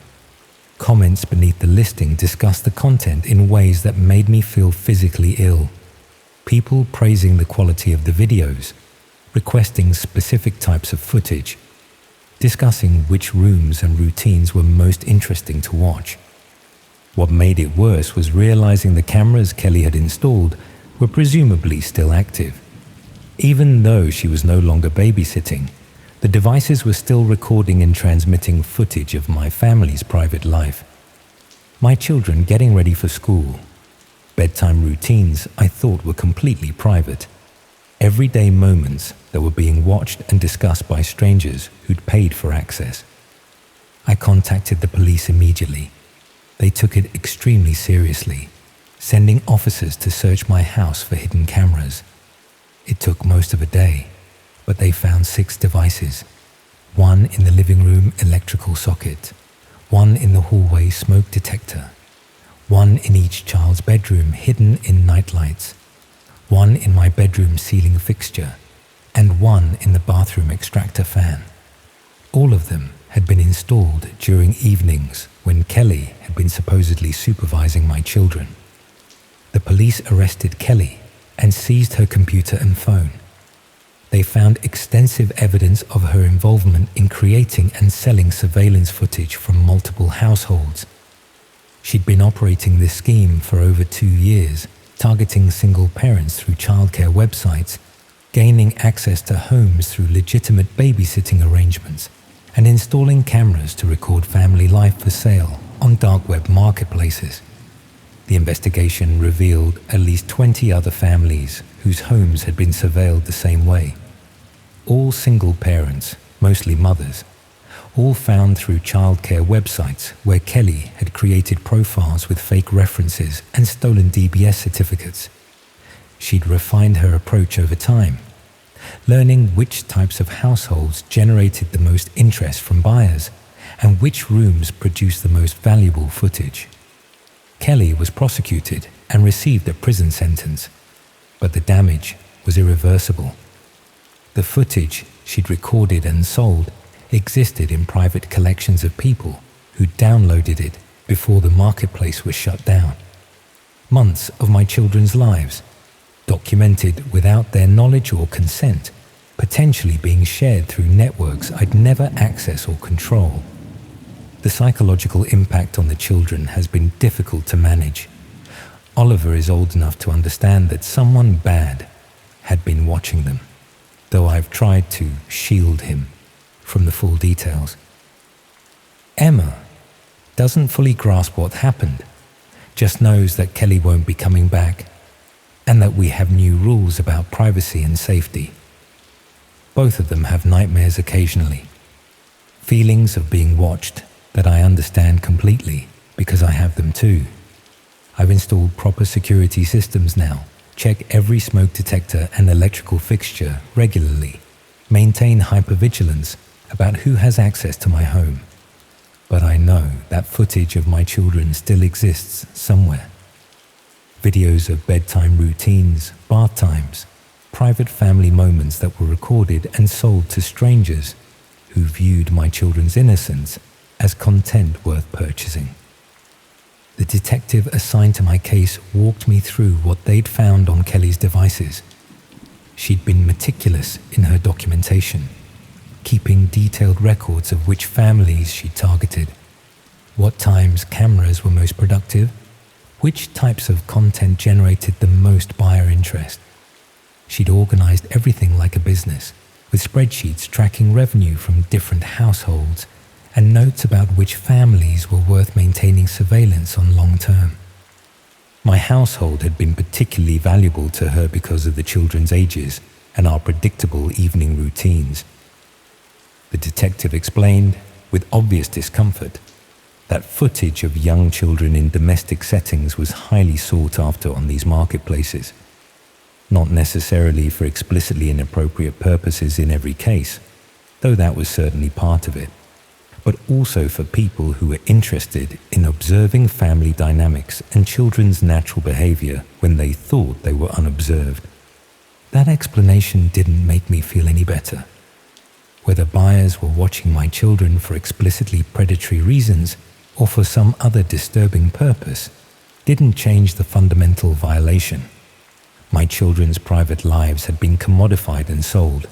Comments beneath the listing discussed the content in ways that made me feel physically ill. People praising the quality of the videos, requesting specific types of footage, discussing which rooms and routines were most interesting to watch. What made it worse was realizing the cameras Kelly had installed were presumably still active. Even though she was no longer babysitting, the devices were still recording and transmitting footage of my family's private life. My children getting ready for school, bedtime routines I thought were completely private, everyday moments that were being watched and discussed by strangers who'd paid for access. I contacted the police immediately. They took it extremely seriously, sending officers to search my house for hidden cameras. It took most of a day, but they found 6 devices, one in the living room electrical socket, one in the hallway smoke detector, one in each child's bedroom hidden in nightlights, one in my bedroom ceiling fixture, and one in the bathroom extractor fan. All of them had been installed during evenings when Kelly had been supposedly supervising my children. The police arrested Kelly and seized her computer and phone. they found extensive evidence of her involvement in creating and selling surveillance footage from multiple households. She'd been operating this scheme for over 2 years, targeting single parents through childcare websites, gaining access to homes through legitimate babysitting arrangements, and installing cameras to record family life for sale on dark web marketplaces. The investigation revealed at least 20 other families whose homes had been surveilled the same way. All single parents, mostly mothers, all found through childcare websites where Kelly had created profiles with fake references and stolen DBS certificates. She'd refined her approach over time, learning which types of households generated the most interest from buyers and which rooms produced the most valuable footage. Kelly was prosecuted and received a prison sentence, but the damage was irreversible. The footage she'd recorded and sold existed in private collections of people who downloaded it before the marketplace was shut down. Months of my children's lives, documented without their knowledge or consent, potentially being shared through networks I'd never access or control. The psychological impact on the children has been difficult to manage. Oliver is old enough to understand that someone bad had been watching them, though I've tried to shield him from the full details. Emma doesn't fully grasp what happened, just knows that Kelly won't be coming back and that we have new rules about privacy and safety. Both of them have nightmares occasionally, feelings of being watched that I understand completely because I have them too. I've installed proper security systems now, check every smoke detector and electrical fixture regularly, maintain hypervigilance about who has access to my home. But I know that footage of my children still exists somewhere. Videos of bedtime routines, bath times, private family moments that were recorded and sold to strangers who viewed my children's innocence as content worth purchasing. The detective assigned to my case walked me through what they'd found on Kelly's devices. She'd been meticulous in her documentation, keeping detailed records of which families she'd targeted, what times cameras were most productive, which types of content generated the most buyer interest. She'd organized everything like a business, with spreadsheets tracking revenue from different households and notes about which families were worth maintaining surveillance on long term. My household had been particularly valuable to her because of the children's ages and our predictable evening routines. The detective explained, with obvious discomfort, that footage of young children in domestic settings was highly sought after on these marketplaces, not necessarily for explicitly inappropriate purposes in every case, though that was certainly part of it, but also for people who were interested in observing family dynamics and children's natural behavior when they thought they were unobserved. That explanation didn't make me feel any better. Whether buyers were watching my children for explicitly predatory reasons or for some other disturbing purpose didn't change the fundamental violation. My children's private lives had been commodified and sold,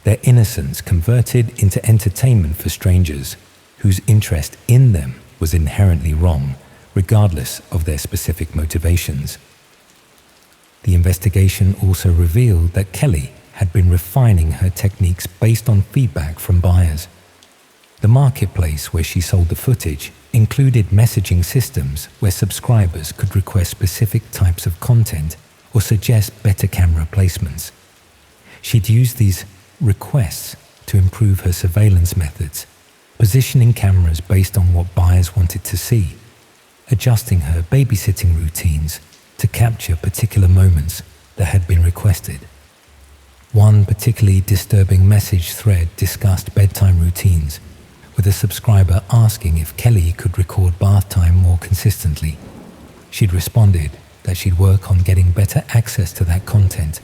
their innocence converted into entertainment for strangers whose interest in them was inherently wrong, regardless of their specific motivations. The investigation also revealed that Kelly had been refining her techniques based on feedback from buyers. The marketplace where she sold the footage included messaging systems where subscribers could request specific types of content or suggest better camera placements. She'd used these requests to improve her surveillance methods, positioning cameras based on what buyers wanted to see, adjusting her babysitting routines to capture particular moments that had been requested. One particularly disturbing message thread discussed bedtime routines, with a subscriber asking if Kelly could record bath time more consistently. She'd responded that she'd work on getting better access to that content,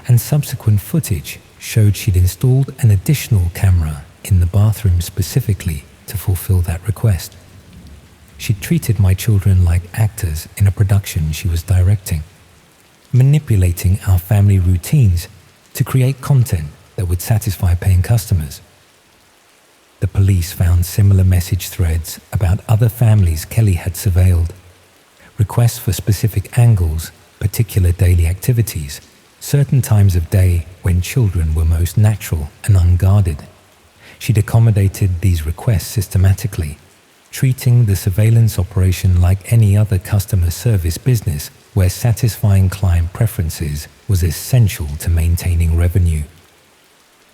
and subsequent footage showed she'd installed an additional camera in the bathroom specifically to fulfill that request. She'd treated my children like actors in a production she was directing, manipulating our family routines to create content that would satisfy paying customers. The police found similar message threads about other families Kelly had surveilled, requests for specific angles, particular daily activities, certain times of day when children were most natural and unguarded. She'd accommodated these requests systematically, treating the surveillance operation like any other customer service business where satisfying client preferences was essential to maintaining revenue.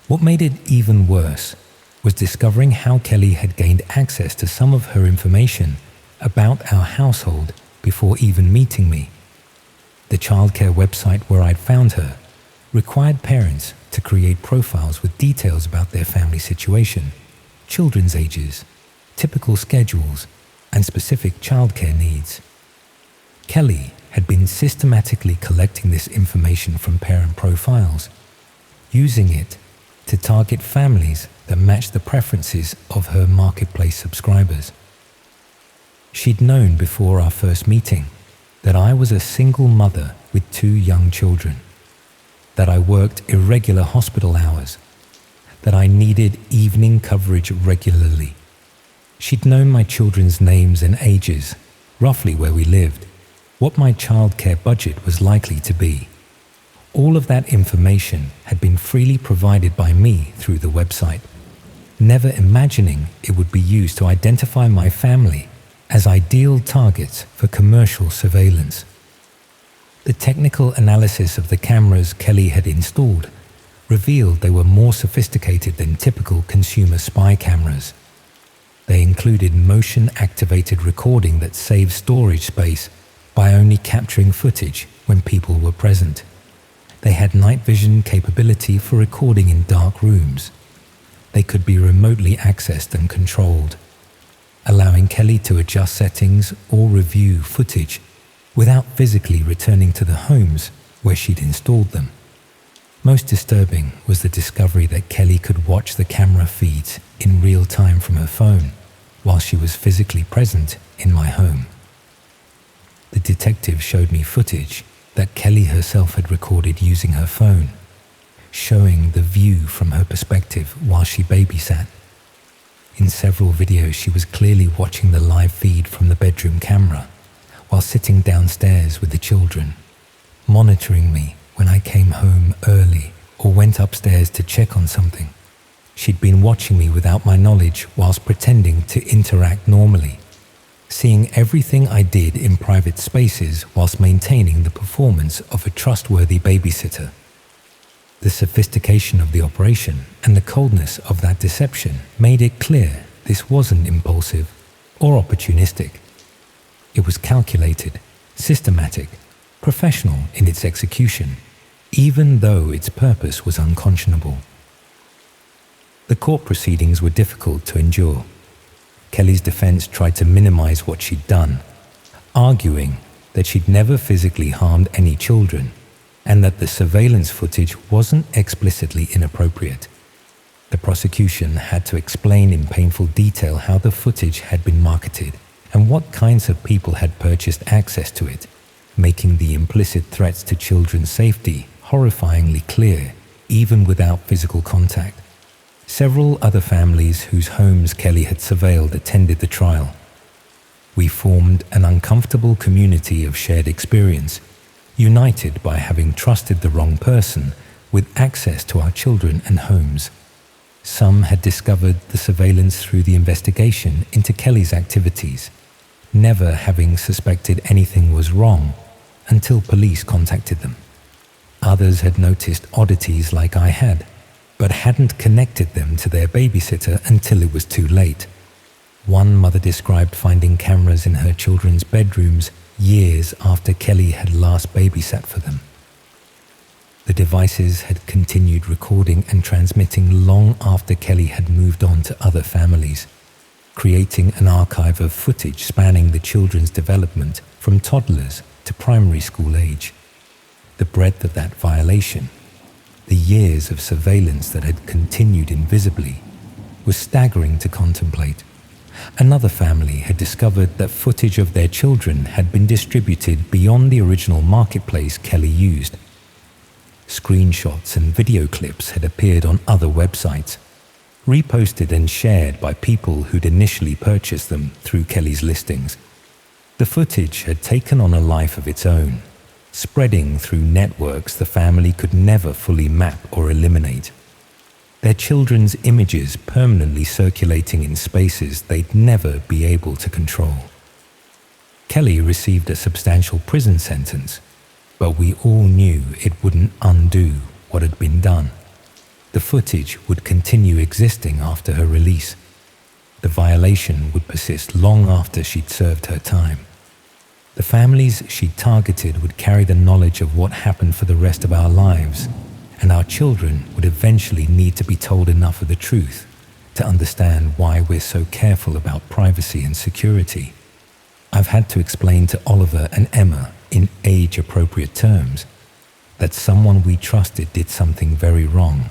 What made it even worse was discovering how Kelly had gained access to some of her information about our household before even meeting me. The childcare website where I'd found her required parents to create profiles with details about their family situation, children's ages, typical schedules, and specific childcare needs. Kelly had been systematically collecting this information from parent profiles, using it to target families that matched the preferences of her marketplace subscribers. She'd known before our first meeting that I was a single mother with 2 young children, that I worked irregular hospital hours, that I needed evening coverage regularly. She'd known my children's names and ages, roughly where we lived, what my childcare budget was likely to be. All of that information had been freely provided by me through the website, never imagining it would be used to identify my family as ideal targets for commercial surveillance. The technical analysis of the cameras Kelly had installed revealed they were more sophisticated than typical consumer spy cameras. They included motion-activated recording that saved storage space by only capturing footage when people were present. They had night vision capability for recording in dark rooms. They could be remotely accessed and controlled, allowing Kelly to adjust settings or review footage without physically returning to the homes where she'd installed them. Most disturbing was the discovery that Kelly could watch the camera feeds in real time from her phone while she was physically present in my home. The detective showed me footage that Kelly herself had recorded using her phone, showing the view from her perspective while she babysat. In several videos, she was clearly watching the live feed from the bedroom camera while sitting downstairs with the children, monitoring me when I came home early or went upstairs to check on something. She'd been watching me without my knowledge whilst pretending to interact normally, seeing everything I did in private spaces whilst maintaining the performance of a trustworthy babysitter. The sophistication of the operation and the coldness of that deception made it clear this wasn't impulsive or opportunistic. It was calculated, systematic, professional in its execution, even though its purpose was unconscionable. The court proceedings were difficult to endure. Kelly's defense tried to minimize what she'd done, arguing that she'd never physically harmed any children and that the surveillance footage wasn't explicitly inappropriate. The prosecution had to explain in painful detail how the footage had been marketed and what kinds of people had purchased access to it, making the implicit threats to children's safety horrifyingly clear, even without physical contact. Several other families whose homes Kelly had surveilled attended the trial. We formed an uncomfortable community of shared experience, united by having trusted the wrong person with access to our children and homes. Some had discovered the surveillance through the investigation into Kelly's activities, never having suspected anything was wrong until police contacted them. Others had noticed oddities like I had, but hadn't connected them to their babysitter until it was too late. One mother described finding cameras in her children's bedrooms years after Kelly had last babysat for them. The devices had continued recording and transmitting long after Kelly had moved on to other families, creating an archive of footage spanning the children's development from toddlers to primary school age. The breadth of that violation, the years of surveillance that had continued invisibly, was staggering to contemplate. Another family had discovered that footage of their children had been distributed beyond the original marketplace Kelly used. screenshots and video clips had appeared on other websites, reposted and shared by people who'd initially purchased them through Kelly's listings. The footage had taken on a life of its own, spreading through networks the family could never fully map or eliminate. Their children's images permanently circulating in spaces they'd never be able to control. Kelly received a substantial prison sentence, but we all knew it wouldn't undo what had been done. The footage would continue existing after her release. The violation would persist long after she'd served her time. The families she'd targeted would carry the knowledge of what happened for the rest of our lives, and our children would eventually need to be told enough of the truth to understand why we're so careful about privacy and security. I've had to explain to Oliver and Emma in age-appropriate terms that someone we trusted did something very wrong.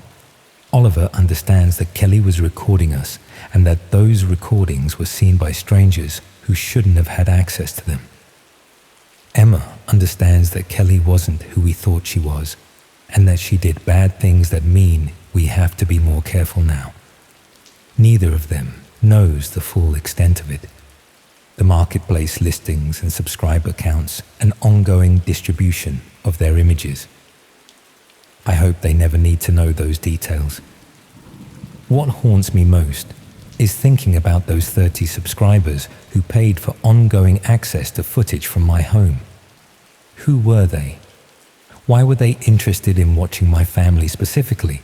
Oliver understands that Kelly was recording us and that those recordings were seen by strangers who shouldn't have had access to them. Emma understands that Kelly wasn't who we thought she was and that she did bad things that mean we have to be more careful now. Neither of them knows the full extent of it. The marketplace listings and subscriber counts and ongoing distribution of their images. I hope they never need to know those details. What haunts me most is thinking about those 30 subscribers who paid for ongoing access to footage from my home. Who were they? Why were they interested in watching my family specifically?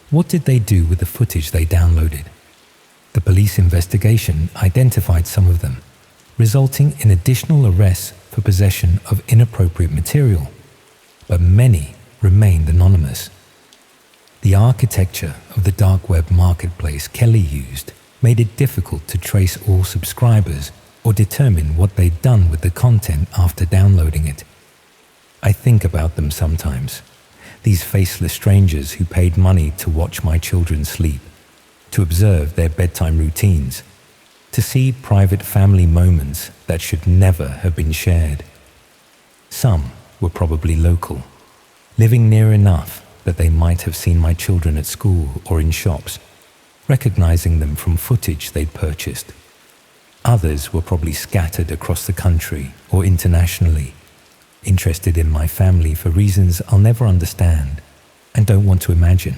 What did they do with the footage they downloaded? The police investigation identified some of them, resulting in additional arrests for possession of inappropriate material, but many remained anonymous. The architecture of the dark web marketplace Kelly used made it difficult to trace all subscribers or determine what they'd done with the content after downloading it. I think about them sometimes, these faceless strangers who paid money to watch my children sleep, to observe their bedtime routines, to see private family moments that should never have been shared. Some were probably local, living near enough that they might have seen my children at school or in shops, recognizing them from footage they'd purchased. Others were probably scattered across the country or internationally, interested in my family for reasons I'll never understand and don't want to imagine.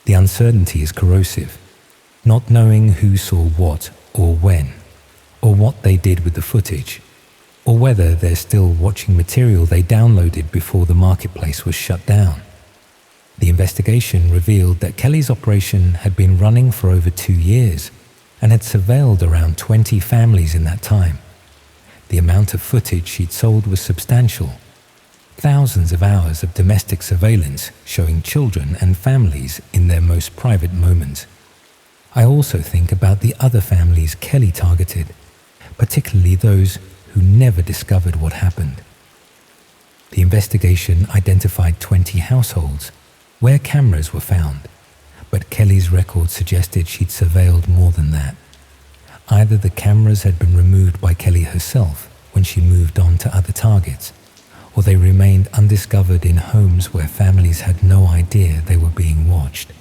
The uncertainty is corrosive, not knowing who saw what or when, or what they did with the footage, or whether they're still watching material they downloaded before the marketplace was shut down. The investigation revealed that Kelly's operation had been running for over 2 years and had surveilled around 20 families in that time. The amount of footage she'd sold was substantial. Thousands of hours of domestic surveillance showing children and families in their most private moments. I also think about the other families Kelly targeted, particularly those who never discovered what happened. The investigation identified 20 households where cameras were found, but Kelly's record suggested she'd surveilled more than that. Either the cameras had been removed by Kelly herself when she moved on to other targets, or they remained undiscovered in homes where families had no idea they were being watched.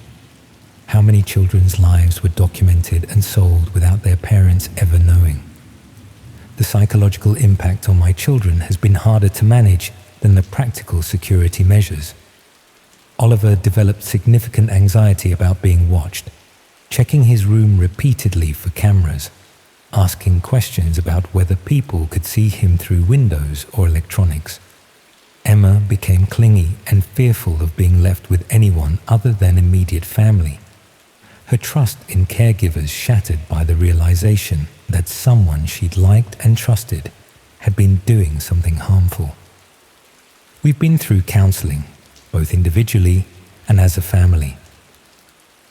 How many children's lives were documented and sold without their parents ever knowing? The psychological impact on my children has been harder to manage than the practical security measures. Oliver developed significant anxiety about being watched, checking his room repeatedly for cameras, asking questions about whether people could see him through windows or electronics. Emma became clingy and fearful of being left with anyone other than immediate family. Her trust in caregivers shattered by the realization that someone she'd liked and trusted had been doing something harmful. We've been through counseling, both individually and as a family.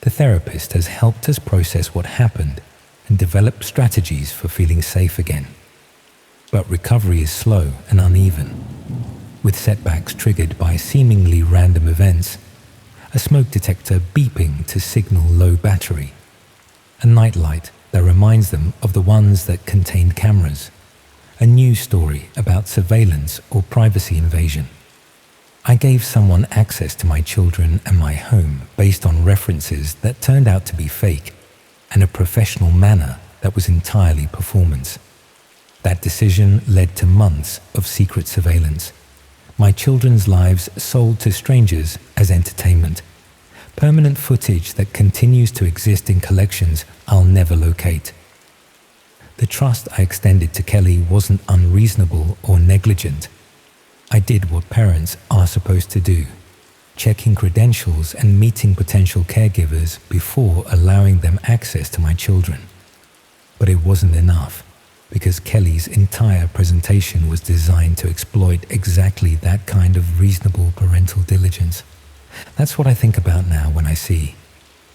The therapist has helped us process what happened and develop strategies for feeling safe again. But recovery is slow and uneven, with setbacks triggered by seemingly random events, a smoke detector beeping to signal low battery, a nightlight that reminds them of the ones that contained cameras, a news story about surveillance or privacy invasion. I gave someone access to my children and my home based on references that turned out to be fake and a professional manner that was entirely performance. That decision led to months of secret surveillance. My children's lives sold to strangers as entertainment. Permanent footage that continues to exist in collections I'll never locate. The trust I extended to Kelly wasn't unreasonable or negligent. I did what parents are supposed to do, checking credentials and meeting potential caregivers before allowing them access to my children. But it wasn't enough, because Kelly's entire presentation was designed to exploit exactly that kind of reasonable parental diligence. That's what I think about now when I see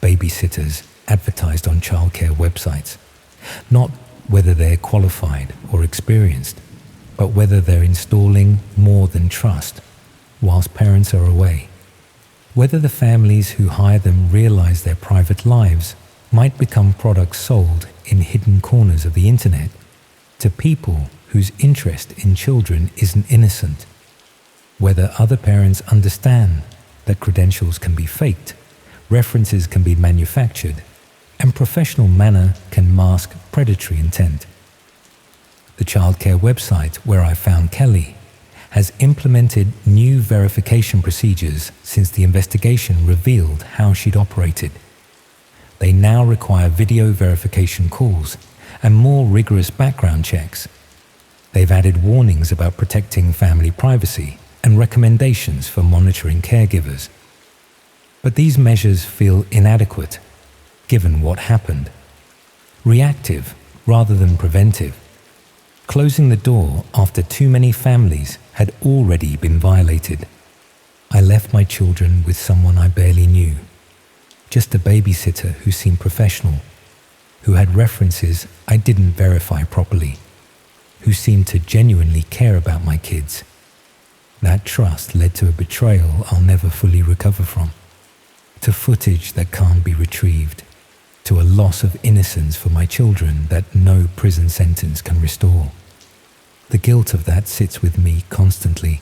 babysitters advertised on childcare websites. Not whether they're qualified or experienced, but whether they're installing more than trust whilst parents are away. Whether the families who hire them realize their private lives might become products sold in hidden corners of the internet to people whose interest in children isn't innocent. Whether other parents understand that credentials can be faked, references can be manufactured, and professional manner can mask predatory intent. The childcare website where I found Kelly has implemented new verification procedures since the investigation revealed how she'd operated. They now require video verification calls and more rigorous background checks. They've added warnings about protecting family privacy and recommendations for monitoring caregivers. But these measures feel inadequate, given what happened. Reactive rather than preventive. Closing the door after too many families had already been violated. I left my children with someone I barely knew. Just a babysitter who seemed professional, who had references I didn't verify properly, who seemed to genuinely care about my kids. That trust led to a betrayal I'll never fully recover from, to footage that can't be retrieved, to a loss of innocence for my children that no prison sentence can restore. The guilt of that sits with me constantly.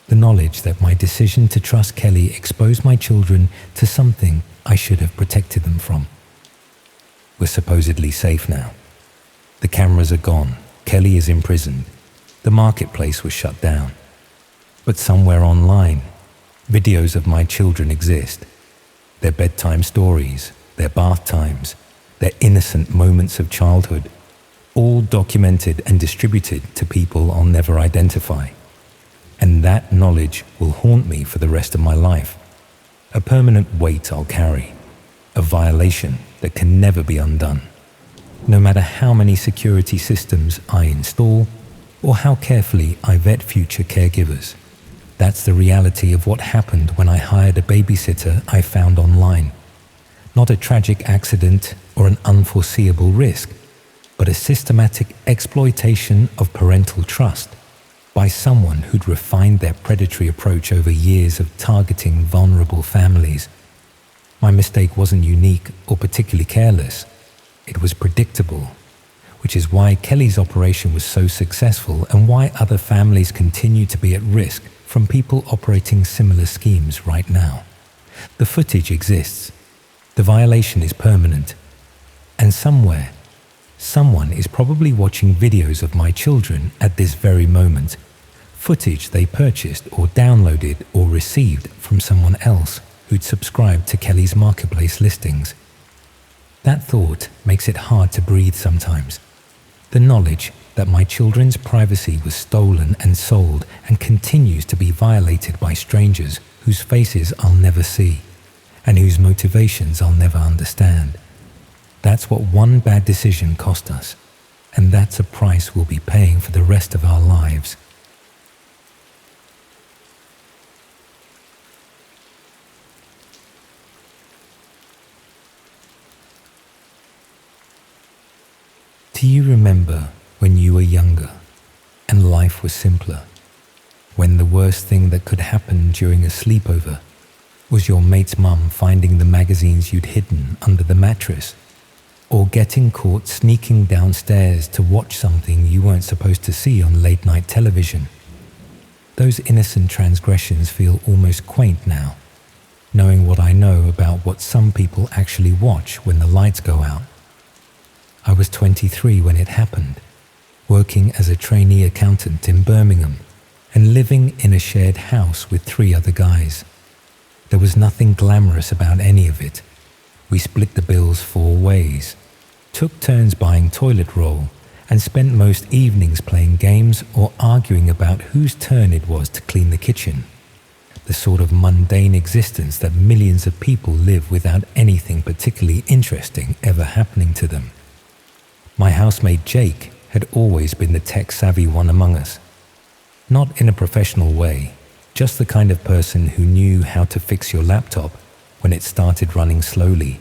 The knowledge that my decision to trust Kelly exposed my children to something I should have protected them from. We're supposedly safe now. The cameras are gone. Kelly is imprisoned. The marketplace was shut down. But somewhere online, videos of my children exist. Their bedtime stories, their bath times, their innocent moments of childhood, all documented and distributed to people I'll never identify. And that knowledge will haunt me for the rest of my life. A permanent weight I'll carry. A violation that can never be undone. No matter how many security systems I install or how carefully I vet future caregivers. That's the reality of what happened when I hired a babysitter I found online. Not a tragic accident or an unforeseeable risk, but a systematic exploitation of parental trust by someone who'd refined their predatory approach over years of targeting vulnerable families. My mistake wasn't unique or particularly careless. It was predictable, which is why Kelly's operation was so successful and why other families continue to be at risk from people operating similar schemes right now. The footage exists. The violation is permanent. And somewhere, someone is probably watching videos of my children at this very moment, footage they purchased or downloaded or received from someone else who'd subscribed to Kelly's marketplace listings. That thought makes it hard to breathe sometimes. The knowledge that my children's privacy was stolen and sold and continues to be violated by strangers whose faces I'll never see and whose motivations I'll never understand. That's what one bad decision cost us, and that's a price we'll be paying for the rest of our lives. Do you remember when you were younger and life was simpler? When the worst thing that could happen during a sleepover was your mate's mum finding the magazines you'd hidden under the mattress, or getting caught sneaking downstairs to watch something you weren't supposed to see on late-night television? those innocent transgressions feel almost quaint now, knowing what I know about what some people actually watch when the lights go out. I was 23 when it happened, working as a trainee accountant in Birmingham and living in a shared house with 3 other guys. There was nothing glamorous about any of it. We split the bills 4 ways, took turns buying toilet roll, and spent most evenings playing games or arguing about whose turn it was to clean the kitchen. The sort of mundane existence that millions of people live without anything particularly interesting ever happening to them. My housemate Jake had always been the tech-savvy one among us. Not in a professional way, just the kind of person who knew how to fix your laptop when it started running slowly,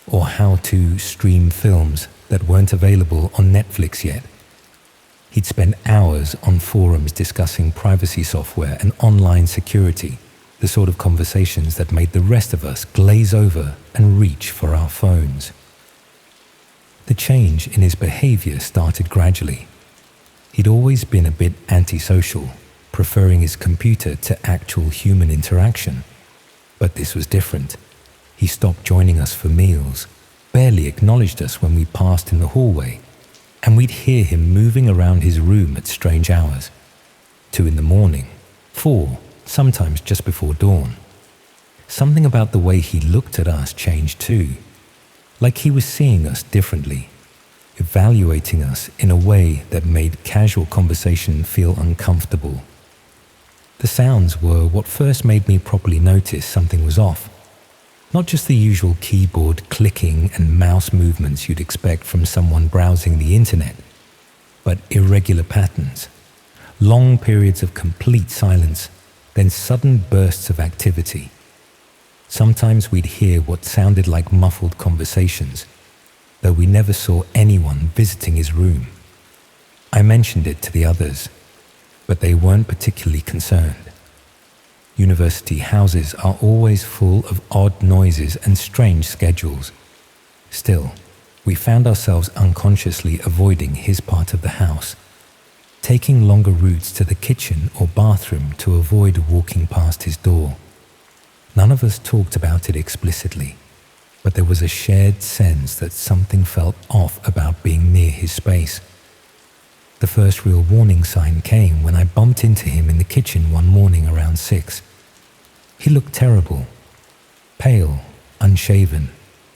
or how to stream films that weren't available on Netflix yet. He'd spend hours on forums discussing privacy software and online security, the sort of conversations that made the rest of us glaze over and reach for our phones. The change in his behavior started gradually. He'd always been a bit antisocial, preferring his computer to actual human interaction. But this was different. He stopped joining us for meals, barely acknowledged us when we passed in the hallway, and we'd hear him moving around his room at strange hours. 2 in the morning, 4, sometimes just before dawn. Something about the way he looked at us changed too. Like he was seeing us differently, evaluating us in a way that made casual conversation feel uncomfortable. The sounds were what first made me properly notice something was off. Not just the usual keyboard clicking and mouse movements you'd expect from someone browsing the internet, but irregular patterns, long periods of complete silence, then sudden bursts of activity. Sometimes we'd hear what sounded like muffled conversations, though we never saw anyone visiting his room. I mentioned it to the others, but they weren't particularly concerned. University houses are always full of odd noises and strange schedules. Still, we found ourselves unconsciously avoiding his part of the house, taking longer routes to the kitchen or bathroom to avoid walking past his door. None of us talked about it explicitly, but there was a shared sense that something felt off about being near his space. The first real warning sign came when I bumped into him in the kitchen one morning around 6. He looked terrible, pale, unshaven,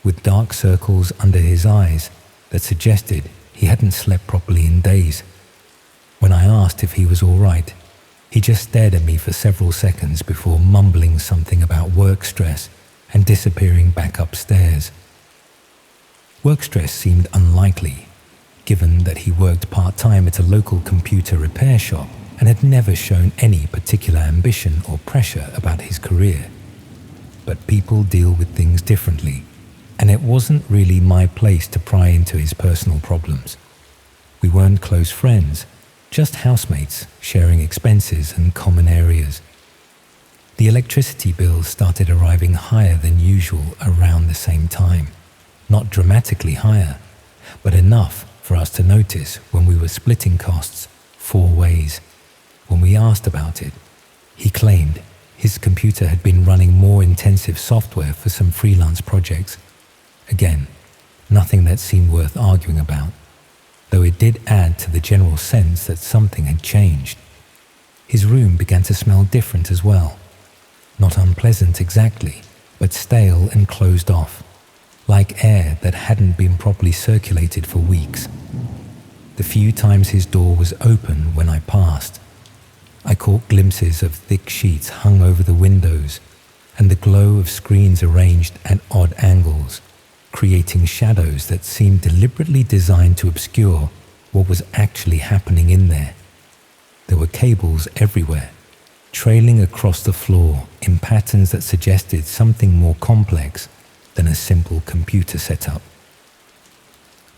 with dark circles under his eyes that suggested he hadn't slept properly in days. When I asked if he was all right, he just stared at me for several seconds before mumbling something about work stress and disappearing back upstairs. Work stress seemed unlikely, given that he worked part-time at a local computer repair shop and had never shown any particular ambition or pressure about his career. But people deal with things differently, and it wasn't really my place to pry into his personal problems. We weren't close friends, just housemates sharing expenses and common areas. The electricity bills started arriving higher than usual around the same time. Not dramatically higher, but enough for us to notice when we were splitting costs 4 ways. When we asked about it, he claimed his computer had been running more intensive software for some freelance projects. Again, nothing that seemed worth arguing about, though it did add to the general sense that something had changed. His room began to smell different as well. Not unpleasant exactly, but stale and closed off, like air that hadn't been properly circulated for weeks. The few times his door was open when I passed, I caught glimpses of thick sheets hung over the windows and the glow of screens arranged at odd angles, creating shadows that seemed deliberately designed to obscure what was actually happening in there. There were cables everywhere, trailing across the floor in patterns that suggested something more complex than a simple computer setup.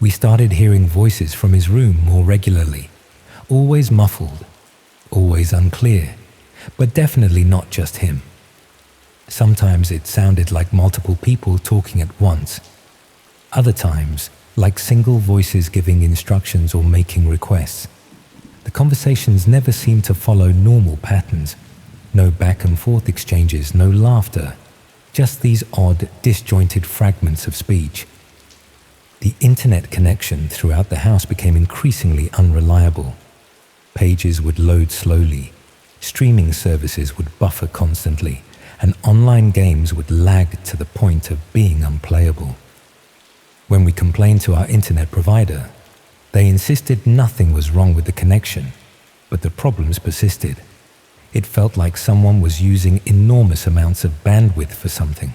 We started hearing voices from his room more regularly, always muffled, always unclear, but definitely not just him. Sometimes it sounded like multiple people talking at once. Other times, like single voices giving instructions or making requests. The conversations never seemed to follow normal patterns. No back and forth exchanges, no laughter, just these odd, disjointed fragments of speech. The internet connection throughout the house became increasingly unreliable. Pages would load slowly, streaming services would buffer constantly, and online games would lag to the point of being unplayable. When we complained to our internet provider, they insisted nothing was wrong with the connection, but the problems persisted. It felt like someone was using enormous amounts of bandwidth for something.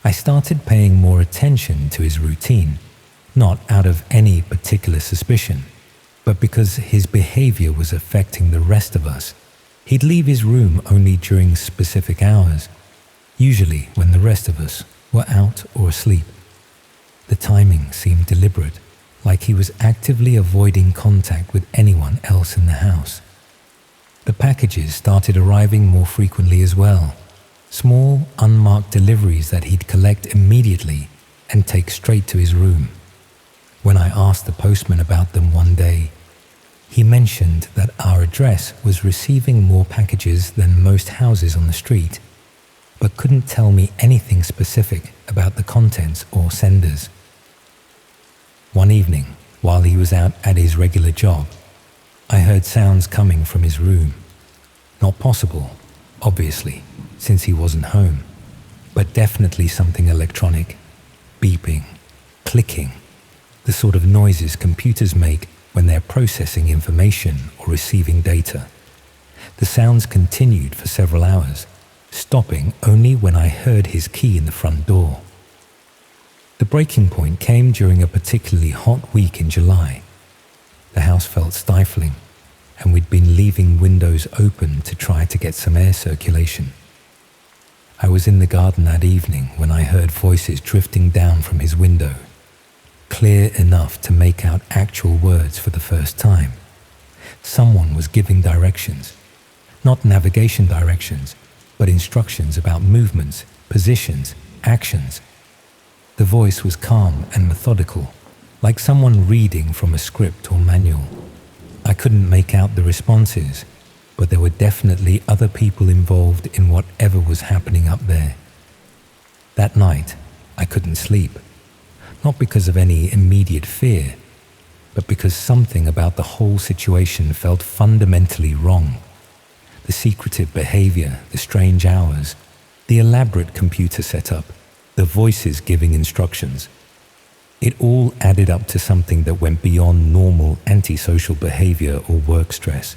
I started paying more attention to his routine, not out of any particular suspicion, but because his behavior was affecting the rest of us. He'd leave his room only during specific hours, usually when the rest of us were out or asleep. The timing seemed deliberate, like he was actively avoiding contact with anyone else in the house. The packages started arriving more frequently as well. Small, unmarked deliveries that he'd collect immediately and take straight to his room. When I asked the postman about them one day, he mentioned that our address was receiving more packages than most houses on the street, but couldn't tell me anything specific about the contents or senders. One evening, while he was out at his regular job, I heard sounds coming from his room. Not possible, obviously, since he wasn't home, but definitely something electronic, beeping, clicking, the sort of noises computers make when they're processing information or receiving data. The sounds continued for several hours, stopping only when I heard his key in the front door. The breaking point came during a particularly hot week in July. The house felt stifling, and we'd been leaving windows open to try to get some air circulation. I was in the garden that evening when I heard voices drifting down from his window, clear enough to make out actual words for the first time. Someone was giving directions, not navigation directions, but instructions about movements, positions, actions. The voice was calm and methodical, like someone reading from a script or manual. I couldn't make out the responses, but there were definitely other people involved in whatever was happening up there. That night, I couldn't sleep, not because of any immediate fear, but because something about the whole situation felt fundamentally wrong. The secretive behavior, the strange hours, the elaborate computer setup, the voices giving instructions. It all added up to something that went beyond normal antisocial behavior or work stress.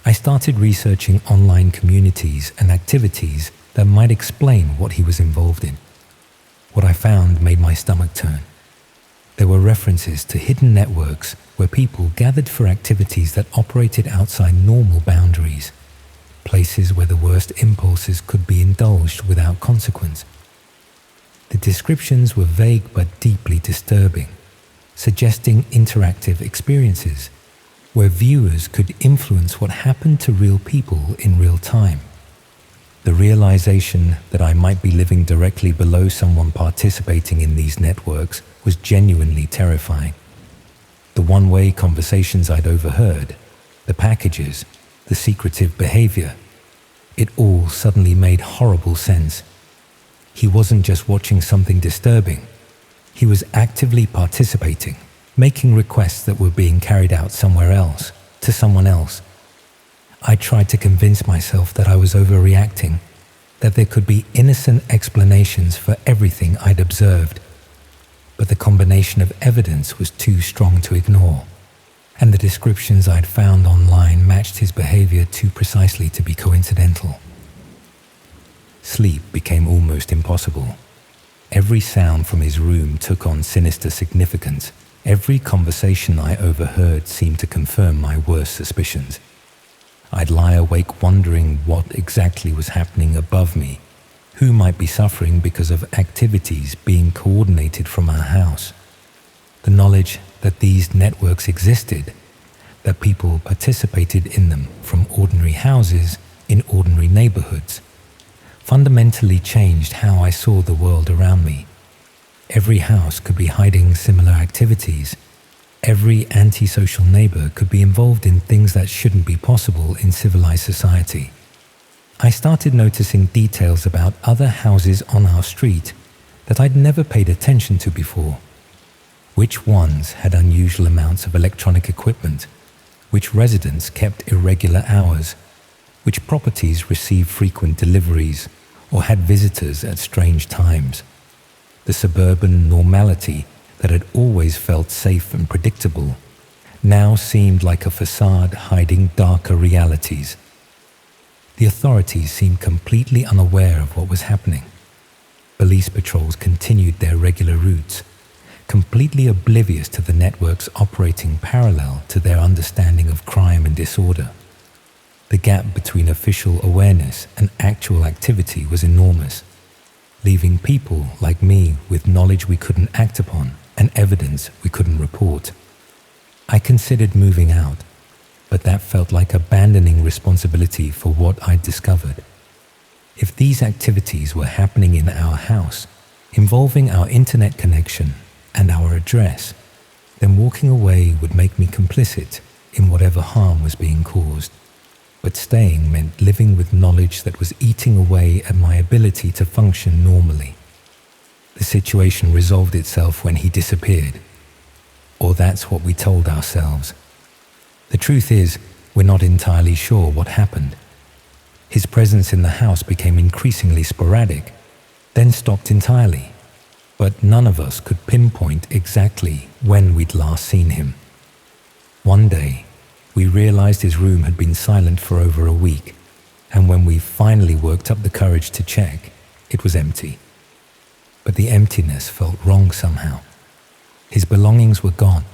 I started researching online communities and activities that might explain what he was involved in. What I found made my stomach turn. There were references to hidden networks where people gathered for activities that operated outside normal boundaries, places where the worst impulses could be indulged without consequence. The descriptions were vague but deeply disturbing, suggesting interactive experiences where viewers could influence what happened to real people in real time. The realization that I might be living directly below someone participating in these networks was genuinely terrifying. The one-way conversations I'd overheard, the packages, the secretive behavior, it all suddenly made horrible sense. He wasn't just watching something disturbing. He was actively participating, making requests that were being carried out somewhere else, to someone else. I tried to convince myself that I was overreacting, that there could be innocent explanations for everything I'd observed. But the combination of evidence was too strong to ignore, and the descriptions I'd found online matched his behavior too precisely to be coincidental. Sleep became almost impossible. Every sound from his room took on sinister significance. Every conversation I overheard seemed to confirm my worst suspicions. I'd lie awake wondering what exactly was happening above me, who might be suffering because of activities being coordinated from our house. The knowledge that these networks existed, that people participated in them from ordinary houses in ordinary neighborhoods, fundamentally changed how I saw the world around me. Every house could be hiding similar activities, Every antisocial neighbor could be involved in things that shouldn't be possible in civilized society. I started noticing details about other houses on our street that I'd never paid attention to before. Which ones had unusual amounts of electronic equipment? Which residents kept irregular hours? Which properties received frequent deliveries or had visitors at strange times? The suburban normality that had always felt safe and predictable now seemed like a facade hiding darker realities. The authorities seemed completely unaware of what was happening. Police patrols continued their regular routes, completely oblivious to the networks operating parallel to their understanding of crime and disorder. The gap between official awareness and actual activity was enormous, leaving people like me with knowledge we couldn't act upon and evidence we couldn't report. I considered moving out, but that felt like abandoning responsibility for what I'd discovered. If these activities were happening in our house, involving our internet connection and our address, then walking away would make me complicit in whatever harm was being caused. But staying meant living with knowledge that was eating away at my ability to function normally. The situation resolved itself when he disappeared. Or that's what we told ourselves. The truth is, we're not entirely sure what happened. His presence in the house became increasingly sporadic, then stopped entirely. But none of us could pinpoint exactly when we'd last seen him. One day, we realized his room had been silent for over a week, and when we finally worked up the courage to check, it was empty. But the emptiness felt wrong somehow. His belongings were gone,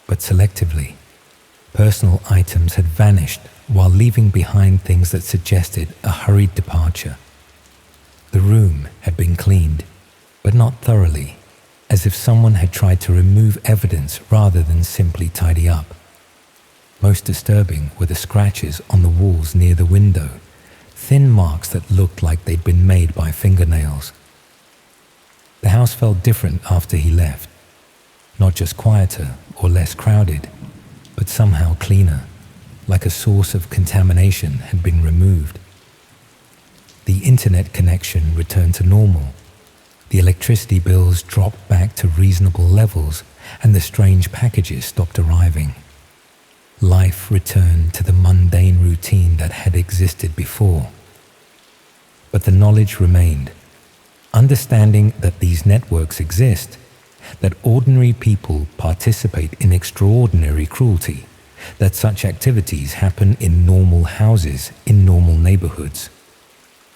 but selectively. Personal items had vanished while leaving behind things that suggested a hurried departure. The room had been cleaned, but not thoroughly, as if someone had tried to remove evidence rather than simply tidy up. Most disturbing were the scratches on the walls near the window, thin marks that looked like they'd been made by fingernails. The house felt different after he left, not just quieter or less crowded, but somehow cleaner, like a source of contamination had been removed. The internet connection returned to normal. The electricity bills dropped back to reasonable levels, and the strange packages stopped arriving. Life returned to the mundane routine that had existed before. But the knowledge remained. Understanding that these networks exist, that ordinary people participate in extraordinary cruelty, that such activities happen in normal houses, in normal neighborhoods.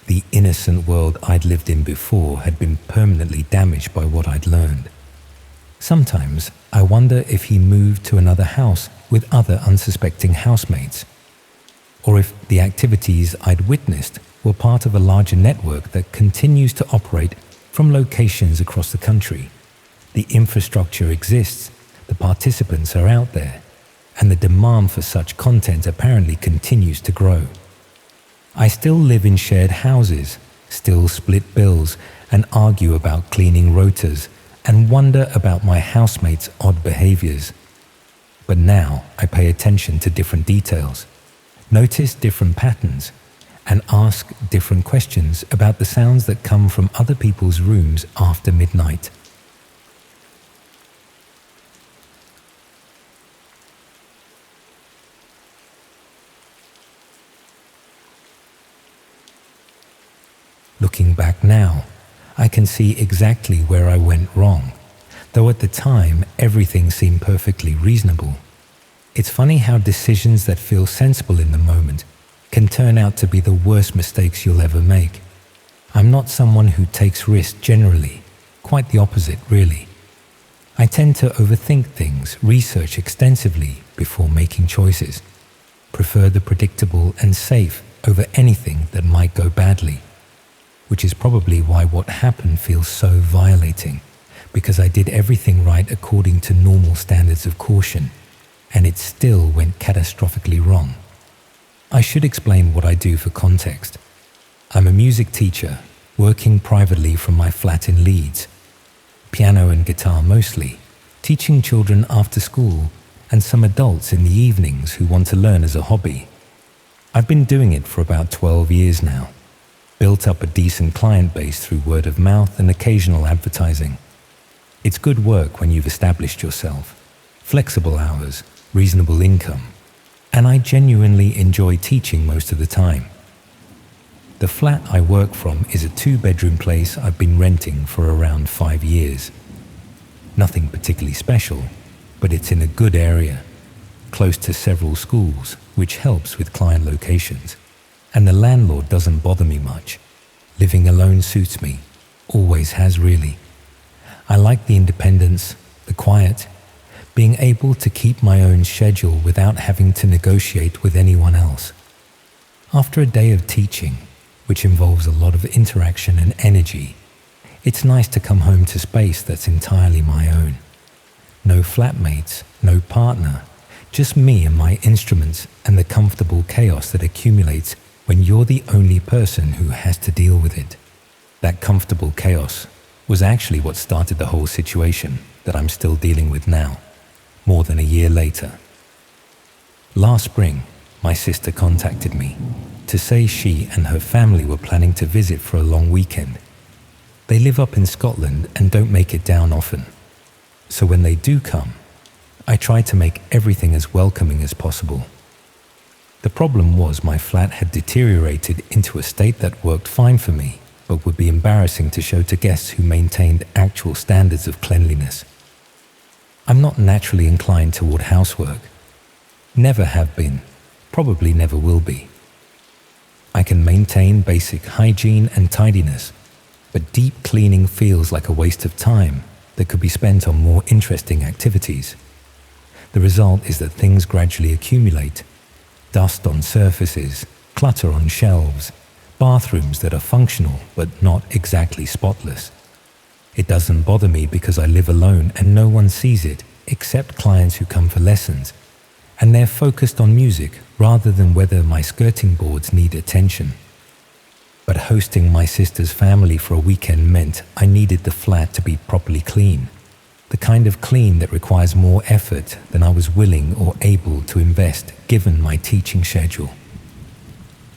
The innocent world I'd lived in before had been permanently damaged by what I'd learned. Sometimes I wonder if he moved to another house with other unsuspecting housemates, or if the activities I'd witnessed were part of a larger network that continues to operate from locations across the country. The infrastructure exists, the participants are out there, and the demand for such content apparently continues to grow. I still live in shared houses, still split bills and argue about cleaning rotas and wonder about my housemates' odd behaviors. But now I pay attention to different details, notice different patterns, and ask different questions about the sounds that come from other people's rooms after midnight. Looking back now, I can see exactly where I went wrong, though at the time everything seemed perfectly reasonable. It's funny how decisions that feel sensible in the moment can turn out to be the worst mistakes you'll ever make. I'm not someone who takes risks generally, quite the opposite really. I tend to overthink things, research extensively before making choices, prefer the predictable and safe over anything that might go badly, which is probably why what happened feels so violating, because I did everything right according to normal standards of caution, and it still went catastrophically wrong. I should explain what I do for context. I'm a music teacher, working privately from my flat in Leeds. Piano and guitar mostly, teaching children after school and some adults in the evenings who want to learn as a hobby. I've been doing it for about 12 years now, built up a decent client base through word of mouth and occasional advertising. It's good work when you've established yourself, flexible hours, reasonable income, and I genuinely enjoy teaching most of the time. The flat I work from is a 2-bedroom place I've been renting for around 5 years. Nothing particularly special, but it's in a good area, close to several schools, which helps with client locations. And the landlord doesn't bother me much. Living alone suits me, always has really. I like the independence, the quiet, being able to keep my own schedule without having to negotiate with anyone else. After a day of teaching, which involves a lot of interaction and energy, it's nice to come home to space that's entirely my own. No flatmates, no partner, just me and my instruments and the comfortable chaos that accumulates when you're the only person who has to deal with it. That comfortable chaos was actually what started the whole situation that I'm still dealing with now, more than a year later. Last spring, my sister contacted me to say she and her family were planning to visit for a long weekend. They live up in Scotland and don't make it down often. So when they do come, I try to make everything as welcoming as possible. The problem was my flat had deteriorated into a state that worked fine for me, but would be embarrassing to show to guests who maintained actual standards of cleanliness. I'm not naturally inclined toward housework. Never have been, probably never will be. I can maintain basic hygiene and tidiness, but deep cleaning feels like a waste of time that could be spent on more interesting activities. The result is that things gradually accumulate. Dust on surfaces, clutter on shelves, bathrooms that are functional but not exactly spotless. It doesn't bother me because I live alone and no one sees it except clients who come for lessons, and they're focused on music rather than whether my skirting boards need attention. But hosting my sister's family for a weekend meant I needed the flat to be properly clean, the kind of clean that requires more effort than I was willing or able to invest given my teaching schedule.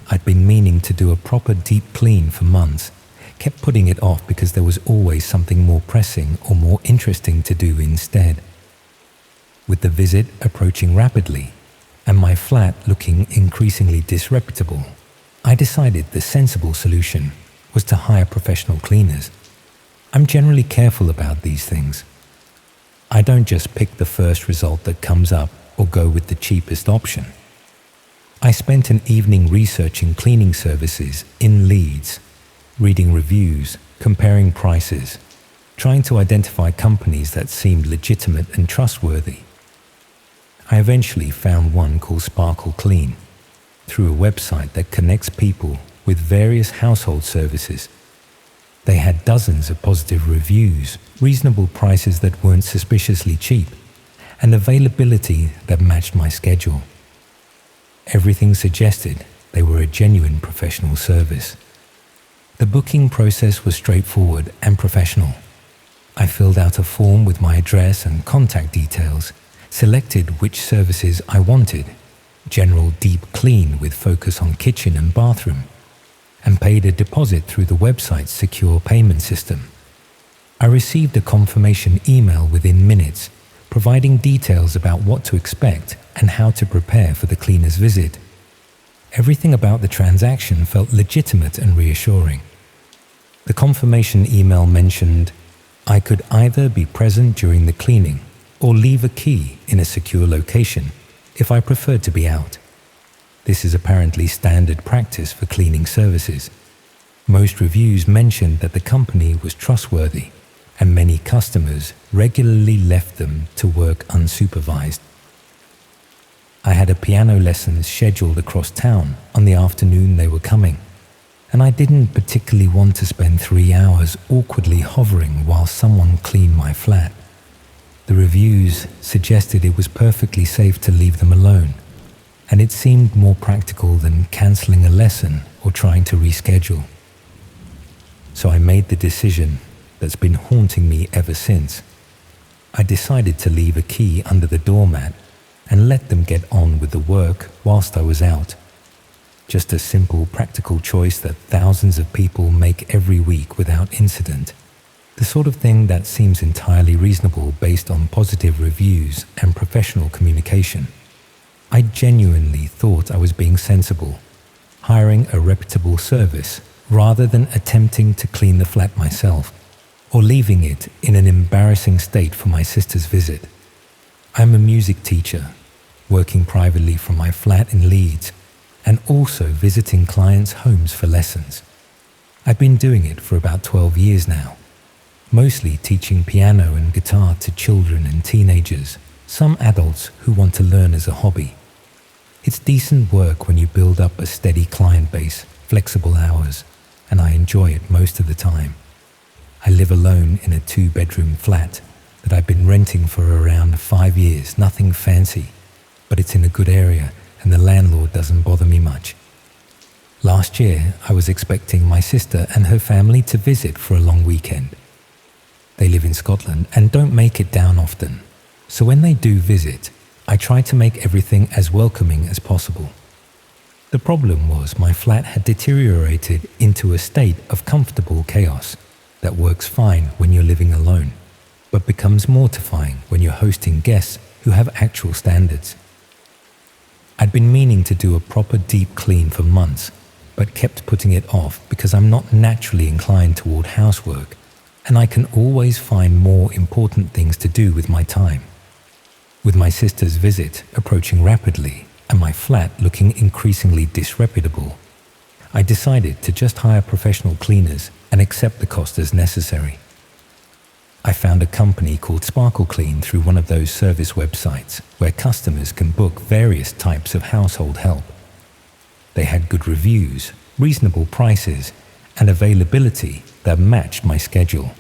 I'd been meaning to do a proper deep clean for months, kept putting it off because there was always something more pressing or more interesting to do instead. With the visit approaching rapidly and my flat looking increasingly disreputable, I decided the sensible solution was to hire professional cleaners. I'm generally careful about these things. I don't just pick the first result that comes up or go with the cheapest option. I spent an evening researching cleaning services in Leeds, reading reviews, comparing prices, trying to identify companies that seemed legitimate and trustworthy. I eventually found one called Sparkle Clean, through a website that connects people with various household services. They had dozens of positive reviews, reasonable prices that weren't suspiciously cheap, and availability that matched my schedule. Everything suggested they were a genuine professional service. The booking process was straightforward and professional. I filled out a form with my address and contact details, selected which services I wanted, general deep clean with focus on kitchen and bathroom, and paid a deposit through the website's secure payment system. I received a confirmation email within minutes, providing details about what to expect and how to prepare for the cleaner's visit. Everything about the transaction felt legitimate and reassuring. The confirmation email mentioned I could either be present during the cleaning or leave a key in a secure location if I preferred to be out. This is apparently standard practice for cleaning services. Most reviews mentioned that the company was trustworthy, and many customers regularly left them to work unsupervised. I had a piano lesson scheduled across town on the afternoon they were coming, and I didn't particularly want to spend 3 hours awkwardly hovering while someone cleaned my flat. The reviews suggested it was perfectly safe to leave them alone, and it seemed more practical than cancelling a lesson or trying to reschedule. So I made the decision that's been haunting me ever since. I decided to leave a key under the doormat and let them get on with the work whilst I was out. Just a simple, practical choice that thousands of people make every week without incident. The sort of thing that seems entirely reasonable based on positive reviews and professional communication. I genuinely thought I was being sensible, hiring a reputable service rather than attempting to clean the flat myself, or leaving it in an embarrassing state for my sister's visit. I'm a music teacher, working privately from my flat in Leeds, and also visiting clients' homes for lessons. I've been doing it for about 12 years now, mostly teaching piano and guitar to children and teenagers, some adults who want to learn as a hobby. It's decent work when you build up a steady client base, flexible hours, and I enjoy it most of the time. I live alone in a 2-bedroom flat that I've been renting for around 5 years, nothing fancy, but it's in a good area and the landlord doesn't bother me much. Last year, I was expecting my sister and her family to visit for a long weekend. They live in Scotland and don't make it down often, so when they do visit, I try to make everything as welcoming as possible. The problem was my flat had deteriorated into a state of comfortable chaos that works fine when you're living alone, but becomes mortifying when you're hosting guests who have actual standards. I'd been meaning to do a proper deep clean for months, but kept putting it off because I'm not naturally inclined toward housework, and I can always find more important things to do with my time. With my sister's visit approaching rapidly and my flat looking increasingly disreputable, I decided to just hire professional cleaners and accept the cost as necessary. I found a company called Sparkle Clean through one of those service websites where customers can book various types of household help. They had good reviews, reasonable prices, and availability that matched my schedule.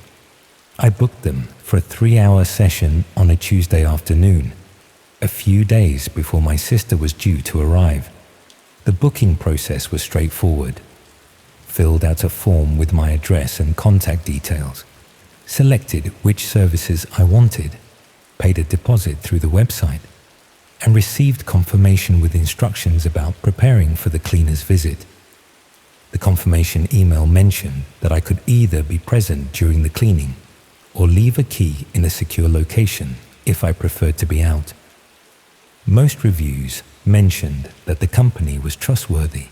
I booked them for a 3-hour session on a Tuesday afternoon, a few days before my sister was due to arrive. The booking process was straightforward. Filled out a form with my address and contact details, selected which services I wanted, paid a deposit through the website, and received confirmation with instructions about preparing for the cleaner's visit. The confirmation email mentioned that I could either be present during the cleaning or leave a key in a secure location if I preferred to be out. Most reviews mentioned that the company was trustworthy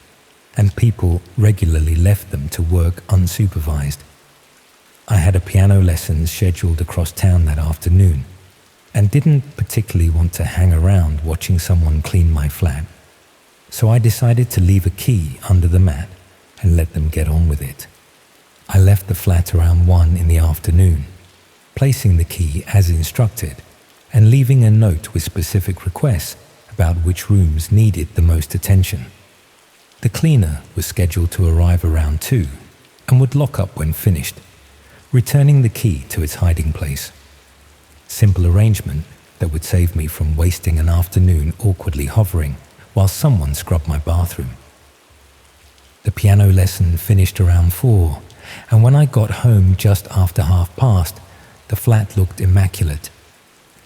and people regularly left them to work unsupervised. I had a piano lesson scheduled across town that afternoon and didn't particularly want to hang around watching someone clean my flat, so I decided to leave a key under the mat and let them get on with it. I left the flat around 1 in the afternoon, placing the key as instructed and leaving a note with specific requests about which rooms needed the most attention. The cleaner was scheduled to arrive around 2 and would lock up when finished, returning the key to its hiding place. Simple arrangement that would save me from wasting an afternoon awkwardly hovering while someone scrubbed my bathroom. The piano lesson finished around 4, and when I got home just after past, the flat looked immaculate.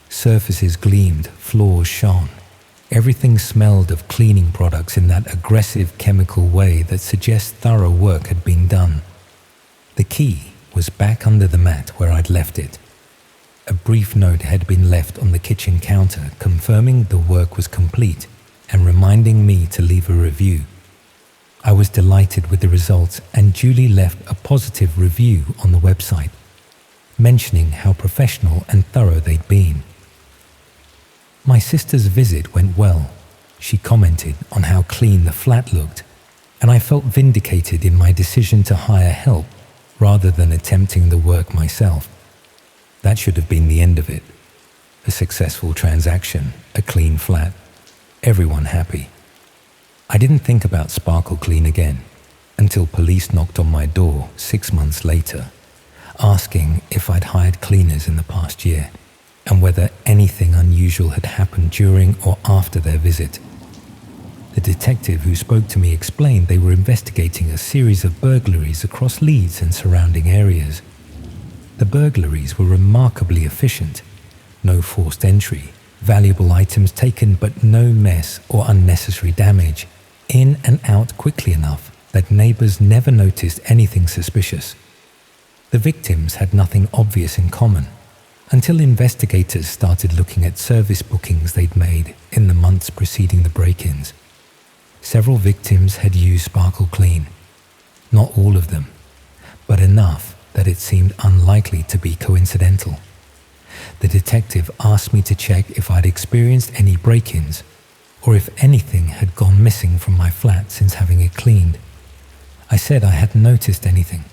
Surfaces gleamed, floors shone. Everything smelled of cleaning products in that aggressive chemical way that suggests thorough work had been done. The key was back under the mat where I'd left it. A brief note had been left on the kitchen counter confirming the work was complete and reminding me to leave a review. I was delighted with the results and duly left a positive review on the website, mentioning how professional and thorough they'd been. My sister's visit went well. She commented on how clean the flat looked, and I felt vindicated in my decision to hire help rather than attempting the work myself. That should have been the end of it. A successful transaction, a clean flat, everyone happy. I didn't think about Sparkle Clean again until police knocked on my door 6 months later, asking if I'd hired cleaners in the past year and whether anything unusual had happened during or after their visit. The detective who spoke to me explained they were investigating a series of burglaries across Leeds and surrounding areas. The burglaries were remarkably efficient, no forced entry, valuable items taken but no mess or unnecessary damage, in and out quickly enough that neighbors never noticed anything suspicious. The victims had nothing obvious in common until investigators started looking at service bookings they'd made in the months preceding the break-ins. Several victims had used Sparkle Clean. Not all of them, but enough that it seemed unlikely to be coincidental. The detective asked me to check if I'd experienced any break-ins or if anything had gone missing from my flat since having it cleaned. I said I hadn't noticed anything,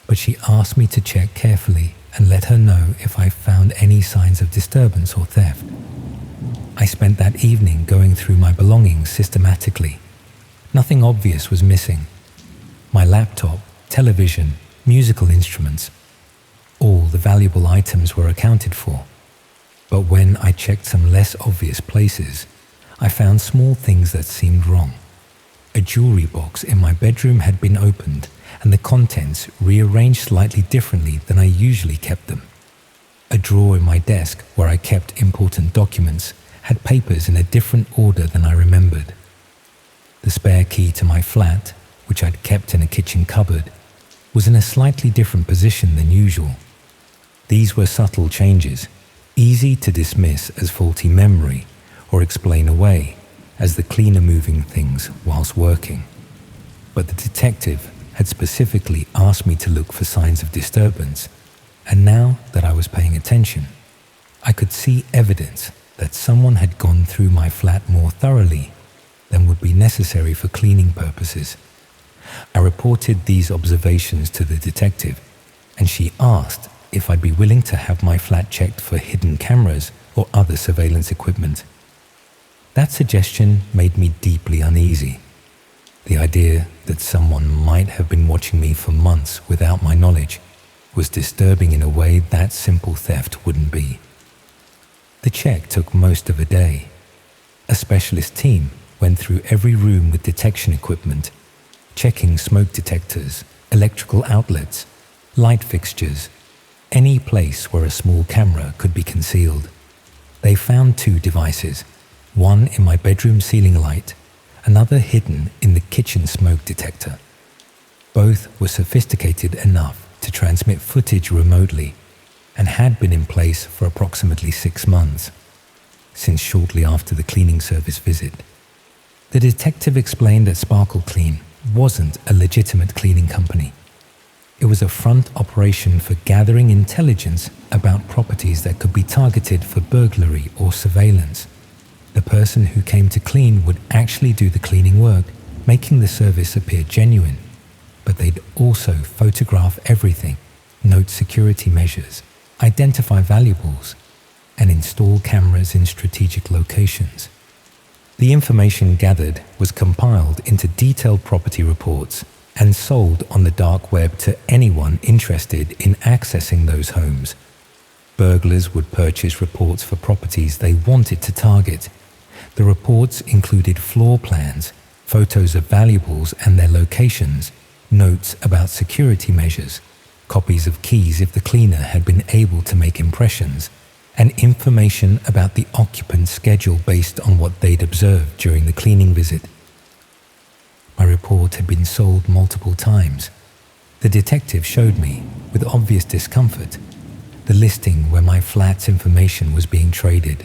but she asked me to check carefully and let her know if I found any signs of disturbance or theft. I spent that evening going through my belongings systematically. Nothing obvious was missing. My laptop, television, musical instruments, all the valuable items were accounted for. But when I checked some less obvious places, I found small things that seemed wrong. A jewelry box in my bedroom had been opened and the contents rearranged slightly differently than I usually kept them. A drawer in my desk where I kept important documents had papers in a different order than I remembered. The spare key to my flat, which I'd kept in a kitchen cupboard, was in a slightly different position than usual. These were subtle changes, easy to dismiss as faulty memory or explain away as the cleaner moving things whilst working. But the detective had specifically asked me to look for signs of disturbance, and now that I was paying attention, I could see evidence that someone had gone through my flat more thoroughly than would be necessary for cleaning purposes. I reported these observations to the detective, and she asked if I'd be willing to have my flat checked for hidden cameras or other surveillance equipment. That suggestion made me deeply uneasy. The idea that someone might have been watching me for months without my knowledge was disturbing in a way that simple theft wouldn't be. The check took most of a day. A specialist team went through every room with detection equipment, checking smoke detectors, electrical outlets, light fixtures, any place where a small camera could be concealed. They found 2 devices, one in my bedroom ceiling light, another hidden in the kitchen smoke detector. Both were sophisticated enough to transmit footage remotely and had been in place for approximately 6 months, since shortly after the cleaning service visit. The detective explained that Sparkle Clean wasn't a legitimate cleaning company. It was a front operation for gathering intelligence about properties that could be targeted for burglary or surveillance. The person who came to clean would actually do the cleaning work, making the service appear genuine, but they'd also photograph everything, note security measures, identify valuables, and install cameras in strategic locations. The information gathered was compiled into detailed property reports and sold on the dark web to anyone interested in accessing those homes. Burglars would purchase reports for properties they wanted to target. The reports included floor plans, photos of valuables and their locations, notes about security measures, copies of keys if the cleaner had been able to make impressions, and information about the occupant's schedule based on what they'd observed during the cleaning visit. My report had been sold multiple times. The detective showed me, with obvious discomfort, the listing where my flat's information was being traded.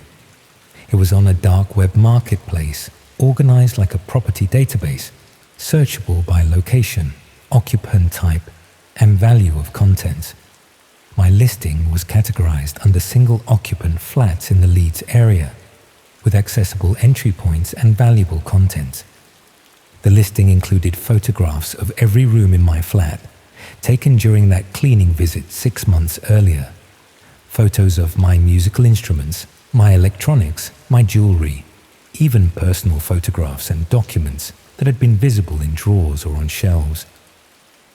It was on a dark web marketplace, organized like a property database, searchable by location, occupant type, and value of contents. My listing was categorized under single occupant flats in the Leeds area, with accessible entry points and valuable contents. The listing included photographs of every room in my flat, taken during that cleaning visit 6 months earlier. Photos of my musical instruments, my electronics, my jewelry, even personal photographs and documents that had been visible in drawers or on shelves.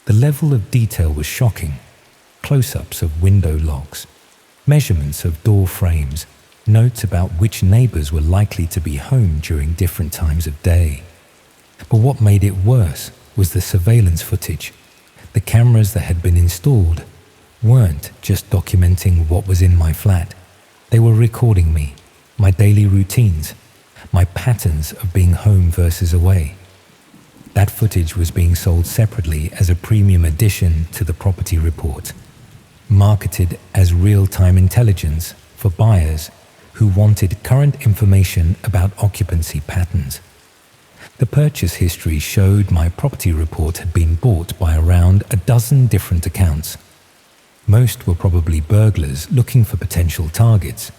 The level of detail was shocking. Close-ups of window locks, measurements of door frames, notes about which neighbors were likely to be home during different times of day. But what made it worse was the surveillance footage. The cameras that had been installed weren't just documenting what was in my flat. They were recording me, my daily routines, my patterns of being home versus away. That footage was being sold separately as a premium addition to the property report, marketed as real-time intelligence for buyers who wanted current information about occupancy patterns. The purchase history showed my property report had been bought by around a dozen different accounts. Most were probably burglars looking for potential targets,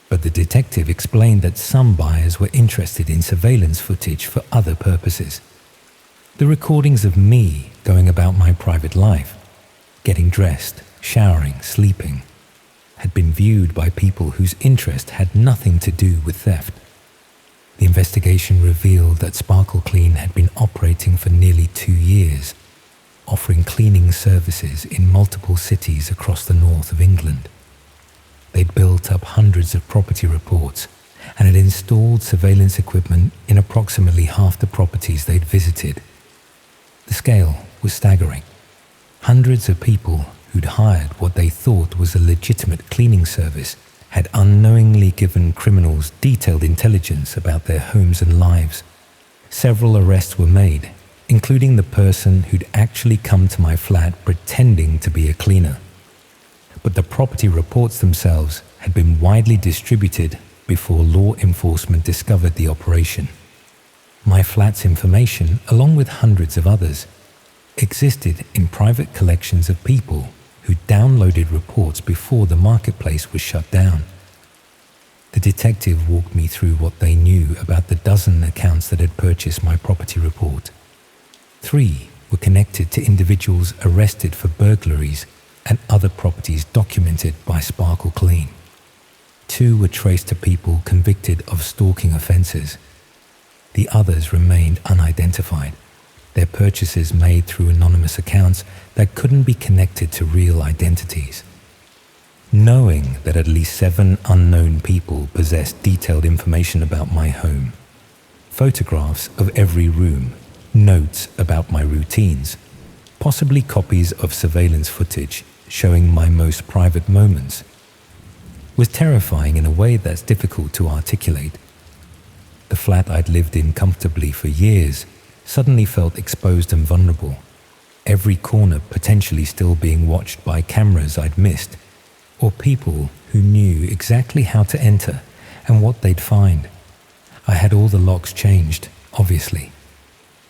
but the detective explained that some buyers were interested in surveillance footage for other purposes. The recordings of me going about my private life, getting dressed, showering, sleeping, had been viewed by people whose interest had nothing to do with theft. The investigation revealed that Sparkle Clean had been operating for nearly 2 years, offering cleaning services in multiple cities across the north of England. They'd built up hundreds of property reports and had installed surveillance equipment in approximately half the properties they'd visited. The scale was staggering. Hundreds of people who'd hired what they thought was a legitimate cleaning service had unknowingly given criminals detailed intelligence about their homes and lives. Several arrests were made, including the person who'd actually come to my flat pretending to be a cleaner. But the property reports themselves had been widely distributed before law enforcement discovered the operation. My flat's information, along with hundreds of others, existed in private collections of people who downloaded reports before the marketplace was shut down. The detective walked me through what they knew about the dozen accounts that had purchased my property report. 3 were connected to individuals arrested for burglaries and other properties documented by Sparkle Clean. 2 were traced to people convicted of stalking offences. The others remained unidentified, their purchases made through anonymous accounts that couldn't be connected to real identities. Knowing that at least 7 unknown people possessed detailed information about my home, photographs of every room, notes about my routines, possibly copies of surveillance footage showing my most private moments, was terrifying in a way that's difficult to articulate. The flat I'd lived in comfortably for years suddenly felt exposed and vulnerable, every corner potentially still being watched by cameras I'd missed, or people who knew exactly how to enter and what they'd find. I had all the locks changed, obviously.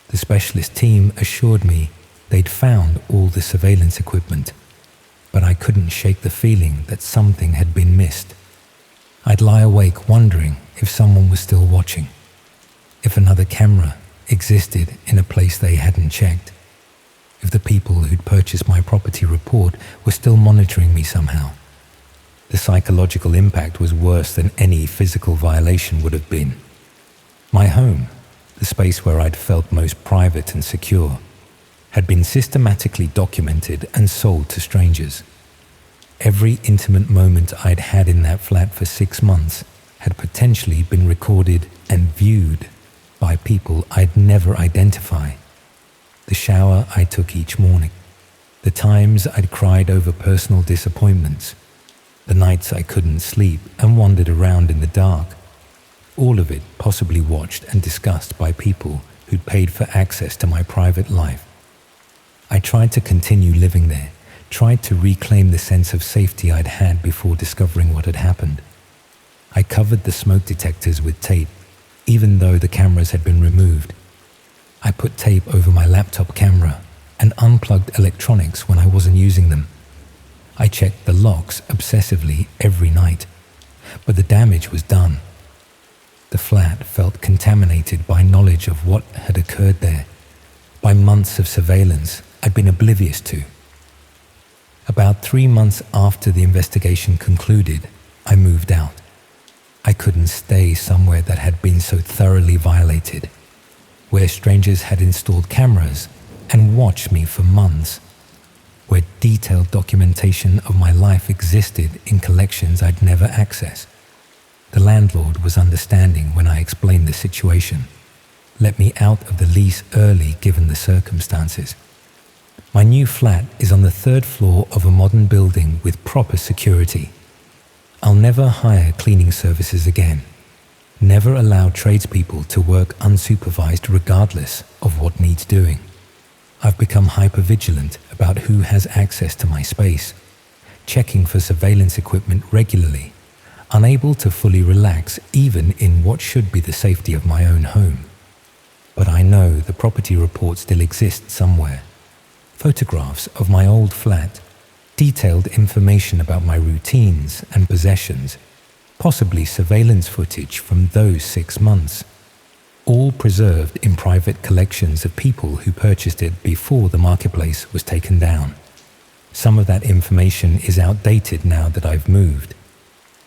The specialist team assured me they'd found all the surveillance equipment, but I couldn't shake the feeling that something had been missed. I'd lie awake wondering if someone was still watching, if another camera existed in a place they hadn't checked, if the people who'd purchased my property report were still monitoring me somehow. The psychological impact was worse than any physical violation would have been. My home, the space where I'd felt most private and secure, had been systematically documented and sold to strangers. Every intimate moment I'd had in that flat for 6 months had potentially been recorded and viewed by people I'd never identify. The shower I took each morning, the times I'd cried over personal disappointments, the nights I couldn't sleep and wandered around in the dark, all of it possibly watched and discussed by people who'd paid for access to my private life. I tried to continue living there, tried to reclaim the sense of safety I'd had before discovering what had happened. I covered the smoke detectors with tape, even though the cameras had been removed. I put tape over my laptop camera and unplugged electronics when I wasn't using them. I checked the locks obsessively every night, but the damage was done. The flat felt contaminated by knowledge of what had occurred there, by months of surveillance I'd been oblivious to. About 3 months after the investigation concluded, I moved out. I couldn't stay somewhere that had been so thoroughly violated, where strangers had installed cameras and watched me for months, where detailed documentation of my life existed in collections I'd never accessed. The landlord was understanding when I explained the situation, let me out of the lease early given the circumstances. My new flat is on the 3rd floor of a modern building with proper security. I'll never hire cleaning services again. Never allow tradespeople to work unsupervised regardless of what needs doing. I've become hyper-vigilant about who has access to my space, checking for surveillance equipment regularly, unable to fully relax even in what should be the safety of my own home. But I know the property report still exists somewhere. Photographs of my old flat, detailed information about my routines and possessions, possibly surveillance footage from those 6 months, all preserved in private collections of people who purchased it before the marketplace was taken down. Some of that information is outdated now that I've moved,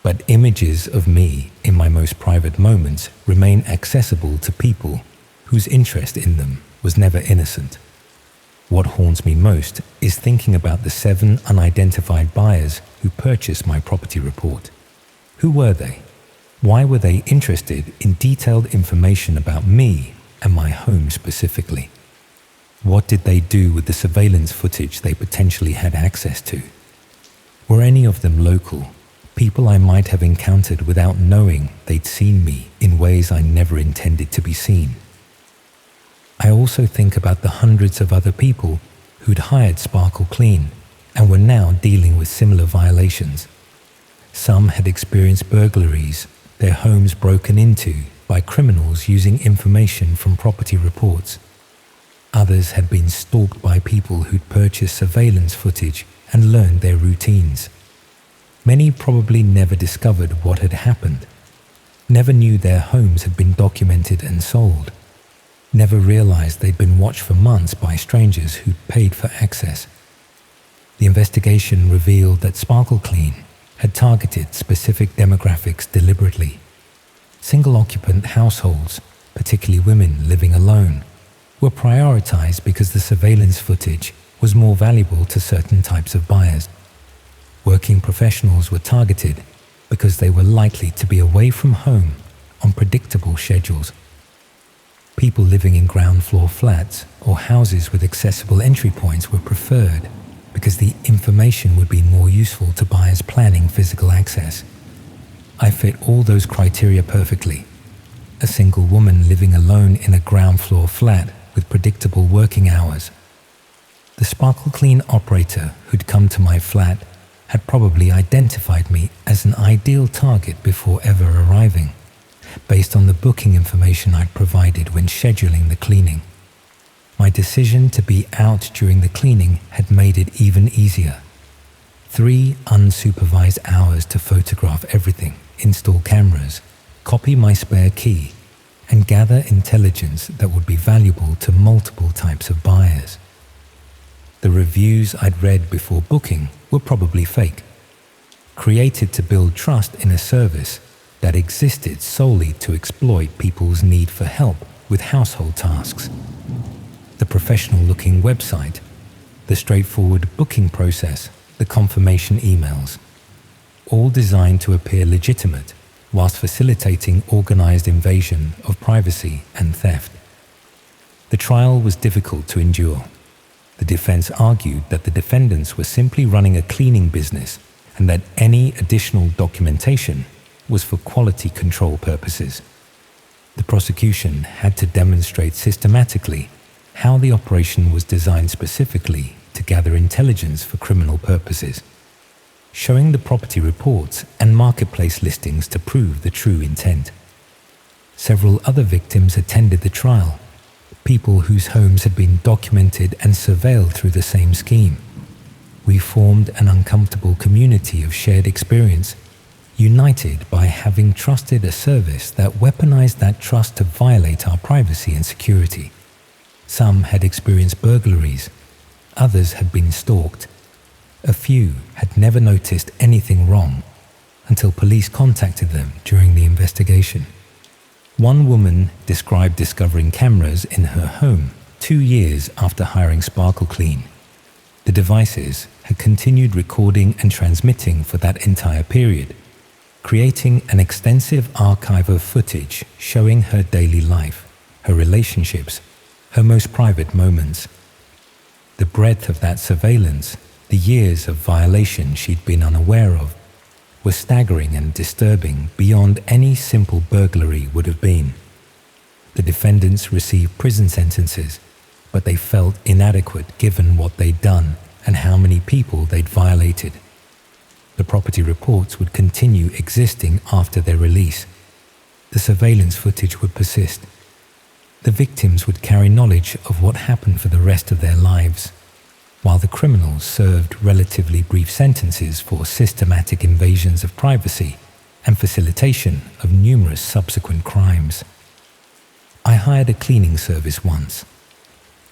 but images of me in my most private moments remain accessible to people whose interest in them was never innocent. What haunts me most is thinking about the 7 unidentified buyers who purchased my property report. Who were they? Why were they interested in detailed information about me and my home specifically? What did they do with the surveillance footage they potentially had access to? Were any of them local, people I might have encountered without knowing they'd seen me in ways I never intended to be seen? I also think about the hundreds of other people who'd hired Sparkle Clean and were now dealing with similar violations. Some had experienced burglaries, their homes broken into by criminals using information from property reports. Others had been stalked by people who'd purchased surveillance footage and learned their routines. Many probably never discovered what had happened, never knew their homes had been documented and sold, never realized they'd been watched for months by strangers who'd paid for access. The investigation revealed that Sparkle Clean had targeted specific demographics deliberately. Single-occupant households, particularly women living alone, were prioritized because the surveillance footage was more valuable to certain types of buyers. Working professionals were targeted because they were likely to be away from home on predictable schedules. People living in ground floor flats or houses with accessible entry points were preferred because the information would be more useful to buyers planning physical access. I fit all those criteria perfectly. A single woman living alone in a ground floor flat with predictable working hours. The Sparkle Clean operator who'd come to my flat had probably identified me as an ideal target before ever arriving, based on the booking information I'd provided when scheduling the cleaning. My decision to be out during the cleaning had made it even easier. 3 unsupervised hours to photograph everything, install cameras, copy my spare key, and gather intelligence that would be valuable to multiple types of buyers. The reviews I'd read before booking were probably fake, created to build trust in a service that existed solely to exploit people's need for help with household tasks. The professional-looking website, the straightforward booking process, the confirmation emails, all designed to appear legitimate whilst facilitating organized invasion of privacy and theft. The trial was difficult to endure. The defense argued that the defendants were simply running a cleaning business and that any additional documentation was for quality control purposes. The prosecution had to demonstrate systematically how the operation was designed specifically to gather intelligence for criminal purposes, showing the property reports and marketplace listings to prove the true intent. Several other victims attended the trial, people whose homes had been documented and surveilled through the same scheme. We formed an uncomfortable community of shared experience, united by having trusted a service that weaponized that trust to violate our privacy and security. Some had experienced burglaries, others had been stalked. A few had never noticed anything wrong until police contacted them during the investigation. One woman described discovering cameras in her home 2 years after hiring Sparkle Clean. The devices had continued recording and transmitting for that entire period, creating an extensive archive of footage showing her daily life, her relationships, her most private moments. The breadth of that surveillance, the years of violation she'd been unaware of, were staggering and disturbing beyond any simple burglary would have been. The defendants received prison sentences, but they felt inadequate given what they'd done and how many people they'd violated. The property reports would continue existing after their release. The surveillance footage would persist. The victims would carry knowledge of what happened for the rest of their lives, while the criminals served relatively brief sentences for systematic invasions of privacy and facilitation of numerous subsequent crimes. I hired a cleaning service once.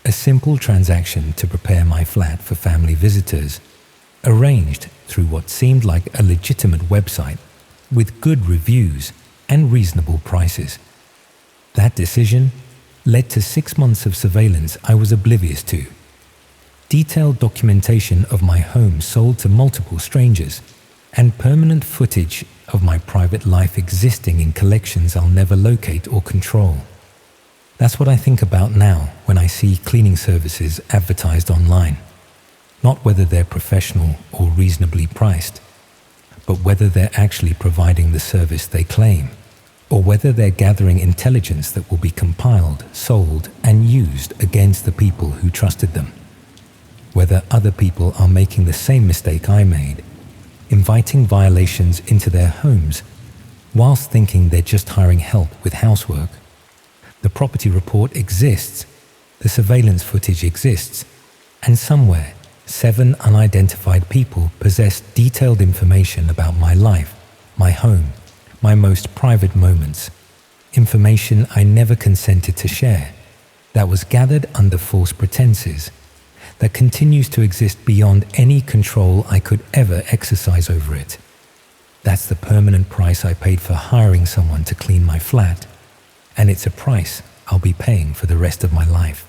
A simple transaction to prepare my flat for family visitors, arranged through what seemed like a legitimate website with good reviews and reasonable prices. That decision led to 6 months of surveillance I was oblivious to. Detailed documentation of my home sold to multiple strangers, and permanent footage of my private life existing in collections I'll never locate or control. That's what I think about now when I see cleaning services advertised online. Not whether they're professional or reasonably priced, but whether they're actually providing the service they claim, or whether they're gathering intelligence that will be compiled, sold, and used against the people who trusted them. Whether other people are making the same mistake I made, inviting violations into their homes whilst thinking they're just hiring help with housework. The property report exists, the surveillance footage exists, and somewhere 7 unidentified people possess detailed information about my life, my home, my most private moments, information I never consented to share, that was gathered under false pretenses, that continues to exist beyond any control I could ever exercise over it. That's the permanent price I paid for hiring someone to clean my flat, and it's a price I'll be paying for the rest of my life.